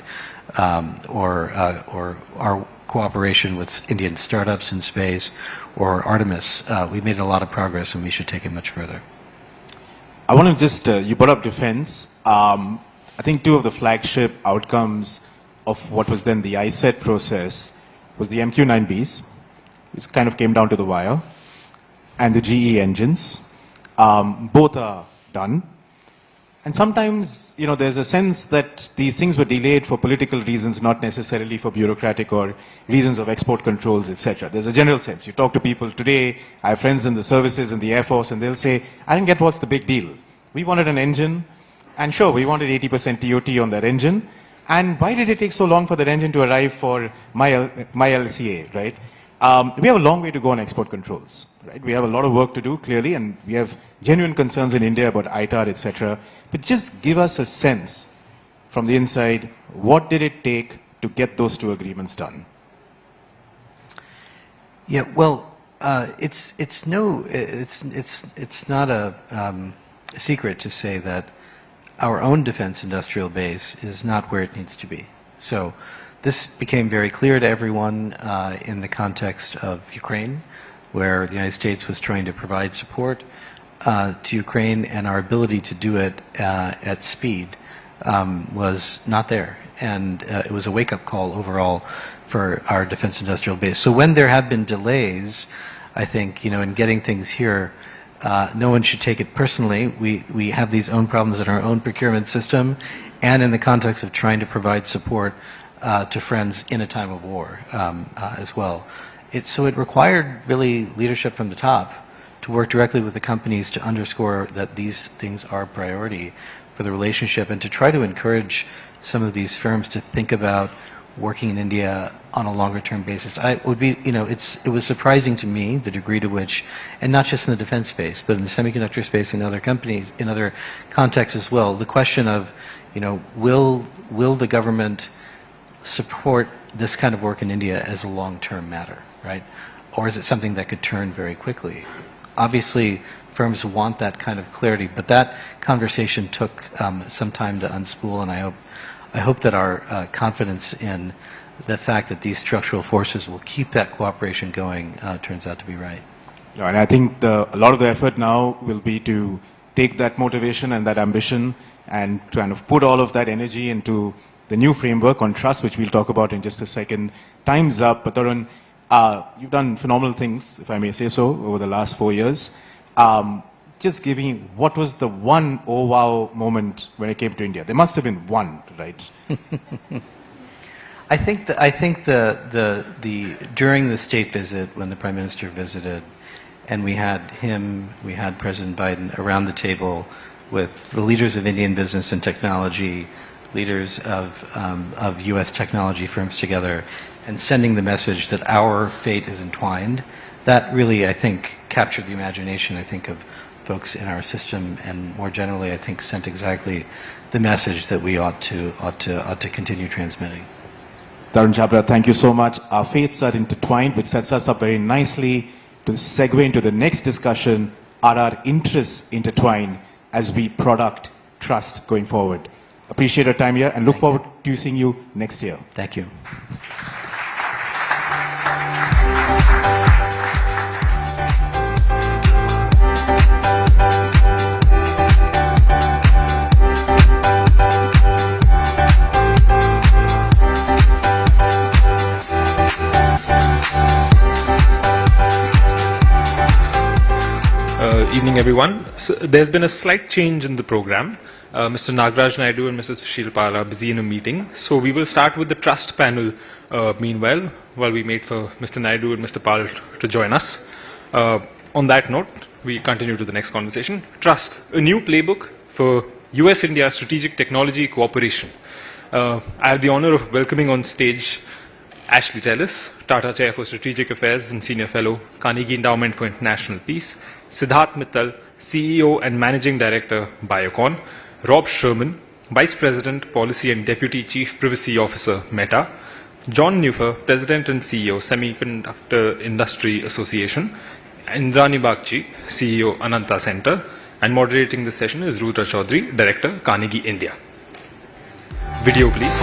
or our cooperation with Indian startups in space or Artemis, we made a lot of progress and we should take it much further. I want to just, you brought up defense. I think 2 of the flagship outcomes of what was then the ISET process was the MQ-9Bs, which kind of came down to the wire, and the GE engines. Both are done. And sometimes, there's a sense that these things were delayed for political reasons, not necessarily for bureaucratic or reasons of export controls, etc. There's a general sense. You talk to people today, I have friends in the services and the Air Force, and they'll say, I didn't get what's the big deal. We wanted an engine, and sure, we wanted 80% TOT on that engine. And why did it take so long for that engine to arrive for my LCA, right? We have a long way to go on export controls, right? We have a lot of work to do, clearly, and we have genuine concerns in India about ITAR, etc. But just give us a sense from the inside, what did it take to get those 2 agreements done? Yeah, well, it's not a secret to say that our own defense industrial base is not where it needs to be. So this became very clear to everyone in the context of Ukraine, where the United States was trying to provide support to Ukraine, and our ability to do it at speed was not there. And it was a wake-up call overall for our defense industrial base. So when there have been delays, I think, in getting things here, no one should take it personally. We have these own problems in our own procurement system, and in the context of trying to provide support to friends in a time of war as well. So it required really leadership from the top to work directly with the companies to underscore that these things are a priority for the relationship and to try to encourage some of these firms to think about working in India on a longer term basis. It was surprising to me the degree to which, and not just in the defense space, but in the semiconductor space and other companies, in other contexts as well, the question of, will the government support this kind of work in India as a long-term matter, right? Or is it something that could turn very quickly? Obviously, firms want that kind of clarity, but that conversation took some time to unspool, and I hope that our confidence in the fact that these structural forces will keep that cooperation going turns out to be right. Yeah, and I think a lot of the effort now will be to take that motivation and that ambition and kind of put all of that energy into the new framework on trust, which we'll talk about in just a second. Time's up, but Tarun, you've done phenomenal things, if I may say so, over the last 4 years. Just giving, what was the one oh wow moment when it came to India? There must have been one, right? I think during the state visit, when the Prime Minister visited, and we had President Biden around the table with the leaders of Indian business and technology, leaders of U.S. technology firms together, and sending the message that our fate is entwined, that really, I think, captured the imagination, I think, of folks in our system, and more generally, I think, sent exactly the message that we ought to continue transmitting. Tarun Chhabra, thank you so much. Our fates are intertwined, which sets us up very nicely to segue into the next discussion. Are our interests intertwined as we product trust going forward? Appreciate your time here and look forward to seeing you next year. Thank you. Evening, everyone. So there's been a slight change in the program. Mr. Nagaraj Naidu and Mr. Sushil Pal are busy in a meeting. So we will start with the trust panel meanwhile, while we wait for Mr. Naidu and Mr. Pal to join us. On that note, we continue to the next conversation. Trust, a new playbook for US-India strategic technology cooperation. I have the honor of welcoming on stage Ashley Tellis, Tata Chair for Strategic Affairs and Senior Fellow, Carnegie Endowment for International Peace, Siddharth Mittal, CEO and Managing Director, Biocon, Rob Sherman, Vice President, Policy and Deputy Chief Privacy Officer, Meta, John Neuffer, President and CEO, Semiconductor Industry Association, Indrani Bagchi, CEO, Ananta Center, and moderating this session is Rudra Chaudhary, Director, Carnegie India. Video, please.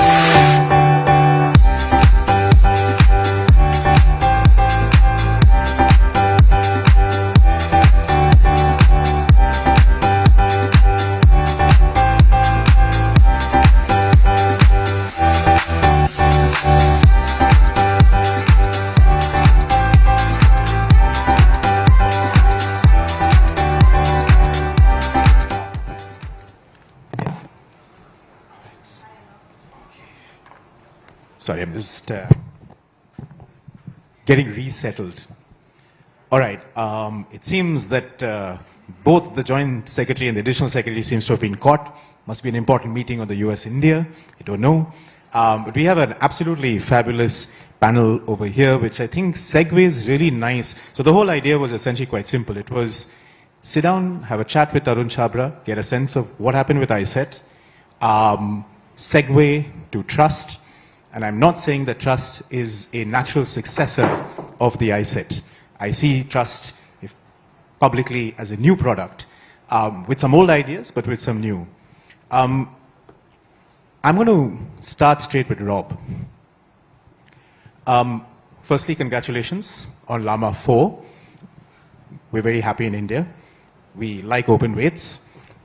Sorry, I'm just getting resettled. All right. It seems that both the Joint Secretary and the Additional Secretary seems to have been caught. Must be an important meeting on the US-India. I don't know. But we have an absolutely fabulous panel over here, which I think segues really nice. So the whole idea was essentially quite simple. It was sit down, have a chat with Tarun Chhabra, get a sense of what happened with ISET, segue to trust. And I'm not saying that trust is a natural successor of the ISET. I see trust publicly as a new product with some old ideas, but with some new. I'm going to start straight with Rob. Firstly, congratulations on Llama 4. We're very happy in India. We like open weights.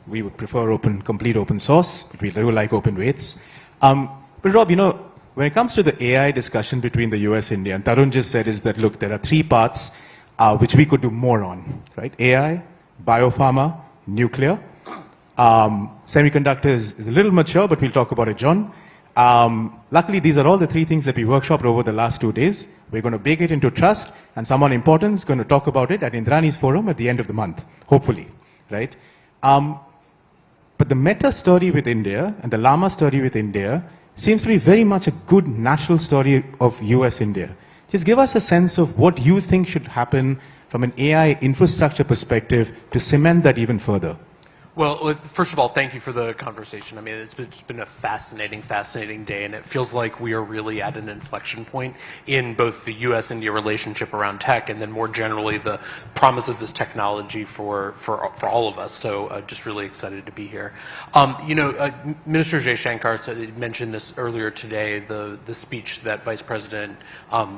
We would prefer complete open source, but we do like open weights. But Rob, when it comes to the AI discussion between the US and India, and Tarun just said is that, look, there are 3 parts which we could do more on, right? AI, biopharma, nuclear. Semiconductors is a little mature, but we'll talk about it, John. Luckily, these are all the three things that we workshopped over the last 2 days. We're going to bake it into trust, and someone important is going to talk about it at Indrani's forum at the end of the month, hopefully, right? But the Meta story with India and the Llama story with India seems to be very much a good natural story of US-India. Just give us a sense of what you think should happen from an AI infrastructure perspective to cement that even further. Well, first of all, thank you for the conversation. I mean, it's been a fascinating day, and it feels like we are really at an inflection point in both the U.S.-India relationship around tech, and then more generally the promise of this technology for all of us. So, just really excited to be here. Minister Jaishankar mentioned this earlier today, the speech that Vice President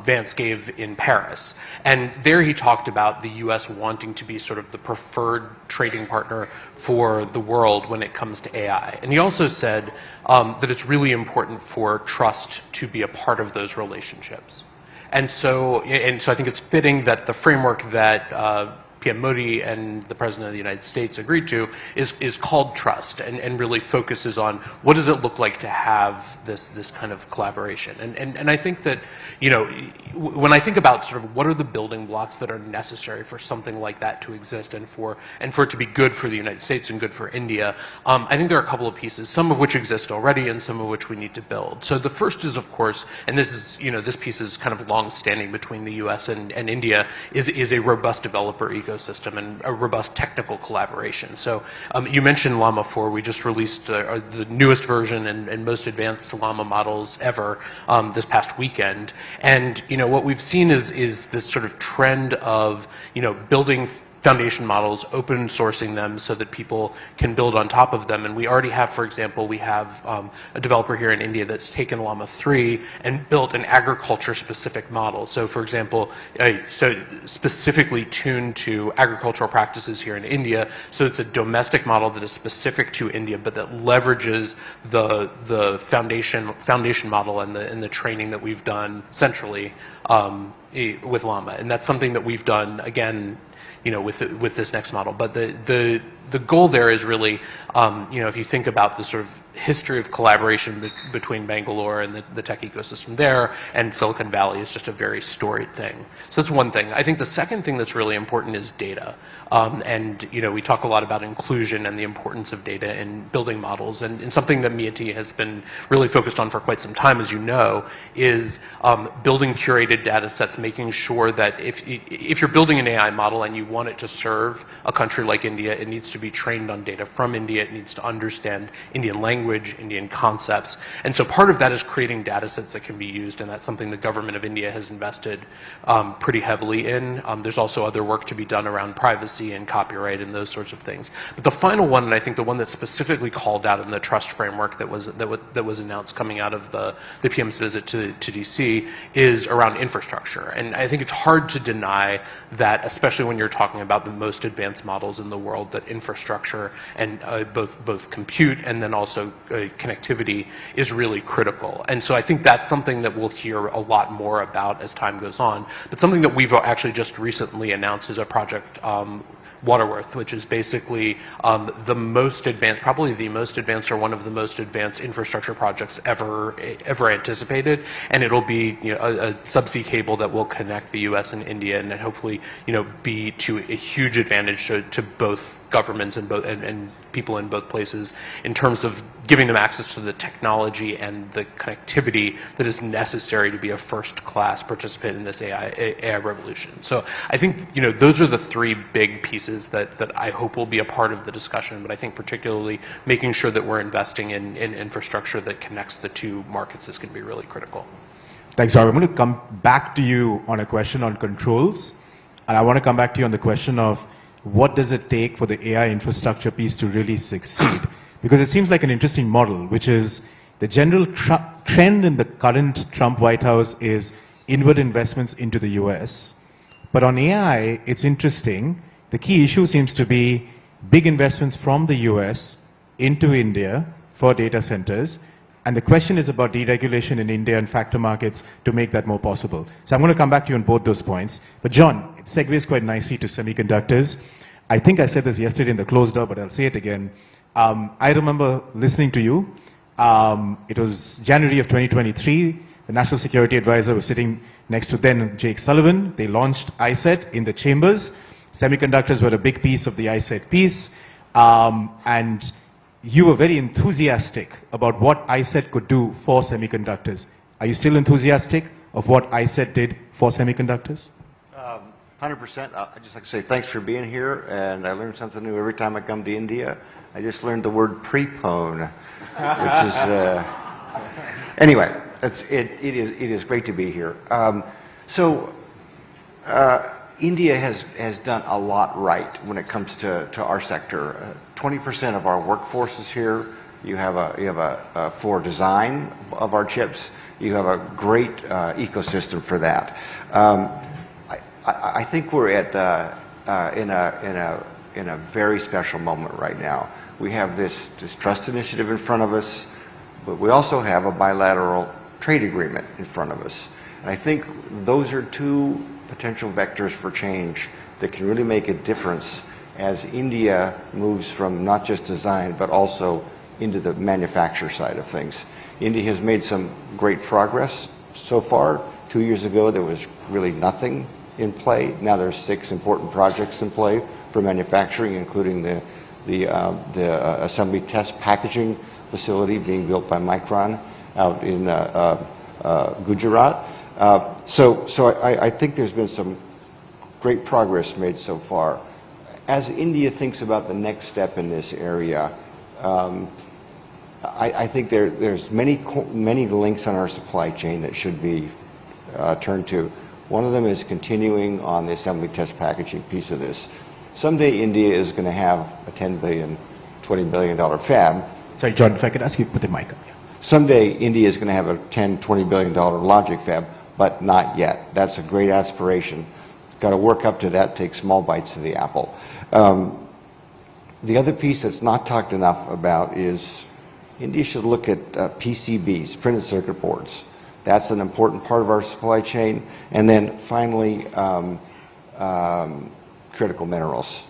Vance gave in Paris, and there he talked about the U.S. wanting to be sort of the preferred trading partner for the world when it comes to AI. And he also said that it's really important for trust to be a part of those relationships. And so I think it's fitting that the framework that PM Modi and the President of the United States agreed to is called trust, and really focuses on what does it look like to have this kind of collaboration. And I think that, when I think about sort of what are the building blocks that are necessary for something like that to exist and for it to be good for the United States and good for India, I think there are a couple of pieces, some of which exist already and some of which we need to build. So the first is, of course, and this is, this piece is kind of long-standing between the US and India, is a robust developer ecosystem and a robust technical collaboration. So you mentioned Llama 4. We just released the newest version and most advanced Llama models ever this past weekend. And what we've seen is this sort of trend of building foundation models, open sourcing them so that people can build on top of them. And we already have, for example, we have a developer here in India that's taken Llama 3 and built an agriculture-specific model. So, for example, so specifically tuned to agricultural practices here in India. So it's a domestic model that is specific to India, but that leverages the foundation model and the training that we've done centrally with Llama. And that's something that we've done, again, with this next model. But the goal there is really, if you think about the sort of history of collaboration between Bangalore and the tech ecosystem there and Silicon Valley is just a very storied thing. So that's one thing. I think the second thing that's really important is data. And we talk a lot about inclusion and the importance of data in building models. And something that MIAT has been really focused on for quite some time, as you know, is building curated data sets, making sure that if you're building an AI model and you want it to serve a country like India, it needs to be trained on data from India. It needs to understand Indian language, Indian concepts. And so part of that is creating data sets that can be used, and that's something the government of India has invested pretty heavily in. There's also other work to be done around privacy and copyright and those sorts of things. But the final one, and I think the one that's specifically called out in the trust framework that was announced coming out of the PM's visit to DC, is around infrastructure. And I think it's hard to deny that, especially when you're talking about the most advanced models in the world, that infrastructure and both compute and then also connectivity is really critical. And so I think that's something that we'll hear a lot more about as time goes on. But something that we've actually just recently announced is a project, Waterworth, which is basically the most advanced, probably the most advanced or one of the most advanced infrastructure projects ever anticipated. And it'll be a subsea cable that will connect the U.S. and India, and then hopefully be to a huge advantage to both governments and people in both places in terms of giving them access to the technology and the connectivity that is necessary to be a first-class participant in this AI revolution. So I think those are the three big pieces that I hope will be a part of the discussion, but I think particularly making sure that we're investing in infrastructure that connects the two markets is going to be really critical. Thanks, Rob. I'm going to come back to you on a question on controls, and I want to come back to you on the question of what does it take for the AI infrastructure piece to really succeed? Because it seems like an interesting model, which is the general trend in the current Trump White House is inward investments into the US. But on AI, it's interesting. The key issue seems to be big investments from the US into India for data centers. And the question is about deregulation in India and factor markets to make that more possible. So I'm going to come back to you on both those points. But John, it segues quite nicely to semiconductors. I think I said this yesterday in the closed door, but I'll say it again. I remember listening to you It was January of 2023. The National Security Advisor was sitting next to then Jake Sullivan. They launched ISET in the chambers. Semiconductors were a big piece of the ISET piece. And you were very enthusiastic about what ISET could do for semiconductors. Are you still enthusiastic of what ISET did for semiconductors? 100%. I'd just like to say thanks for being here, and I learn something new every time I come to India. I just learned the word prepone, which is anyway. It is great to be here. India has done a lot right when it comes to our sector. 20% of our workforce is here. You have a for design of our chips. You have a great ecosystem for that. I think we're in a very special moment right now. We have this trust initiative in front of us, but we also have a bilateral trade agreement in front of us. And I think those are two potential vectors for change that can really make a difference as India moves from not just design, but also into the manufacture side of things. India has made some great progress so far. 2 years ago, there was really nothing in play. Now there's 6 important projects in play for manufacturing, including the assembly test packaging facility being built by Micron out in Gujarat. So I think there's been some great progress made so far. As India thinks about the next step in this area, I think there's many links on our supply chain that should be turned to. One of them is continuing on the assembly test packaging piece of this. Someday India is going to have a $10 billion, $20 billion fab. Sorry, John, if I could ask you to put the mic up. Someday, India is going to have a $10, $20 billion logic fab, but not yet. That's a great aspiration. It's got to work up to that, take small bites of the apple. The other piece that's not talked enough about is India should look at PCBs, printed circuit boards. That's an important part of our supply chain. And then finally, critical minerals.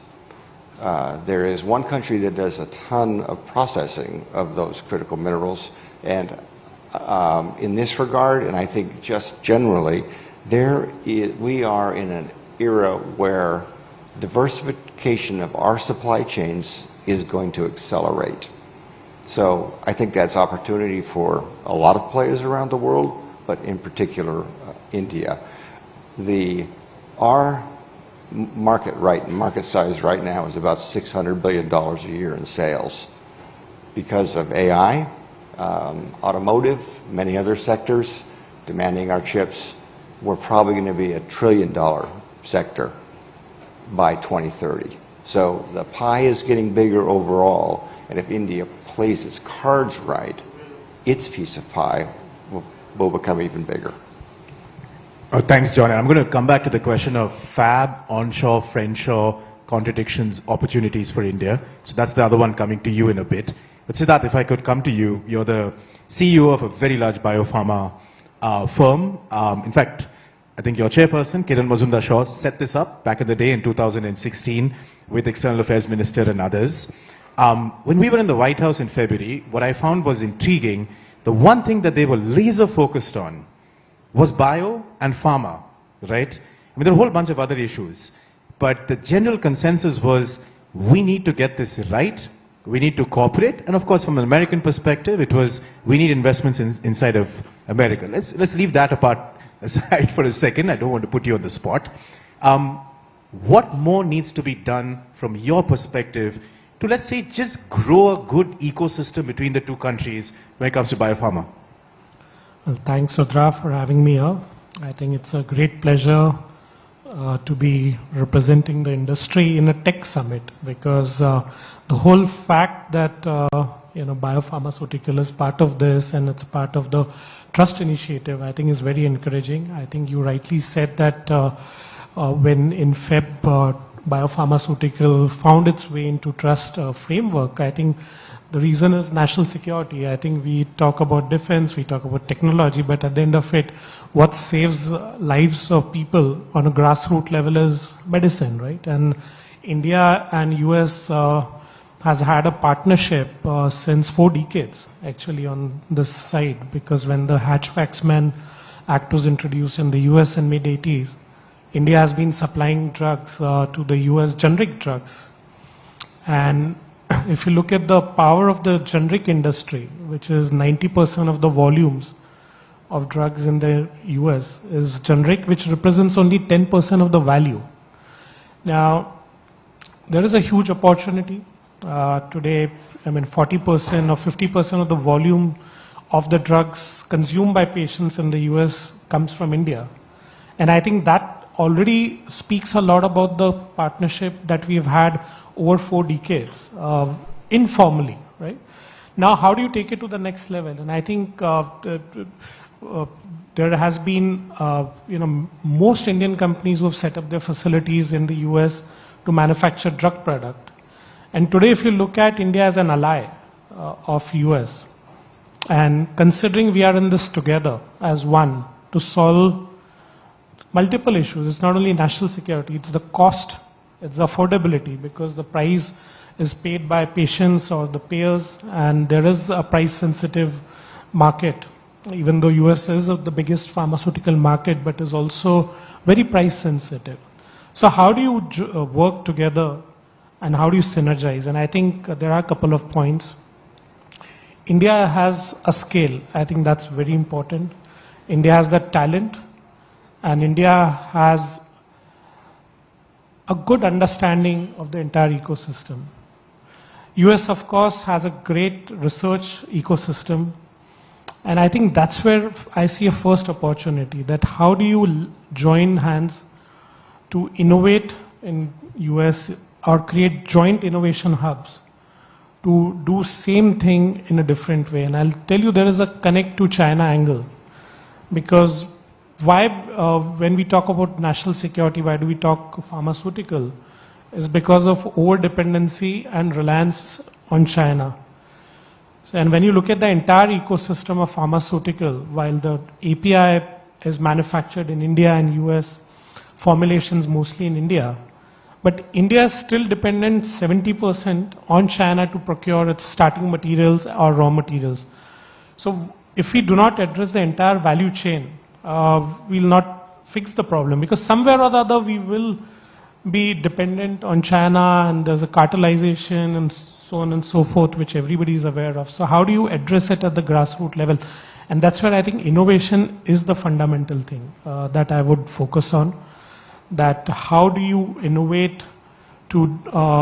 There is one country that does a ton of processing of those critical minerals, and in this regard, and I think just generally, we are in an era where diversification of our supply chains is going to accelerate. So I think that's opportunity for a lot of players around the world, but in particular India. Our market size right now is about $600 billion a year in sales. Because of AI, automotive, many other sectors demanding our chips, we're probably going to be a $1 trillion sector by 2030. So the pie is getting bigger overall, and if India plays its cards right, its piece of pie will become even bigger. Oh, thanks, John. And I'm going to come back to the question of fab, onshore, friendshore, contradictions, opportunities for India. So that's the other one coming to you in a bit. But Siddharth, if I could come to you, you're the CEO of a very large biopharma firm. In fact, I think your chairperson, Kiran Mazumdar-Shaw, set this up back in the day in 2016 with External Affairs Minister and others. When we were in the White House in February, what I found was intriguing. The one thing that they were laser focused on was bio and pharma, right? I mean, there are a whole bunch of other issues. But the general consensus was, we need to get this right. We need to cooperate. And of course, from an American perspective, it was, we need investments inside of America. Let's leave that apart aside for a second. I don't want to put you on the spot. What more needs to be done from your perspective to, let's say, just grow a good ecosystem between the two countries when it comes to biopharma? Well, thanks, Rudra, for having me here. I think it's a great pleasure to be representing the industry in a tech summit, because the whole fact that biopharmaceutical is part of this and it's a part of the trust initiative, I think is very encouraging. I think you rightly said that when in Feb biopharmaceutical found its way into trust framework, I think the reason is national security. I think we talk about defense, we talk about technology, but at the end of it, what saves lives of people on a grassroots level is medicine, right? And India and US has had a partnership since 4 decades, actually, on this side, because when the Hatch-Waxman Act was introduced in the US in mid-80s, India has been supplying drugs to the US, generic drugs. And if you look at the power of the generic industry, which is 90% of the volumes of drugs in the US, is generic, which represents only 10% of the value. Now, there is a huge opportunity. Today, I mean, 40% or 50% of the volume of the drugs consumed by patients in the US comes from India. And I think that already speaks a lot about the partnership that we've had over 4 decades, informally, right? Now, how do you take it to the next level? And I think there has been, most Indian companies who have set up their facilities in the US to manufacture drug product. And today, if you look at India as an ally of US, and considering we are in this together as one to solve multiple issues, it's not only national security, it's the cost, it's the affordability, because the price is paid by patients or the payers, and there is a price-sensitive market, even though US is the biggest pharmaceutical market, but is also very price-sensitive. So how do you work together and how do you synergize? And I think there are a couple of points. India has a scale. I think that's very important. India has the talent, and India has a good understanding of the entire ecosystem. US, of course, has a great research ecosystem, and I think that's where I see a first opportunity, that how do you join hands to innovate in US or create joint innovation hubs to do same thing in a different way. And I'll tell you, there is a connect to China angle, because why, when we talk about national security, why do we talk pharmaceutical? Is because of over-dependency and reliance on China. So, and when you look at the entire ecosystem of pharmaceutical, while the API is manufactured in India and US, formulations mostly in India, but India is still dependent 70% on China to procure its starting materials or raw materials. So if we do not address the entire value chain, we will not fix the problem, because somewhere or the other we will be dependent on China, and there's a cartelization and so on and so forth, which everybody is aware of. So how do you address it at the grassroots level? And that's where I think innovation is the fundamental thing that I would focus on. That how do you innovate to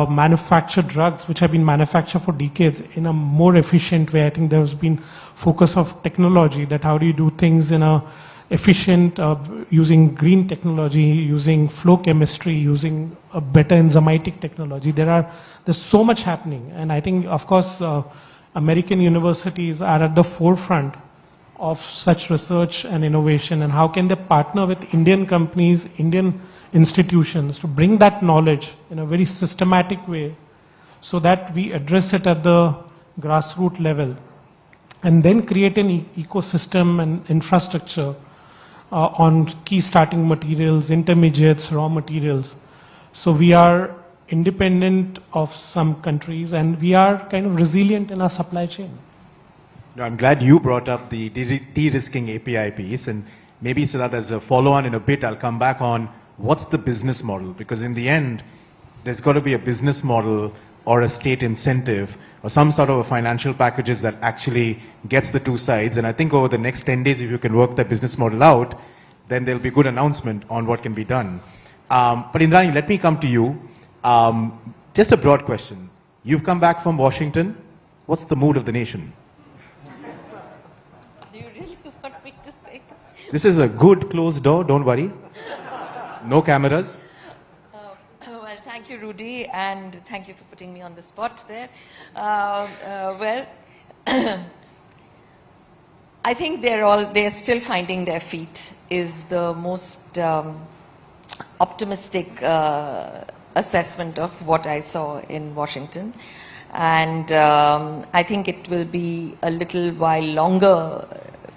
manufacture drugs which have been manufactured for decades in a more efficient way? I think there's been focus of technology, that how do you do things in a efficient, using green technology, using flow chemistry, using a better enzymatic technology. There's so much happening, and I think, of course, American universities are at the forefront of such research and innovation, and how can they partner with Indian companies, Indian institutions to bring that knowledge in a very systematic way so that we address it at the grassroots level, and then create an ecosystem and infrastructure on key starting materials, intermediates, raw materials. So we are independent of some countries, and we are kind of resilient in our supply chain. No, I'm glad you brought up the de-risking API piece, and maybe so that as a follow-on in a bit, I'll come back on what's the business model, because in the end, there's got to be a business model or a state incentive or some sort of a financial packages that actually gets the two sides. And I think over the next 10 days, if you can work that business model out, then there'll be good announcement on what can be done. But Indrani, let me come to you. Just a broad question. You've come back from Washington. What's the mood of the nation? Do you really want me to say this? This is a good closed door, don't worry. No cameras. Well, thank you, Rudy, and thank you for putting me on the spot there. I think they're still finding their feet is the most optimistic assessment of what I saw in Washington. And I think it will be a little while longer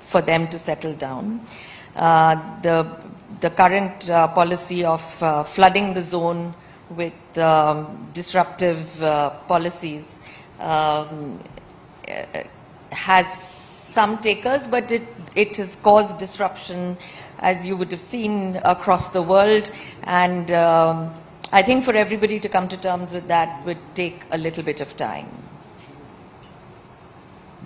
for them to settle down. The current policy of flooding the zone with disruptive policies has some takers, but it has caused disruption, as you would have seen, across the world. And I think for everybody to come to terms with that would take a little bit of time.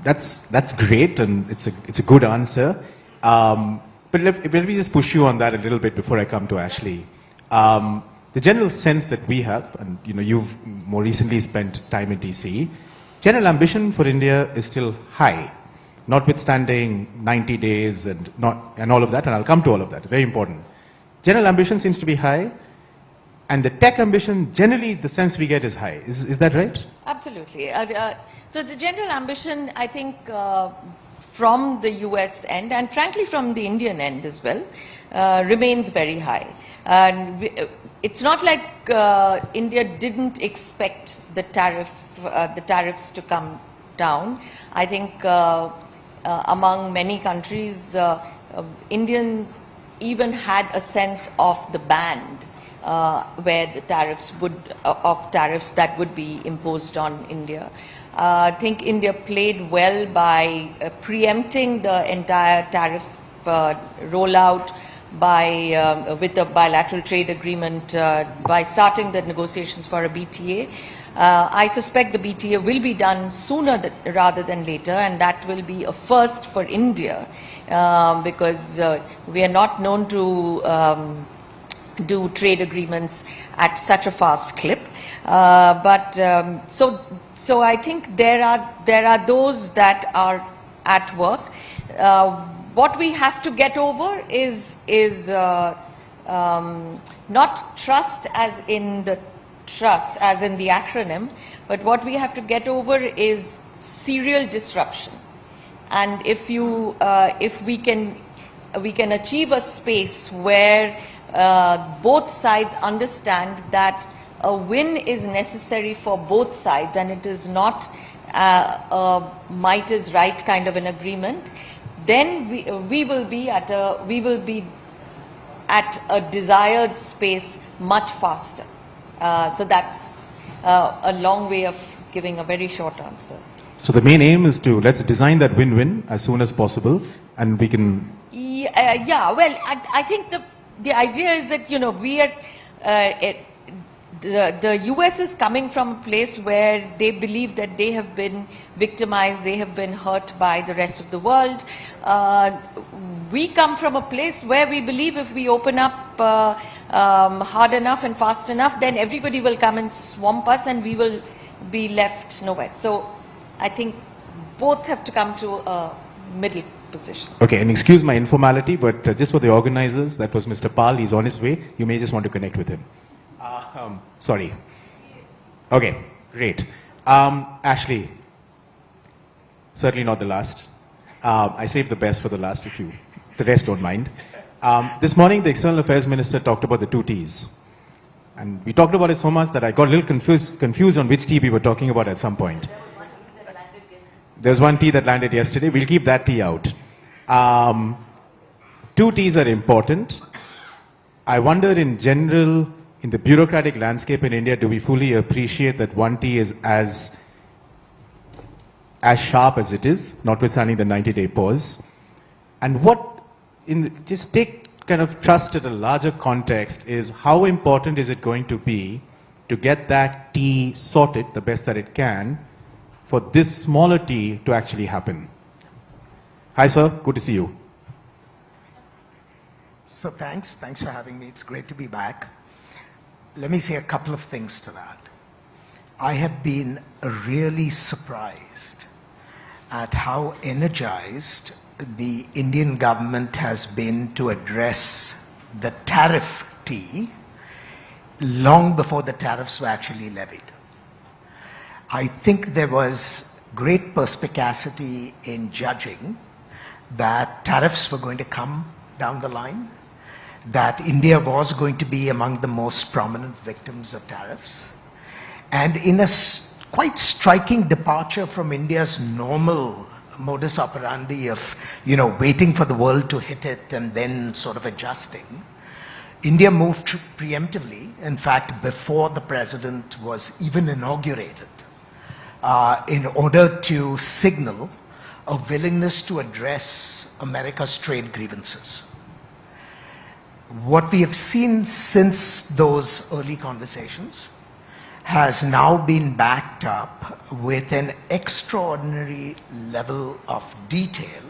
That's great, and it's a good answer. But let me just push you on that a little bit before I come to Ashley. The general sense that we have, and you've more recently spent time in DC, general ambition for India is still high, notwithstanding 90 days and all of that, and I'll come to all of that, very important. General ambition seems to be high, and the tech ambition, generally the sense we get is high. Is that right? Absolutely. So the general ambition, I think, from the US end, and frankly from the Indian end as well, remains very high. And it's not like India didn't expect the tariffs to come down. I think among many countries, Indians even had a sense of the band where the tariffs that would be imposed on India. I think India played well by preempting the entire tariff rollout with a bilateral trade agreement, by starting the negotiations for a BTA. I suspect the BTA will be done sooner rather than later, and that will be a first for India, because we are not known to do trade agreements at such a fast clip. So I think there are those that are at work. What we have to get over is not trust as in the acronym, but what we have to get over is serial disruption. And if we can achieve a space where both sides understand that a win is necessary for both sides, and it is not a might is right kind of an agreement, then we will be at a desired space much faster. So that's a long way of giving a very short answer. So the main aim is let's design that win-win as soon as possible, and we can. Yeah. Well, I think the idea is that we are. The US is coming from a place where they believe that they have been victimized, they have been hurt by the rest of the world. We come from a place where we believe if we open up hard enough and fast enough, then everybody will come and swamp us and we will be left nowhere. So I think both have to come to a middle position. Okay, and excuse my informality, but just for the organizers, that was Mr. Pal, he's on his way. You may just want to connect with him. Sorry. Okay, great. Ashley, certainly not the last. I saved the best for the last, if the rest don't mind. This morning, the External Affairs Minister talked about the 2 Ts. And we talked about it so much that I got a little confused on which T we were talking about at some point. There's one T that landed yesterday. We'll keep that T out. 2 Ts are important. I wonder in general, in the bureaucratic landscape in India, do we fully appreciate that 1 T is as sharp as it is, notwithstanding the 90-day pause? And just take kind of trust at a larger context is how important is it going to be to get that T sorted the best that it can for this smaller T to actually happen? Hi sir, good to see you. So thanks for having me. It's great to be back. Let me say a couple of things to that. I have been really surprised at how energized the Indian government has been to address the tariff T long before the tariffs were actually levied. I think there was great perspicacity in judging that tariffs were going to come down the line, that India was going to be among the most prominent victims of tariffs. And in a quite striking departure from India's normal modus operandi of, waiting for the world to hit it and then sort of adjusting, India moved preemptively, in fact, before the president was even inaugurated, in order to signal a willingness to address America's trade grievances. What we have seen since those early conversations has now been backed up with an extraordinary level of detail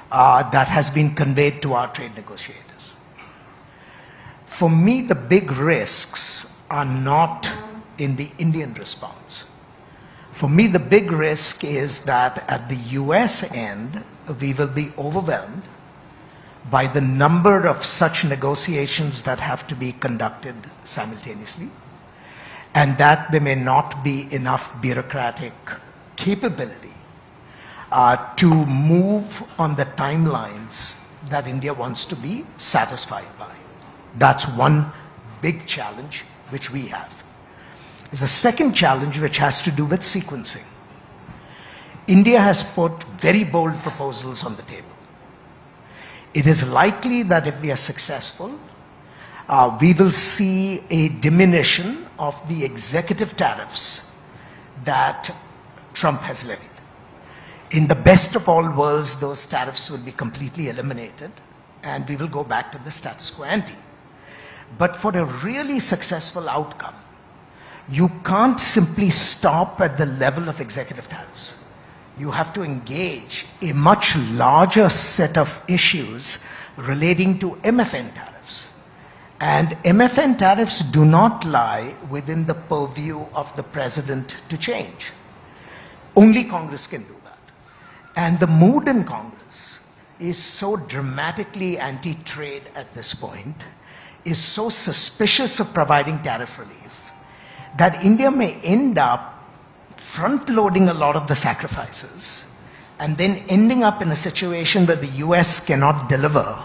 that has been conveyed to our trade negotiators. For me, the big risks are not in the Indian response. For me, the big risk is that at the US end, we will be overwhelmed by the number of such negotiations that have to be conducted simultaneously, and that there may not be enough bureaucratic capability to move on the timelines that India wants to be satisfied by. That's one big challenge which we have. There's a second challenge which has to do with sequencing. India has put very bold proposals on the table. It is likely that if we are successful, we will see a diminution of the executive tariffs that Trump has levied. In the best of all worlds, those tariffs will be completely eliminated and we will go back to the status quo ante. But for a really successful outcome, you can't simply stop at the level of executive tariffs. You have to engage a much larger set of issues relating to MFN tariffs. And MFN tariffs do not lie within the purview of the president to change. Only Congress can do that. And the mood in Congress is so dramatically anti-trade at this point, is so suspicious of providing tariff relief, that India may end up front-loading a lot of the sacrifices and then ending up in a situation where the US cannot deliver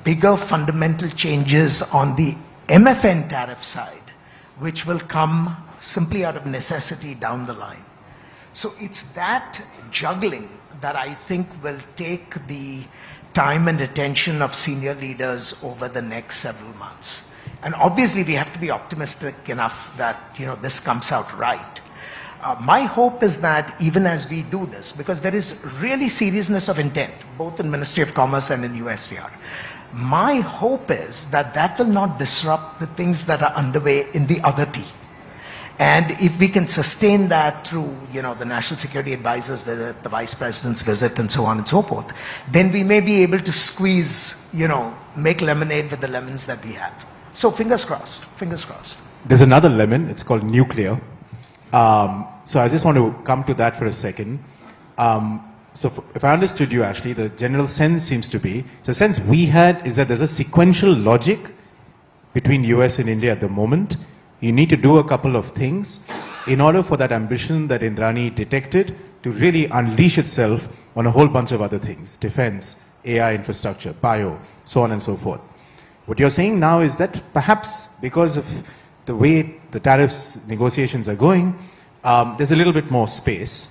bigger fundamental changes on the MFN tariff side, which will come simply out of necessity down the line. So it's that juggling that I think will take the time and attention of senior leaders over the next several months. And obviously we have to be optimistic enough that this comes out right. My hope is that even as we do this, because there is really seriousness of intent, both in Ministry of Commerce and in USTR, my hope is that that will not disrupt the things that are underway in the other T. And if we can sustain that through, the National Security Advisor's visit, the Vice President's visit, and so on and so forth, then we may be able to squeeze, make lemonade with the lemons that we have. So fingers crossed, fingers crossed. There's another lemon, it's called nuclear. So I just want to come to that for a second. If I understood you, Ashley, the general sense seems to be, the sense we had is that there's a sequential logic between US and India at the moment. You need to do a couple of things in order for that ambition that Indrani detected to really unleash itself on a whole bunch of other things, defense, AI infrastructure, bio, so on and so forth. What you're saying now is that perhaps because of the way the tariffs negotiations are going, there's a little bit more space.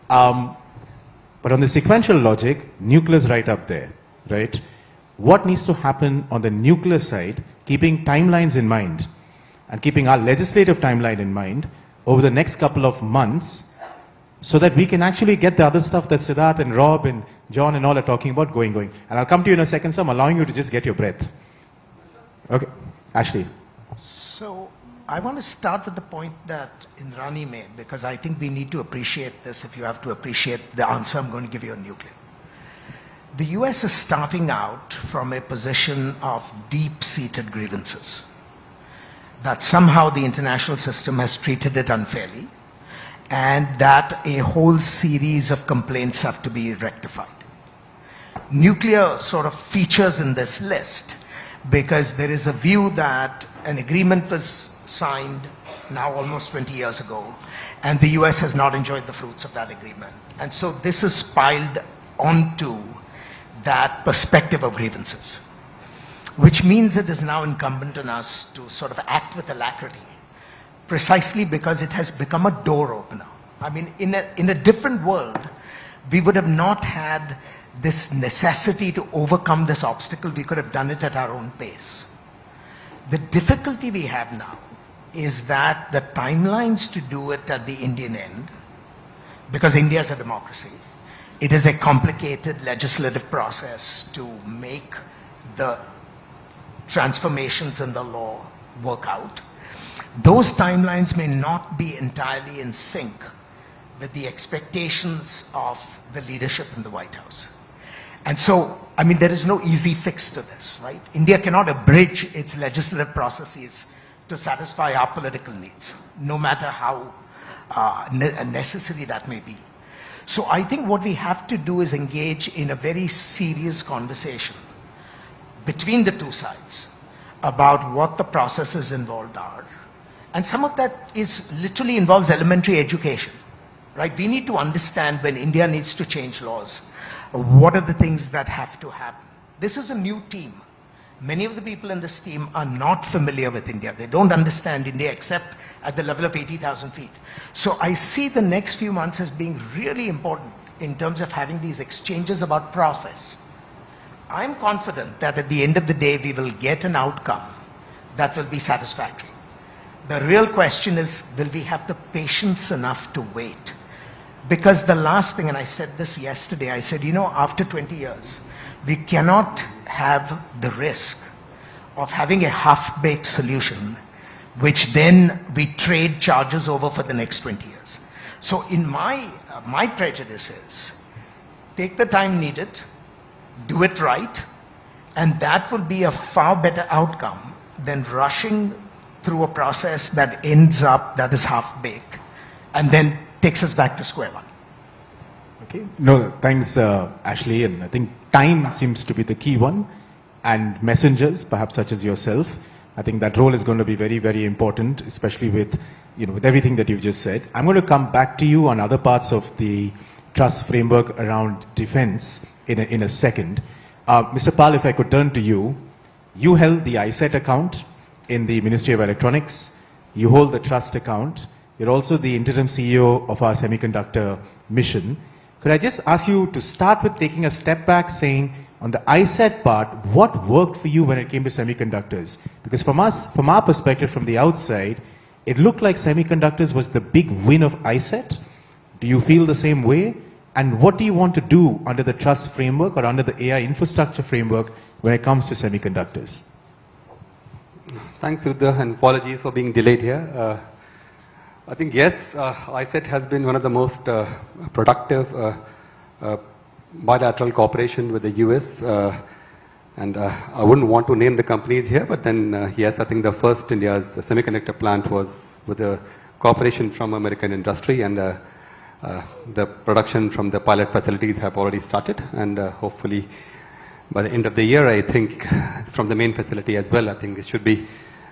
But on the sequential logic, nuclear's right up there, right? What needs to happen on the nuclear side, keeping timelines in mind, and keeping our legislative timeline in mind over the next couple of months, so that we can actually get the other stuff that Siddharth and Rob and John and all are talking about going. And I'll come to you in a second, so I'm allowing you to just get your breath. Okay, Ashley. So I want to start with the point that Indrani made, because I think we need to appreciate this if you have to appreciate the answer I'm going to give you on nuclear. The US is starting out from a position of deep-seated grievances, that somehow the international system has treated it unfairly, and that a whole series of complaints have to be rectified. Nuclear sort of features in this list because there is a view that an agreement was signed now almost 20 years ago, and the US has not enjoyed the fruits of that agreement. And so this is piled onto that perspective of grievances, which means it is now incumbent on us to sort of act with alacrity, precisely because it has become a door opener. I mean, in a different world, we would have not had this necessity to overcome this obstacle. We could have done it at our own pace. The difficulty we have now is that the timelines to do it at the Indian end, because India is a democracy, it is a complicated legislative process to make the transformations in the law work out. Those timelines may not be entirely in sync with the expectations of the leadership in the White House. And so, I mean, there is no easy fix to this, right? India cannot abridge its legislative processes to satisfy our political needs, no matter how necessary that may be. So I think what we have to do is engage in a very serious conversation between the two sides about what the processes involved are. And some of that is literally involves elementary education, right? We need to understand when India needs to change laws, what are the things that have to happen. This is a new team. Many of the people in this team are not familiar with India. They don't understand India except at the level of 80,000 feet. So I see the next few months as being really important in terms of having these exchanges about process. I'm confident that at the end of the day, we will get an outcome that will be satisfactory. The real question is, will we have the patience enough to wait? Because the last thing, and I said this yesterday, I said, you know, after 20 years, we cannot have the risk of having a half-baked solution, which then we trade charges over for the next 20 years. So in my prejudice is, take the time needed, do it right, and that will be a far better outcome than rushing through a process that ends up, that is half-baked, and then takes us back to square one. Okay. No, thanks, Ashley. And I think time seems to be the key one. And messengers, perhaps such as yourself, I think that role is going to be very, very important, especially with, you know, with everything that you've just said. I'm going to come back to you on other parts of the trust framework around defense in a second. Mr. Pal, if I could turn to you. You held the ISET account in the Ministry of Electronics. You hold the trust account. You're also the interim CEO of our semiconductor mission. Could I just ask you to start with taking a step back, saying on the ISET part, what worked for you when it came to semiconductors? Because from our perspective, from the outside, it looked like semiconductors was the big win of ISET. Do you feel the same way? And what do you want to do under the trust framework or under the AI infrastructure framework when it comes to semiconductors? Thanks, Rudra, and apologies for being delayed here. I think, yes, ISET has been one of the most productive bilateral cooperation with the US. And I wouldn't want to name the companies here, but then, yes, I think the first India's semiconductor plant was with a cooperation from American industry, and the production from the pilot facilities have already started. And hopefully, by the end of the year, I think, from the main facility as well, I think it should be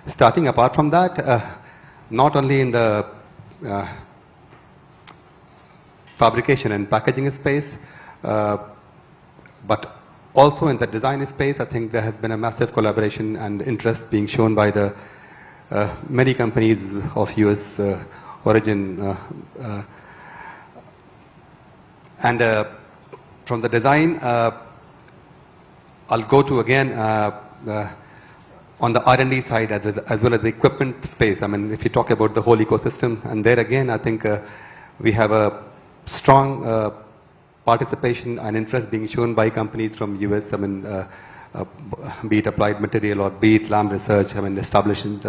starting. Apart from that, not only in the fabrication and packaging space, but also in the design space, I think there has been a massive collaboration and interest being shown by the many companies of US origin. And from the design, I'll go to again on the R&D side as well as the equipment space. I mean, if you talk about the whole ecosystem, and there again, I think we have a strong participation and interest being shown by companies from US. I mean, be it Applied Material or be it Lam Research. I mean, establishing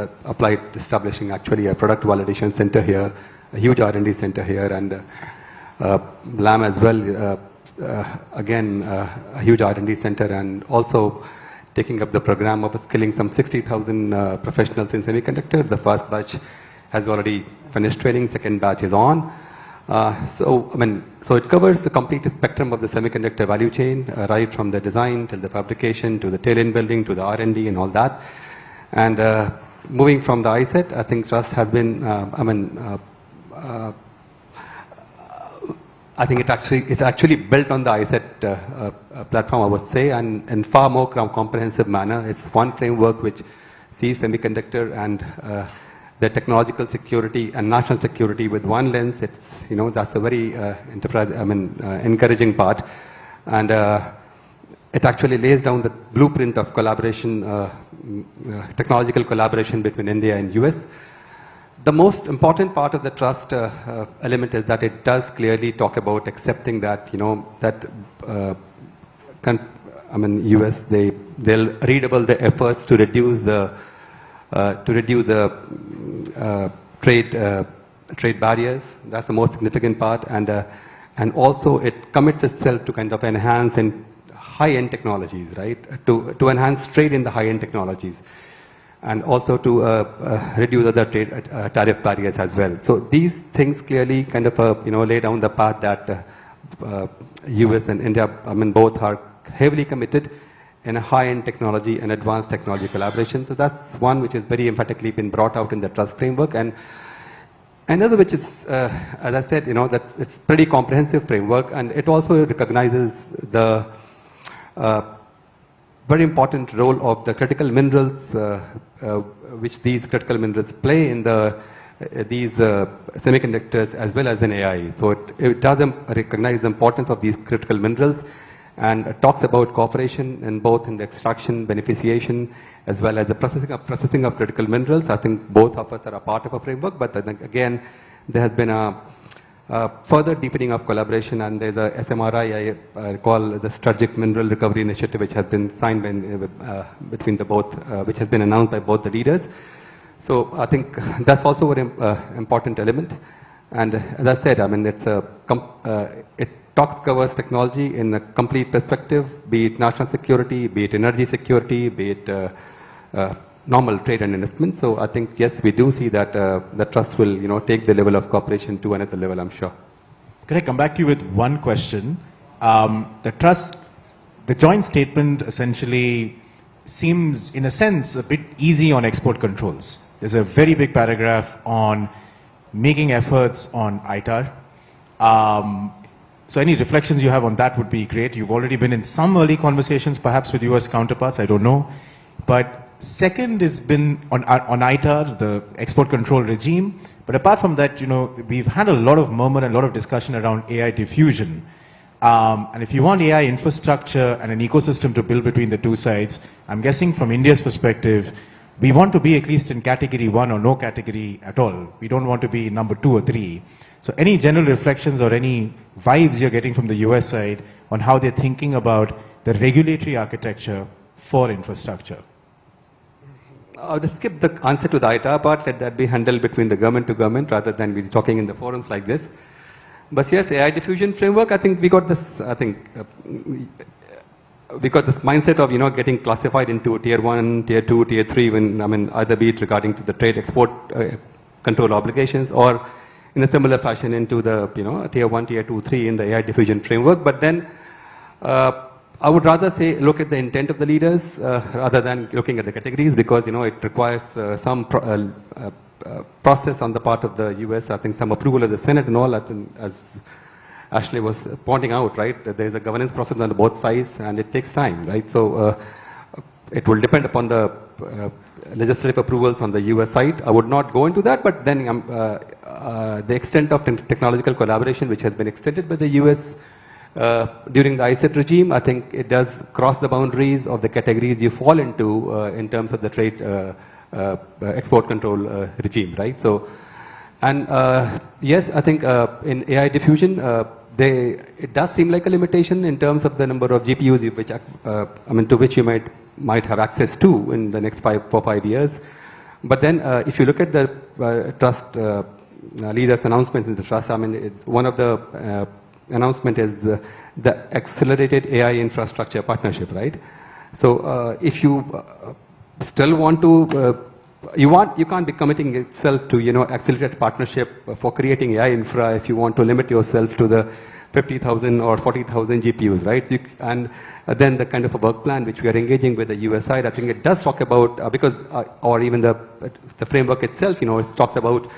actually a product validation center here, a huge R&D center here, and Lam as well. Again, a huge R&D center, and also taking up the program of skilling some 60,000 professionals in semiconductor. The first batch has already finished training, second batch is on. So it covers the complete spectrum of the semiconductor value chain, right from the design till the fabrication to the tail-end building to the R&D and all that. And moving from the ISET, I think trust has been, I think it's actually built on the ISET platform, I would say, and in far more comprehensive manner. It's one framework which sees semiconductor and the technological security and national security with one lens. It's, you know, that's a very encouraging part, and it actually lays down the blueprint of collaboration, technological collaboration between India and US. the most important part of the trust element is that it does clearly talk about accepting that, US, they'll redouble the efforts to reduce the trade barriers. That's the most significant part, and also it commits itself to kind of enhance in high-end technologies, right? To enhance trade in the high-end technologies, and also to reduce other trade tariff barriers as well. So these things clearly kind of lay down the path that US and India, both are heavily committed in a high-end technology and advanced technology collaboration. So that's one which is very emphatically been brought out in the trust framework. And another which is, as I said, that it's pretty comprehensive framework, and it also recognizes the very important role of the critical minerals, which these critical minerals play in these semiconductors as well as in AI. So it does recognize the importance of these critical minerals, and talks about cooperation in both in the extraction, beneficiation, as well as the processing of critical minerals. I think both of us are a part of a framework, but I think again, there has been a further deepening of collaboration, and there's a SMRI, I call the Strategic Mineral Recovery Initiative, which has been signed between the both, which has been announced by both the leaders. So I think that's also an important element. And as I said, it covers technology in a complete perspective, be it national security, be it energy security, be it normal trade and investment. So I think, yes, we do see that the trust will, take the level of cooperation to another level, I'm sure. Can I come back to you with one question? The joint statement essentially seems, in a sense, a bit easy on export controls. There's a very big paragraph on making efforts on ITAR. So any reflections you have on that would be great. You've already been in some early conversations, perhaps with US counterparts, I don't know. But second has been on ITAR, the export control regime. But apart from that, we've had a lot of murmur and a lot of discussion around AI diffusion. And if you want AI infrastructure and an ecosystem to build between the two sides, I'm guessing from India's perspective, we want to be at least in category 1 or no category at all. We don't want to be number 2 or 3. So any general reflections or any vibes you're getting from the US side on how they're thinking about the regulatory architecture for infrastructure? I'll just skip the answer to the ITAR part, let that be handled between the government to government rather than we talking in the forums like this. But yes, AI diffusion framework, I think we got this, we got this mindset of, getting classified into tier 1, tier 2, tier 3, when, either be it regarding to the trade export control obligations or in a similar fashion into the, tier 1, tier 2, 3 in the AI diffusion framework. But then I would rather say look at the intent of the leaders rather than looking at the categories, because, it requires some process on the part of the US, I think some approval of the Senate and all, as Ashley was pointing out, right? There is a governance process on both sides and it takes time, right? So it will depend upon the legislative approvals on the US side. I would not go into that, but then the extent of technological collaboration which has been extended by the US during the ISET regime, I think it does cross the boundaries of the categories you fall into in terms of the trade export control regime, right? So, and yes, I think in AI diffusion, it does seem like a limitation in terms of the number of GPUs which, to which you might have access to in the next 4 or 5 years. But then if you look at the trust leaders' announcements in the trust, one of the announcement is the accelerated AI infrastructure partnership, right? So if you still want to, you can't be committing itself to, accelerated partnership for creating AI infra if you want to limit yourself to the 50,000 or 40,000 GPUs, right? And then the kind of a work plan which we are engaging with the US side, I think it does talk about, because, or even the framework itself, it talks about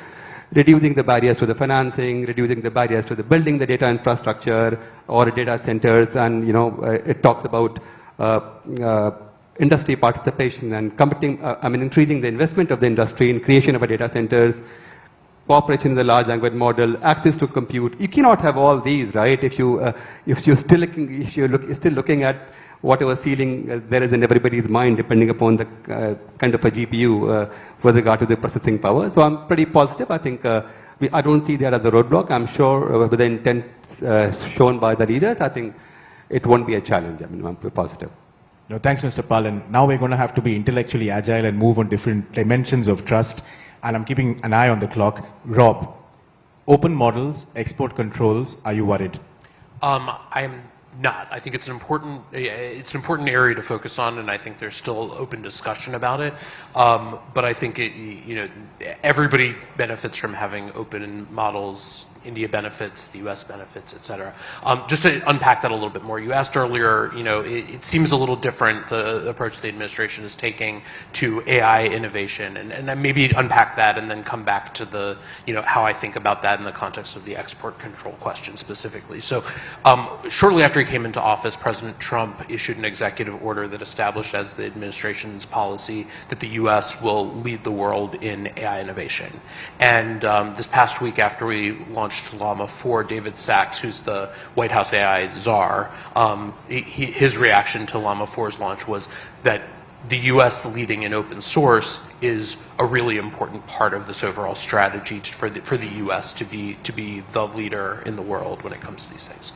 reducing the barriers to the financing, reducing the barriers to the building the data infrastructure or data centers, and, it talks about industry participation and committing, increasing the investment of the industry in creation of a data centers, cooperation in the large language model, access to compute. You cannot have all these, right? If you're still looking at whatever ceiling there is in everybody's mind, depending upon the kind of a GPU with regard to the processing power. So I'm pretty positive. I think I don't see that as a roadblock. I'm sure with the intent shown by the leaders, I think it won't be a challenge. I mean, I'm positive. No, thanks, Mr. Pal. And now we're going to have to be intellectually agile and move on different dimensions of trust. And I'm keeping an eye on the clock. Rob, open models, export controls, are you worried? I'm not. I think it's an important area to focus on, and I think there's still open discussion about it. But I think everybody benefits from having open models. India benefits, the U.S. benefits, et cetera. Just to unpack that a little bit more, you asked earlier, it seems a little different, the approach the administration is taking to AI innovation, and maybe unpack that and then come back to the, how I think about that in the context of the export control question specifically. So shortly after he came into office, President Trump issued an executive order that established as the administration's policy that the U.S. will lead the world in AI innovation. And this past week after we launched Llama 4, David Sachs, who's the White House AI czar, his reaction to Llama 4's launch was that the U.S. leading in open source is a really important part of this overall strategy for the U.S. to be the leader in the world when it comes to these things.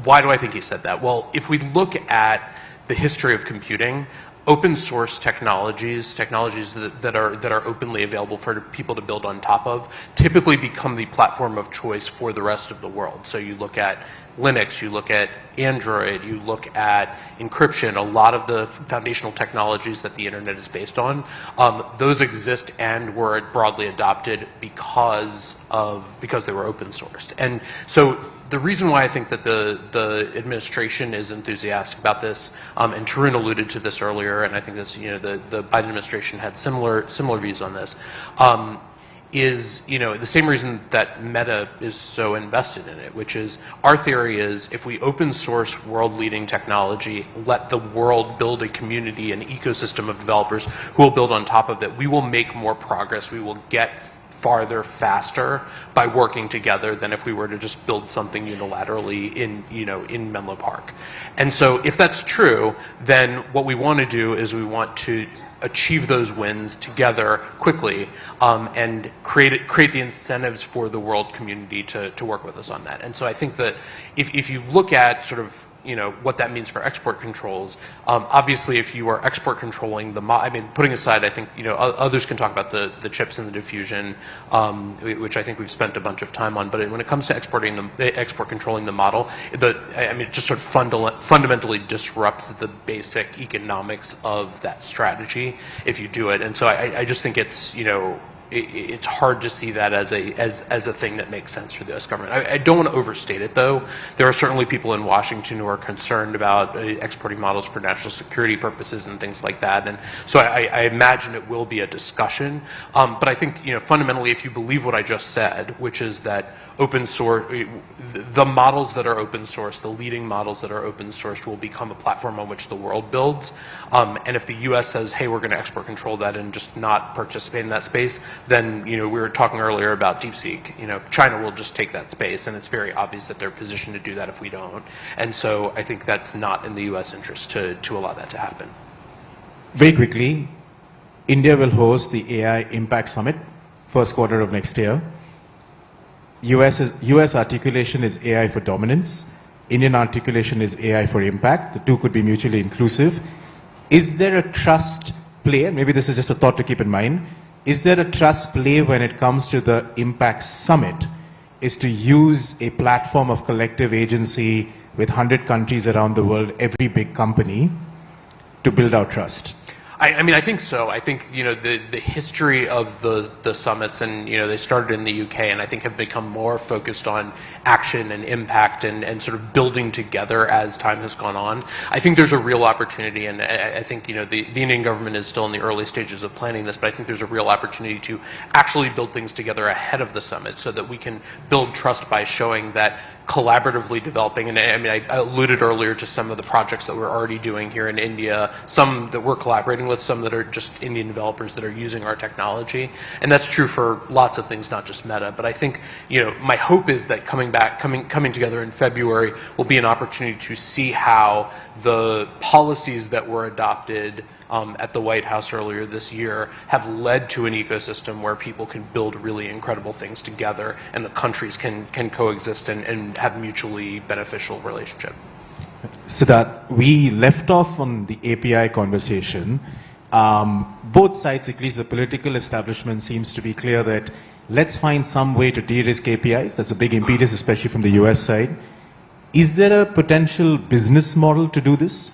Why do I think he said that? Well, if we look at the history of computing, open source technologies that are openly available for people to build on top of, typically become the platform of choice for the rest of the world. So you look at Linux, you look at Android, you look at encryption, a lot of the foundational technologies that the internet is based on, those exist and were broadly adopted because they were open sourced. And so the reason why I think that the administration is enthusiastic about this, and Tarun alluded to this earlier, and I think this, the Biden administration had similar views on this, is the same reason that Meta is so invested in it, which is our theory is if we open source world-leading technology, let the world build a community, an ecosystem of developers who will build on top of it, we will make more progress, we will get farther faster by working together than if we were to just build something unilaterally in Menlo Park. And so if that's true, then what we want to do is we want to achieve those wins together quickly and create the incentives for the world community to work with us on that. And so I think that if you look at sort of what that means for export controls. Obviously, if you are export controlling putting aside, I think, others can talk about the chips and the diffusion, which I think we've spent a bunch of time on. But when it comes to export controlling the model, it just sort of fundamentally disrupts the basic economics of that strategy if you do it. And so I just think it's, it's hard to see that as a thing that makes sense for the U.S. government. I don't want to overstate it, though. There are certainly people in Washington who are concerned about exporting models for national security purposes and things like that. And so I imagine it will be a discussion. But I think, fundamentally, if you believe what I just said, which is that open source, the models that are open source, the leading models that are open sourced will become a platform on which the world builds. And if the U.S. says, hey, we're going to export control that and just not participate in that space, then, we were talking earlier about DeepSeek, China will just take that space, and it's very obvious that they're positioned to do that if we don't. And so I think that's not in the U.S. interest to allow that to happen. Very quickly, India will host the AI Impact Summit, first quarter of next year. US articulation is AI for dominance. Indian articulation is AI for impact. The two could be mutually inclusive. Is there a trust play, and maybe this is just a thought to keep in mind, is there a trust play when it comes to the Impact Summit, is to use a platform of collective agency with 100 countries around the world, every big company, to build out trust? I think so. I think, the history of the summits, and, they started in the UK, and I think have become more focused on action and impact and sort of building together as time has gone on. I think there's a real opportunity, and I think, the Indian government is still in the early stages of planning this, but I think there's a real opportunity to actually build things together ahead of the summit so that we can build trust by showing that collaboratively developing, and I alluded earlier to some of the projects that we're already doing here in India, some that we're collaborating with some that are just Indian developers that are using our technology. And that's true for lots of things, not just Meta. But I think, my hope is that coming together in February will be an opportunity to see how the policies that were adopted at the White House earlier this year have led to an ecosystem where people can build really incredible things together and the countries can coexist and have mutually beneficial relationship. Siddharth, we left off on the API conversation. Both sides, at least the political establishment, seems to be clear that let's find some way to de-risk APIs. That's a big impetus, especially from the US side. Is there a potential business model to do this?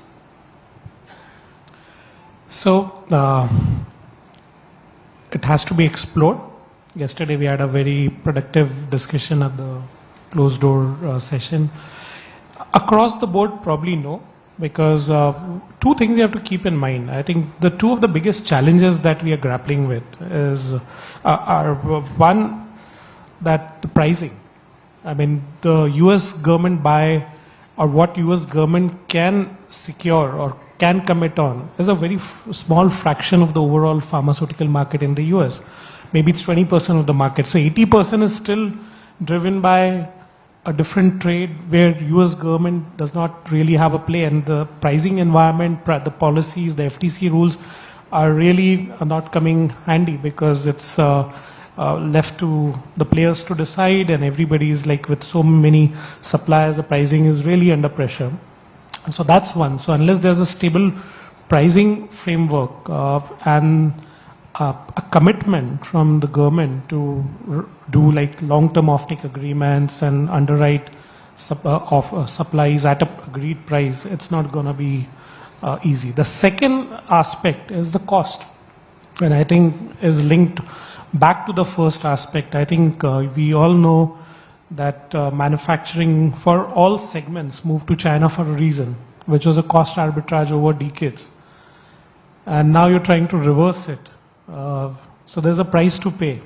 So, it has to be explored. Yesterday we had a very productive discussion at the closed door session. Across the board, probably no, because two things you have to keep in mind. I think the two of the biggest challenges that we are grappling with are one, that the pricing. I mean, the US government or what US government can secure or can commit on is a very small fraction of the overall pharmaceutical market in the US. Maybe it's 20% of the market. So 80% is still driven by a different trade where US government does not really have a play, and the pricing environment, the policies, the FTC rules are really not coming handy because it's left to the players to decide, and everybody's like, with so many suppliers, the pricing is really under pressure. So that's one. So unless there's a stable pricing framework and a commitment from the government to do like long-term offtake agreements and underwrite supplies at an agreed price, it's not going to be easy. The second aspect is the cost, and I think is linked back to the first aspect. I think we all know that manufacturing for all segments moved to China for a reason, which was a cost arbitrage over decades. And now you're trying to reverse it. So there's a price to pay.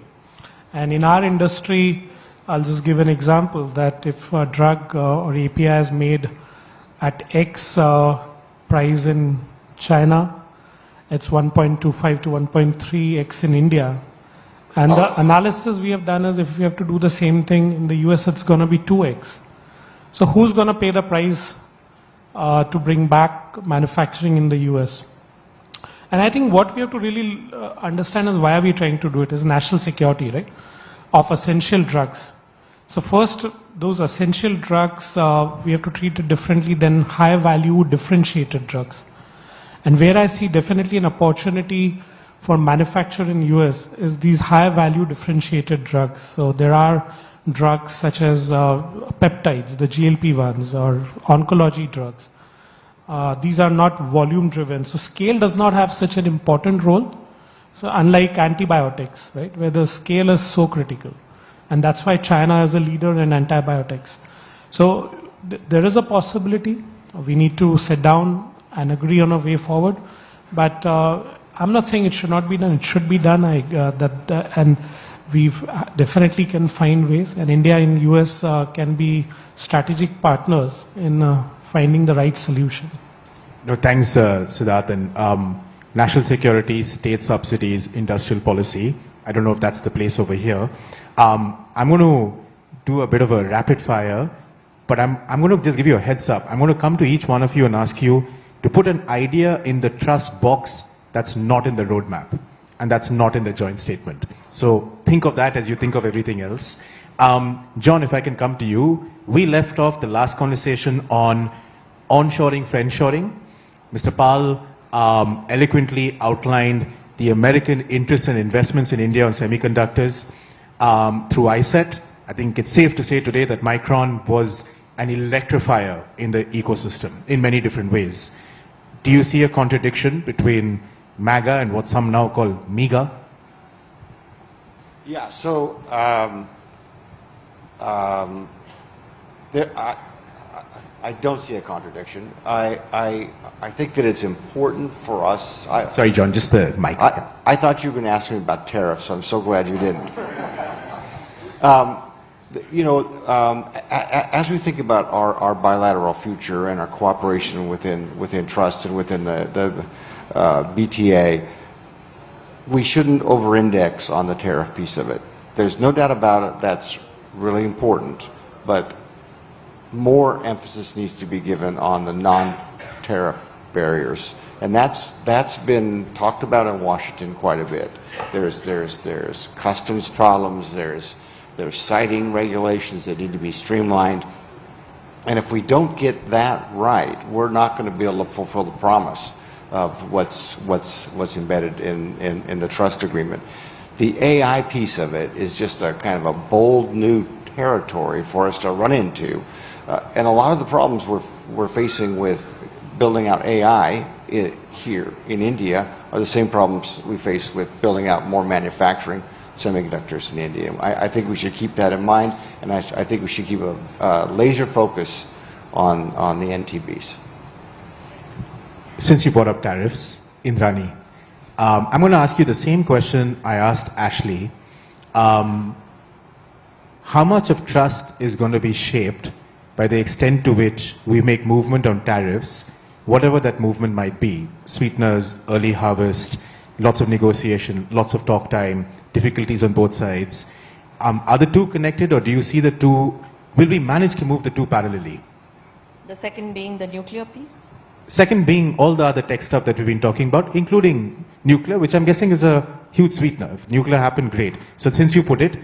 And in our industry, I'll just give an example that if a drug or API is made at X price in China, it's 1.25 to 1.3x in India. And the analysis we have done is if we have to do the same thing in the US, it's going to be 2x. So who's going to pay the price to bring back manufacturing in the US? And I think what we have to really understand is why are we trying to do it is national security, right, of essential drugs. So first, those essential drugs, we have to treat it differently than high value differentiated drugs. And where I see definitely an opportunity for manufacture in US is these high value differentiated drugs. So there are drugs such as peptides, the GLP-1s, or oncology drugs. These are not volume driven. So scale does not have such an important role. So unlike antibiotics, right, where the scale is so critical. And that's why China is a leader in antibiotics. So there is a possibility. We need to sit down and agree on a way forward. But I'm not saying it should not be done. It should be done. And we definitely can find ways. And India and US can be strategic partners in finding the right solution. No, thanks, Siddharth. And national security, state subsidies, industrial policy. I don't know if that's the place over here. I'm going to do a bit of a rapid fire, but I'm going to just give you a heads up. I'm going to come to each one of you and ask you to put an idea in the trust box that's not in the roadmap and that's not in the joint statement. So think of that as you think of everything else. John, if I can come to you. We left off the last conversation on onshoring, friendshoring. Mr. Pal eloquently outlined the American interest and investments in India on semiconductors through ISET. I think it's safe to say today that Micron was an electrifier in the ecosystem in many different ways. Do you see a contradiction between MAGA and what some now call MEGA? Yeah, so I don't see a contradiction. I think that it's important for us. Sorry, John, just the mic. I thought you were going to ask me about tariffs, so I'm so glad you didn't. As we think about our bilateral future and our cooperation within trust and within the BTA, we shouldn't over-index on the tariff piece of it. There's no doubt about it, that's really important, but more emphasis needs to be given on the non-tariff barriers. And that's been talked about in Washington quite a bit. There's customs problems, there's siting regulations that need to be streamlined. And if we don't get that right, we're not going to be able to fulfill the promise of what's embedded in the trust agreement. The AI piece of it is just a kind of a bold new territory for us to run into. And a lot of the problems we're facing with building out AI here in India are the same problems we face with building out more manufacturing semiconductors in India. I think we should keep that in mind, and I think we should keep a laser focus on the NTBs. Since you brought up tariffs, Indrani, I'm going to ask you the same question I asked Ashley. How much of trust is going to be shaped by the extent to which we make movement on tariffs, whatever that movement might be, sweeteners, early harvest, lots of negotiation, lots of talk time, difficulties on both sides. Are the two connected, or do you see the two, will we manage to move the two parallelly? The second being the nuclear piece? Second being all the other tech stuff that we've been talking about, including nuclear, which I'm guessing is a huge sweetener. If nuclear happened, great. So since you put it,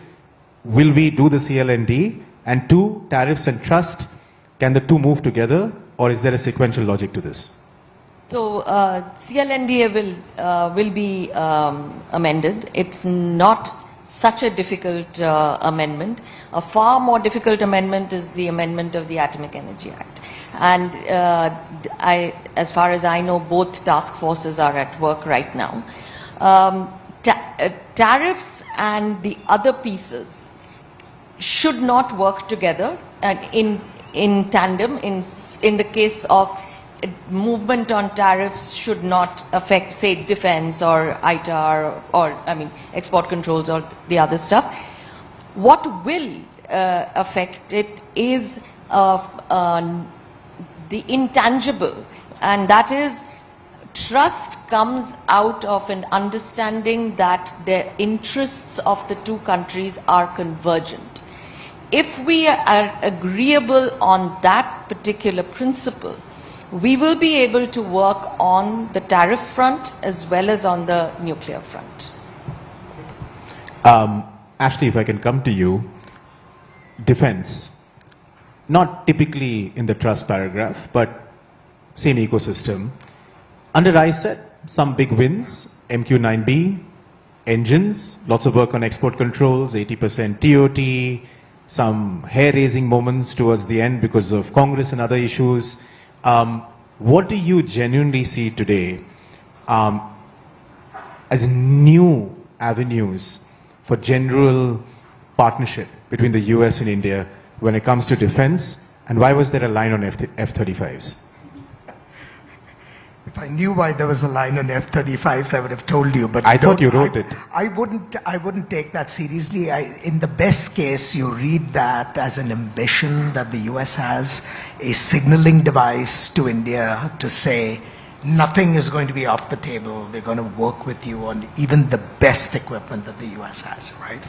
will we do the CLND? And two, tariffs and trust, can the two move together, or is there a sequential logic to this? So CLNDA will be amended. It's not such a difficult amendment. A far more difficult amendment is the amendment of the Atomic Energy Act. And as far as I know, both task forces are at work right now. Tariffs and the other pieces should not work together in tandem. In the case of movement on tariffs should not affect, say, defense or ITAR or, export controls or the other stuff. What will affect it is the intangible, and that is trust comes out of an understanding that the interests of the two countries are convergent. If we are agreeable on that particular principle, we will be able to work on the tariff front as well as on the nuclear front. Ashley, if I can come to you, defense, not typically in the trust paragraph, but same ecosystem. Under ISET, some big wins, MQ-9B, engines, lots of work on export controls, 80% TOT, some hair-raising moments towards the end because of Congress and other issues. What do you genuinely see today as new avenues for general partnership between the US and India when it comes to defense, and why was there a line on F-35s? If I knew why there was a line on F-35s, I would have told you. But I thought you wrote it. I wouldn't take that seriously. In the best case, you read that as an ambition that the US has, a signaling device to India to say, nothing is going to be off the table. We're going to work with you on even the best equipment that the US has, right?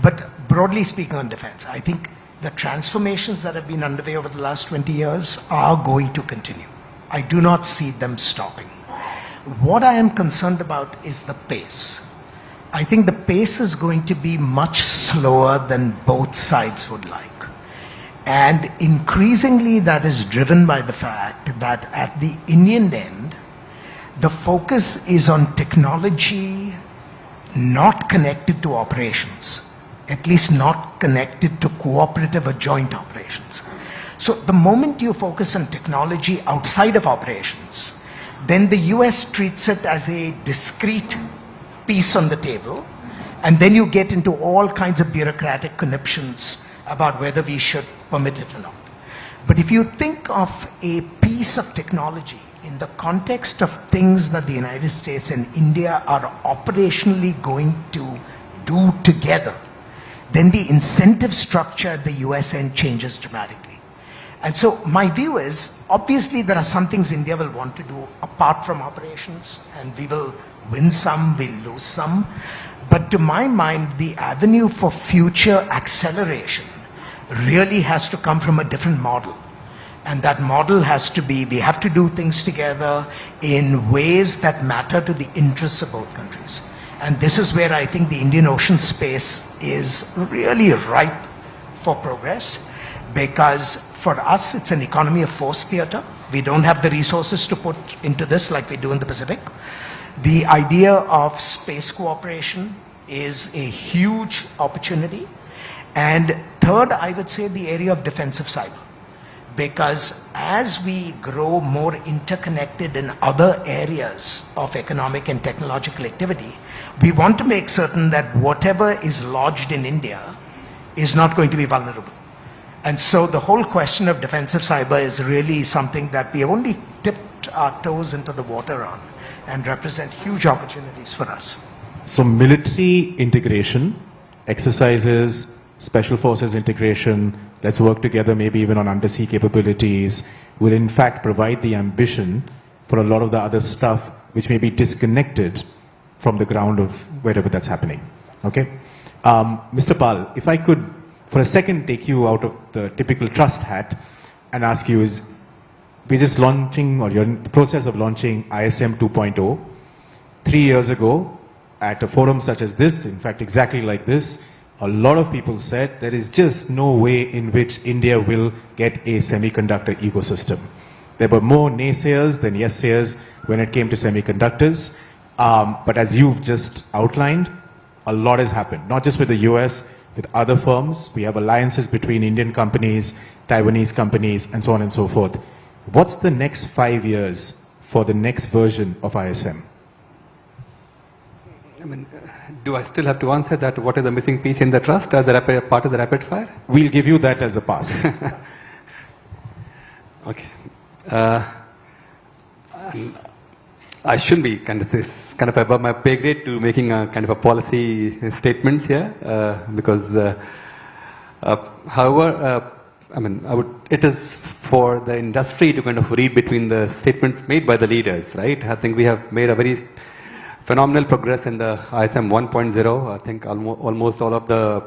But broadly speaking on defense, I think the transformations that have been underway over the last 20 years are going to continue. I do not see them stopping. What I am concerned about is the pace. I think the pace is going to be much slower than both sides would like. And increasingly that is driven by the fact that at the Indian end, the focus is on technology not connected to operations, at least not connected to cooperative or joint operations. So the moment you focus on technology outside of operations, then the US treats it as a discrete piece on the table, and then you get into all kinds of bureaucratic conniptions about whether we should permit it or not. But if you think of a piece of technology in the context of things that the United States and India are operationally going to do together, then the incentive structure at the US end changes dramatically. And so my view is, obviously there are some things India will want to do apart from operations, and we will win some, we'll lose some. But to my mind, the avenue for future acceleration really has to come from a different model. And that model has to be, we have to do things together in ways that matter to the interests of both countries. And this is where I think the Indian Ocean space is really ripe for progress, because for us it's an economy of force theater. We don't have the resources to put into this like we do in the Pacific. The idea of space cooperation is a huge opportunity. And third, I would say the area of defensive cyber. Because as we grow more interconnected in other areas of economic and technological activity, we want to make certain that whatever is lodged in India is not going to be vulnerable. And so the whole question of defensive cyber is really something that we have only tipped our toes into the water on, and represent huge opportunities for us. So military integration, exercises, special forces integration, let's work together maybe even on undersea capabilities, will in fact provide the ambition for a lot of the other stuff which may be disconnected from the ground of wherever that's happening. Okay? Mr. Pal, if I could for a second take you out of the typical trust hat and ask you, is we're just launching, or you're in the process of launching ISM 2.0. 3 years ago, at a forum such as this, in fact exactly like this, a lot of people said there is just no way in which India will get a semiconductor ecosystem. There were more naysayers than yes-sayers when it came to semiconductors. But as you've just outlined, a lot has happened, not just with the US, with other firms. We have alliances between Indian companies, Taiwanese companies, and so on and so forth. What's the next 5 years for the next version of ISM? I mean, do I still have to answer that? What is the missing piece in the trust as a part of the rapid fire? We'll give you that as a pass. Okay. I shouldn't be kind of above my pay grade to making a kind of a policy statements here, because, however, I mean, it is for the industry to kind of read between the statements made by the leaders, right? I think we have made a very phenomenal progress in the ISM 1.0. I think almost all of the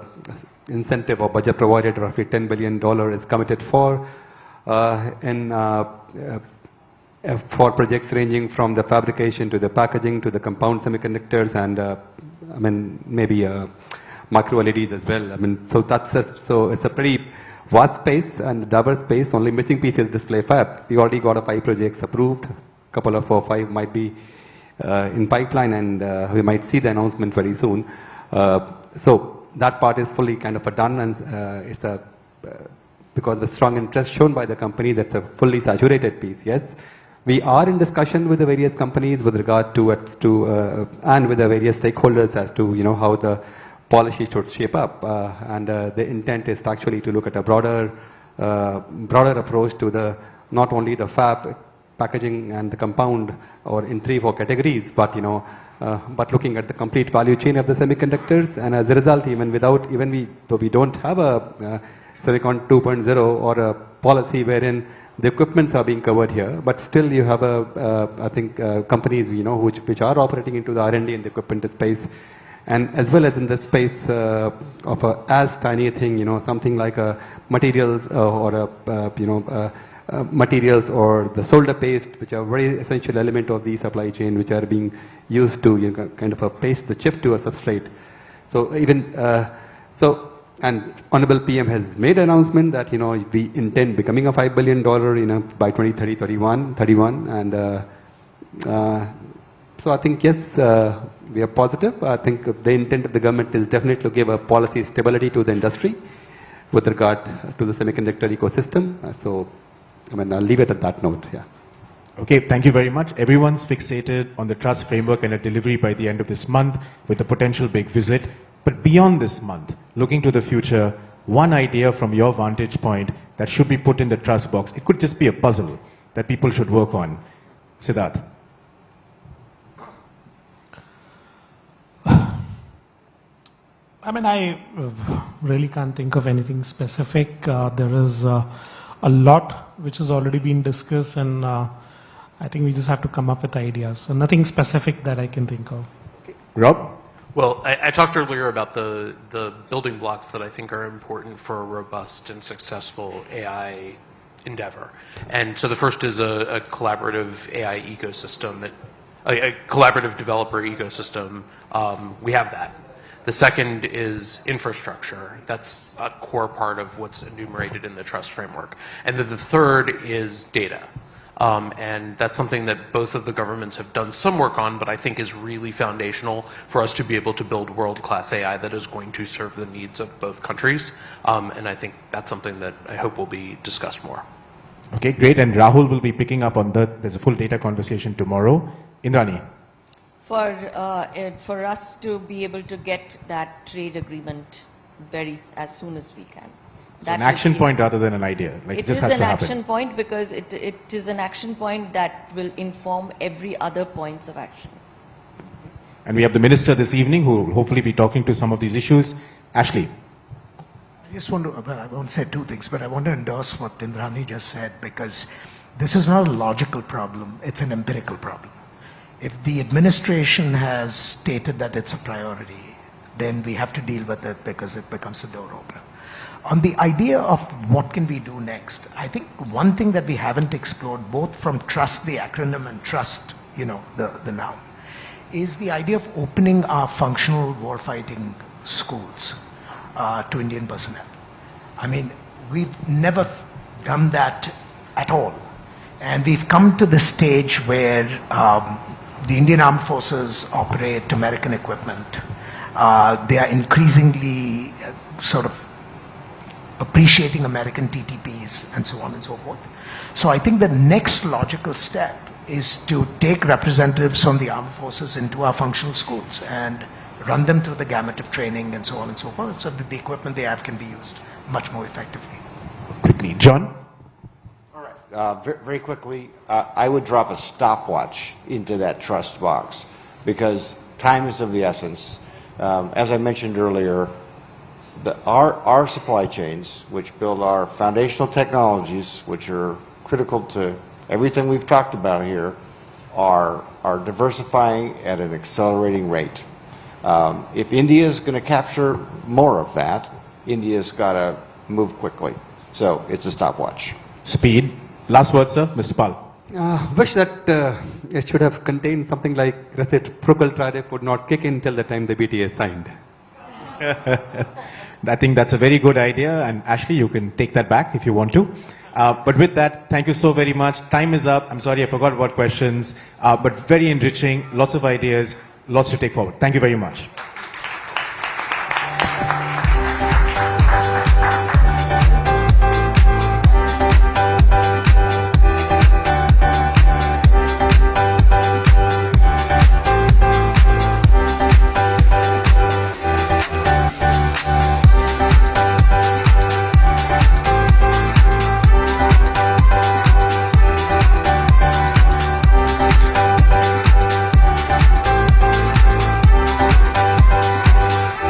incentive or budget provided, roughly $10 billion, is committed for projects ranging from the fabrication to the packaging to the compound semiconductors and I mean maybe micro LEDs as well. I mean, so so it's a pretty vast space and diverse space. Only missing piece is display fab. We already got 5 projects approved. Couple of 4 or 5 might be in pipeline, and we might see the announcement very soon. So that part is fully kind of done, and it's because of the strong interest shown by the company, that's a fully saturated piece. Yes, we are in discussion with the various companies with regard to and with the various stakeholders as to how the policy should shape up, and the intent is actually to look at a broader approach to the not only the fab, packaging and the compound, or in 3 or 4 categories, but but looking at the complete value chain of the semiconductors. And as a result, though we don't have a Silicon 2.0 or a policy wherein the equipments are being covered here, but still you have I think companies which are operating into the R&D and the equipment space, and as well as in the space of as tiny a thing, something like a materials or materials or the solder paste, which are very essential element of the supply chain, which are being used to kind of paste the chip to a substrate. So even and Honorable PM has made an announcement that we intend becoming a $5 billion by 2030-31, and so I think yes, we are positive. I think the intent of the government is definitely to give a policy stability to the industry with regard to the semiconductor ecosystem. So I mean, I'll leave it at that note. Yeah. Okay, thank you very much. Everyone's fixated on the trust framework and a delivery by the end of this month with a potential big visit. But beyond this month, looking to the future, one idea from your vantage point that should be put in the trust box, it could just be a puzzle that people should work on. Siddharth. I mean, I really can't think of anything specific. There is a lot which has already been discussed, and I think we just have to come up with ideas. So nothing specific that I can think of. Rob? Well, I talked earlier about the building blocks that I think are important for a robust and successful AI endeavor. And so the first is a collaborative AI ecosystem, a collaborative developer ecosystem. We have that. The second is infrastructure. That's a core part of what's enumerated in the trust framework. And then the third is data. And that's something that both of the governments have done some work on, but I think is really foundational for us to be able to build world-class AI that is going to serve the needs of both countries. And I think that's something that I hope will be discussed more. Okay, great. And Rahul will be picking up on there's a full data conversation tomorrow. Indrani. For us to be able to get that trade agreement as soon as we can. So an action point rather than an idea. Like it just has to happen. It is an action point because it is an action point that will inform every other points of action. And we have the minister this evening who will hopefully be talking to some of these issues. Ashley. I just want to, well, I won't say two things, but I want to endorse what Indrani just said, because this is not a logical problem, it's an empirical problem. If the administration has stated that it's a priority, then we have to deal with it because it becomes a door opener. On the idea of what can we do next, I think one thing that we haven't explored, both from trust, the acronym, and trust, the noun, is the idea of opening our functional warfighting schools to Indian personnel. I mean, we've never done that at all. And we've come to the stage where the Indian Armed Forces operate American equipment. They are increasingly sort of appreciating American TTPs and so on and so forth. So I think the next logical step is to take representatives from the armed forces into our functional schools and run them through the gamut of training and so on and so forth, so that the equipment they have can be used much more effectively. Quickly, John? All right, very quickly, I would drop a stopwatch into that trust box because time is of the essence. As I mentioned earlier, our supply chains, which build our foundational technologies, which are critical to everything we've talked about here, are diversifying at an accelerating rate. If India is going to capture more of that, India's got to move quickly. So it's a stopwatch. Speed. Last word, sir. Mr. Pal. Wish that it should have contained something like reciprocal tariff would not kick in till the time the BTA is signed. I think that's a very good idea, and Ashley, you can take that back if you want to. But with that, thank you so very much. Time is up. I'm sorry I forgot about questions, but very enriching, lots of ideas, lots to take forward. Thank you very much.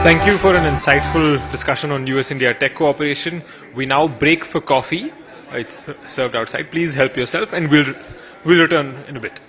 Thank you for an insightful discussion on US-India tech cooperation. We now break for coffee. It's served outside. Please help yourself, and we'll return in a bit.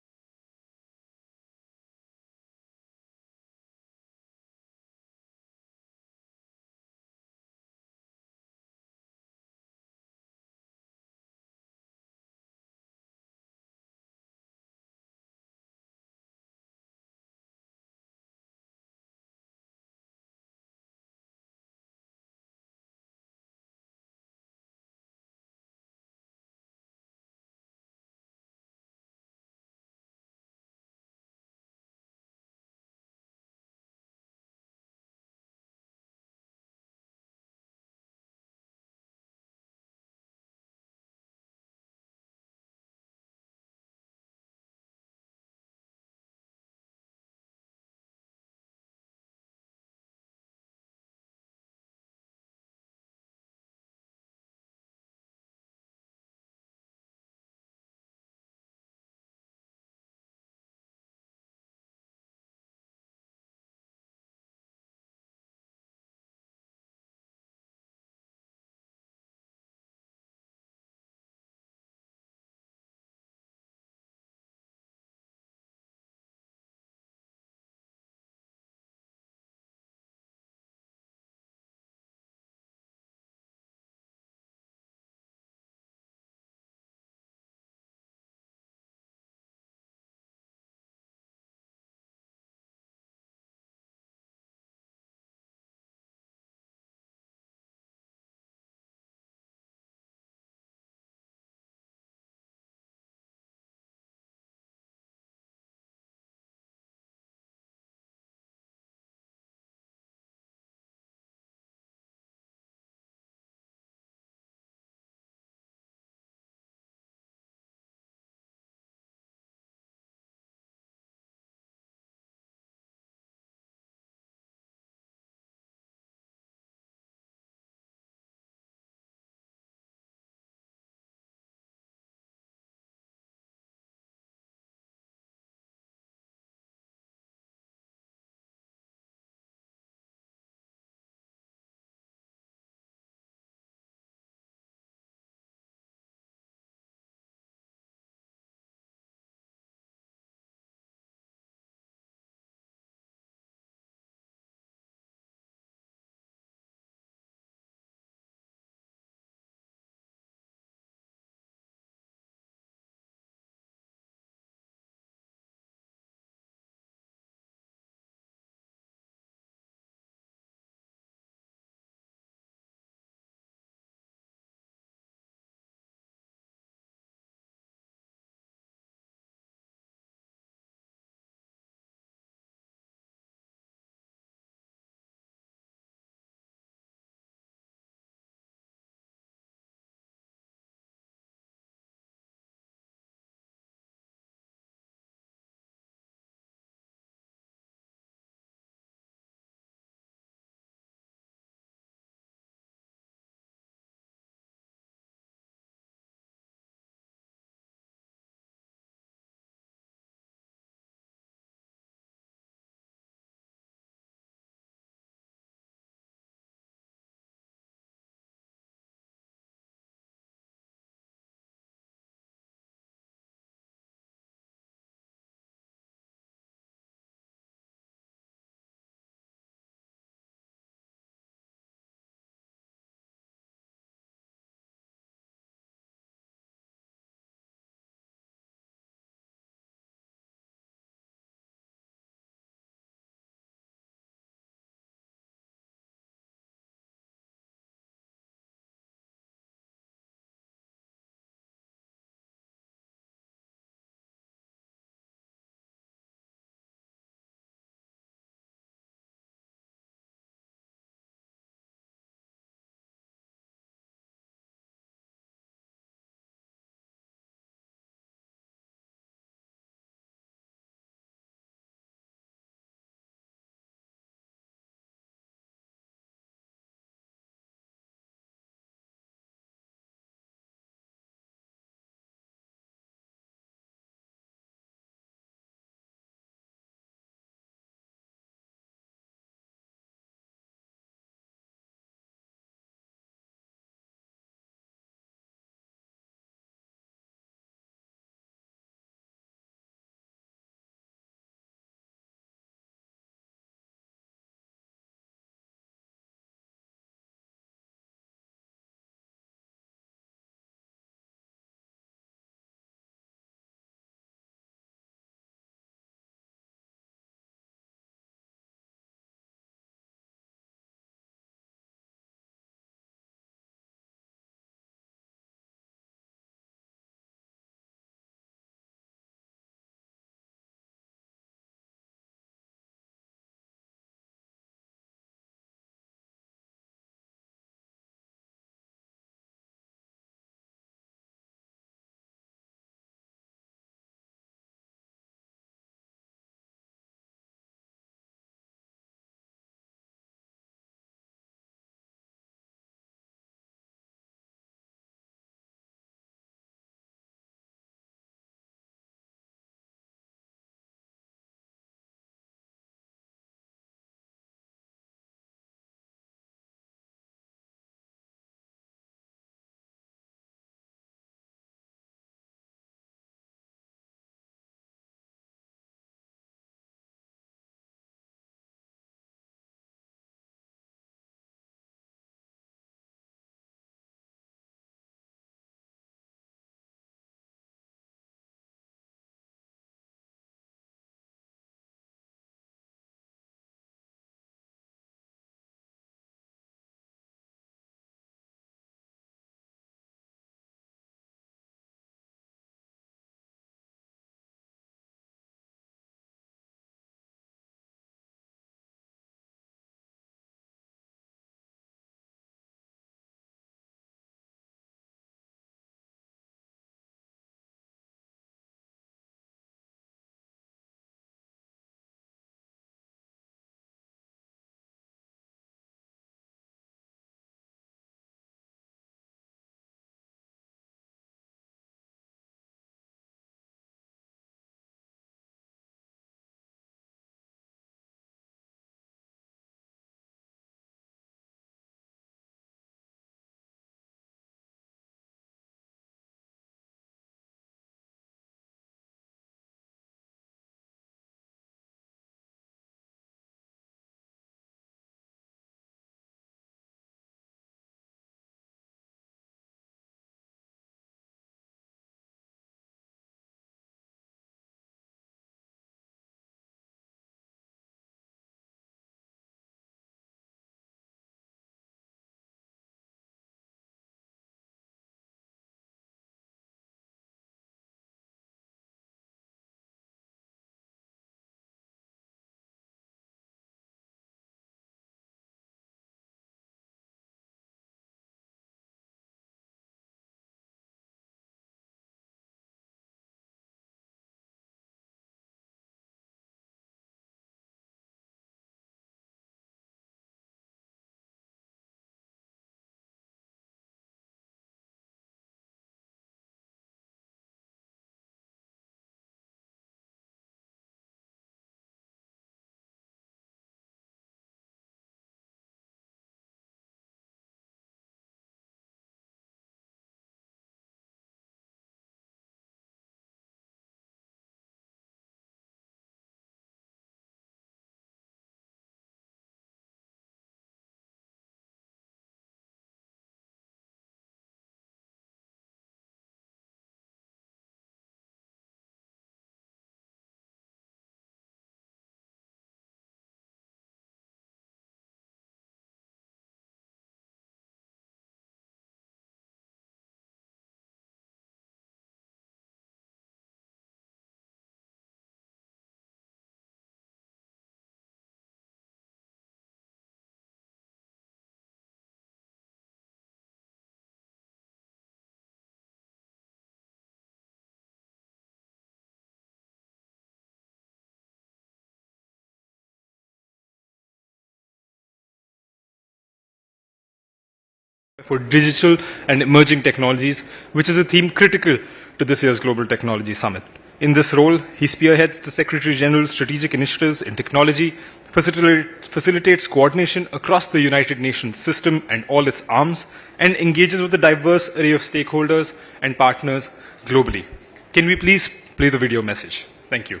for digital and emerging technologies, which is a theme critical to this year's Global Technology Summit. In this role, he spearheads the Secretary General's strategic initiatives in technology, facilitates coordination across the United Nations system and all its arms, and engages with a diverse array of stakeholders and partners globally. Can we please play the video message? Thank you.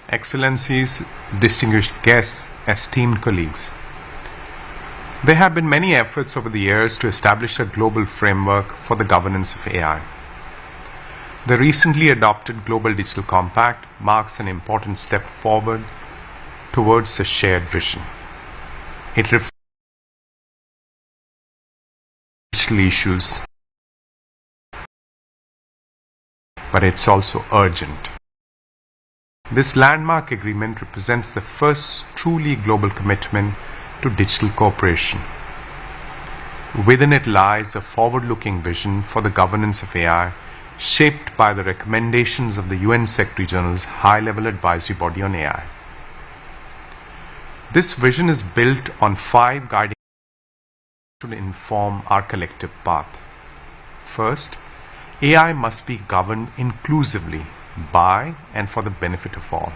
Excellencies, distinguished guests, esteemed colleagues. There have been many efforts over the years to establish a global framework for the governance of AI. The recently adopted Global Digital Compact marks an important step forward towards a shared vision. It reflects digital issues, but it's also urgent. This landmark agreement represents the first truly global commitment to digital cooperation. Within it lies a forward-looking vision for the governance of AI, shaped by the recommendations of the UN Secretary General's high-level advisory body on AI. This vision is built on 5 guiding principles to inform our collective path. First, AI must be governed inclusively by and for the benefit of all.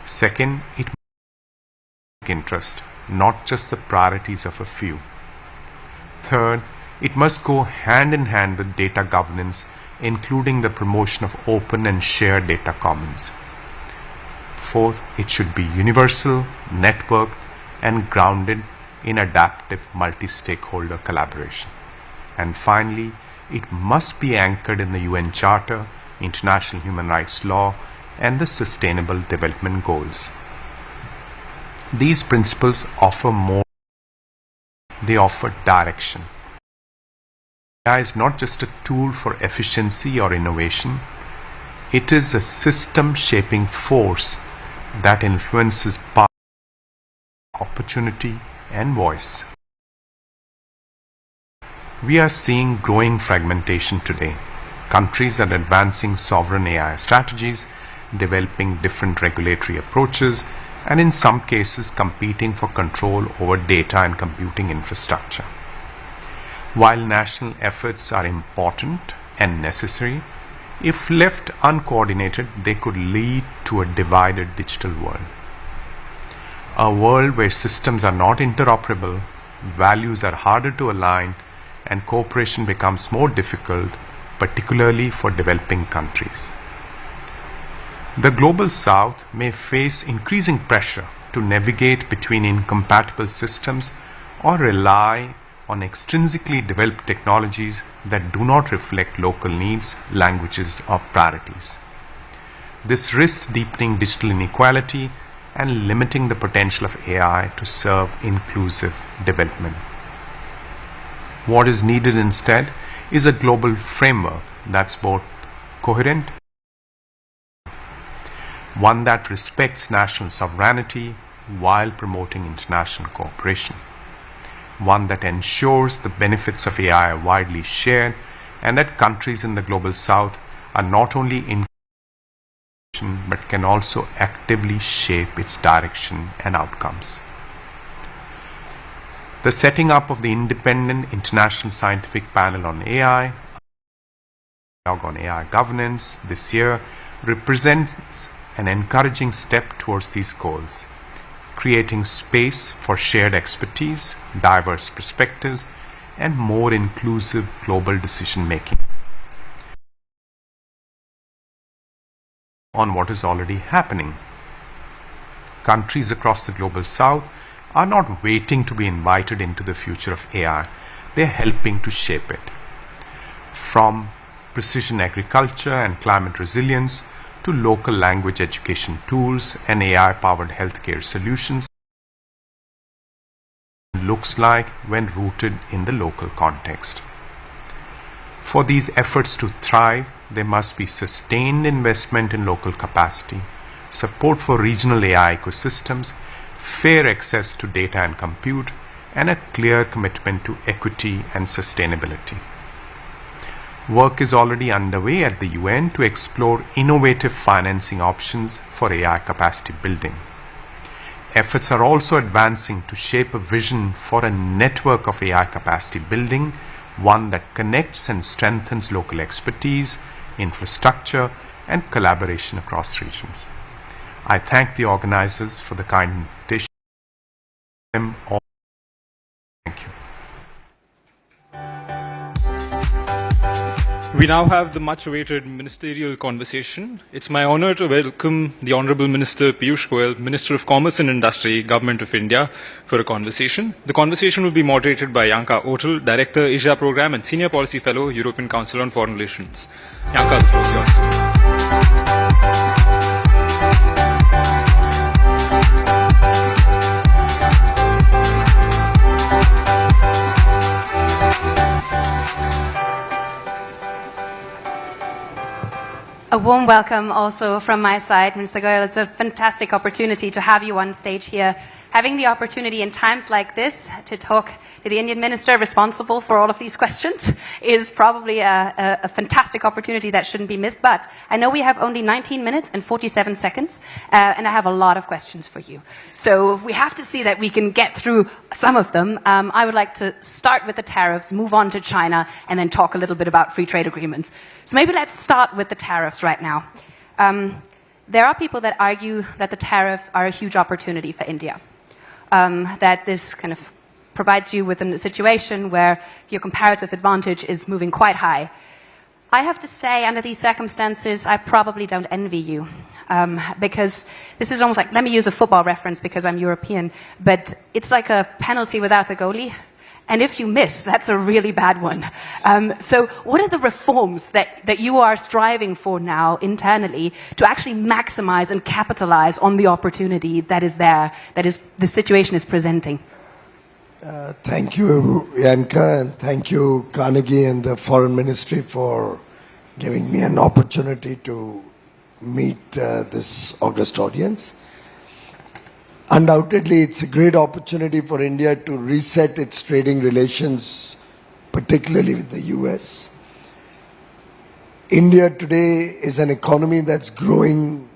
Second, it must interest, not just the priorities of a few. Third, it must go hand in hand with data governance, including the promotion of open and shared data commons. Fourth, it should be universal, networked, and grounded in adaptive multi-stakeholder collaboration. And finally, it must be anchored in the UN Charter, international human rights law, and the Sustainable Development Goals. These principles offer more. They offer direction. AI is not just a tool for efficiency or innovation. It is a system-shaping force that influences power, opportunity, and voice. We are seeing growing fragmentation today. Countries are advancing sovereign AI strategies, developing different regulatory approaches, and in some cases competing for control over data and computing infrastructure. While national efforts are important and necessary, if left uncoordinated, they could lead to a divided digital world. A world where systems are not interoperable, values are harder to align, and cooperation becomes more difficult, particularly for developing countries. The Global South may face increasing pressure to navigate between incompatible systems or rely on extrinsically developed technologies that do not reflect local needs, languages, or priorities. This risks deepening digital inequality and limiting the potential of AI to serve inclusive development. What is needed instead is a global framework that's both coherent, one that respects national sovereignty while promoting international cooperation, one that ensures the benefits of AI are widely shared, and that countries in the Global South are not only in but can also actively shape its direction and outcomes. The setting up of the Independent International Scientific Panel on AI, on AI governance this year, represents an encouraging step towards these goals, creating space for shared expertise, diverse perspectives, and more inclusive global decision-making on what is already happening. Countries across the Global South are not waiting to be invited into the future of AI. They're helping to shape it. From precision agriculture and climate resilience to local language education tools and AI-powered healthcare solutions, looks like when rooted in the local context. For these efforts to thrive, there must be sustained investment in local capacity, support for regional AI ecosystems, fair access to data and compute, and a clear commitment to equity and sustainability. Work is already underway at the UN to explore innovative financing options for AI capacity building. efforts are also advancing to shape a vision for a network of AI capacity building, one that connects and strengthens local expertise, infrastructure, and collaboration across regions. I thank the organizers for the kind invitation. Thank you. We now have the much-awaited ministerial conversation. It's my honor to welcome the Honorable Minister Piyush Goyal, Minister of Commerce and Industry, Government of India, for a conversation. The conversation will be moderated by Yanka Otel, Director, Asia Program and Senior Policy Fellow, European Council on Foreign Relations. Yanka, the floor is yours. A warm welcome also from my side, Minister Goyal. It's a fantastic opportunity to have you on stage here. Having the opportunity in times like this to talk to the Indian minister responsible for all of these questions is probably a fantastic opportunity that shouldn't be missed. But I know we have only 19 minutes and 47 seconds, and I have a lot of questions for you. So we have to see that we can get through some of them. I would like to start with the tariffs, move on to China, and then talk a little bit about free trade agreements. So maybe let's start with the tariffs right now. There are people that argue that the tariffs are a huge opportunity for India. That this kind of provides you with a situation where your comparative advantage is moving quite high. I have to say, under these circumstances, I probably don't envy you. Because this is almost like, let me use a football reference because I'm European, but it's like a penalty without a goalie. And if you miss, that's a really bad one. So what are the reforms that you are striving for now internally to actually maximize and capitalize on the opportunity that is there, that is the situation is presenting? Thank you, Yanka, and thank you, Carnegie and the Foreign Ministry for giving me an opportunity to meet this august audience. Undoubtedly, it's a great opportunity for India to reset its trading relations, particularly with the US. India today is an economy that's growing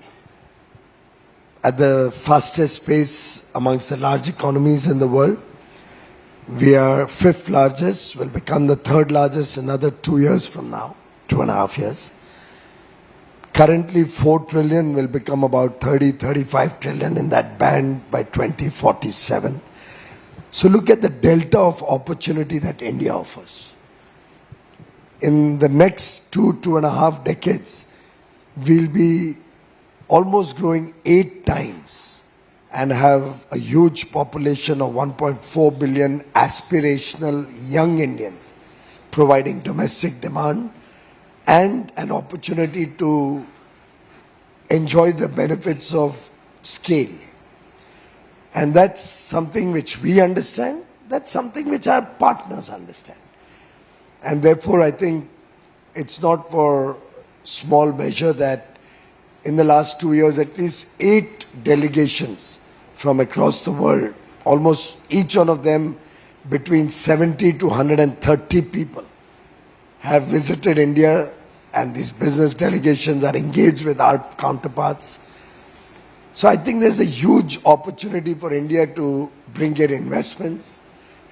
at the fastest pace amongst the large economies in the world. We are fifth largest, will become the third largest in another 2 years from now, 2.5 years. Currently, 4 trillion will become about 35 trillion in that band by 2047. So look at the delta of opportunity that India offers. In the next 2.5 decades, we'll be almost growing 8 times and have a huge population of 1.4 billion aspirational young Indians, providing domestic demand and an opportunity to enjoy the benefits of scale. And that's something which we understand, that's something which our partners understand. And therefore, I think it's not for small measure that in the last 2 years, at least 8 delegations from across the world, almost each one of them between 70 to 130 people, have visited India, and these business delegations are engaged with our counterparts. So I think there's a huge opportunity for India to bring in investments,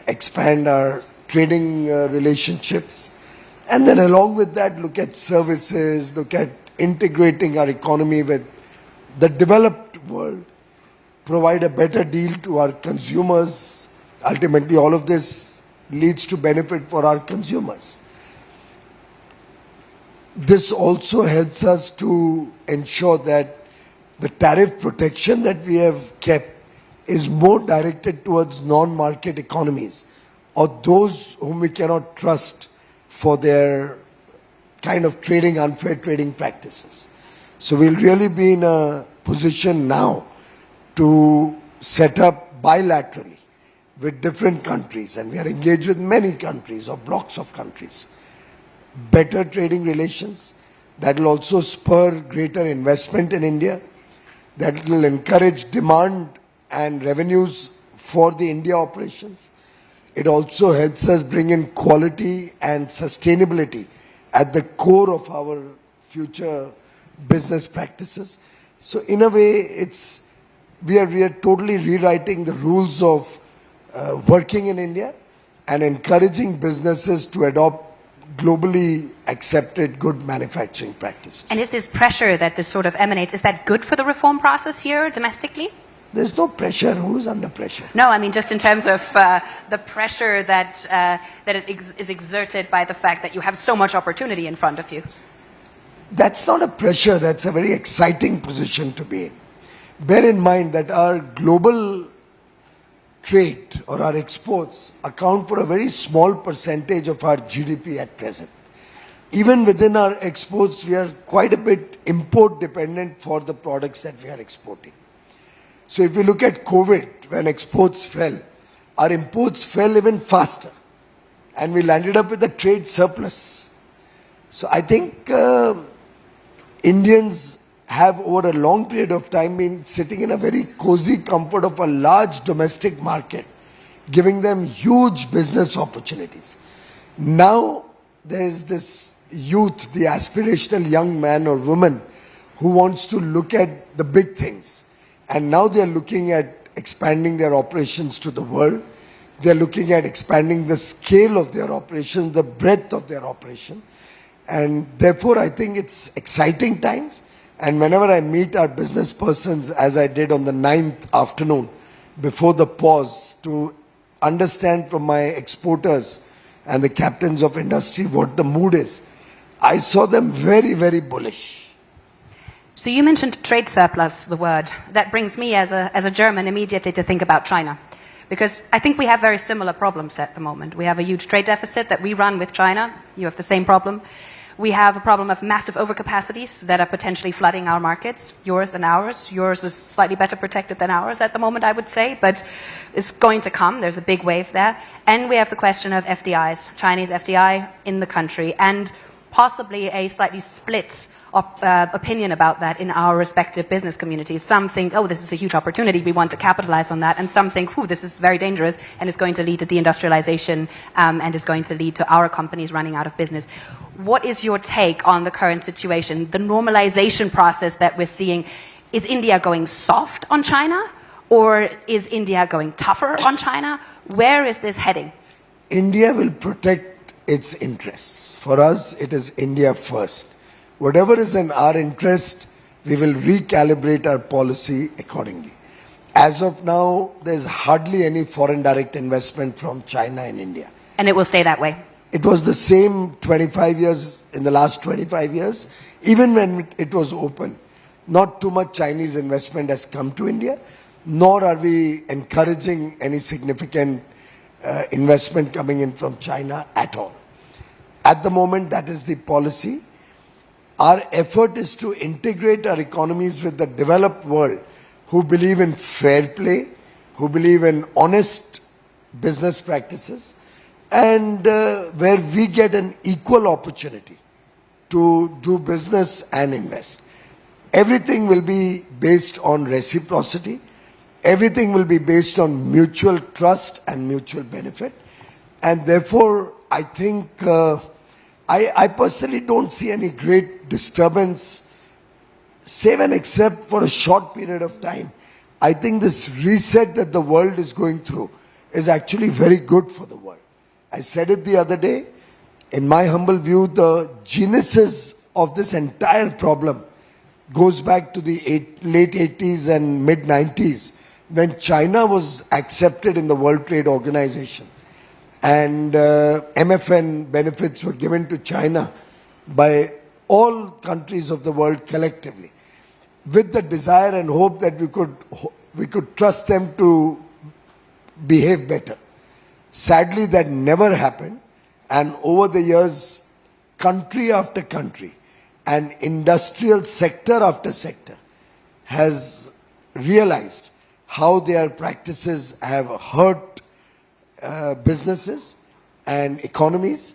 expand our trading relationships, and then along with that, look at services, look at integrating our economy with the developed world, provide a better deal to our consumers. Ultimately, all of this leads to benefit for our consumers. This also helps us to ensure that the tariff protection that we have kept is more directed towards non-market economies or those whom we cannot trust for their kind of trading, unfair trading practices. So we'll really be in a position now to set up bilaterally with different countries, and we are engaged with many countries or blocks of countries, better trading relations that will also spur greater investment in India, that will encourage demand and revenues for the India operations. It also helps us bring in quality and sustainability at the core of our future business practices. So in a way, it's we are totally rewriting the rules of working in India and encouraging businesses to adopt globally accepted good manufacturing practices. And is this pressure that this sort of emanates, is that good for the reform process here domestically? There's no pressure. Who's under pressure? No, I mean just in terms of the pressure that is exerted by the fact that you have so much opportunity in front of you. That's not a pressure. That's a very exciting position to be in. Bear in mind that our global trade or our exports account for a very small percentage of our GDP at present. Even within our exports, we are quite a bit import dependent for the products that we are exporting. So if we look at COVID, when exports fell, our imports fell even faster. And we landed up with a trade surplus. So I think Indians have over a long period of time been sitting in a very cozy comfort of a large domestic market, giving them huge business opportunities. Now there's this youth, the aspirational young man or woman who wants to look at the big things. And now they're looking at expanding their operations to the world. They're looking at expanding the scale of their operation, the breadth of their operation. And therefore, I think it's exciting times. And whenever I meet our business persons, as I did on the 9th afternoon, before the pause, to understand from my exporters and the captains of industry what the mood is, I saw them very, very bullish. So you mentioned trade surplus, the word. That brings me as a German immediately to think about China. Because I think we have very similar problems at the moment. We have a huge trade deficit that we run with China. You have the same problem. We have a problem of massive overcapacities that are potentially flooding our markets, yours and ours. Yours is slightly better protected than ours at the moment, I would say, but it's going to come. There's a big wave there. And we have the question of FDIs, Chinese FDI in the country, and possibly a slightly split opinion about that in our respective business communities. Some think, oh, this is a huge opportunity, we want to capitalize on that, and some think, oh, this is very dangerous and it's going to lead to deindustrialization and is going to lead to our companies running out of business. What is your take on the current situation, the normalization process that we're seeing? Is India going soft on China, or is India going tougher on China? Where is this heading? India will protect its interests. For us, it is India first. Whatever is in our interest, we will recalibrate our policy accordingly. As of now, there's hardly any foreign direct investment from China in India. And it will stay that way? It was the same 25 years, in the last 25 years, even when it was open. Not too much Chinese investment has come to India, nor are we encouraging any significant investment coming in from China at all. At the moment, that is the policy. Our effort is to integrate our economies with the developed world who believe in fair play, who believe in honest business practices, and where we get an equal opportunity to do business and invest. Everything will be based on reciprocity. Everything will be based on mutual trust and mutual benefit. And therefore, I think I personally don't see any great disturbance, save and except for a short period of time. I think this reset that the world is going through is actually very good for the world. I said it the other day. In my humble view, the genesis of this entire problem goes back to the late 80s and mid 90s, when China was accepted in the World Trade Organization. And MFN benefits were given to China by all countries of the world collectively, with the desire and hope that we could trust them to behave better. Sadly, that never happened, and over the years, country after country and industrial sector after sector has realized how their practices have hurt businesses and economies.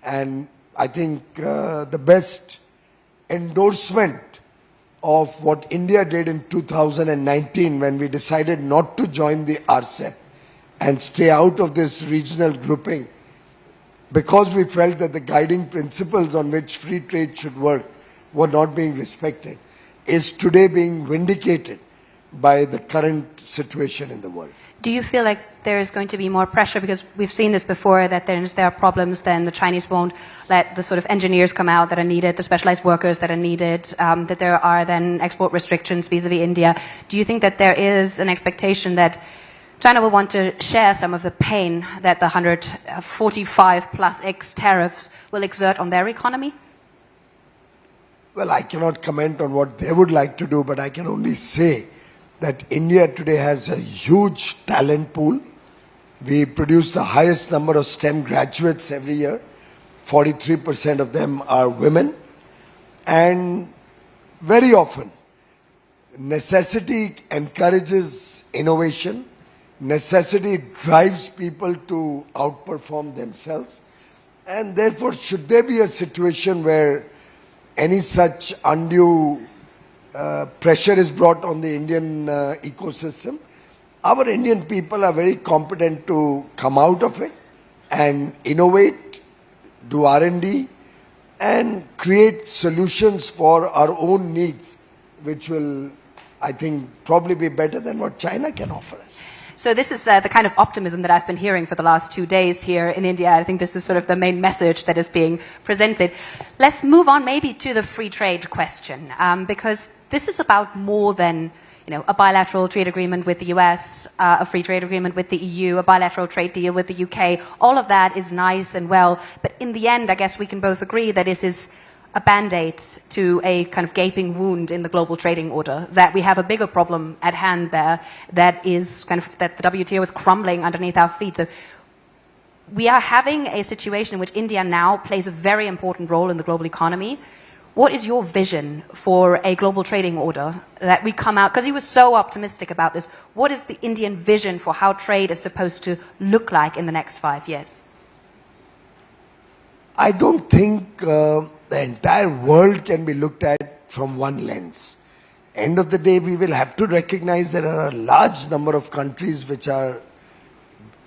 And I think the best endorsement of what India did in 2019, when we decided not to join the RCEP and stay out of this regional grouping, because we felt that the guiding principles on which free trade should work were not being respected, is today being vindicated by the current situation in the world. Do you feel like there is going to be more pressure? Because we've seen this before, that there are problems, then the Chinese won't let the sort of engineers come out that are needed, the specialized workers that are needed, that there are then export restrictions vis-a-vis India. Do you think that there is an expectation that China will want to share some of the pain that the 145 plus X tariffs will exert on their economy? Well, I cannot comment on what they would like to do, but I can only say that India today has a huge talent pool. We produce the highest number of STEM graduates every year. 43% of them are women. And very often, necessity encourages innovation. Necessity drives people to outperform themselves. And therefore, should there be a situation where any such undue pressure is brought on the Indian ecosystem, our Indian people are very competent to come out of it and innovate, do R&D, and create solutions for our own needs, which will, I think, probably be better than what China can offer us. So this is the kind of optimism that I've been hearing for the last 2 days here in India. I think this is sort of the main message that is being presented. Let's move on maybe to the free trade question, because this is about more than a bilateral trade agreement with the US, a free trade agreement with the EU, a bilateral trade deal with the UK. All of that is nice and well, but in the end, I guess we can both agree that this is a band-aid to a kind of gaping wound in the global trading order, that we have a bigger problem at hand there that is kind of that the WTO is crumbling underneath our feet. So we are having a situation in which India now plays a very important role in the global economy. What is your vision for a global trading order that we come out, because you were so optimistic about this, what is the Indian vision for how trade is supposed to look like in the next 5 years? I don't think the entire world can be looked at from one lens. End of the day, we will have to recognize there are a large number of countries which are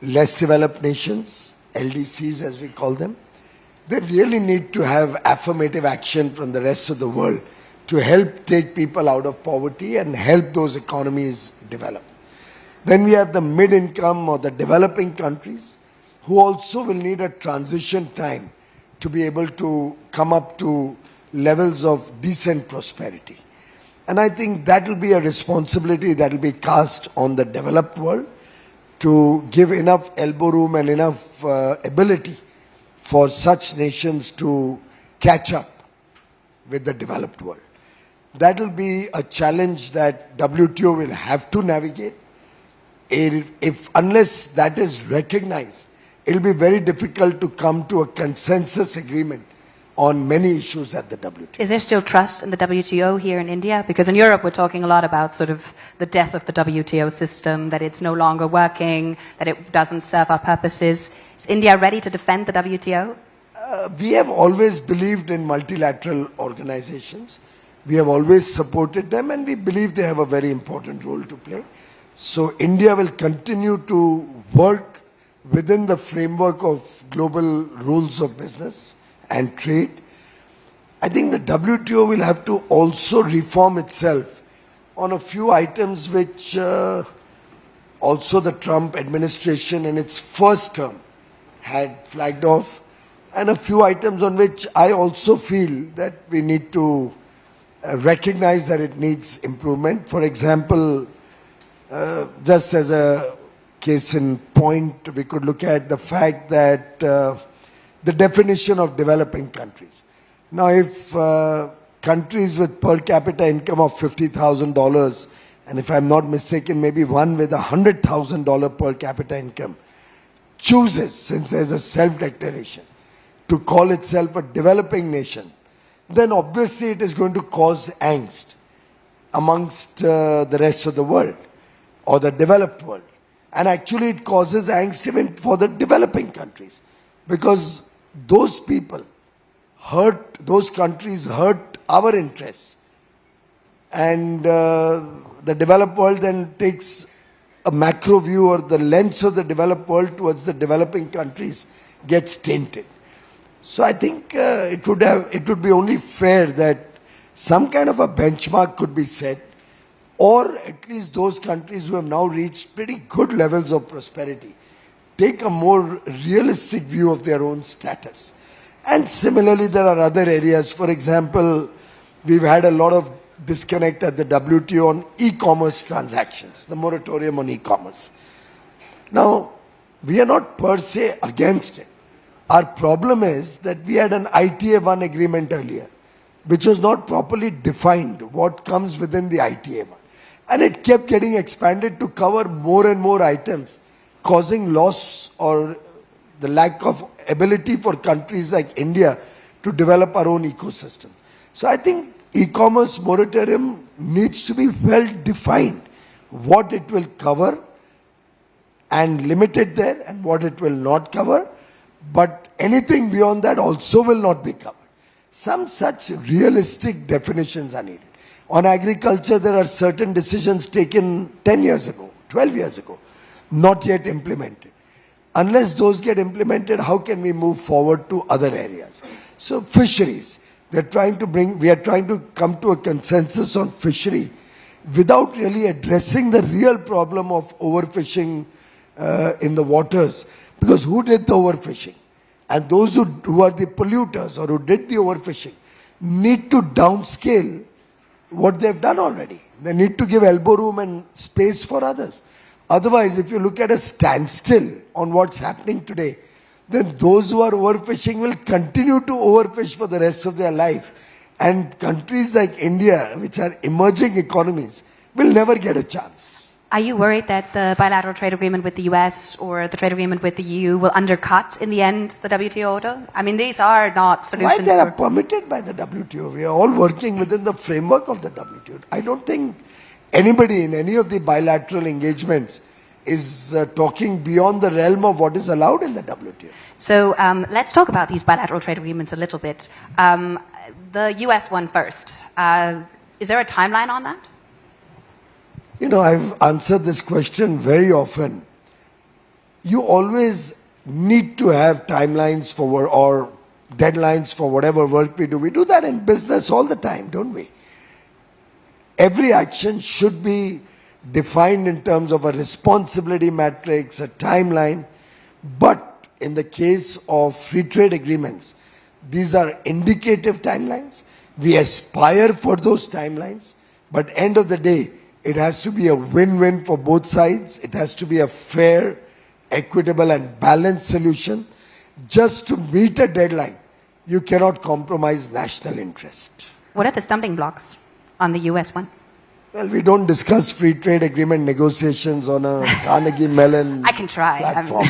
less developed nations, LDCs as we call them. They really need to have affirmative action from the rest of the world to help take people out of poverty and help those economies develop. Then we have the mid-income or the developing countries who also will need a transition time to be able to come up to levels of decent prosperity. And I think that will be a responsibility that will be cast on the developed world to give enough elbow room and enough ability for such nations to catch up with the developed world. That will be a challenge that WTO will have to navigate. Unless that is recognized, it will be very difficult to come to a consensus agreement on many issues at the WTO. Is there still trust in the WTO here in India? Because in Europe we're talking a lot about sort of the death of the WTO system, that it's no longer working, that it doesn't serve our purposes. Is India ready to defend the WTO? We have always believed in multilateral organizations. We have always supported them, and we believe they have a very important role to play. So India will continue to work within the framework of global rules of business and trade. I think the WTO will have to also reform itself on a few items which also the Trump administration in its first term had flagged off, and a few items on which I also feel that we need to recognize that it needs improvement. For example, just as a case in point, we could look at the fact that the definition of developing countries. Now, if countries with per capita income of $50,000, and if I'm not mistaken, maybe one with $100,000 per capita income, chooses, since there's a self-declaration, to call itself a developing nation, then obviously it is going to cause angst amongst the rest of the world or the developed world. And actually it causes angst even for the developing countries, because those people hurt, those countries hurt our interests. And the developed world then takes a macro view, or the lens of the developed world towards the developing countries gets tainted. So I think it would be only fair that some kind of a benchmark could be set or at least those countries who have now reached pretty good levels of prosperity, take a more realistic view of their own status. And similarly, there are other areas. For example, we've had a lot of disconnect at the WTO on e-commerce transactions, the moratorium on e-commerce. Now, we are not per se against it. Our problem is that we had an ITA-1 agreement earlier, which was not properly defined what comes within the ITA-1. And it kept getting expanded to cover more and more items, causing loss or the lack of ability for countries like India to develop our own ecosystem. So I think e-commerce moratorium needs to be well defined, what it will cover and limited there and what it will not cover. But anything beyond that also will not be covered. Some such realistic definitions are needed. On agriculture, there are certain decisions taken 10 years ago, 12 years ago, not yet implemented. Unless those get implemented, how can we move forward to other areas? So fisheries, we are trying to come to a consensus on fishery without really addressing the real problem of overfishing in the waters. Because who did the overfishing? And those who are the polluters or who did the overfishing need to downscale what they've done already. They need to give elbow room and space for others. Otherwise, if you look at a standstill on what's happening today, then those who are overfishing will continue to overfish for the rest of their life. And countries like India, which are emerging economies, will never get a chance. Are you worried that the bilateral trade agreement with the US or the trade agreement with the EU will undercut, in the end, the WTO order? I mean, these are not solutions. Why they are permitted by the WTO? We are all working within the framework of the WTO. I don't think anybody in any of the bilateral engagements is talking beyond the realm of what is allowed in the WTO. So let's talk about these bilateral trade agreements a little bit. The US one first. Is there a timeline on that? You know, I've answered this question very often. You always need to have timelines for or deadlines for whatever work we do. We do that in business all the time, don't we? Every action should be defined in terms of a responsibility matrix, a timeline. But in the case of free trade agreements, these are indicative timelines. We aspire for those timelines. But end of the day, it has to be a win-win for both sides. It has to be a fair, equitable and balanced solution. Just to meet a deadline, you cannot compromise national interest. What are the stumbling blocks on the US one? Well, we don't discuss free trade agreement negotiations on a Carnegie Mellon I can try. platform.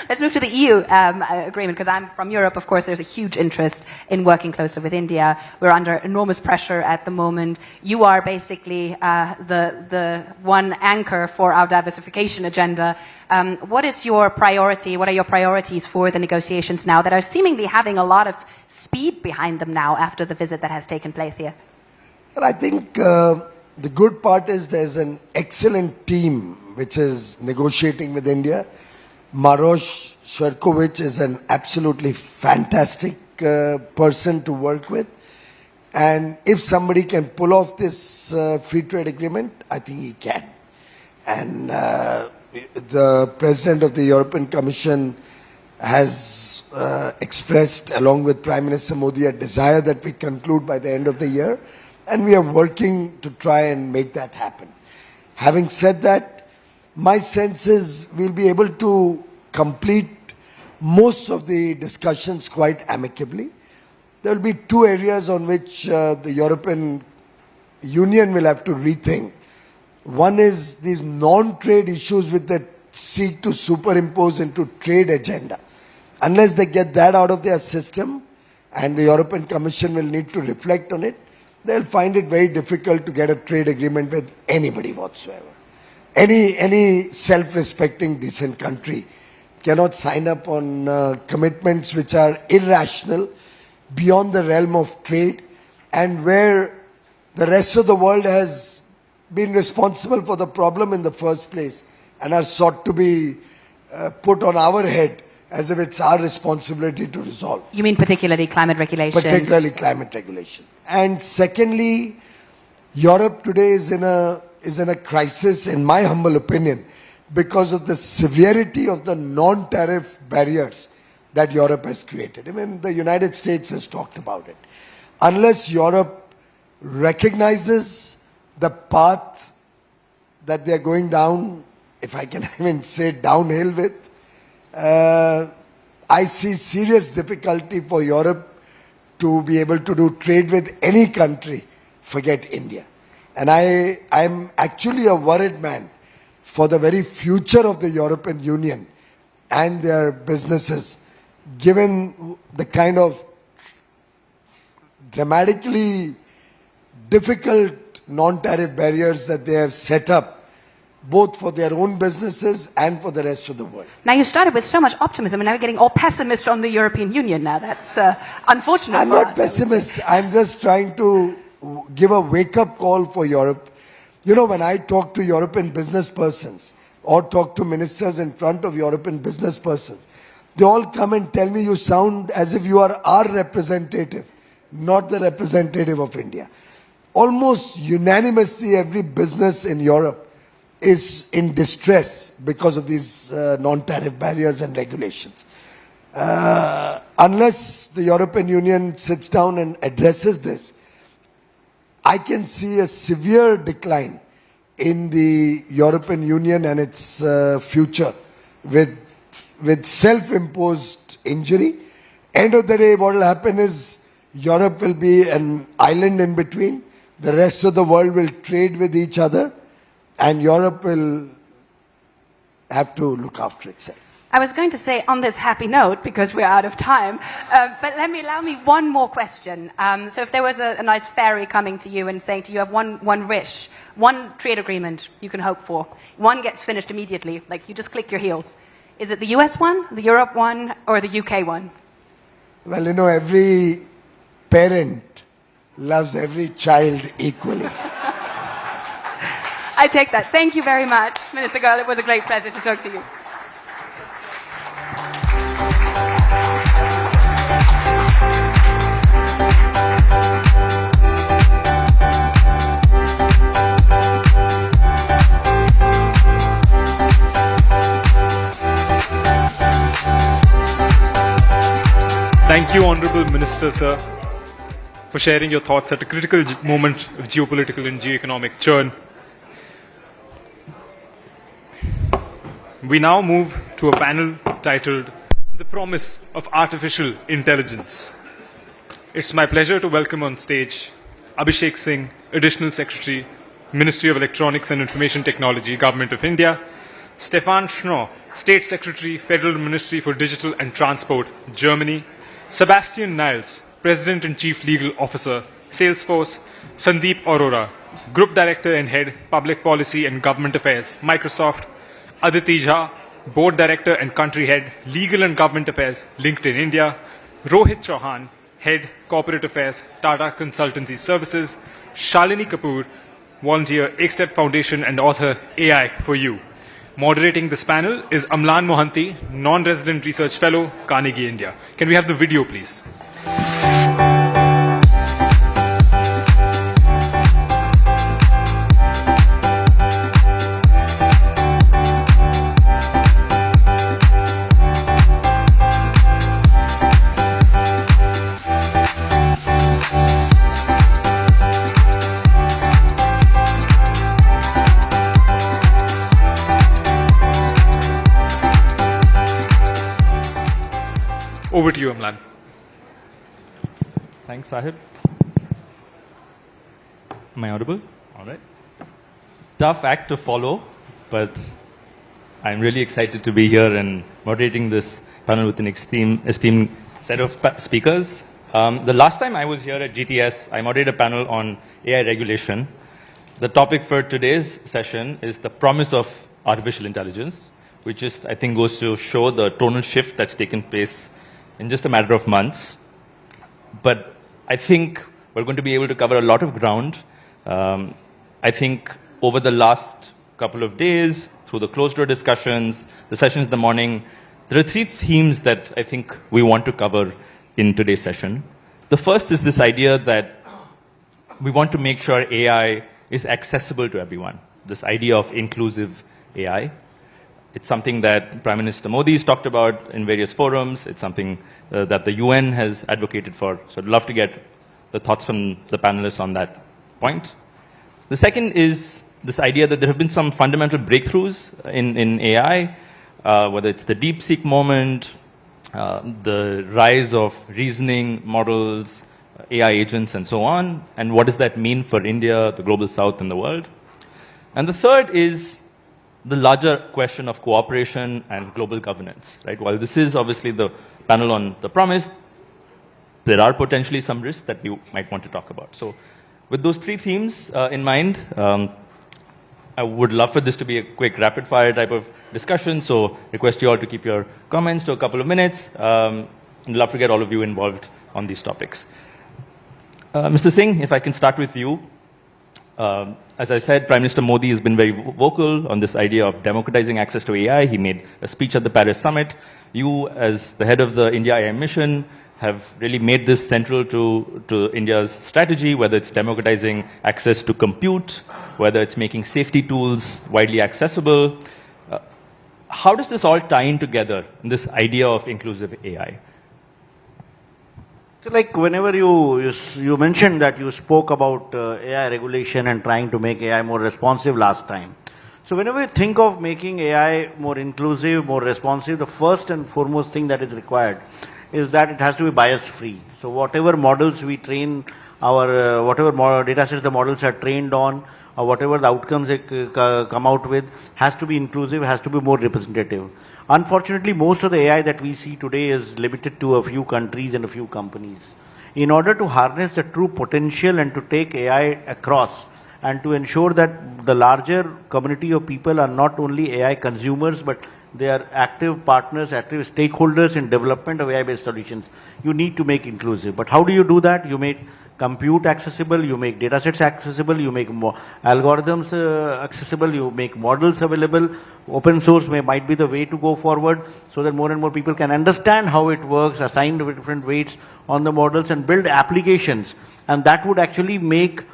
Let's move to the EU agreement, because I'm from Europe. Of course, there's a huge interest in working closer with India. We're under enormous pressure at the moment. You are basically the one anchor for our diversification agenda. What is your priority? What are your priorities for the negotiations now that are seemingly having a lot of speed behind them now after the visit that has taken place here? Well, I think the good part is there's an excellent team which is negotiating with India. Maroš Šefčovič is an absolutely fantastic person to work with. And if somebody can pull off this free trade agreement, I think he can. And the President of the European Commission has expressed, along with Prime Minister Modi, a desire that we conclude by the end of the year. And we are working to try and make that happen. Having said that, my sense is we'll be able to complete most of the discussions quite amicably. There will be two areas on which the European Union will have to rethink. One is these non-trade issues with the seek to superimpose into trade agenda. Unless they get that out of their system, and the European Commission will need to reflect on it, they'll find it very difficult to get a trade agreement with anybody whatsoever. Any self-respecting decent country cannot sign up on commitments which are irrational, beyond the realm of trade, and where the rest of the world has been responsible for the problem in the first place and are sought to be put on our head as if it's our responsibility to resolve. You mean particularly climate regulation? Particularly climate regulation. And secondly, Europe today is in a crisis, in my humble opinion, because of the severity of the non-tariff barriers that Europe has created. I mean, the United States has talked about it. Unless Europe recognizes the path that they're going down, if I can even say downhill with, I see serious difficulty for Europe to be able to do trade with any country, forget India. And I'm actually a worried man for the very future of the European Union and their businesses, given the kind of dramatically difficult non-tariff barriers that they have set up, both for their own businesses and for the rest of the world. Now, you started with so much optimism, and now you're getting all pessimist on the European Union now. That's unfortunate. I'm not pessimist. I'm just trying to give a wake-up call for Europe. You know, when I talk to European business persons or talk to ministers in front of European business persons, they all come and tell me, you sound as if you are our representative, not the representative of India. Almost unanimously, every business in Europe is in distress because of these non-tariff barriers and regulations. Unless the European Union sits down and addresses this, I can see a severe decline in the European Union and its future with self-imposed injury. End of the day, what will happen is Europe will be an island in between. The rest of the world will trade with each other, and Europe will have to look after itself. I was going to say on this happy note, because we're out of time, but allow me one more question. So if there was a nice fairy coming to you and saying to you, have one wish, one trade agreement you can hope for, one gets finished immediately, like you just click your heels. Is it the US one, the Europe one, or the UK one? Well, you know, every parent loves every child equally. I take that. Thank you very much, Minister Goyal. It was a great pleasure to talk to you. Thank you, Honourable Minister, sir, for sharing your thoughts at a critical moment of geopolitical and geoeconomic churn. We now move to a panel titled The Promise of Artificial Intelligence. It's my pleasure to welcome on stage Abhishek Singh, Additional Secretary, Ministry of Electronics and Information Technology, Government of India; Stefan Schnoor, State Secretary, Federal Ministry for Digital and Transport, Germany; Sebastian Niles, President and Chief Legal Officer, Salesforce; Sandeep Arora, Group Director and Head, Public Policy and Government Affairs, Microsoft; Aditi Jha, Board Director and Country Head, Legal and Government Affairs, LinkedIn India; Rohit Chauhan, Head, Corporate Affairs, Tata Consultancy Services; Shalini Kapoor, volunteer, Ekstep Foundation and author, AI for You. Moderating this panel is Amlan Mohanty, non-resident research fellow, Carnegie, India. Can we have the video, please? Over to you, Amlan. Thanks, Sahib. Am I audible? All right. Tough act to follow, but I'm really excited to be here and moderating this panel with an esteemed set of speakers. The last time I was here at GTS, I moderated a panel on AI regulation. The topic for today's session is the promise of artificial intelligence, which just, I think, goes to show the tonal shift that's taken place in just a matter of months. But I think we're going to be able to cover a lot of ground. I think over the last couple of days, through the closed-door discussions, the sessions in the morning, there are three themes that I think we want to cover in today's session. The first is this idea that we want to make sure AI is accessible to everyone. This idea of inclusive AI. It's something that Prime Minister Modi has talked about in various forums. It's something that the UN has advocated for. So I'd love to get the thoughts from the panelists on that point. The second is this idea that there have been some fundamental breakthroughs in AI, whether it's the DeepSeek moment, the rise of reasoning models, AI agents, and so on, and what does that mean for India, the global south, and the world. And the third is the larger question of cooperation and global governance, right? While this is obviously the panel on the promise, there are potentially some risks that we might want to talk about. So with those three themes in mind, I would love for this to be a quick rapid fire type of discussion. So request you all to keep your comments to a couple of minutes. I'd love to get all of you involved on these topics. Mr. Singh, if I can start with you. As I said, Prime Minister Modi has been very vocal on this idea of democratizing access to AI. He made a speech at the Paris summit. You, as the head of the India AI mission, have really made this central to India's strategy, whether it's democratizing access to compute, whether it's making safety tools widely accessible. How does this all tie in together in this idea of inclusive AI? So like whenever you mentioned that you spoke about AI regulation and trying to make AI more responsive last time. So whenever you think of making AI more inclusive, more responsive, the first and foremost thing that is required is that it has to be bias free. So whatever models we train our, whatever data sets the models are trained on, or whatever the outcomes they come out with, has to be inclusive, has to be more representative. Unfortunately, most of the AI that we see today is limited to a few countries and a few companies. In order to harness the true potential and to take AI across and to ensure that the larger community of people are not only AI consumers, but they are active partners, active stakeholders in development of AI-based solutions, you need to make inclusive. But how do you do that? You make compute accessible, you make datasets accessible, you make algorithms accessible, you make models available. Open source might be the way to go forward so that more and more people can understand how it works, assign different weights on the models and build applications. And that would actually make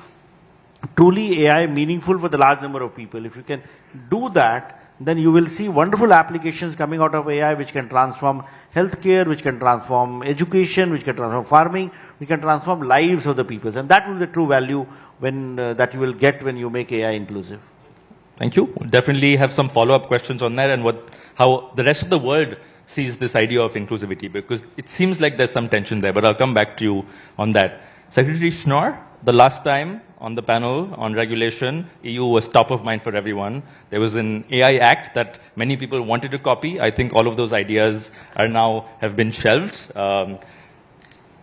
truly AI meaningful for the large number of people. If you can do that, then you will see wonderful applications coming out of AI which can transform healthcare, which can transform education, which can transform farming, which can transform lives of the people. And that will be the true value when that you will get when you make AI inclusive. Thank you. We'll definitely have some follow-up questions on that and how the rest of the world sees this idea of inclusivity, because it seems like there's some tension there, but I'll come back to you on that. Secretary Schnorr, the last time on the panel on regulation, EU was top of mind for everyone. There was an AI Act that many people wanted to copy. I think all of those ideas are now have been shelved.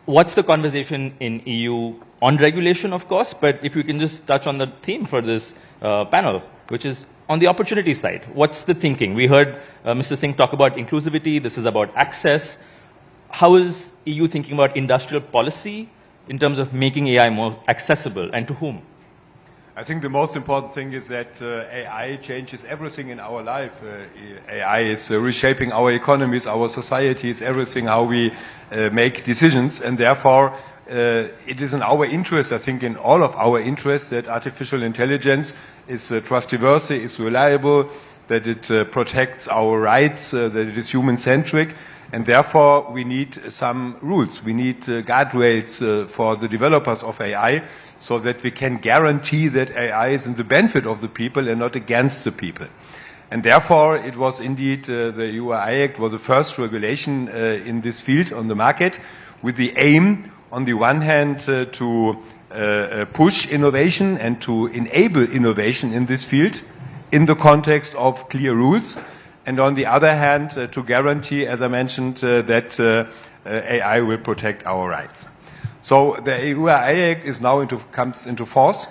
What's the conversation in EU on regulation, of course, but if you can just touch on the theme for this panel, which is on the opportunity side. What's the thinking? We heard Mr. Singh talk about inclusivity. This is about access. How is EU thinking about industrial policy in terms of making AI more accessible, and to whom? I think the most important thing is that AI changes everything in our life. AI is reshaping our economies, our societies, everything, how we make decisions, and therefore it is in our interest, I think in all of our interests, that artificial intelligence is trustworthy, is reliable, that it protects our rights, that it is human-centric. And therefore, we need some rules. We need guardrails for the developers of AI so that we can guarantee that AI is in the benefit of the people and not against the people. And therefore, it was indeed the EU AI Act was the first regulation in this field on the market, with the aim, on the one hand, to push innovation and to enable innovation in this field in the context of clear rules. And on the other hand, to guarantee, as I mentioned, that AI will protect our rights. So the EU AI Act is now comes into force,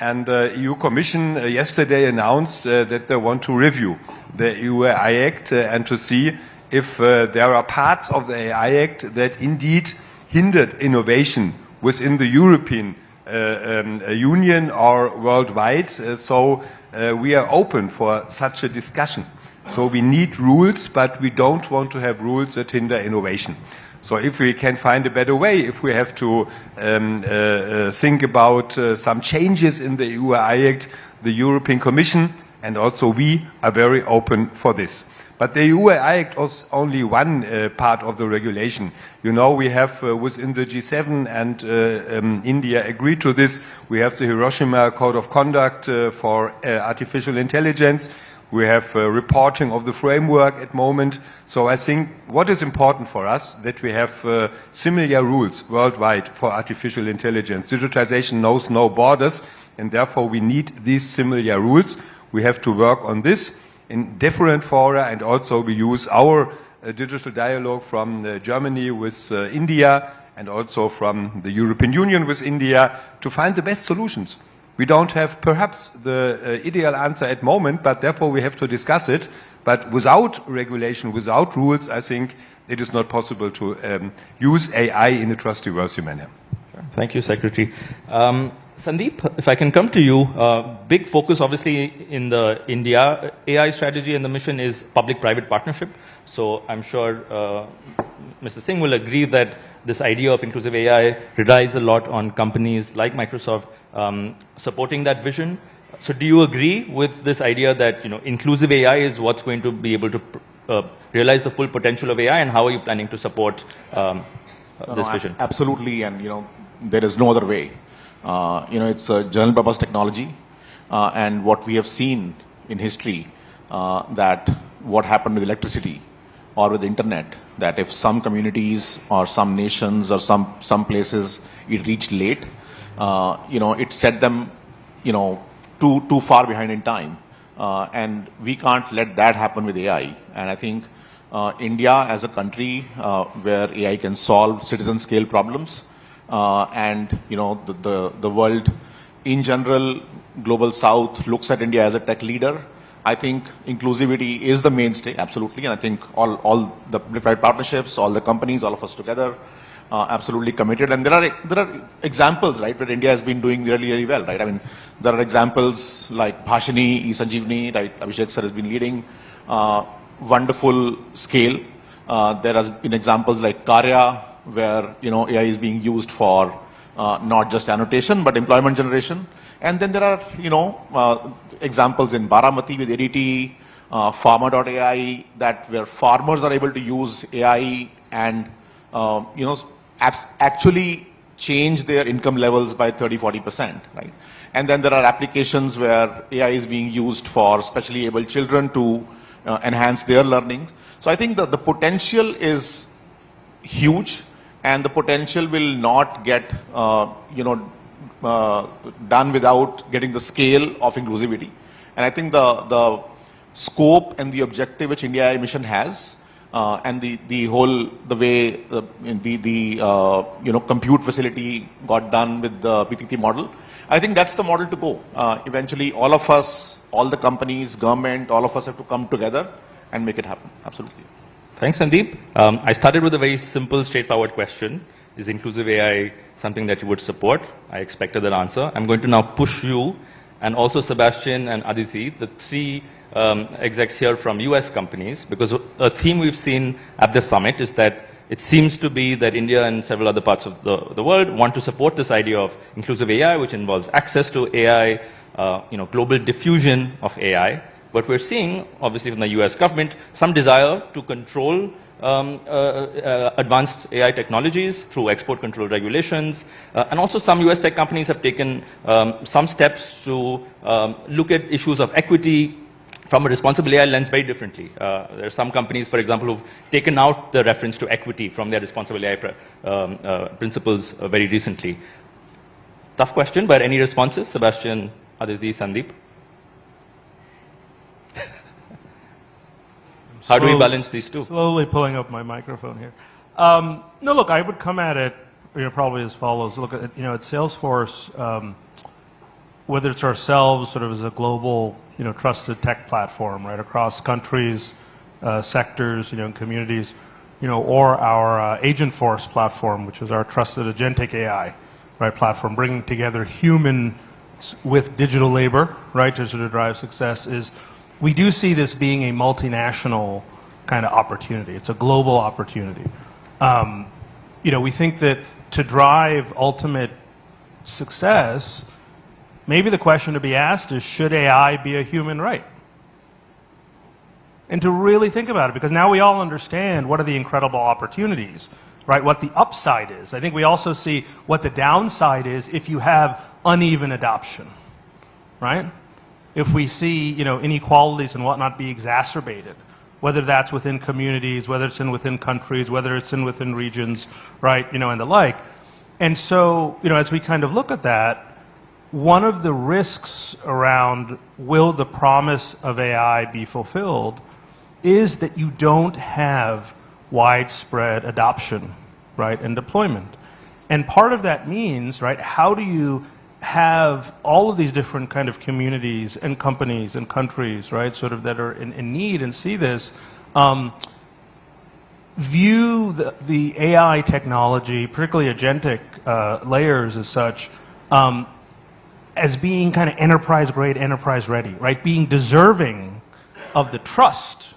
and the EU Commission yesterday announced that they want to review the EU AI Act and to see if there are parts of the AI Act that indeed hindered innovation within the European Union or worldwide. So we are open for such a discussion. So we need rules, but we don't want to have rules that hinder innovation. So if we can find a better way, if we have to think about some changes in the EU AI Act, the European Commission and also we are very open for this. But the EU AI Act is only one part of the regulation. You know, we have within the G7 and India agreed to this. We have the Hiroshima Code of Conduct for artificial intelligence. We have reporting of the framework at the moment. So I think what is important for us that we have similar rules worldwide for artificial intelligence. Digitization knows no borders, and therefore we need these similar rules. We have to work on this in different fora, and also we use our digital dialogue from Germany with India and also from the European Union with India to find the best solutions. We don't have perhaps the ideal answer at the moment, but therefore we have to discuss it. But without regulation, without rules, I think it is not possible to use AI in a trustworthy manner. Thank you, Secretary. Sandeep, if I can come to you, big focus obviously in the India AI strategy and the mission is public-private partnership. So I'm sure Mr. Singh will agree that this idea of inclusive AI relies a lot on companies like Microsoft supporting that vision. So do you agree with this idea that inclusive AI is what's going to be able to realize the full potential of AI, and how are you planning to support this vision? Absolutely, and there is no other way. It's a general purpose technology, and what we have seen in history that what happened with electricity or with the internet, that if some communities or some nations or some places it reached late, it set them, too far behind in time, and we can't let that happen with AI. And I think India as a country where AI can solve citizen scale problems, and the world in general, global South looks at India as a tech leader. I think inclusivity is the mainstay, absolutely, and I think all the private partnerships, all the companies, all of us together, absolutely committed. And there are examples, right, where India has been doing really, really well, right? I mean, there are examples like Bhashini, eSanjeevani, right? Abhishek sir has been leading wonderful scale. There has been examples like Karya, where AI is being used for not just annotation but employment generation. And then there are examples in Baramati with ADT, Pharma.ai, that where farmers are able to use AI and actually change their income levels by 30-40%, right? And then there are applications where AI is being used for specially able children to enhance their learning. So I think the potential is huge, and the potential will not get done without getting the scale of inclusivity. And I think the scope and the objective which India AI mission has, and the way the compute facility got done with the PPP model, I think that's the model to go. Eventually, all of us, all the companies, government, all of us have to come together and make it happen. Absolutely. Thanks, Sandeep. I started with a very simple, straightforward question. Is inclusive AI something that you would support? I expected that answer. I'm going to now push you, and also Sebastian and Aditi, the three execs here from US companies, because a theme we've seen at this summit is that it seems to be that India and several other parts of the world want to support this idea of inclusive AI, which involves access to AI, global diffusion of AI. But we're seeing, obviously from the US government, some desire to control advanced AI technologies through export control regulations. And also some US tech companies have taken some steps to look at issues of equity from a responsible AI lens very differently. There are some companies, for example, who've taken out the reference to equity from their responsible AI principles very recently. Tough question, but any responses? Sebastian, Aditi, Sandeep? How do we balance these two? Slowly pulling up my microphone here. No, look, I would come at it probably as follows. Look, at Salesforce, whether it's ourselves sort of as a global, trusted tech platform, right, across countries, sectors, communities, or our Agentforce platform, which is our trusted agentic AI, right, platform, bringing together human with digital labor, right, to sort of drive success, is we do see this being a multinational kind of opportunity. It's a global opportunity. We think that to drive ultimate success, maybe the question to be asked is, should AI be a human right? And to really think about it, because now we all understand what are the incredible opportunities, right? What the upside is. I think we also see what the downside is if you have uneven adoption, right? If we see, inequalities and whatnot be exacerbated, whether that's within communities, whether it's within countries, whether it's within regions, right, and the like. And so, as we kind of look at that, one of the risks around will the promise of AI be fulfilled is that you don't have widespread adoption, right, and deployment. And part of that means, right, how do you have all of these different kind of communities and companies and countries, right, sort of that are in need and see this, view the AI technology, particularly agentic layers as such, as being kind of enterprise grade, enterprise ready, right, being deserving of the trust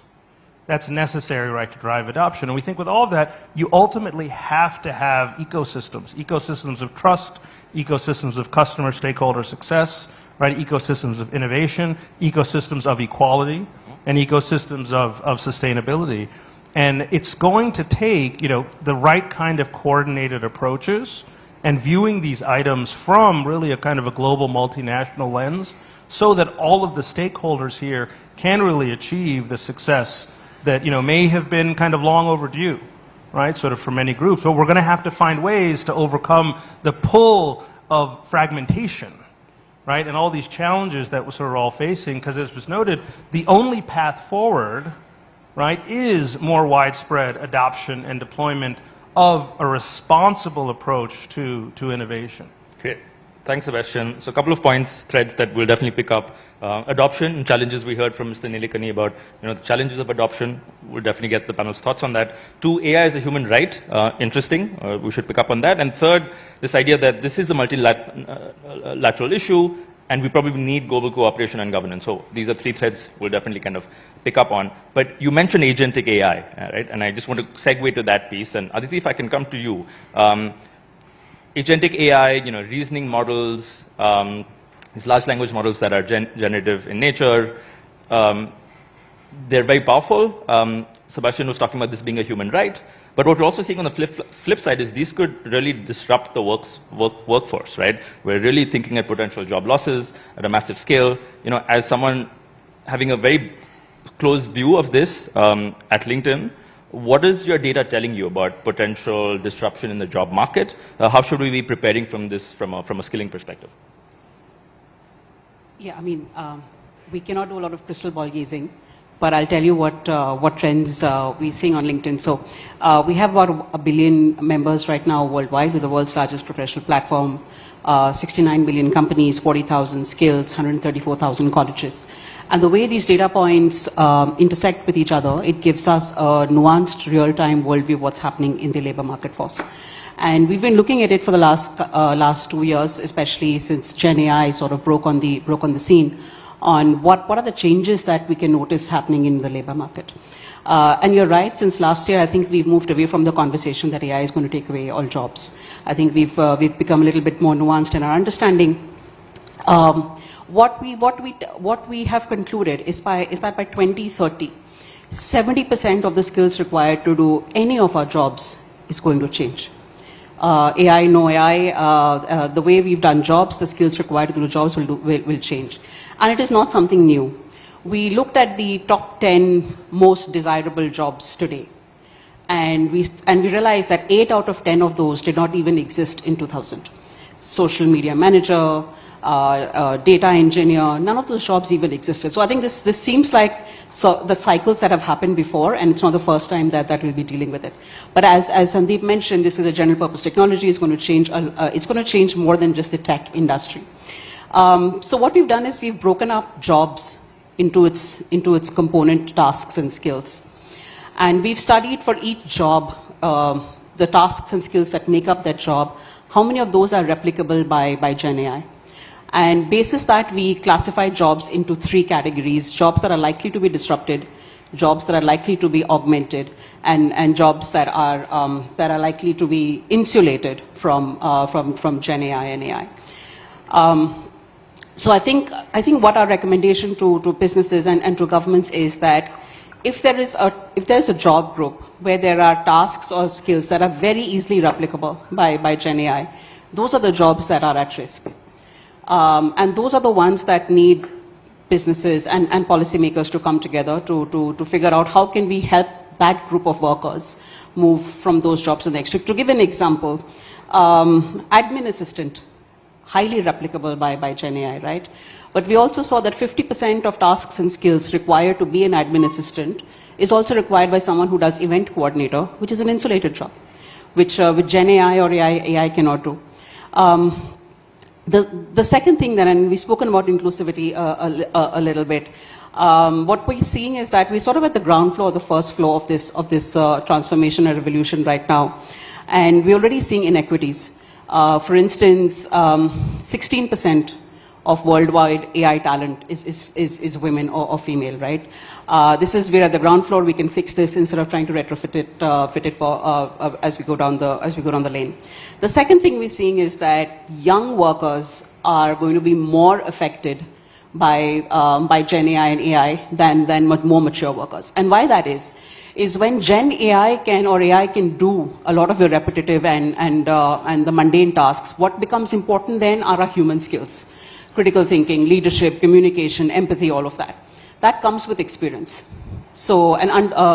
that's necessary, right, to drive adoption. And we think with all of that, you ultimately have to have ecosystems of trust, ecosystems of customer stakeholder success, right, ecosystems of innovation, ecosystems of equality, and ecosystems of sustainability. And it's going to take, the right kind of coordinated approaches and viewing these items from really a kind of a global multinational lens so that all of the stakeholders here can really achieve the success that, may have been kind of long overdue, right, sort of for many groups. But we're going to have to find ways to overcome the pull of fragmentation, right, and all these challenges that we're sort of all facing, because as was noted, the only path forward, right, is more widespread adoption and deployment of a responsible approach to innovation. Great. Thanks, Sebastian. So a couple of points, threads that we'll definitely pick up. Adoption and challenges we heard from Mr. Nilekani about, the challenges of adoption. We'll definitely get the panel's thoughts on that. 2, AI is a human right. Interesting. We should pick up on that. And 3rd, this idea that this is a multilateral issue and we probably need global cooperation and governance. So these are 3 threads we'll definitely kind of pick up on. But you mentioned agentic AI, right? And I just want to segue to that piece. And Aditi, if I can come to you. Agentic AI, reasoning models, these large language models that are generative in nature, they're very powerful. Sebastian was talking about this being a human right. But what we're also seeing on the flip side is these could really disrupt the workforce, right? We're really thinking at potential job losses at a massive scale. As someone having a very close view of this at LinkedIn, what is your data telling you about potential disruption in the job market? How should we be preparing from this from a skilling perspective? Yeah, we cannot do a lot of crystal ball gazing, but I'll tell you what trends we're seeing on LinkedIn. So we have about 1 billion members right now worldwide. We're the world's largest professional platform, 69 million companies, 40,000 skills, 134,000 colleges. And the way these data points intersect with each other, it gives us a nuanced, real-time worldview of what's happening in the labor market force. And we've been looking at it for the last 2 years, especially since Gen AI sort of broke on the scene, on what are the changes that we can notice happening in the labor market. And you're right, since last year, I think we've moved away from the conversation that AI is going to take away all jobs. I think we've become a little bit more nuanced in our understanding. What we have concluded is that by 2030, 70% of the skills required to do any of our jobs is going to change. AI, no AI, the way we've done jobs, the skills required to do jobs will change. And it is not something new. We looked at the top 10 most desirable jobs today. And we realized that 8 out of 10 of those did not even exist in 2000. Social media manager, data engineer, none of those jobs even existed. So I think this seems like the cycles that have happened before, and it's not the first time that we'll be dealing with it. But as Sandeep mentioned, this is a general purpose technology. It's going to change. It's going to change more than just the tech industry. So what we've done is we've broken up jobs into its component tasks and skills, and we've studied for each job the tasks and skills that make up that job. How many of those are replicable by Gen AI? And basis that, we classify jobs into 3 categories: jobs that are likely to be disrupted, jobs that are likely to be augmented, and jobs that are likely to be insulated from Gen AI and AI. So I think what our recommendation to businesses and to governments is that if there is a job group where there are tasks or skills that are very easily replicable by Gen AI, those are the jobs that are at risk. And those are the ones that need businesses and policymakers to come together to figure out how can we help that group of workers move from those jobs to the next. To give an example, admin assistant, highly replicable by Gen AI, right? But we also saw that 50% of tasks and skills required to be an admin assistant is also required by someone who does event coordinator, which is an insulated job, which with Gen AI or AI cannot do. The second thing that, and we've spoken about inclusivity a little bit, what we're seeing is that we're sort of at the ground floor, the first floor of this transformation and revolution right now. And we're already seeing inequities. For instance, 16% of worldwide AI talent is women or female, right? We're at the ground floor. We can fix this instead of trying to retrofit it for as we go down the lane. The second thing we're seeing is that young workers are going to be more affected by Gen AI and AI than more mature workers. And why that is when Gen AI can do a lot of the repetitive and the mundane tasks, what becomes important then are our human skills. Critical thinking, leadership, communication, empathy, all of that. That comes with experience. So,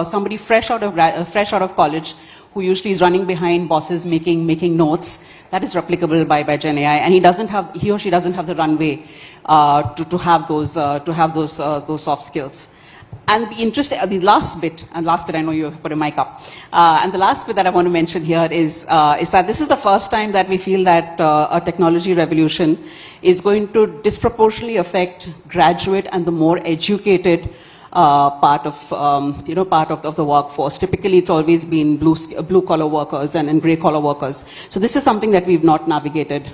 somebody fresh out of college, who usually is running behind bosses making notes, that is replicable by Gen AI, and he or she doesn't have the runway to have those soft skills. And the last bit, I know you put a mic up, and the last bit that I want to mention here is that this is the first time that we feel that a technology revolution is going to disproportionately affect graduate and the more educated part of the workforce. Typically, it's always been blue collar workers and gray collar workers. So this is something that we've not navigated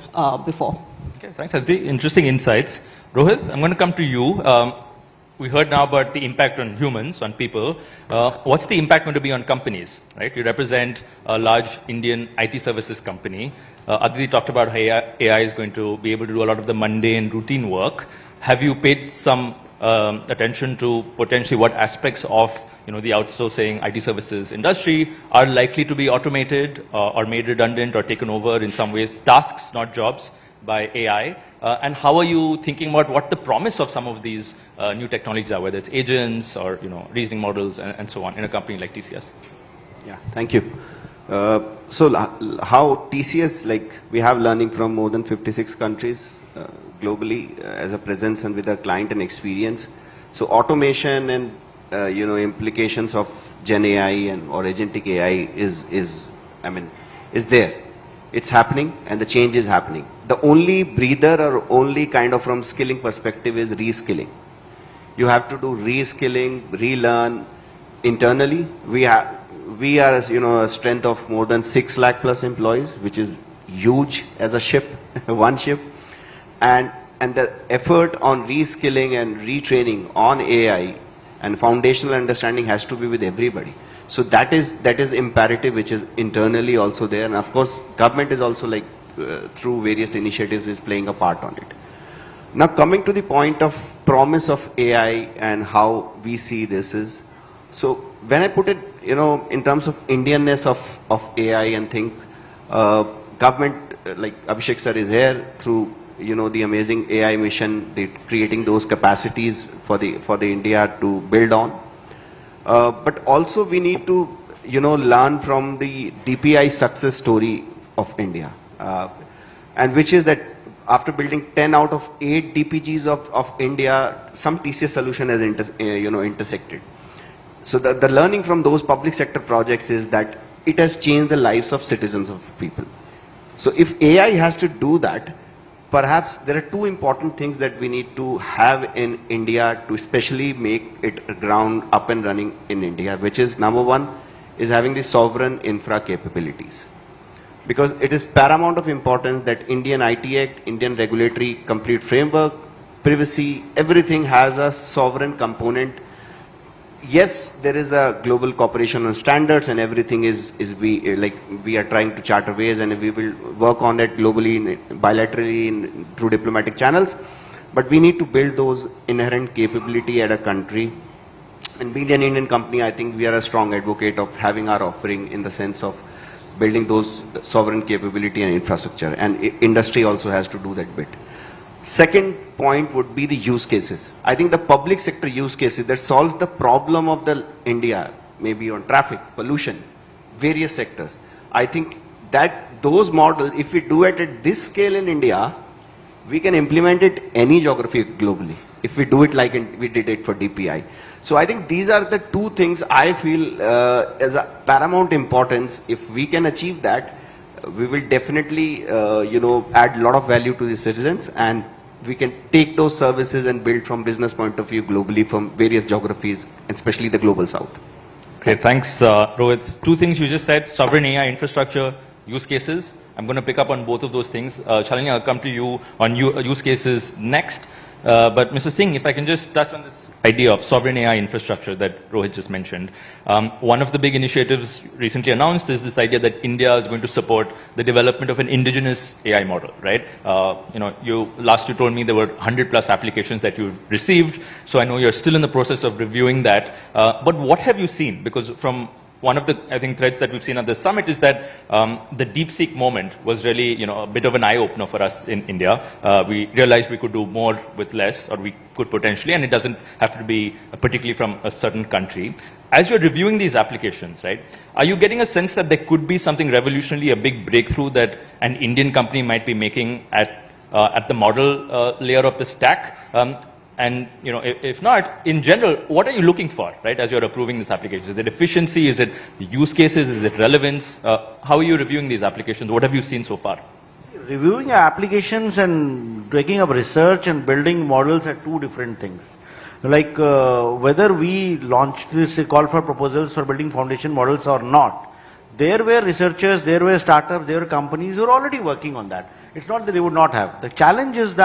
before. Okay, thanks. Very interesting insights. Rohit, I'm going to come to you. We heard now about the impact on humans, on people. What's the impact going to be on companies, right? You represent a large Indian IT services company. Aditi talked about how AI is going to be able to do a lot of the mundane, routine work. Have you paid some attention to potentially what aspects of the outsourcing IT services industry are likely to be automated or made redundant or taken over in some ways, tasks, not jobs, by AI? And how are you thinking about what the promise of some of these new technologies are, whether it's agents or reasoning models and so on in a company like TCS? Yeah, thank you. So how TCS, we have learning from more than 56 countries globally as a presence and with a client and experience. So automation and implications of Gen AI or agentic AI is there. It's happening and the change is happening. The only breather or only kind of from skilling perspective is reskilling. You have to do reskilling, relearn internally. We are a strength of more than 6 lakh plus employees, which is huge as a ship, one ship. And the effort on reskilling and retraining on AI and foundational understanding has to be with everybody. So that is imperative, which is internally also there. And of course, government is also through various initiatives is playing a part on it. Now coming to the point of promise of AI and how we see this is, so when I put it, in terms of Indianness of AI and think, government, like Abhishek sir is here through, the amazing AI mission, creating those capacities for the India to build on. But also we need to, learn from the DPI success story of India. And which is that after building 10 out of 8 DPGs of India, some TCS solution has intersected. So the learning from those public sector projects is that it has changed the lives of citizens of people. So if AI has to do that, perhaps there are two important things that we need to have in India to especially make it ground up and running in India, which is number one is having the sovereign infra capabilities. Because it is paramount of importance that Indian IT Act, Indian regulatory complete framework, privacy, everything has a sovereign component. yes, there is a global cooperation on standards and everything we are trying to chart ways, and we will work on it globally, bilaterally, through diplomatic channels. But we need to build those inherent capability at a country. And being an Indian company, I think we are a strong advocate of having our offering in the sense of building those sovereign capability and infrastructure. And industry also has to do that bit. Second point would be the use cases. I think the public sector use cases that solves the problem of the India, maybe on traffic, pollution, various sectors. I think that those models, if we do it at this scale in India, we can implement it any geography globally, if we do it like we did it for DPI. So I think these are the two things I feel as a paramount importance. If we can achieve that, we will definitely add a lot of value to the citizens, and we can take those services and build from business point of view globally from various geographies, especially the global south. Okay, thanks, Rohit. Two things you just said: sovereign AI infrastructure, use cases. I'm going to pick up on both of those things. Shalini, I'll come to you on use cases next. But Mr. Singh, if I can just touch on this idea of sovereign AI infrastructure that Rohit just mentioned. One of the big initiatives recently announced is this idea that India is going to support the development of an indigenous AI model, right? You told me there were 100+ applications that you received, so I know you're still in the process of reviewing that. But what have you seen? Because from one of the, I think, threads that we've seen at the summit is that the DeepSeek moment was really, a bit of an eye-opener for us in India. We realized we could do more with less, or we could potentially, and it doesn't have to be particularly from a certain country. As you're reviewing these applications, right, are you getting a sense that there could be something revolutionary, a big breakthrough that an Indian company might be making at the model layer of the stack? And if not, in general, what are you looking for, right, as you're approving this application? Is it efficiency? Is it use cases? Is it relevance? How are you reviewing these applications? What have you seen so far? Reviewing applications and taking up research and building models are two different things. Like whether we launched this call for proposals for building foundation models or not, there were researchers, there were startups, there were companies who are already working on that. It's not that they would not have. The challenge is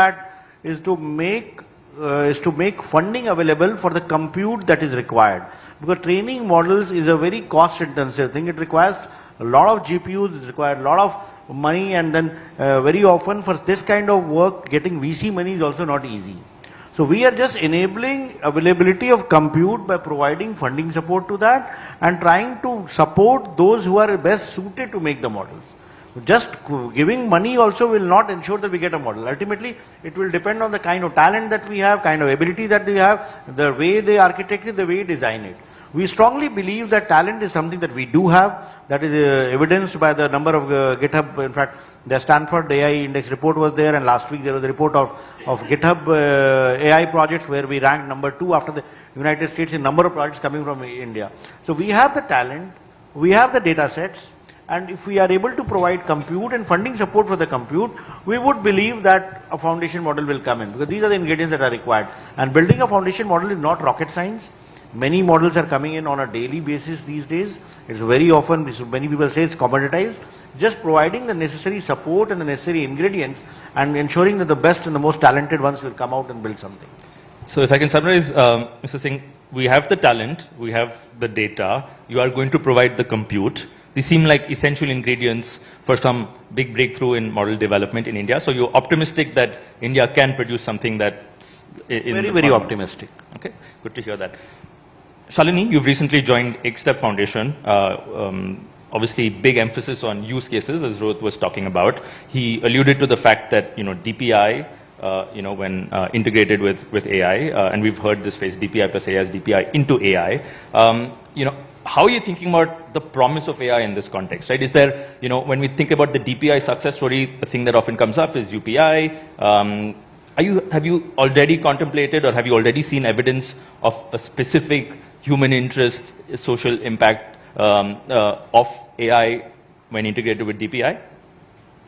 to make funding available for the compute that is required. Because training models is a very cost intensive thing. It requires a lot of GPUs, it requires a lot of money, and then very often for this kind of work, getting VC money is also not easy. So we are just enabling availability of compute by providing funding support to that and trying to support those who are best suited to make the models. Just giving money also will not ensure that we get a model. Ultimately, it will depend on the kind of talent that we have, kind of ability that we have, the way they architect it, the way they design it. We strongly believe that talent is something that we do have, that is evidenced by the number of GitHub. In fact, the Stanford AI Index report was there, and last week there was a report of GitHub AI projects where we ranked number 2 after the United States in number of projects coming from India. So we have the talent, we have the data sets, and if we are able to provide compute and funding support for the compute, we would believe that a foundation model will come in, because these are the ingredients that are required. And building a foundation model is not rocket science. Many models are coming in on a daily basis these days. It's very often, many people say it's commoditized. Just providing the necessary support and the necessary ingredients and ensuring that the best and the most talented ones will come out and build something. So if I can summarize, Mr. Singh, we have the talent, we have the data, you are going to provide the compute. These seem like essential ingredients for some big breakthrough in model development in India. So you're optimistic that India can produce something that's very optimistic. Okay, good to hear that. Shalini, you've recently joined Xstep Foundation. Obviously, big emphasis on use cases, as Rohit was talking about. He alluded to the fact that DPI, when integrated with AI, and we've heard this phrase DPI plus AI as DPI into AI. How are you thinking about the promise of AI in this context, right? Is there, when we think about the DPI success story, the thing that often comes up is UPI. Have you already contemplated, or have you already seen evidence of a specific human interest, social impact of AI when integrated with DPI?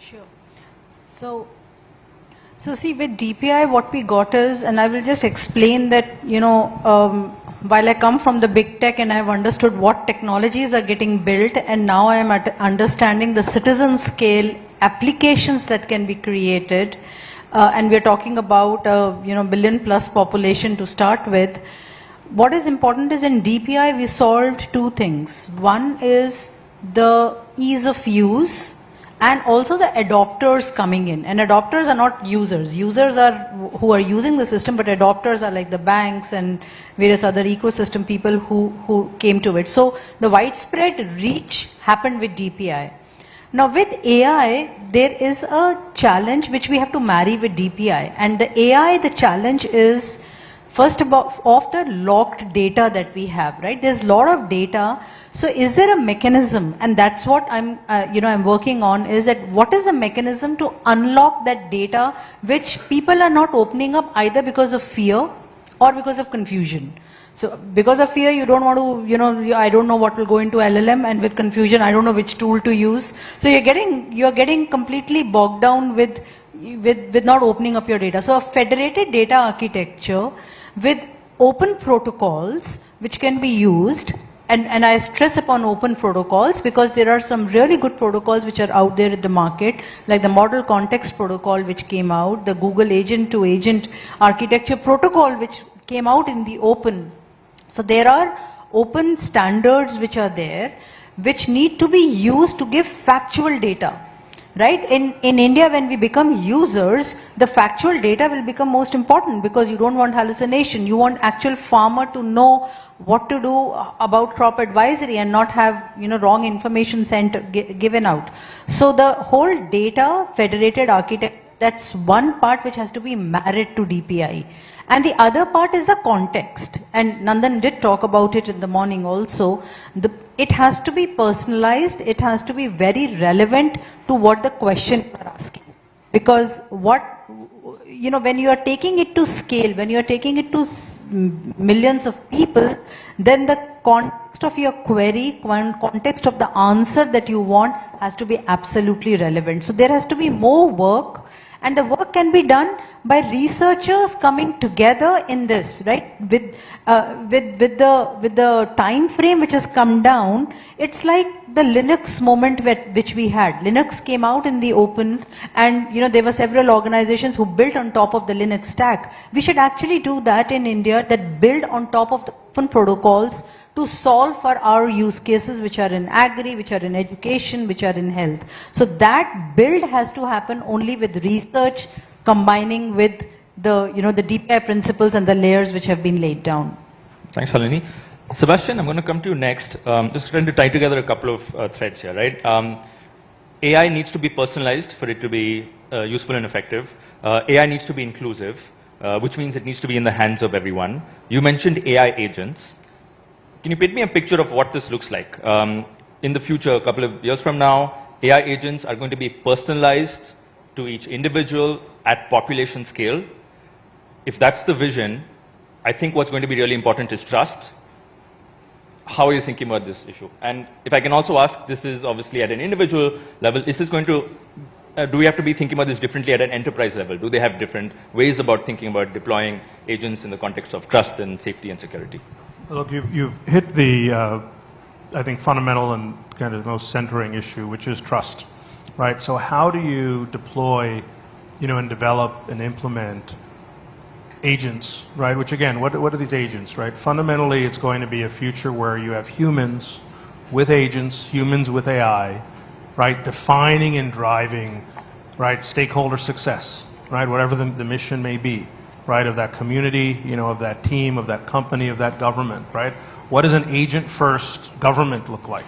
Sure. So see, with DPI, what we got is, and I will just explain that, while I come from the big tech and I've understood what technologies are getting built, and now I am understanding the citizen scale applications that can be created, and we're talking about a billion plus population to start with. what is important is in DPI we solved two things. One is the ease of use and also the adopters coming in. And adopters are not users. Users are who are using the system, but adopters are like the banks and various other ecosystem people who came to it. So the widespread reach happened with DPI. Now with AI, there is a challenge which we have to marry with DPI. And the AI, the challenge is first of the locked data that we have, right? There's a lot of data. So is there a mechanism? And that's what I'm working on, is that what is the mechanism to unlock that data which people are not opening up either because of fear or because of confusion. So because of fear, you don't want to, I don't know what will go into LLM, and with confusion, I don't know which tool to use. So you're getting completely bogged down with not opening up your data. So a federated data architecture with open protocols which can be used, and I stress upon open protocols because there are some really good protocols which are out there in the market, like the Model Context Protocol which came out, the Google Agent-to-Agent Architecture Protocol which came out in the open. So there are open standards which are there which need to be used to give factual data. Right? In India, when we become users, the factual data will become most important because you don't want hallucination. You want actual farmer to know what to do about crop advisory and not have wrong information given out. So the whole data federated architecture, that's one part which has to be married to DPI. And the other part is the context. And Nandan did talk about it in the morning also. It has to be personalized. It has to be very relevant to what the question you are asking. Because when you are taking it to scale, when you are taking it to millions of people, then the context of your query, context of the answer that you want has to be absolutely relevant. So there has to be more work. And the work can be done by researchers coming together in this, right? With the time frame which has come down, it's like the Linux moment which we had. Linux came out in the open, and there were several organizations who built on top of the Linux stack. We should actually do that in India, that build on top of the open protocols to solve for our use cases which are in agri, which are in education, which are in health. So that build has to happen only with research combining with the DPI principles and the layers which have been laid down. Thanks, Shalini. Sebastian, I'm going to come to you next. Just trying to tie together a couple of threads here, right? AI needs to be personalized for it to be useful and effective. AI needs to be inclusive, which means it needs to be in the hands of everyone. You mentioned AI agents. Can you paint me a picture of what this looks like? In the future, a couple of years from now, AI agents are going to be personalized to each individual at population scale. If that's the vision, I think what's going to be really important is trust. How are you thinking about this issue? And if I can also ask, this is obviously at an individual level, is this going to, do we have to be thinking about this differently at an enterprise level? Do they have different ways about thinking about deploying agents in the context of trust and safety and security? Look, you've hit the, I think, fundamental and kind of most centering issue, which is trust, right? So how do you deploy, and develop and implement agents, right? Which again, what are these agents, right? Fundamentally, it's going to be a future where you have humans with agents, humans with AI, right? Defining and driving, right? Stakeholder success, right? Whatever the mission may be. Right, of that community, of that team, of that company, of that government, right? What does an agent-first government look like,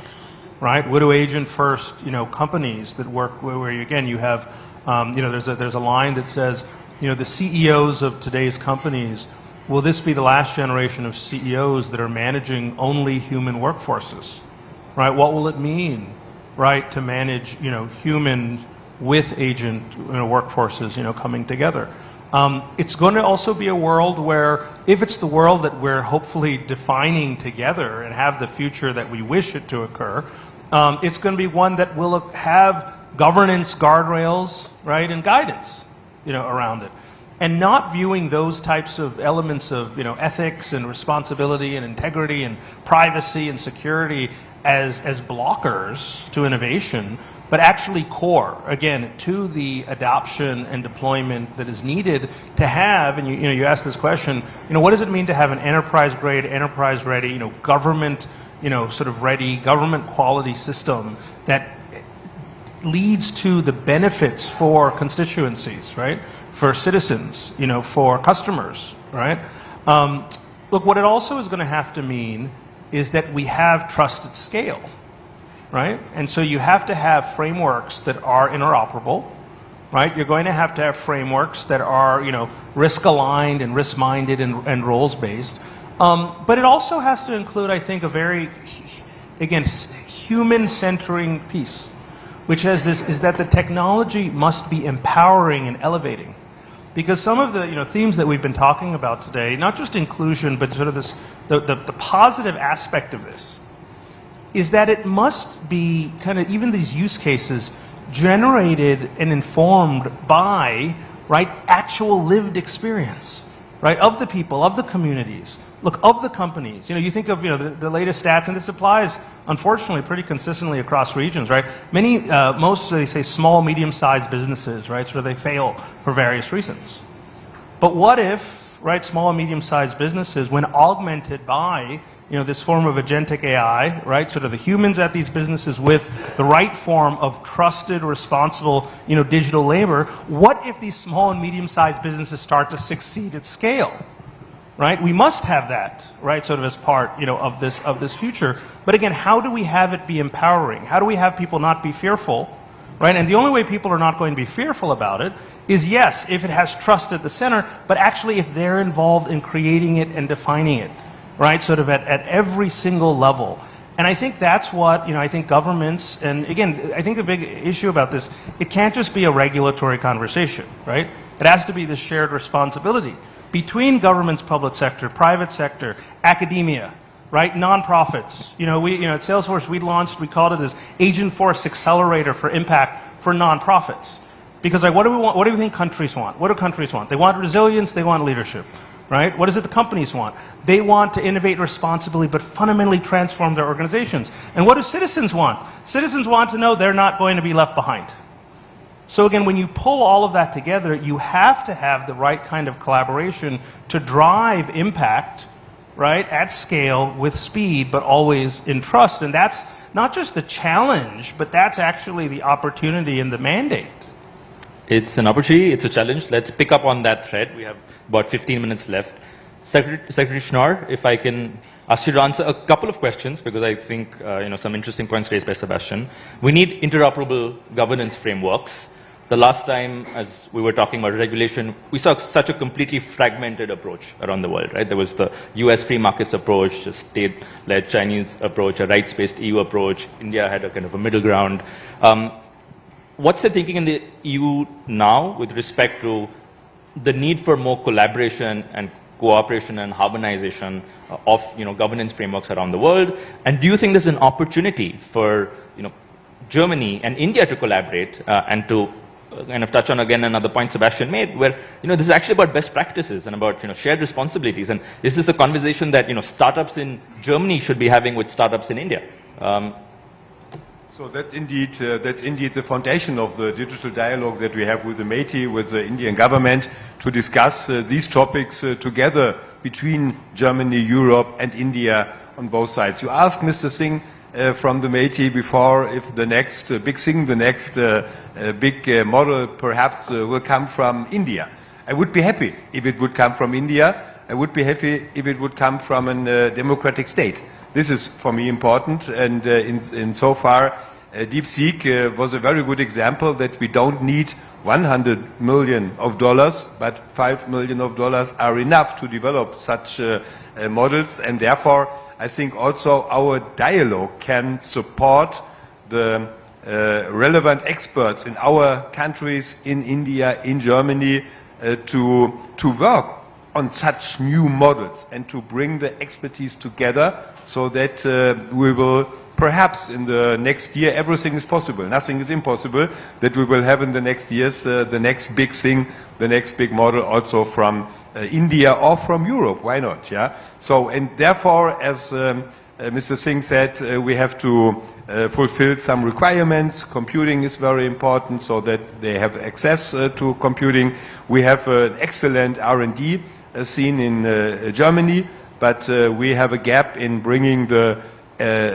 right? What do agent-first, companies that work where again you have, there's a line that says, the CEOs of today's companies, will this be the last generation of CEOs that are managing only human workforces, right? What will it mean, right, to manage, human with agent workforces, coming together? It's going to also be a world where, if it's the world that we're hopefully defining together and have the future that we wish it to occur, it's going to be one that will have governance guardrails, right, and guidance, around it. and not viewing those types of elements of ethics and responsibility and integrity and privacy and security as blockers to innovation, but actually core, again, to the adoption and deployment that is needed to have, and you asked this question, what does it mean to have an enterprise-grade, enterprise-ready, government, sort of ready, government-quality system that leads to the benefits for constituencies, right? For citizens, for customers, right? Look, what it also is going to have to mean is that we have trust at scale, right? And so you have to have frameworks that are interoperable, right? You're going to have frameworks that are, risk-aligned and risk-minded and roles-based. But it also has to include, I think, a very, again, human-centering piece, which is that the technology must be empowering and elevating. Because some of the themes that we've been talking about today, not just inclusion, but sort of this, the positive aspect of this, is that it must be kind of, even these use cases, generated and informed by, right, actual lived experience, right, of the people, of the communities, look, of the companies. You think of the latest stats, and this applies, unfortunately, pretty consistently across regions, right? Most, they say, small, medium-sized businesses, right, so they fail for various reasons. But what if, right, small and medium-sized businesses, when augmented by this form of agentic AI, right, sort of the humans at these businesses with the right form of trusted, responsible, digital labor, what if these small and medium-sized businesses start to succeed at scale? Right? We must have that, right, sort of as part, of this future. But again, how do we have it be empowering? How do we have people not be fearful, right? And the only way people are not going to be fearful about it is, yes, if it has trust at the center, but actually if they're involved in creating it and defining it, right, sort of at every single level. And I think that's what, I think governments, and again, I think the big issue about this, it can't just be a regulatory conversation, right? It has to be this shared responsibility between governments, public sector, private sector, academia, right? Nonprofits. At Salesforce, we called it as Agent Force Accelerator for Impact for nonprofits. Because what do we want? What do we think countries want? What do countries want? They want resilience, they want leadership, right? What is it the companies want? They want to innovate responsibly, but fundamentally transform their organizations. And what do citizens want? Citizens want to know they're not going to be left behind. So again, when you pull all of that together, you have to have the right kind of collaboration to drive impact, right, at scale, with speed, but always in trust. And that's not just the challenge, but that's actually the opportunity and the mandate. It's an opportunity, it's a challenge. Let's pick up on that thread. We have about 15 minutes left. Secretary Schnorr, if I can ask you to answer a couple of questions, because I think some interesting points raised by Sebastian. We need interoperable governance frameworks. The last time, as we were talking about regulation, we saw such a completely fragmented approach around the world, right? There was the US free markets approach, a state-led Chinese approach, a rights-based EU approach. India had a kind of a middle ground. What's the thinking in the EU now with respect to the need for more collaboration and cooperation and harmonization of governance frameworks around the world? And do you think there's an opportunity for Germany and India to collaborate and to kind of touch on again another point Sebastian made, where this is actually about best practices and about shared responsibilities? And is this a conversation that startups in Germany should be having with startups in India? So that's indeed the foundation of the digital dialogue that we have with the METI, with the Indian government, to discuss these topics together between Germany, Europe, and India on both sides. You asked Mr. Singh from the METI before if the next big thing, the next big model perhaps will come from India. I would be happy if it would come from India. I would be happy if it would come from a democratic state. This is for me important, and in so far, DeepSeek was a very good example that we don't need $100 million, but $5 million are enough to develop such models, and therefore I think also our dialogue can support the relevant experts in our countries, in India, in Germany, to work on such new models and to bring the expertise together so that we will perhaps in the next year everything is possible. Nothing is impossible. That we will have in the next years the next big thing, the next big model also from India or from Europe. Why not? Yeah. So and therefore, as Mr. Singh said, we have to fulfill some requirements. Computing is very important so that they have access to computing. We have an excellent R&D scene in Germany, but we have a gap in bringing the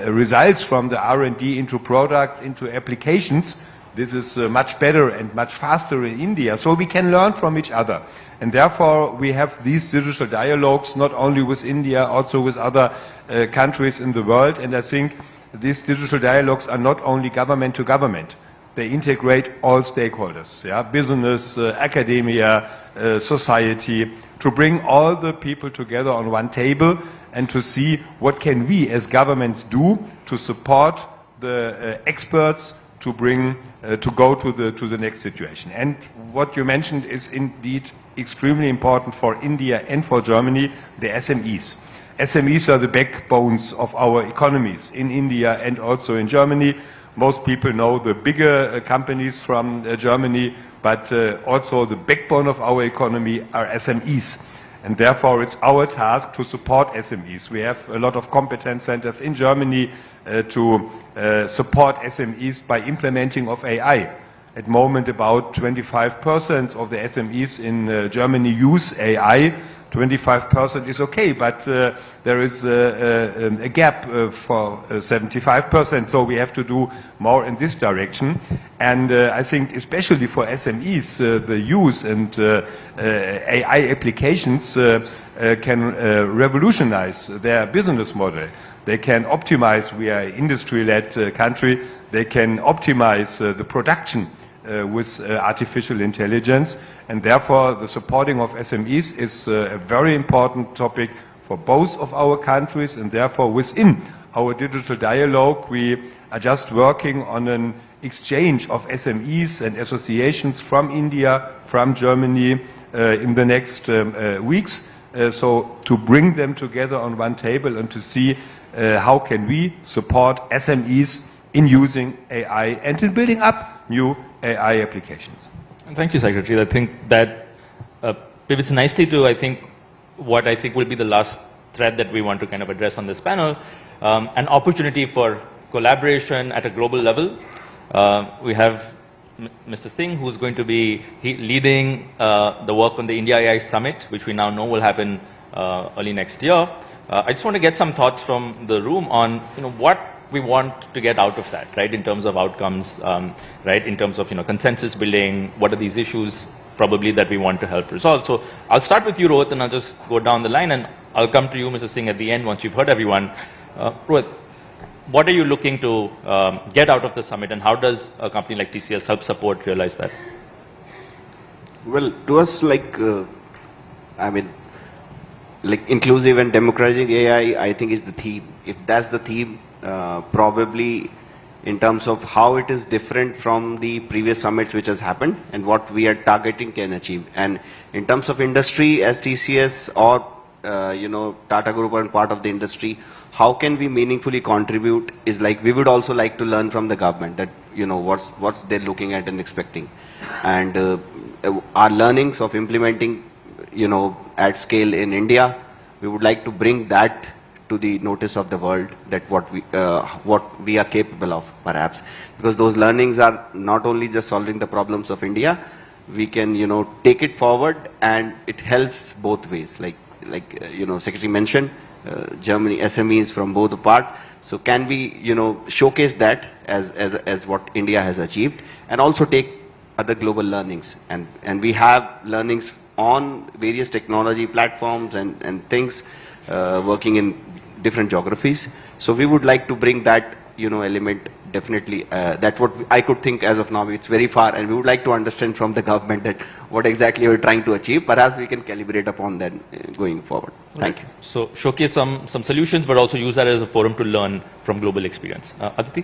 results from the R&D into products, into applications. This is much better and much faster in India, so we can learn from each other. And therefore, we have these digital dialogues, not only with India, also with other countries in the world. And I think these digital dialogues are not only government to government. They integrate all stakeholders, yeah? Business, academia, society, to bring all the people together on one table and to see what can we as governments do to support the experts to bring to go to the next situation. And what you mentioned is indeed extremely important for India and for Germany, the SMEs. SMEs are the backbones of our economies in India and also in Germany. Most people know the bigger companies from Germany, but also the backbone of our economy are SMEs. And therefore, it's our task to support SMEs. We have a lot of competence centers in Germany to support SMEs by implementing of AI. At the moment, about 25% of the SMEs in Germany use AI. 25% is okay, but there is a gap for 75%, so we have to do more in this direction. And I think especially for SMEs, the use and AI applications can revolutionize their business model. They can optimize, we are an industry-led country, they can optimize the production with artificial intelligence, and therefore the supporting of SMEs is a very important topic for both of our countries, and therefore within our digital dialogue we are just working on an exchange of SMEs and associations from India, from Germany in the next weeks, so to bring them together on one table and to see how can we support SMEs in using AI and in building up new AI applications. And thank you, Secretary. I think that pivots nicely to, what I think will be the last thread that we want to kind of address on this panel, an opportunity for collaboration at a global level. We have Mr. Singh, who's going to be leading the work on the India AI Summit, which we now know will happen early next year. I just want to get some thoughts from the room on, what we want to get out of that, right, in terms of outcomes, right, in terms of, consensus building, what are these issues probably that we want to help resolve. So I'll start with you, Rohit, and I'll just go down the line, and I'll come to you, Mr. Singh, at the end once you've heard everyone. Rohit, what are you looking to get out of the summit, and how does a company like TCS help support realize that? Well, to us, inclusive and democratizing AI, I think is the theme. If that's the theme, probably in terms of how it is different from the previous summits which has happened and what we are targeting can achieve. And in terms of industry, as TCS or Tata Group are part of the industry, how can we meaningfully contribute is we would also like to learn from the government that what's they're looking at and expecting, and our learnings of implementing at scale in India, we would like to bring that to the notice of the world, that what we are capable of, perhaps, because those learnings are not only just solving the problems of India, we can take it forward, and it helps both ways. Secretary mentioned, Germany SMEs from both the parts. So can we showcase that as what India has achieved, and also take other global learnings, and we have learnings on various technology platforms and things working in different geographies. So we would like to bring that element, definitely. That's what I could think as of now. It's very far, and we would like to understand from the government that what exactly we're trying to achieve. Perhaps we can calibrate upon that going forward. Thank you. So showcase some solutions, but also use that as a forum to learn from global experience. Aditi?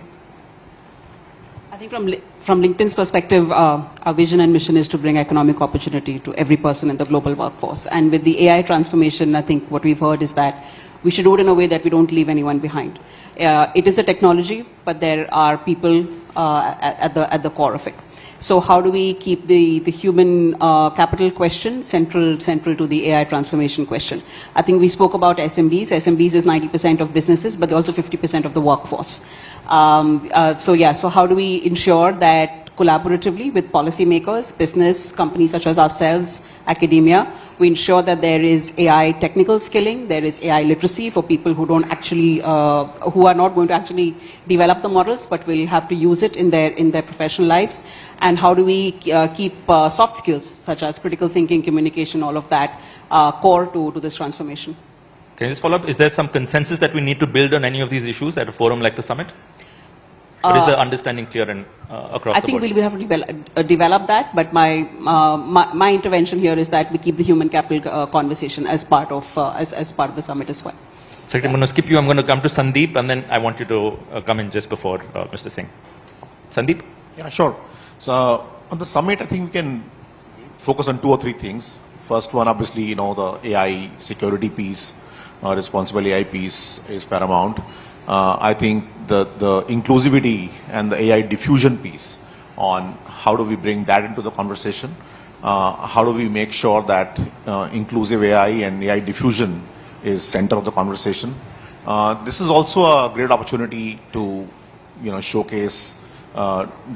I think from LinkedIn's perspective, our vision and mission is to bring economic opportunity to every person in the global workforce. And with the AI transformation, I think what we've heard is that we should do it in a way that we don't leave anyone behind. It is a technology, but there are people at the core of it. So how do we keep the human capital question central to the AI transformation question? I think we spoke about SMBs. SMBs is 90% of businesses, but they're also 50% of the workforce. So how do we ensure that collaboratively with policymakers, business companies such as ourselves, academia, we ensure that there is AI technical skilling, there is AI literacy for people who don't actually, who are not going to actually develop the models, but will have to use it in their professional lives. And how do we keep soft skills such as critical thinking, communication, all of that core to this transformation? Can you just follow up? Is there some consensus that we need to build on any of these issues at a forum like the summit? Or is the understanding clear and across the board? I think we'll have to develop that, but my intervention here is that we keep the human capital conversation as part of the summit as well. So I'm going to skip you. I'm going to come to Sandeep, and then I want you to come in just before Mr. Singh. Sandeep? Yeah, sure. So on the summit, I think we can focus on 2 or 3 things. First one, obviously, the AI security piece, responsible AI piece is paramount. I think the inclusivity and the AI diffusion piece on how do we bring that into the conversation, how do we make sure that inclusive AI and AI diffusion is center of the conversation. This is also a great opportunity to showcase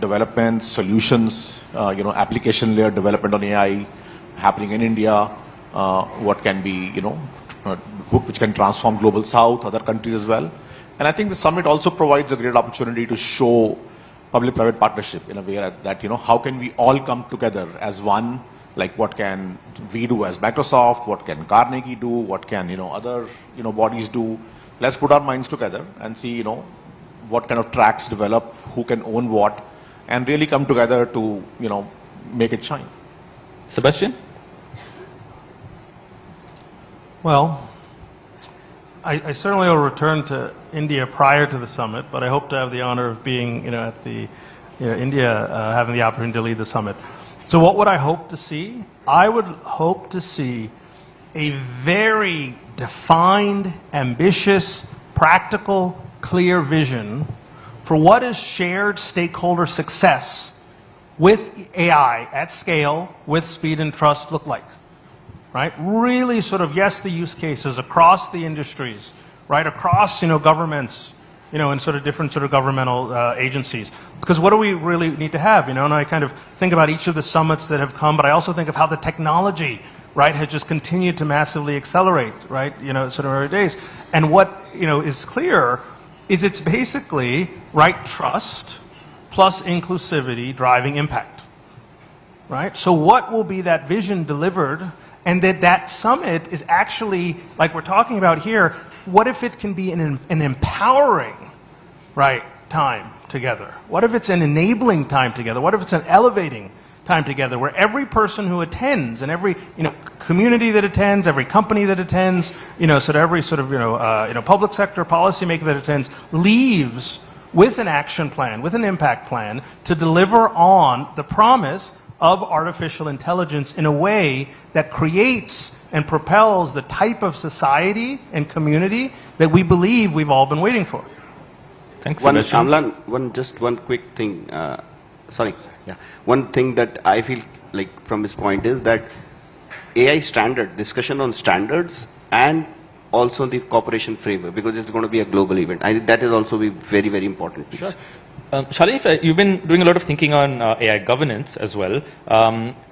development solutions, application layer development on AI happening in India, what can be which can transform global south, other countries as well. And I think the summit also provides a great opportunity to show public-private partnership in a way that, how can we all come together as one, like what can we do as Microsoft, what can Carnegie do, what can, other, bodies do. Let's put our minds together and see, what kind of tracks develop, who can own what, and really come together to, make it shine. Sebastian? Well, I certainly will return to India prior to the summit, but I hope to have the honor of being, at the India, having the opportunity to lead the summit. So what would I hope to see? I would hope to see a very defined, ambitious, practical, clear vision for what is shared stakeholder success with AI at scale, with speed and trust look like. Right? Really sort of, yes, the use cases across the industries, right? Across, governments, and sort of different sort of governmental agencies. Because what do we really need to have, And I kind of think about each of the summits that have come, but I also think of how the technology, right, has just continued to massively accelerate, right? Sort of every days. And what, is clear is it's basically, right, trust plus inclusivity driving impact, right? So what will be that vision delivered? And that summit is actually, like we're talking about here, what if it can be an empowering, right, time together? What if it's an enabling time together? What if it's an elevating time together where every person who attends and every, community that attends, every company that attends, sort of every sort of, public sector policymaker that attends leaves with an action plan, with an impact plan to deliver on the promise of artificial intelligence in a way that creates and propels the type of society and community that we believe we've all been waiting for. Thanks, Amlan, one quick thing. One thing that I feel like from this point is that AI standard, discussion on standards and also the cooperation framework, because it's going to be a global event. That is also be very, very important piece. Sure. Sharif, you've been doing a lot of thinking on AI governance as well.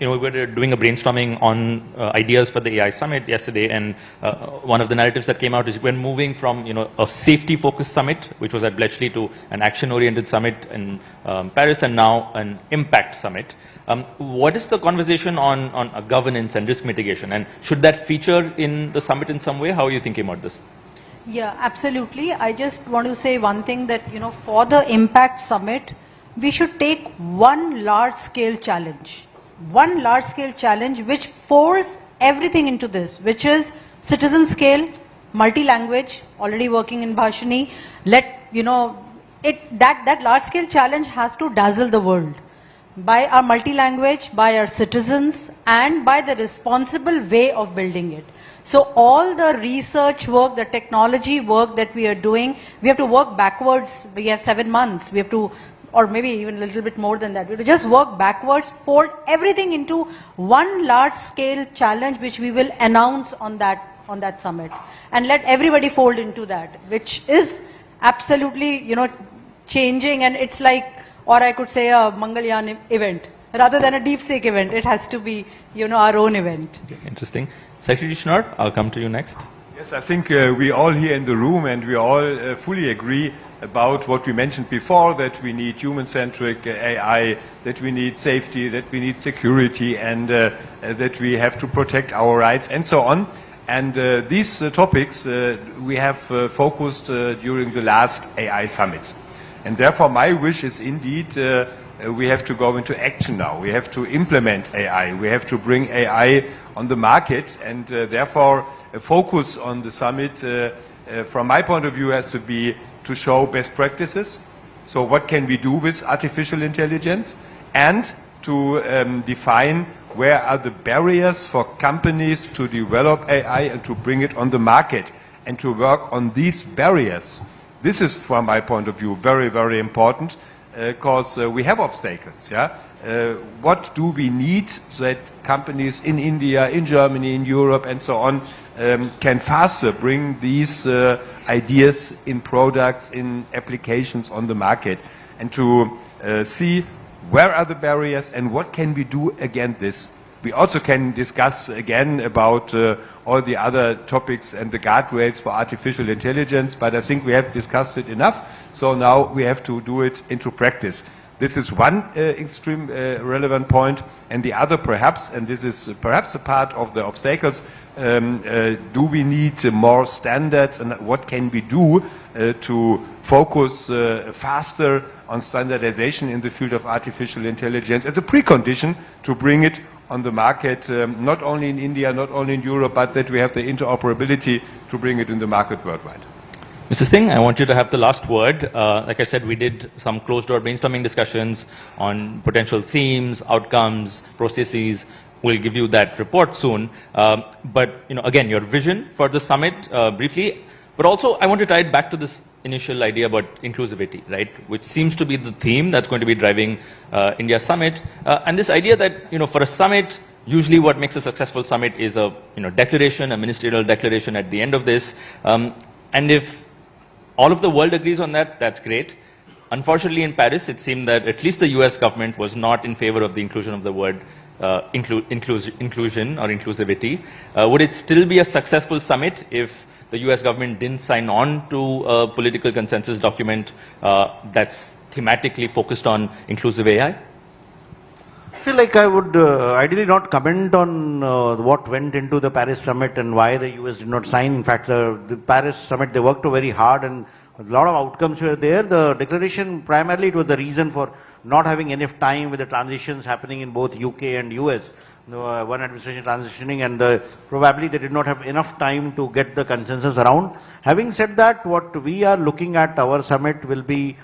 We were doing a brainstorming on ideas for the AI summit yesterday, and one of the narratives that came out is we're moving from a safety-focused summit, which was at Bletchley, to an action-oriented summit in Paris, and now an impact summit. What is the conversation on governance and risk mitigation, and should that feature in the summit in some way? How are you thinking about this? Yeah, absolutely. I just want to say one thing that, for the Impact Summit, we should take one large-scale challenge. One large-scale challenge which folds everything into this, which is citizen scale, multi-language, already working in Bhashini. Let, that large-scale challenge has to dazzle the world by our multi-language, by our citizens, and by the responsible way of building it. So all the research work, the technology work that we are doing, we have to work backwards. We have 7 months. We have to, or maybe even a little bit more than that. We have to just work backwards, fold everything into one large-scale challenge, which we will announce on that summit, and let everybody fold into that, which is absolutely, changing, and it's like, or I could say a Mangalyaan event rather than a DeepSeek event. It has to be, our own event. Okay, interesting. Secretary Schnort, I'll come to you next. Yes, I think we all here in the room and we all fully agree about what we mentioned before, that we need human-centric AI, that we need safety, that we need security, and that we have to protect our rights and so on. And these topics we have focused during the last AI summits. And therefore my wish is indeed we have to go into action now. We have to implement AI. We have to bring AI on the market, and therefore a focus on the summit from my point of view has to be to show best practices. So what can we do with artificial intelligence, and to define where are the barriers for companies to develop AI and to bring it on the market, and to work on these barriers. This is, from my point of view, very, very important, because we have obstacles. Yeah? What do we need so that companies in India, in Germany, in Europe, and so on, can faster bring these ideas in products, in applications on the market, and to see where are the barriers and what can we do against this. We also can discuss again about all the other topics and the guardrails for artificial intelligence, but I think we have discussed it enough, so now we have to do it into practice. This is one extreme relevant point, and the other perhaps, and this is perhaps a part of the obstacles, do we need more standards, and what can we do to focus faster on standardization in the field of artificial intelligence as a precondition to bring it on the market, not only in India, not only in Europe, but that we have the interoperability to bring it in the market worldwide. Mr. Singh, I want you to have the last word. Like I said, we did some closed-door brainstorming discussions on potential themes, outcomes, processes. We'll give you that report soon. But again, your vision for the summit, briefly. But also, I want to tie it back to this initial idea about inclusivity, right? Which seems to be the theme that's going to be driving India Summit. And this idea that, for a summit, usually what makes a successful summit is a declaration, a ministerial declaration at the end of this. And if all of the world agrees on that, that's great. Unfortunately, in Paris, it seemed that at least the US government was not in favor of the inclusion of the word inclusion or inclusivity. Would it still be a successful summit if the US government didn't sign on to a political consensus document that's thematically focused on inclusive AI? I feel like I would ideally not comment on what went into the Paris summit and why the US did not sign. In fact, the Paris summit, they worked very hard and a lot of outcomes were there. The declaration, primarily it was the reason for not having enough time with the transitions happening in both UK and US. One administration transitioning, and probably they did not have enough time to get the consensus around. Having said that, what we are looking at our summit will be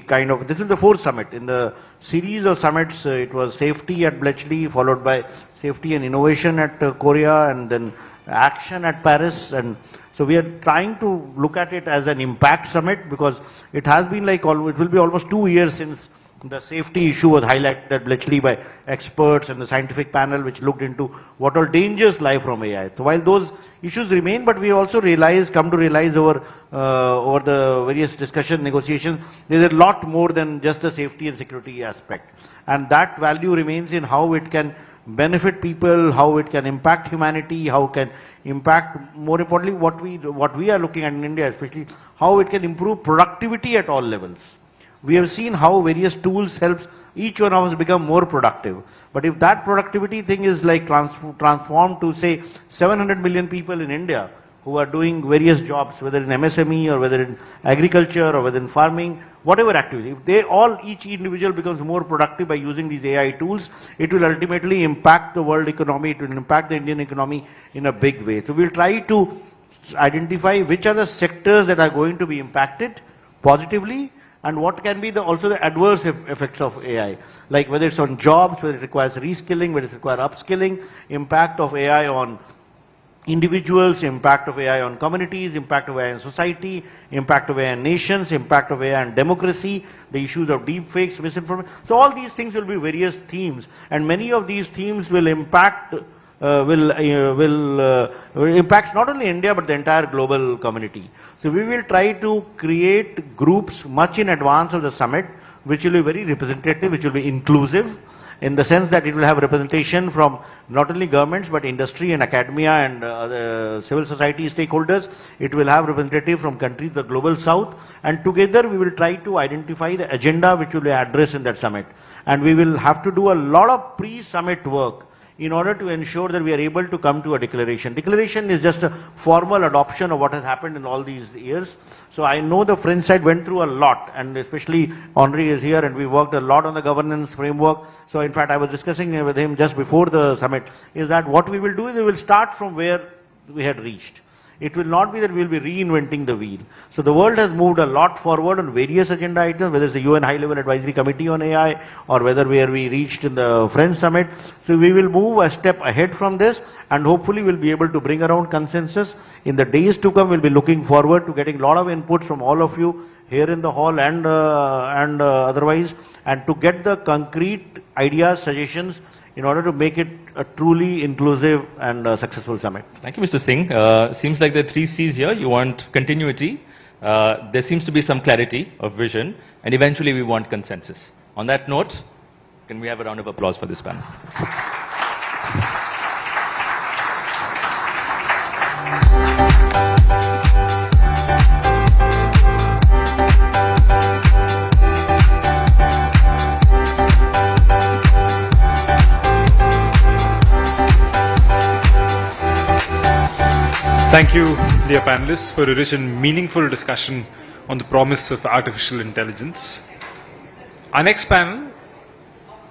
kind of, this is the fourth summit. In the series of summits, it was safety at Bletchley, followed by safety and innovation at Korea, and then action at Paris. And so we are trying to look at it as an impact summit, because it has been like, it will be almost 2 years since the safety issue was highlighted at Bletchley by experts and the scientific panel which looked into what all dangers lie from AI. So while those issues remain, but we also come to realize over the various discussion, negotiations, there is a lot more than just the safety and security aspect. And that value remains in how it can benefit people, how it can impact humanity, how it can impact, more importantly, what we are looking at in India, especially how it can improve productivity at all levels. We have seen how various tools helps each one of us become more productive. But if that productivity thing is like transformed to say 700 million people in India who are doing various jobs, whether in MSME or whether in agriculture or whether in farming, whatever activity, if they all, each individual becomes more productive by using these AI tools, it will ultimately impact the world economy, it will impact the Indian economy in a big way. So we'll try to identify which are the sectors that are going to be impacted, positively, and what can be also the adverse effects of AI, like whether it's on jobs, whether it requires reskilling, whether it requires upskilling, impact of AI on individuals, impact of AI on communities, impact of AI on society, impact of AI on nations, impact of AI on democracy, the issues of deep fakes, misinformation. So all these things will be various themes, and many of these themes will impact impacts not only India but the entire global community. So we will try to create groups much in advance of the summit, which will be very representative, which will be inclusive, in the sense that it will have representation from not only governments but industry and academia and civil society stakeholders. It will have representative from countries, the global south, and together we will try to identify the agenda which will be addressed in that summit. And we will have to do a lot of pre-summit work in order to ensure that we are able to come to a declaration. Declaration is just a formal adoption of what has happened in all these years. So I know the French side went through a lot, and especially Henri is here, and we worked a lot on the governance framework. So in fact, I was discussing with him just before the summit, is that what we will do is we will start from where we had reached. It will not be that we will be reinventing the wheel. So the world has moved a lot forward on various agenda items, whether it's the UN High Level Advisory Committee on AI or whether where we reached in the French summit. So we will move a step ahead from this, and hopefully we'll be able to bring around consensus. In the days to come, we'll be looking forward to getting a lot of input from all of you here in the hall and otherwise, and to get the concrete ideas, suggestions, in order to make it a truly inclusive and successful summit. Thank you, Mr. Singh. Seems like there are 3 C's here. You want continuity, there seems to be some clarity of vision, and eventually we want consensus. On that note, can we have a round of applause for this panel? Thank you, dear panelists, for a rich and meaningful discussion on the promise of artificial intelligence. Our next panel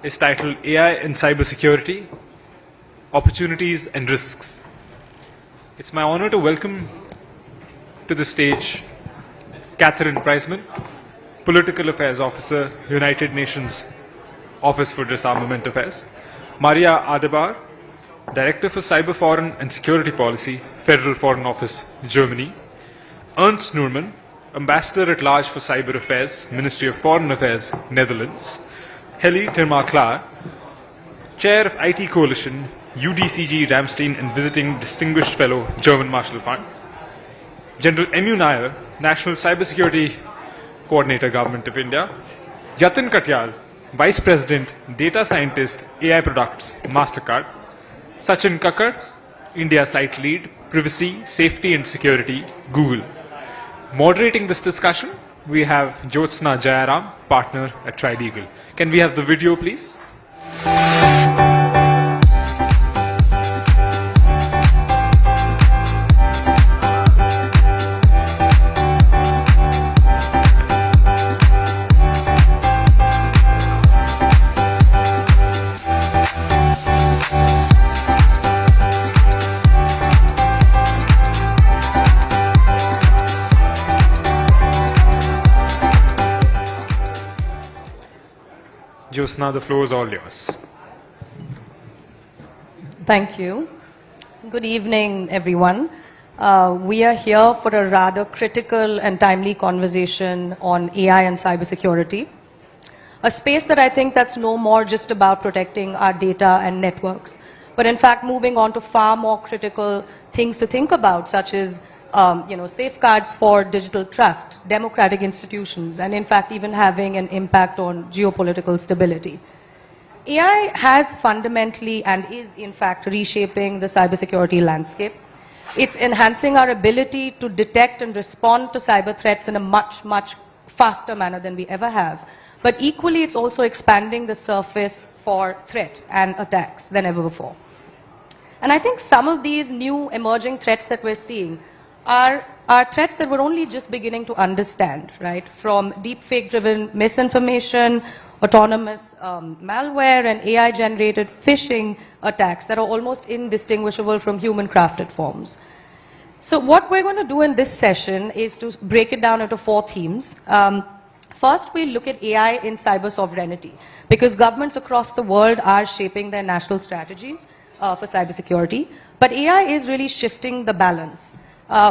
is titled AI and Cybersecurity, Opportunities and Risks. It's my honor to welcome to the stage Catherine Priceman, Political Affairs Officer, United Nations Office for Disarmament Affairs, Maria Adebar, Director for Cyber Foreign and Security Policy, Federal Foreign Office, Germany, Ernst Nurman, Ambassador at Large for Cyber Affairs, Ministry of Foreign Affairs, Netherlands, Heli Terma-Klaar, Chair of IT Coalition, UDCG Ramstein and Visiting Distinguished Fellow, German Marshall Fund, General M.U. Nair, National Cybersecurity Coordinator, Government of India, Yatin Katyal, Vice President, Data Scientist, AI Products, MasterCard, Sachin Kakkar, India Site Lead, Privacy, Safety and Security, Google. Moderating this discussion, we have Jyotsna Jayaram, Partner at Trilegal. Can we have the video, please? Jyotsna, the floor is all yours. Thank you. Good evening, everyone. We are here for a rather critical and timely conversation on AI and cybersecurity, a space that I think that's no more just about protecting our data and networks, but in fact moving on to far more critical things to think about, such as safeguards for digital trust, democratic institutions, and in fact even having an impact on geopolitical stability. AI has fundamentally and is in fact reshaping the cybersecurity landscape. It's enhancing our ability to detect and respond to cyber threats in a much, much faster manner than we ever have. But equally, it's also expanding the surface for threat and attacks than ever before. And I think some of these new emerging threats that we're seeing are threats that we're only just beginning to understand, right? From deepfake-driven misinformation, autonomous malware, and AI-generated phishing attacks that are almost indistinguishable from human-crafted forms. So what we're going to do in this session is to break it down into 4 themes. First, we look at AI in cyber sovereignty, because governments across the world are shaping their national strategies for cybersecurity. But AI is really shifting the balance.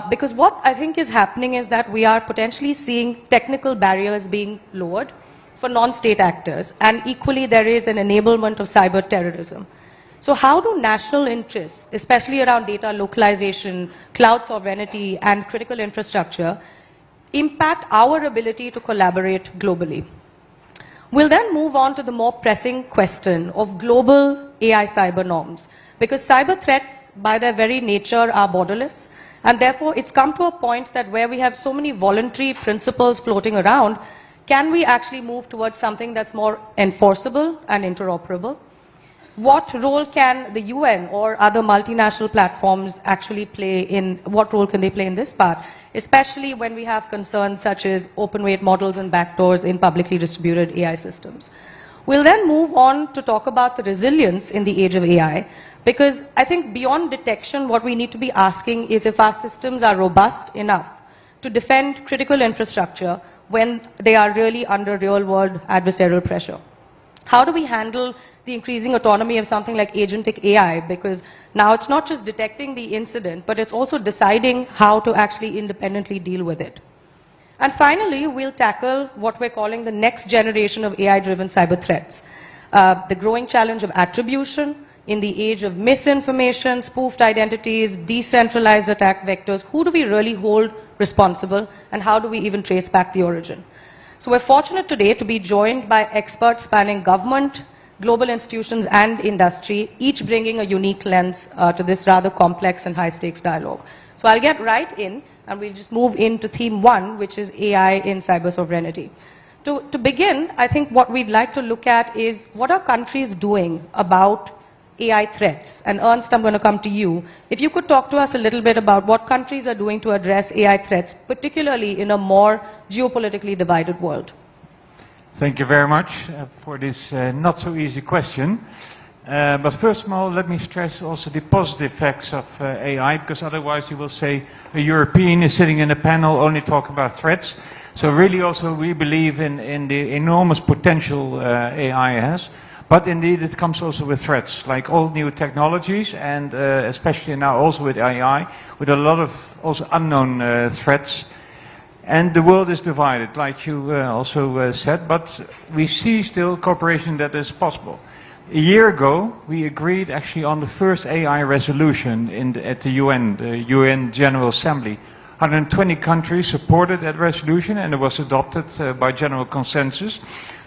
Because what I think is happening is that we are potentially seeing technical barriers being lowered for non-state actors, and equally there is an enablement of cyber terrorism. So how do national interests, especially around data localization, cloud sovereignty, and critical infrastructure, impact our ability to collaborate globally? We'll then move on to the more pressing question of global AI cyber norms, because cyber threats by their very nature are borderless, and therefore it's come to a point that where we have so many voluntary principles floating around, can we actually move towards something that's more enforceable and interoperable? What role can the UN or other multinational platforms actually play in, what role can they play in this part, especially when we have concerns such as open weight models and backdoors in publicly distributed AI systems? We'll then move on to talk about the resilience in the age of AI, because I think beyond detection, what we need to be asking is if our systems are robust enough to defend critical infrastructure when they are really under real-world adversarial pressure. How do we handle the increasing autonomy of something like agentic AI? Because now it's not just detecting the incident, but it's also deciding how to actually independently deal with it. And finally, we'll tackle what we're calling the next generation of AI-driven cyber threats. The growing challenge of attribution in the age of misinformation, spoofed identities, decentralized attack vectors. Who do we really hold responsible, and how do we even trace back the origin? So we're fortunate today to be joined by experts spanning government, global institutions, and industry, each bringing a unique lens to this rather complex and high-stakes dialogue. So I'll get right in, and we'll just move into theme 1, which is AI in cyber sovereignty. To begin, I think what we'd like to look at is what are countries doing about AI threats? And Ernst, I'm going to come to you. If you could talk to us a little bit about what countries are doing to address AI threats, particularly in a more geopolitically divided world. Thank you very much for this not so easy question. But first of all, let me stress also the positive effects of AI, because otherwise you will say a European is sitting in a panel only talking about threats. So really also we believe in the enormous potential AI has. But indeed it comes also with threats, like all new technologies, and especially now also with AI, with a lot of also unknown threats. And the world is divided, like you also said, but we see still cooperation that is possible. A year ago, we agreed actually on the first AI resolution at the UN General Assembly. 120 countries supported that resolution, and it was adopted by general consensus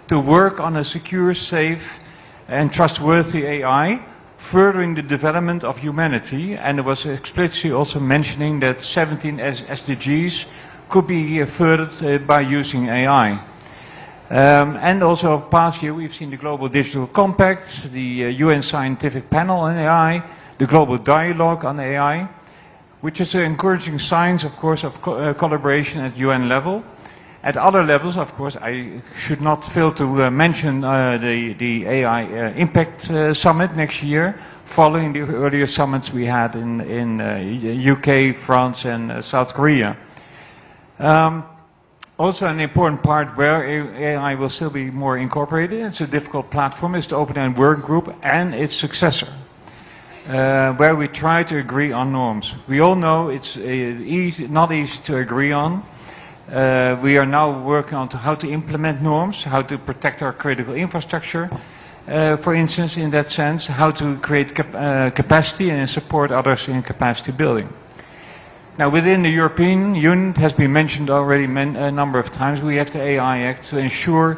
to work on a secure, safe, and trustworthy AI, furthering the development of humanity. And it was explicitly also mentioning that 17 SDGs could be furthered by using AI. And also past year we've seen the Global Digital Compact, the UN Scientific Panel on AI, the Global Dialogue on AI, which is encouraging signs, of course, of collaboration at UN level. At other levels, of course, I should not fail to mention the AI Impact Summit next year, following the earlier summits we had in UK, France, and South Korea. Also an important part where AI will still be more incorporated, it's a difficult platform, is the Open-End Work Group and its successor, where we try to agree on norms. We all know it's not easy to agree on. We are now working on how to implement norms, how to protect our critical infrastructure, for instance, in that sense, how to create capacity and support others in capacity building. Now, within the European Union, it has been mentioned already a number of times, we have the AI Act to ensure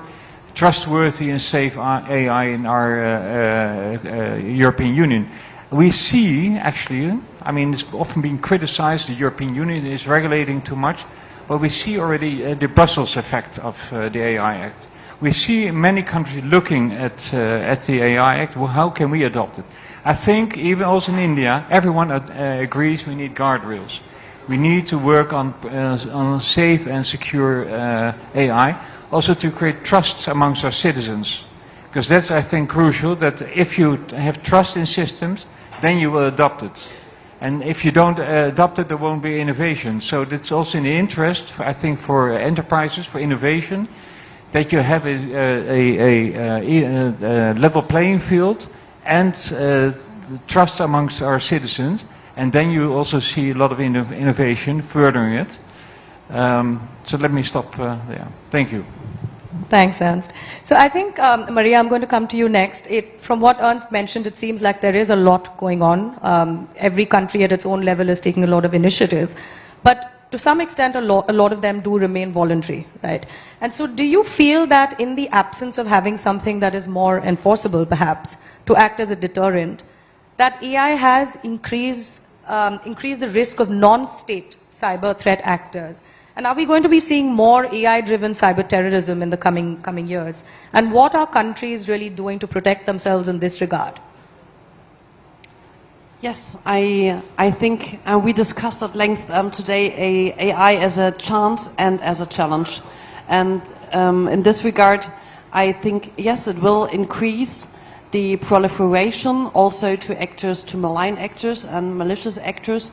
trustworthy and safe AI in our European Union. We see, actually, I mean, it's often been criticized, the European Union is regulating too much, but we see already the Brussels effect of the AI Act. We see many countries looking at the AI Act. Well, how can we adopt it? I think even also in India, everyone agrees we need guardrails. We need to work on safe and secure AI, also to create trust amongst our citizens. Because that's, I think, crucial, that if you have trust in systems, then you will adopt it. And if you don't adopt it, there won't be innovation. So it's also in the interest, I think, for enterprises, for innovation, that you have a level playing field and trust amongst our citizens. And then you also see a lot of innovation furthering it. So let me stop there. Thank you. Thanks, Ernst. So I think, Maria, I'm going to come to you next. From what Ernst mentioned, it seems like there is a lot going on. Every country at its own level is taking a lot of initiative. But to some extent, a lot of them do remain voluntary, right? And so do you feel that in the absence of having something that is more enforceable, perhaps, to act as a deterrent, that AI has increased the risk of non-state cyber threat actors? And are we going to be seeing more AI-driven cyber terrorism in the coming years? And what are countries really doing to protect themselves in this regard? Yes, I think we discussed at length today AI as a chance and as a challenge. And in this regard, I think, yes, it will increase the proliferation also to actors, to malign actors and malicious actors,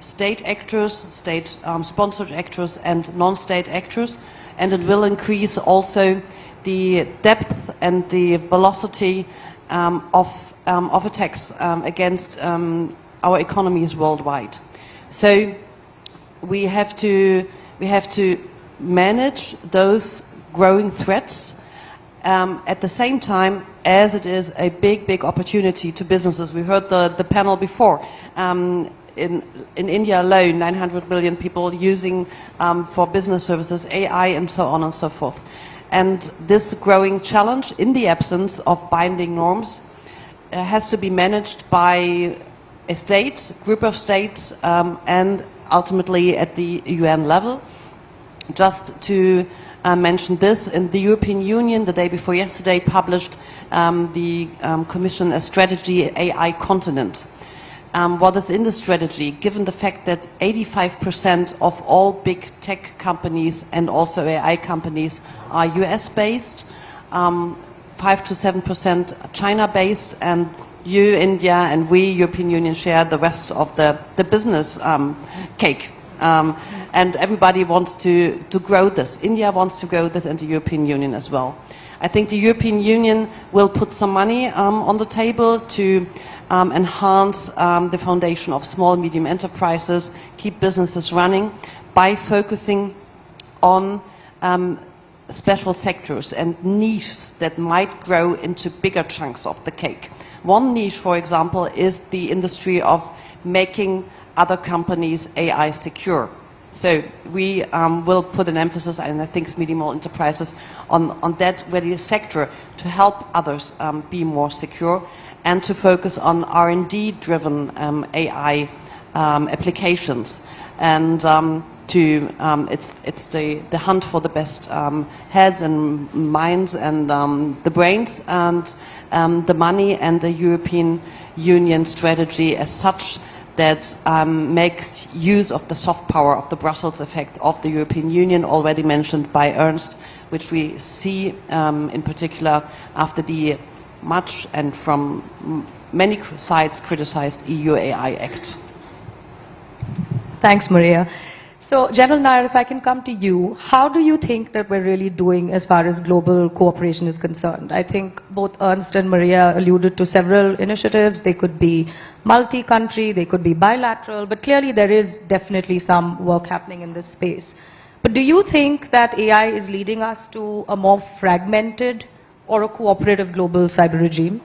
state actors, state-sponsored actors and non-state actors, and it will increase also the depth and the velocity of attacks against our economies worldwide. So we have to manage those growing threats at the same time as it is a big opportunity to businesses. We heard the panel before. In India alone, 900 million people using for business services, AI and so on and so forth. And this growing challenge in the absence of binding norms has to be managed by a state, group of states, and ultimately at the UN level. Just to mention this, in the European Union, the day before yesterday, published the Commission a strategy, AI continent. What is in the strategy, given the fact that 85% of all big tech companies and also AI companies are US-based, 5 to 7% China-based, and you, India, and we, European Union, share the rest of the business cake. And everybody wants to grow this. India wants to grow this, and the European Union as well. I think the European Union will put some money on the table to enhance the foundation of small and medium enterprises, keep businesses running by focusing on special sectors and niches that might grow into bigger chunks of the cake. One niche, for example, is the industry of making other companies AI secure. So we will put an emphasis, and I think it's medium enterprises, on that very sector to help others be more secure and to focus on R&D-driven AI applications. And it's the hunt for the best heads and minds and the brains and the money, and the European Union strategy as such that makes use of the soft power of the Brussels effect of the European Union, already mentioned by Ernst, which we see in particular after the much and from many sides criticized EU AI Act. Thanks, Maria. So, General Nair, if I can come to you, how do you think that we're really doing as far as global cooperation is concerned? I think both Ernst and Maria alluded to several initiatives. They could be multi-country, they could be bilateral, but clearly there is definitely some work happening in this space. But do you think that AI is leading us to a more fragmented or a cooperative global cyber regime?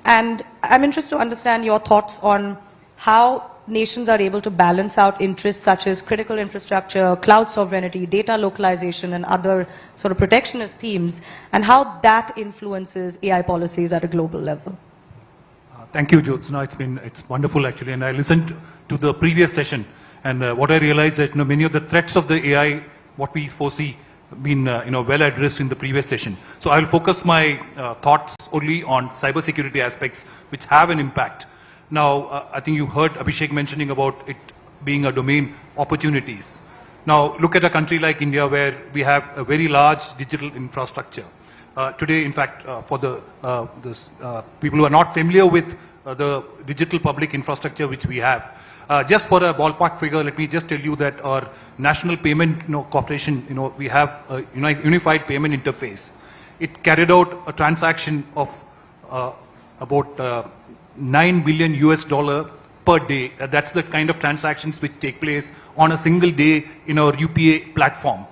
And I'm interested to understand your thoughts on how nations are able to balance out interests such as critical infrastructure, cloud sovereignty, data localization, and other sort of protectionist themes, and how that influences AI policies at a global level. Thank you, Jyotsna. It's wonderful actually, and I listened to the previous session, and what I realized that many of the threats of the AI, what we foresee, been well addressed in the previous session. So I will focus my thoughts only on cybersecurity aspects which have an impact. Now, I think you heard Abhishek mentioning about it being a domain opportunities. Now, look at a country like India where we have a very large digital infrastructure. Today, in fact, for the people who are not familiar with the digital public infrastructure which we have, Just for a ballpark figure, let me just tell you that our National Payment Corporation, we have a unified payment interface. It carried out a transaction of about $9 billion US per day. That's the kind of transactions which take place on a single day in our UPA platform.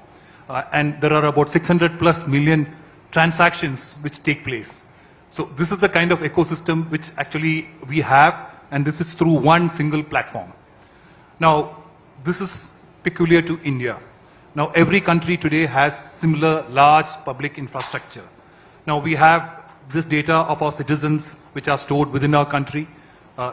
And there are about 600 plus million transactions which take place. So this is the kind of ecosystem which actually we have, and this is through one single platform. Now, this is peculiar to India. Now, every country today has similar large public infrastructure. Now, we have this data of our citizens which are stored within our country.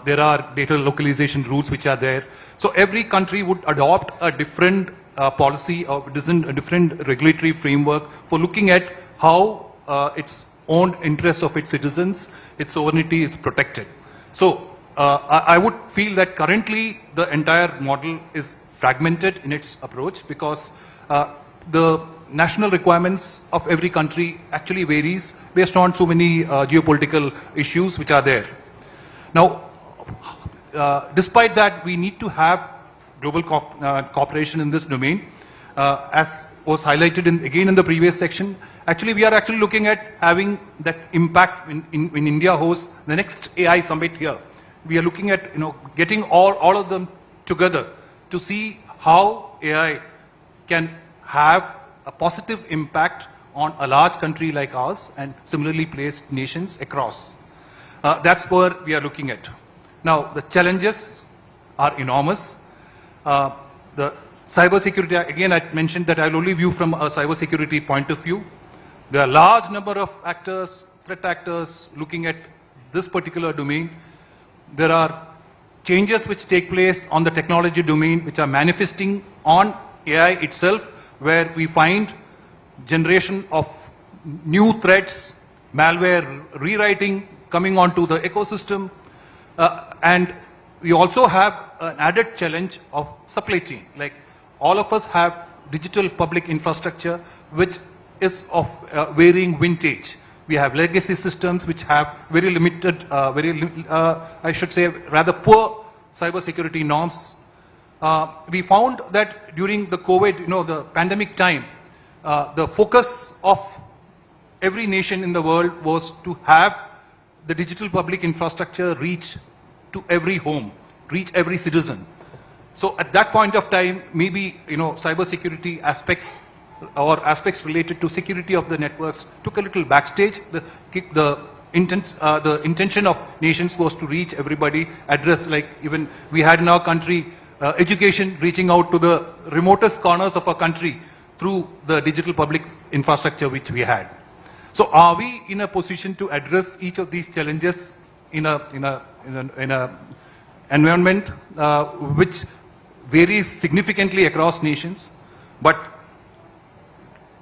There are data localization rules which are there. So every country would adopt a different policy or a different regulatory framework for looking at how its own interests of its citizens, its sovereignty is protected. So I would feel that currently the entire model is fragmented in its approach because the national requirements of every country actually varies based on so many geopolitical issues which are there. Now, despite that, we need to have global cooperation in this domain. As was highlighted again in the previous section, actually we are actually looking at having that impact when India hosts the next AI summit here. We are looking at getting all of them together to see how AI can have a positive impact on a large country like ours and similarly placed nations across. That's where we are looking at. Now, the challenges are enormous. The cybersecurity, again, I mentioned that I'll only view from a cybersecurity point of view. There are a large number of actors, threat actors, looking at this particular domain. There are changes which take place on the technology domain which are manifesting on AI itself, where we find generation of new threats, malware rewriting coming onto the ecosystem, and we also have an added challenge of supply chain. Like all of us have digital public infrastructure which is of varying vintage. We have legacy systems which have very limited, I should say, rather poor cybersecurity norms. We found that during the COVID, the pandemic time, the focus of every nation in the world was to have the digital public infrastructure reach to every home, reach every citizen. So at that point of time, maybe cybersecurity aspects or aspects related to security of the networks took a little backstage. The intention of nations was to reach everybody, address, like even we had in our country education reaching out to the remotest corners of our country through the digital public infrastructure which we had. So are we in a position to address each of these challenges in a environment which varies significantly across nations? But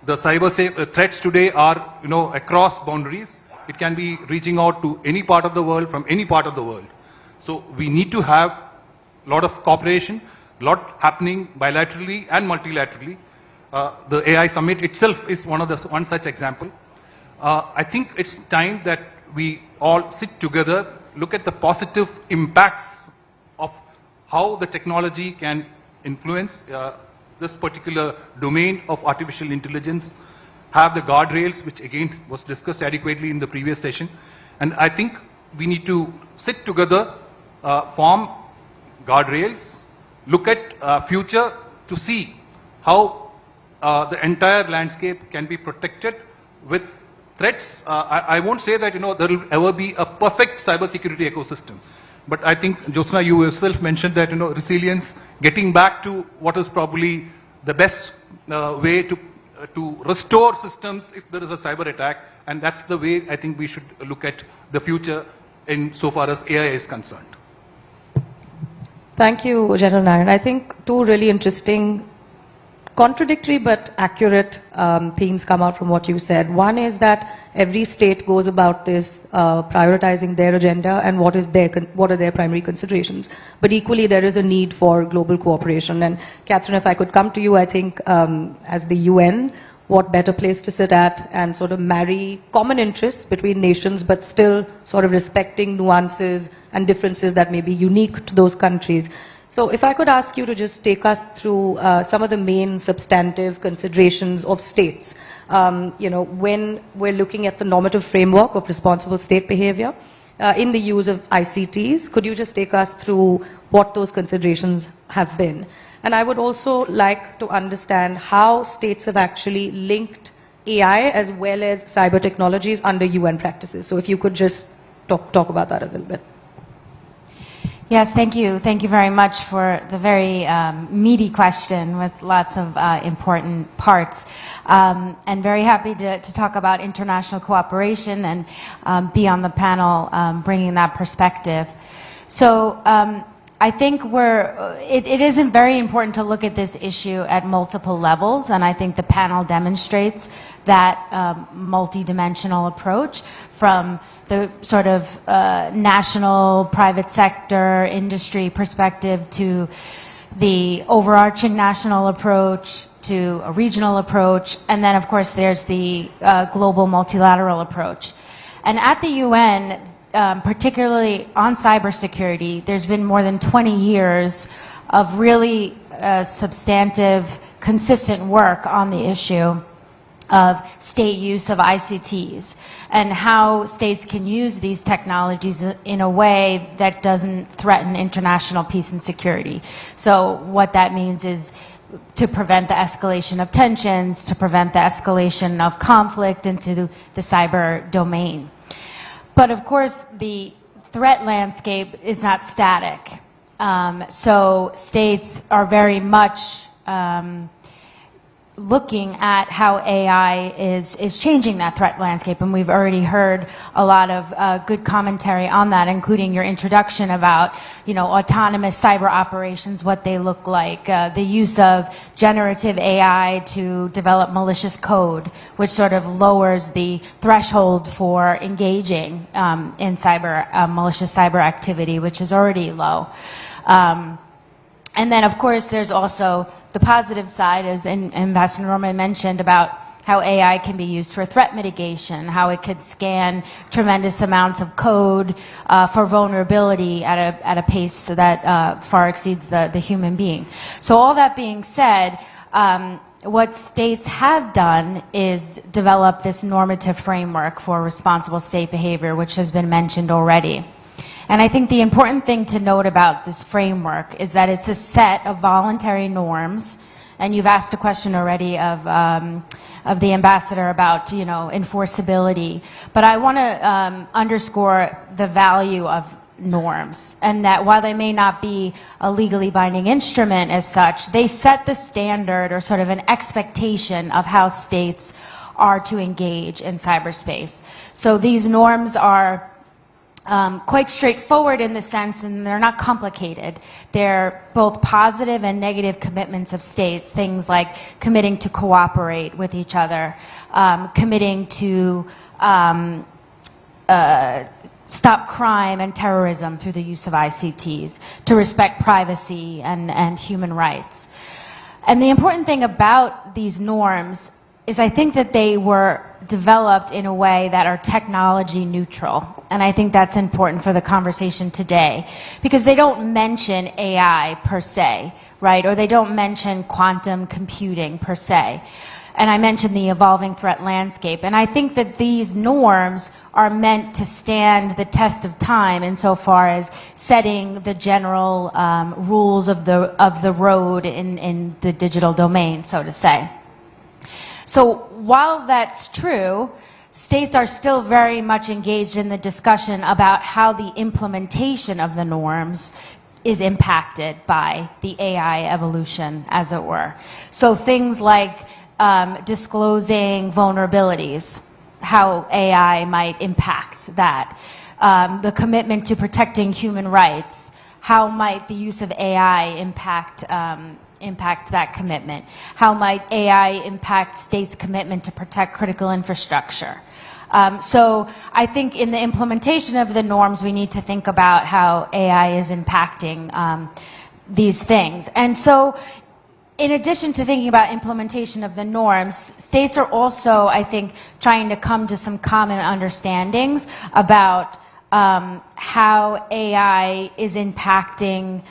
the cyber threats today are across boundaries. It can be reaching out to any part of the world from any part of the world. So we need to have a lot of cooperation, a lot happening bilaterally and multilaterally. The AI summit itself is one such example. I think it's time that we all sit together, look at the positive impacts of how the technology can influence this particular domain of artificial intelligence, have the guardrails, which again was discussed adequately in the previous session. And I think we need to sit together, form guardrails, look at future to see how the entire landscape can be protected with threats. I won't say that there will ever be a perfect cybersecurity ecosystem, but I think Jyotsna, you yourself mentioned that resilience, getting back to what is probably the best way to restore systems if there is a cyber attack, and that's the way I think we should look at the future in so far as AI is concerned. Thank you, General Naran. I think two really interesting, contradictory but accurate themes come out from what you said. One is that every state goes about this prioritizing their agenda and what are their primary considerations. But equally, there is a need for global cooperation. And Catherine, if I could come to you, I think as the UN, what better place to sit at and sort of marry common interests between nations, but still sort of respecting nuances and differences that may be unique to those countries. So if I could ask you to just take us through some of the main substantive considerations of states, when we're looking at the normative framework of responsible state behavior in the use of ICTs, could you just take us through what those considerations have been? And I would also like to understand how states have actually linked AI as well as cyber technologies under UN practices. So if you could just talk about that a little bit. Yes, thank you. Thank you very much for the very meaty question with lots of important parts. And very happy to talk about international cooperation and be on the panel bringing that perspective. So I think it isn't very important to look at this issue at multiple levels, and I think the panel demonstrates that multidimensional approach from the sort of national, private sector, industry perspective to the overarching national approach to a regional approach, and then of course there's the global multilateral approach. And at the UN, particularly on cybersecurity, there's been more than 20 years of really substantive, consistent work on the issue of state use of ICTs and how states can use these technologies in a way that doesn't threaten international peace and security. So what that means is to prevent the escalation of tensions, to prevent the escalation of conflict into the cyber domain. But of course, the threat landscape is not static. So states are very much looking at how AI is changing that threat landscape, and we've already heard a lot of good commentary on that, including your introduction about, autonomous cyber operations, what they look like, the use of generative AI to develop malicious code, which sort of lowers the threshold for engaging in malicious cyber activity, which is already low. And then, of course, there's also the positive side, as Ambassador Norman mentioned, about how AI can be used for threat mitigation, how it could scan tremendous amounts of code for vulnerability at a pace that far exceeds the human being. So all that being said, what states have done is develop this normative framework for responsible state behavior, which has been mentioned already. And I think the important thing to note about this framework is that it's a set of voluntary norms. And you've asked a question already of the ambassador about, enforceability. But I want to underscore the value of norms, and that while they may not be a legally binding instrument as such, they set the standard or sort of an expectation of how states are to engage in cyberspace. So these norms are quite straightforward in the sense, and they're not complicated. They're both positive and negative commitments of states, things like committing to cooperate with each other, committing to stop crime and terrorism through the use of ICTs, to respect privacy and human rights. And the important thing about these norms is I think that they were developed in a way that are technology neutral. And I think that's important for the conversation today, because they don't mention AI per se, right? Or they don't mention quantum computing per se. And I mentioned the evolving threat landscape. And I think that these norms are meant to stand the test of time insofar as setting the general rules of the road in the digital domain, so to say. So while that's true, states are still very much engaged in the discussion about how the implementation of the norms is impacted by the AI evolution, as it were. So things like disclosing vulnerabilities, how AI might impact that, the commitment to protecting human rights, how might the use of AI impact that commitment? How might AI impact states' commitment to protect critical infrastructure? So I think in the implementation of the norms, we need to think about how AI is impacting these things. And so in addition to thinking about implementation of the norms, states are also, I think, trying to come to some common understandings about how AI is impacting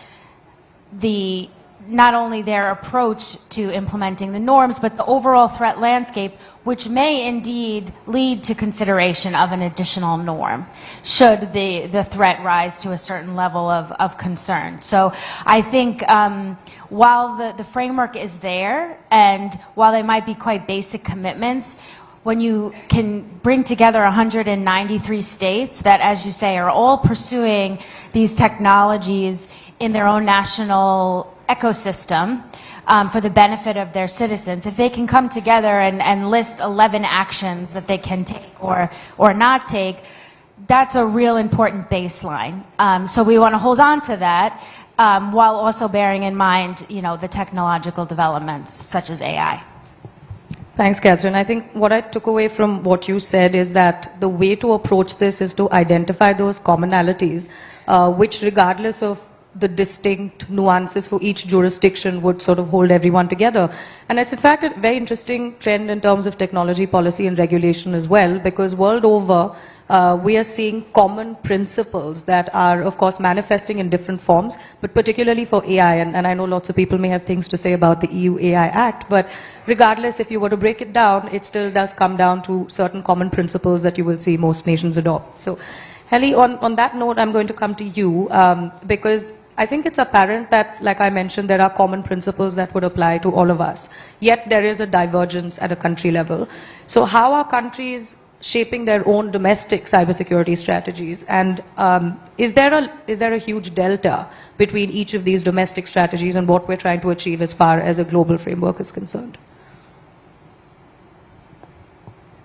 not only their approach to implementing the norms, but the overall threat landscape, which may indeed lead to consideration of an additional norm, should the threat rise to a certain level of concern. So I think while the framework is there, and while they might be quite basic commitments, when you can bring together 193 states that, as you say, are all pursuing these technologies in their own national ecosystem for the benefit of their citizens, if they can come together and list 11 actions that they can take or not take, that's a real important baseline. So we want to hold on to that while also bearing in mind, the technological developments such as AI. Thanks, Catherine. I think what I took away from what you said is that the way to approach this is to identify those commonalities, which regardless of the distinct nuances for each jurisdiction would sort of hold everyone together. And it's in fact a very interesting trend in terms of technology policy and regulation as well, because world over, we are seeing common principles that are, of course, manifesting in different forms, but particularly for AI, and I know lots of people may have things to say about the EU AI Act, but regardless, if you were to break it down, it still does come down to certain common principles that you will see most nations adopt. So, Heli, on that note, I'm going to come to you, because I think it's apparent that, like I mentioned, there are common principles that would apply to all of us, yet there is a divergence at a country level. So how are countries shaping their own domestic cybersecurity strategies, and is there a huge delta between each of these domestic strategies and what we're trying to achieve as far as a global framework is concerned?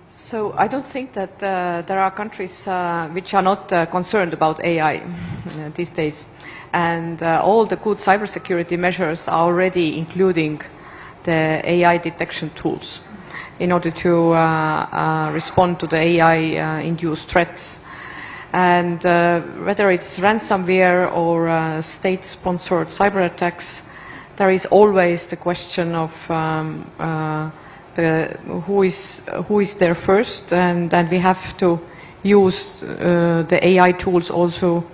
So I don't think that there are countries which are not concerned about AI these days, and all the good cybersecurity measures are already including the AI detection tools in order to respond to the AI-induced threats. And whether it's ransomware or state-sponsored cyber attacks, there is always the question of who is there first, and then we have to use the AI tools also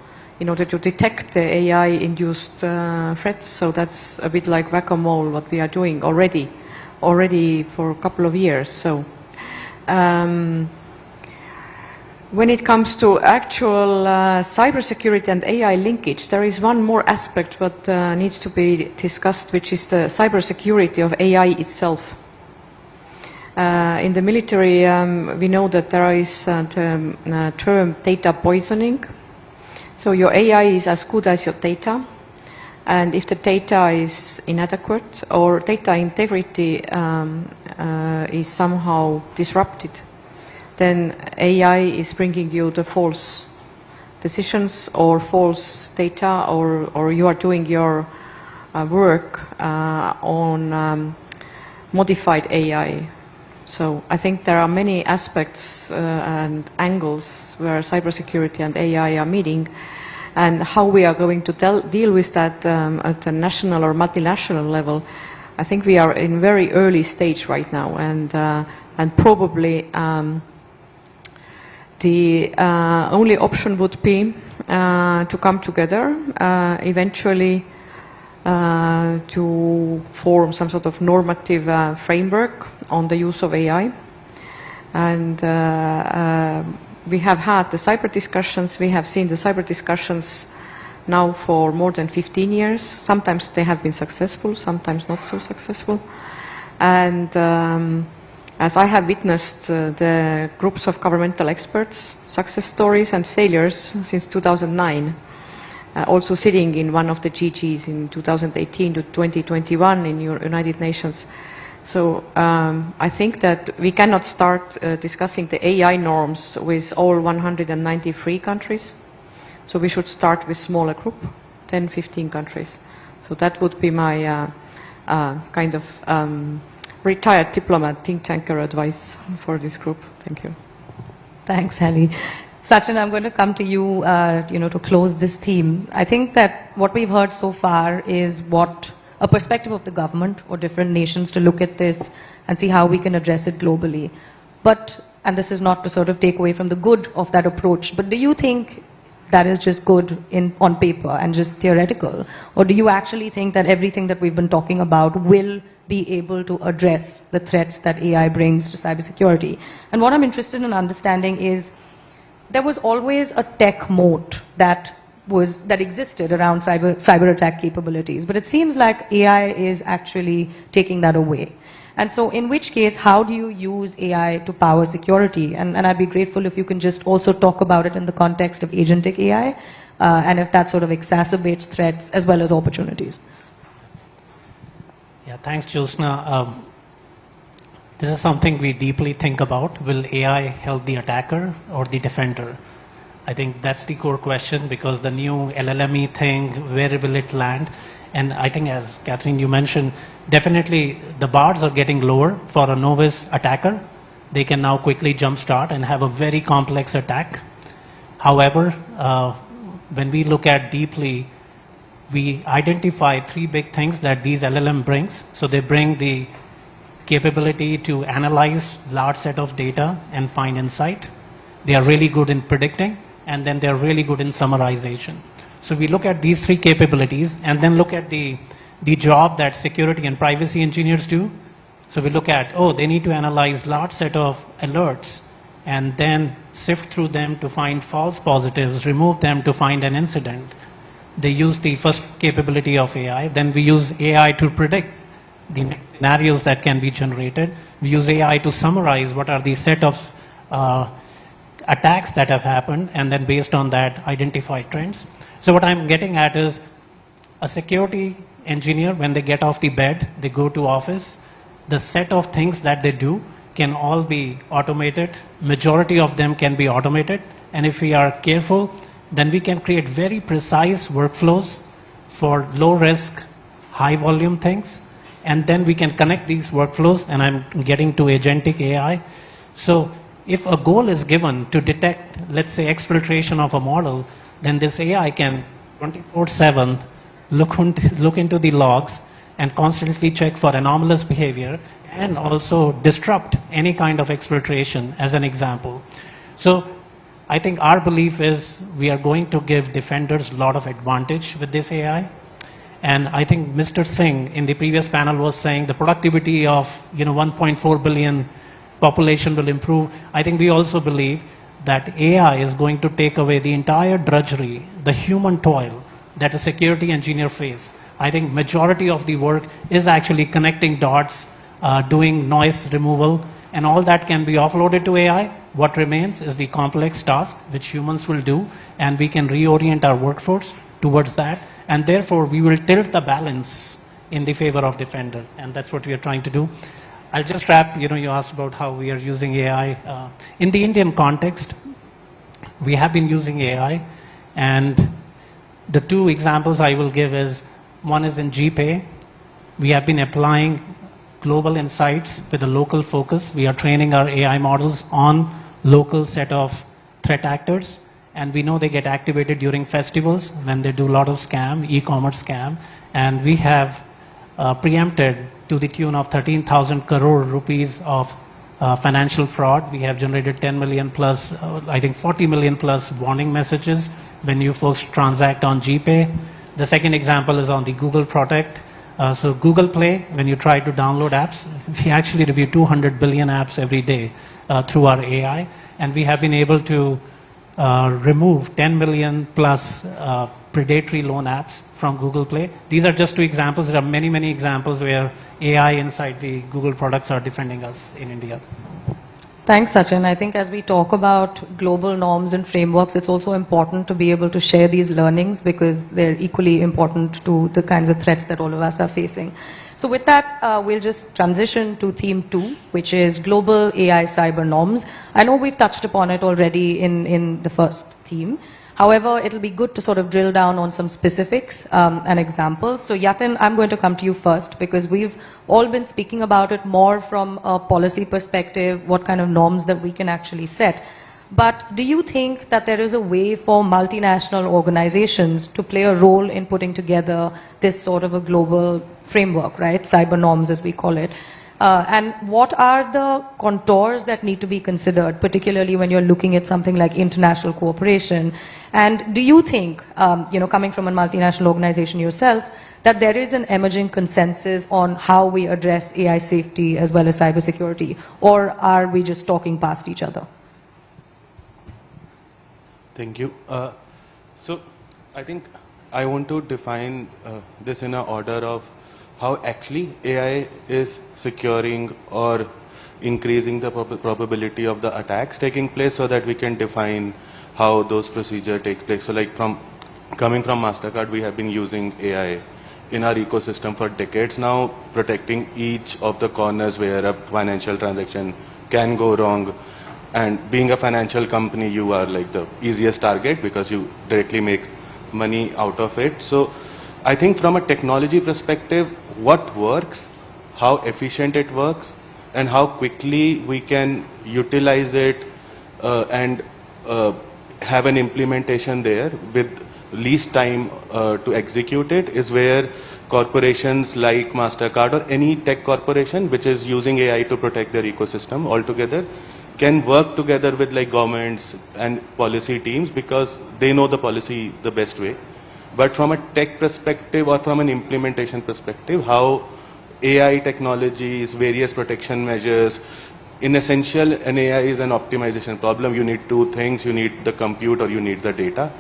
in order to detect the AI-induced threats. So that's a bit like whack-a-mole, what we are doing already for a couple of years. So when it comes to actual cybersecurity and AI linkage, there is one more aspect what needs to be discussed, which is the cybersecurity of AI itself. In the military, we know that there is a term data poisoning. So your AI is as good as your data, and if the data is inadequate or data integrity is somehow disrupted, then AI is bringing you the false decisions or false data, or you are doing your work on modified AI. So I think there are many aspects and angles where cybersecurity and AI are meeting, and how we are going to deal with that at the national or multinational level. I think we are in very early stage right now, and probably the only option would be to come together eventually to form some sort of normative framework on the use of AI. And we have had the cyber discussions. We have seen the cyber discussions now for more than 15 years. Sometimes they have been successful, sometimes not so successful. And as I have witnessed the groups of governmental experts, success stories and failures since 2009, also sitting in one of the GGs in 2018 to 2021 in United Nations. So I think that we cannot start discussing the AI norms with all 193 countries. So we should start with smaller group, 10, 15 countries. So that would be my kind of retired diplomat, think tanker advice for this group. Thank you. Thanks, Heli. Sachin, I'm going to come to you, to close this theme. I think that what we've heard so far is a perspective of the government or different nations to look at this and see how we can address it globally. But, and this is not to sort of take away from the good of that approach, but do you think that is just good on paper and just theoretical? Or do you actually think that everything that we've been talking about will be able to address the threats that AI brings to cybersecurity? And what I'm interested in understanding is, there was always a tech moat that existed around cyber attack capabilities, but it seems like AI is actually taking that away. And so in which case, how do you use AI to power security? And I'd be grateful if you can just also talk about it in the context of agentic AI, and if that sort of exacerbates threats as well as opportunities. Yeah, thanks, Jyotsna. This is something we deeply think about. Will AI help the attacker or the defender? I think that's the core question, because the new LLME thing, where will it land? And I think, as Catherine, you mentioned, definitely the bars are getting lower for a novice attacker. They can now quickly jumpstart and have a very complex attack. However, when we look at deeply, we identify three big things that these LLM brings. So they bring the capability to analyze large set of data and find insight. They are really good in predicting, and then they're really good in summarization. So we look at these three capabilities and then look at the job that security and privacy engineers do. So we look at, they need to analyze large set of alerts and then sift through them to find false positives, remove them to find an incident. They use the first capability of AI. Then we use AI to predict the next scenarios that can be generated. We use AI to summarize what are the set of attacks that have happened, and then based on that, identify trends. So what I'm getting at is, a security engineer, when they get off the bed, they go to office, the set of things that they do can all be automated. Majority of them can be automated. And if we are careful, then we can create very precise workflows for low risk, high volume things. And then we can connect these workflows, and I'm getting to agentic AI. So if a goal is given to detect, let's say, exfiltration of a model, then this AI can 24/7 look into the logs and constantly check for anomalous behavior and also disrupt any kind of exfiltration, as an example. So I think our belief is we are going to give defenders a lot of advantage with this AI. And I think Mr. Singh in the previous panel was saying the productivity of 1.4 billion population will improve. I think we also believe that AI is going to take away the entire drudgery, the human toil that a security engineer face. I think majority of the work is actually connecting dots, doing noise removal, and all that can be offloaded to AI. What remains is the complex task which humans will do, and we can reorient our workforce towards that. And therefore, we will tilt the balance in the favor of defender, and that's what we are trying to do. I'll just wrap, you asked about how we are using AI. In the Indian context, we have been using AI, and the two examples I will give is, one is in GPay. We have been applying global insights with a local focus. We are training our AI models on local set of threat actors, and we know they get activated during festivals when they do a lot of scam, e-commerce scam, and we have preempted to the tune of 13,000 crore rupees of financial fraud. We have generated 10 million plus, I think 40 million plus warning messages when you folks transact on GPay. The second example is on the Google Protect. So Google Play, when you try to download apps, we actually review 200 billion apps every day through our AI, and we have been able to remove 10 million plus predatory loan apps from Google Play. These are just two examples. There are many, many examples where AI inside the Google products are defending us in India. Thanks, Sachin. I think as we talk about global norms and frameworks, it's also important to be able to share these learnings because they're equally important to the kinds of threats that all of us are facing. So with that, we'll just transition to theme 2, which is global AI cyber norms. I know we've touched upon it already in the first theme. However, it'll be good to sort of drill down on some specifics and examples. So Yatin, I'm going to come to you first because we've all been speaking about it more from a policy perspective, what kind of norms that we can actually set. But do you think that there is a way for multinational organizations to play a role in putting together this sort of a global framework, right? Cyber norms, as we call it. And what are the contours that need to be considered, particularly when you're looking at something like international cooperation? And do you think, coming from a multinational organization yourself, that there is an emerging consensus on how we address AI safety as well as cybersecurity, or are we just talking past each other? Thank you. So I think I want to define this in an order of how actually AI is securing or increasing the probability of the attacks taking place, so that we can define how those procedures take place. So like coming from MasterCard, we have been using AI in our ecosystem for decades now, protecting each of the corners where a financial transaction can go wrong. And being a financial company, you are like the easiest target because you directly make money out of it. So I think from a technology perspective, what works, how efficient it works, and how quickly we can utilize it and have an implementation there with least time to execute it is where corporations like MasterCard or any tech corporation which is using AI to protect their ecosystem altogether can work together with like governments and policy teams, because they know the policy the best way. But from a tech perspective or from an implementation perspective, how AI technologies, various protection measures, in essential, an AI is an optimization problem. You need two things: you need the compute or you need the data.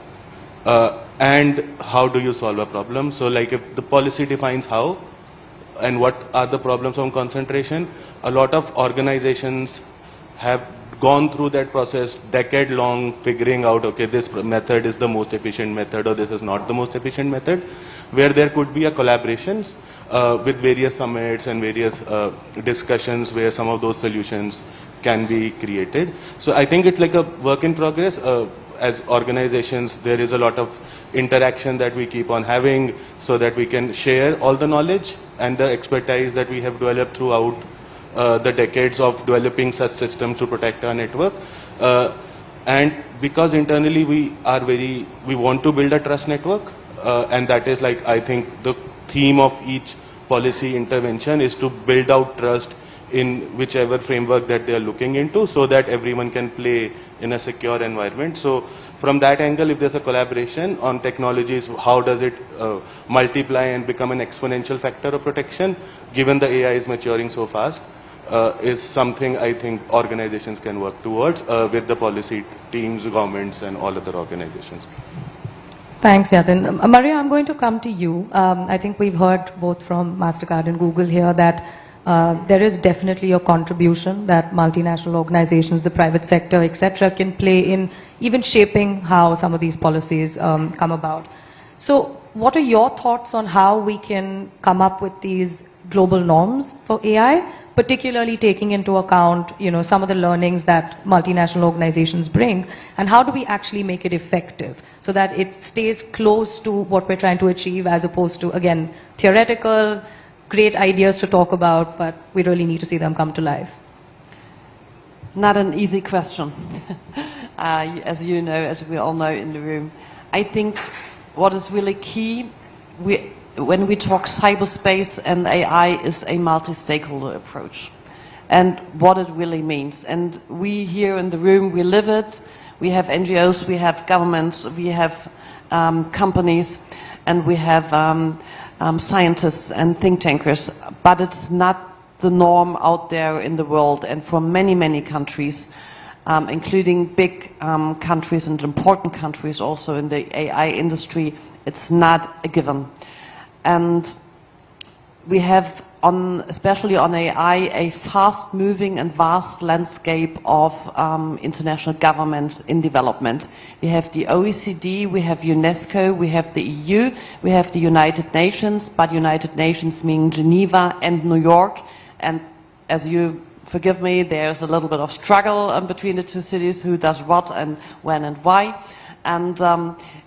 And how do you solve a problem? So like if the policy defines how and what are the problems from concentration, a lot of organizations have gone through that process decade long, figuring out, okay, this method is the most efficient method or this is not the most efficient method, where there could be a collaborations with various summits and various discussions where some of those solutions can be created. So I think it's like a work in progress. As organizations, there is a lot of interaction that we keep on having so that we can share all the knowledge and the expertise that we have developed throughout the decades of developing such systems to protect our network. And because internally we want to build a trust network, and that is like, I think the theme of each policy intervention is to build out trust in whichever framework that they are looking into, so that everyone can play in a secure environment. So from that angle, if there's a collaboration on technologies, how does it multiply and become an exponential factor of protection, given the AI is maturing so fast, is something I think organizations can work towards with the policy teams, governments, and all other organizations. Thanks, Yatin. Maria, I'm going to come to you. I think we've heard both from MasterCard and Google here that there is definitely a contribution that multinational organizations, the private sector, etc., can play in even shaping how some of these policies come about. So what are your thoughts on how we can come up with these global norms for AI, particularly taking into account, some of the learnings that multinational organizations bring, and how do we actually make it effective so that it stays close to what we're trying to achieve, as opposed to, again, theoretical, great ideas to talk about, but we really need to see them come to life? Not an easy question, as you know, as we all know in the room. I think what is really key, when we talk cyberspace and AI, is a multi-stakeholder approach, and what it really means. And we here in the room, we live it. We have NGOs, we have governments, we have companies, and we have scientists and think tankers, but it's not the norm out there in the world. And for many, many countries, including big countries and important countries also in the AI industry, it's not a given. And we have, especially on AI, a fast-moving and vast landscape of international governments in development. We have the OECD, we have UNESCO, we have the EU, we have the United Nations, but United Nations meaning Geneva and New York. And as you forgive me, there's a little bit of struggle between the two cities, who does what and when and why. And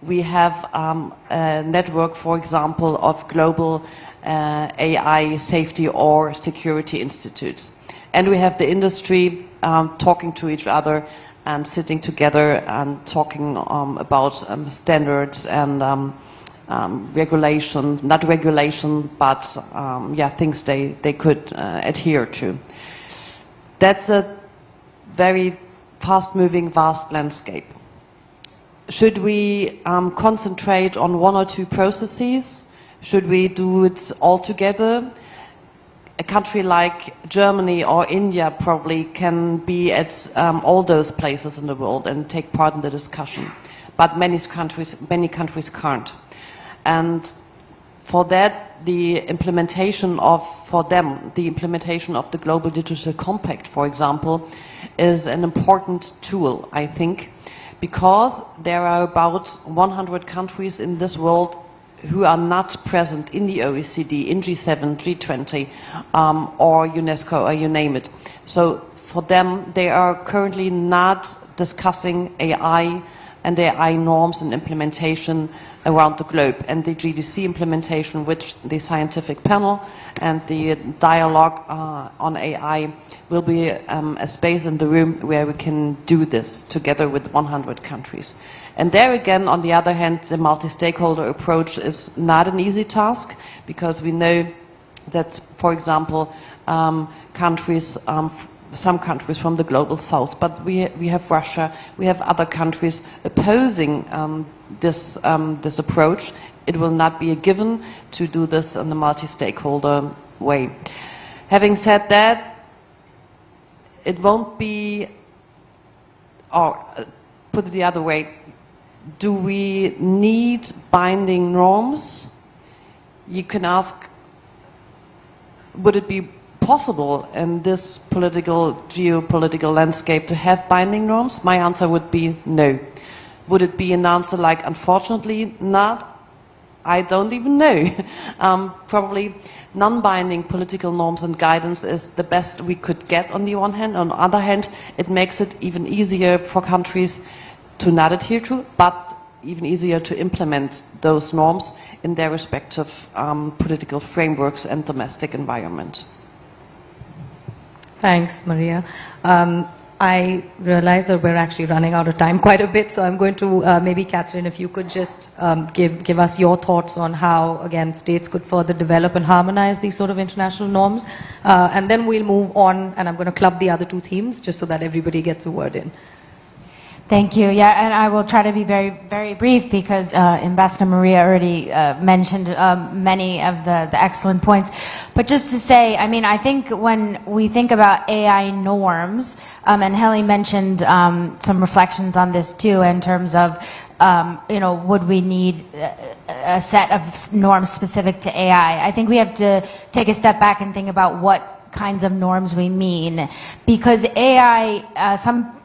we have a network, for example, of global AI safety or security institutes. And we have the industry talking to each other and sitting together and talking about standards and regulation, not regulation, but yeah, things they could adhere to. That's a very fast-moving, vast landscape. Should we concentrate on one or two processes? Should we do it all together? A country like Germany or India probably can be at all those places in the world and take part in the discussion. But many countries can't. And for that, the implementation of the Global Digital Compact, for example, is an important tool, I think, because there are about 100 countries in this world who are not present in the OECD, in G7, G20, or UNESCO, or you name it. So for them, they are currently not discussing AI and AI norms and implementation around the globe. And the GDC implementation, which the scientific panel and the dialogue on AI will be a space in the room where we can do this together with 100 countries. And there again, on the other hand, the multi-stakeholder approach is not an easy task, because we know that, for example, countries, some countries from the global south, but we have Russia, we have other countries opposing this approach. It will not be a given to do this in the multi-stakeholder way. Having said that, it won't be, or put it the other way, do we need binding norms? You can ask, would it be possible in this geopolitical landscape to have binding norms? My answer would be no. Would it be an answer like, unfortunately, not? I don't even know. Probably non-binding political norms and guidance is the best we could get on the one hand. On the other hand, it makes it even easier for countries to not adhere to, but even easier to implement those norms in their respective political frameworks and domestic environment. Thanks, Maria. I realize that we're actually running out of time quite a bit, so I'm going to maybe, Catherine, if you could just give us your thoughts on how, again, states could further develop and harmonize these sort of international norms. And then we'll move on, and I'm going to club the other two themes just so that everybody gets a word in. Thank you. Yeah, and I will try to be very, very brief, because Ambassador Maria already mentioned many of the excellent points. But just to say, I mean, I think when we think about AI norms, and Heli mentioned some reflections on this too, in terms of, would we need a set of norms specific to AI? I think we have to take a step back and think about what kinds of norms we mean, because AI,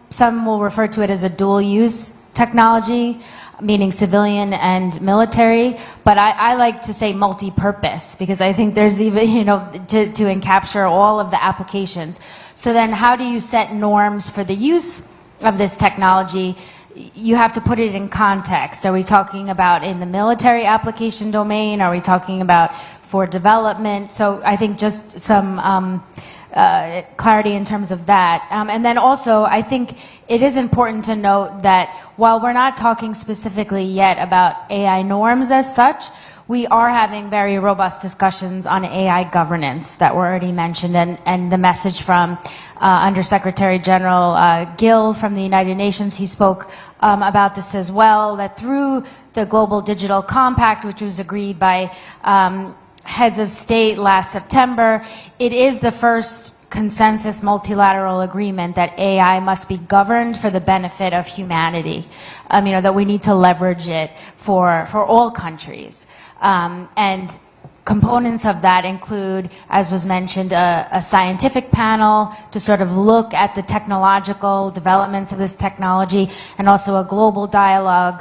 some will refer to it as a dual-use technology, meaning civilian and military, but I like to say multi-purpose, because I think there's even, to encapture all of the applications. So then how do you set norms for the use of this technology? You have to put it in context. Are we talking about in the military application domain? Are we talking about for development? So I think just some clarity in terms of that. And then also, I think it is important to note that while we're not talking specifically yet about AI norms as such, we are having very robust discussions on AI governance that were already mentioned, and the message from Undersecretary General Gill from the United Nations, he spoke about this as well, that through the Global Digital Compact, which was agreed by heads of state last September, it is the first consensus multilateral agreement that AI must be governed for the benefit of humanity. That we need to leverage it for all countries. And components of that include, as was mentioned, a scientific panel to sort of look at the technological developments of this technology, and also a global dialogue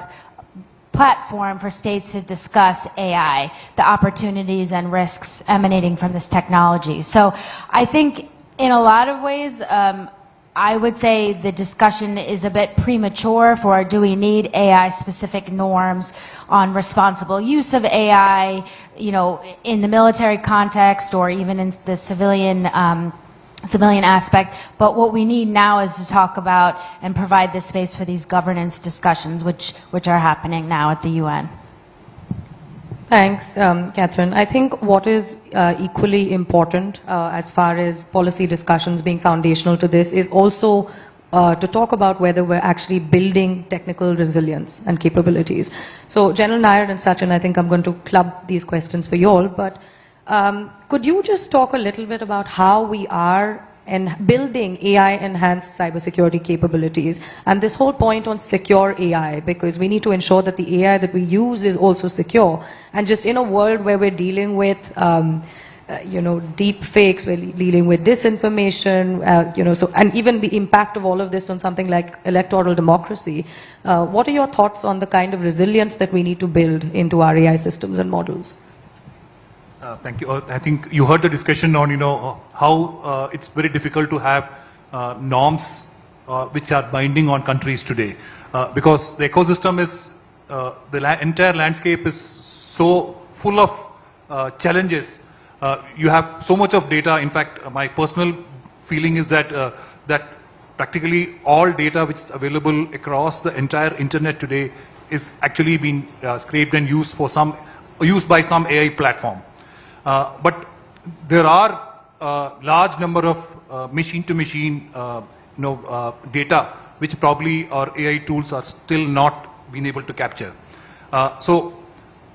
platform for states to discuss AI, the opportunities and risks emanating from this technology. So I think in a lot of ways, I would say the discussion is a bit premature for, do we need AI-specific norms on responsible use of AI, in the military context or even in the civilian aspect. But what we need now is to talk about and provide the space for these governance discussions, which are happening now at the UN. Thanks, Catherine. I think what is equally important as far as policy discussions being foundational to this is also to talk about whether we're actually building technical resilience and capabilities. So General Nair and Sachin, I think I'm going to club these questions for you all, but could you just talk a little bit about how we are building AI-enhanced cybersecurity capabilities and this whole point on secure AI, because we need to ensure that the AI that we use is also secure. And just in a world where we're dealing with deep fakes, we're dealing with disinformation, and even the impact of all of this on something like electoral democracy. What are your thoughts on the kind of resilience that we need to build into our AI systems and models? Thank you. I think you heard the discussion on, how it's very difficult to have norms which are binding on countries today, because the ecosystem is, the entire landscape is so full of challenges. You have so much of data. In fact, my personal feeling is that that practically all data which is available across the entire internet today is actually being scraped and used by some AI platform. But there are large number of machine-to-machine data which probably our AI tools are still not being able to capture. So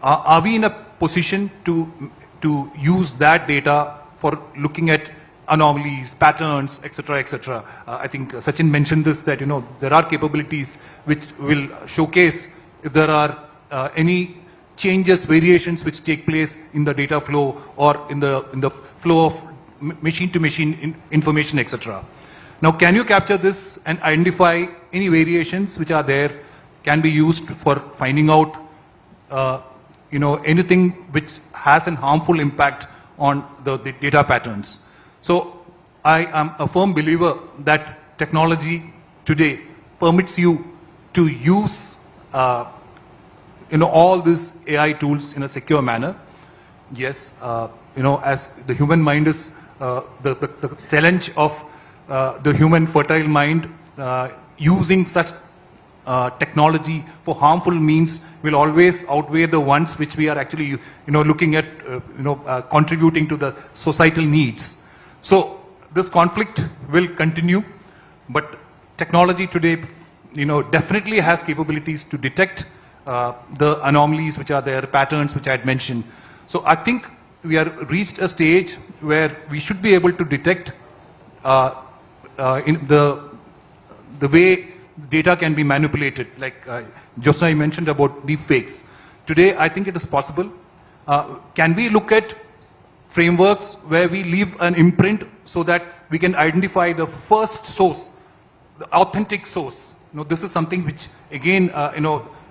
are we in a position to use that data for looking at anomalies, patterns, etc., etc.? I think Sachin mentioned this, that there are capabilities which will showcase if there are any changes, variations which take place in the data flow or in the flow of machine-to-machine information, etc. Now, can you capture this and identify any variations which are there, can be used for finding out anything which has a harmful impact on the data patterns? So I am a firm believer that technology today permits you to use all these AI tools in a secure manner. Yes, as the human mind is the challenge of the human fertile mind, using such technology for harmful means will always outweigh the ones which we are actually looking at contributing to the societal needs. So this conflict will continue, but technology today definitely has capabilities to detect the anomalies which are there, patterns which I had mentioned. So I think we have reached a stage where we should be able to detect in the way data can be manipulated. Like Josna mentioned about deep fakes. Today, I think it is possible. Can we look at frameworks where we leave an imprint so that we can identify the first source, the authentic source? This is something which, again,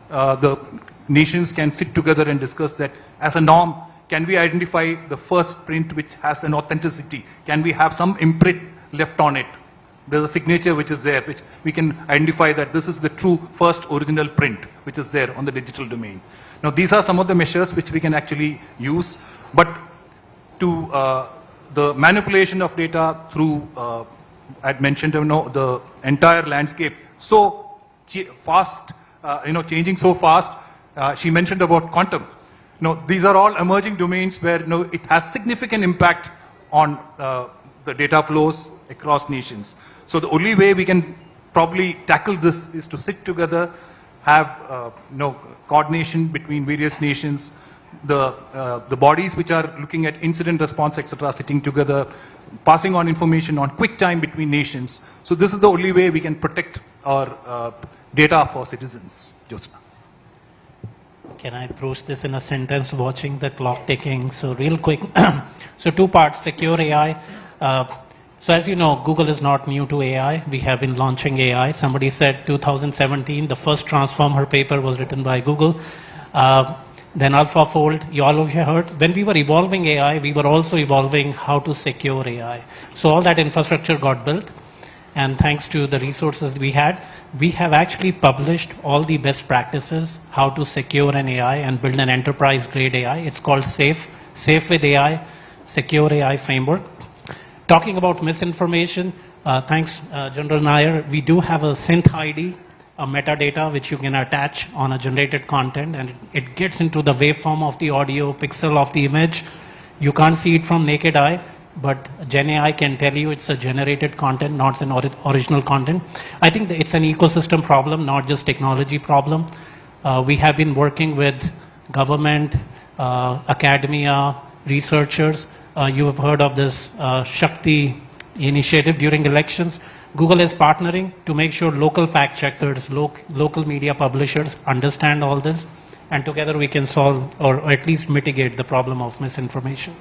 the nations can sit together and discuss that as a norm. Can we identify the first print which has an authenticity? Can we have some imprint left on it? There's a signature which is there, which we can identify that this is the true first original print which is there on the digital domain. Now, these are some of the measures which we can actually use, but to the manipulation of data through, I'd mentioned, the entire landscape so fast, changing so fast. She mentioned about quantum. These are all emerging domains where it has significant impact on the data flows across nations. So the only way we can probably tackle this is to sit together, have coordination between various nations, the bodies which are looking at incident response, etc., sitting together, passing on information on quick time between nations. So this is the only way we can protect our data for citizens. Josna. Can I approach this in a sentence, watching the clock ticking? So real quick. So two parts, secure AI. So as you know, Google is not new to AI. We have been launching AI. Somebody said 2017, the first Transformer paper was written by Google. Then AlphaFold, you all have heard. When we were evolving AI, we were also evolving how to secure AI. So all that infrastructure got built. And thanks to the resources we had, we have actually published all the best practices, how to secure an AI and build an enterprise-grade AI. It's called SAFE with AI, Secure AI Framework. Talking about misinformation, thanks General Nair, we do have a synth ID a metadata which you can attach on a generated content, and it gets into the waveform of the audio, pixel of the image. You can't see it from naked eye, but Gen AI can tell you it's a generated content, not an original content. I think that it's an ecosystem problem, not just technology problem. We have been working with government, academia, researchers. You have heard of this Shakti initiative during elections. Google is partnering to make sure local fact checkers, local media publishers understand all this, and together we can solve or at least mitigate the problem of misinformation.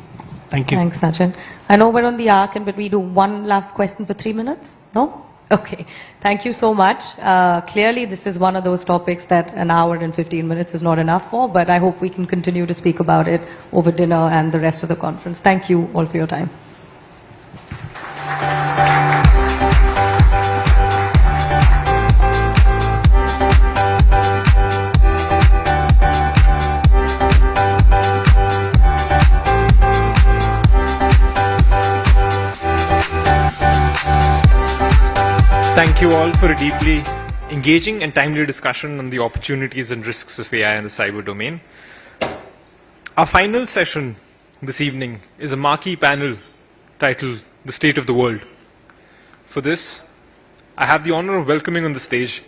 Thank you. Thanks, Sachin. I know we're on the arc, but we do one last question for 3 minutes? No? Okay. Thank you so much. Clearly, this is one of those topics that an hour and 15 minutes is not enough for, but I hope we can continue to speak about it over dinner and the rest of the conference. Thank you all for your time. Thank you all for a deeply engaging and timely discussion on the opportunities and risks of AI in the cyber domain. Our final session this evening is a marquee panel titled The State of the World. For this, I have the honor of welcoming on the stage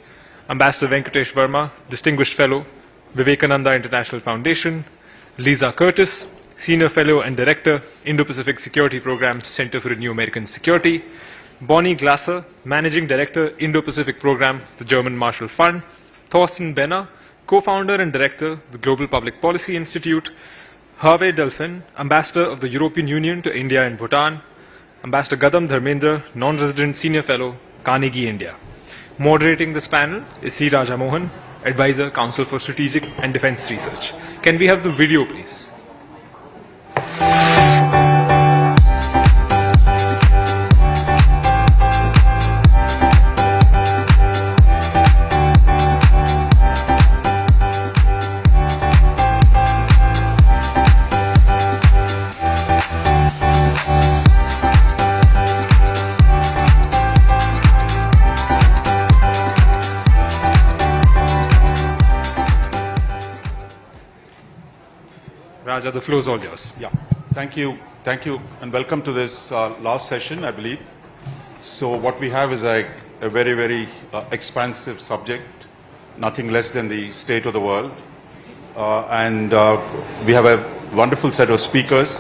Ambassador Venkatesh Verma, Distinguished Fellow, Vivekananda International Foundation, Lisa Curtis, Senior Fellow and Director, Indo-Pacific Security Programs, Center for New American Security, Bonnie Glasser, Managing Director, Indo-Pacific Program, the German Marshall Fund, Thorsten Benner, Co-founder and Director, the Global Public Policy Institute, Hervé Delphin, Ambassador of the European Union to India and Bhutan, Ambassador Gadam Dharmendra, Non-Resident Senior Fellow, Carnegie, India. Moderating this panel is C. Raja Mohan, Advisor, Council for Strategic and Defense Research. Can we have the video, please? Raja, the floor is all yours. Yeah, thank you, and welcome to this last session, I believe. So what we have is a very, very expansive subject, nothing less than the state of the world. And we have a wonderful set of speakers.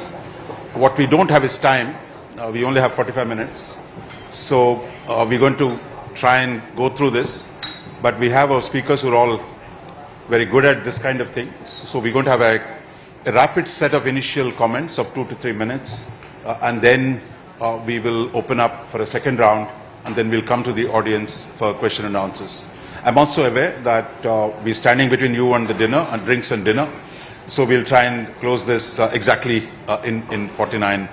What we don't have is time. We only have 45 minutes. So we're going to try and go through this. But we have our speakers who are all very good at this kind of thing. So we're going to have a rapid set of initial comments of 2 to 3 minutes, and then we will open up for a second round, and then we'll come to the audience for question and answers. I'm also aware that we're standing between you and the dinner, and drinks and dinner, so we'll try and close this exactly in 49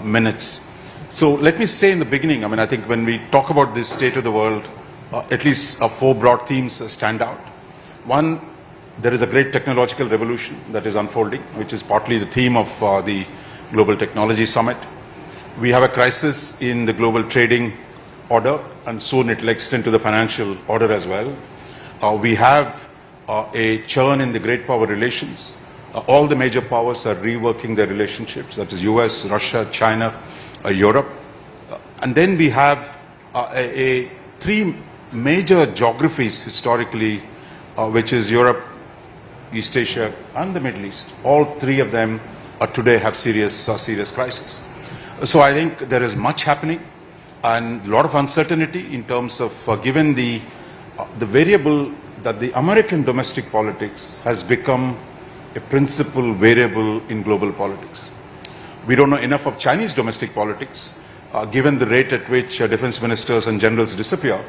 minutes. So let me say in the beginning, I think when we talk about this state of the world, at least 4 broad themes stand out. One, there is a great technological revolution that is unfolding, which is partly the theme of the Global Technology Summit. We have a crisis in the global trading order, and soon it will extend to the financial order as well. We have a churn in the great power relations. All the major powers are reworking their relationships, that is US, Russia, China, Europe. And then we have 3 major geographies historically, which is Europe, East Asia and the Middle East. All 3 of them today have serious crisis. So I think there is much happening and a lot of uncertainty in terms of given the variable that the American domestic politics has become a principal variable in global politics. We don't know enough of Chinese domestic politics. Given the rate at which defense ministers and generals disappear,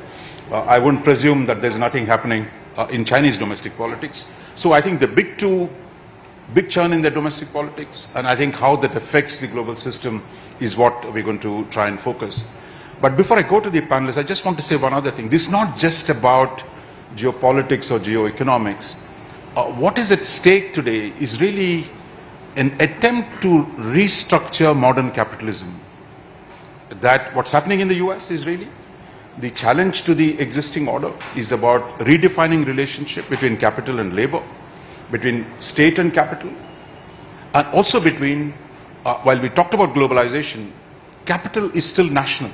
I wouldn't presume that there's nothing happening in Chinese domestic politics. So I think the big churn in their domestic politics, and I think how that affects the global system is what we're going to try and focus. But before I go to the panelists, I just want to say one other thing. This is not just about geopolitics or geoeconomics. What is at stake today is really an attempt to restructure modern capitalism. That what's happening in the US is really the challenge to the existing order is about redefining relationship between capital and labor, between state and capital, and also between, while we talked about globalization, capital is still national.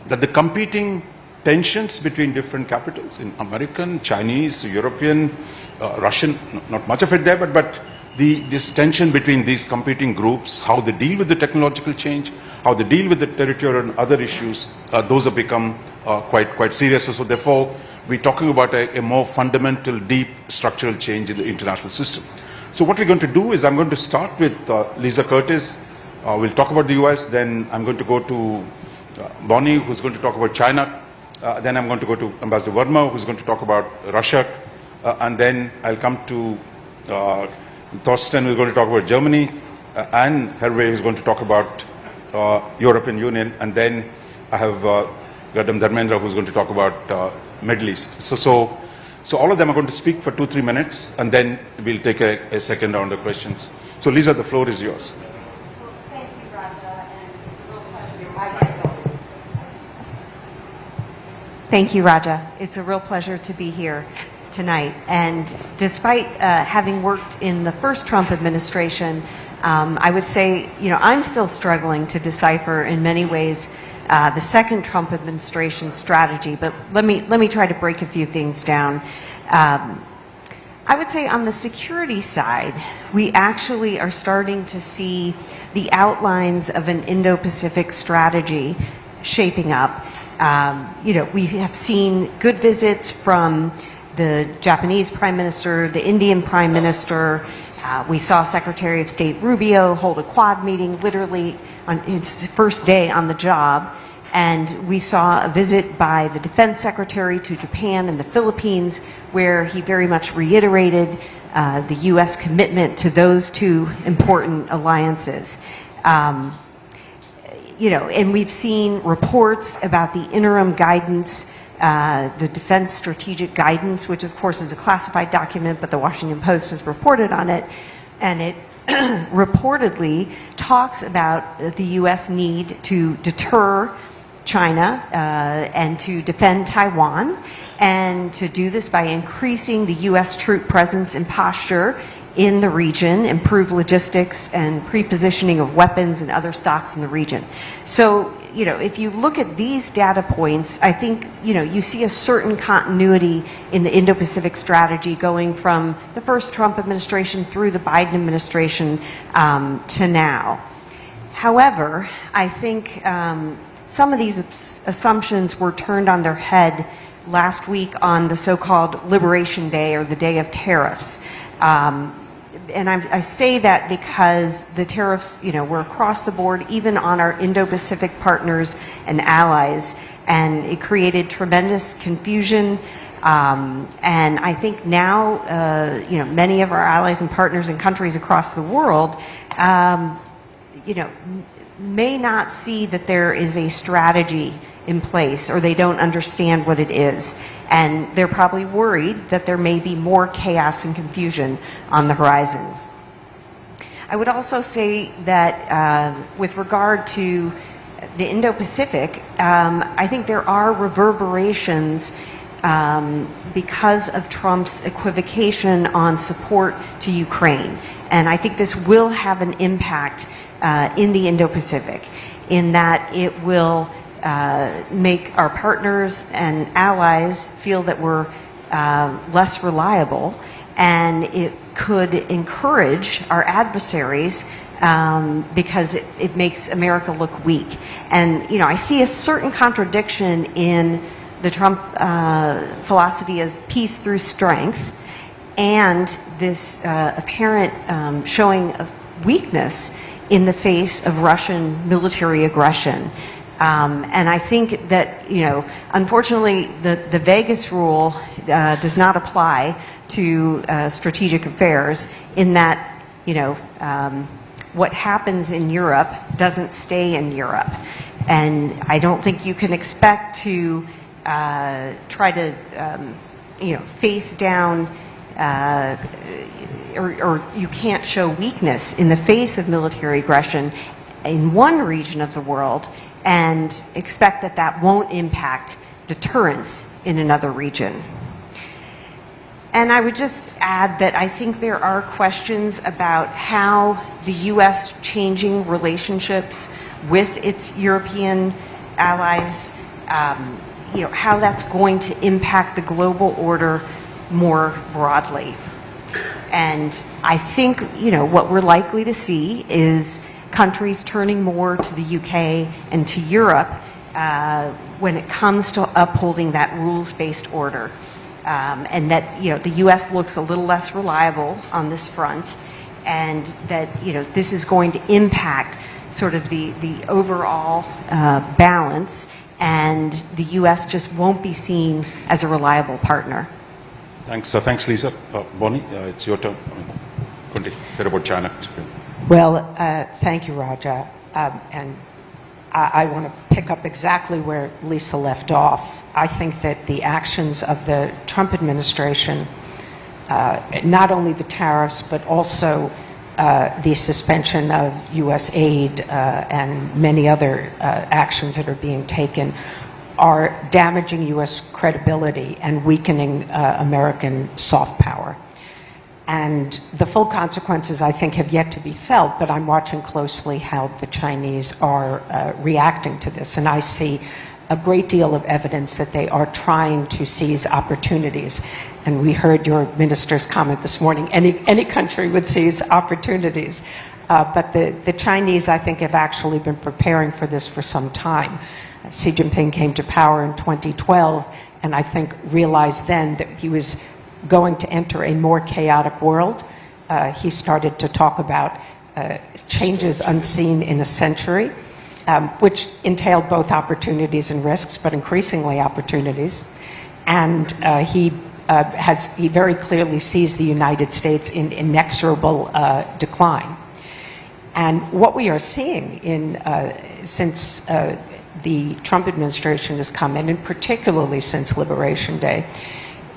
That the competing tensions between different capitals, in American, Chinese, European, Russian, not much of it there, but this tension between these competing groups, how they deal with the technological change, how they deal with the territorial and other issues, those have become quite serious. So therefore, we're talking about a more fundamental, deep structural change in the international system. So what we're going to do is I'm going to start with Lisa Curtis. We'll talk about the US, then I'm going to go to Bonnie, who's going to talk about China. Then I'm going to go to Ambassador Verma, who's going to talk about Russia. And then I'll come to Thorsten, who's going to talk about Germany, and Hervé, who's going to talk about European Union. And then I have Gadam Dharmendra, who's going to talk about Middle East. So all of them are going to speak for 2-3 minutes, and then we'll take a second round of questions. So Lisa, the floor is yours. Thank you, Raja, and it's a real pleasure. Thank you, Raja. It's a real pleasure to be here tonight. And despite having worked in the first Trump administration, I would say, I'm still struggling to decipher in many ways the second Trump administration strategy. But let me try to break a few things down. I would say on the security side, we actually are starting to see the outlines of an Indo-Pacific strategy shaping up. We have seen good visits from the Japanese Prime Minister, the Indian Prime Minister. We saw Secretary of State Rubio hold a quad meeting literally on his first day on the job. And we saw a visit by the Defense Secretary to Japan and the Philippines, where he very much reiterated the U.S. commitment to those two important alliances. And we've seen reports about the interim guidance, the Defense Strategic Guidance, which of course is a classified document, but the Washington Post has reported on it. And it reportedly talks about the U.S. need to deter China and to defend Taiwan, and to do this by increasing the U.S. troop presence and posture in the region, improve logistics and pre-positioning of weapons and other stocks in the region. So, if you look at these data points, I think, you see a certain continuity in the Indo-Pacific strategy going from the first Trump administration through the Biden administration to now. However, I think some of these assumptions were turned on their head last week on the so-called Liberation Day, or the Day of Tariffs. And I say that because the tariffs, were across the board, even on our Indo-Pacific partners and allies, and it created tremendous confusion. And I think now, many of our allies and partners and countries across the world, may not see that there is a strategy in place, or they don't understand what it is. And they're probably worried that there may be more chaos and confusion on the horizon. I would also say that with regard to the Indo-Pacific, I think there are reverberations because of Trump's equivocation on support to Ukraine. And I think this will have an impact in the Indo-Pacific, in that it will make our partners and allies feel that we're less reliable, and it could encourage our adversaries because it makes America look weak. And, I see a certain contradiction in the Trump philosophy of peace through strength and this apparent showing of weakness in the face of Russian military aggression. And I think that, unfortunately, the Vegas rule does not apply to strategic affairs, in that, what happens in Europe doesn't stay in Europe. And I don't think you can expect to try to, face down or you can't show weakness in the face of military aggression in one region of the world and expect that that won't impact deterrence in another region. And I would just add that I think there are questions about how the U.S. changing relationships with its European allies, how that's going to impact the global order more broadly. And I think, what we're likely to see is countries turning more to the UK and to Europe when it comes to upholding that rules-based order. And that, the US looks a little less reliable on this front, and that, this is going to impact sort of the overall balance, and the US just won't be seen as a reliable partner. Thanks. Thanks, Lisa. Bonnie, it's your turn. Going to hear about China. Well, thank you, Raja. And I want to pick up exactly where Lisa left off. I think that the actions of the Trump administration, not only the tariffs, but also the suspension of U.S. aid and many other actions that are being taken, are damaging U.S. credibility and weakening American soft power. And the full consequences, I think, have yet to be felt, but I'm watching closely how the Chinese are reacting to this. And I see a great deal of evidence that they are trying to seize opportunities. And we heard your minister's comment this morning, any country would seize opportunities. But the Chinese, I think, have actually been preparing for this for some time. Xi Jinping came to power in 2012, and I think realized then that he was going to enter a more chaotic world. He started to talk about changes unseen in a century, which entailed both opportunities and risks, but increasingly opportunities. And he very clearly sees the United States in inexorable decline. And what we are seeing since the Trump administration has come in, and particularly since Liberation Day,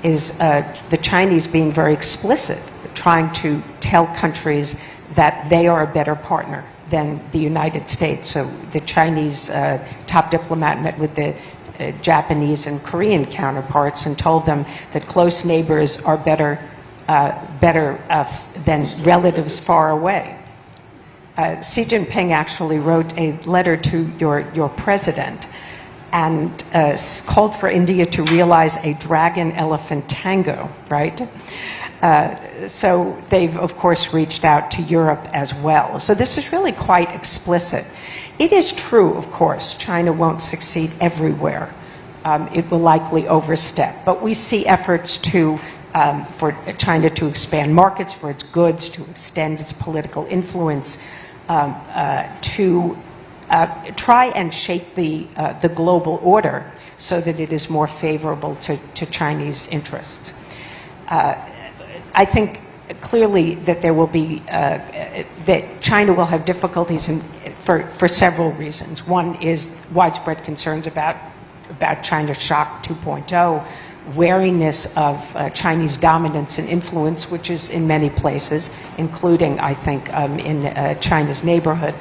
is the Chinese being very explicit, trying to tell countries that they are a better partner than the United States. So the Chinese top diplomat met with the Japanese and Korean counterparts and told them that close neighbors are better than relatives far away. Xi Jinping actually wrote a letter to your president and called for India to realize a dragon-elephant tango, right? So they've, of course, reached out to Europe as well. So this is really quite explicit. It is true, of course, China won't succeed everywhere. It will likely overstep. But we see efforts for China to expand markets for its goods, to extend its political influence, to try and shape the global order so that it is more favorable to Chinese interests. I think clearly that there will be that China will have difficulties for several reasons. One is widespread concerns about China Shock 2.0, wariness of Chinese dominance and influence, which is in many places, including, I think, in China's neighborhood.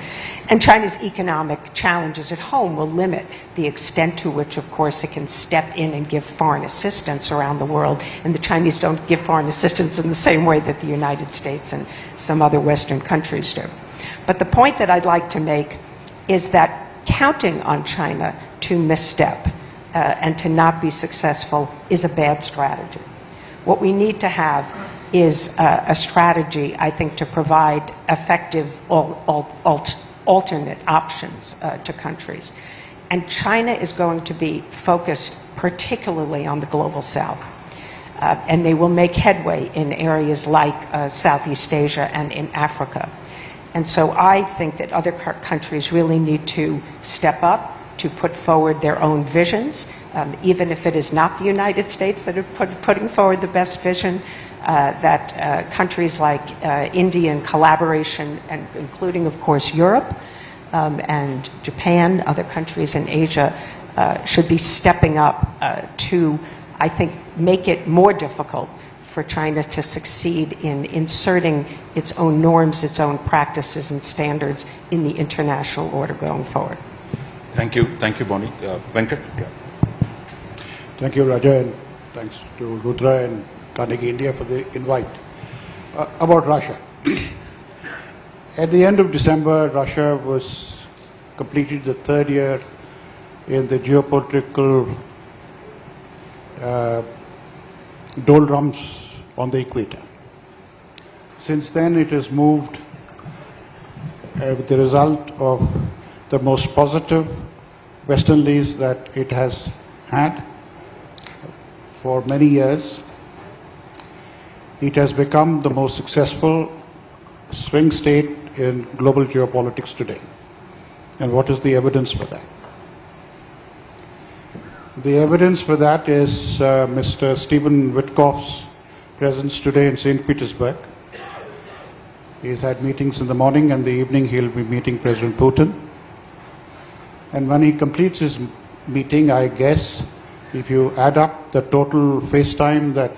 And China's economic challenges at home will limit the extent to which, of course, it can step in and give foreign assistance around the world. And the Chinese don't give foreign assistance in the same way that the United States and some other Western countries do. But the point that I'd like to make is that counting on China to misstep and to not be successful is a bad strategy. What we need to have is a strategy, I think, to provide effective alternate options to countries. And China is going to be focused particularly on the global south. And they will make headway in areas like Southeast Asia and in Africa. And so I think that other countries really need to step up, to put forward their own visions, even if it is not the United States that are putting forward the best vision, that countries like India in collaboration, and including, of course, Europe and Japan, other countries in Asia, should be stepping up to, I think, make it more difficult for China to succeed in inserting its own norms, its own practices and standards in the international order going forward. Thank you, Bonnie. Venkat? Yeah. Thank you, Raja, and thanks to Rudra and Carnegie India for the invite. About Russia. At the end of December, Russia was completed the third year in the geopolitical doldrums on the equator. Since then, it has moved with the result of the most positive westerlies that it has had for many years. It has become the most successful swing state in global geopolitics today. And what is the evidence for that? The evidence for that is Mr. Stephen Witkoff's presence today in St. Petersburg. He's had meetings in the morning, and the evening he'll be meeting President Putin. And when he completes his meeting, I guess, if you add up the total face time that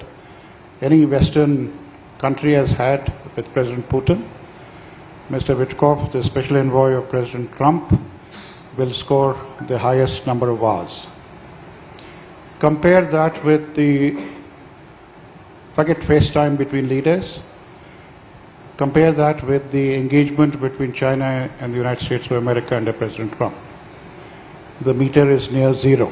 any Western country has had with President Putin, Mr. Witkoff, the special envoy of President Trump, will score the highest number of hours. Compare that with the, forget FaceTime between leaders, compare that with the engagement between China and the United States of America under President Trump. The meter is near zero.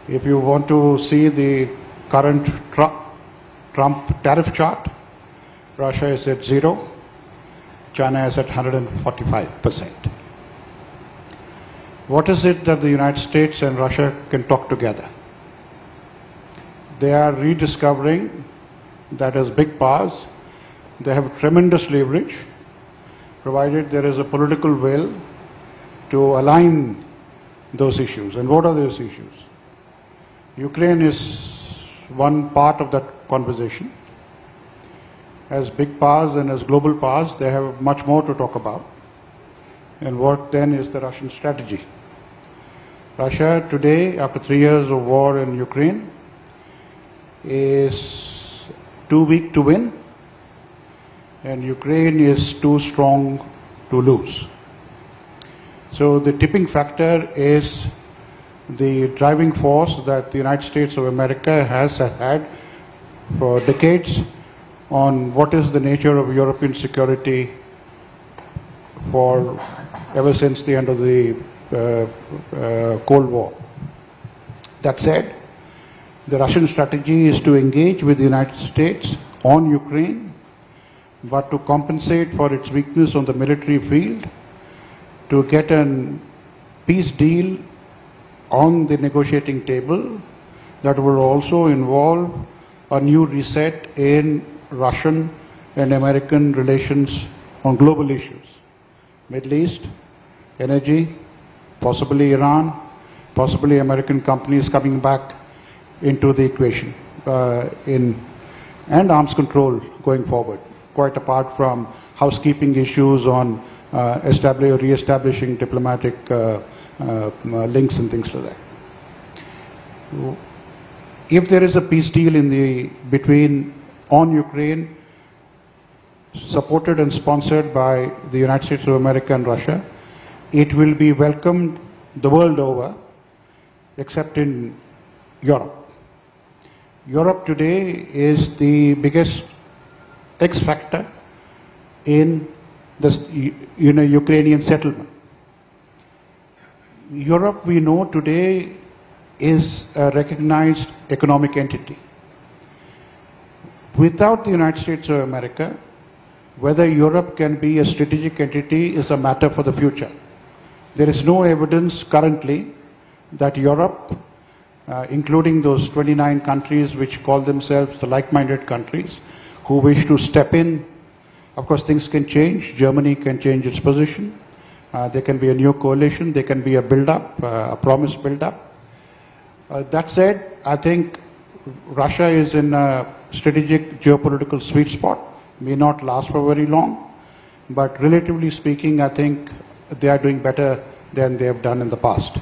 If you want to see the current Trump tariff chart, Russia is at 0, China is at 145%. What is it that the United States and Russia can talk together? They are rediscovering that as big powers, they have tremendous leverage, provided there is a political will to align those issues. And what are those issues? Ukraine is one part of that conversation. As big powers and as global powers, they have much more to talk about. And what then is the Russian strategy? Russia today, after 3 years of war in Ukraine, is too weak to win, and Ukraine is too strong to lose. So the tipping factor is the driving force that the United States of America has had for decades on what is the nature of European security for ever since the end of the Cold War. That said, the Russian strategy is to engage with the United States on Ukraine, but to compensate for its weakness on the military field, to get a peace deal on the negotiating table that will also involve a new reset in Russian and American relations on global issues. Middle East, energy, possibly Iran, possibly American companies coming back into the equation, and arms control going forward, quite apart from housekeeping issues on re-establishing diplomatic links and things like that. If there is a peace deal on Ukraine, supported and sponsored by the United States of America and Russia, it will be welcomed the world over, except in Europe. Europe today is the biggest X factor in the Ukrainian settlement. Europe, we know today, is a recognized economic entity. Without the United States of America, whether Europe can be a strategic entity is a matter for the future. There is no evidence currently that Europe, including those 29 countries which call themselves the like-minded countries, who wish to step in. Of course, things can change. Germany can change its position. There can be a new coalition. There can be a build-up, a promised build-up. That said, I think Russia is in a strategic geopolitical sweet spot. May not last for very long, but relatively speaking, I think they are doing better than they have done in the past.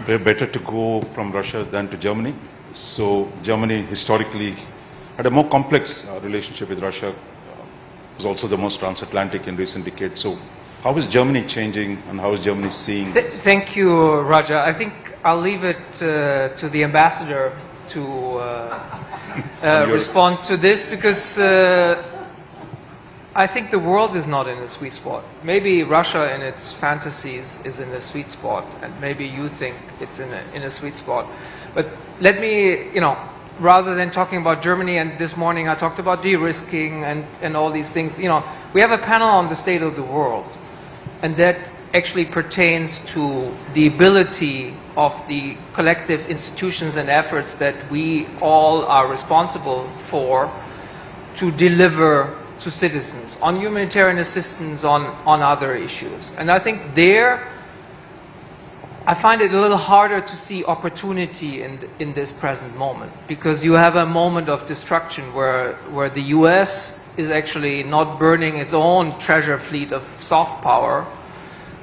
They're better to go from Russia than to Germany. So Germany historically had a more complex relationship with Russia. Was also the most transatlantic in recent decades. So How is Germany changing and how is Germany seeing? Thank you, Raja. I think I'll leave it to the ambassador to respond to this, because I think the world is not in a sweet spot. Maybe Russia in its fantasies is in a sweet spot, and maybe you think it's in a sweet spot. But let me, rather than talking about Germany, and this morning I talked about de-risking and all these things, we have a panel on the state of the world, and that actually pertains to the ability of the collective institutions and efforts that we all are responsible for to deliver to citizens on humanitarian assistance, on other issues. And I think there, I find it a little harder to see opportunity in this present moment, because you have a moment of destruction where the US is actually not burning its own treasure fleet of soft power,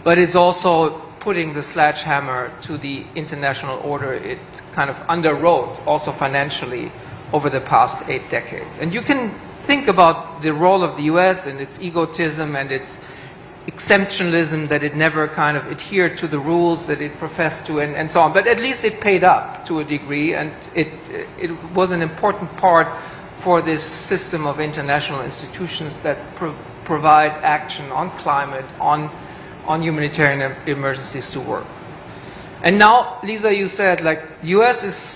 but it's also putting the sledgehammer to the international order it kind of underwrote, also financially, over the past 8 decades. And you can think about the role of the US and its egotism and its exemptionalism, that it never kind of adhered to the rules that it professed to, and so on. But at least it paid up to a degree, and it was an important part for this system of international institutions that provide action on climate, on humanitarian emergencies to work. And now, Lisa, you said, US is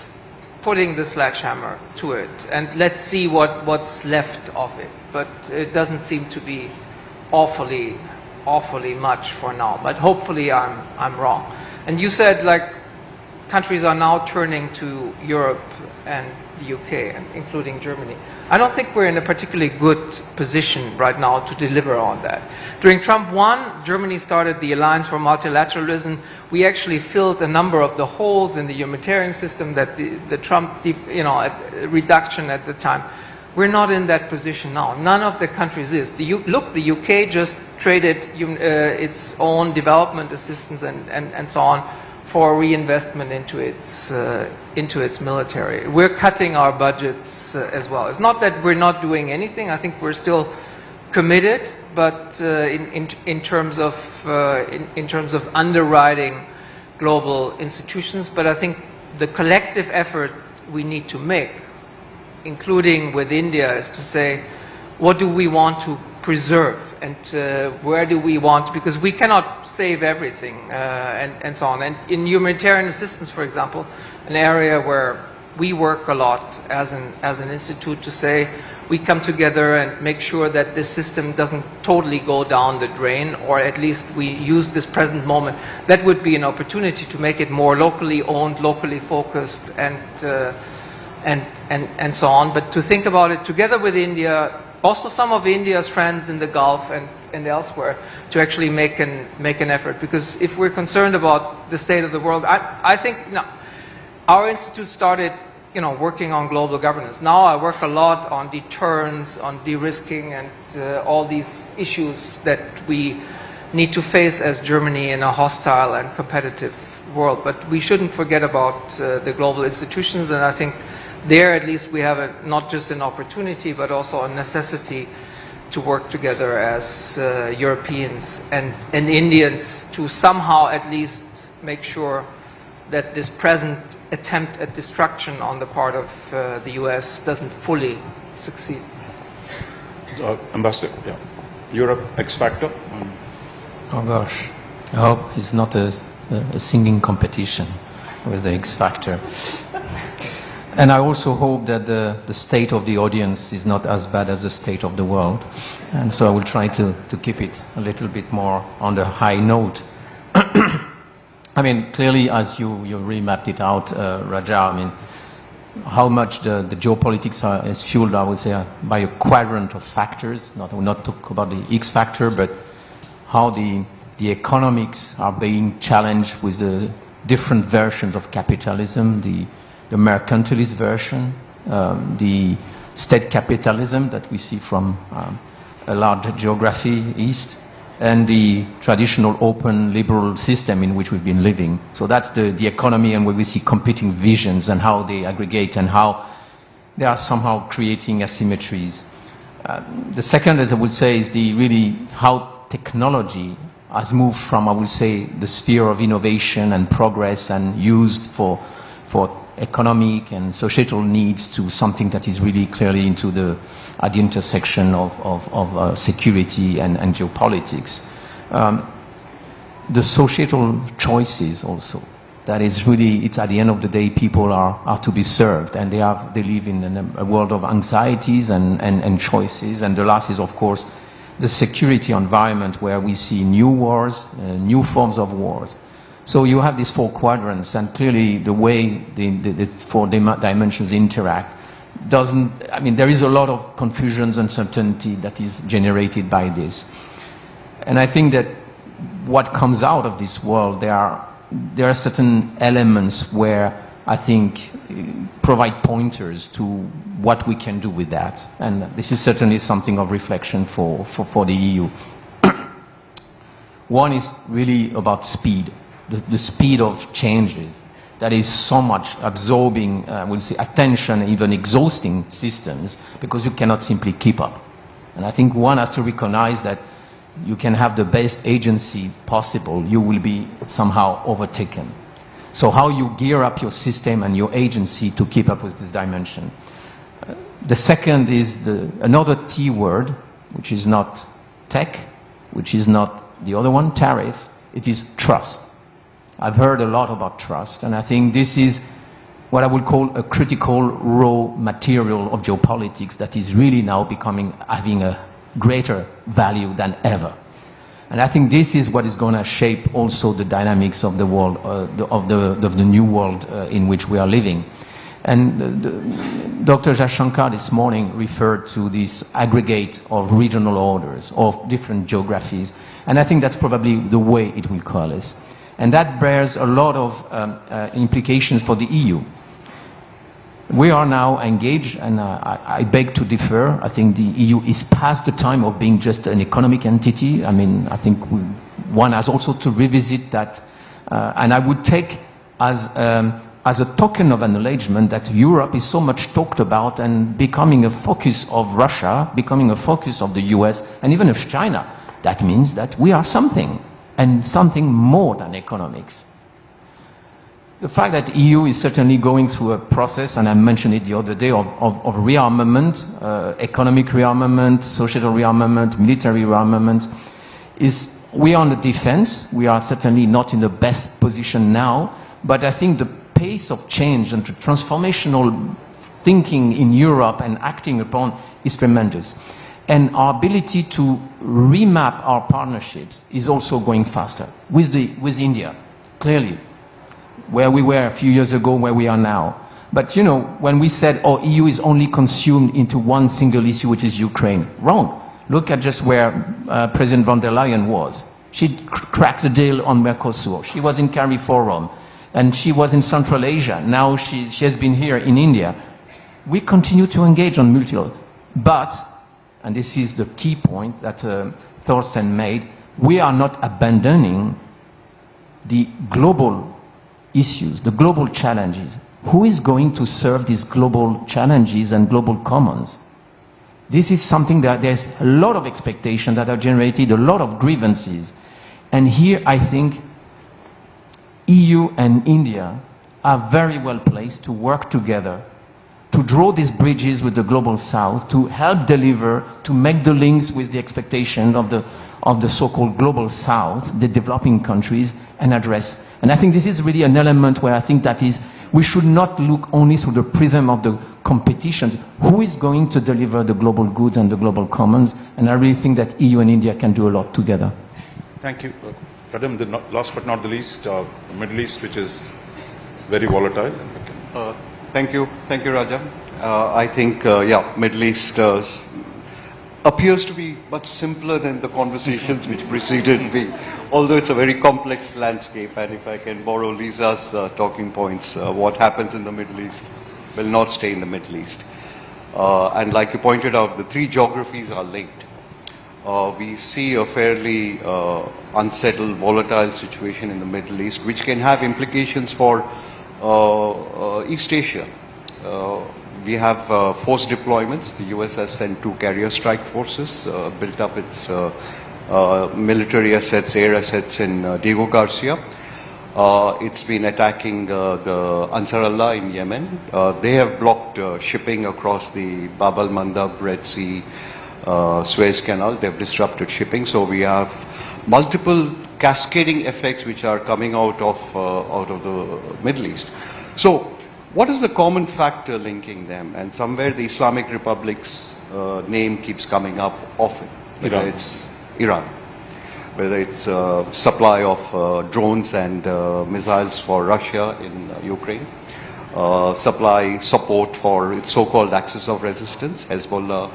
putting the sledgehammer to it, and let's see what's left of it. But it doesn't seem to be awfully much for now. But hopefully I'm wrong. And you said countries are now turning to Europe and the UK, including Germany. I don't think we're in a particularly good position right now to deliver on that. During Trump 1, Germany started the Alliance for Multilateralism. We actually filled a number of the holes in the humanitarian system that the Trump reduction at the time. We're not in that position now. None of the countries is. The UK just traded its own development assistance and so on for reinvestment into its military. We're cutting our budgets as well. It's not that we're not doing anything. I think we're still committed, but in terms of underwriting global institutions. But I think the collective effort we need to make, including with India, is to say, what do we want to preserve, and where do we want, because we cannot save everything, and so on. And in humanitarian assistance, for example, an area where we work a lot as an institute, to say we come together and make sure that this system doesn't totally go down the drain, or at least we use this present moment. That would be an opportunity to make it more locally owned, locally focused, and so on. But to think about it together with India, also some of India's friends in the Gulf and elsewhere, to actually make an effort. Because if we're concerned about the state of the world, I think our institute started working on global governance. Now I work a lot on deterrence, on de-risking, and all these issues that we need to face as Germany in a hostile and competitive world. But we shouldn't forget about the global institutions, and I think there at least we have not just an opportunity, but also a necessity to work together as Europeans and Indians to somehow at least make sure that this present attempt at destruction on the part of the US doesn't fully succeed. Ambassador, yeah. Europe X Factor? Oh gosh, I hope it's not a singing competition with the X Factor. And I also hope that the state of the audience is not as bad as the state of the world. And so I will try to keep it a little bit more on the high note. I mean, clearly, as you really mapped it out, Raja, I mean, how much the geopolitics is fueled, I would say, by a quadrant of factors. I will not talk about the X factor, but how the economics are being challenged with the different versions of capitalism, the mercantilist version, the state capitalism that we see from a large geography east, and the traditional open liberal system in which we've been living. So that's the economy, and where we see competing visions and how they aggregate and how they are somehow creating asymmetries. The second, as I would say, is really how technology has moved from, I would say, the sphere of innovation and progress and used for economic and societal needs to something that is really clearly at the intersection of security and geopolitics. The societal choices also, that is really, it's at the end of the day, people are to be served, and they live in a world of anxieties and choices. And the last is, of course, the security environment, where we see new wars, new forms of wars. So you have these four quadrants, and clearly the way the four dimensions interact there is a lot of confusion and uncertainty that is generated by this. And I think that what comes out of this world, there are certain elements where I think provide pointers to what we can do with that. And this is certainly something of reflection for the EU. One is really about speed, the speed of changes. That is so much absorbing, we'll say, attention, even exhausting systems, because you cannot simply keep up. And I think one has to recognize that you can have the best agency possible, you will be somehow overtaken. So how you gear up your system and your agency to keep up with this dimension. The second is another T word, which is not tech, which is not the other one, tariff, it is trust. I've heard a lot about trust, and I think this is what I would call a critical raw material of geopolitics that is really now having a greater value than ever. And I think this is what is going to shape also the dynamics of the world, of the new world in which we are living. And Dr. Jaishankar this morning referred to this aggregate of regional orders, of different geographies, and I think that's probably the way it will coalesce. And that bears a lot of implications for the EU. We are now engaged, and I beg to differ. I think the EU is past the time of being just an economic entity. I mean, I think one has also to revisit that. And I would take as a token of acknowledgement that Europe is so much talked about and becoming a focus of Russia, becoming a focus of the US, and even of China. That means that we are something, and something more than economics. The fact that the EU is certainly going through a process, and I mentioned it the other day, of rearmament, economic rearmament, social rearmament, military rearmament, is we are on the defense. We are certainly not in the best position now, but I think the pace of change and the transformational thinking in Europe and acting upon is tremendous. And our ability to remap our partnerships is also going faster with India, clearly, where we were a few years ago, where we are now. But you know, when we said, oh, EU is only consumed into one single issue, which is Ukraine, wrong. Look at just where President von der Leyen was. She cracked the deal on Mercosur. She was in CARIFORUM, and she was in Central Asia. Now she has been here in India. We continue to engage on multilateral, but, and this is the key point that Thorsten made, we are not abandoning the global issues, the global challenges. Who is going to serve these global challenges and global commons? This is something that there's a lot of expectation that are generated, a lot of grievances. And here I think EU and India are very well placed to work together, to draw these bridges with the global south, to help deliver, to make the links with the expectation of the so-called global south, the developing countries, and address. And I think this is really an element where I think that is, we should not look only through the prism of the competition. Who is going to deliver the global goods and the global commons? And I really think that EU and India can do a lot together. Thank you. Adam, last but not the least, the Middle East, which is very volatile. Thank you, Raja. I think, Middle East appears to be much simpler than the conversations which preceded me, although it's a very complex landscape. And if I can borrow Lisa's talking points, what happens in the Middle East will not stay in the Middle East. And like you pointed out, the three geographies are linked. We see a fairly unsettled, volatile situation in the Middle East, which can have implications for East Asia. We have force deployments. The US has sent 2 carrier strike forces, built up its military assets, air assets in Diego Garcia. It's been attacking the Ansar Allah in Yemen. They have blocked shipping across the Bab al-Mandab, Red Sea, Suez Canal. They've disrupted shipping. So we have multiple cascading effects which are coming out of the Middle East. So what is the common factor linking them? And somewhere the Islamic Republic's name keeps coming up often. Whether it's Iran, whether it's supply of drones and missiles for Russia in Ukraine, support for its so-called axis of resistance, Hezbollah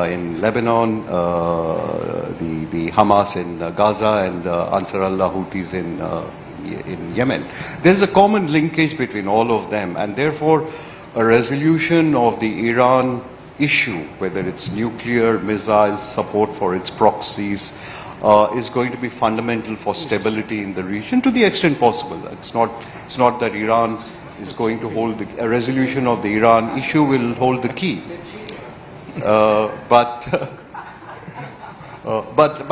in Lebanon, the Hamas in Gaza, and Ansar Allah Houthis in Yemen. There's a common linkage between all of them, and therefore a resolution of the Iran issue, whether it's nuclear, missiles, support for its proxies, is going to be fundamental for stability in the region to the extent possible. It's not that Iran is going to hold a resolution of the Iran issue will hold the key. But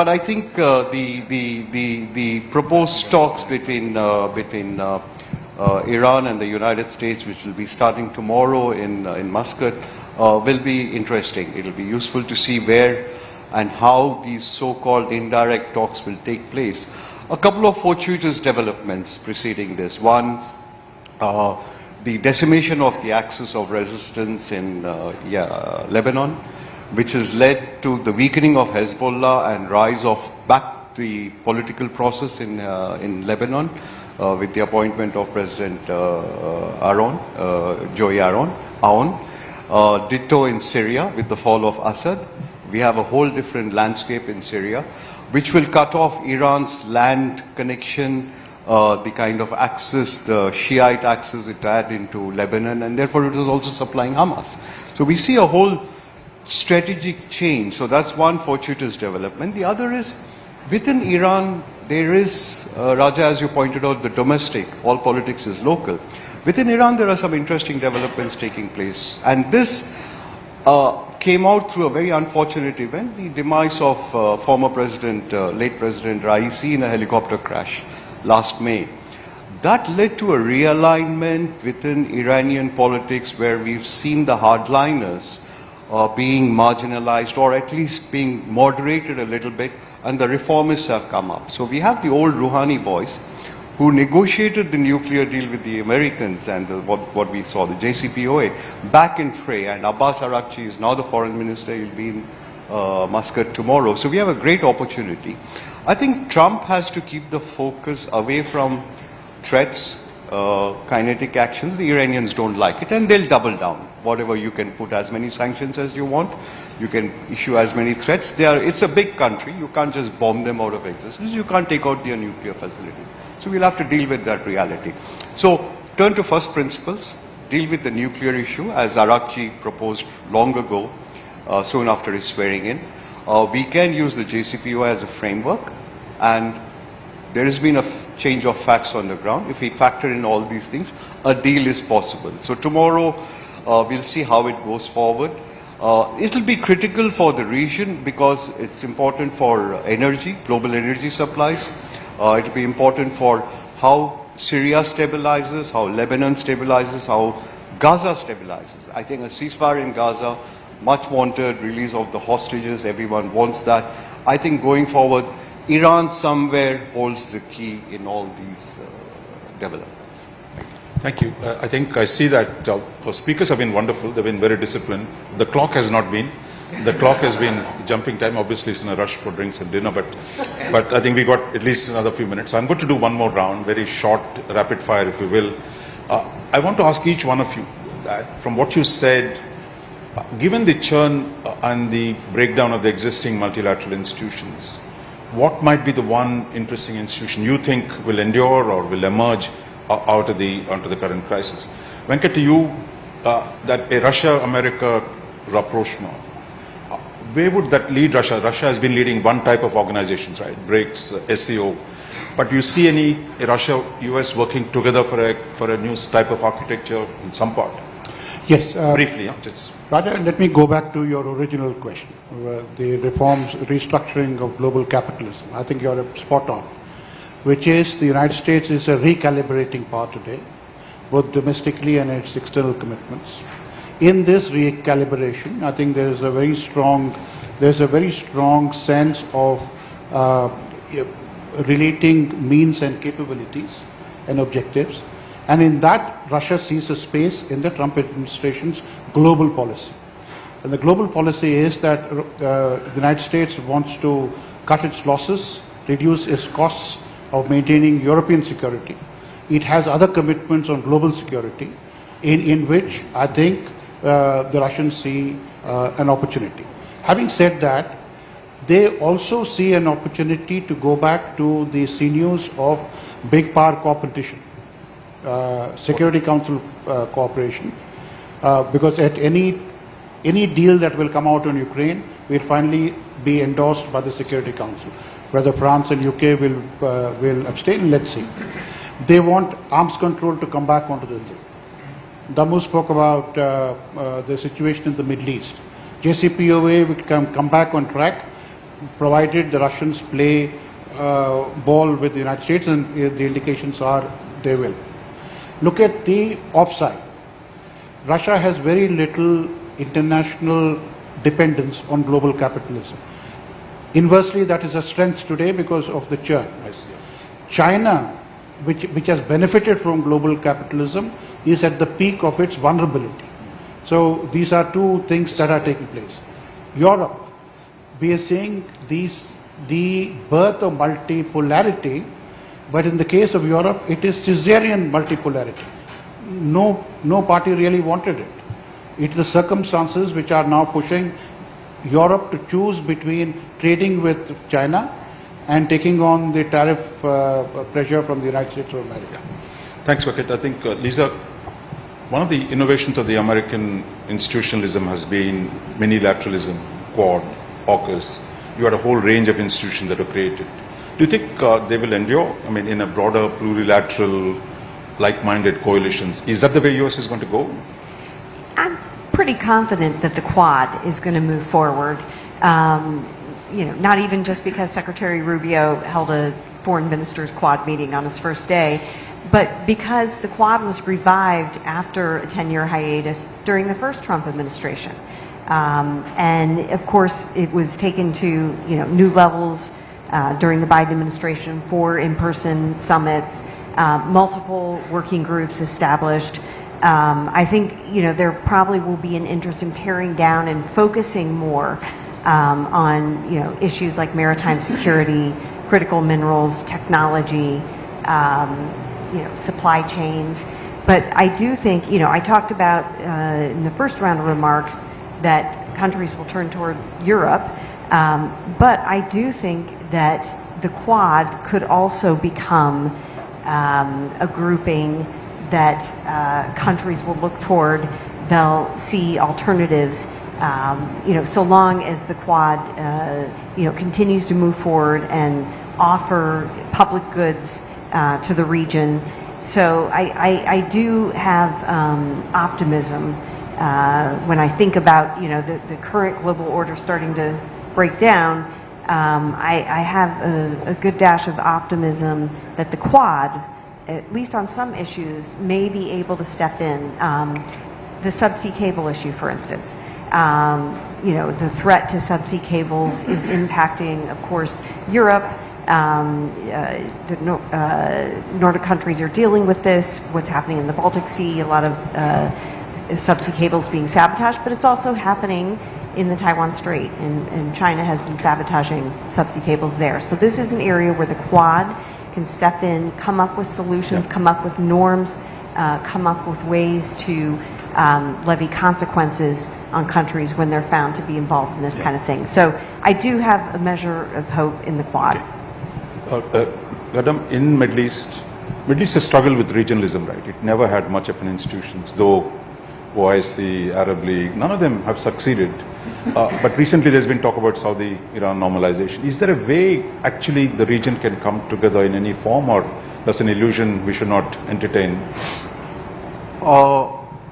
I think the proposed talks between Iran and the United States, which will be starting tomorrow in Muscat, will be interesting. It will be useful to see where and how these so-called indirect talks will take place. A couple of fortuitous developments preceding this. One, the decimation of the axis of resistance in Lebanon, which has led to the weakening of Hezbollah and rise of back the political process in Lebanon with the appointment of President Joey Aoun. Ditto in Syria with the fall of Assad. We have a whole different landscape in Syria, which will cut off Iran's land connection, the kind of axis, the Shiite axis it had into Lebanon, and therefore it was also supplying Hamas. So we see a whole strategic change. So that's one fortuitous development. The other is, within Iran, there is, Raja, as you pointed out, the domestic, all politics is local. Within Iran, there are some interesting developments taking place. And this came out through a very unfortunate event, the demise of former President, late President Raisi in a helicopter crash last May. That led to a realignment within Iranian politics where we've seen the hardliners being marginalized or at least being moderated a little bit, and the reformists have come up. So we have the old Rouhani boys who negotiated the nuclear deal with the Americans and what we saw, the JCPOA, back in fray. And Abbas Araghchi is now the foreign minister. He'll be in Muscat tomorrow. So we have a great opportunity. I think Trump has to keep the focus away from threats, kinetic actions. The Iranians don't like it, and they'll double down. Whatever, you can put as many sanctions as you want, you can issue as many threats. It's a big country, you can't just bomb them out of existence, you can't take out their nuclear facility. So we'll have to deal with that reality. So turn to first principles, deal with the nuclear issue as Araghchi proposed long ago, soon after his swearing in. We can use the JCPOA as a framework, and there has been a change of facts on the ground. If we factor in all these things, a deal is possible. So tomorrow, we'll see how it goes forward. It will be critical for the region because it's important for energy, global energy supplies. It will be important for how Syria stabilizes, how Lebanon stabilizes, how Gaza stabilizes. I think a ceasefire in Gaza, much wanted, release of the hostages, everyone wants that. I think going forward, Iran somewhere holds the key in all these developments. Thank you. I think I see that our speakers have been wonderful. They've been very disciplined. The clock has not been. The clock has been jumping time. Obviously, it's in a rush for drinks and dinner, but I think we got at least another few minutes. So I'm going to do one more round, very short, rapid fire, if you will. I want to ask each one of you that from what you said, given the churn and the breakdown of the existing multilateral institutions, what might be the one interesting institution you think will endure or will emerge out of the current crisis? Venkat, to you, that a Russia-America rapprochement, where would that lead Russia? Russia has been leading one type of organizations, right? BRICS, SCO. But do you see any Russia-US working together for a new type of architecture in some part? Yes. Briefly, just. Raja, let me go back to your original question, the reforms, restructuring of global capitalism. I think you're spot on, which is the United States is a recalibrating power today, both domestically and its external commitments. In this recalibration, I think there's a very strong sense of relating means and capabilities and objectives. And in that, Russia sees a space in the Trump administration's global policy. And the global policy is that the United States wants to cut its losses, reduce its costs of maintaining European security. It has other commitments on global security in which I think the Russians see an opportunity. Having said that, they also see an opportunity to go back to the sinews of big power competition. Security Council cooperation, because at any deal that will come out on Ukraine will finally be endorsed by the Security Council. Whether France and UK will abstain, let's see. They want arms control to come back onto the deal. Damu spoke about the situation in the Middle East. JCPOA will come back on track, provided the Russians play ball with the United States, and the indications are they will. Look at the offside. Russia has very little international dependence on global capitalism. Inversely, that is a strength today because of the churn. China, which has benefited from global capitalism, is at the peak of its vulnerability. So these are two things that are taking place. Europe, we are seeing the birth of multipolarity, but in the case of Europe, it is Caesarean multipolarity. No party really wanted it. It's the circumstances which are now pushing Europe to choose between trading with China and taking on the tariff pressure from the United States of America. Thanks, Vakit. I think, Lisa, one of the innovations of the American institutionalism has been minilateralism, Quad, AUKUS. You had a whole range of institutions that were created. Do you think they will endure? I mean, in a broader, plurilateral, like-minded coalitions. Is that the way US is going to go? I'm pretty confident that the Quad is going to move forward. Not even just because Secretary Rubio held a foreign ministers Quad meeting on his first day, but because the Quad was revived after a 10-year hiatus during the first Trump administration. And of course, it was taken to new levels during the Biden administration, 4 in-person summits, multiple working groups established. I think there probably will be an interest in paring down and focusing more on issues like maritime security, critical minerals, technology, supply chains. But I do think I talked about in the first round of remarks that countries will turn toward Europe, but I do think that the Quad could also become a grouping that countries will look toward. They'll see alternatives, so long as the Quad, continues to move forward and offer public goods to the region. So I do have optimism when I think about the current global order starting to break down. I have a good dash of optimism that the Quad, at least on some issues, may be able to step in. The subsea cable issue, for instance. The threat to subsea cables is impacting, of course, Europe. The Nordic countries are dealing with this. What's happening in the Baltic Sea, a lot of subsea cables being sabotaged, but it's also happening in the Taiwan Strait, and China has been sabotaging subsea cables there. So this is an area where the Quad can step in, come up with solutions, come up with norms, come up with ways to levy consequences on countries when they're found to be involved in this kind of thing. So I do have a measure of hope in the Quad. Gadam, in Middle East has struggled with regionalism, right? It never had much of an institutions, though OIC, Arab League, none of them have succeeded. But recently there's been talk about Saudi-Iran normalization. Is there a way actually the region can come together in any form, or that's an illusion we should not entertain?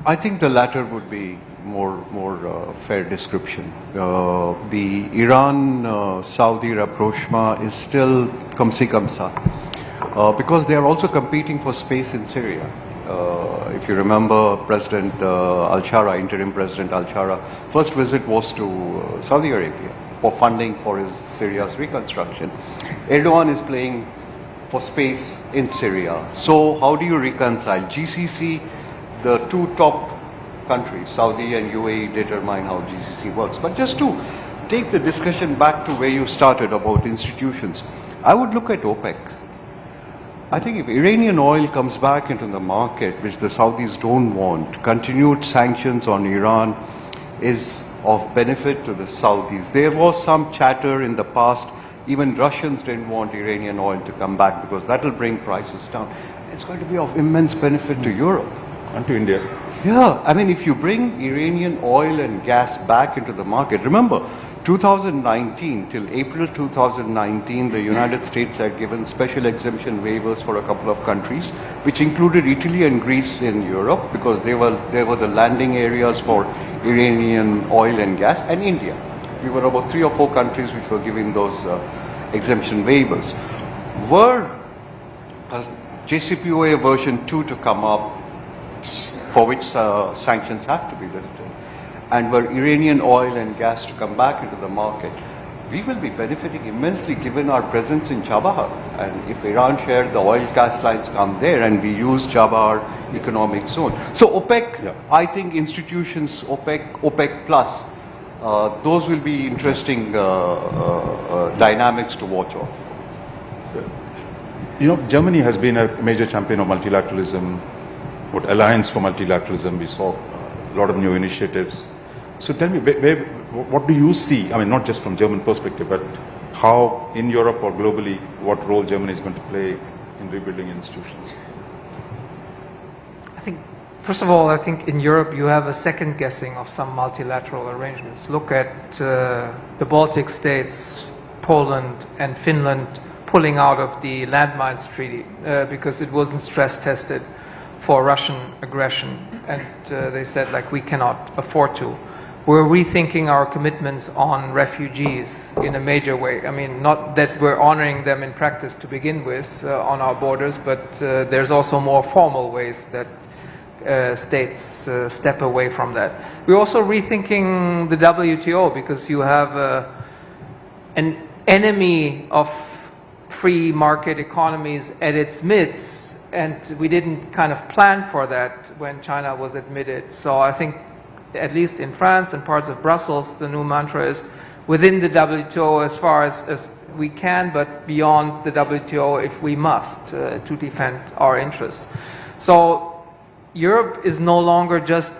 I think the latter would be more fair description. The Iran-Saudi rapprochement is still kam se kam sa, because they are also competing for space in Syria. If you remember, President Al-Shara, interim President Al-Shara, first visit was to Saudi Arabia for funding for Syria's reconstruction. Erdogan is playing for space in Syria. So how do you reconcile? GCC, the two top countries, Saudi and UAE, determine how GCC works. But just to take the discussion back to where you started about institutions, I would look at OPEC. I think if Iranian oil comes back into the market, which the Saudis don't want, continued sanctions on Iran is of benefit to the Saudis. There was some chatter in the past, even Russians didn't want Iranian oil to come back because that will bring prices down. It's going to be of immense benefit to Europe. And to India. Yeah, I mean, if you bring Iranian oil and gas back into the market, remember, 2019, till April 2019, the United States had given special exemption waivers for a couple of countries, which included Italy and Greece in Europe, because they were the landing areas for Iranian oil and gas, and India. We were about 3 or 4 countries which were giving those exemption waivers. Were JCPOA version 2 to come up, for which sanctions have to be lifted, and were Iranian oil and gas to come back into the market, we will be benefiting immensely given our presence in Chabahar. And if Iran shared the oil gas lines come there and we use Chabahar economic zone. So OPEC, I think institutions, OPEC plus, those will be interesting dynamics to watch of. You know, Germany has been a major champion of multilateralism. What Alliance for Multilateralism, we saw a lot of new initiatives. So tell me, what do you see, I mean, not just from German perspective, but how in Europe or globally, what role Germany is going to play in rebuilding institutions? I think, first of all, I think in Europe you have a second guessing of some multilateral arrangements. Look at the Baltic states, Poland and Finland pulling out of the landmines treaty because it wasn't stress tested for Russian aggression, and they said, like, we cannot afford to. We're rethinking our commitments on refugees in a major way. I mean, not that we're honoring them in practice to begin with on our borders, but there's also more formal ways that states step away from that. We're also rethinking the WTO because you have an enemy of free market economies at its midst, and we didn't kind of plan for that when China was admitted. So I think, at least in France and parts of Brussels, the new mantra is within the WTO as far as we can, but beyond the WTO if we must, to defend our interests. So Europe is no longer just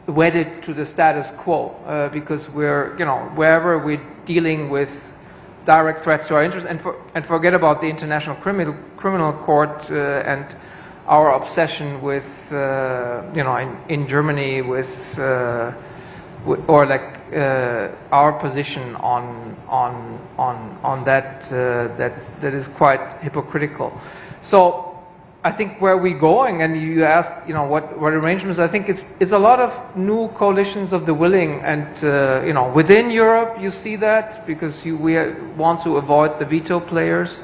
wedded to the status quo, because we're, you know, wherever we're dealing with direct threats to our interests, and forget about the International Criminal Court and our obsession with, you know, in Germany with, or like our position on that that is quite hypocritical. So I think where we're going, and you asked, you know, what arrangements, I think it's a lot of new coalitions of the willing, and you know, within Europe you see that because we want to avoid the veto players.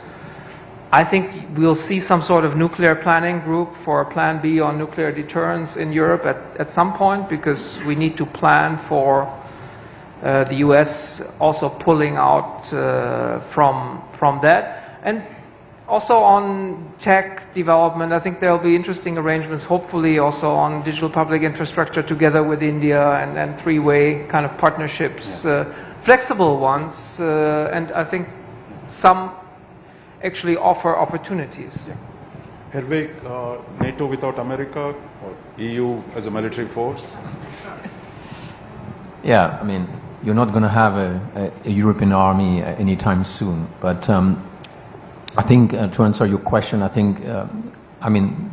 I think we'll see some sort of nuclear planning group for Plan B on nuclear deterrence in Europe at some point, because we need to plan for the US also pulling out from that. And also on tech development, I think there will be interesting arrangements, hopefully also on digital public infrastructure together with India, and three-way kind of partnerships, flexible ones, and I think some actually offer opportunities. Hervé, NATO without America, or EU as a military force? Yeah, I mean, you're not going to have a European army anytime soon, but I think to answer your question, I think, I mean,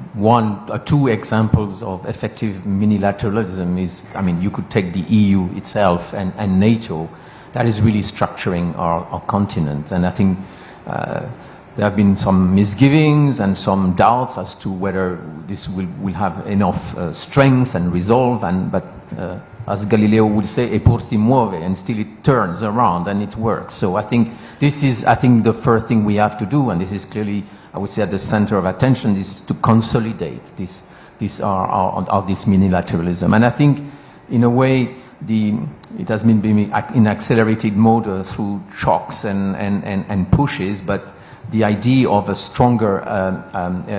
two examples of effective unilateralism is, I mean, you could take the EU itself and NATO, that is really structuring our continent. And I think there have been some misgivings and some doubts as to whether this will have enough strength and resolve, but as Galileo would say, eppur si muove, and still it turns around and it works. So I think this is, the first thing we have to do, and this is clearly, I would say, at the center of attention, is to consolidate this multilateralism. And I think, in a way, it has been in accelerated mode through shocks and pushes, but the idea of a stronger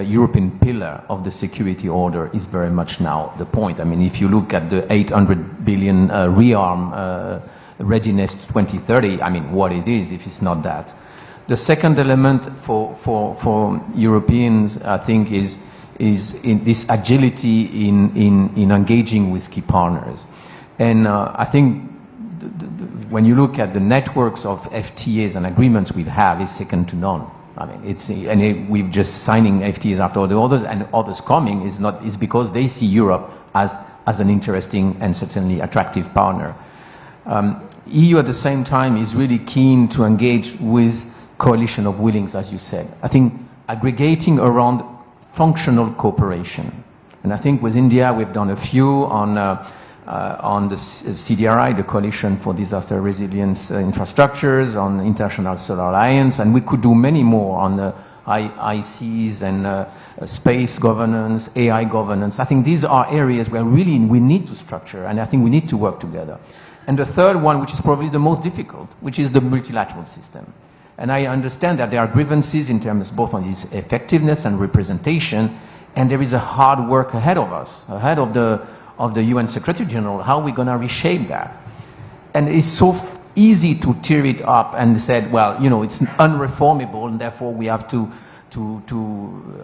European pillar of the security order is very much now the point. I mean, if you look at the 800 billion rearm readiness 2030, I mean, what it is if it's not that. The second element for Europeans, I think, is in this agility in engaging with key partners. And I think when you look at the networks of FTAs and agreements we have, it's second to none. I mean, we're just signing FTAs after the others, and others coming is because they see Europe as an interesting and certainly attractive partner. EU at the same time is really keen to engage with coalition of willings, as you said. I think aggregating around functional cooperation. And I think with India we've done a few on the CDRI, the Coalition for Disaster Resilience Infrastructures, on the International Solar Alliance, and we could do many more on the ICs and space governance, AI governance. I think these are areas where really we need to structure, and I think we need to work together. And the third one, which is probably the most difficult, which is the multilateral system. And I understand that there are grievances in terms both on its effectiveness and representation, and there is a hard work ahead of us, ahead of the UN Secretary General. How are we going to reshape that? And it's so easy to tear it up and say, well, you know, it's unreformable, and therefore we have to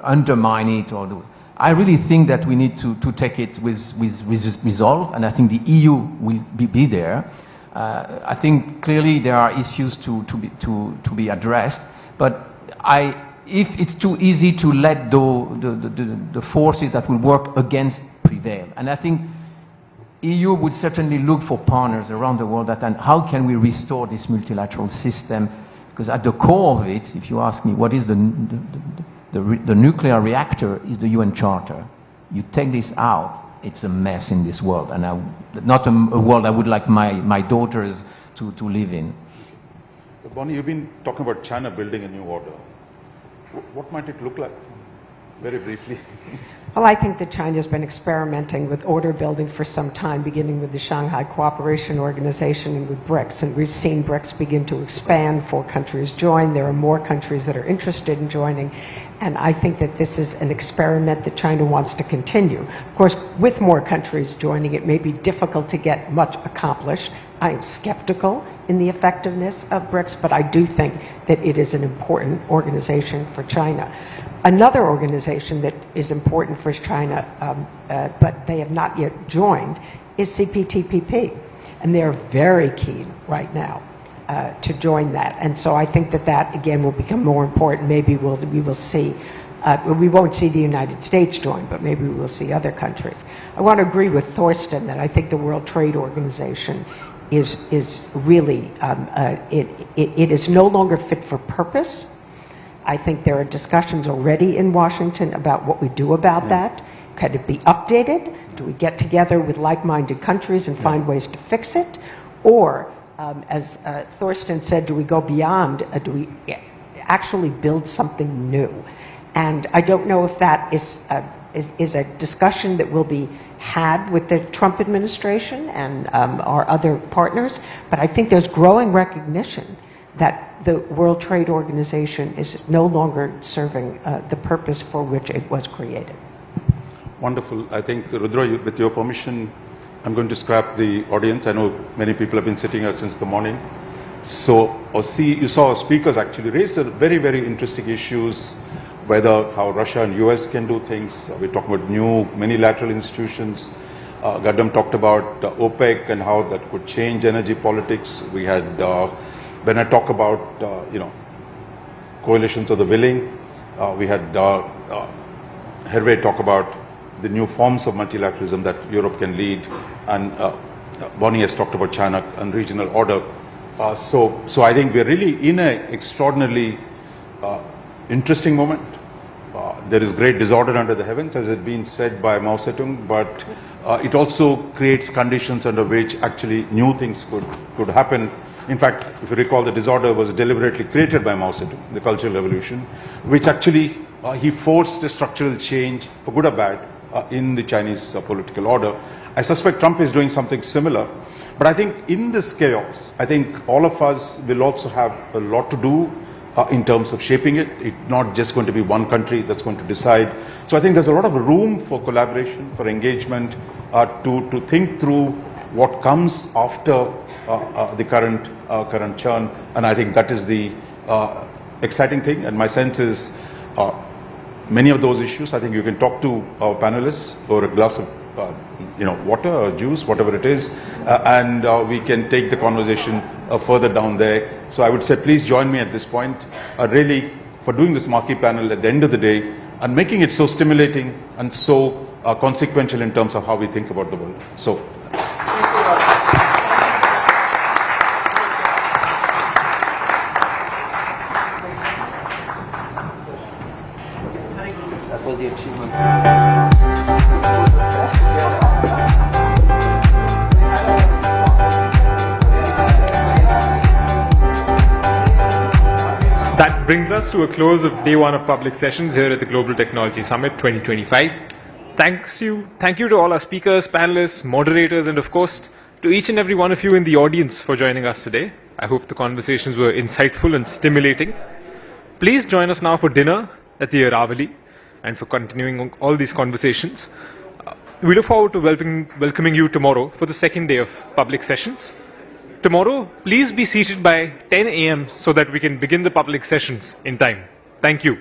undermine it. I really think that we need to take it with resolve, and I think the EU will be there. I think clearly there are issues to be addressed, but if it's too easy to let the forces that will work against prevail. And I think EU would certainly look for partners around the world and how can we restore this multilateral system, because at the core of it, if you ask me, what is the nuclear reactor is the UN Charter. You take this out, it's a mess in this world, and not a world I would like my daughters to live in. Bonnie, you've been talking about China building a new order. What might it look like? Very briefly. Well, I think that China's been experimenting with order building for some time, beginning with the Shanghai Cooperation Organization and with BRICS. And we've seen BRICS begin to expand. 4 countries join. There are more countries that are interested in joining. And I think that this is an experiment that China wants to continue. Of course, with more countries joining, it may be difficult to get much accomplished. I am skeptical in the effectiveness of BRICS, but I do think that it is an important organization for China. Another organization that is important for China, but they have not yet joined, is CPTPP. And they're very keen right now to join that. And so I think that again, will become more important. Maybe we will see, we won't see the United States join, but maybe we will see other countries. I want to agree with Thorsten that I think the World Trade Organization is really, it is no longer fit for purpose. I think there are discussions already in Washington about what we do about that. Could it be updated? Do we get together with like-minded countries and find ways to fix it? Or, as Thorsten said, do we go beyond? Do we actually build something new? And I don't know if that is a discussion that will be had with the Trump administration and our other partners, but I think there's growing recognition that the World Trade Organization is no longer serving the purpose for which it was created. Wonderful. I think, Rudra, with your permission, I'm going to scrap the audience. I know many people have been sitting here since the morning. So, you saw our speakers actually raise very, very interesting issues, whether how Russia and US can do things. We're talking about new many-lateral institutions. Gadam talked about OPEC and how that could change energy politics. We had when I talk about, coalitions of the willing, we had Hervé talk about the new forms of multilateralism that Europe can lead, and Bonnie has talked about China and regional order. So I think we're really in an extraordinarily interesting moment. There is great disorder under the heavens, as has been said by Mao Zedong, but it also creates conditions under which actually new things could happen. In fact, if you recall, the disorder was deliberately created by Mao Zedong, the Cultural Revolution, which actually he forced a structural change, for good or bad, in the Chinese political order. I suspect Trump is doing something similar. But I think in this chaos, I think all of us will also have a lot to do in terms of shaping it. It's not just going to be one country that's going to decide. So I think there's a lot of room for collaboration, for engagement, to think through what comes after the current churn. And I think that is the exciting thing. And my sense is many of those issues, I think you can talk to our panelists over a glass of water or juice, whatever it is, and we can take the conversation further down there. So I would say please join me at this point, really, for doing this marquee panel at the end of the day and making it so stimulating and so consequential in terms of how we think about the world. So. That was the achievement. That brings us to a close of day one of public sessions here at the Global Technology Summit 2025. Thank you to all our speakers, panelists, moderators, and of course, to each and every one of you in the audience for joining us today. I hope the conversations were insightful and stimulating. Please join us now for dinner at the Rivalry and for continuing all these conversations. We look forward to welcoming you tomorrow for the second day of public sessions. Tomorrow, please be seated by 10 a.m. so that we can begin the public sessions in time. Thank you.